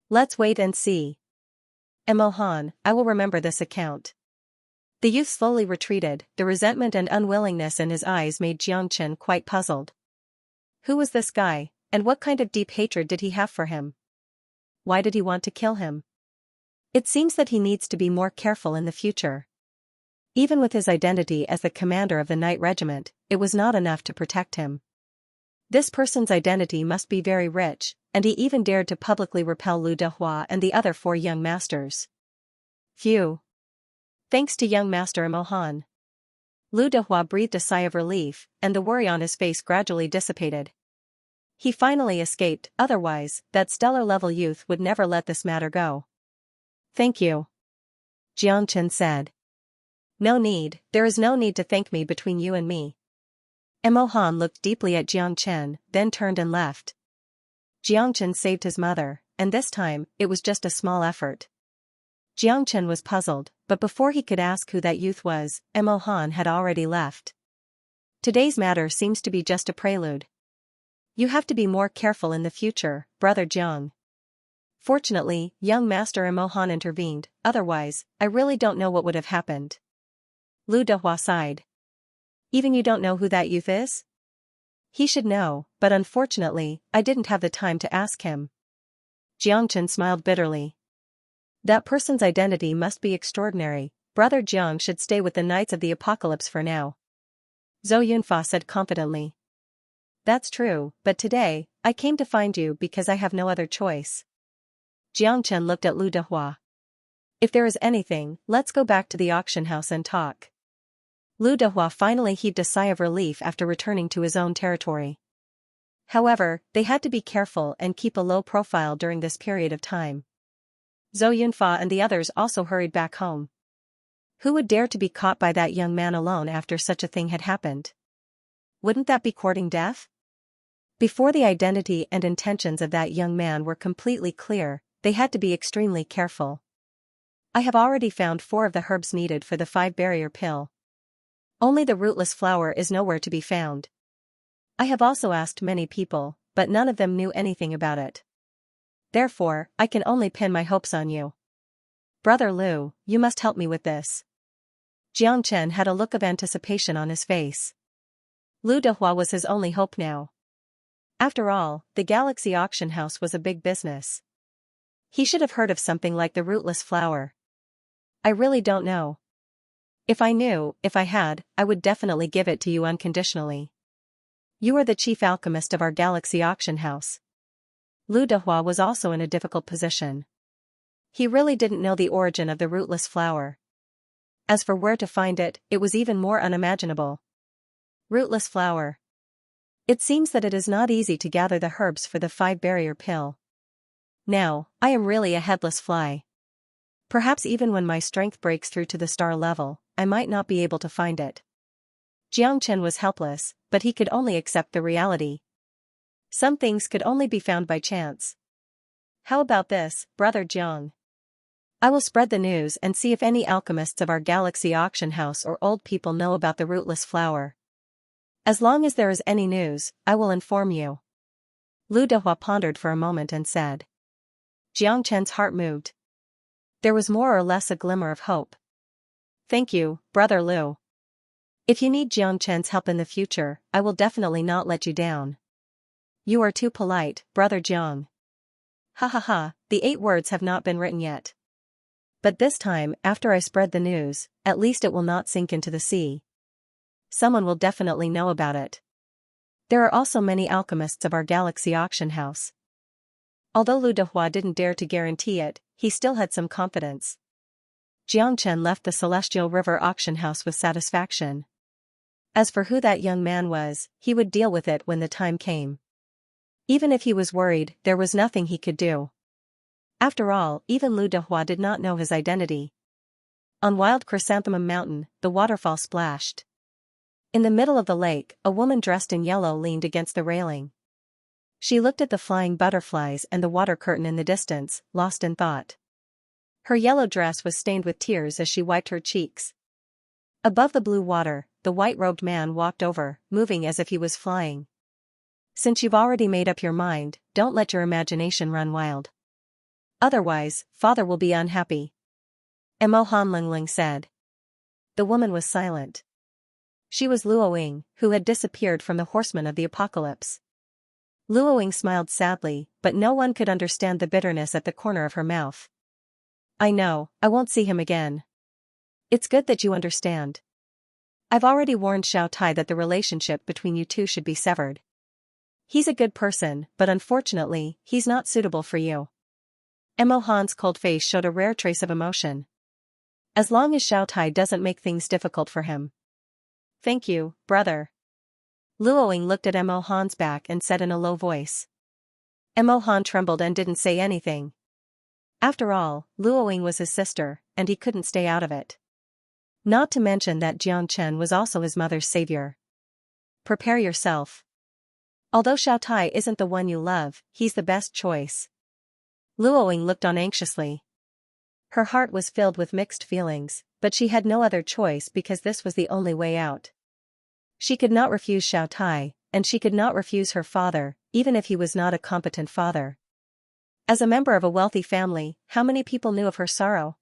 Let's wait and see. Mo Han, I will remember this account. The youth slowly retreated, the resentment and unwillingness in his eyes made Jiang Chen quite puzzled. Who was this guy, and what kind of deep hatred did he have for him? Why did he want to kill him? It seems that he needs to be more careful in the future. Even with his identity as the commander of the Knight Regiment, it was not enough to protect him. This person's identity must be very rich, and he even dared to publicly repel Lu Dehua and the other 4 young masters. Phew. Thanks to young master Mo Han. Lu Dehua breathed a sigh of relief, and the worry on his face gradually dissipated. He finally escaped, otherwise, that stellar-level youth would never let this matter go. Thank you. Jiang Chen said. No need, there is no need to thank me between you and me. Mo Han looked deeply at Jiang Chen, then turned and left. Jiang Chen saved his mother, and this time, it was just a small effort. Jiang Chen was puzzled, but before he could ask who that youth was, Mo Han had already left. Today's matter seems to be just a prelude. You have to be more careful in the future, Brother Jiang. Fortunately, young Master Mo Han intervened, otherwise, I really don't know what would have happened. Lu Dehua sighed. Even you don't know who that youth is? He should know, but unfortunately, I didn't have the time to ask him. Jiang Chen smiled bitterly. That person's identity must be extraordinary. Brother Jiang should stay with the Knights of the Apocalypse for now. Zhou Yunfa said confidently. That's true, but today, I came to find you because I have no other choice. Jiang Chen looked at Lu Dehua. If there is anything, let's go back to the auction house and talk. Lu Dehua finally heaved a sigh of relief after returning to his own territory. However, they had to be careful and keep a low profile during this period of time. Zhou Yunfa and the others also hurried back home. Who would dare to be caught by that young man alone after such a thing had happened? Wouldn't that be courting death? Before the identity and intentions of that young man were completely clear, they had to be extremely careful. I have already found 4 of the herbs needed for the 5-barrier pill. Only the rootless flower is nowhere to be found. I have also asked many people, but none of them knew anything about it. Therefore, I can only pin my hopes on you. Brother Lu, you must help me with this. Jiang Chen had a look of anticipation on his face. Lu Dehua was his only hope now. After all, the Galaxy Auction House was a big business. He should have heard of something like the rootless flower. I really don't know. If I knew, if I had, I would definitely give it to you unconditionally. You are the chief alchemist of our Galaxy Auction House. Lu Dehua was also in a difficult position. He really didn't know the origin of the rootless flower. As for where to find it, it was even more unimaginable. Rootless flower. It seems that it is not easy to gather the herbs for the 5-barrier pill. Now, I am really a headless fly. Perhaps even when my strength breaks through to the star level, I might not be able to find it. Jiang Chen was helpless, but he could only accept the reality. Some things could only be found by chance. How about this, Brother Jiang? I will spread the news and see if any alchemists of our galaxy auction house or old people know about the rootless flower. As long as there is any news, I will inform you. Lu Dehua pondered for a moment and said. Jiang Chen's heart moved. There was more or less a glimmer of hope. Thank you, Brother Lu. If you need Jiang Chen's help in the future, I will definitely not let you down. You are too polite, Brother Jiang. Ha ha ha, the 8 words have not been written yet. But this time, after I spread the news, at least it will not sink into the sea. Someone will definitely know about it. There are also many alchemists of our galaxy auction house. Although Lu Dehua didn't dare to guarantee it, he still had some confidence. Jiang Chen left the Celestial River auction house with satisfaction. As for who that young man was, he would deal with it when the time came. Even if he was worried, there was nothing he could do. After all, even Lu Dehua did not know his identity. On Wild Chrysanthemum Mountain, the waterfall splashed. In the middle of the lake, a woman dressed in yellow leaned against the railing. She looked at the flying butterflies and the water curtain in the distance, lost in thought. Her yellow dress was stained with tears as she wiped her cheeks. Above the blue water, the white-robed man walked over, moving as if he was flying. Since you've already made up your mind, don't let your imagination run wild. Otherwise, father will be unhappy. Mo Hanlingling said. The woman was silent. She was Luoying, who had disappeared from the Horsemen of the Apocalypse. Luoying smiled sadly, but no one could understand the bitterness at the corner of her mouth. I know, I won't see him again. It's good that you understand. I've already warned Xiao Tai that the relationship between you two should be severed. He's a good person, but unfortunately, he's not suitable for you. Mo Han's cold face showed a rare trace of emotion. As long as Xiao Tai doesn't make things difficult for him. Thank you, brother. Luoying looked at Mo Han's back and said in a low voice. Mo Han trembled and didn't say anything. After all, Luoying was his sister, and he couldn't stay out of it. Not to mention that Jiang Chen was also his mother's savior. Prepare yourself. Although Xiao Tai isn't the one you love, he's the best choice. Luoying looked on anxiously. Her heart was filled with mixed feelings, but she had no other choice because this was the only way out. She could not refuse Xiao Tai, and she could not refuse her father, even if he was not a competent father. As a member of a wealthy family, how many people knew of her sorrow?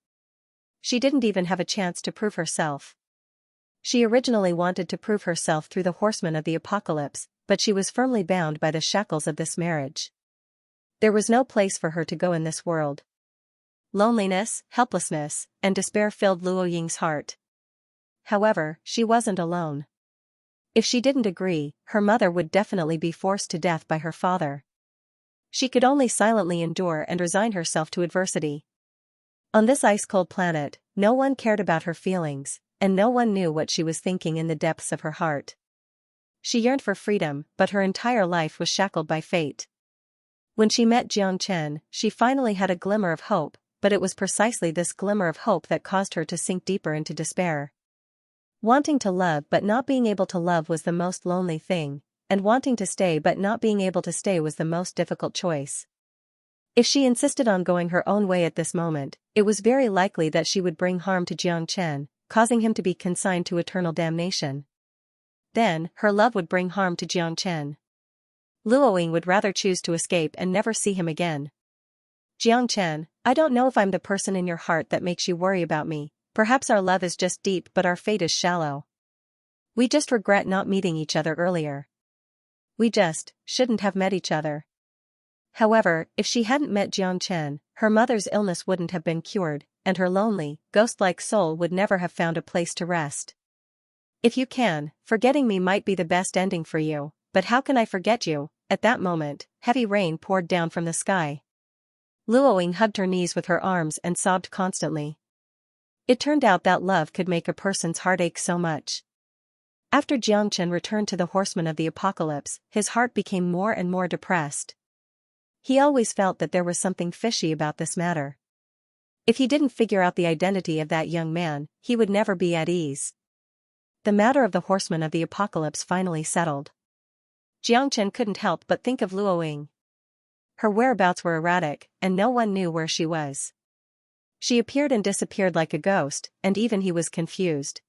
She didn't even have a chance to prove herself. She originally wanted to prove herself through the Horsemen of the Apocalypse, but she was firmly bound by the shackles of this marriage. There was no place for her to go in this world. Loneliness, helplessness, and despair filled Luoying's heart. However, she wasn't alone. If she didn't agree, her mother would definitely be forced to death by her father. She could only silently endure and resign herself to adversity. On this ice-cold planet, no one cared about her feelings, and no one knew what she was thinking in the depths of her heart. She yearned for freedom, but her entire life was shackled by fate. When she met Jiang Chen, she finally had a glimmer of hope, but it was precisely this glimmer of hope that caused her to sink deeper into despair. Wanting to love but not being able to love was the most lonely thing, and wanting to stay but not being able to stay was the most difficult choice. If she insisted on going her own way at this moment, it was very likely that she would bring harm to Jiang Chen, causing him to be consigned to eternal damnation. Then, her love would bring harm to Jiang Chen. Luoying would rather choose to escape and never see him again. Jiang Chen, I don't know if I'm the person in your heart that makes you worry about me. Perhaps our love is just deep but our fate is shallow. We just regret not meeting each other earlier. We just shouldn't have met each other. However, if she hadn't met Jiang Chen, her mother's illness wouldn't have been cured, and her lonely, ghost-like soul would never have found a place to rest. If you can, forgetting me might be the best ending for you, but how can I forget you? At that moment, heavy rain poured down from the sky. Luoying hugged her knees with her arms and sobbed constantly. It turned out that love could make a person's heart ache so much. After Jiang Chen returned to the Horsemen of the Apocalypse, his heart became more and more depressed. He always felt that there was something fishy about this matter. If he didn't figure out the identity of that young man, he would never be at ease. the matter of the horsemen of the apocalypse finally settled. Xianxia couldn't help but think of Luoying. Her whereabouts were erratic, and no one knew where she was. She appeared and disappeared like a ghost, and even he was confused.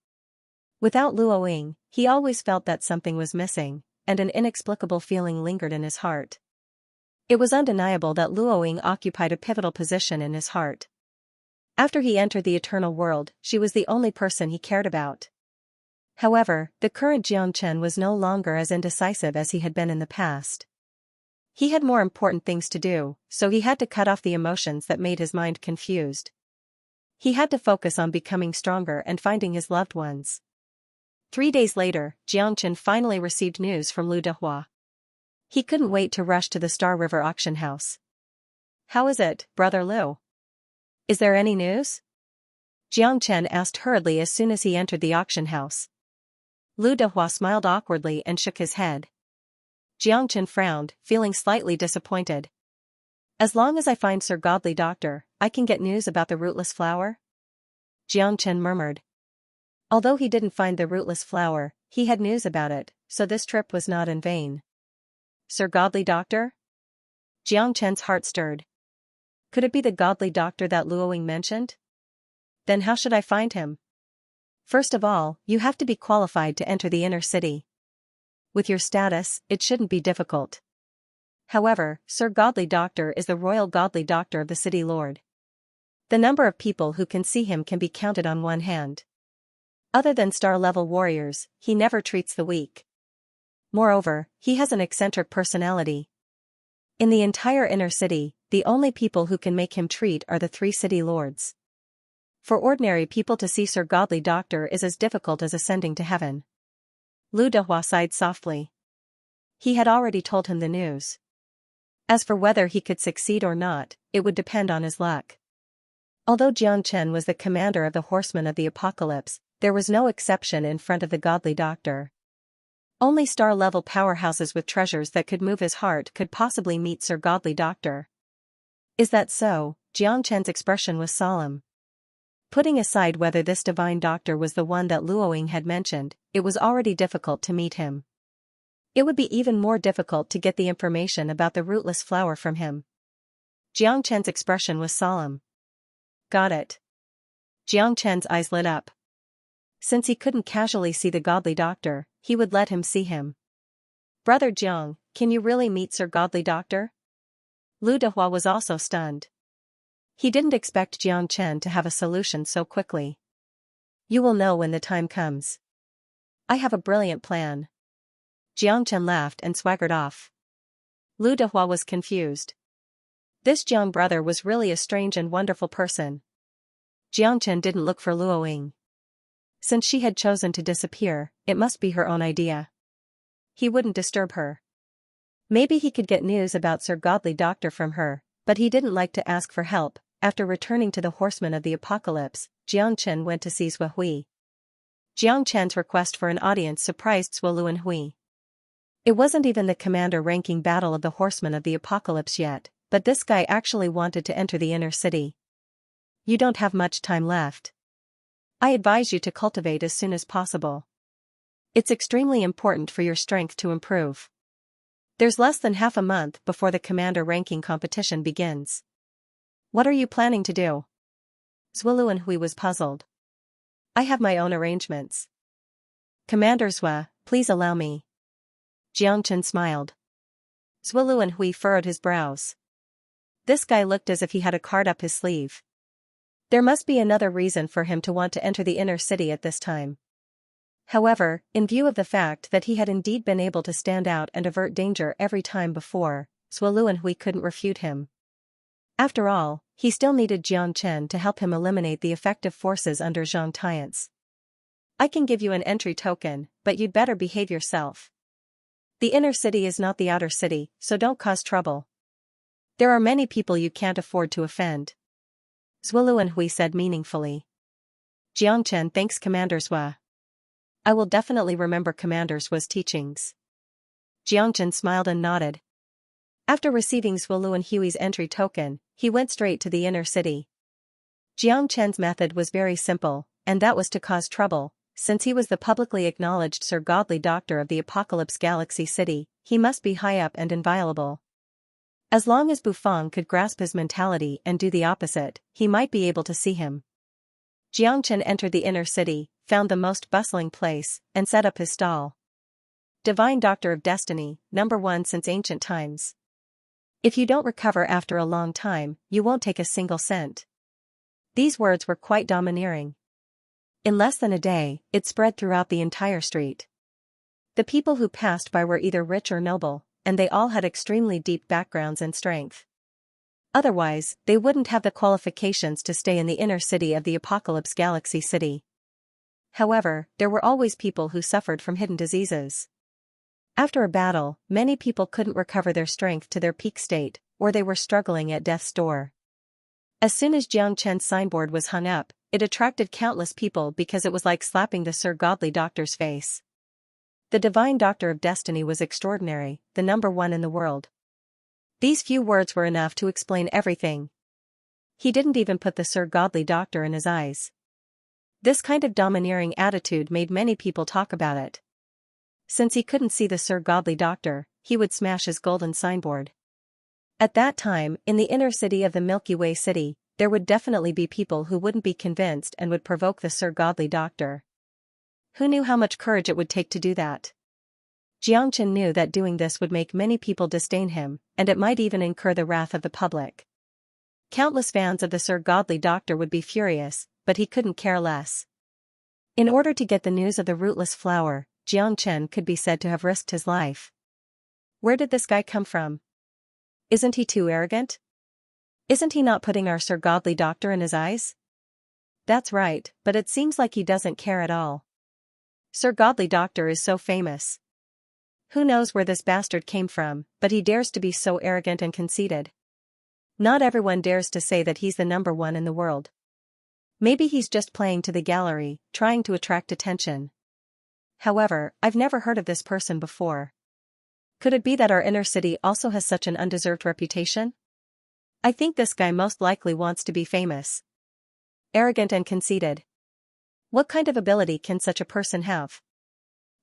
Without Luoying, he always felt that something was missing, and an inexplicable feeling lingered in his heart. It was undeniable that Luoying occupied a pivotal position in his heart. After he entered the eternal world, she was the only person he cared about. However, the current Xianxia was no longer as indecisive as he had been in the past. He had more important things to do, so he had to cut off the emotions that made his mind confused. He had to focus on becoming stronger and finding his loved ones. 3 days later, Xianxia finally received news from Lu Dehua. He couldn't wait to rush to the Star River auction house. "How is it, Brother Lu? Is there any news?" Xianxia asked hurriedly as soon as he entered the auction house. Lu Dehua smiled awkwardly and shook his head. Xianxia frowned, feeling slightly disappointed. "As long as I find Sir Godly Doctor, I can get news about the rootless flower?" Xianxia murmured. Although he didn't find the rootless flower, he had news about it, so this trip was not in vain. Sir Godly Doctor? Xianxia's heart stirred. Could it be the Godly Doctor that Luoying mentioned? Then how should I find him? First of all, you have to be qualified to enter the inner city. With your status, it shouldn't be difficult. However, Sir Godly Doctor is the royal Godly Doctor of the City Lord. The number of people who can see him can be counted on one hand. Other than star-level warriors, he never treats the weak. Moreover, he has an eccentric personality. In the entire inner city, the only people who can make him treat are the 3 city lords. For ordinary people to see Sir Godly Doctor is as difficult as ascending to heaven. Lu Dehua sighed softly. He had already told him the news. As for whether he could succeed or not, it would depend on his luck. Although Xianxia was the commander of the horsemen of the apocalypse, there was no exception in front of the Godly Doctor. Only star-level powerhouses with treasures that could move his heart could possibly meet Sir Godly Doctor. Is that so? Xianxia's expression was solemn. Putting aside whether this divine doctor was the one that Luoying had mentioned, it was already difficult to meet him. It would be even more difficult to get the information about the rootless flower from him. Xianxia's expression was solemn. Got it. Xianxia's eyes lit up. Since he couldn't casually see the Godly Doctor, he would let him see him. Brother Jiang, can you really meet Sir Godly Doctor? Lu Dehua was also stunned. He didn't expect Xianxia to have a solution so quickly. You will know when the time comes. I have a brilliant plan. Xianxia laughed and swaggered off. Lu Dehua was confused. This Jiang brother was really a strange and wonderful person. Xianxia didn't look for Luoying. Since she had chosen to disappear, it must be her own idea. He wouldn't disturb her. Maybe he could get news about Sir Godly Doctor from her, but he didn't like to ask for help. After returning to the horsemen of the apocalypse, Xianxia went to see Zhou Hui. Xianxia's request for an audience surprised Zhou Lu and Hui. It wasn't even the commander-ranking battle of the horsemen of the apocalypse yet, but this guy actually wanted to enter the inner city. You don't have much time left. I advise you to cultivate as soon as possible. It's extremely important for your strength to improve. There's less than half a month before the commander-ranking competition begins. What are you planning to do? Zhou Lu and Hui was puzzled. I have my own arrangements. Commander Zhou, please allow me. Xianxia smiled. Zhou Lu and Hui furrowed his brows. This guy looked as if he had a card up his sleeve. There must be another reason for him to want to enter the inner city at this time. However, in view of the fact that he had indeed been able to stand out and avert danger every time before, Zhou Lu and Hui couldn't refute him. After all, he still needed Xianxia to help him eliminate the effective forces under Zhang Tian's. I can give you an entry token, but you'd better behave yourself. The inner city is not the outer city, so don't cause trouble. There are many people you can't afford to offend. Zhou Lu and Hui said meaningfully. Xianxia thanks Commander Zhou. I will definitely remember Commander Zhou's teachings. Xianxia smiled and nodded. After receiving Zhou Lu and Hui's entry token, he went straight to the inner city. Xianxia's method was very simple, and that was to cause trouble, since he was the publicly acknowledged Sir Godly Doctor of the Apocalypse Galaxy City, he must be high up and inviolable. As long as Bufang could grasp his mentality and do the opposite, he might be able to see him. Xianxia entered the inner city, found the most bustling place, and set up his stall. Divine Doctor of Destiny, #1 since ancient times. If you don't recover after a long time, you won't take a single cent. These words were quite domineering. In less than a day, it spread throughout the entire street. The people who passed by were either rich or noble, and they all had extremely deep backgrounds and strength. Otherwise, they wouldn't have the qualifications to stay in the inner city of the Apocalypse Galaxy City. However, there were always people who suffered from hidden diseases. After a battle, many people couldn't recover their strength to their peak state, or they were struggling at death's door. As soon as Xianxia's signboard was hung up, it attracted countless people because it was like slapping the Sir Godly Doctor's face. The Divine Doctor of Destiny was extraordinary, the #1 in the world. These few words were enough to explain everything. He didn't even put the Sir Godly Doctor in his eyes. This kind of domineering attitude made many people talk about it. Since he couldn't see the Sir Godly Doctor, he would smash his golden signboard. At that time, in the inner city of the Milky Way City, there would definitely be people who wouldn't be convinced and would provoke the Sir Godly Doctor. Who knew how much courage it would take to do that? Xianxia knew that doing this would make many people disdain him, and it might even incur the wrath of the public. Countless fans of the Sir Godly Doctor would be furious, but he couldn't care less. In order to get the news of the rootless flower, Xianxia could be said to have risked his life. Where did this guy come from? Isn't he too arrogant? Isn't he not putting our Sir Godly Doctor in his eyes? That's right, but it seems like he doesn't care at all. Sir Godly Doctor is so famous. Who knows where this bastard came from, but he dares to be so arrogant and conceited. Not everyone dares to say that he's the #1 in the world. Maybe he's just playing to the gallery, trying to attract attention. However, I've never heard of this person before. Could it be that our inner city also has such an undeserved reputation? I think this guy most likely wants to be famous. Arrogant and conceited. What kind of ability can such a person have?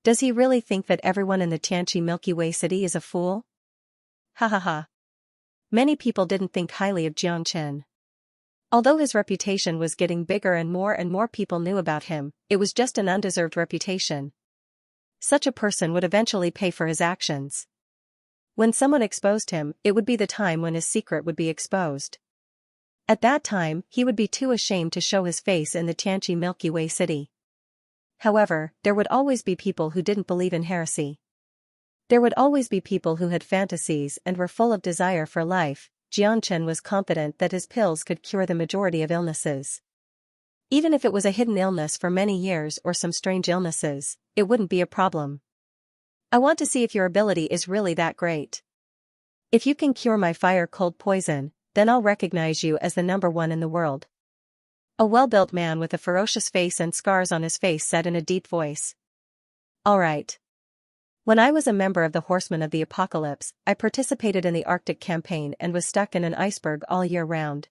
Does he really think that everyone in the Xianxia Milky Way City is a fool? Ha ha ha. Many people didn't think highly of Xianxia. Although his reputation was getting bigger and more people knew about him, it was just an undeserved reputation. Such a person would eventually pay for his actions. When someone exposed him, it would be the time when his secret would be exposed. At that time, he would be too ashamed to show his face in the Xianxia Milky Way City. However, there would always be people who didn't believe in heresy. There would always be people who had fantasies and were full of desire for life. Xianxia was confident that his pills could cure the majority of illnesses. Even if it was a hidden illness for many years or some strange illnesses, it wouldn't be a problem. I want to see if your ability is really that great. If you can cure my fire-cold poison, then I'll recognize you as the #1 in the world. A well-built man with a ferocious face and scars on his face said in a deep voice. All right. When I was a member of the Horsemen of the Apocalypse, I participated in the Arctic campaign and was stuck in an iceberg all year round.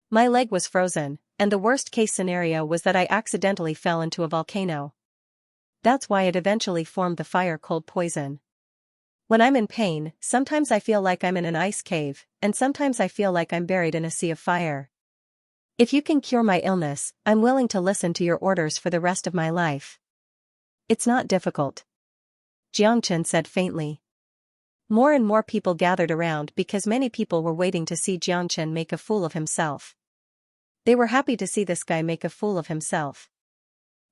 My leg was frozen, and the worst-case scenario was that I accidentally fell into a volcano. That's why it eventually formed the fire-cold poison. When I'm in pain, sometimes I feel like I'm in an ice cave, and sometimes I feel like I'm buried in a sea of fire. If you can cure my illness, I'm willing to listen to your orders for the rest of my life. It's not difficult. Xianxia said faintly. More and more people gathered around because many people were waiting to see Xianxia make a fool of himself. They were happy to see this guy make a fool of himself.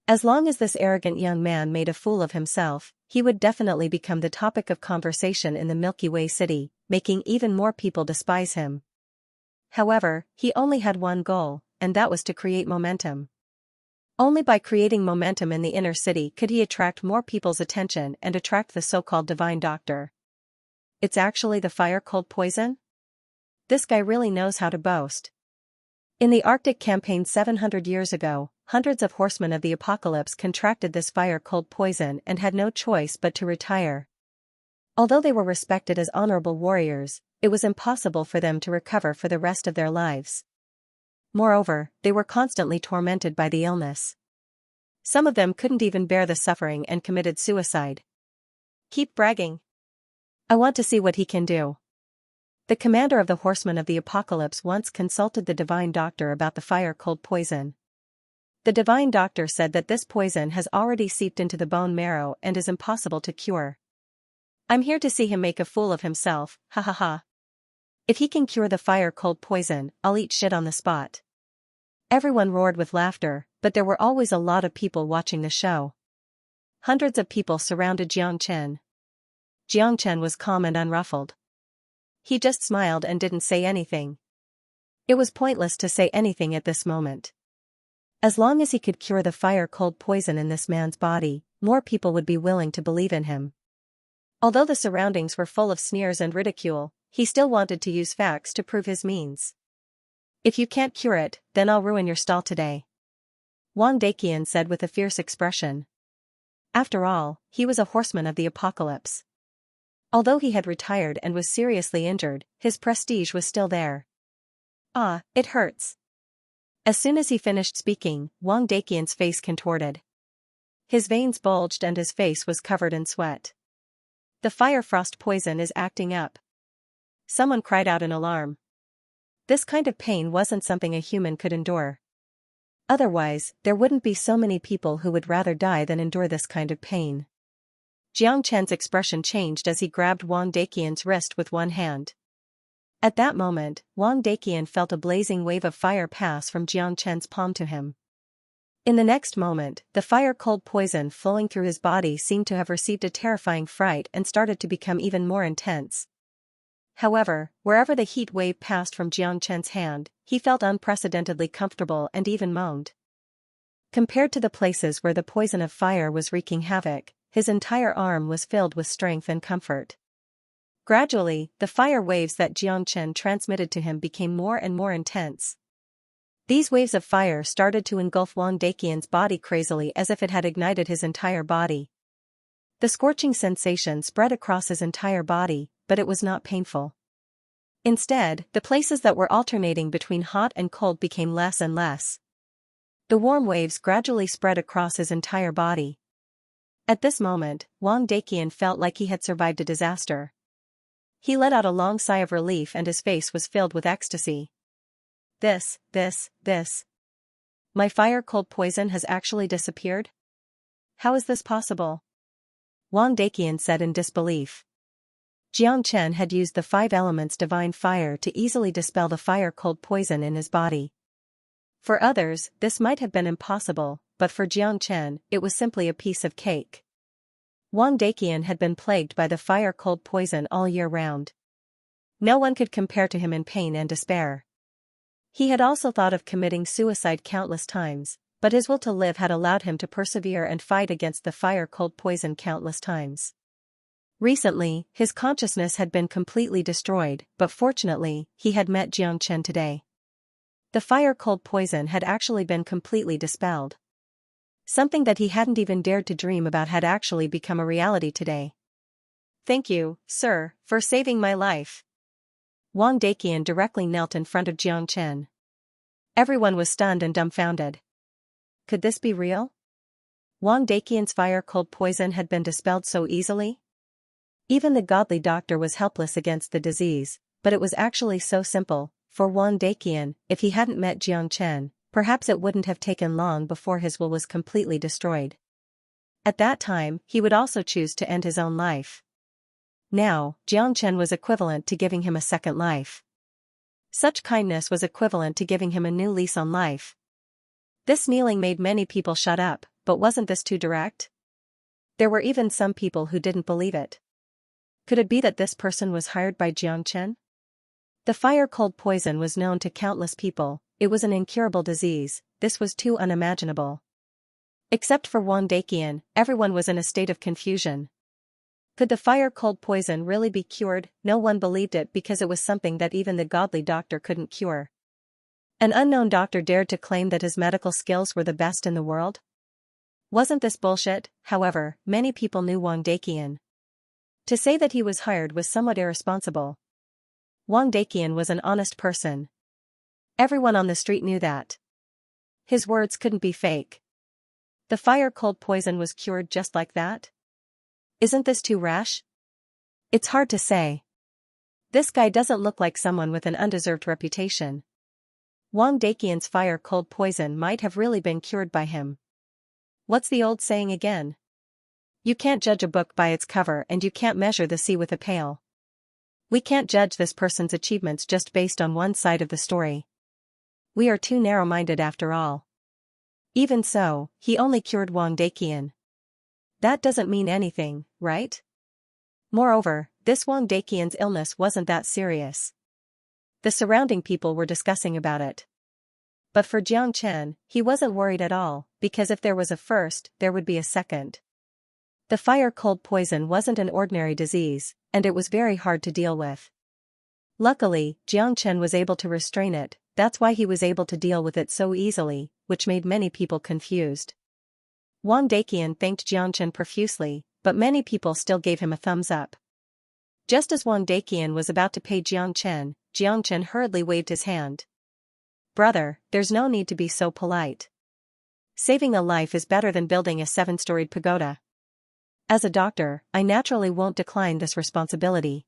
As long as this arrogant young man made a fool of himself, he would definitely become the topic of conversation in the Milky Way City, making even more people despise him. However, he only had one goal, and that was to create momentum. Only by creating momentum in the inner city could he attract more people's attention and attract the so-called Divine Doctor. It's actually the fire-cold poison? This guy really knows how to boast. In the Arctic campaign 700 years ago, hundreds of horsemen of the apocalypse contracted this fire-cold poison and had no choice but to retire. Although they were respected as honorable warriors, it was impossible for them to recover for the rest of their lives. Moreover, they were constantly tormented by the illness. Some of them couldn't even bear the suffering and committed suicide. Keep bragging. I want to see what he can do. The commander of the Horsemen of the Apocalypse once consulted the divine doctor about the fire-cold poison. The divine doctor said that this poison has already seeped into the bone marrow and is impossible to cure. I'm here to see him make a fool of himself, ha ha ha. If he can cure the fire-cold poison, I'll eat shit on the spot. Everyone roared with laughter, but there were always a lot of people watching the show. Hundreds of people surrounded Xianxia. Xianxia was calm and unruffled. He just smiled and didn't say anything. It was pointless to say anything at this moment. As long as he could cure the fire-cold poison in this man's body, more people would be willing to believe in him. Although the surroundings were full of sneers and ridicule, he still wanted to use facts to prove his means. If you can't cure it, then I'll ruin your stall today, Wang Daqian said with a fierce expression. After all, he was a horseman of the apocalypse. Although he had retired and was seriously injured, his prestige was still there. Ah, it hurts. As soon as he finished speaking, Wang Daqian's face contorted. His veins bulged and his face was covered in sweat. The fire frost poison is acting up. Someone cried out in alarm. This kind of pain wasn't something a human could endure. Otherwise, there wouldn't be so many people who would rather die than endure this kind of pain. Jiang Chen's expression changed as he grabbed Wang Daqian's wrist with one hand. At that moment, Wang Daqian felt a blazing wave of fire pass from Jiang Chen's palm to him. In the next moment, the fire-cold poison flowing through his body seemed to have received a terrifying fright and started to become even more intense. However, wherever the heat wave passed from Jiang Chen's hand, he felt unprecedentedly comfortable and even moaned. Compared to the places where the poison of fire was wreaking havoc, his entire arm was filled with strength and comfort. Gradually, the fire waves that Jiang Chen transmitted to him became more and more intense. These waves of fire started to engulf Wang Daqian's body crazily as if it had ignited his entire body. The scorching sensation spread across his entire body, but it was not painful. Instead, the places that were alternating between hot and cold became less and less. The warm waves gradually spread across his entire body. At this moment, Wang Daqian felt like he had survived a disaster. He let out a long sigh of relief and his face was filled with ecstasy. This. My fire-cold poison has actually disappeared? How is this possible? Wang Daqian said in disbelief. Jiang Chen had used the 5 elements divine fire to easily dispel the fire-cold poison in his body. For others, this might have been impossible, but for Jiang Chen, it was simply a piece of cake. Wang Daqian had been plagued by the fire-cold poison all year round. No one could compare to him in pain and despair. He had also thought of committing suicide countless times, but his will to live had allowed him to persevere and fight against the fire-cold poison countless times. Recently, his consciousness had been completely destroyed, but fortunately, he had met Jiang Chen today. The fire-cold poison had actually been completely dispelled. Something that he hadn't even dared to dream about had actually become a reality today. Thank you, sir, for saving my life. Wang Daqian directly knelt in front of Jiang Chen. Everyone was stunned and dumbfounded. Could this be real? Wang Daqian's fire-cold poison had been dispelled so easily? Even the godly doctor was helpless against the disease, but it was actually so simple. For Wang Daqian, if he hadn't met Jiang Chen, perhaps it wouldn't have taken long before his will was completely destroyed. At that time, he would also choose to end his own life. Now, Jiang Chen was equivalent to giving him a second life. Such kindness was equivalent to giving him a new lease on life. This kneeling made many people shut up, but wasn't this too direct? There were even some people who didn't believe it. Could it be that this person was hired by Jiang Chen? The fire-cold poison was known to countless people, it was an incurable disease, this was too unimaginable. Except for Wang Daqian, everyone was in a state of confusion. Could the fire-cold poison really be cured? No one believed it because it was something that even the godly doctor couldn't cure. An unknown doctor dared to claim that his medical skills were the best in the world? Wasn't this bullshit? However, many people knew Wang Daqian. To say that he was hired was somewhat irresponsible. Wang Daqian was an honest person. Everyone on the street knew that. His words couldn't be fake. The fire-cold poison was cured just like that? Isn't this too rash? It's hard to say. This guy doesn't look like someone with an undeserved reputation. Wang Daqian's fire-cold poison might have really been cured by him. What's the old saying again? You can't judge a book by its cover and you can't measure the sea with a pail. We can't judge this person's achievements just based on one side of the story. We are too narrow-minded after all. Even so, he only cured Wang Daqian. That doesn't mean anything, right? Moreover, this Wang Daqian's illness wasn't that serious. The surrounding people were discussing about it. But for Jiang Chen, he wasn't worried at all, because if there was a first, there would be a second. The fire-cold poison wasn't an ordinary disease, and it was very hard to deal with. Luckily, Jiang Chen was able to restrain it, that's why he was able to deal with it so easily, which made many people confused. Wang Daqian thanked Jiang Chen profusely, but many people still gave him a thumbs up. Just as Wang Daqian was about to pay Jiang Chen hurriedly waved his hand. Brother, there's no need to be so polite. Saving a life is better than building a 7-storied pagoda. As a doctor, I naturally won't decline this responsibility.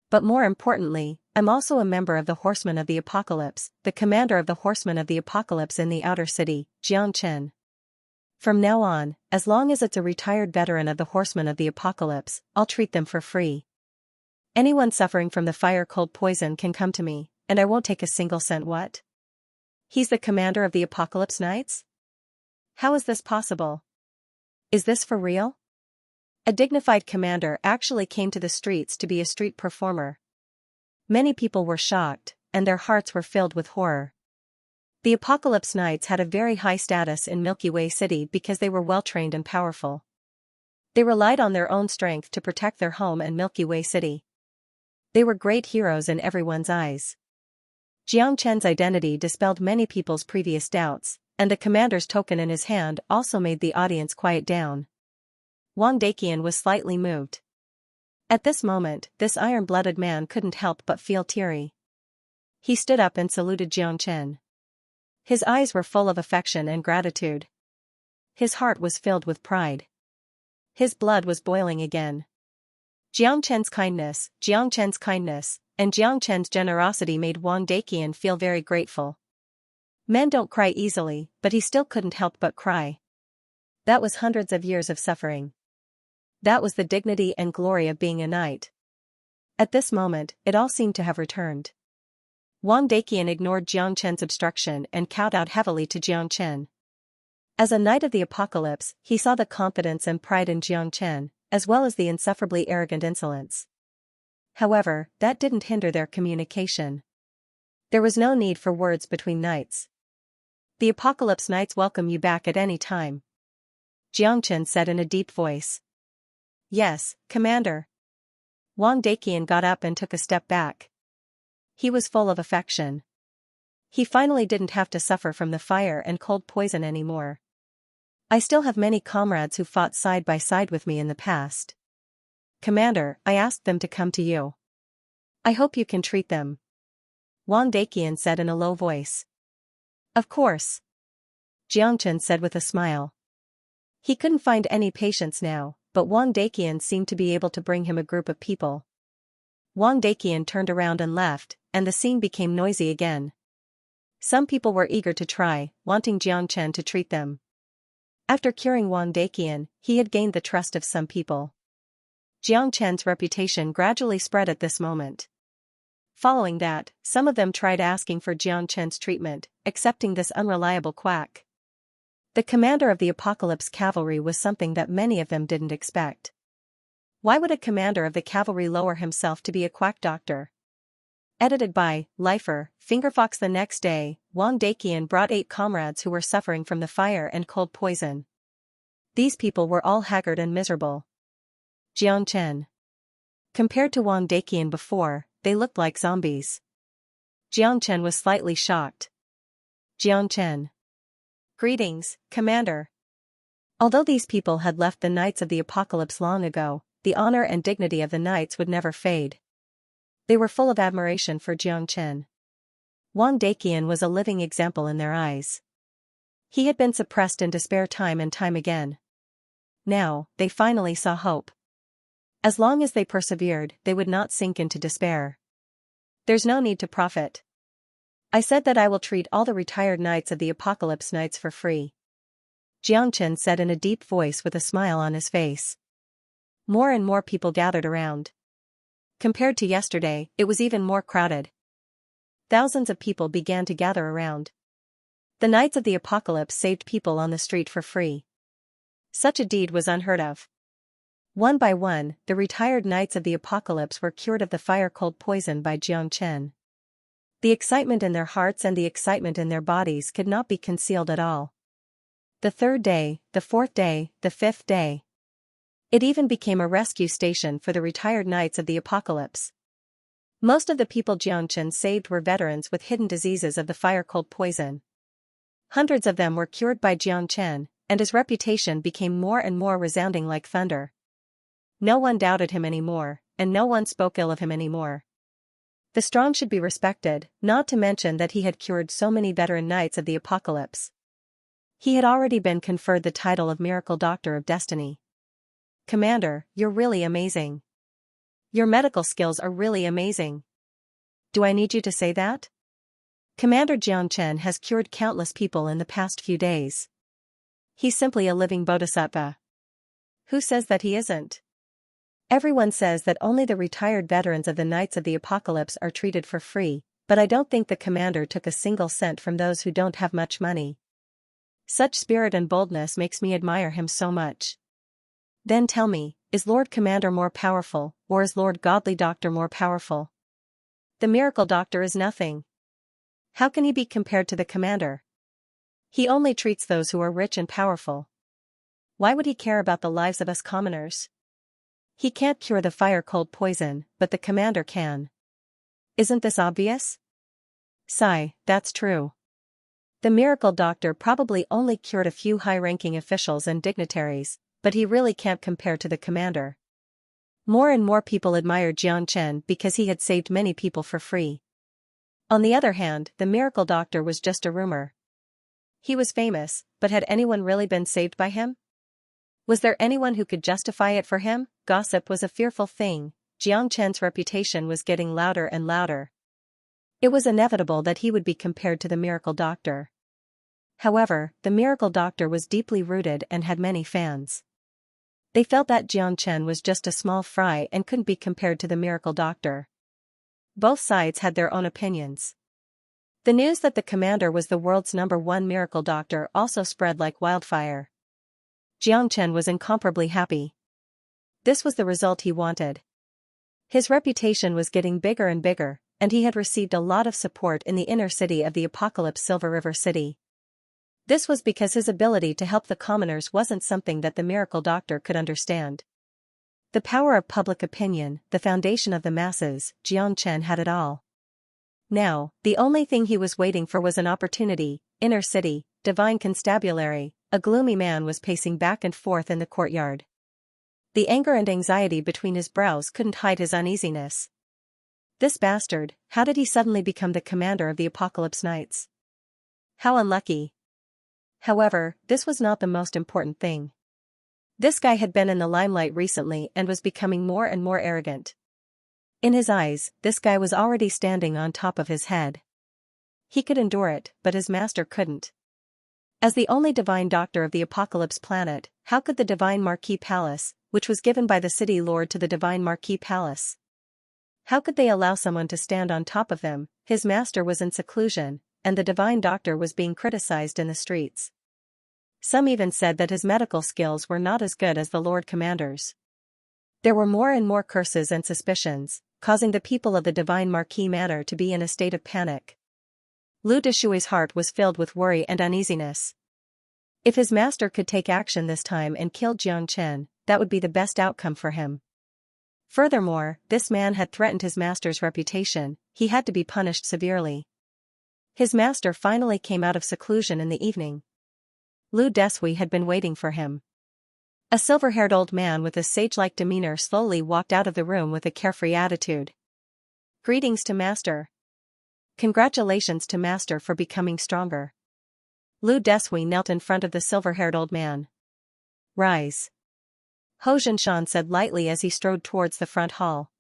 But more importantly, I'm also a member of the Horsemen of the Apocalypse, the commander of the Horsemen of the Apocalypse in the outer city, Jiang Chen. From now on, as long as it's a retired veteran of the Horsemen of the Apocalypse, I'll treat them for free. Anyone suffering from the fire-cold poison can come to me, and I won't take a single cent. What? He's the commander of the Apocalypse Knights? How is this possible? Is this for real? A dignified commander actually came to the streets to be a street performer. Many people were shocked, and their hearts were filled with horror. The Apocalypse Knights had a very high status in Milky Way City because they were well-trained and powerful. They relied on their own strength to protect their home and Milky Way City. They were great heroes in everyone's eyes. Jiang Chen's identity dispelled many people's previous doubts, and the commander's token in his hand also made the audience quiet down. Wang Daqian was slightly moved. At this moment, this iron-blooded man couldn't help but feel teary. He stood up and saluted Jiang Chen. His eyes were full of affection and gratitude. His heart was filled with pride. His blood was boiling again. Jiang Chen's kindness, and Jiang Chen's generosity made Wang Daqian feel very grateful. Men don't cry easily, but he still couldn't help but cry. That was hundreds of years of suffering. That was the dignity and glory of being a knight. At this moment, it all seemed to have returned. Wang Daqian ignored Jiang Chen's obstruction and kowtowed heavily to Jiang Chen. As a knight of the apocalypse, he saw the confidence and pride in Jiang Chen, as well as the insufferably arrogant insolence. However, that didn't hinder their communication. There was no need for words between knights. The Apocalypse Knights welcome you back at any time, Jiang Chen said in a deep voice. Yes, Commander. Wang Daqian got up and took a step back. He was full of affection. He finally didn't have to suffer from the fire and cold poison anymore. I still have many comrades who fought side by side with me in the past. Commander, I asked them to come to you. I hope you can treat them, Wang Daqian said in a low voice. Of course, Jiang Chen said with a smile. He couldn't find any patients now, but Wang Daqian seemed to be able to bring him a group of people. Wang Daqian turned around and left, and the scene became noisy again. Some people were eager to try, wanting Jiang Chen to treat them. After curing Wang Daqian, he had gained the trust of some people. Jiang Chen's reputation gradually spread at this moment. Following that, some of them tried asking for Jiang Chen's treatment, accepting this unreliable quack. The commander of the Apocalypse Cavalry was something that many of them didn't expect. Why would a commander of the cavalry lower himself to be a quack doctor? Edited by Lifer, Fingerfox. The next day, Wang Daqian brought 8 comrades who were suffering from the fire and cold poison. These people were all haggard and miserable. Jiang Chen. Compared to Wang Daqian before, they looked like zombies. Jiang Chen was slightly shocked. Jiang Chen. Greetings, Commander. Although these people had left the Knights of the Apocalypse long ago, the honor and dignity of the Knights would never fade. They were full of admiration for Jiang Chen. Wang Daqian was a living example in their eyes. He had been suppressed in despair time and time again. Now, they finally saw hope. As long as they persevered, they would not sink into despair. There's no need to profit. I said that I will treat all the retired knights of the Apocalypse Knights for free. Xianxia said in a deep voice with a smile on his face. More and more people gathered around. Compared to yesterday, it was even more crowded. Thousands of people began to gather around. The Knights of the Apocalypse saved people on the street for free. Such a deed was unheard of. One by one, the retired Knights of the Apocalypse were cured of the fire-cold poison by Xianxia. The excitement in their hearts and the excitement in their bodies could not be concealed at all. The third day, the fourth day, the fifth day. It even became a rescue station for the retired Knights of the Apocalypse. Most of the people Xianxia saved were veterans with hidden diseases of the fire-cold poison. Hundreds of them were cured by Xianxia, and his reputation became more and more resounding like thunder. No one doubted him anymore, and no one spoke ill of him anymore. The strong should be respected, not to mention that he had cured so many veteran Knights of the Apocalypse. He had already been conferred the title of Miracle Doctor of Destiny. Commander, you're really amazing. Your medical skills are really amazing. Do I need you to say that? Commander Xianxia has cured countless people in the past few days. He's simply a living bodhisattva. Who says that he isn't? Everyone says that only the retired veterans of the Knights of the Apocalypse are treated for free, but I don't think the commander took a single cent from those who don't have much money. Such spirit and boldness makes me admire him so much. Then tell me, is Lord Commander more powerful, or is Lord Godly Doctor more powerful? The Miracle Doctor is nothing. How can he be compared to the commander? He only treats those who are rich and powerful. Why would he care about the lives of us commoners? He can't cure the fire-cold poison, but the commander can. Isn't this obvious? Sigh, that's true. The Miracle Doctor probably only cured a few high-ranking officials and dignitaries, but he really can't compare to the commander. More and more people admired Xianxia because he had saved many people for free. On the other hand, the Miracle Doctor was just a rumor. He was famous, but had anyone really been saved by him? Was there anyone who could justify it for him? Gossip was a fearful thing. Xianxia's reputation was getting louder and louder. It was inevitable that he would be compared to the Miracle Doctor. However, the Miracle Doctor was deeply rooted and had many fans. They felt that Xianxia was just a small fry and couldn't be compared to the Miracle Doctor. Both sides had their own opinions. The news that the commander was the world's #1 Miracle Doctor also spread like wildfire. Xianxia was incomparably happy. This was the result he wanted. His reputation was getting bigger and bigger, and he had received a lot of support in the inner city of the Apocalypse Silver River City. This was because his ability to help the commoners wasn't something that the Miracle Doctor could understand. The power of public opinion, the foundation of the masses, Xianxia had it all. Now, the only thing he was waiting for was an opportunity. Inner city, divine constabulary, a gloomy man was pacing back and forth in the courtyard. The anger and anxiety between his brows couldn't hide his uneasiness. This bastard, how did he suddenly become the commander of the Apocalypse Knights? How unlucky. However, this was not the most important thing. This guy had been in the limelight recently and was becoming more and more arrogant. In his eyes, this guy was already standing on top of his head. He could endure it, but his master couldn't. As the only divine doctor of the Apocalypse planet, how could the Divine Marquis Palace, which was given by the city lord to the Divine Marquis Palace, how could they allow someone to stand on top of them? His master was in seclusion, and the divine doctor was being criticized in the streets. Some even said that his medical skills were not as good as the Lord Commander's. There were more and more curses and suspicions, causing the people of the Divine Marquis Manor to be in a state of panic. Lu Deshui's heart was filled with worry and uneasiness. If his master could take action this time and kill Xianxia, that would be the best outcome for him. Furthermore, this man had threatened his master's reputation. He had to be punished severely. His master finally came out of seclusion in the evening. Lu Deshui had been waiting for him. A silver-haired old man with a sage-like demeanor slowly walked out of the room with a carefree attitude. Greetings to Master. Congratulations to Master for becoming stronger. Lu Desui knelt in front of the silver-haired old man. Rise. Ho Xianxia said lightly as he strode towards the front hall.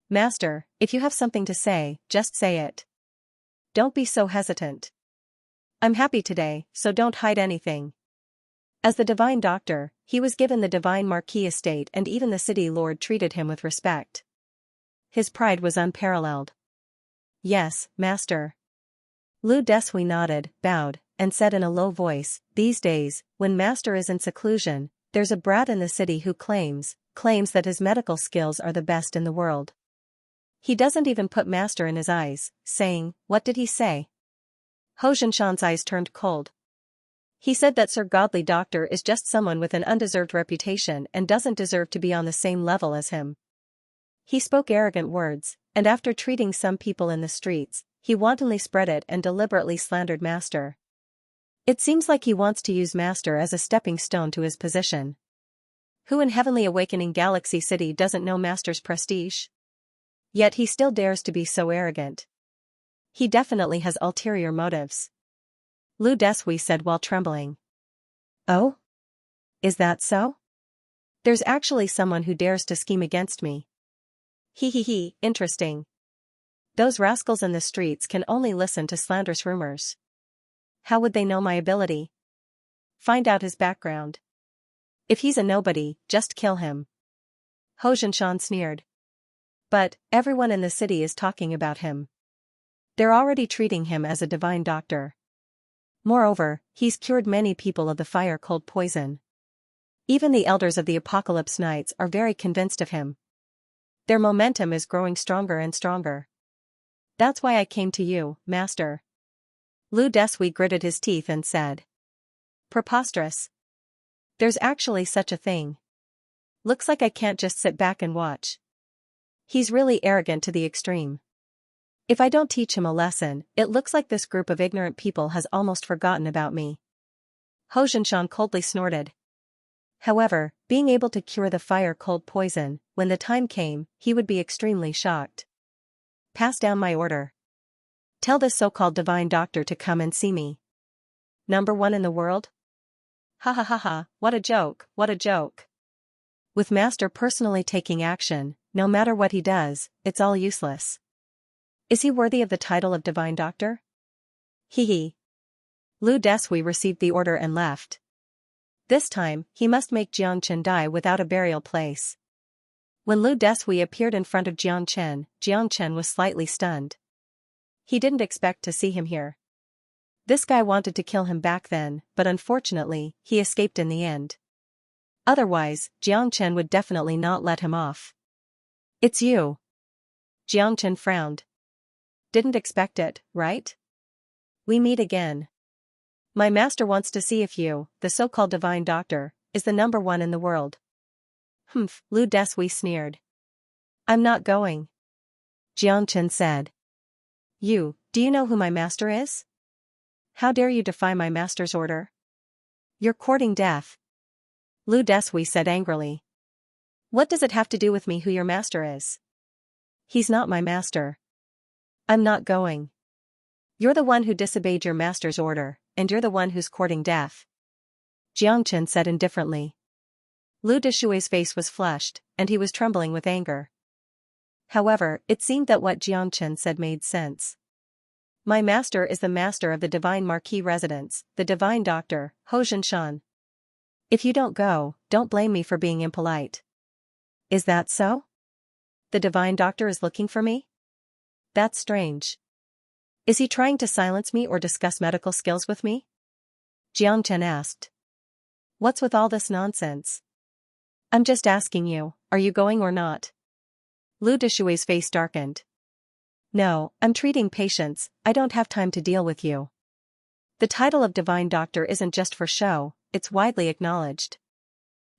Master, if you have something to say, just say it. Don't be so hesitant. I'm happy today, so don't hide anything. As the divine doctor, he was given the divine marquis estate, and even the city lord treated him with respect. His pride was unparalleled. Yes, master. Lu Desui nodded, bowed, and said in a low voice, these days, when master is in seclusion, there's a brat in the city who claims that his medical skills are the best in the world. He doesn't even put master in his eyes, saying, what did he say? Ho Xianxia's eyes turned cold. He said that Sir Godly Doctor is just someone with an undeserved reputation and doesn't deserve to be on the same level as him. He spoke arrogant words, and after treating some people in the streets, he wantonly spread it and deliberately slandered master. It seems like he wants to use master as a stepping stone to his position. Who in Heavenly Awakening Galaxy City doesn't know master's prestige? Yet he still dares to be so arrogant. He definitely has ulterior motives. Lu Desui said while trembling. Oh? Is that so? There's actually someone who dares to scheme against me. He, interesting. Those rascals in the streets can only listen to slanderous rumors. How would they know my ability? Find out his background. If he's a nobody, just kill him. Ho Xianxia sneered. But, everyone in the city is talking about him. They're already treating him as a divine doctor. Moreover, he's cured many people of the fire-cold poison. Even the elders of the Apocalypse Knights are very convinced of him. Their momentum is growing stronger and stronger. That's why I came to you, master. Lu Desui gritted his teeth and said. Preposterous. There's actually such a thing. Looks like I can't just sit back and watch. He's really arrogant to the extreme. If I don't teach him a lesson, it looks like this group of ignorant people has almost forgotten about me. Ho Xianxia coldly snorted. However, being able to cure the fire-cold poison, when the time came, he would be extremely shocked. Pass down my order. Tell this so-called divine doctor to come and see me. Number 1 in the world? Ha ha ha ha, what a joke, what a joke. With master personally taking action, no matter what he does, it's all useless. Is he worthy of the title of divine doctor? He. Lu Desui received the order and left. This time, he must make Xianxia die without a burial place. When Lu Desui appeared in front of Xianxia was slightly stunned. He didn't expect to see him here. This guy wanted to kill him back then, but unfortunately, he escaped in the end. Otherwise, Xianxia would definitely not let him off. It's you. Xianxia frowned. Didn't expect it, right? We meet again. My master wants to see if you, the so-called divine doctor, is the number 1 in the world. Humph, Lu Desui sneered. I'm not going. Xianxia said. Do you know who my master is? How dare you defy my master's order? You're courting death. Lu Desui said angrily. What does it have to do with me who your master is? He's not my master. I'm not going. You're the one who disobeyed your master's order, and you're the one who's courting death. Xianxia said indifferently. Lu Desui's face was flushed, and he was trembling with anger. However, it seemed that what Xianxia said made sense. My master is the master of the divine marquis residence, the divine doctor, Ho Xianxia. If you don't go, don't blame me for being impolite. Is that so? The divine doctor is looking for me? That's strange. Is he trying to silence me or discuss medical skills with me? Xianxia asked. What's with all this nonsense? I'm just asking you, are you going or not? Lu Desui's face darkened. No, I'm treating patients, I don't have time to deal with you. The title of divine doctor isn't just for show, it's widely acknowledged.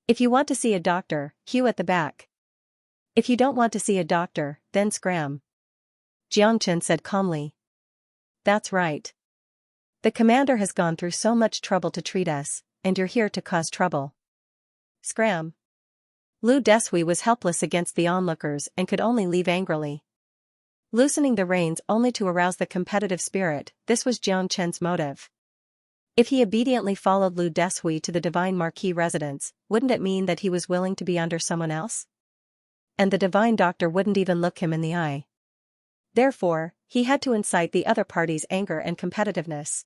If you want to see a doctor, queue at the back. If you don't want to see a doctor, then scram. Xianxia said calmly. That's right. The commander has gone through so much trouble to treat us, and you're here to cause trouble. Scram. Lu Desui was helpless against the onlookers and could only leave angrily. Loosening the reins only to arouse the competitive spirit, this was Xianxia's motive. If he obediently followed Lu Deshui to the Divine Marquis residence, wouldn't it mean that he was willing to be under someone else? And the Divine Doctor wouldn't even look him in the eye. Therefore, he had to incite the other party's anger and competitiveness.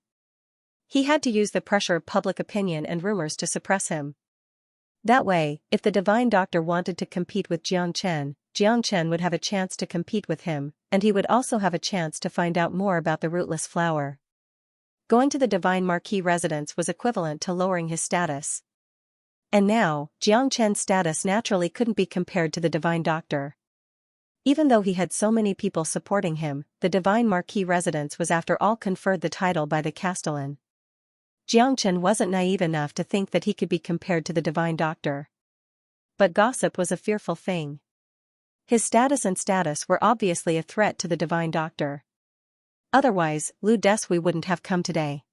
He had to use the pressure of public opinion and rumors to suppress him. That way, if the Divine Doctor wanted to compete with Jiang Chen would have a chance to compete with him, and he would also have a chance to find out more about the rootless flower. Going to the Divine Marquis residence was equivalent to lowering his status. And now, Jiang Chen's status naturally couldn't be compared to the Divine Doctor. Even though he had so many people supporting him, the Divine Marquis residence was after all conferred the title by the Castellan. Jiang Chen wasn't naive enough to think that he could be compared to the Divine Doctor. But gossip was a fearful thing. His status were obviously a threat to the Divine Doctor. Otherwise, Lu Deshui wouldn't have come today.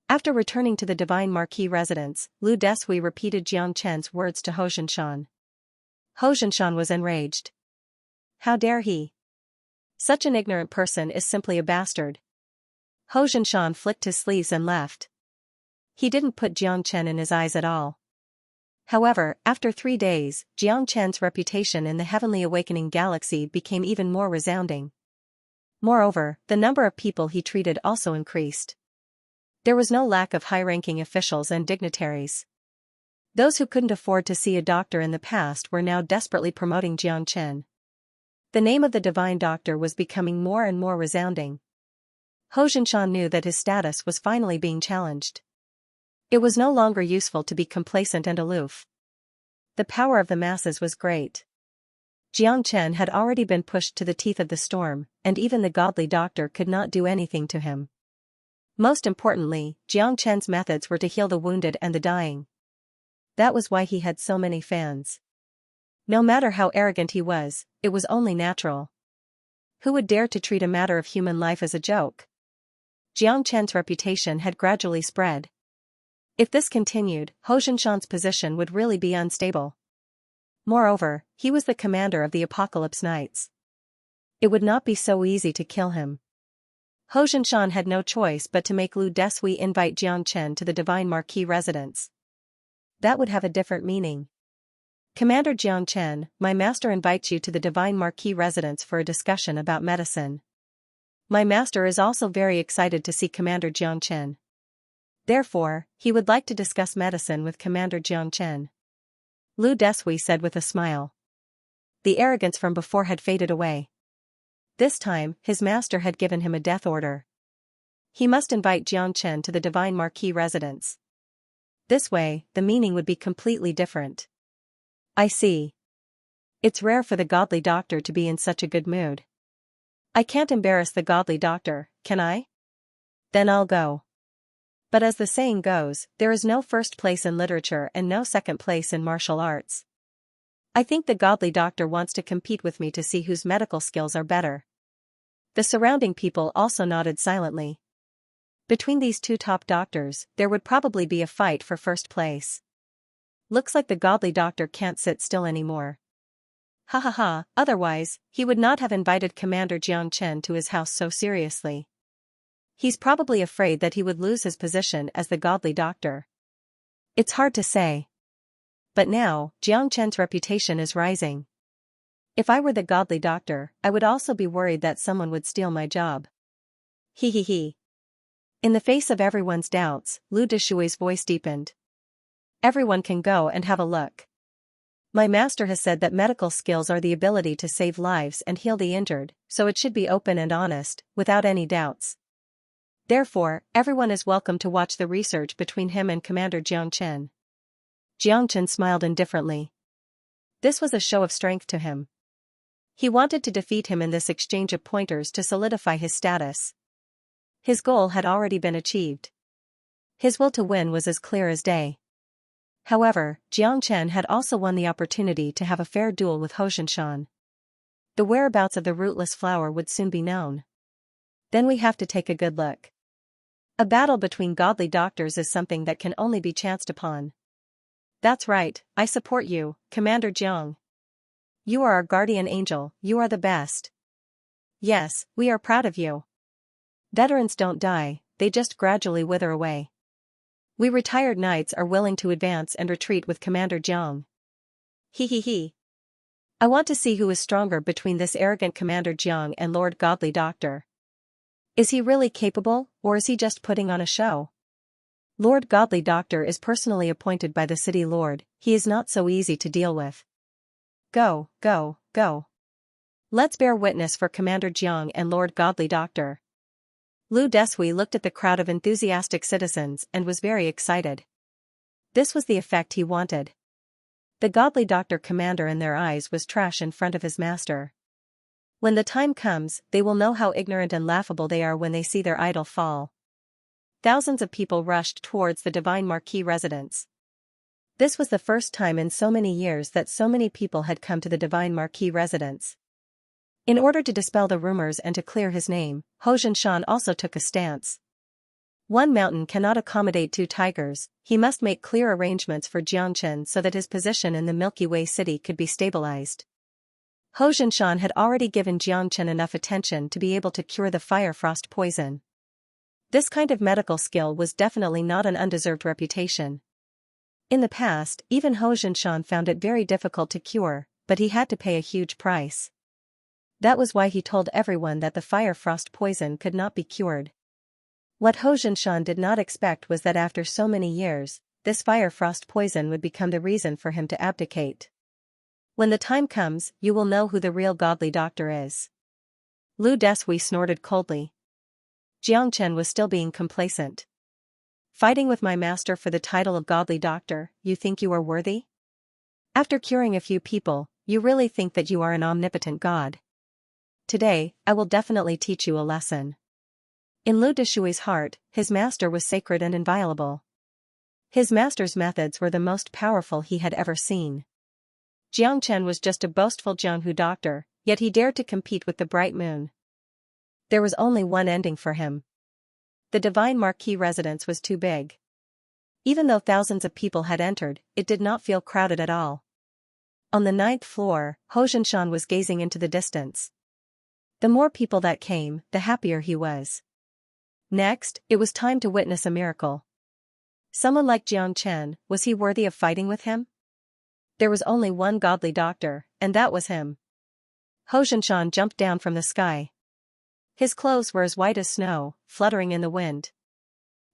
After returning to the Divine Marquis residence, Lu Deshui repeated Jiang Chen's words to Hou Zhenshan. Hou Zhenshan was enraged. How dare he? Such an ignorant person is simply a bastard. Hou Zhenshan flicked his sleeves and left. He didn't put Jiang Chen in his eyes at all. However, after 3 days, Jiang Chen's reputation in the Heavenly Awakening Galaxy became even more resounding. Moreover, the number of people he treated also increased. There was no lack of high-ranking officials and dignitaries. Those who couldn't afford to see a doctor in the past were now desperately promoting Jiang Chen. The name of the Divine Doctor was becoming more and more resounding. Hou Zhenshan knew that his status was finally being challenged. It was no longer useful to be complacent and aloof. The power of the masses was great. Jiang Chen had already been pushed to the teeth of the storm, and even the godly doctor could not do anything to him. Most importantly, Jiang Chen's methods were to heal the wounded and the dying. That was why he had so many fans. No matter how arrogant he was, it was only natural. Who would dare to treat a matter of human life as a joke? Jiang Chen's reputation had gradually spread. If this continued, Hou Zhenshan's position would really be unstable. Moreover, he was the commander of the Apocalypse Knights. It would not be so easy to kill him. Hou Zhenshan had no choice but to make Lu Deshui invite Jiang Chen to the Divine Marquis residence. That would have a different meaning. Commander Jiang Chen, my master invites you to the Divine Marquis residence for a discussion about medicine. My master is also very excited to see Commander Jiang Chen. Therefore, he would like to discuss medicine with Commander Jiang Chen. Lu Deshui said with a smile. The arrogance from before had faded away. This time, his master had given him a death order. He must invite Jiang Chen to the Divine Marquis residence. This way, the meaning would be completely different. I see. It's rare for the godly doctor to be in such a good mood. I can't embarrass the godly doctor, can I? Then I'll go. But as the saying goes, there is no first place in literature and no second place in martial arts. I think the godly doctor wants to compete with me to see whose medical skills are better. The surrounding people also nodded silently. Between these two top doctors, there would probably be a fight for first place. Looks like the godly doctor can't sit still anymore. Ha ha ha, otherwise, he would not have invited Commander Jiang Chen to his house so seriously. He's probably afraid that he would lose his position as the godly doctor. It's hard to say. But now, Jiang Chen's reputation is rising. If I were the godly doctor, I would also be worried that someone would steal my job. He. In the face of everyone's doubts, Lu Deshui's voice deepened. Everyone can go and have a look. My master has said that medical skills are the ability to save lives and heal the injured, so it should be open and honest, without any doubts. Therefore, everyone is welcome to watch the research between him and Commander Jiang Chen. Jiang Chen smiled indifferently. This was a show of strength to him. He wanted to defeat him in this exchange of pointers to solidify his status. His goal had already been achieved. His will to win was as clear as day. However, Jiang Chen had also won the opportunity to have a fair duel with Hou Zhenshan. The whereabouts of the rootless flower would soon be known. Then we have to take a good look. A battle between godly doctors is something that can only be chanced upon. That's right, I support you, Commander Jiang. You are our guardian angel, you are the best. Yes, we are proud of you. Veterans don't die, they just gradually wither away. We retired knights are willing to advance and retreat with Commander Jiang. He. I want to see who is stronger between this arrogant Commander Jiang and Lord Godly Doctor. Is he really capable, or is he just putting on a show? Lord Godly Doctor is personally appointed by the city lord, he is not so easy to deal with. Go. Let's bear witness for Commander Jiang and Lord Godly Doctor. Lu Desui looked at the crowd of enthusiastic citizens and was very excited. This was the effect he wanted. The Godly Doctor commander in their eyes was trash in front of his master. When the time comes, they will know how ignorant and laughable they are when they see their idol fall. Thousands of people rushed towards the Divine Marquis residence. This was the first time in so many years that so many people had come to the Divine Marquis residence. In order to dispel the rumors and to clear his name, Ho Xianxia also took a stance. One mountain cannot accommodate two tigers, he must make clear arrangements for Jiangchen so that his position in the Milky Way city could be stabilized. Ho Xianxia had already given Jiangchen enough attention to be able to cure the fire frost poison. This kind of medical skill was definitely not an undeserved reputation. In the past, even Ho Xianxia found it very difficult to cure, but he had to pay a huge price. That was why he told everyone that the fire frost poison could not be cured. What Ho Xianxia did not expect was that after so many years, this fire frost poison would become the reason for him to abdicate. When the time comes, you will know who the real Godly Doctor is. Lu Desui snorted coldly. Jiangchen was still being complacent. Fighting with my master for the title of Godly Doctor, you think you are worthy? After curing a few people, you really think that you are an omnipotent god. Today, I will definitely teach you a lesson. In Lu Deshui's heart, his master was sacred and inviolable. His master's methods were the most powerful he had ever seen. Jiangchen was just a boastful Jianghu doctor, yet he dared to compete with the bright moon. There was only one ending for him. The Divine Marquis residence was too big. Even though thousands of people had entered, it did not feel crowded at all. On the 9th floor, Ho Xianxia was gazing into the distance. The more people that came, the happier he was. Next, it was time to witness a miracle. Someone like Jiangchen, was he worthy of fighting with him? There was only one Godly Doctor, and that was him. Ho Xianxia jumped down from the sky. His clothes were as white as snow, fluttering in the wind.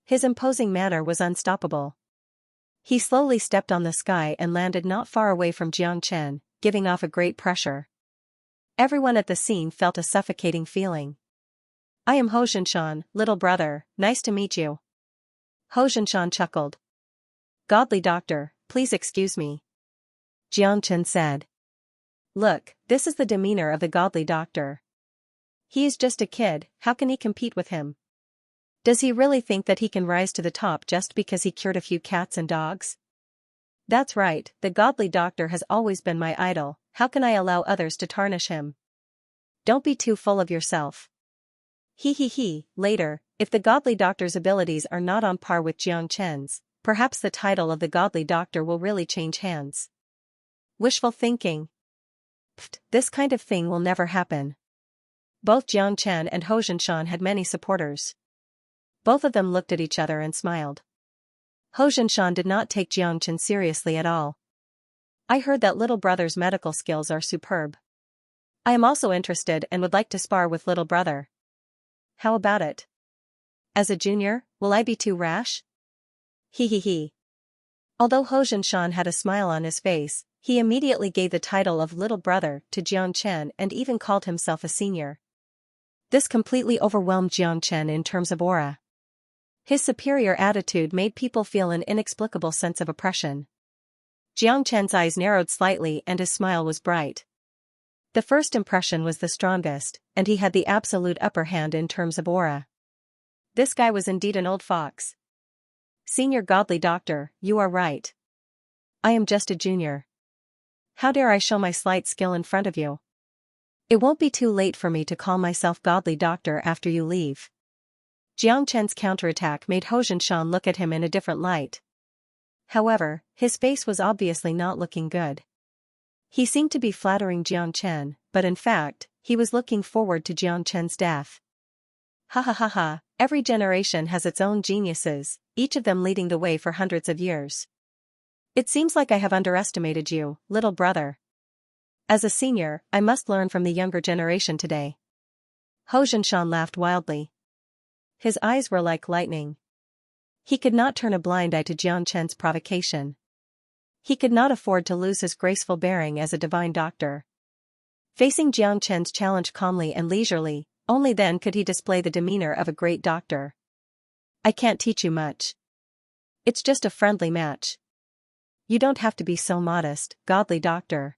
His imposing manner was unstoppable. He slowly stepped on the sky and landed not far away from Jiangchen, giving off a great pressure. Everyone at the scene felt a suffocating feeling. I am Ho Xianxia, little brother, nice to meet you. Ho Xianxia chuckled. Godly Doctor, please excuse me. Jiangchen said. Look, this is the demeanor of the Godly Doctor. He is just a kid, how can he compete with him? Does he really think that he can rise to the top just because he cured a few cats and dogs? That's right, the Godly Doctor has always been my idol, how can I allow others to tarnish him? Don't be too full of yourself. Later, if the Godly Doctor's abilities are not on par with Jiangchen's, perhaps the title of the Godly Doctor will really change hands. Wishful thinking. Pfft, this kind of thing will never happen. Both Jiangchen and Ho Xianxia had many supporters. Both of them looked at each other and smiled. Ho Xianxia did not take Jiangchen seriously at all. I heard that little brother's medical skills are superb. I am also interested and would like to spar with little brother. How about it? As a junior, will I be too rash? Although Ho Xianxia had a smile on his face, he immediately gave the title of little brother to Jiangchen and even called himself a senior. This completely overwhelmed Jiangchen in terms of aura. His superior attitude made people feel an inexplicable sense of oppression. Jiangchen's eyes narrowed slightly and his smile was bright. The first impression was the strongest, and he had the absolute upper hand in terms of aura. This guy was indeed an old fox. Senior Godly Doctor, you are right. I am just a junior. How dare I show my slight skill in front of you? It won't be too late for me to call myself Godly Doctor after you leave. Jiangchen's counterattack made Ho Xianxia look at him in a different light. However, his face was obviously not looking good. He seemed to be flattering Jiangchen, but in fact, he was looking forward to Jiangchen's death. Every generation has its own geniuses, each of them leading the way for hundreds of years. It seems like I have underestimated you, little brother. As a senior, I must learn from the younger generation today. Hou Zhinshan laughed wildly. His eyes were like lightning. He could not turn a blind eye to Jiang Chen's provocation. He could not afford to lose his graceful bearing as a divine doctor. Facing Jiang Chen's challenge calmly and leisurely, only then could he display the demeanor of a great doctor. I can't teach you much. It's just a friendly match. You don't have to be so modest, godly doctor.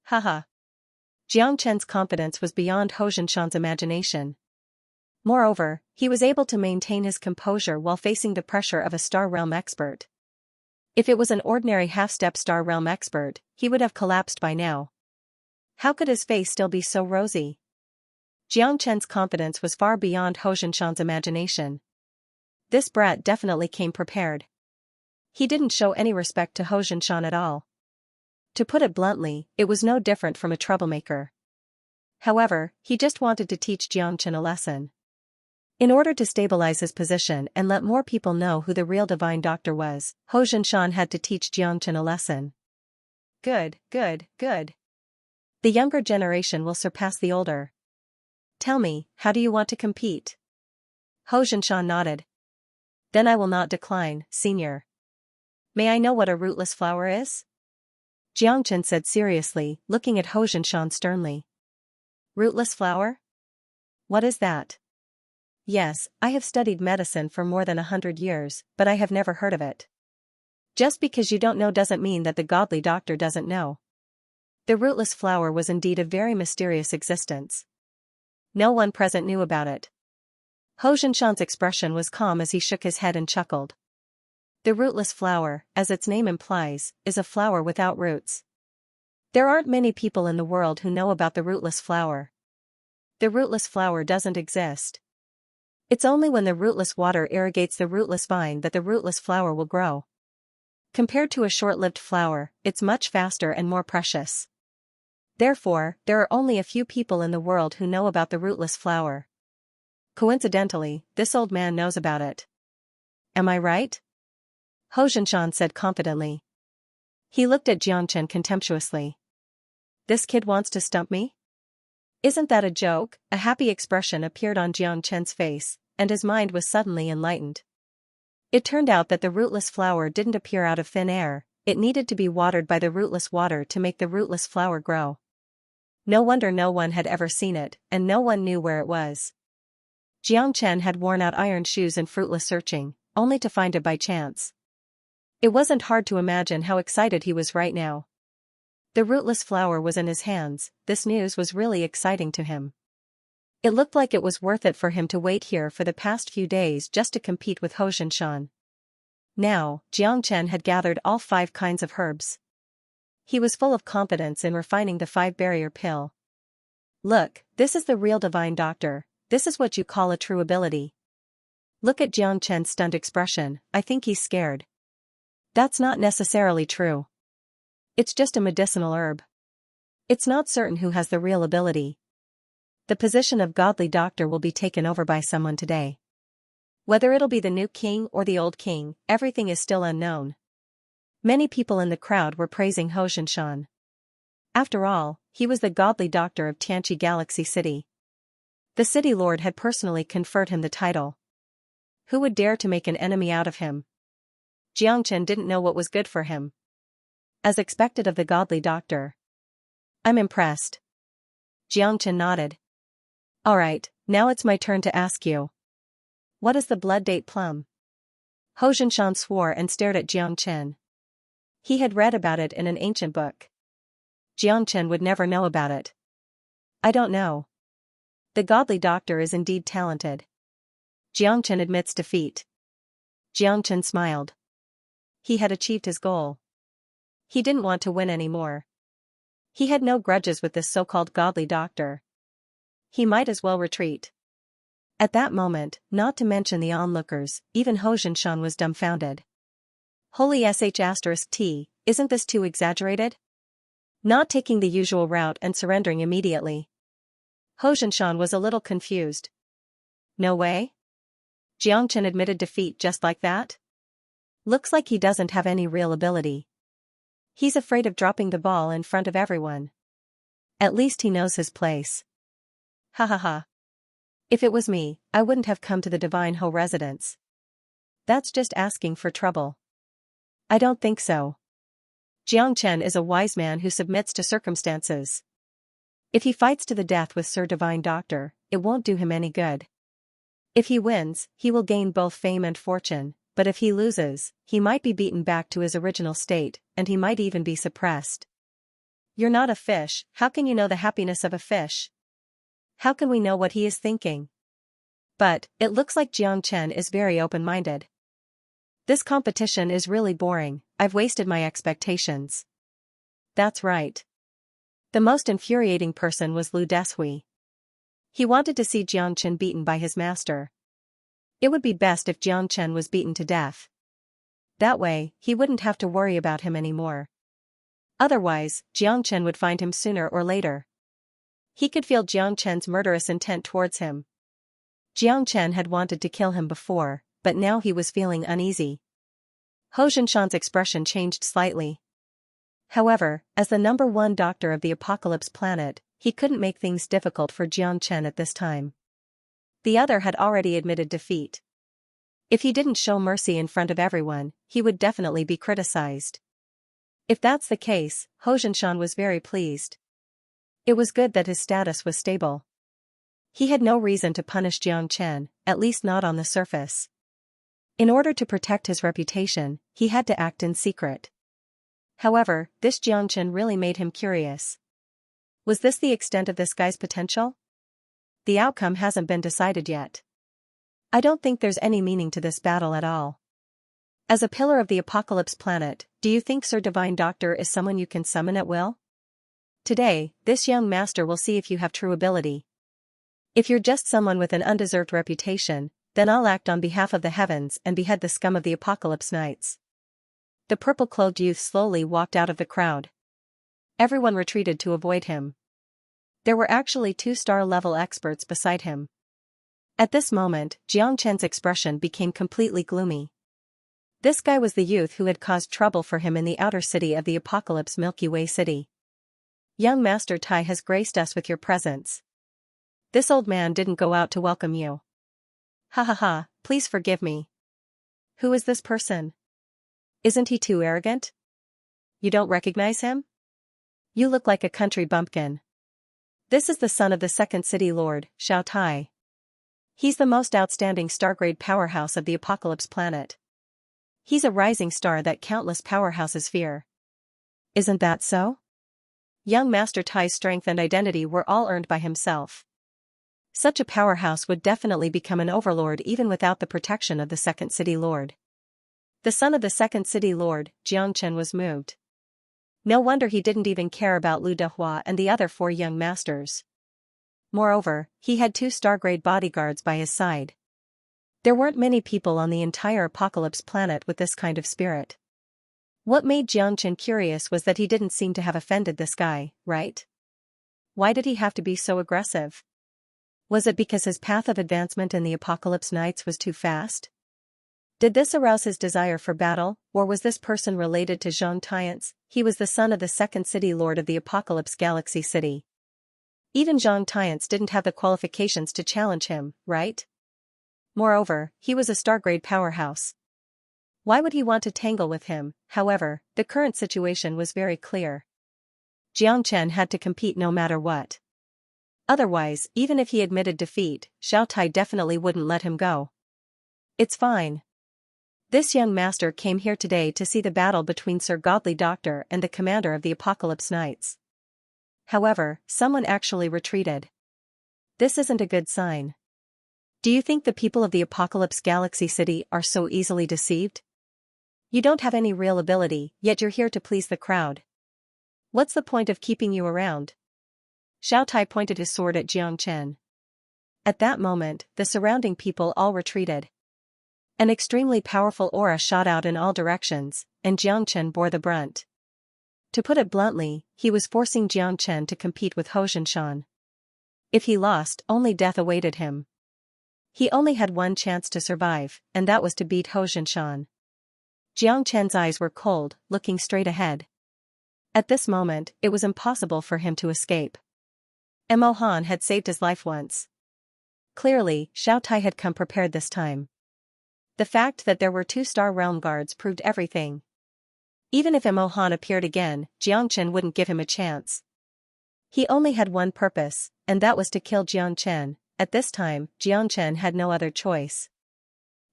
Haha. Jiang Chen's confidence was beyond Hou Zhinshan's imagination. Moreover, he was able to maintain his composure while facing the pressure of a Star Realm expert. If it was an ordinary half-step Star Realm expert, he would have collapsed by now. How could his face still be so rosy? Jiang Chen's confidence was far beyond Hou Zhinshan's imagination. This brat definitely came prepared. He didn't show any respect to Hou Zhinshan at all. To put it bluntly, it was no different from a troublemaker. However, he just wanted to teach Jiang Chen a lesson. In order to stabilize his position and let more people know who the real divine doctor was, Hou Zhinshan had to teach Jiang Chen a lesson. Good, good, good. The younger generation will surpass the older. Tell me, how do you want to compete? Hou Zhinshan nodded. Then I will not decline, senior. May I know what a rootless flower is? Jiang Chen said seriously, looking at Hou Zhinshan sternly. Rootless flower? What is that? Yes, I have studied medicine for more than 100 years, but I have never heard of it. Just because you don't know doesn't mean that the godly doctor doesn't know. The rootless flower was indeed a very mysterious existence. No one present knew about it. Hou Zhinshan's expression was calm as he shook his head and chuckled. The rootless flower, as its name implies, is a flower without roots. There aren't many people in the world who know about the rootless flower. The rootless flower doesn't exist. It's only when the rootless water irrigates the rootless vine that the rootless flower will grow. Compared to a short-lived flower, it's much faster and more precious. Therefore, there are only a few people in the world who know about the rootless flower. Coincidentally, this old man knows about it. Am I right? Hou Zhinshan said confidently. He looked at Jiang Chen contemptuously. This kid wants to stump me? Isn't that a joke? A happy expression appeared on Jiang Chen's face, and his mind was suddenly enlightened. It turned out that the rootless flower didn't appear out of thin air, it needed to be watered by the rootless water to make the rootless flower grow. No wonder no one had ever seen it, and no one knew where it was. Jiang Chen had worn out iron shoes in fruitless searching, only to find it by chance. It wasn't hard to imagine how excited he was right now. The rootless flower was in his hands, this news was really exciting to him. It looked like it was worth it for him to wait here for the past few days just to compete with Hou Zhinshan. Now, Jiang Chen had gathered all 5 kinds of herbs. He was full of confidence in refining the 5-barrier pill. Look, this is the real divine doctor, this is what you call a true ability. Look at Jiang Chen's stunned expression, I think he's scared. That's not necessarily true. It's just a medicinal herb. It's not certain who has the real ability. The position of godly doctor will be taken over by someone today. Whether it'll be the new king or the old king, everything is still unknown. Many people in the crowd were praising Hou Zhinshan. After all, he was the godly doctor of Tianqi Galaxy City. The city lord had personally conferred him the title. Who would dare to make an enemy out of him? Jiang Chen didn't know what was good for him. As expected of the godly doctor. I'm impressed. Jiang Chen nodded. Alright, now it's my turn to ask you. What is the blood date plum? Hou Zhinshan swore and stared at Jiang Chen. He had read about it in an ancient book. Jiang Chen would never know about it. I don't know. The godly doctor is indeed talented. Jiang Chen admits defeat. Jiang Chen smiled. He had achieved his goal. He didn't want to win anymore. He had no grudges with this so-called godly doctor. He might as well retreat. At that moment, not to mention the onlookers, even Hou Zhinshan was dumbfounded. Holy sh*t, isn't this too exaggerated? Not taking the usual route and surrendering immediately. Hou Zhinshan was a little confused. No way? Xianxia admitted defeat just like that? Looks like he doesn't have any real ability. He's afraid of dropping the ball in front of everyone. At least he knows his place. Ha ha ha. If it was me, I wouldn't have come to the Divine Ho residence. That's just asking for trouble. I don't think so. Xianxia is a wise man who submits to circumstances. If he fights to the death with Sir Divine Doctor, it won't do him any good. If he wins, he will gain both fame and fortune, but if he loses, he might be beaten back to his original state, and he might even be suppressed. You're not a fish, how can you know the happiness of a fish? How can we know what he is thinking? But, it looks like Xianxia is very open-minded. This competition is really boring, I've wasted my expectations. That's right. The most infuriating person was Lu Deshui. He wanted to see Xianxia beaten by his master. It would be best if Xianxia was beaten to death. That way, he wouldn't have to worry about him anymore. Otherwise, Xianxia would find him sooner or later. He could feel Xianxia's murderous intent towards him. Xianxia had wanted to kill him before, but now he was feeling uneasy. Ho Zhinshan's expression changed slightly. However, as the #1 doctor of the Apocalypse planet, he couldn't make things difficult for Xianxia at this time. The other had already admitted defeat. If he didn't show mercy in front of everyone, he would definitely be criticized. If that's the case, Ho Zhinshan was very pleased. It was good that his status was stable. He had no reason to punish Xianxia, at least not on the surface. In order to protect his reputation, he had to act in secret. However, this Xianxia really made him curious. Was this the extent of this guy's potential? The outcome hasn't been decided yet. I don't think there's any meaning to this battle at all. As a pillar of the Apocalypse planet, do you think Sir Divine Doctor is someone you can summon at will? Today, this young master will see if you have true ability. If you're just someone with an undeserved reputation, then I'll act on behalf of the heavens and behead the scum of the Apocalypse Knights. The purple-clothed youth slowly walked out of the crowd. Everyone retreated to avoid him. There were actually 2-star-level experts beside him. At this moment, Xianxia's expression became completely gloomy. This guy was the youth who had caused trouble for him in the outer city of the Apocalypse Milky Way City. Young Master Tai has graced us with your presence. This old man didn't go out to welcome you. Ha ha ha, please forgive me. Who is this person? Isn't he too arrogant? You don't recognize him? You look like a country bumpkin. This is the son of the second city lord, Xiao Tai. He's the most outstanding star-grade powerhouse of the Apocalypse planet. He's a rising star that countless powerhouses fear. Isn't that so? Young Master Tai's strength and identity were all earned by himself. Such a powerhouse would definitely become an overlord even without the protection of the second city lord. The son of the second city lord, Xianxia, was moved. No wonder he didn't even care about Lu Dehua and the other 4 young masters. Moreover, he had 2 star-grade bodyguards by his side. There weren't many people on the entire Apocalypse planet with this kind of spirit. What made Xianxia curious was that he didn't seem to have offended this guy, right? Why did he have to be so aggressive? Was it because his path of advancement in the Apocalypse Knights was too fast? Did this arouse his desire for battle, or was this person related to Zhang Tiance? He was the son of the second city lord of the Apocalypse Galaxy City. Even Zhang Tiance didn't have the qualifications to challenge him, right? Moreover, he was a star-grade powerhouse. Why would he want to tangle with him? However, the current situation was very clear. Xianxia had to compete no matter what. Otherwise, even if he admitted defeat, Xiao Tai definitely wouldn't let him go. It's fine. This young master came here today to see the battle between Sir Godly Doctor and the commander of the Apocalypse Knights. However, someone actually retreated. This isn't a good sign. Do you think the people of the Apocalypse Galaxy City are so easily deceived? You don't have any real ability, yet you're here to please the crowd. What's the point of keeping you around? Xiao Tai pointed his sword at Xianxia. At that moment, the surrounding people all retreated. An extremely powerful aura shot out in all directions, and Xianxia bore the brunt. To put it bluntly, he was forcing Xianxia to compete with Ho Zhinshan. If he lost, only death awaited him. He only had one chance to survive, and that was to beat Ho Xianxia. Jiang Chen's eyes were cold, looking straight ahead. At this moment, it was impossible for him to escape. Mo Han had saved his life once. Clearly, Xiao Tai had come prepared this time. The fact that there were 2-star realm guards proved everything. Even if Mo Han appeared again, Jiang Chen wouldn't give him a chance. He only had one purpose, and that was to kill Jiang Chen. At this time, Jiang Chen had no other choice.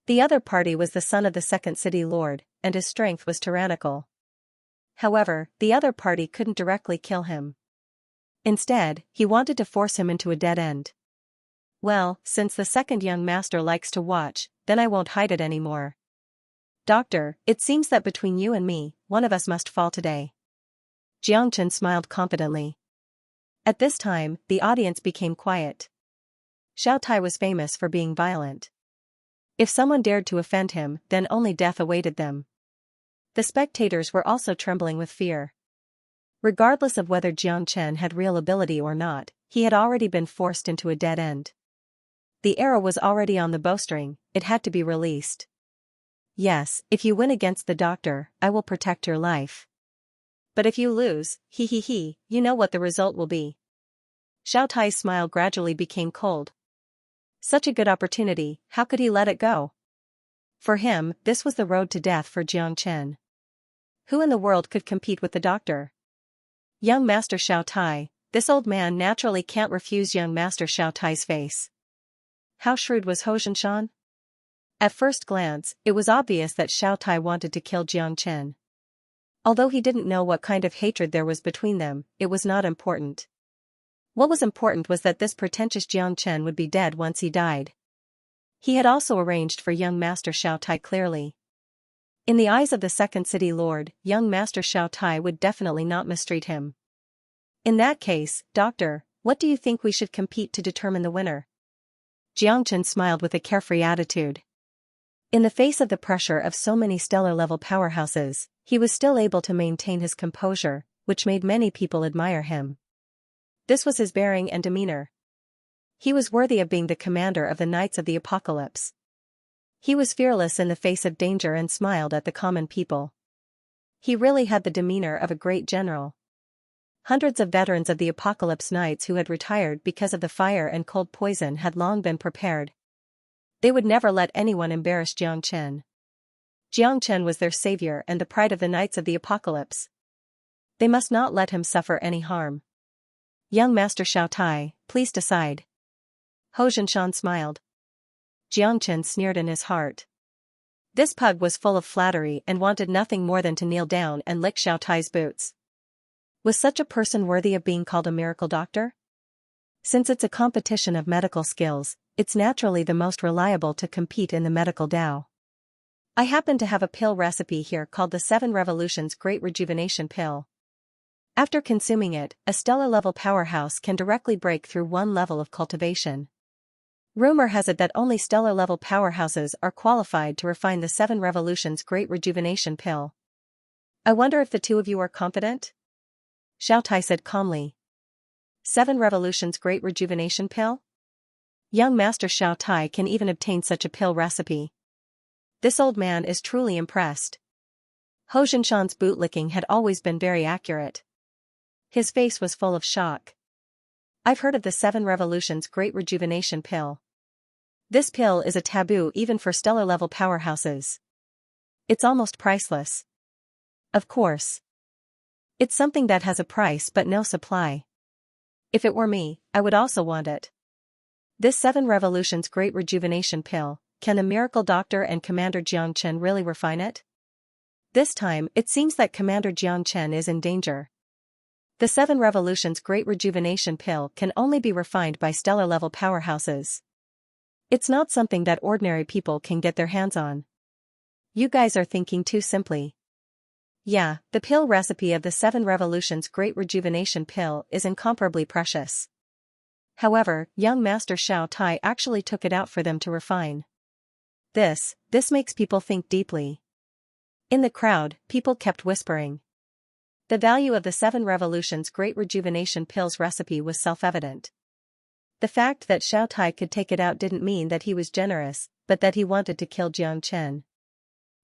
The other party was the son of the second city lord, and his strength was tyrannical. However, the other party couldn't directly kill him. Instead, he wanted to force him into a dead end. Well, since the second young master likes to watch, then I won't hide it anymore. Doctor, it seems that between you and me, one of us must fall today. Jiang Chen smiled confidently. At this time, the audience became quiet. Xiao Tai was famous for being violent. If someone dared to offend him, then only death awaited them. The spectators were also trembling with fear. Regardless of whether Jiang Chen had real ability or not, he had already been forced into a dead end. The arrow was already on the bowstring, it had to be released. Yes, if you win against the doctor, I will protect your life. But if you lose, you know what the result will be. Xiao Tai's smile gradually became cold. Such a good opportunity, how could he let it go? For him, this was the road to death for Jiang Chen. Who in the world could compete with the doctor? Young Master Xiao Tai, this old man naturally can't refuse young Master Xiao Tai's face. How shrewd was Ho Xianxia? At first glance, it was obvious that Xiao Tai wanted to kill Jiang Chen. Although he didn't know what kind of hatred there was between them, it was not important. What was important was that this pretentious Jiang Chen would be dead once he died. He had also arranged for young Master Xiao Tai clearly. In the eyes of the second city lord, young Master Xiao Tai would definitely not mistreat him. In that case, doctor, what do you think we should compete to determine the winner? Jiang Chen smiled with a carefree attitude. In the face of the pressure of so many stellar-level powerhouses, he was still able to maintain his composure, which made many people admire him. This was his bearing and demeanor. He was worthy of being the commander of the Knights of the Apocalypse. He was fearless in the face of danger and smiled at the common people. He really had the demeanor of a great general. Hundreds of veterans of the Apocalypse Knights who had retired because of the fire and cold poison had long been prepared. They would never let anyone embarrass Jiang Chen. Jiang Chen was their savior and the pride of the Knights of the Apocalypse. They must not let him suffer any harm. Young Master Xiao Tai, please decide. Ho Xianxia smiled. Jiang Chen sneered in his heart. This pug was full of flattery and wanted nothing more than to kneel down and lick Xiao Tai's boots. Was such a person worthy of being called a miracle doctor? Since it's a competition of medical skills, it's naturally the most reliable to compete in the medical Dao. I happen to have a pill recipe here called the 7 Revolutions Great Rejuvenation Pill. After consuming it, a stellar-level powerhouse can directly break through one level of cultivation. Rumor has it that only stellar-level powerhouses are qualified to refine the 7 Revolutions Great Rejuvenation Pill. I wonder if the two of you are confident? Xiao Tai said calmly. 7 Revolutions Great Rejuvenation Pill? Young Master Xiao Tai can even obtain such a pill recipe. This old man is truly impressed. Ho Xianxia's bootlicking had always been very accurate. His face was full of shock. I've heard of the 7 Revolutions Great Rejuvenation Pill. This pill is a taboo even for stellar-level powerhouses. It's almost priceless. Of course. It's something that has a price but no supply. If it were me, I would also want it. This 7 Revolutions Great Rejuvenation Pill, can the miracle doctor and Commander Jiang Chen really refine it? This time, it seems that Commander Jiang Chen is in danger. The 7 Revolutions Great Rejuvenation Pill can only be refined by stellar-level powerhouses. It's not something that ordinary people can get their hands on. You guys are thinking too simply. Yeah, the pill recipe of the 7 Revolutions Great Rejuvenation Pill is incomparably precious. However, young Master Xiao Tai actually took it out for them to refine. This makes people think deeply. In the crowd, people kept whispering. The value of the 7 Revolutions Great Rejuvenation Pill's recipe was self-evident. The fact that Xiao Tai could take it out didn't mean that he was generous, but that he wanted to kill Jiang Chen.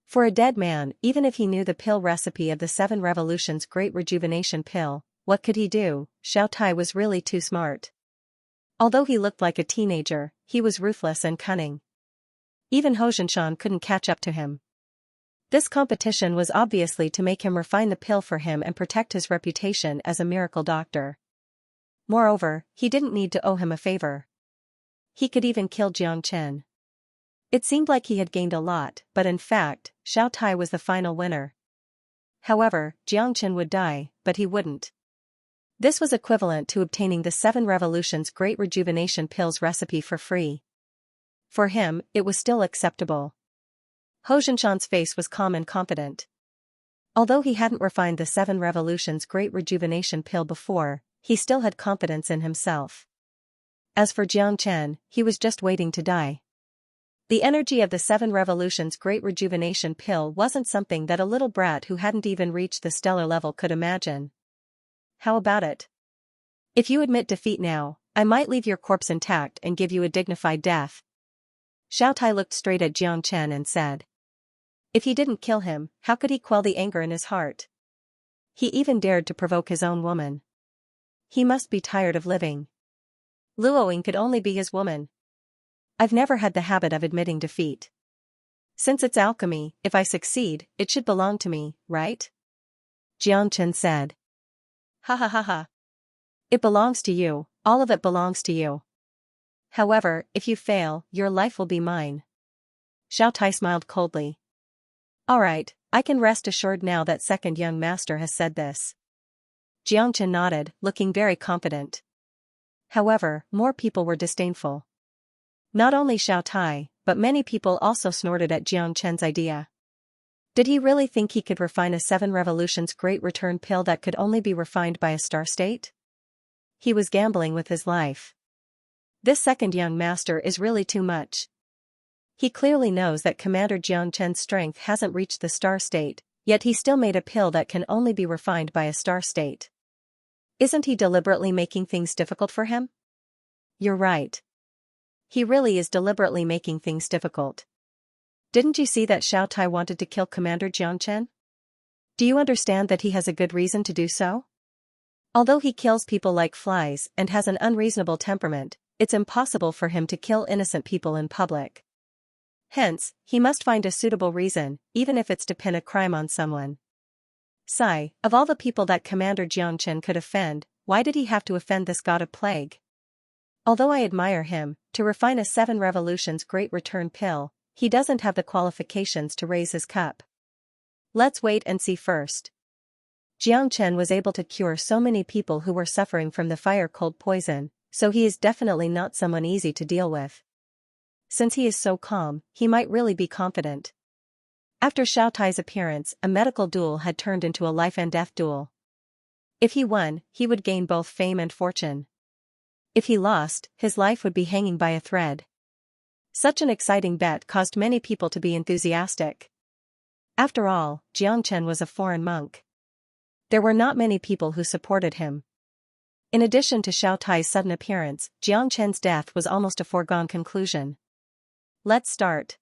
For a dead man, even if he knew the pill recipe of the 7 Revolutions Great Rejuvenation Pill, what could he do? Xiao Tai was really too smart. Although he looked like a teenager, he was ruthless and cunning. Even Hou Zhenshan couldn't catch up to him. This competition was obviously to make him refine the pill for him and protect his reputation as a miracle doctor. Moreover, he didn't need to owe him a favor. He could even kill Jiang Chen. It seemed like he had gained a lot, but in fact, Xiao Tai was the final winner. However, Jiang Chen would die, but he wouldn't. This was equivalent to obtaining the 7 Revolutions Great Rejuvenation Pills recipe for free. For him, it was still acceptable. Hou Zhenshan's face was calm and confident. Although he hadn't refined the 7 Revolutions Great Rejuvenation Pill before, he still had confidence in himself. As for Jiang Chen, he was just waiting to die. The energy of the 7 Revolutions Great Rejuvenation Pill wasn't something that a little brat who hadn't even reached the stellar level could imagine. How about it? If you admit defeat now, I might leave your corpse intact and give you a dignified death. Xiao Tai looked straight at Jiang Chen and said. If he didn't kill him, how could he quell the anger in his heart? He even dared to provoke his own woman. He must be tired of living. Luoying could only be his woman. I've never had the habit of admitting defeat. Since it's alchemy, if I succeed, it should belong to me, right? Jiang Chen said. Ha ha ha ha. It belongs to you, all of it belongs to you. However, if you fail, your life will be mine. Xiao Tai smiled coldly. Alright, I can rest assured now that second young master has said this. Jiang Chen nodded, looking very confident. However, more people were disdainful. Not only Xiao Tai, but many people also snorted at Jiang Chen's idea. Did he really think he could refine a 7 Revolutions Great Return Pill that could only be refined by a star state? He was gambling with his life. This second young master is really too much. He clearly knows that Commander Jiang Chen's strength hasn't reached the star state, yet he still made a pill that can only be refined by a star state. Isn't he deliberately making things difficult for him? You're right. He really is deliberately making things difficult. Didn't you see that Xiao Tai wanted to kill Commander Jiang Chen? Do you understand that he has a good reason to do so? Although he kills people like flies and has an unreasonable temperament, it's impossible for him to kill innocent people in public. Hence, he must find a suitable reason, even if it's to pin a crime on someone. Sigh, of all the people that Commander Jiang Chen could offend, why did he have to offend this god of plague? Although I admire him, to refine a 7 Revolutions Great Return Pill, he doesn't have the qualifications to raise his cup. Let's wait and see first. Jiang Chen was able to cure so many people who were suffering from the fire-cold poison, so he is definitely not someone easy to deal with. Since he is so calm, he might really be confident. After Xiao Tai's appearance, a medical duel had turned into a life-and-death duel. If he won, he would gain both fame and fortune. If he lost, his life would be hanging by a thread. Such an exciting bet caused many people to be enthusiastic. After all, Jiang Chen was a foreign monk. There were not many people who supported him. In addition to Xiao Tai's sudden appearance, Jiang Chen's death was almost a foregone conclusion. Let's start.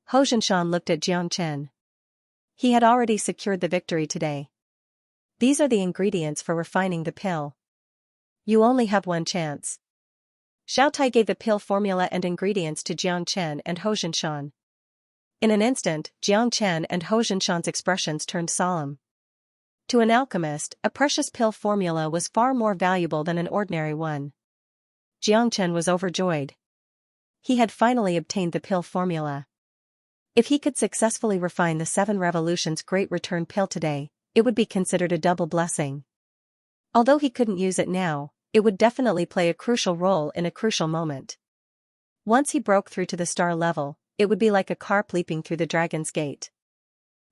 Hou Zhenshan looked at Jiang Chen. He had already secured the victory today. These are the ingredients for refining the pill. You only have one chance. Xiao Tai gave the pill formula and ingredients to Jiang Chen and Hou Zhenshan. In an instant, Jiang Chen and Hou Zhenshan's expressions turned solemn. To an alchemist, a precious pill formula was far more valuable than an ordinary one. Jiang Chen was overjoyed. He had finally obtained the pill formula. If he could successfully refine the 7 Revolutions Great Return Pill today, it would be considered a double blessing. Although he couldn't use it now, it would definitely play a crucial role in a crucial moment. Once he broke through to the star level, it would be like a carp leaping through the dragon's gate.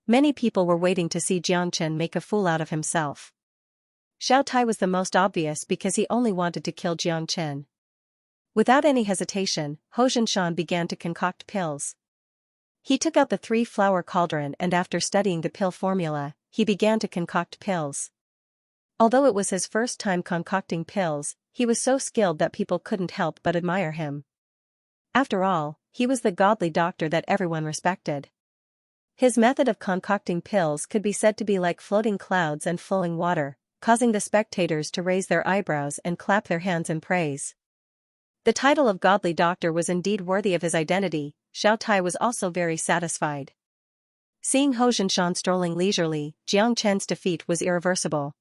Many people were waiting to see Jiang Chen make a fool out of himself. Xiao Tai was the most obvious because he only wanted to kill Jiang Chen. Without any hesitation, Hou Zhenshan began to concoct pills. He took out the 3-flower cauldron and after studying the pill formula, he began to concoct pills. Although it was his first time concocting pills, he was so skilled that people couldn't help but admire him. After all, he was the godly doctor that everyone respected. His method of concocting pills could be said to be like floating clouds and flowing water, causing the spectators to raise their eyebrows and clap their hands in praise. The title of godly doctor was indeed worthy of his identity. Xiao Tai was also very satisfied. Seeing Hou Jinshan strolling leisurely, Jiang Chen's defeat was irreversible.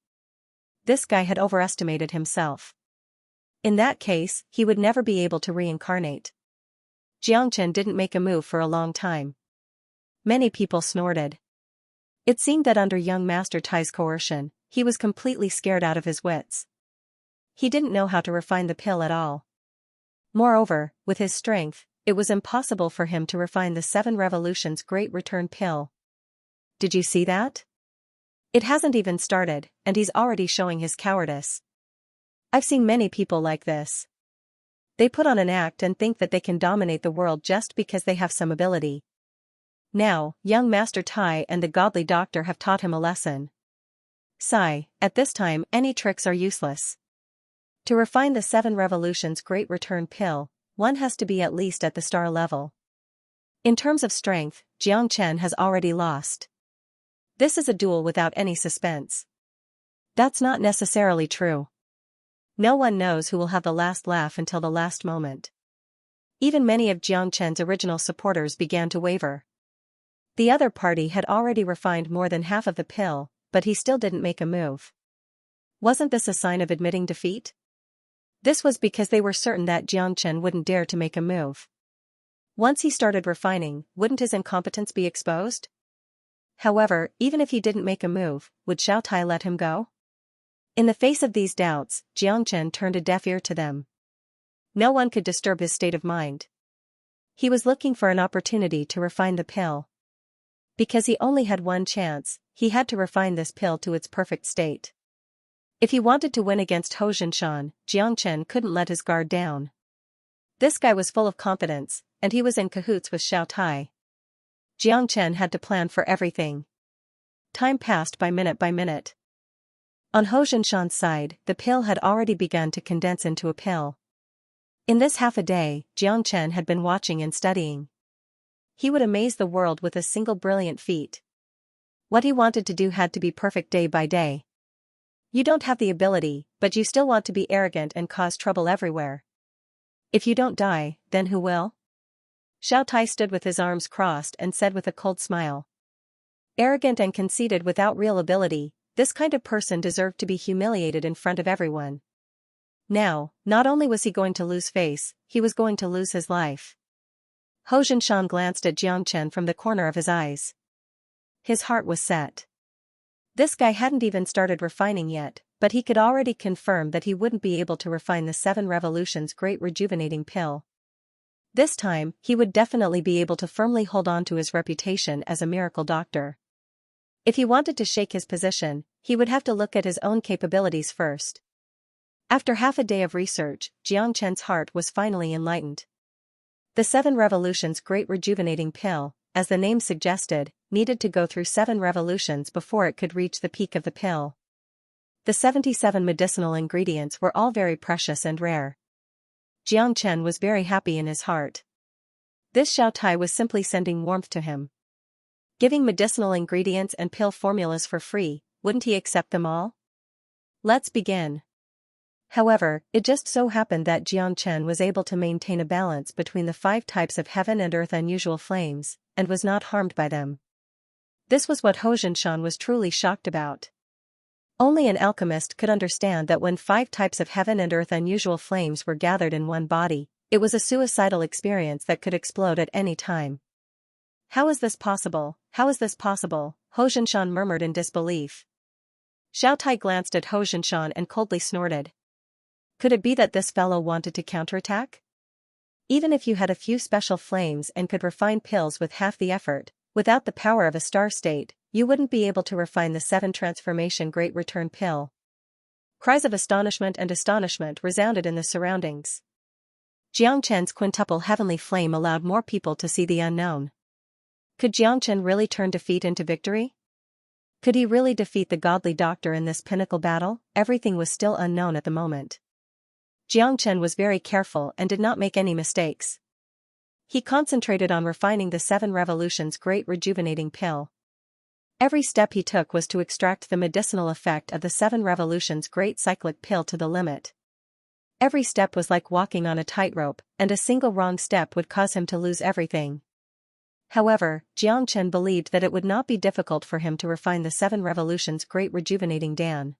This guy had overestimated himself. In that case, he would never be able to reincarnate. Jiang Chen didn't make a move for a long time. Many people snorted. It seemed that under young Master Tai's coercion, he was completely scared out of his wits. He didn't know how to refine the pill at all. Moreover, with his strength, it was impossible for him to refine the 7 Revolutions Great Return pill. Did you see that? It hasn't even started, and he's already showing his cowardice. I've seen many people like this. They put on an act and think that they can dominate the world just because they have some ability. Now, young Master Tai and the godly doctor have taught him a lesson. Sigh, at this time any tricks are useless. To refine the 7 Revolutions Great Return pill, one has to be at least at the star level. In terms of strength, Jiang Chen has already lost. This is a duel without any suspense. That's not necessarily true. No one knows who will have the last laugh until the last moment. Even many of Jiang Chen's original supporters began to waver. The other party had already refined more than half of the pill, but he still didn't make a move. Wasn't this a sign of admitting defeat? This was because they were certain that Jiang Chen wouldn't dare to make a move. Once he started refining, wouldn't his incompetence be exposed? However, even if he didn't make a move, would Xiao Tai let him go? In the face of these doubts, Jiang Chen turned a deaf ear to them. No one could disturb his state of mind. He was looking for an opportunity to refine the pill. Because he only had one chance, he had to refine this pill to its perfect state. If he wanted to win against Hou Jinshan, Jiang Chen couldn't let his guard down. This guy was full of confidence, and he was in cahoots with Xiao Tai. Jiang Chen had to plan for everything. Time passed by minute. On Hou Jinshan's side, the pill had already begun to condense into a pill. In this half a day, Jiang Chen had been watching and studying. He would amaze the world with a single brilliant feat. What he wanted to do had to be perfect day by day. You don't have the ability, but you still want to be arrogant and cause trouble everywhere. If you don't die, then who will? Xiao Tai stood with his arms crossed and said with a cold smile. Arrogant and conceited without real ability, this kind of person deserved to be humiliated in front of everyone. Now, not only was he going to lose face, he was going to lose his life. Hou Jinshan glanced at Jiang Chen from the corner of his eyes. His heart was set. This guy hadn't even started refining yet, but he could already confirm that he wouldn't be able to refine the 7 Revolutions Great Rejuvenating Pill. This time, he would definitely be able to firmly hold on to his reputation as a miracle doctor. If he wanted to shake his position, he would have to look at his own capabilities first. After half a day of research, Jiang Chen's heart was finally enlightened. The 7 Revolutions Great Rejuvenating Pill, as the name suggested, needed to go through 7 revolutions before it could reach the peak of the pill. The 77 medicinal ingredients were all very precious and rare. Jiang Chen was very happy in his heart. This Xiao Tai was simply sending warmth to him. Giving medicinal ingredients and pill formulas for free, wouldn't he accept them all? Let's begin. However, it just so happened that Jiang Chen was able to maintain a balance between the 5 types of heaven and earth unusual flames, and was not harmed by them. This was what Hou Jinshan was truly shocked about. Only an alchemist could understand that when 5 types of heaven and earth unusual flames were gathered in one body, it was a suicidal experience that could explode at any time. How is this possible? How is this possible? Hou Jinshan murmured in disbelief. Xiao Tai glanced at Hou Jinshan and coldly snorted. Could it be that this fellow wanted to counterattack? Even if you had a few special flames and could refine pills with half the effort, without the power of a star state, you wouldn't be able to refine the 7 Transformation Great Return Pill. Cries of astonishment resounded in the surroundings. Jiang Chen's quintuple heavenly flame allowed more people to see the unknown. Could Jiang Chen really turn defeat into victory? Could he really defeat the godly doctor in this pinnacle battle? Everything was still unknown at the moment. Jiang Chen was very careful and did not make any mistakes. He concentrated on refining the 7 Revolutions Great Rejuvenating Pill. Every step he took was to extract the medicinal effect of the 7 Revolutions Great Cyclic Pill to the limit. Every step was like walking on a tightrope, and a single wrong step would cause him to lose everything. However, Jiang Chen believed that it would not be difficult for him to refine the 7 Revolutions Great Rejuvenating Dan.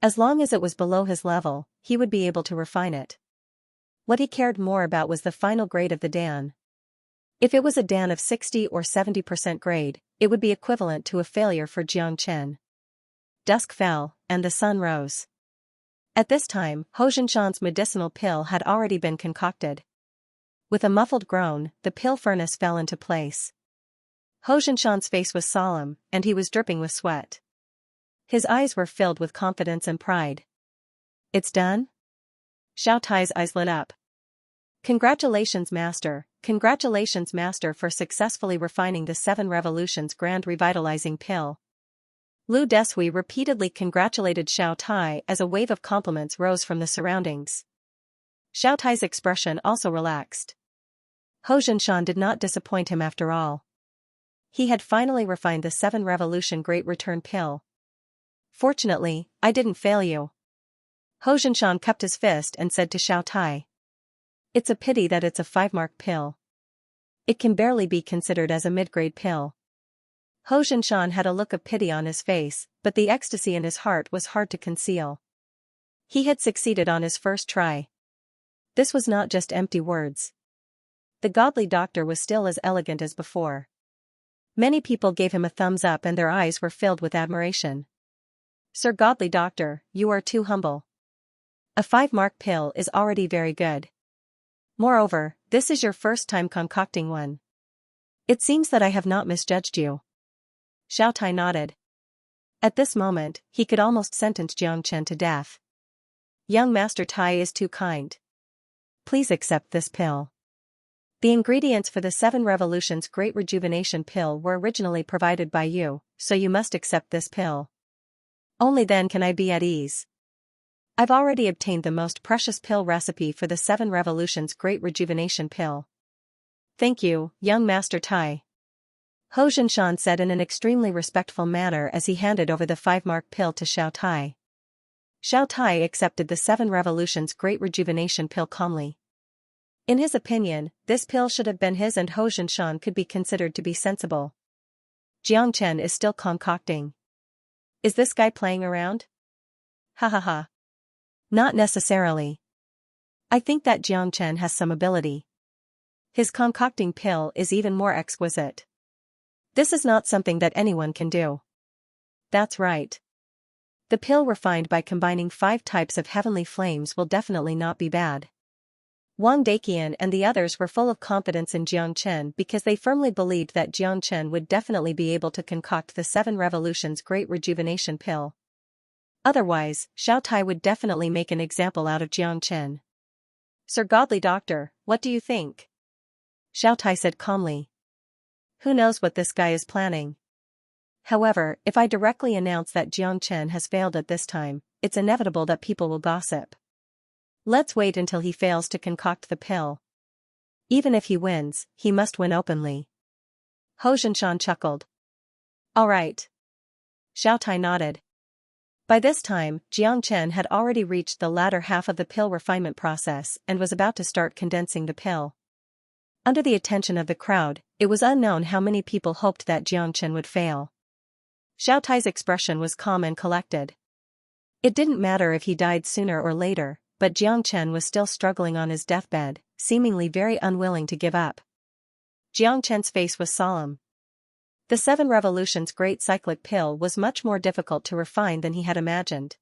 As long as it was below his level, he would be able to refine it. What he cared more about was the final grade of the Dan. If it was a Dan of 60 or 70% grade, it would be equivalent to a failure for Jiang Chen. Dusk fell, and the sun rose. At this time, Hou Zhinshan's medicinal pill had already been concocted. With a muffled groan, the pill furnace fell into place. Hou Zhinshan's face was solemn, and he was dripping with sweat. His eyes were filled with confidence and pride. It's done? Xiao Tai's eyes lit up. Congratulations, Master, for successfully refining the 7 Revolutions Grand Revitalizing Pill. Lu Deshui repeatedly congratulated Xiao Tai as a wave of compliments rose from the surroundings. Xiao Tai's expression also relaxed. Hou Zhinshan did not disappoint him after all. He had finally refined the 7 Revolution Great Return Pill. Fortunately, I didn't fail you. Hou Zhinshan cupped his fist and said to Xiao Tai. It's a pity that it's a 5-mark pill. It can barely be considered as a mid-grade pill. Hou Zhinshan had a look of pity on his face, but the ecstasy in his heart was hard to conceal. He had succeeded on his first try. This was not just empty words. The godly doctor was still as elegant as before. Many people gave him a thumbs up and their eyes were filled with admiration. Sir Godly Doctor, you are too humble. A 5-mark pill is already very good. Moreover, this is your first time concocting one. It seems that I have not misjudged you. Xiao Tai nodded. At this moment, he could almost sentence Jiang Chen to death. Young Master Tai is too kind. Please accept this pill. The ingredients for the 7 Revolutions Great Rejuvenation Pill were originally provided by you, so you must accept this pill. Only then can I be at ease. I've already obtained the most precious pill recipe for the 7 Revolutions Great Rejuvenation Pill. Thank you, young Master Tai. Hou Zhinshan said in an extremely respectful manner as he handed over the 5-mark pill to Xiao Tai. Xiao Tai accepted the 7 Revolutions Great Rejuvenation Pill calmly. In his opinion, this pill should have been his and Hou Zhinshan could be considered to be sensible. Jiang Chen is still concocting. Is this guy playing around? Ha ha ha. Not necessarily. I think that Jiang Chen has some ability. His concocting pill is even more exquisite. This is not something that anyone can do. That's right. The pill refined by combining 5 types of heavenly flames will definitely not be bad. Wang Daqian and the others were full of confidence in Jiang Chen because they firmly believed that Jiang Chen would definitely be able to concoct the 7 Revolutions Great Rejuvenation Pill. Otherwise, Xiao Tai would definitely make an example out of Jiang Chen. Sir Godly Doctor, what do you think? Xiao Tai said calmly. Who knows what this guy is planning? However, if I directly announce that Jiang Chen has failed at this time, it's inevitable that people will gossip. Let's wait until he fails to concoct the pill. Even if he wins, he must win openly. Hou Zhinshan chuckled. All right. Xiao Tai nodded. By this time, Jiang Chen had already reached the latter half of the pill refinement process and was about to start condensing the pill. Under the attention of the crowd, it was unknown how many people hoped that Jiang Chen would fail. Xiao Tai's expression was calm and collected. It didn't matter if he died sooner or later, but Jiang Chen was still struggling on his deathbed, seemingly very unwilling to give up. Jiang Chen's face was solemn. The 7 Revolutions Great Cyclic Pill was much more difficult to refine than he had imagined.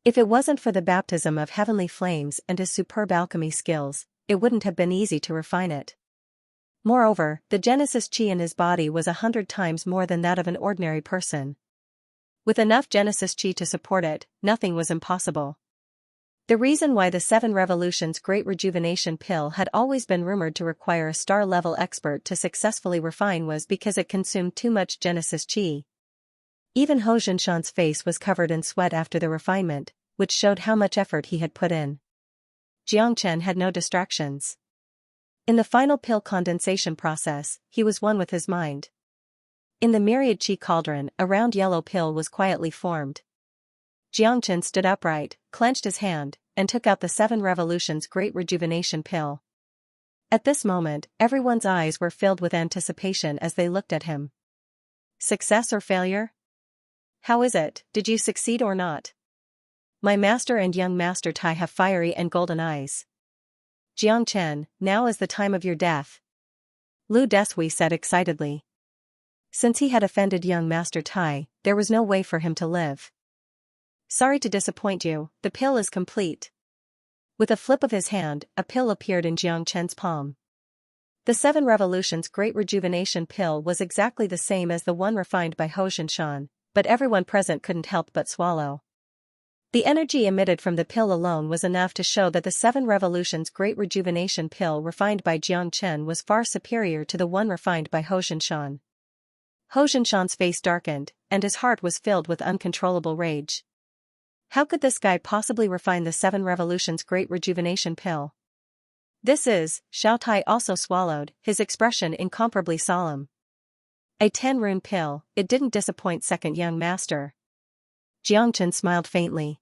If it wasn't for the baptism of heavenly flames and his superb alchemy skills, it wouldn't have been easy to refine it. Moreover, the Genesis Chi in his body was 100 times more than that of an ordinary person. With enough Genesis Chi to support it, nothing was impossible. The reason why the 7 Revolutions Great Rejuvenation Pill had always been rumored to require a star-level expert to successfully refine was because it consumed too much Genesis Chi. Even Hou Zhinshan's face was covered in sweat after the refinement, which showed how much effort he had put in. Xianxia had no distractions. In the final pill condensation process, he was one with his mind. In the myriad chi cauldron, a round yellow pill was quietly formed. Xianxia stood upright, clenched his hand, and took out the 7 Revolutions Great Rejuvenation pill. At this moment, everyone's eyes were filled with anticipation as they looked at him. Success or failure? How is it, did you succeed or not? My master and young master Tai have fiery and golden eyes. Xianxia, now is the time of your death. Lu Desui said excitedly. Since he had offended young master Tai, there was no way for him to live. Sorry to disappoint you, the pill is complete. With a flip of his hand, a pill appeared in Xianxia's palm. The 7 Revolutions Great Rejuvenation pill was exactly the same as the one refined by Hou Xianshan, but everyone present couldn't help but swallow. The energy emitted from the pill alone was enough to show that the 7 Revolutions Great Rejuvenation pill refined by Xianxia was far superior to the one refined by Hou Xianshan. Hou Xianshan's face darkened, and his heart was filled with uncontrollable rage. How could this guy possibly refine the 7 Revolutions Great Rejuvenation pill? This is, Xiao Tai also swallowed, his expression incomparably solemn. A 10-rune pill, it didn't disappoint second young master. Xianxia smiled faintly.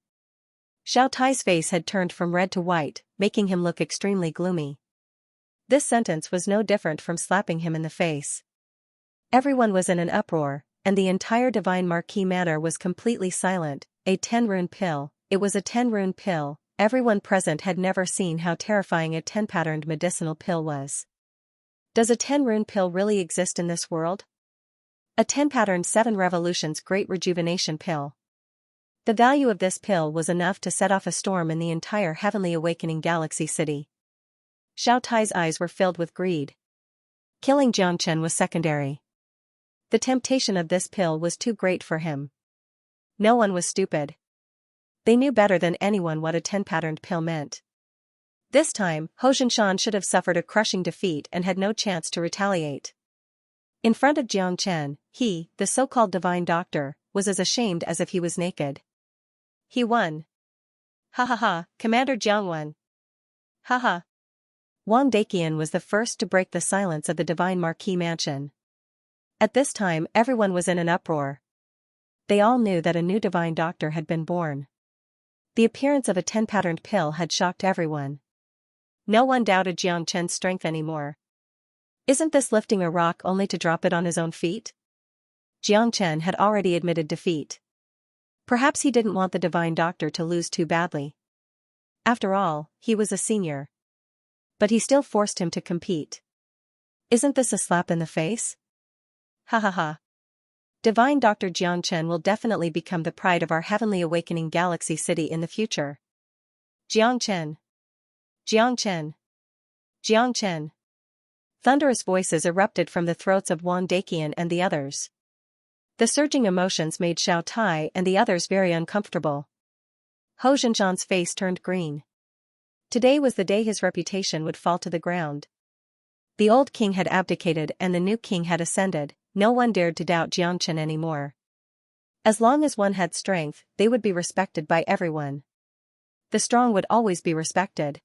Xiao Tai's face had turned from red to white, making him look extremely gloomy. This sentence was no different from slapping him in the face. Everyone was in an uproar, and the entire Divine Marquis Manor was completely silent. A 10-rune pill, it was a 10-rune pill, everyone present had never seen how terrifying a 10-patterned medicinal pill was. Does a 10-rune pill really exist in this world? A 10-patterned 7 Revolutions Great Rejuvenation pill. The value of this pill was enough to set off a storm in the entire Heavenly Awakening Galaxy City. Xiao Tai's eyes were filled with greed. Killing Xianxia was secondary. The temptation of this pill was too great for him. No one was stupid. They knew better than anyone what a 10-patterned pill meant. This time, Hou Xianshan should have suffered a crushing defeat and had no chance to retaliate. In front of Xianxia, he, the so-called divine doctor, was as ashamed as if he was naked. He won. Ha ha ha, Commander Jiangwen. Ha ha. Wang Daqian was the first to break the silence of the Divine Marquis Mansion. At this time everyone was in an uproar. They all knew that a new divine doctor had been born. The appearance of a 10-patterned pill had shocked everyone. No one doubted Xianxia's strength anymore. Isn't this lifting a rock only to drop it on his own feet? Xianxia had already admitted defeat. Perhaps he didn't want the divine doctor to lose too badly. After all, he was a senior. But he still forced him to compete. Isn't this a slap in the face? Ha ha ha. Divine Dr. Xianxia will definitely become the pride of our Heavenly Awakening Galaxy City in the future. Xianxia. Xianxia. Xianxia. Thunderous voices erupted from the throats of Wang Daqian and the others. The surging emotions made Xiao Tai and the others very uncomfortable. Hou Xianshan's face turned green. Today was the day his reputation would fall to the ground. The old king had abdicated and the new king had ascended. No one dared to doubt Xianxia anymore. As long as one had strength, they would be respected by everyone. The strong would always be respected.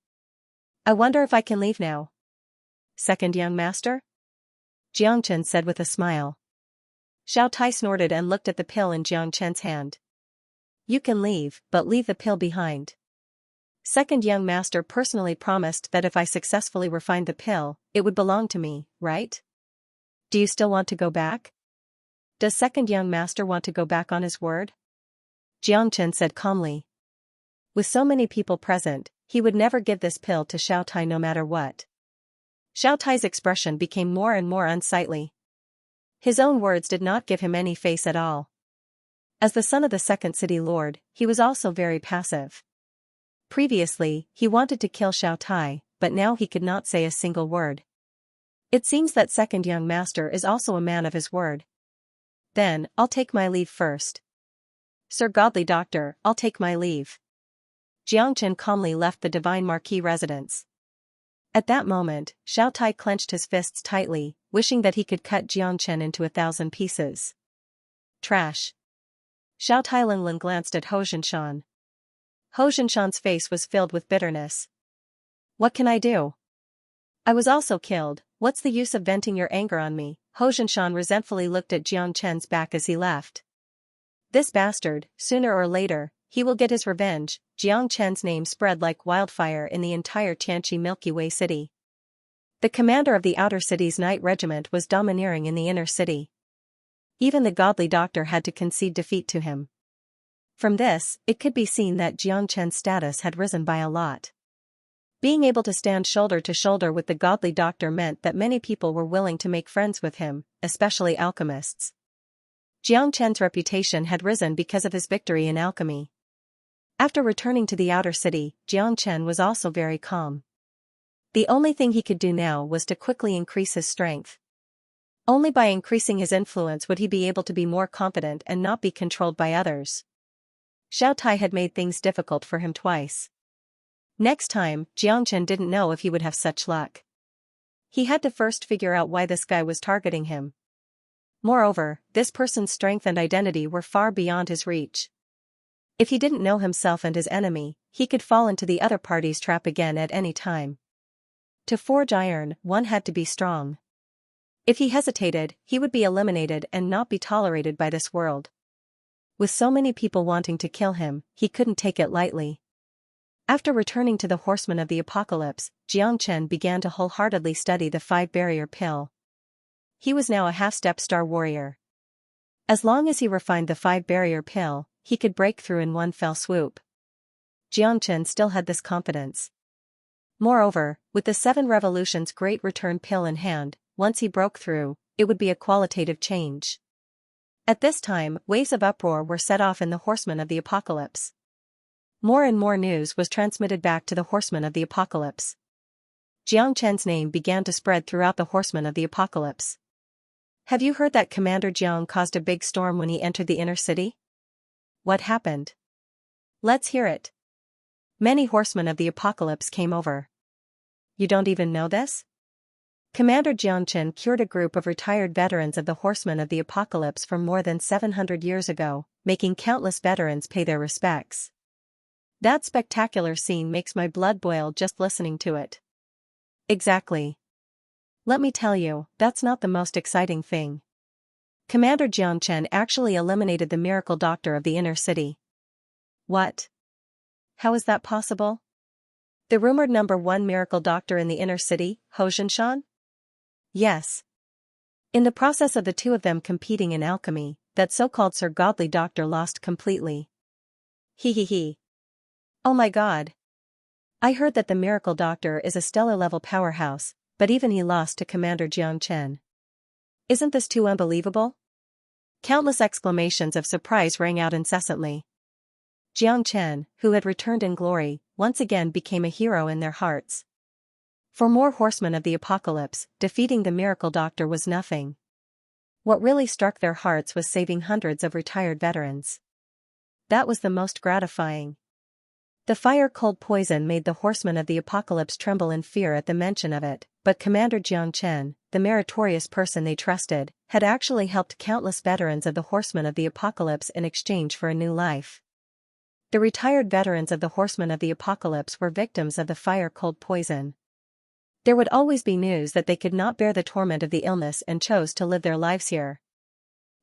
I wonder if I can leave now. Second young master? Xianxia said with a smile. Xiao Tai snorted and looked at the pill in Xianxia's hand. You can leave, but leave the pill behind. Second young master personally promised that if I successfully refined the pill, it would belong to me, right? Do you still want to go back? Does second young master want to go back on his word? Xianxia said calmly. With so many people present, he would never give this pill to Xiao Tai no matter what. Xiao Tai's expression became more and more unsightly. His own words did not give him any face at all. As the son of the second city lord, he was also very passive. Previously, he wanted to kill Xiao Tai, but now he could not say a single word. It seems that second young master is also a man of his word. Then, I'll take my leave first. Sir Godly Doctor, I'll take my leave. Xianxia calmly left the Divine Marquis residence. At that moment, Xiao Tai clenched his fists tightly, wishing that he could cut Xianxia into 1,000 pieces. Trash. Xiao Tai Linlin glanced at Hou Xianshan. Hou Xianshan's face was filled with bitterness. What can I do? I was also killed, what's the use of venting your anger on me? Xianxia resentfully looked at Jiang Chen's back as he left. This bastard, sooner or later, he will get his revenge. Jiang Chen's name spread like wildfire in the entire Xianxia Milky Way city. The commander of the outer city's night regiment was domineering in the inner city. Even the godly doctor had to concede defeat to him. From this, it could be seen that Jiang Chen's status had risen by a lot. Being able to stand shoulder to shoulder with the godly doctor meant that many people were willing to make friends with him, especially alchemists. Jiang Chen's reputation had risen because of his victory in alchemy. After returning to the outer city, Jiang Chen was also very calm. The only thing he could do now was to quickly increase his strength. Only by increasing his influence would he be able to be more confident and not be controlled by others. Xiao Tai had made things difficult for him twice. Next time, Jiang Chen didn't know if he would have such luck. He had to first figure out why this guy was targeting him. Moreover, this person's strength and identity were far beyond his reach. If he didn't know himself and his enemy, he could fall into the other party's trap again at any time. To forge iron, one had to be strong. If he hesitated, he would be eliminated and not be tolerated by this world. With so many people wanting to kill him, he couldn't take it lightly. After returning to the Horsemen of the Apocalypse, Jiang Chen began to wholeheartedly study the 5-barrier pill. He was now a half-step star warrior. As long as he refined the 5-barrier pill, he could break through in one fell swoop. Jiang Chen still had this confidence. Moreover, with the 7 Revolutions Great Return pill in hand, once he broke through, it would be a qualitative change. At this time, waves of uproar were set off in the Horsemen of the Apocalypse. More and more news was transmitted back to the Horsemen of the Apocalypse. Jiang Chen's name began to spread throughout the Horsemen of the Apocalypse. Have you heard that Commander Jiang caused a big storm when he entered the inner city? What happened? Let's hear it. Many Horsemen of the Apocalypse came over. You don't even know this? Commander Jiang Chen cured a group of retired veterans of the Horsemen of the Apocalypse from more than 700 years ago, making countless veterans pay their respects. That spectacular scene makes my blood boil just listening to it. Exactly. Let me tell you, that's not the most exciting thing. Commander Jiang Chen actually eliminated the miracle doctor of the inner city. What? How is that possible? The rumored #1 miracle doctor in the inner city, Xianxia? Yes. In the process of the two of them competing in alchemy, that so-called Sir Godly Doctor lost completely. He. Oh my god. I heard that the miracle doctor is a stellar-level powerhouse, but even he lost to Commander Jiang Chen. Isn't this too unbelievable? Countless exclamations of surprise rang out incessantly. Jiang Chen, who had returned in glory, once again became a hero in their hearts. For more Horsemen of the Apocalypse, defeating the miracle doctor was nothing. What really struck their hearts was saving hundreds of retired veterans. That was the most gratifying. The fire-cold poison made the Horsemen of the Apocalypse tremble in fear at the mention of it, but Commander Jiang Chen, the meritorious person they trusted, had actually helped countless veterans of the Horsemen of the Apocalypse in exchange for a new life. The retired veterans of the Horsemen of the Apocalypse were victims of the fire-cold poison. There would always be news that they could not bear the torment of the illness and chose to live their lives here.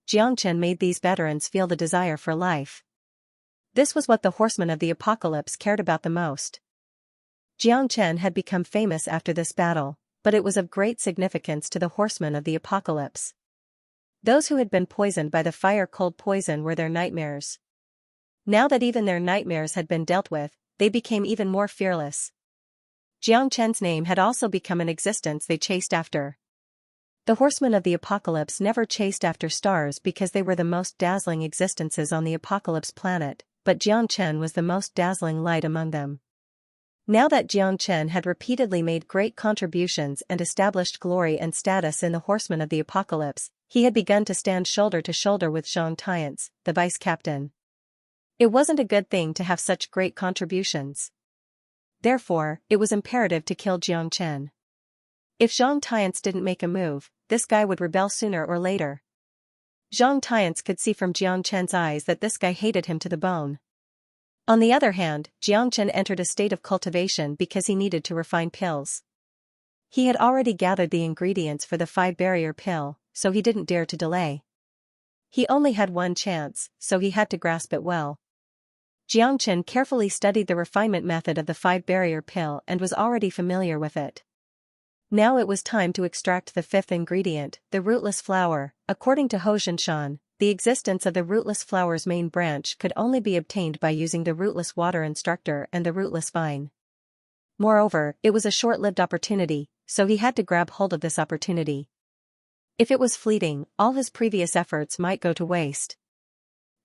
Jiang Chen made these veterans feel the desire for life. This was what the Horsemen of the Apocalypse cared about the most. Jiang Chen had become famous after this battle, but it was of great significance to the Horsemen of the Apocalypse. Those who had been poisoned by the fire-cold poison were their nightmares. Now that even their nightmares had been dealt with, they became even more fearless. Jiang Chen's name had also become an existence they chased after. The Horsemen of the Apocalypse never chased after stars because they were the most dazzling existences on the Apocalypse planet, but Jiang Chen was the most dazzling light among them. Now that Jiang Chen had repeatedly made great contributions and established glory and status in the Horsemen of the Apocalypse, he had begun to stand shoulder to shoulder with Xianxia, the vice-captain. It wasn't a good thing to have such great contributions. Therefore, it was imperative to kill Jiang Chen. If Xianxia didn't make a move, this guy would rebel sooner or later. Xianxia could see from Jiang Chen's eyes that this guy hated him to the bone. On the other hand, Xianxia entered a state of cultivation because he needed to refine pills. He had already gathered the ingredients for the 5-barrier pill, so he didn't dare to delay. He only had one chance, so he had to grasp it well. Xianxia carefully studied the refinement method of the 5-barrier pill and was already familiar with it. Now it was time to extract the fifth ingredient, the rootless flower. According to Xianxia, the existence of the rootless flower's main branch could only be obtained by using the rootless water instructor and the rootless vine. Moreover, it was a short-lived opportunity, so he had to grab hold of this opportunity. If it was fleeting, all his previous efforts might go to waste.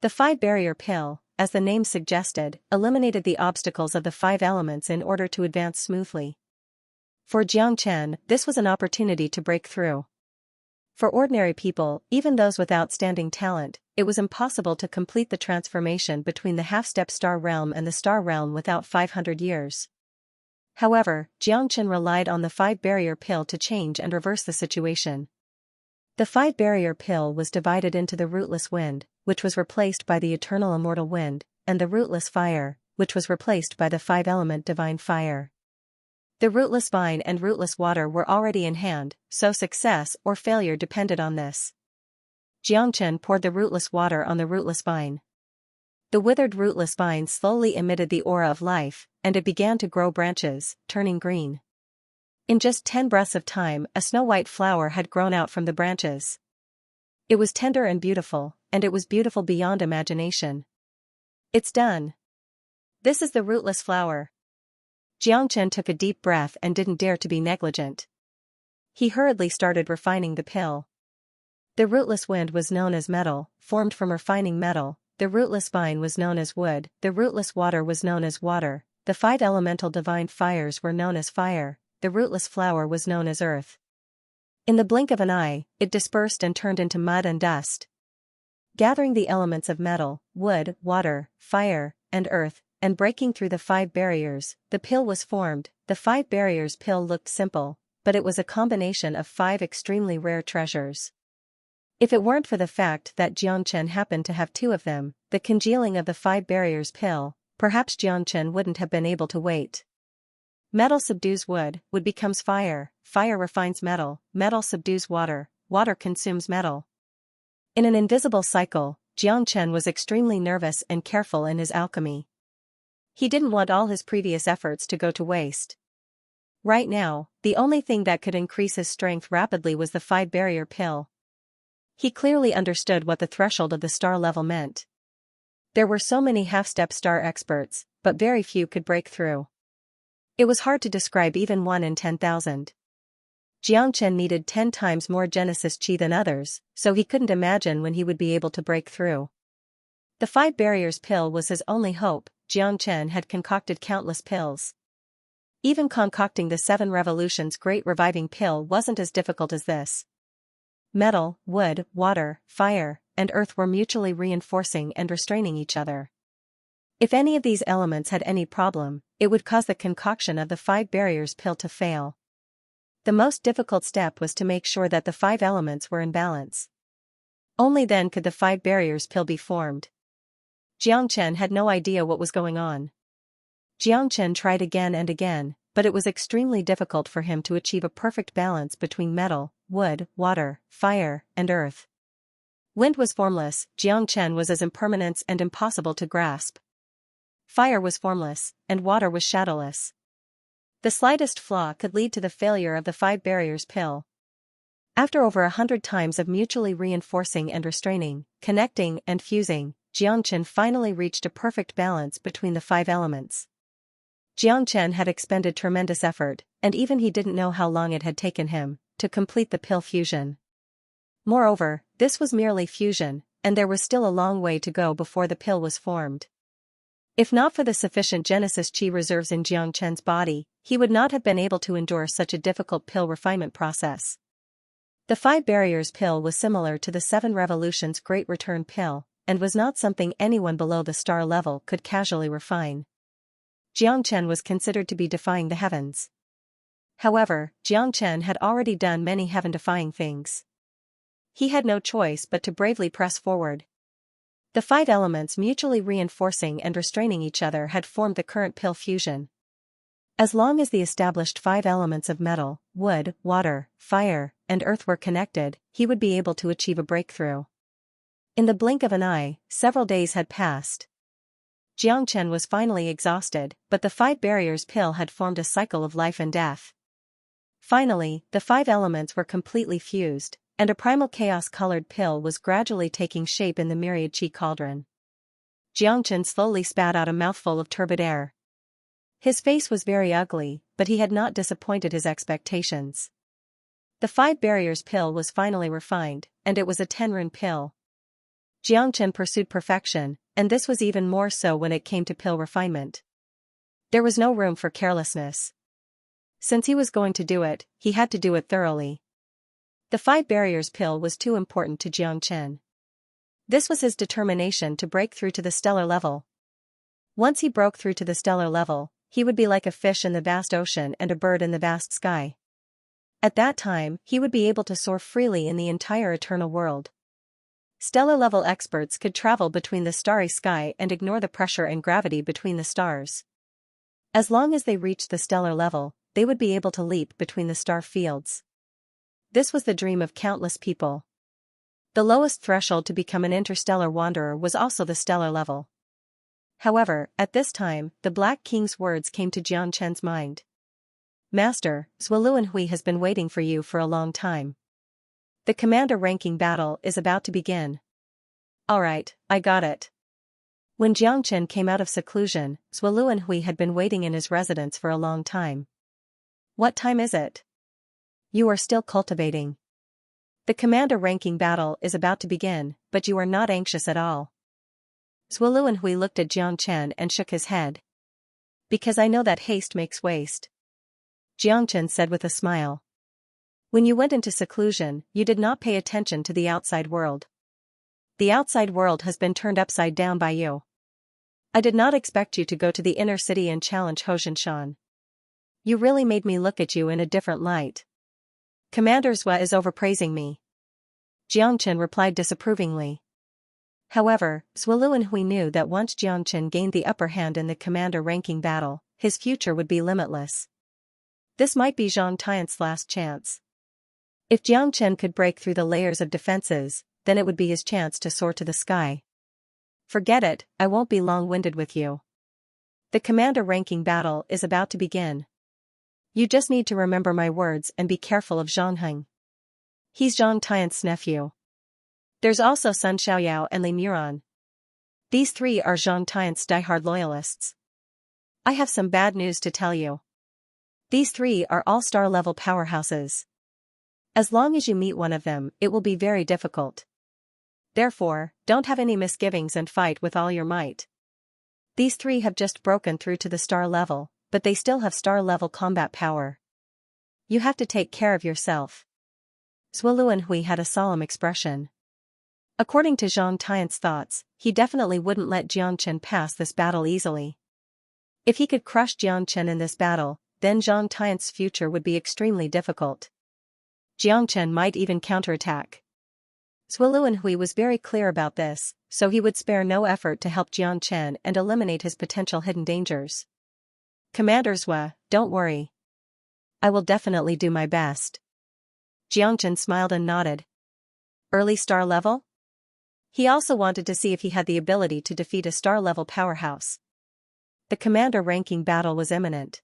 The 5-barrier pill, as the name suggested, eliminated the obstacles of the 5 elements in order to advance smoothly. For Xianxia, this was an opportunity to break through. For ordinary people, even those with outstanding talent, it was impossible to complete the transformation between the half-step star realm and the star realm without 500 years. However, Xianxia relied on the 5-barrier pill to change and reverse the situation. The 5-barrier pill was divided into the rootless wind, which was replaced by the eternal immortal wind, and the rootless fire, which was replaced by the 5-element divine fire. The rootless vine and rootless water were already in hand, so success or failure depended on this. Xianxia poured the rootless water on the rootless vine. The withered rootless vine slowly emitted the aura of life, and it began to grow branches, turning green. In just 10 breaths of time, a snow-white flower had grown out from the branches. It was tender and beautiful, and it was beautiful beyond imagination. It's done. This is the rootless flower. Xianxia took a deep breath and didn't dare to be negligent. He hurriedly started refining the pill. The rootless wind was known as metal, formed from refining metal. The rootless vine was known as wood, the rootless water was known as water, the 5 elemental divine fires were known as fire, the rootless flower was known as earth. In the blink of an eye, it dispersed and turned into mud and dust. Gathering the elements of metal, wood, water, fire, and earth, and breaking through the 5 barriers, the pill was formed. The 5 barriers pill looked simple, but it was a combination of 5 extremely rare treasures. If it weren't for the fact that Xianxia happened to have 2 of them, the congealing of the 5 barriers pill, perhaps Xianxia wouldn't have been able to wait. Metal subdues wood, wood becomes fire, fire refines metal, metal subdues water, water consumes metal. In an invisible cycle, Xianxia was extremely nervous and careful in his alchemy. He didn't want all his previous efforts to go to waste. Right now, the only thing that could increase his strength rapidly was the 5 barrier pill. He clearly understood what the threshold of the star level meant. There were so many half-step star experts, but very few could break through. It was hard to describe even 1 in 10,000. Xianxia needed 10 times more Genesis Chi than others, so he couldn't imagine when he would be able to break through. The 5 barriers pill was his only hope. Xianxia had concocted countless pills. Even concocting the 7 revolutions great reviving pill wasn't as difficult as this. Metal, wood, water, fire, and earth were mutually reinforcing and restraining each other. If any of these elements had any problem, it would cause the concoction of the 5 barriers pill to fail. The most difficult step was to make sure that the 5 elements were in balance. Only then could the 5 barriers pill be formed. Xianxia had no idea what was going on. Xianxia tried again and again, but it was extremely difficult for him to achieve a perfect balance between metal, wood, water, fire, and earth. Wind was formless, Xianxia was as impermanent and impossible to grasp. Fire was formless, and water was shadowless. The slightest flaw could lead to the failure of the 5 barriers pill. After over 100 times of mutually reinforcing and restraining, connecting and fusing, Xianxia finally reached a perfect balance between the 5 elements. Xianxia had expended tremendous effort, and even he didn't know how long it had taken him to complete the pill fusion. Moreover, this was merely fusion, and there was still a long way to go before the pill was formed. If not for the sufficient Genesis Chi reserves in Xianxia's body, he would not have been able to endure such a difficult pill refinement process. The 5 barriers pill was similar to the 7 revolutions great return pill, and was not something anyone below the star level could casually refine. Xianxia was considered to be defying the heavens. However, Xianxia had already done many heaven-defying things. He had no choice but to bravely press forward. The 5 elements mutually reinforcing and restraining each other had formed the current pill fusion. As long as the established 5 elements of metal, wood, water, fire, and earth were connected, he would be able to achieve a breakthrough. In the blink of an eye, several days had passed. Xianxia was finally exhausted, but the 5 barriers pill had formed a cycle of life and death. Finally, the 5 elements were completely fused, and a primal chaos-colored pill was gradually taking shape in the myriad chi cauldron. Xianxia slowly spat out a mouthful of turbid air. His face was very ugly, but he had not disappointed his expectations. The 5 barriers pill was finally refined, and it was a 10-rune pill. Xianxia pursued perfection, and this was even more so when it came to pill refinement. There was no room for carelessness. Since he was going to do it, he had to do it thoroughly. The 5 barriers pill was too important to Xianxia. This was his determination to break through to the stellar level. Once he broke through to the stellar level, he would be like a fish in the vast ocean and a bird in the vast sky. At that time, he would be able to soar freely in the entire eternal world. Stellar-level experts could travel between the starry sky and ignore the pressure and gravity between the stars. As long as they reached the stellar level, they would be able to leap between the star fields. This was the dream of countless people. The lowest threshold to become an interstellar wanderer was also the stellar level. However, at this time, the Black King's words came to Xianxia's mind. Master, Zualuanhui has been waiting for you for a long time. The commander-ranking battle is about to begin. Alright, I got it. When Xianxia came out of seclusion, Zualuanhui had been waiting in his residence for a long time. What time is it? You are still cultivating. The commander-ranking battle is about to begin, but you are not anxious at all. Zualuanhui looked at Xianxia and shook his head. Because I know that haste makes waste. Xianxia said with a smile. When you went into seclusion, you did not pay attention to the outside world. The outside world has been turned upside down by you. I did not expect you to go to the inner city and challenge Hoshinshan. You really made me look at you in a different light. Commander Zhua is overpraising me. Xianxia replied disapprovingly. However, Zualuanhui knew that once Xianxia gained the upper hand in the commander-ranking battle, his future would be limitless. This might be Zhang Tian's last chance. If Xianxia could break through the layers of defenses, then it would be his chance to soar to the sky. Forget it, I won't be long-winded with you. The commander-ranking battle is about to begin. You just need to remember my words and be careful of Zhang Heng. He's Zhang Tian's nephew. There's also Sun Xiaoyao and Li Muran. These 3 are Zhang Tian's diehard loyalists. I have some bad news to tell you. These 3 are all star-level powerhouses. As long as you meet one of them, it will be very difficult. Therefore, don't have any misgivings and fight with all your might. These 3 have just broken through to the star level, but they still have star-level combat power. You have to take care of yourself. Zualuanhui had a solemn expression. According to Zhang Tian's thoughts, he definitely wouldn't let Xianxia pass this battle easily. If he could crush Xianxia in this battle, then Zhang Tian's future would be extremely difficult. Xianxia might even counterattack. Zualuanhui was very clear about this, so he would spare no effort to help Xianxia and eliminate his potential hidden dangers. Commander Zhua, don't worry. I will definitely do my best. Xianxia smiled and nodded. Early star level? He also wanted to see if he had the ability to defeat a star-level powerhouse. The commander-ranking battle was imminent.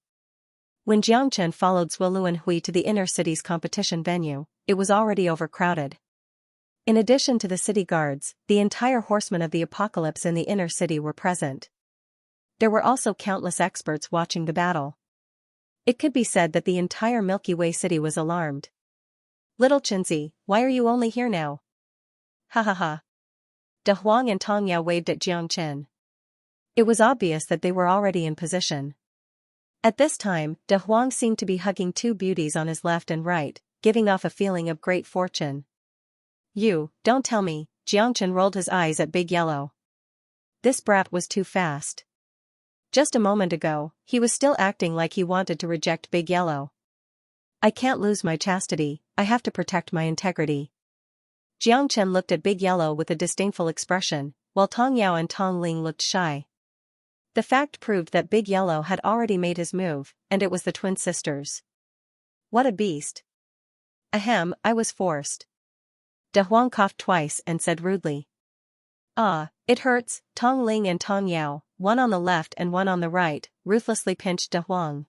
When Xianxia followed Zualuanhui to the inner city's competition venue, it was already overcrowded. In addition to the city guards, the entire horsemen of the apocalypse in the inner city were present. There were also countless experts watching the battle. It could be said that the entire Milky Way city was alarmed. Little Qinzi, why are you only here now? Ha ha ha. De Huang and Tong Yao waved at Xianxia. It was obvious that they were already in position. At this time, De Huang seemed to be hugging 2 beauties on his left and right, giving off a feeling of great fortune. You, don't tell me, Xianxia rolled his eyes at Big Yellow. This brat was too fast. Just a moment ago, he was still acting like he wanted to reject Big Yellow. I can't lose my chastity, I have to protect my integrity. Xianxia looked at Big Yellow with a disdainful expression, while Tong Yao and Tong Ling looked shy. The fact proved that Big Yellow had already made his move, and it was the twin sisters. What a beast. Ahem, I was forced. De Huang coughed twice and said rudely. Ah, it hurts. Tong Ling and Tong Yao, one on the left and one on the right, ruthlessly pinched De Huang.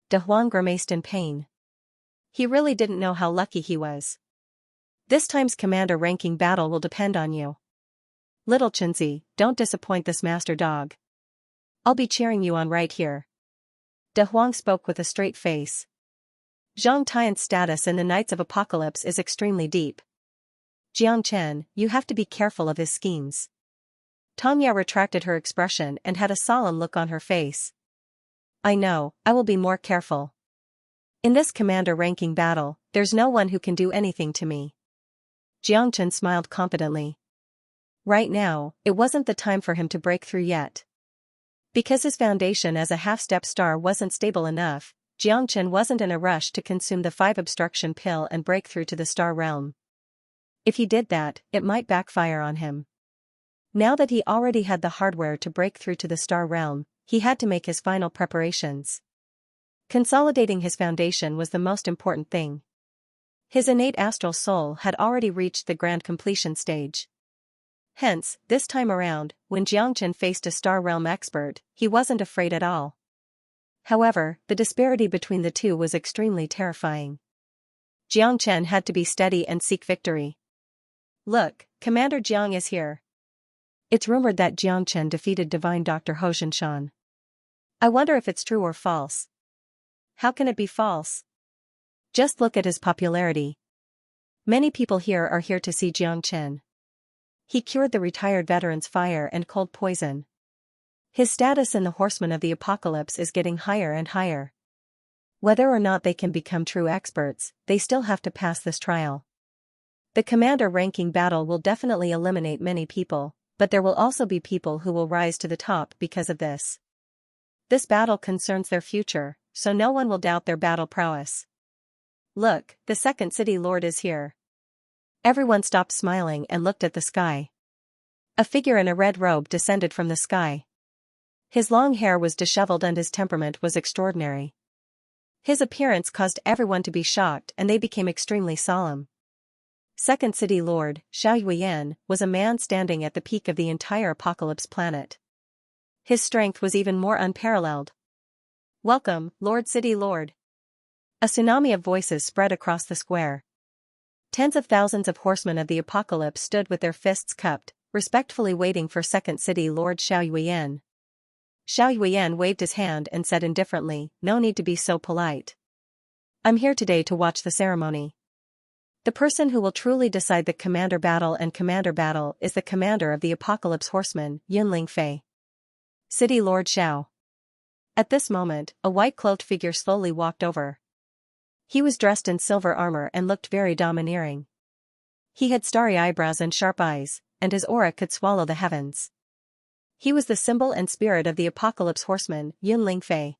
De Huang grimaced in pain. He really didn't know how lucky he was. This time's commander-ranking battle will depend on you. Little Chenzi, don't disappoint this master dog. I'll be cheering you on right here. De Huang spoke with a straight face. Zhang Tian's status in the Knights of Apocalypse is extremely deep. Jiang Chen, you have to be careful of his schemes. Tong Yao retracted her expression and had a solemn look on her face. I know, I will be more careful. In this commander-ranking battle, there's no one who can do anything to me. Jiang Chen smiled confidently. Right now, it wasn't the time for him to break through yet. Because his foundation as a half-step star wasn't stable enough, Jiang Chen wasn't in a rush to consume the 5 obstruction pill and break through to the star realm. If he did that, it might backfire on him. Now that he already had the hardware to break through to the star realm, he had to make his final preparations. Consolidating his foundation was the most important thing. His innate astral soul had already reached the grand completion stage. Hence, this time around, when Jiang Chen faced a star realm expert, he wasn't afraid at all. However, the disparity between the two was extremely terrifying. Jiang Chen had to be steady and seek victory. Look, Commander Jiang is here. It's rumored that Jiang Chen defeated Divine Dr. Ho Zhenshan. I wonder if it's true or false. How can it be false? Just look at his popularity. Many people here are here to see Jiang Chen. He cured the retired veteran's fire and cold poison. His status in the Horsemen of the Apocalypse is getting higher and higher. Whether or not they can become true experts, they still have to pass this trial. The commander-ranking battle will definitely eliminate many people, but there will also be people who will rise to the top because of this. This battle concerns their future, so no one will doubt their battle prowess. Look, the second city lord is here. Everyone stopped smiling and looked at the sky. A figure in a red robe descended from the sky. His long hair was disheveled and his temperament was extraordinary. His appearance caused everyone to be shocked and they became extremely solemn. Second City Lord, Xiao Yuyan, was a man standing at the peak of the entire Apocalypse planet. His strength was even more unparalleled. Welcome, Lord City Lord. A tsunami of voices spread across the square. Tens of thousands of horsemen of the Apocalypse stood with their fists cupped, respectfully waiting for Second City Lord Xiao Yuyan. Xiao Yuyan waved his hand and said indifferently, no need to be so polite. I'm here today to watch the ceremony. The person who will truly decide the commander battle is the commander of the Apocalypse horsemen, Yunling Fei. City Lord Xiao. At this moment, a white-cloaked figure slowly walked over. He was dressed in silver armor and looked very domineering. He had starry eyebrows and sharp eyes, and his aura could swallow the heavens. He was the symbol and spirit of the Apocalypse horseman, Yunling Fei.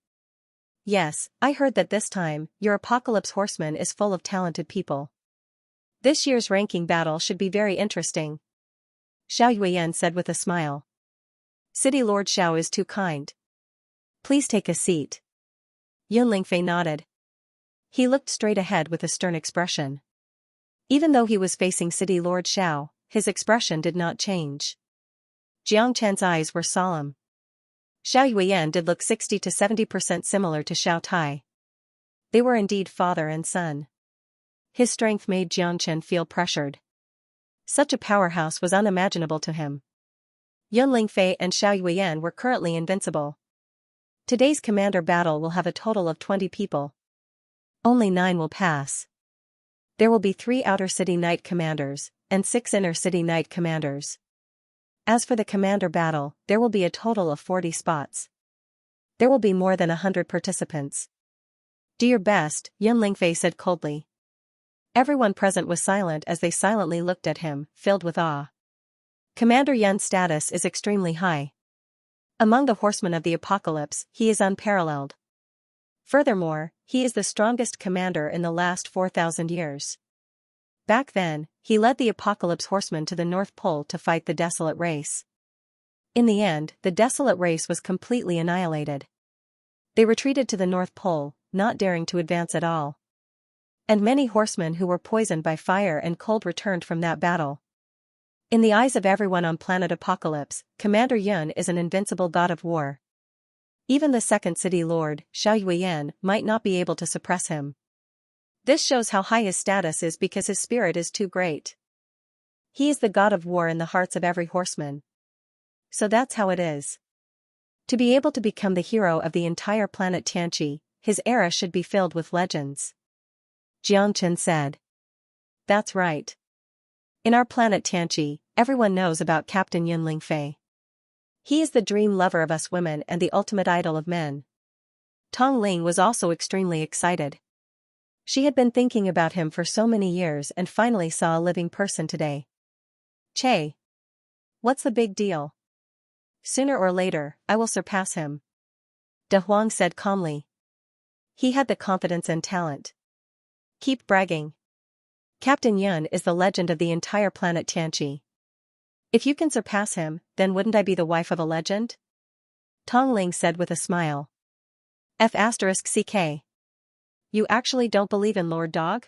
Yes, I heard that this time, your Apocalypse horseman is full of talented people. This year's ranking battle should be very interesting. Xiao Yuyan said with a smile. City Lord Xiao is too kind. Please take a seat. Yunling Fei nodded. He looked straight ahead with a stern expression. Even though he was facing City Lord Xiao, his expression did not change. Jiang Chen's eyes were solemn. Xiao Yuyan did look 60 to 70% similar to Xiao Tai. They were indeed father and son. His strength made Jiang Chen feel pressured. Such a powerhouse was unimaginable to him. Yunling Fei and Xiao Yuyan were currently invincible. Today's commander battle will have a total of 20 people. Only 9 will pass. There will be 3 outer city knight commanders, and 6 inner city knight commanders. As for the commander battle, there will be a total of 40 spots. There will be more than 100 participants. Do your best, Yunling Fei said coldly. Everyone present was silent as they silently looked at him, filled with awe. Commander Yun's status is extremely high. Among the horsemen of the Apocalypse, he is unparalleled. Furthermore, he is the strongest commander in the last 4,000 years. Back then, he led the Apocalypse horsemen to the North Pole to fight the Desolate race. In the end, the Desolate race was completely annihilated. They retreated to the North Pole, not daring to advance at all. And many horsemen who were poisoned by fire and cold returned from that battle. In the eyes of everyone on planet Apocalypse, Commander Yun is an invincible god of war. Even the second city lord, Xiaoyuan, might not be able to suppress him. This shows how high his status is because his spirit is too great. He is the god of war in the hearts of every horseman. So that's how it is. To be able to become the hero of the entire planet Xianxia, his era should be filled with legends. Xianxia said. That's right. In our planet Xianxia, everyone knows about Captain Yun Lingfei. He is the dream lover of us women and the ultimate idol of men. Tong Ling was also extremely excited. She had been thinking about him for so many years and finally saw a living person today. Che. What's the big deal? Sooner or later, I will surpass him. De Huang said calmly. He had the confidence and talent. Keep bragging. Captain Yun is the legend of the entire planet Xianxia. If you can surpass him, then wouldn't I be the wife of a legend? Tong Ling said with a smile. F***ck. You actually don't believe in Lord Dog?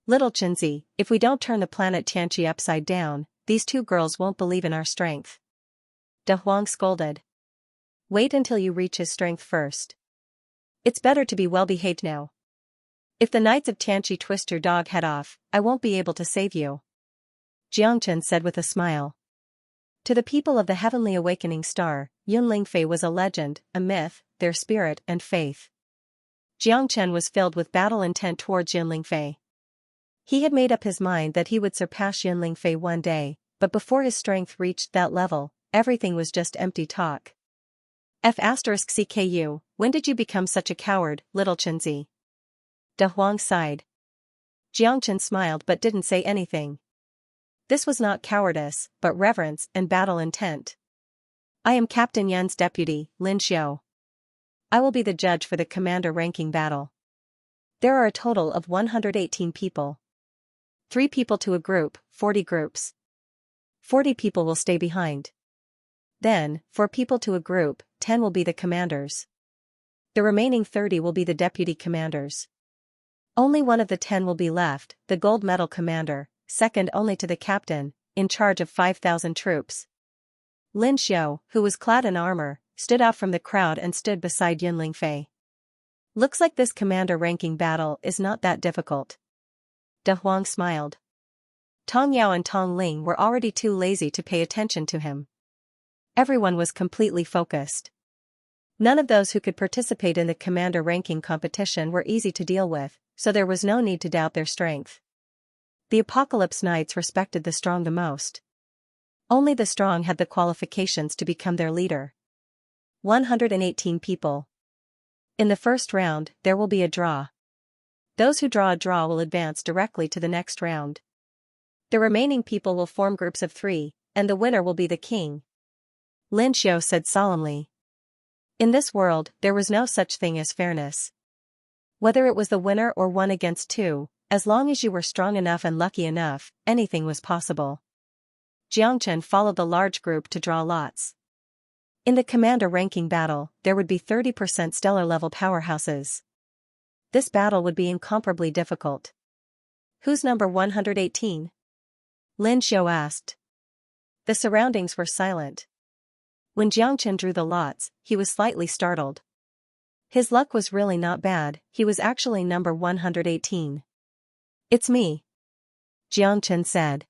Little Chinzi, if we don't turn the planet Xianxia upside down, these two girls won't believe in our strength. De Huang scolded. Wait until you reach his strength first. It's better to be well behaved now. If the Knights of Xianxia twist your dog head off, I won't be able to save you. Jiangchen said with a smile. To the people of the Heavenly Awakening Star, Yun Lingfei was a legend, a myth, their spirit and faith. Jiangchen was filled with battle intent towards Yun Lingfei. He had made up his mind that he would surpass Yun Lingfei one day, but before his strength reached that level, everything was just empty talk. F***ck, when did you become such a coward, little Chinzi? De Huang sighed. Jiangchen smiled but didn't say anything. This was not cowardice, but reverence and battle intent. I am Captain Yun's deputy, Lin Xiao. I will be the judge for the commander-ranking battle. There are a total of 118 people. 3 people to a group, 40 groups. 40 people will stay behind. Then, 4 people to a group, 10 will be the commanders. The remaining 30 will be the deputy commanders. Only one of the 10 will be left, the gold medal commander, second only to the captain, in charge of 5,000 troops. Lin Xiao, who was clad in armor, stood out from the crowd and stood beside Yun Lingfei. Looks like this commander-ranking battle is not that difficult. De Huang smiled. Tong Yao and Tong Ling were already too lazy to pay attention to him. Everyone was completely focused. None of those who could participate in the commander-ranking competition were easy to deal with, so there was no need to doubt their strength. The Apocalypse Knights respected the strong the most. Only the strong had the qualifications to become their leader. 118 people. In the first round, there will be a draw. Those who draw a draw will advance directly to the next round. The remaining people will form groups of 3, and the winner will be the king. Lin Xiao said solemnly. In this world, there was no such thing as fairness. Whether it was the winner or 1 against 2, as long as you were strong enough and lucky enough, anything was possible. Jiangchen followed the large group to draw lots. In the commander-ranking battle, there would be 30% stellar-level powerhouses. This battle would be incomparably difficult. Who's number 118? Lin Xiao asked. The surroundings were silent. When Jiangchen drew the lots, he was slightly startled. His luck was really not bad, he was actually number 118. It's me. Jiangchen said.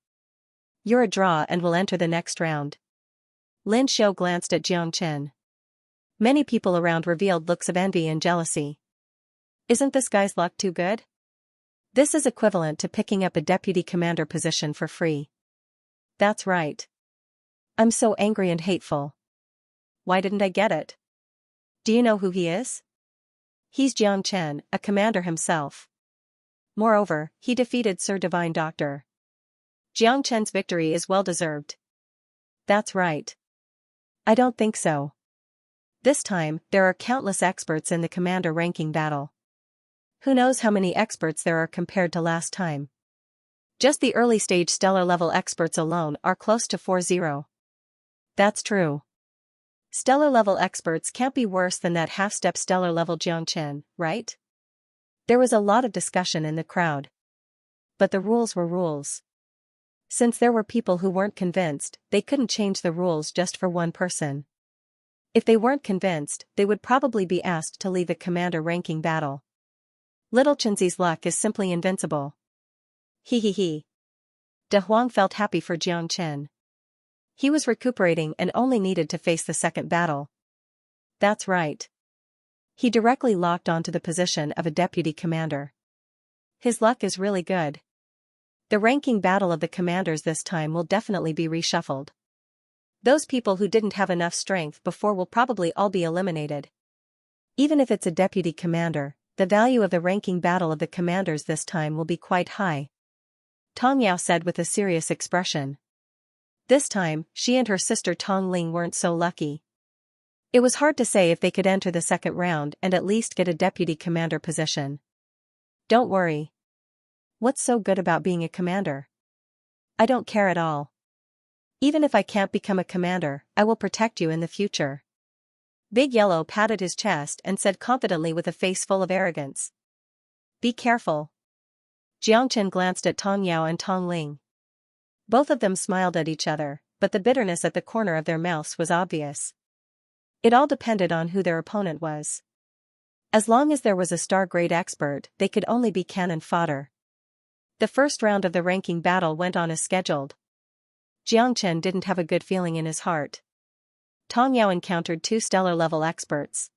You're a draw and will enter the next round. Lin Xiao glanced at Jiangchen. Many people around revealed looks of envy and jealousy. Isn't this guy's luck too good? This is equivalent to picking up a deputy commander position for free. That's right. I'm so angry and hateful. Why didn't I get it? Do you know who he is? He's Jiangchen, a commander himself. Moreover, he defeated Sir Divine Doctor. Jiangchen's victory is well-deserved. That's right. I don't think so. This time, there are countless experts in the commander-ranking battle. Who knows how many experts there are compared to last time? Just the early-stage stellar-level experts alone are close to 4-0. That's true. Stellar-level experts can't be worse than that half-step stellar-level Xianxia, right? There was a lot of discussion in the crowd. But the rules were rules. Since there were people who weren't convinced, they couldn't change the rules just for one person. If they weren't convinced, they would probably be asked to leave the commander ranking battle. Little Chenzi's luck is simply invincible. He. De Huang felt happy for Jiang Chen. He was recuperating and only needed to face the second battle. That's right. He directly locked onto the position of a deputy commander. His luck is really good. The ranking battle of the commanders this time will definitely be reshuffled. Those people who didn't have enough strength before will probably all be eliminated. Even if it's a deputy commander, the value of the ranking battle of the commanders this time will be quite high. Tong Yao said with a serious expression. This time, she and her sister Tong Ling weren't so lucky. It was hard to say if they could enter the second round and at least get a deputy commander position. Don't worry. What's so good about being a commander? I don't care at all. Even if I can't become a commander, I will protect you in the future. Big Yellow patted his chest and said confidently with a face full of arrogance. Be careful. Jiangchen glanced at Tong Yao and Tong Ling. Both of them smiled at each other, but the bitterness at the corner of their mouths was obvious. It all depended on who their opponent was. As long as there was a star-grade expert, they could only be cannon fodder. The first round of the ranking battle went on as scheduled. Jiangchen didn't have a good feeling in his heart. Tong Yao encountered two stellar-level experts.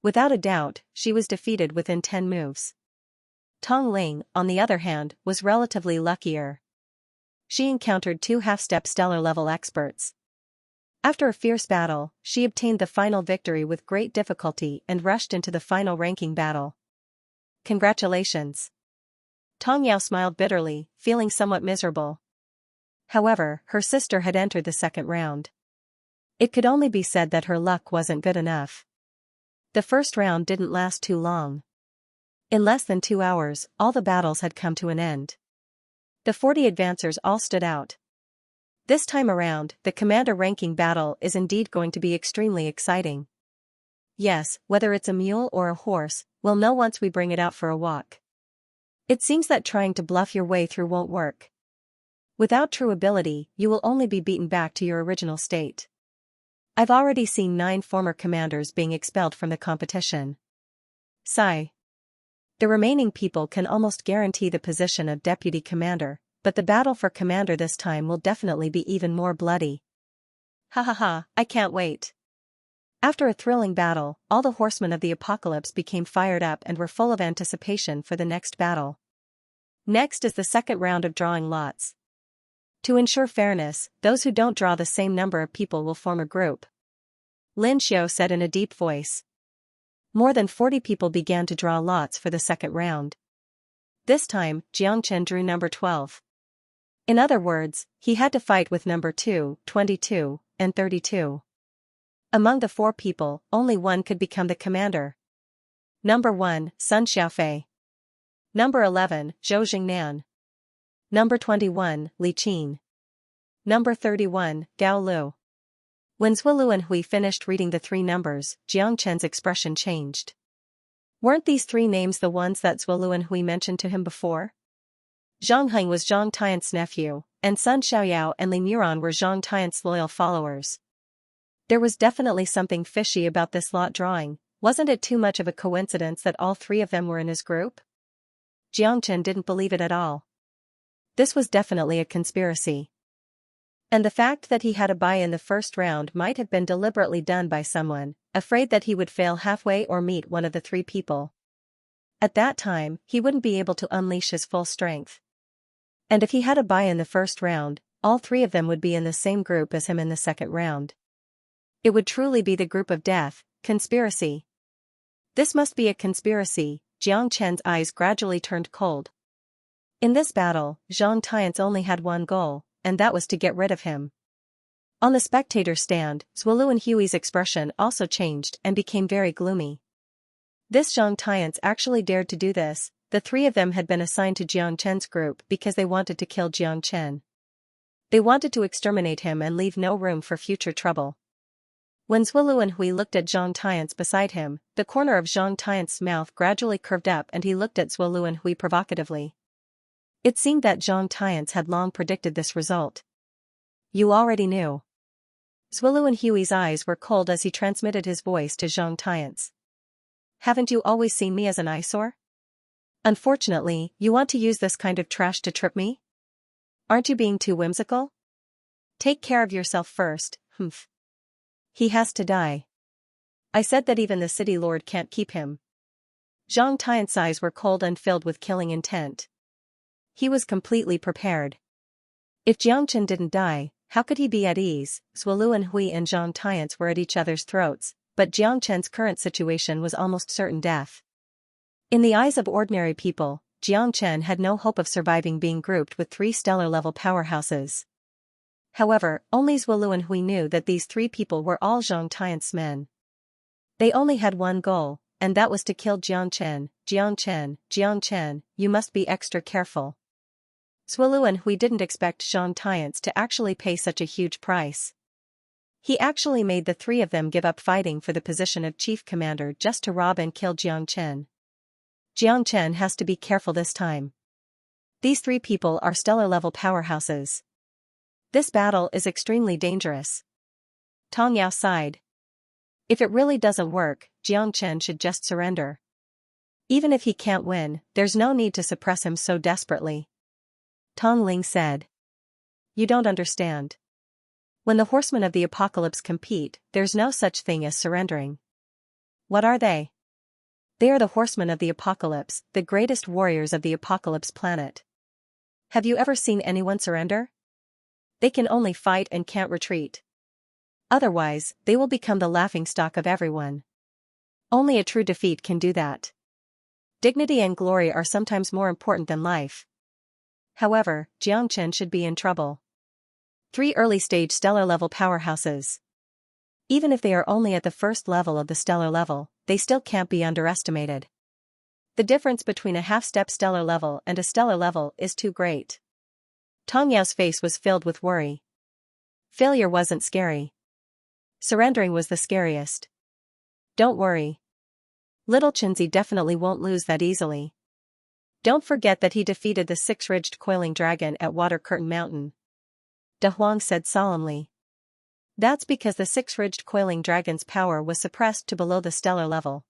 Without a doubt, she was defeated within 10 moves. Tong Ling, on the other hand, was relatively luckier. She encountered two half-step stellar-level experts. After a fierce battle, she obtained the final victory with great difficulty and rushed into the final ranking battle. Congratulations. Tong Yao smiled bitterly, feeling somewhat miserable. However, her sister had entered the second round. It could only be said that her luck wasn't good enough. The first round didn't last too long. In less than 2 hours, all the battles had come to an end. The 40 advancers all stood out. This time around, the commander ranking battle is indeed going to be extremely exciting. Yes, whether it's a mule or a horse, we'll know once we bring it out for a walk. It seems that trying to bluff your way through won't work. Without true ability, you will only be beaten back to your original state. I've already seen 9 former commanders being expelled from the competition. Sigh. The remaining people can almost guarantee the position of deputy commander, but the battle for commander this time will definitely be even more bloody. Ha, I can't wait. After a thrilling battle, all the horsemen of the apocalypse became fired up and were full of anticipation for the next battle. Next is the second round of drawing lots. To ensure fairness, those who don't draw the same number of people will form a group. Lin Xiao said in a deep voice. More than 40 people began to draw lots for the second round. This time, Jiangchen drew number 12. In other words, he had to fight with number 2, 22, and 32. Among the 4 people, only one could become the commander. Number 1, Sun Xiaofei. Number 11, Zhou Jingnan. Number 21, Li Qin. Number 31, Gao Lu. When Zhuolu and Hui finished reading the 3 numbers, Jiangchen's expression changed. Weren't these 3 names the ones that Zhuolu and Hui mentioned to him before? Zhang Heng was Zhang Tian's nephew, and Sun Xiaoyao and Li Muran were Zhang Tian's loyal followers. There was definitely something fishy about this lot drawing. Wasn't it too much of a coincidence that all 3 of them were in his group? Jiangchen didn't believe it at all. This was definitely a conspiracy. And the fact that he had a bye in the first round might have been deliberately done by someone, afraid that he would fail halfway or meet one of the 3 people. At that time, he wouldn't be able to unleash his full strength. And if he had a bye in the first round, all 3 of them would be in the same group as him in the second round. It would truly be the group of death, conspiracy. This must be a conspiracy. Jiang Chen's eyes gradually turned cold. In this battle, Zhang Tian's only had one goal, and that was to get rid of him. On the spectator stand, Zhuolu and Hui's expression also changed and became very gloomy. This Zhang Tian's actually dared to do this, the three of them had been assigned to Jiang Chen's group because they wanted to kill Jiang Chen. They wanted to exterminate him and leave no room for future trouble. When Zhuelu and Hui looked at Zhang Tian's beside him, the corner of Zhang Tian's mouth gradually curved up and he looked at Zhuelu and Hui provocatively. It seemed that Zhang Tian's had long predicted this result. You already knew. Zhuelu and Hui's eyes were cold as he transmitted his voice to Zhang Tian's. Haven't you always seen me as an eyesore? Unfortunately, you want to use this kind of trash to trip me? Aren't you being too whimsical? Take care of yourself first, humph. He has to die. I said that even the city lord can't keep him. Zhang Tian's eyes were cold and filled with killing intent. He was completely prepared. If Jiang Chen didn't die, how could he be at ease? Zhuelu and Hui and Zhang Tian's were at each other's throats, but Jiang Chen's current situation was almost certain death. In the eyes of ordinary people, Jiang Chen had no hope of surviving being grouped with three stellar-level powerhouses. However, only Zhuelu and Hui knew that these three people were all Zhang Tian's men. They only had one goal, and that was to kill Jiang Chen. Jiang Chen, Jiang Chen, you must be extra careful. Zhuelu and Hui didn't expect Zhang Tian's to actually pay such a huge price. He actually made the three of them give up fighting for the position of chief commander just to rob and kill Jiang Chen. Jiang Chen has to be careful this time. These three people are stellar-level powerhouses. This battle is extremely dangerous. Tong Yao sighed. If it really doesn't work, Jiang Chen should just surrender. Even if he can't win, there's no need to suppress him so desperately. Tong Ling said. You don't understand. When the horsemen of the apocalypse compete, there's no such thing as surrendering. What are they? They are the horsemen of the apocalypse, the greatest warriors of the apocalypse planet. Have you ever seen anyone surrender? They can only fight and can't retreat. Otherwise, they will become the laughingstock of everyone. Only a true defeat can do that. Dignity and glory are sometimes more important than life. However, Jiang Chen should be in trouble. Three early-stage stellar-level powerhouses. Even if they are only at the first level of the stellar level, they still can't be underestimated. The difference between a half-step stellar level and a stellar level is too great. Tong Yao's face was filled with worry. Failure wasn't scary. Surrendering was the scariest. Don't worry. Little Chenzi definitely won't lose that easily. Don't forget that he defeated the six-ridged coiling dragon at Water Curtain Mountain. De Huang said solemnly. That's because the six-ridged coiling dragon's power was suppressed to below the stellar level.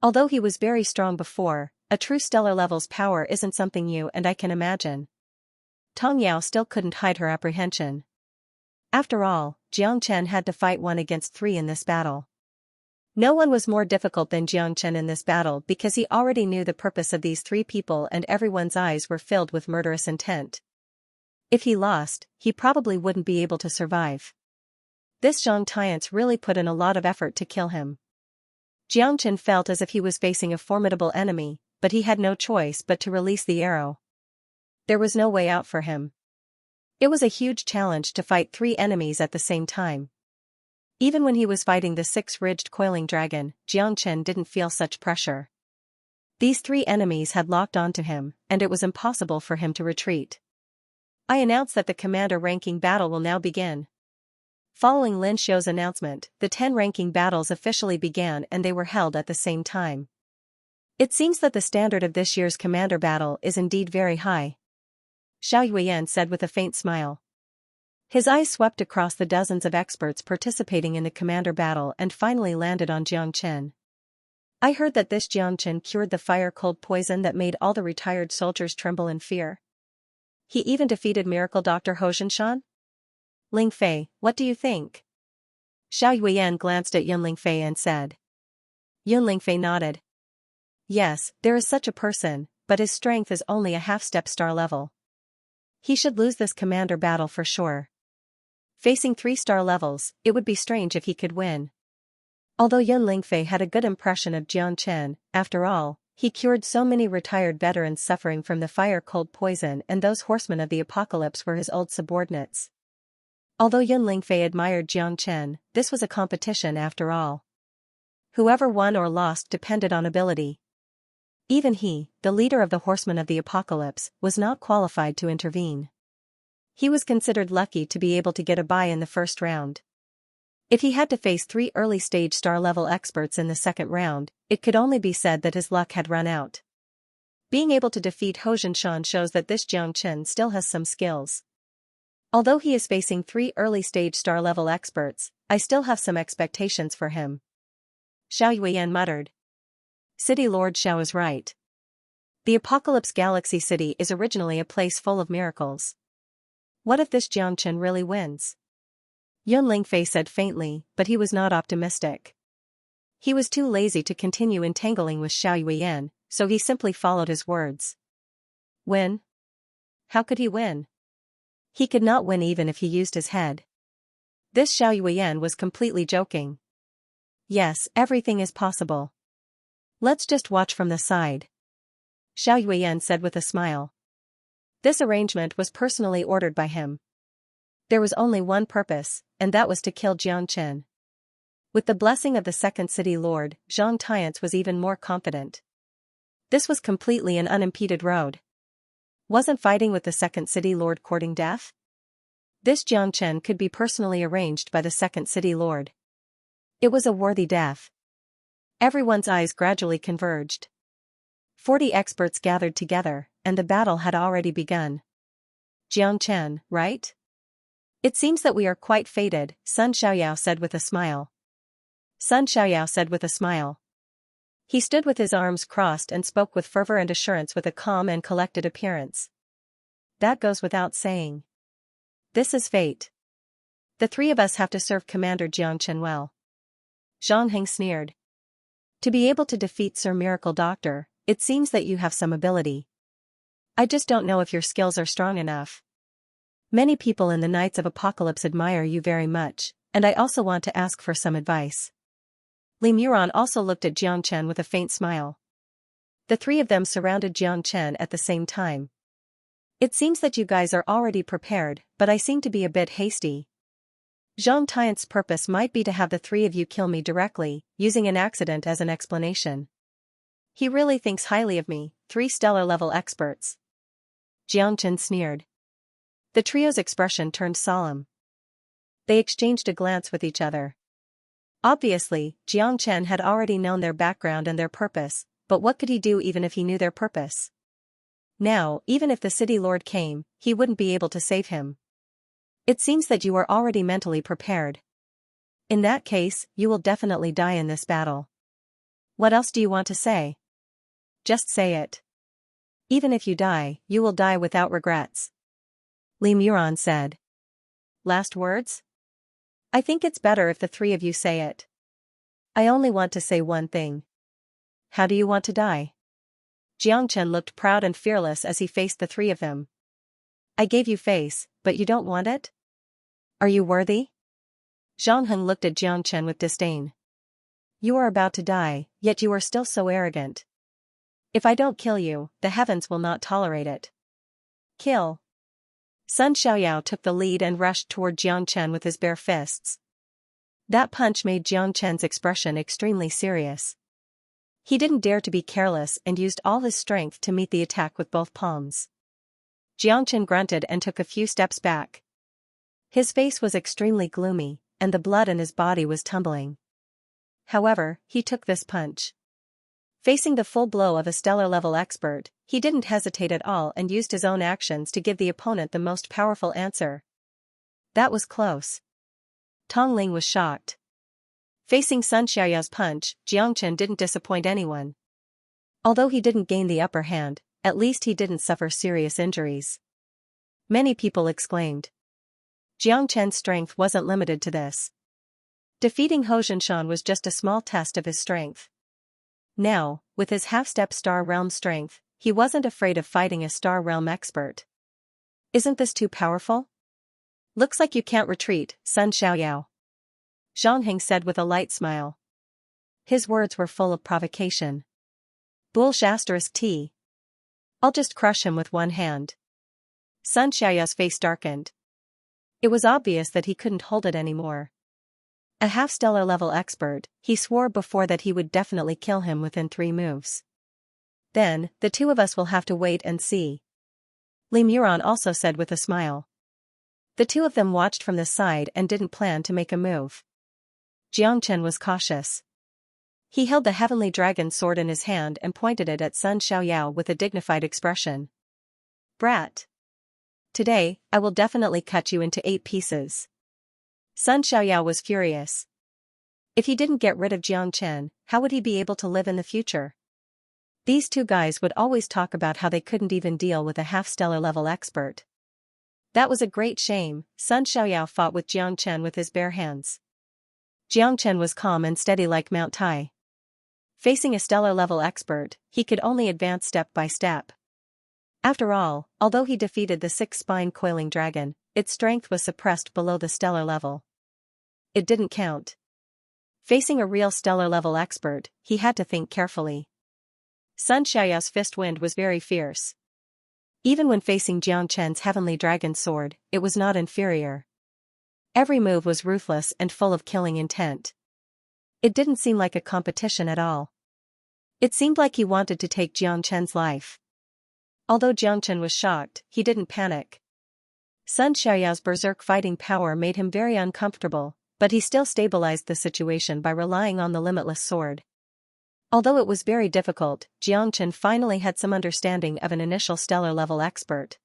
Although he was very strong before, a true stellar level's power isn't something you and I can imagine. Tong Yao still couldn't hide her apprehension. After all, Jiang Chen had to fight 1 against 3 in this battle. No one was more difficult than Jiang Chen in this battle because he already knew the purpose of these three people and everyone's eyes were filled with murderous intent. If he lost, he probably wouldn't be able to survive. This Zhang Tian's really put in a lot of effort to kill him. Jiang Chen felt as if he was facing a formidable enemy, but he had no choice but to release the arrow. There was no way out for him. It was a huge challenge to fight 3 enemies at the same time. Even when he was fighting the 6-ridged coiling dragon, Jiang Chen didn't feel such pressure. These 3 enemies had locked onto him, and it was impossible for him to retreat. I announce that the commander-ranking battle will now begin. Following Lin Xiu's announcement, the 10 ranking battles officially began and they were held at the same time. It seems that the standard of this year's commander battle is indeed very high. Xiao Yuan said with a faint smile. His eyes swept across the dozens of experts participating in the commander battle and finally landed on Jiang Chen. I heard that this Jiang Chen cured the fire-cold poison that made all the retired soldiers tremble in fear. He even defeated miracle Dr. Ho Zhinshan? Ling Fei, what do you think? Xiao Yuan glanced at Yun Lingfei and said. Yun Lingfei nodded. Yes, there is such a person, but his strength is only a half-step star level. He should lose this commander battle for sure. Facing 3-star levels, it would be strange if he could win. Although Yun Lingfei had a good impression of Jiang Chen, after all, he cured so many retired veterans suffering from the fire-cold poison and those horsemen of the apocalypse were his old subordinates. Although Yun Lingfei admired Jiang Chen, this was a competition after all. Whoever won or lost depended on ability. Even he, the leader of the Horsemen of the Apocalypse, was not qualified to intervene. He was considered lucky to be able to get a bye in the first round. If he had to face 3 early-stage star-level experts in the second round, it could only be said that his luck had run out. Being able to defeat He Zhenshan shows that this Jiang Chen still has some skills. Although he is facing 3 early-stage star-level experts, I still have some expectations for him. Xiao Yuan muttered. City Lord Xiao is right. The Apocalypse Galaxy City is originally a place full of miracles. What if this Jiang Chen really wins? Yun Lingfei said faintly, but he was not optimistic. He was too lazy to continue entangling with Xiao Yuan, so he simply followed his words. Win? How could he win? He could not win even if he used his head. This Xiao Yuan was completely joking. Yes, everything is possible. Let's just watch from the side. Xiao Yuan said with a smile. This arrangement was personally ordered by him. There was only one purpose, and that was to kill Jiang Chen. With the blessing of the second city lord, Zhang Tiance was even more confident. This was completely an unimpeded road. Wasn't fighting with the second city lord courting death? This Jiang Chen could be personally arranged by the second city lord. It was a worthy death. Everyone's eyes gradually converged. 40 experts gathered together, and the battle had already begun. Jiang Chen, right? It seems that we are quite fated, Sun Xiaoyao said with a smile. Sun Xiaoyao said with a smile. He stood with his arms crossed and spoke with fervor and assurance with a calm and collected appearance. That goes without saying. This is fate. The 3 of us have to serve Commander Jiang Chen well. Zhang Heng sneered. To be able to defeat Sir Miracle Doctor, it seems that you have some ability. I just don't know if your skills are strong enough. Many people in the Knights of Apocalypse admire you very much, and I also want to ask for some advice. Li Muran also looked at Jiang Chen with a faint smile. The 3 of them surrounded Jiang Chen at the same time. It seems that you guys are already prepared, but I seem to be a bit hasty. Zhang Tiance's purpose might be to have the 3 of you kill me directly, using an accident as an explanation. He really thinks highly of me, 3 stellar-level experts. Jiang Chen sneered. The trio's expression turned solemn. They exchanged a glance with each other. Obviously, Jiang Chen had already known their background and their purpose, but what could he do even if he knew their purpose? Now, even if the city lord came, he wouldn't be able to save him. It seems that you are already mentally prepared. In that case, you will definitely die in this battle. What else do you want to say? Just say it. Even if you die, you will die without regrets. Li Muran said. Last words? I think it's better if the 3 of you say it. I only want to say one thing. How do you want to die? Jiang Chen looked proud and fearless as he faced the 3 of them. I gave you face, but you don't want it? Are you worthy? Zhang Heng looked at Jiang Chen with disdain. You are about to die, yet you are still so arrogant. If I don't kill you, the heavens will not tolerate it. Kill. Sun Xiaoyao took the lead and rushed toward Jiang Chen with his bare fists. That punch made Jiang Chen's expression extremely serious. He didn't dare to be careless and used all his strength to meet the attack with both palms. Jiang Chen grunted and took a few steps back. His face was extremely gloomy, and the blood in his body was tumbling. However, he took this punch. Facing the full blow of a stellar-level expert, he didn't hesitate at all and used his own actions to give the opponent the most powerful answer. That was close. Tong Ling was shocked. Facing Sun Xiaoyao's punch, Jiang Chen didn't disappoint anyone. Although he didn't gain the upper hand, at least he didn't suffer serious injuries. Many people exclaimed. Jiang Chen's strength wasn't limited to this. Defeating He Zhenshan was just a small test of his strength. Now, with his half-step Star Realm strength, he wasn't afraid of fighting a Star Realm expert. Isn't this too powerful? Looks like you can't retreat, Sun Xiaoyao. Zhang Heng said with a light smile. His words were full of provocation. T. I'll just crush him with one hand. Sun Xiaoyao's face darkened. It was obvious that he couldn't hold it anymore. A half-stellar level expert, he swore before that he would definitely kill him within 3 moves. Then, the two of us will have to wait and see. Li Muron also said with a smile. The two of them watched from the side and didn't plan to make a move. Xianxia was cautious. He held the heavenly dragon sword in his hand and pointed it at Sun Xiaoyao with a dignified expression. Brat. Today, I will definitely cut you into 8 pieces. Sun Xiaoyao was furious. If he didn't get rid of Xianxia, how would he be able to live in the future? These two guys would always talk about how they couldn't even deal with a half-stellar level expert. That was a great shame. Sun Xiaoyao fought with Xianxia with his bare hands. Xianxia was calm and steady like Mount Tai. Facing a stellar level expert, he could only advance step by step. After all, although he defeated the 6-spine coiling dragon, its strength was suppressed below the stellar level. It didn't count. Facing a real stellar level expert, he had to think carefully. Sun Xiaoyao's fist wind was very fierce. Even when facing Xianxia's heavenly dragon sword, it was not inferior. Every move was ruthless and full of killing intent. It didn't seem like a competition at all. It seemed like he wanted to take Xianxia's life. Although Xianxia was shocked, he didn't panic. Sun Xiaoyao's berserk fighting power made him very uncomfortable, but he still stabilized the situation by relying on the limitless sword. Although it was very difficult, Xianxia finally had some understanding of an initial stellar level expert.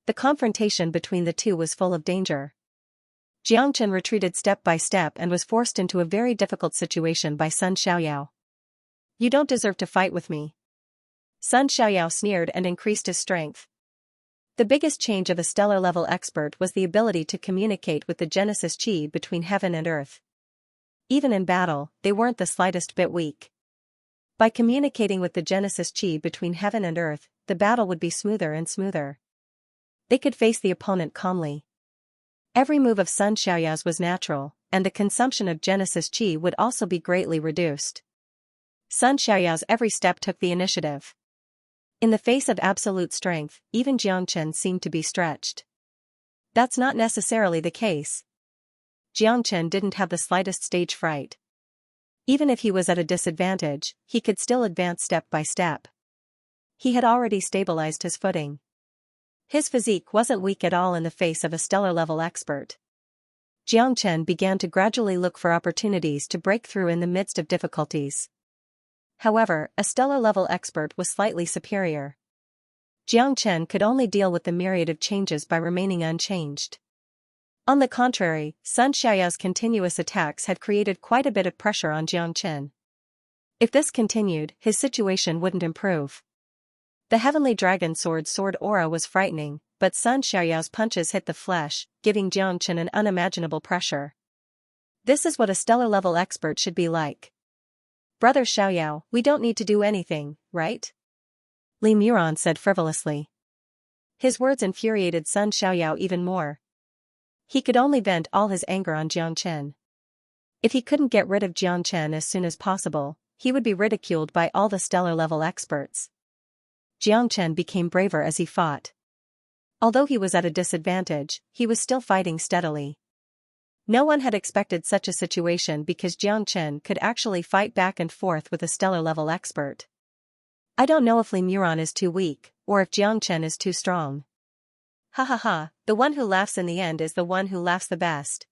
The confrontation between the two was full of danger. Xianxia retreated step by step and was forced into a very difficult situation by Sun Xiaoyao. You don't deserve to fight with me. Sun Xiaoyao sneered and increased his strength. The biggest change of a stellar level expert was the ability to communicate with the Genesis Chi between heaven and earth. Even in battle, they weren't the slightest bit weak. By communicating with the Genesis Chi between heaven and earth, the battle would be smoother and smoother. They could face the opponent calmly. Every move of Sun Xiaoyao's was natural, and the consumption of Genesis Chi would also be greatly reduced. Sun Xiaoyao's every step took the initiative. In the face of absolute strength, even Xianxia seemed to be stretched. That's not necessarily the case. Xianxia didn't have the slightest stage fright. Even if he was at a disadvantage, he could still advance step by step. He had already stabilized his footing. His physique wasn't weak at all in the face of a stellar level expert. Xianxia began to gradually look for opportunities to break through in the midst of difficulties. However, a stellar level expert was slightly superior. Xianxia could only deal with the myriad of changes by remaining unchanged. On the contrary, Sun Xiaoyao's continuous attacks had created quite a bit of pressure on Xianxia. If this continued, his situation wouldn't improve. The heavenly dragon sword aura was frightening, but Sun Xiaoyao's punches hit the flesh, giving Xianxia an unimaginable pressure. This is what a stellar level expert should be like. Brother Xiaoyao, we don't need to do anything, right? Li Muron said frivolously. His words infuriated Sun Xiaoyao even more. He could only vent all his anger on Xianxia. If he couldn't get rid of Xianxia as soon as possible, he would be ridiculed by all the stellar level experts. Xianxia became braver as he fought. Although he was at a disadvantage, he was still fighting steadily. No one had expected such a situation because Xianxia could actually fight back and forth with a stellar level expert. I don't know if Li Muron is too weak, or if Xianxia is too strong. Ha ha ha, the one who laughs in the end is the one who laughs the best.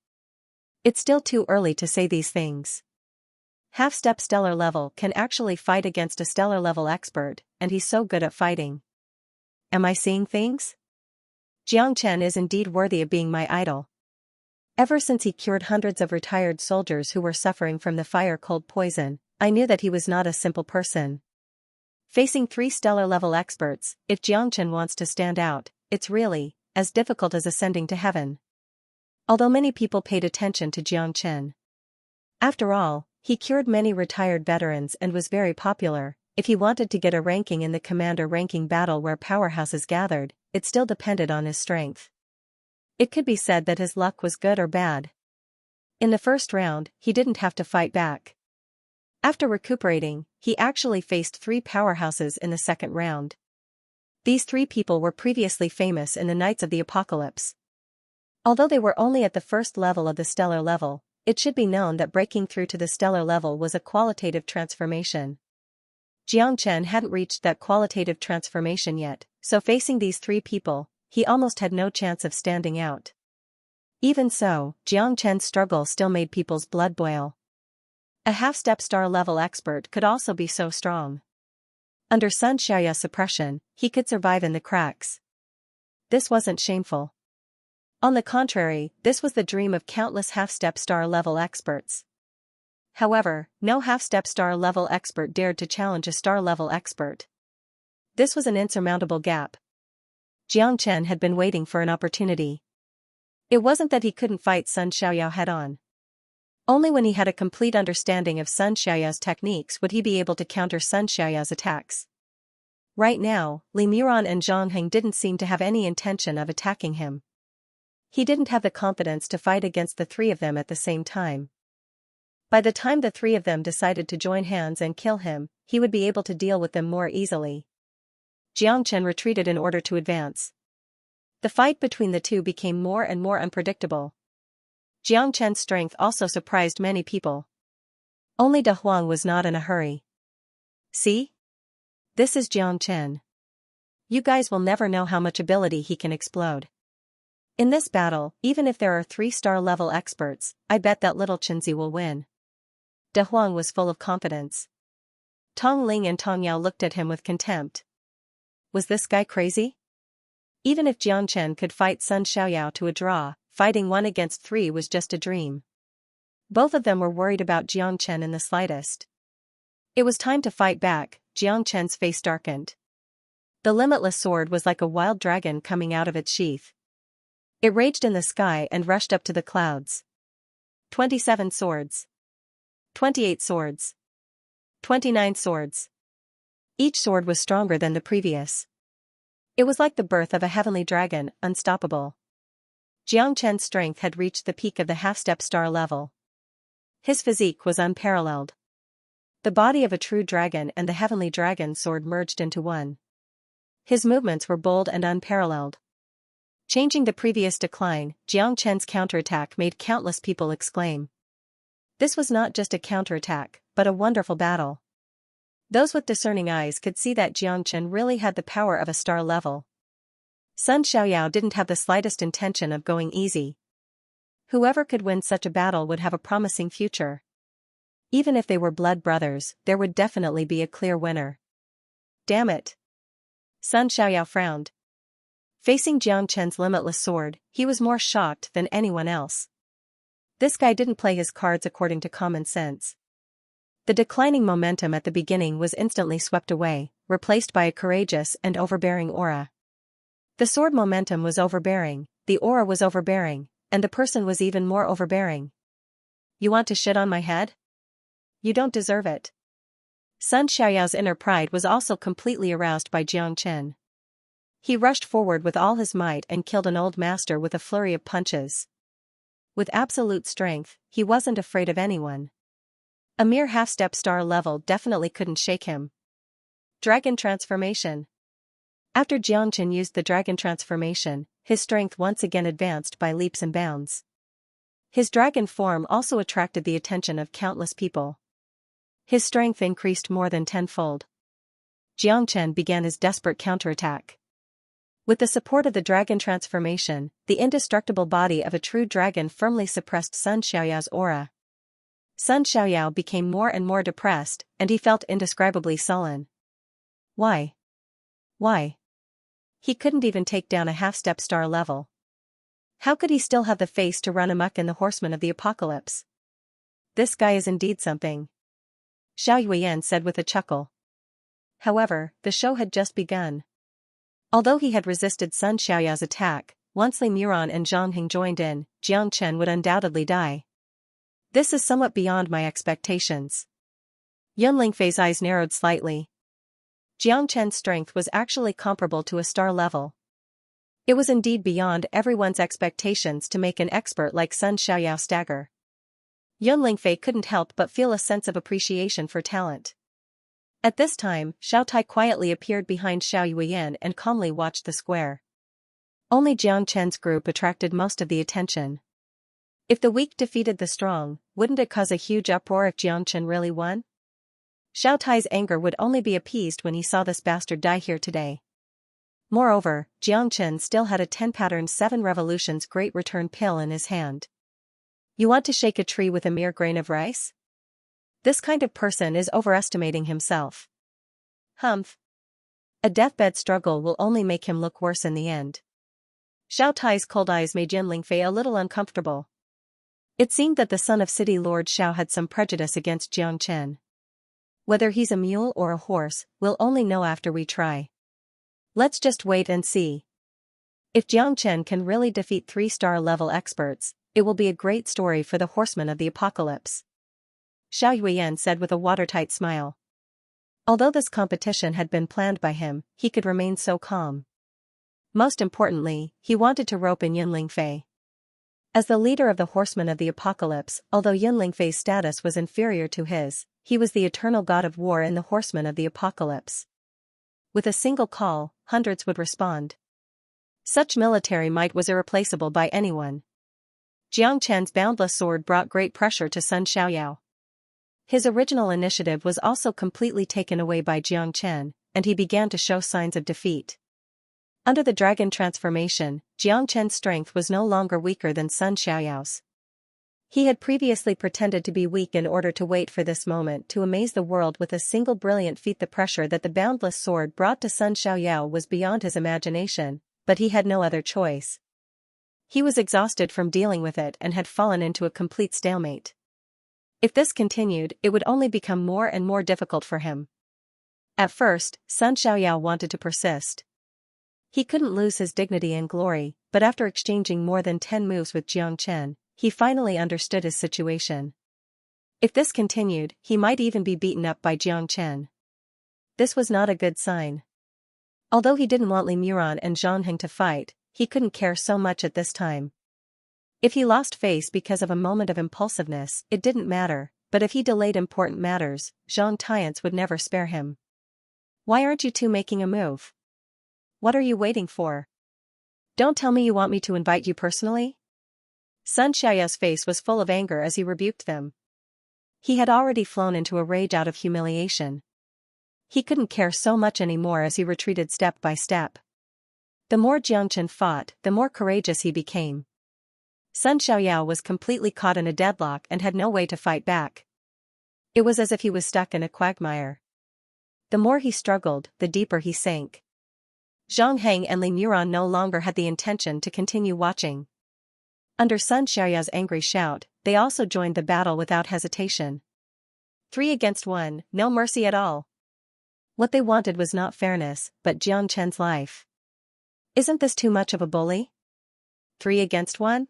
It's still too early to say these things. Half-step stellar level can actually fight against a stellar level expert, and he's so good at fighting. Am I seeing things? Xianxia is indeed worthy of being my idol. Ever since he cured hundreds of retired soldiers who were suffering from the fire-cold poison, I knew that he was not a simple person. Facing 3 stellar level experts, if Xianxia wants to stand out, it's really as difficult as ascending to heaven. Although many people paid attention to Xianxia. After all, he cured many retired veterans and was very popular. If he wanted to get a ranking in the commander ranking battle where powerhouses gathered, it still depended on his strength. It could be said that his luck was good or bad. In the first round, he didn't have to fight back. After recuperating, he actually faced 3 powerhouses in the second round. These 3 people were previously famous in the Knights of the Apocalypse. Although they were only at the first level of the stellar level, it should be known that breaking through to the stellar level was a qualitative transformation. Jiang Chen hadn't reached that qualitative transformation yet, so facing these three people, he almost had no chance of standing out. Even so, Jiang Chen's struggle still made people's blood boil. A half-step star-level expert could also be so strong. Under Sun Xiaoya's suppression, he could survive in the cracks. This wasn't shameful. On the contrary, this was the dream of countless half-step star-level experts. However, no half-step star-level expert dared to challenge a star-level expert. This was an insurmountable gap. Jiang Chen had been waiting for an opportunity. It wasn't that he couldn't fight Sun Xiaoyao head-on. Only when he had a complete understanding of Sun Xiaoyao's techniques would he be able to counter Sun Xiaoyao's attacks. Right now, Li Muran and Zhang Heng didn't seem to have any intention of attacking him. He didn't have the confidence to fight against the three of them at the same time. By the time the three of them decided to join hands and kill him, he would be able to deal with them more easily. Jiang Chen retreated in order to advance. The fight between the two became more and more unpredictable. Jiang Chen's strength also surprised many people. Only De Huang was not in a hurry. See? This is Jiang Chen. You guys will never know how much ability he can explode. In this battle, even if there are 3-star level experts, I bet that little Chenzi will win. De Huang was full of confidence. Tong Ling and Tong Yao looked at him with contempt. Was this guy crazy? Even if Jiang Chen could fight Sun Xiaoyao to a draw, fighting 1 against 3 was just a dream. Both of them were worried about Jiang Chen in the slightest. It was time to fight back. Jiang Chen's face darkened. The limitless sword was like a wild dragon coming out of its sheath. It raged in the sky and rushed up to the clouds. 27 swords. 28 swords. 29 swords. Each sword was stronger than the previous. It was like the birth of a heavenly dragon, unstoppable. Jiang Chen's strength had reached the peak of the half-step star level. His physique was unparalleled. The body of a true dragon and the heavenly dragon sword merged into one. His movements were bold and unparalleled. Changing the previous decline, Jiang Chen's counterattack made countless people exclaim. This was not just a counterattack, but a wonderful battle. Those with discerning eyes could see that Jiang Chen really had the power of a star level. Sun Xiaoyao didn't have the slightest intention of going easy. Whoever could win such a battle would have a promising future. Even if they were blood brothers, there would definitely be a clear winner. Damn it! Sun Xiaoyao frowned. Facing Jiang Chen's limitless sword, he was more shocked than anyone else. This guy didn't play his cards according to common sense. The declining momentum at the beginning was instantly swept away, replaced by a courageous and overbearing aura. The sword momentum was overbearing, the aura was overbearing, and the person was even more overbearing. You want to shit on my head? You don't deserve it. Sun Xiaoyao's inner pride was also completely aroused by Jiang Chen. He rushed forward with all his might and killed an old master with a flurry of punches. With absolute strength, he wasn't afraid of anyone. A mere half-step star level definitely couldn't shake him. Dragon Transformation. After Jiang Chen used the Dragon Transformation, his strength once again advanced by leaps and bounds. His dragon form also attracted the attention of countless people. His strength increased more than tenfold. Jiang Chen began his desperate counterattack. With the support of the Dragon Transformation, the indestructible body of a true dragon firmly suppressed Sun Xiaoyao's aura. Sun Xiaoyao became more and more depressed, and he felt indescribably sullen. Why? Why? He couldn't even take down a half-step star level. How could he still have the face to run amok in the Horsemen of the Apocalypse? This guy is indeed something. Xiao Yuan said with a chuckle. However, the show had just begun. Although he had resisted Sun Xiaoyao's attack, once Li Muran and Zhang Heng joined in, Jiang Chen would undoubtedly die. This is somewhat beyond my expectations. Yun Lingfei's eyes narrowed slightly. Jiang Chen's strength was actually comparable to a star level. It was indeed beyond everyone's expectations to make an expert like Sun Xiaoyao stagger. Yun Lingfei couldn't help but feel a sense of appreciation for talent. At this time, Xiao Tai quietly appeared behind Xiao Yuan and calmly watched the square. Only Jiang Chen's group attracted most of the attention. If the weak defeated the strong, wouldn't it cause a huge uproar if Jiang Chen really won? Xiao Tai's anger would only be appeased when he saw this bastard die here today. Moreover, Jiang Chen still had a 10-patterned 7 revolutions great return pill in his hand. You want to shake a tree with a mere grain of rice? This kind of person is overestimating himself. Humph. A deathbed struggle will only make him look worse in the end. Xiao Tai's cold eyes made Yin Lingfei a little uncomfortable. It seemed that the son of City Lord Xiao had some prejudice against Jiang Chen. Whether he's a mule or a horse, we'll only know after we try. Let's just wait and see. If Jiang Chen can really defeat 3-star level experts, it will be a great story for the horsemen of the apocalypse. Xiao Yuan said with a watertight smile. Although this competition had been planned by him, he could remain so calm. Most importantly, he wanted to rope in Yin Lingfei. As the leader of the horsemen of the apocalypse, although Yin Lingfei's status was inferior to his, he was the eternal god of war in the horsemen of the apocalypse. With a single call, hundreds would respond. Such military might was irreplaceable by anyone. Jiang Chen's boundless sword brought great pressure to Sun Xiaoyao. His original initiative was also completely taken away by Jiang Chen, and he began to show signs of defeat. Under the dragon transformation, Jiang Chen's strength was no longer weaker than Sun Xiaoyao's. He had previously pretended to be weak in order to wait for this moment to amaze the world with a single brilliant feat. The pressure that the boundless sword brought to Sun Xiaoyao was beyond his imagination, but he had no other choice. He was exhausted from dealing with it and had fallen into a complete stalemate. If this continued, it would only become more and more difficult for him. At first, Sun Xiaoyao wanted to persist. He couldn't lose his dignity and glory, but after exchanging more than 10 moves with Jiang Chen, he finally understood his situation. If this continued, he might even be beaten up by Jiang Chen. This was not a good sign. Although he didn't want Li Muran and Zhang Heng to fight, he couldn't care so much at this time. If he lost face because of a moment of impulsiveness, it didn't matter, but if he delayed important matters, Zhang Tiance would never spare him. Why aren't you two making a move? What are you waiting for? Don't tell me you want me to invite you personally? Sun Xiaoyao's face was full of anger as he rebuked them. He had already flown into a rage out of humiliation. He couldn't care so much anymore as he retreated step by step. The more Jiang Chen fought, the more courageous he became. Sun Xiaoyao was completely caught in a deadlock and had no way to fight back. It was as if he was stuck in a quagmire. The more he struggled, the deeper he sank. Zhang Heng and Li Muran no longer had the intention to continue watching. Under Sun Xiaoyao's angry shout, they also joined the battle without hesitation. 3 against 1, no mercy at all. What they wanted was not fairness, but Jiang Chen's life. Isn't this too much of a bully? 3 against 1?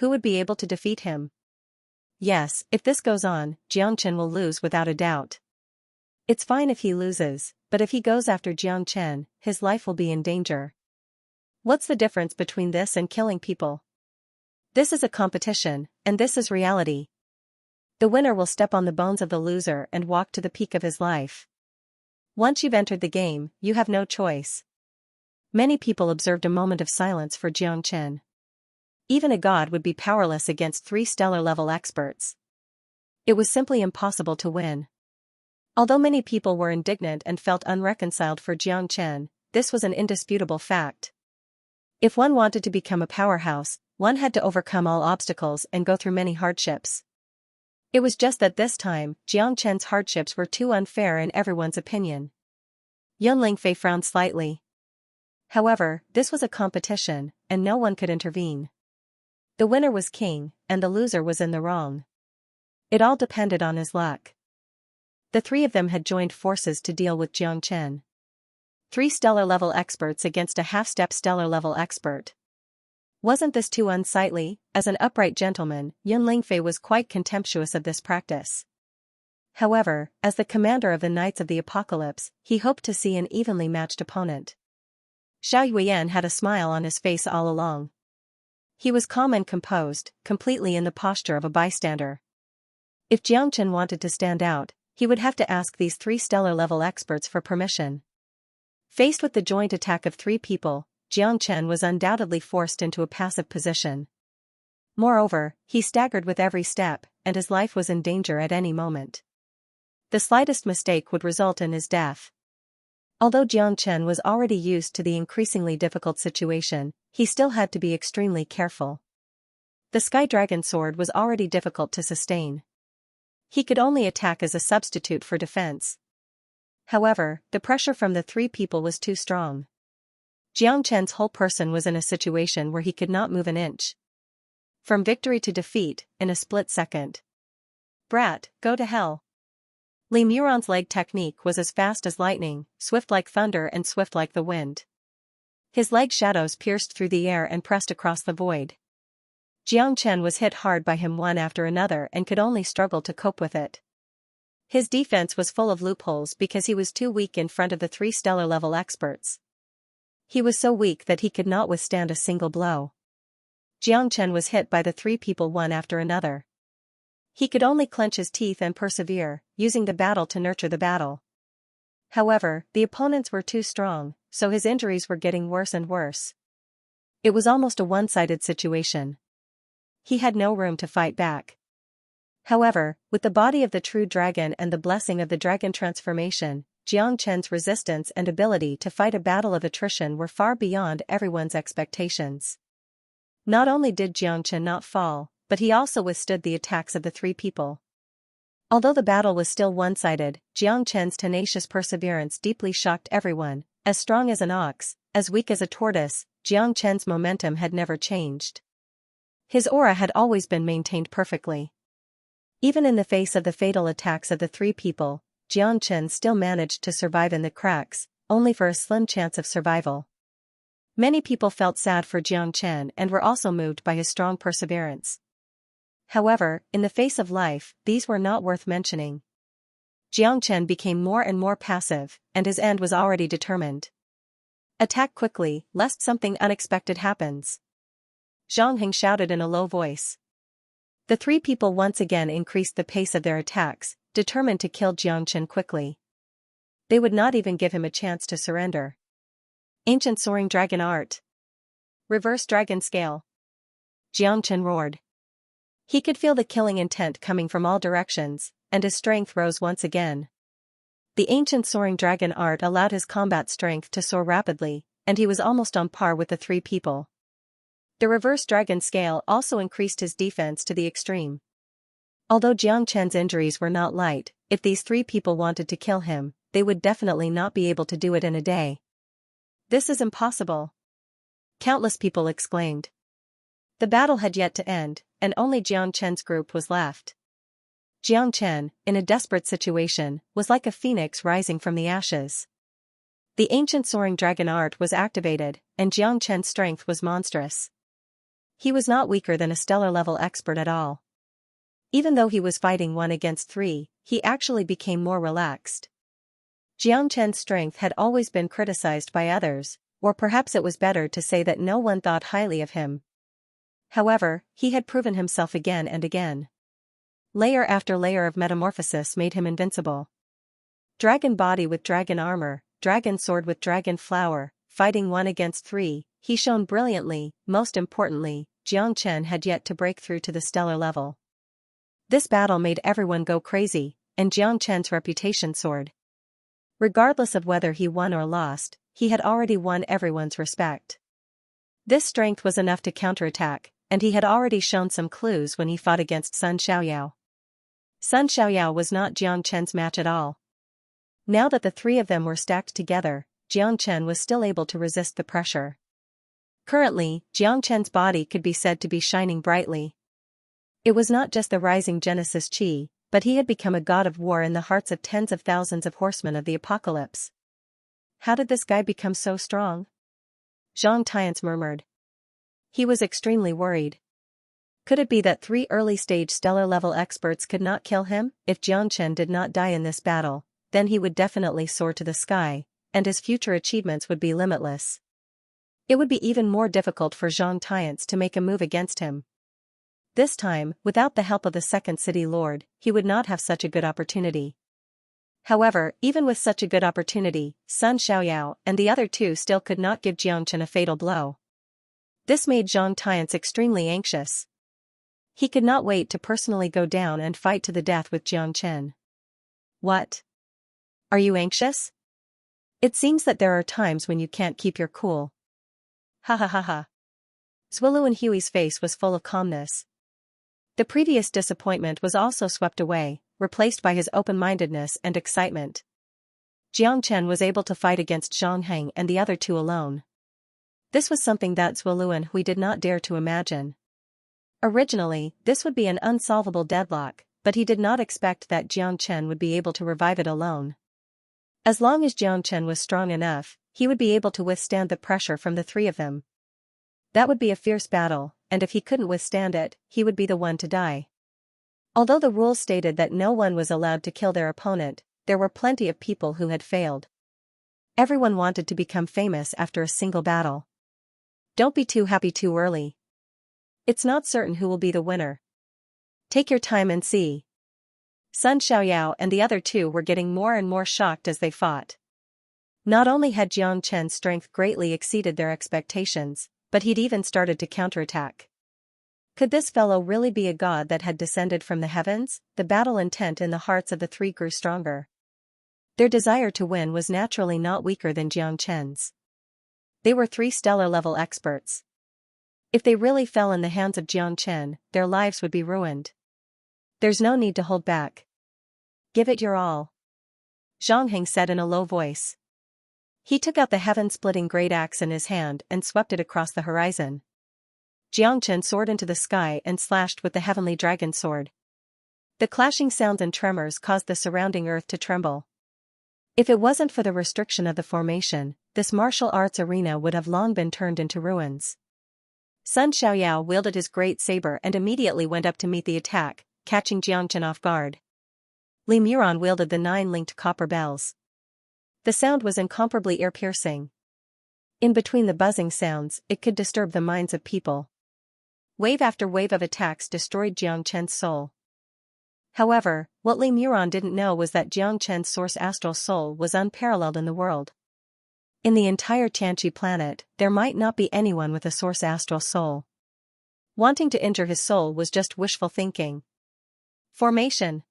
Who would be able to defeat him? Yes, if this goes on, Jiang Chen will lose without a doubt. It's fine if he loses, but if he goes after Jiang Chen, his life will be in danger. What's the difference between this and killing people? This is a competition, and this is reality. The winner will step on the bones of the loser and walk to the peak of his life. Once you've entered the game, you have no choice. Many people observed a moment of silence for Jiang Chen. Even a god would be powerless against 3 stellar-level experts. It was simply impossible to win. Although many people were indignant and felt unreconciled for Jiang Chen, this was an indisputable fact. If one wanted to become a powerhouse, one had to overcome all obstacles and go through many hardships. It was just that this time, Jiang Chen's hardships were too unfair in everyone's opinion. Yun Lingfei frowned slightly. However, this was a competition, and no one could intervene. The winner was king, and the loser was in the wrong. It all depended on his luck. The 3 of them had joined forces to deal with Jiang Chen. 3 stellar-level experts against a half-step stellar-level expert. Wasn't this too unsightly? As an upright gentleman, Yun Lingfei was quite contemptuous of this practice. However, as the commander of the Knights of the Apocalypse, he hoped to see an evenly matched opponent. Xiao Yuan had a smile on his face all along. He was calm and composed, completely in the posture of a bystander. If Jiang Chen wanted to stand out, he would have to ask these 3 stellar-level experts for permission. Faced with the joint attack of 3 people, Jiang Chen was undoubtedly forced into a passive position. Moreover, he staggered with every step, and his life was in danger at any moment. The slightest mistake would result in his death. Although Jiang Chen was already used to the increasingly difficult situation, he still had to be extremely careful. The Sky Dragon sword was already difficult to sustain. He could only attack as a substitute for defense. However, the pressure from the three people was too strong. Jiang Chen's whole person was in a situation where he could not move an inch. From victory to defeat, in a split second. Brat, go to hell. Li Muron's leg technique was as fast as lightning, swift like thunder and swift like the wind. His leg shadows pierced through the air and pressed across the void. Jiang Chen was hit hard by him one after another and could only struggle to cope with it. His defense was full of loopholes because he was too weak in front of the three stellar-level experts. He was so weak that he could not withstand a single blow. Jiang Chen was hit by the three people one after another. He could only clench his teeth and persevere, using the battle to nurture the battle. However, the opponents were too strong, so his injuries were getting worse and worse. It was almost a one-sided situation. He had no room to fight back. However, with the body of the true dragon and the blessing of the dragon transformation, Jiang Chen's resistance and ability to fight a battle of attrition were far beyond everyone's expectations. Not only did Jiang Chen not fall, but he also withstood the attacks of the three people. Although the battle was still one-sided, Jiang Chen's tenacious perseverance deeply shocked everyone. As strong as an ox, as weak as a tortoise, Jiang Chen's momentum had never changed. His aura had always been maintained perfectly. Even in the face of the fatal attacks of the three people, Jiang Chen still managed to survive in the cracks, only for a slim chance of survival. Many people felt sad for Jiang Chen and were also moved by his strong perseverance. However, in the face of life, these were not worth mentioning. Jiang Chen became more and more passive, and his end was already determined. Attack quickly, lest something unexpected happens. Zhang Heng shouted in a low voice. The three people once again increased the pace of their attacks, determined to kill Jiang Chen quickly. They would not even give him a chance to surrender. Ancient Soaring Dragon Art. Reverse Dragon Scale. Jiang Chen roared. He could feel the killing intent coming from all directions, and his strength rose once again. The ancient soaring dragon art allowed his combat strength to soar rapidly, and he was almost on par with the three people. The reverse dragon scale also increased his defense to the extreme. Although Jiang Chen's injuries were not light, if these three people wanted to kill him, they would definitely not be able to do it in a day. This is impossible. Countless people exclaimed. The battle had yet to end, and only Jiang Chen's group was left. Jiang Chen, in a desperate situation, was like a phoenix rising from the ashes. The ancient soaring dragon art was activated, and Jiang Chen's strength was monstrous. He was not weaker than a stellar-level expert at all. Even though he was fighting 1 against 3, he actually became more relaxed. Jiang Chen's strength had always been criticized by others, or perhaps it was better to say that no one thought highly of him. However, he had proven himself again and again. Layer after layer of metamorphosis made him invincible. Dragon body with dragon armor, dragon sword with dragon flower, fighting 1 against 3, he shone brilliantly. Most importantly, Jiang Chen had yet to break through to the stellar level. This battle made everyone go crazy, and Jiang Chen's reputation soared. Regardless of whether he won or lost, he had already won everyone's respect. This strength was enough to counterattack, and he had already shown some clues when he fought against Sun Xiaoyao. Sun Xiaoyao was not Jiang Chen's match at all. Now that the three of them were stacked together, Jiang Chen was still able to resist the pressure. Currently, Jiang Chen's body could be said to be shining brightly. It was not just the rising Genesis Qi, but he had become a god of war in the hearts of tens of thousands of horsemen of the apocalypse. How did this guy become so strong? Zhang Tian's murmured. He was extremely worried. Could it be that 3 early-stage stellar-level experts could not kill him? If Jiang Chen did not die in this battle, then he would definitely soar to the sky, and his future achievements would be limitless. It would be even more difficult for Zhang Tian to make a move against him. This time, without the help of the second city lord, he would not have such a good opportunity. However, even with such a good opportunity, Sun Xiaoyao and the other two still could not give Jiang Chen a fatal blow. This made Zhang Tian extremely anxious. He could not wait to personally go down and fight to the death with Jiang Chen. What? Are you anxious? It seems that there are times when you can't keep your cool. Ha ha ha ha. Zwilu and Huey's face was full of calmness. The previous disappointment was also swept away, replaced by his open-mindedness and excitement. Jiang Chen was able to fight against Zhang Heng and the other two alone. This was something that Zwilu and Hui did not dare to imagine. Originally, this would be an unsolvable deadlock, but he did not expect that Jiang Chen would be able to revive it alone. As long as Jiang Chen was strong enough, he would be able to withstand the pressure from the three of them. That would be a fierce battle, and if he couldn't withstand it, he would be the one to die. Although the rules stated that no one was allowed to kill their opponent, there were plenty of people who had failed. Everyone wanted to become famous after a single battle. Don't be too happy too early. It's not certain who will be the winner. Take your time and see. Sun Xiaoyao and the other two were getting more and more shocked as they fought. Not only had Jiang Chen's strength greatly exceeded their expectations, but he'd even started to counterattack. Could this fellow really be a god that had descended from the heavens? The battle intent in the hearts of the three grew stronger. Their desire to win was naturally not weaker than Jiang Chen's. They were three stellar-level experts. If they really fell in the hands of Jiang Chen, their lives would be ruined. There's no need to hold back. Give it your all. Zhang Heng said in a low voice. He took out the heaven-splitting great axe in his hand and swept it across the horizon. Jiang Chen soared into the sky and slashed with the heavenly dragon sword. The clashing sounds and tremors caused the surrounding earth to tremble. If it wasn't for the restriction of the formation, this martial arts arena would have long been turned into ruins. Sun Xiaoyao wielded his great saber and immediately went up to meet the attack, catching Jiang Chen off guard. Li Muran wielded the 9 linked copper bells. The sound was incomparably ear-piercing. In between the buzzing sounds, it could disturb the minds of people. Wave after wave of attacks destroyed Jiang Chen's soul. However, what Li Muran didn't know was that Jiang Chen's source astral soul was unparalleled in the world. In the entire Tianqi planet, there might not be anyone with a source astral soul. Wanting to injure his soul was just wishful thinking. Formation!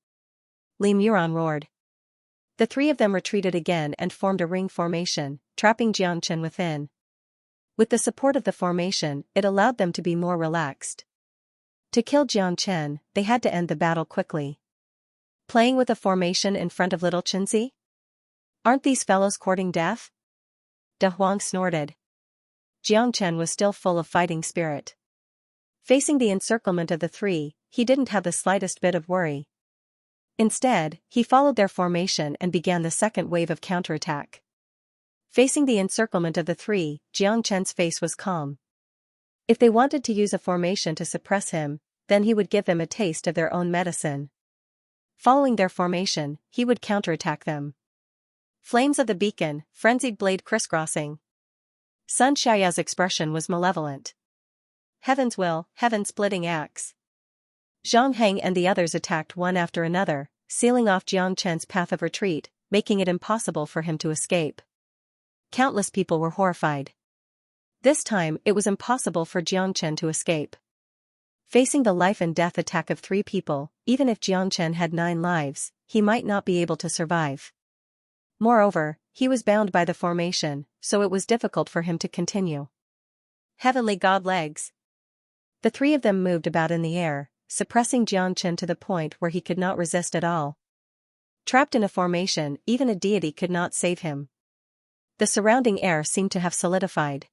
Li Muran roared. The three of them retreated again and formed a ring formation, trapping Jiang Chen within. With the support of the formation, it allowed them to be more relaxed. To kill Jiang Chen, they had to end the battle quickly. Playing with a formation in front of little Chenzi? Aren't these fellows courting death? De Huang snorted. Jiang Chen was still full of fighting spirit. Facing the encirclement of the three, he didn't have the slightest bit of worry. Instead, he followed their formation and began the second wave of counterattack. Facing the encirclement of the three, Jiang Chen's face was calm. If they wanted to use a formation to suppress him, then he would give them a taste of their own medicine. Following their formation, he would counterattack them. Flames of the beacon, frenzied blade crisscrossing. Sun Xiaoyao's expression was malevolent. Heaven's will, heaven-splitting axe. Zhang Heng and the others attacked one after another, sealing off Jiang Chen's path of retreat, making it impossible for him to escape. Countless people were horrified. This time, it was impossible for Jiang Chen to escape. Facing the life-and-death attack of 3 people, even if Jiang Chen had 9 lives, he might not be able to survive. Moreover, he was bound by the formation, so it was difficult for him to continue. Heavenly God legs. The 3 of them moved about in the air, suppressing Jiang Chen to the point where he could not resist at all. Trapped in a formation, even a deity could not save him. The surrounding air seemed to have solidified.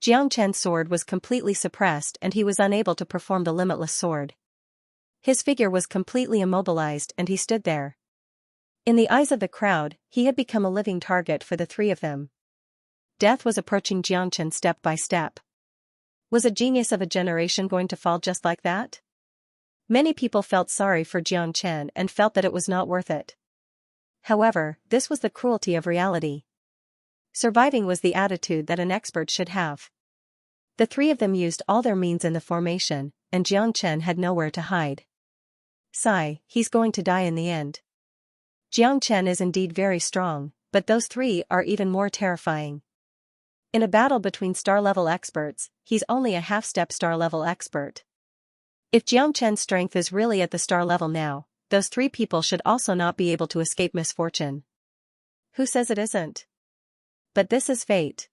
Jiang Chen's sword was completely suppressed and he was unable to perform the limitless sword. His figure was completely immobilized and he stood there. In the eyes of the crowd, he had become a living target for the 3 of them. Death was approaching Jiang Chen step by step. Was a genius of a generation going to fall just like that? Many people felt sorry for Jiang Chen and felt that it was not worth it. However, this was the cruelty of reality. Surviving was the attitude that an expert should have. The 3 of them used all their means in the formation, and Jiang Chen had nowhere to hide. Sigh, he's going to die in the end. Jiang Chen is indeed very strong, but those 3 are even more terrifying. In a battle between star-level experts, he's only a half-step star-level expert. If Jiang Chen's strength is really at the star level now, those three people should also not be able to escape misfortune. Who says it isn't? But this is fate.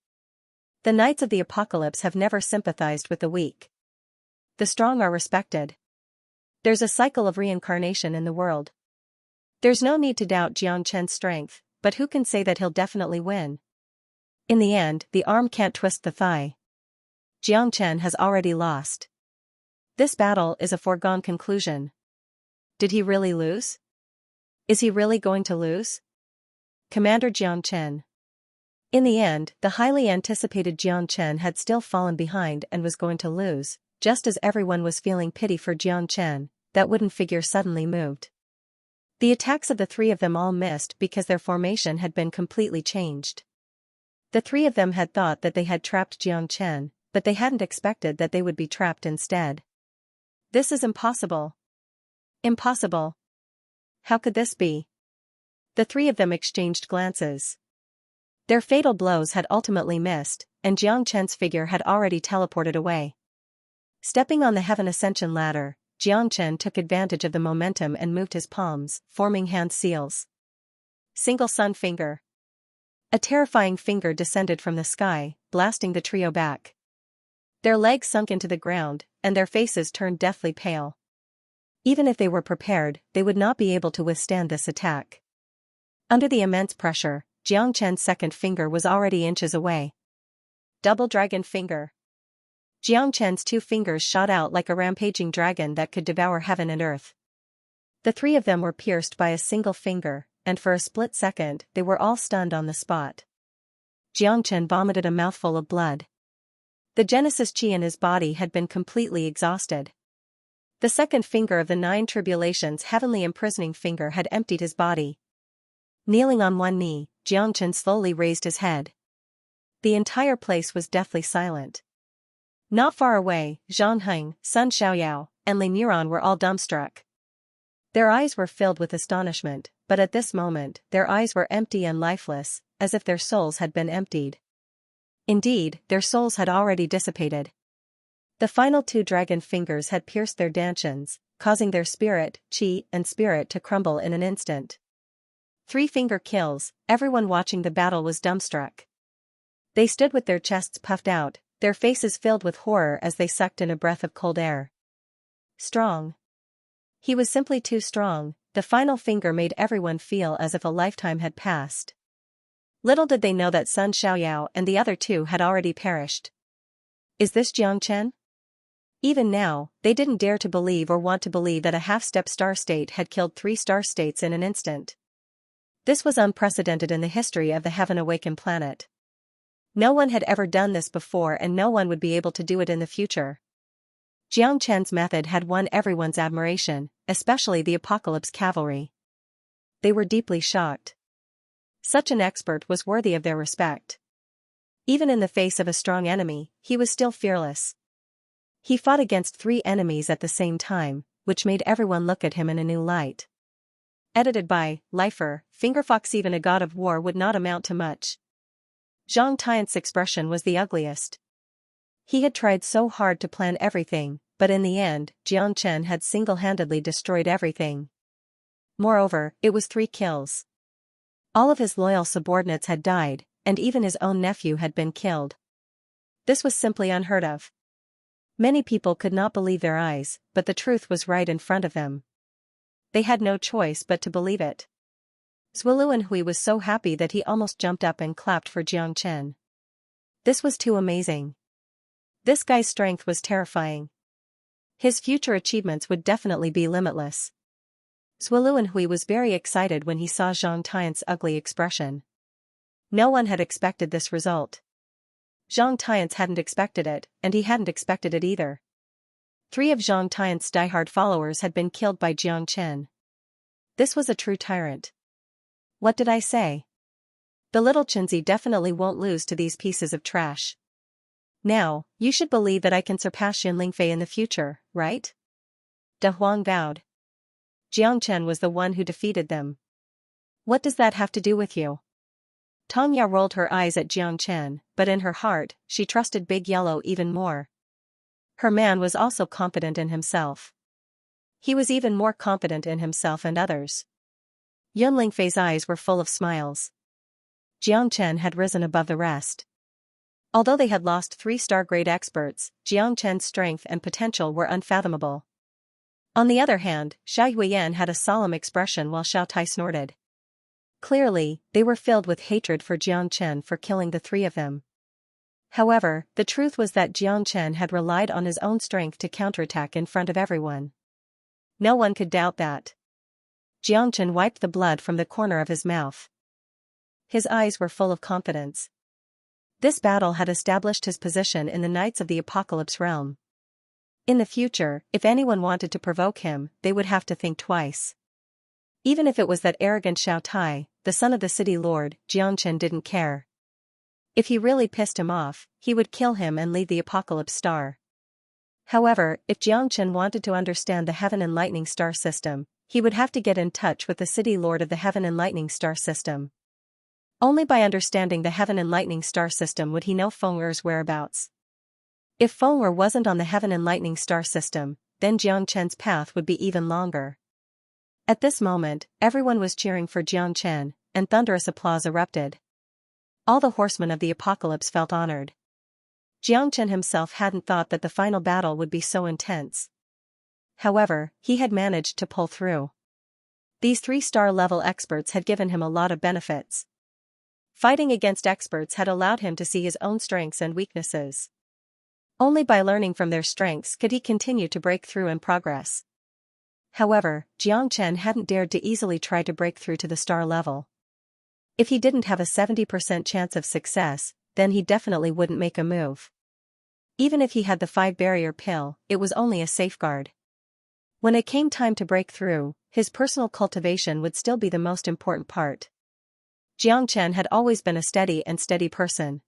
The knights of the apocalypse have never sympathized with the weak. The strong are respected. There's a cycle of reincarnation in the world. There's no need to doubt Jiang Chen's strength, but who can say that he'll definitely win? In the end, the arm can't twist the thigh. Jiang Chen has already lost. This battle is a foregone conclusion. Did he really lose? Is he really going to lose? Commander Jiang Chen. In the end, the highly anticipated Jiang Chen had still fallen behind and was going to lose, just as everyone was feeling pity for Jiang Chen. That wooden figure suddenly moved. The attacks of the three of them all missed because their formation had been completely changed. The three of them had thought that they had trapped Jiang Chen, but they hadn't expected that they would be trapped instead. This is impossible. Impossible. How could this be? The three of them exchanged glances. Their fatal blows had ultimately missed, and Jiang Chen's figure had already teleported away. Stepping on the heaven ascension ladder, Jiang Chen took advantage of the momentum and moved his palms, forming hand seals. Single sun finger. A terrifying finger descended from the sky, blasting the trio back. Their legs sunk into the ground, and their faces turned deathly pale. Even if they were prepared, they would not be able to withstand this attack. Under the immense pressure, Jiang Chen's second finger was already inches away. Double dragon finger. Jiang Chen's two fingers shot out like a rampaging dragon that could devour heaven and earth. The three of them were pierced by a single finger, and for a split second they were all stunned on the spot. Jiang Chen vomited a mouthful of blood. The Genesis chi in his body had been completely exhausted. The second finger of the nine tribulations' heavenly imprisoning finger had emptied his body. Kneeling on one knee, Jiang Chen slowly raised his head. The entire place was deathly silent. Not far away, Zhang Heng, Sun Xiaoyao, and Lei Muran were all dumbstruck. Their eyes were filled with astonishment, but at this moment, their eyes were empty and lifeless, as if their souls had been emptied. Indeed, their souls had already dissipated. The final two dragon fingers had pierced their dantians, causing their spirit, chi, and spirit to crumble in an instant. 3-finger kills. Everyone watching the battle was dumbstruck. They stood with their chests puffed out, their faces filled with horror as they sucked in a breath of cold air. Strong. He was simply too strong. The final finger made everyone feel as if a lifetime had passed. Little did they know that Sun Xiaoyao and the other two had already perished. Is this Jiang Chen? Even now, they didn't dare to believe or want to believe that a half-step star state had killed 3 star states in an instant. This was unprecedented in the history of the Heaven-awakened planet. No one had ever done this before and no one would be able to do it in the future. Jiang Chen's method had won everyone's admiration, especially the Apocalypse Cavalry. They were deeply shocked. Such an expert was worthy of their respect. Even in the face of a strong enemy, he was still fearless. He fought against 3 enemies at the same time, which made everyone look at him in a new light. Edited by Lifer, Fingerfox. Even a god of war would not amount to much. Zhang Tian's expression was the ugliest. He had tried so hard to plan everything, but in the end, Jiang Chen had single-handedly destroyed everything. Moreover, it was 3 kills. All of his loyal subordinates had died, and even his own nephew had been killed. This was simply unheard of. Many people could not believe their eyes, but the truth was right in front of them. They had no choice but to believe it. Zuoluanhui was so happy that he almost jumped up and clapped for Jiang Chen. This was too amazing. This guy's strength was terrifying. His future achievements would definitely be limitless. Zuoluanhui was very excited when he saw Zhang Tian's ugly expression. No one had expected this result. Zhang Tian's hadn't expected it, and he hadn't expected it either. 3 of Zhang Tian's diehard followers had been killed by Jiang Chen. This was a true tyrant. What did I say? The little Chinzi definitely won't lose to these pieces of trash. Now, you should believe that I can surpass Xin Lingfei in the future, right? De Huang vowed. Jiang Chen was the one who defeated them. What does that have to do with you? Tong Ya rolled her eyes at Jiang Chen, but in her heart, she trusted Big Yellow even more. Her man was also confident in himself. He was even more confident in himself and others. Yun Lingfei's eyes were full of smiles. Jiang Chen had risen above the rest. Although they had lost 3-star grade experts, Jiang Chen's strength and potential were unfathomable. On the other hand, Xiao Yuan had a solemn expression while Xiao Tai snorted. Clearly, they were filled with hatred for Jiang Chen for killing the 3 of them. However, the truth was that Jiang Chen had relied on his own strength to counterattack in front of everyone. No one could doubt that. Jiang Chen wiped the blood from the corner of his mouth. His eyes were full of confidence. This battle had established his position in the Knights of the Apocalypse realm. In the future, if anyone wanted to provoke him, they would have to think twice. Even if it was that arrogant Xiao Tai, the son of the city lord, Jiang Chen didn't care. If he really pissed him off, he would kill him and leave the Apocalypse Star. However, if Jiang Chen wanted to understand the Heaven and Lightning Star system, he would have to get in touch with the city lord of the Heaven and Lightning Star system. Only by understanding the Heaven and Lightning Star system would he know Feng'er's whereabouts. If Feng'er wasn't on the Heaven and Lightning Star system, then Jiang Chen's path would be even longer. At this moment, everyone was cheering for Jiang Chen, and thunderous applause erupted. All the horsemen of the apocalypse felt honored. Jiang Chen himself hadn't thought that the final battle would be so intense. However, he had managed to pull through. These 3-star level experts had given him a lot of benefits. Fighting against experts had allowed him to see his own strengths and weaknesses. Only by learning from their strengths could he continue to break through and progress. However, Jiang Chen hadn't dared to easily try to break through to the star level. If he didn't have a 70% chance of success, then he definitely wouldn't make a move. Even if he had the 5-barrier pill, it was only a safeguard. When it came time to break through, his personal cultivation would still be the most important part. Jiang Chen had always been a steady person.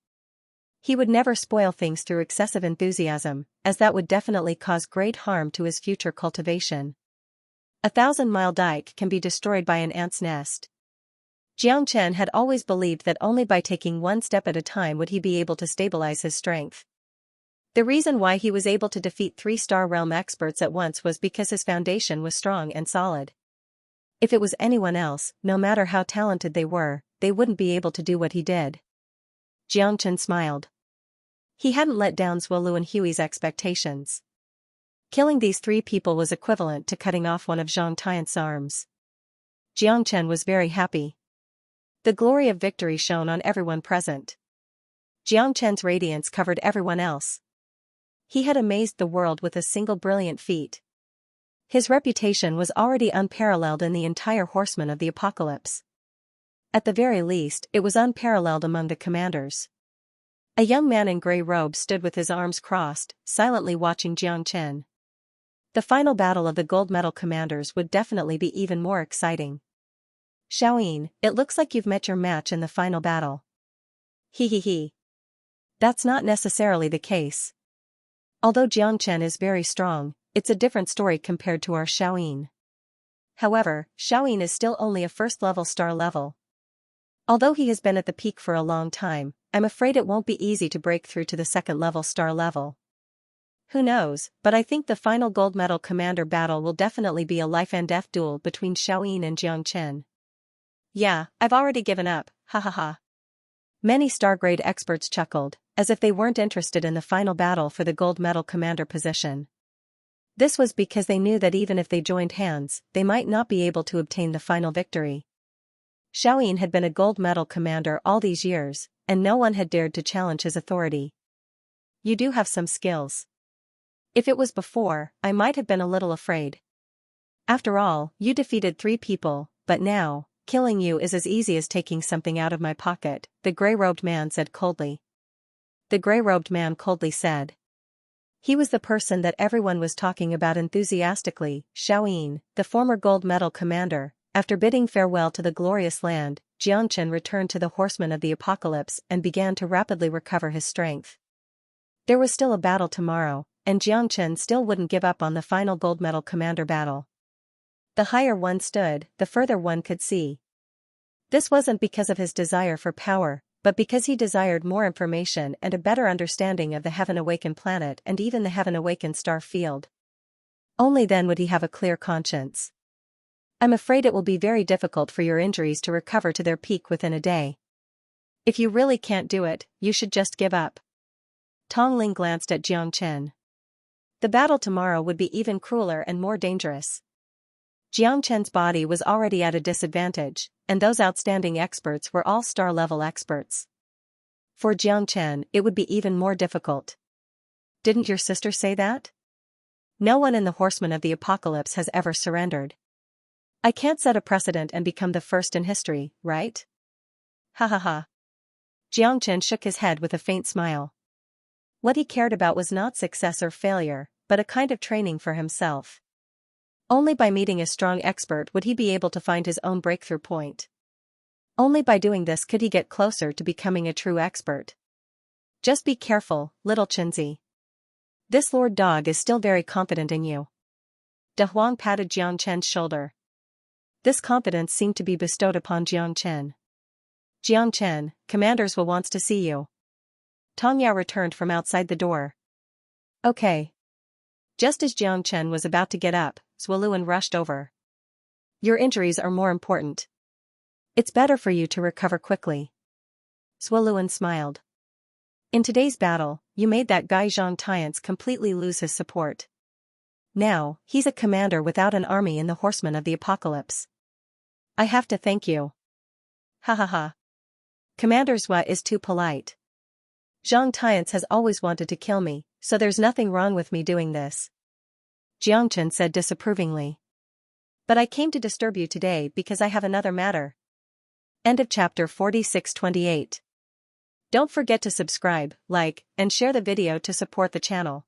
He would never spoil things through excessive enthusiasm, as that would definitely cause great harm to his future cultivation. A 1,000-mile dike can be destroyed by an ant's nest. Jiang Chen had always believed that only by taking one step at a time would he be able to stabilize his strength. The reason why he was able to defeat 3-star realm experts at once was because his foundation was strong and solid. If it was anyone else, no matter how talented they were, they wouldn't be able to do what he did. Jiang Chen smiled. He hadn't let down Zhuolu and Hui's expectations. Killing these 3 people was equivalent to cutting off one of Zhang Tian's arms. Jiang Chen was very happy. The glory of victory shone on everyone present. Jiang Chen's radiance covered everyone else. He had amazed the world with a single brilliant feat. His reputation was already unparalleled in the entire horsemen of the apocalypse. At the very least, it was unparalleled among the commanders. A young man in grey robes stood with his arms crossed, silently watching Jiang Chen. The final battle of the gold medal commanders would definitely be even more exciting. Xiaoyin, it looks like you've met your match in the final battle. He. That's not necessarily the case. Although Jiang Chen is very strong, it's a different story compared to our Xiaoyin. However, Xiaoyin is still only a first-level star level. Although he has been at the peak for a long time, I'm afraid it won't be easy to break through to the second-level star level. Who knows, but I think the final gold medal commander battle will definitely be a life-and-death duel between Xiaoyin and Jiang Chen. Yeah, I've already given up, ha ha ha. Many star-grade experts chuckled, as if they weren't interested in the final battle for the gold medal commander position. This was because they knew that even if they joined hands, they might not be able to obtain the final victory. Xiaoyin had been a gold medal commander all these years, and no one had dared to challenge his authority. You do have some skills. If it was before, I might have been a little afraid. After all, you defeated 3 people, but now, killing you is as easy as taking something out of my pocket, the grey-robed man said coldly. The grey-robed man coldly said. He was the person that everyone was talking about enthusiastically, Xiaoyin, the former gold medal commander. After bidding farewell to the glorious land, Jiang Chen returned to the horsemen of the apocalypse and began to rapidly recover his strength. There was still a battle tomorrow, and Jiang Chen still wouldn't give up on the final gold medal commander battle. The higher one stood, the further one could see. This wasn't because of his desire for power, but because he desired more information and a better understanding of the Heaven Awakened planet and even the Heaven Awakened star field. Only then would he have a clear conscience. I'm afraid it will be very difficult for your injuries to recover to their peak within a day. If you really can't do it, you should just give up. Tong Ling glanced at Jiang Chen. The battle tomorrow would be even crueler and more dangerous. Jiang Chen's body was already at a disadvantage, and those outstanding experts were all star-level experts. For Jiang Chen, it would be even more difficult. Didn't your sister say that? No one in the Horsemen of the Apocalypse has ever surrendered. I can't set a precedent and become the first in history, right? Ha ha ha. Jiang Chen shook his head with a faint smile. What he cared about was not success or failure, but a kind of training for himself. Only by meeting a strong expert would he be able to find his own breakthrough point. Only by doing this could he get closer to becoming a true expert. Just be careful, little Chenzi. This Lord Dog is still very confident in you. De Huang patted Jiang Chen's shoulder. This confidence seemed to be bestowed upon Jiang Chen. Jiang Chen, Commanders will wants to see you. Tong Yao returned from outside the door. Okay. Just as Jiang Chen was about to get up, Zhuoluan rushed over. Your injuries are more important. It's better for you to recover quickly. Zhuoluan smiled. In today's battle, you made that guy Zhang Tiance completely lose his support. Now, he's a commander without an army in the Horsemen of the Apocalypse. I have to thank you. Ha ha ha. Commander Zhua is too polite. Zhang Tiance has always wanted to kill me, so there's nothing wrong with me doing this. Jiang Chen said disapprovingly. But I came to disturb you today because I have another matter. End of chapter 46-28. Don't forget to subscribe, like, and share the video to support the channel.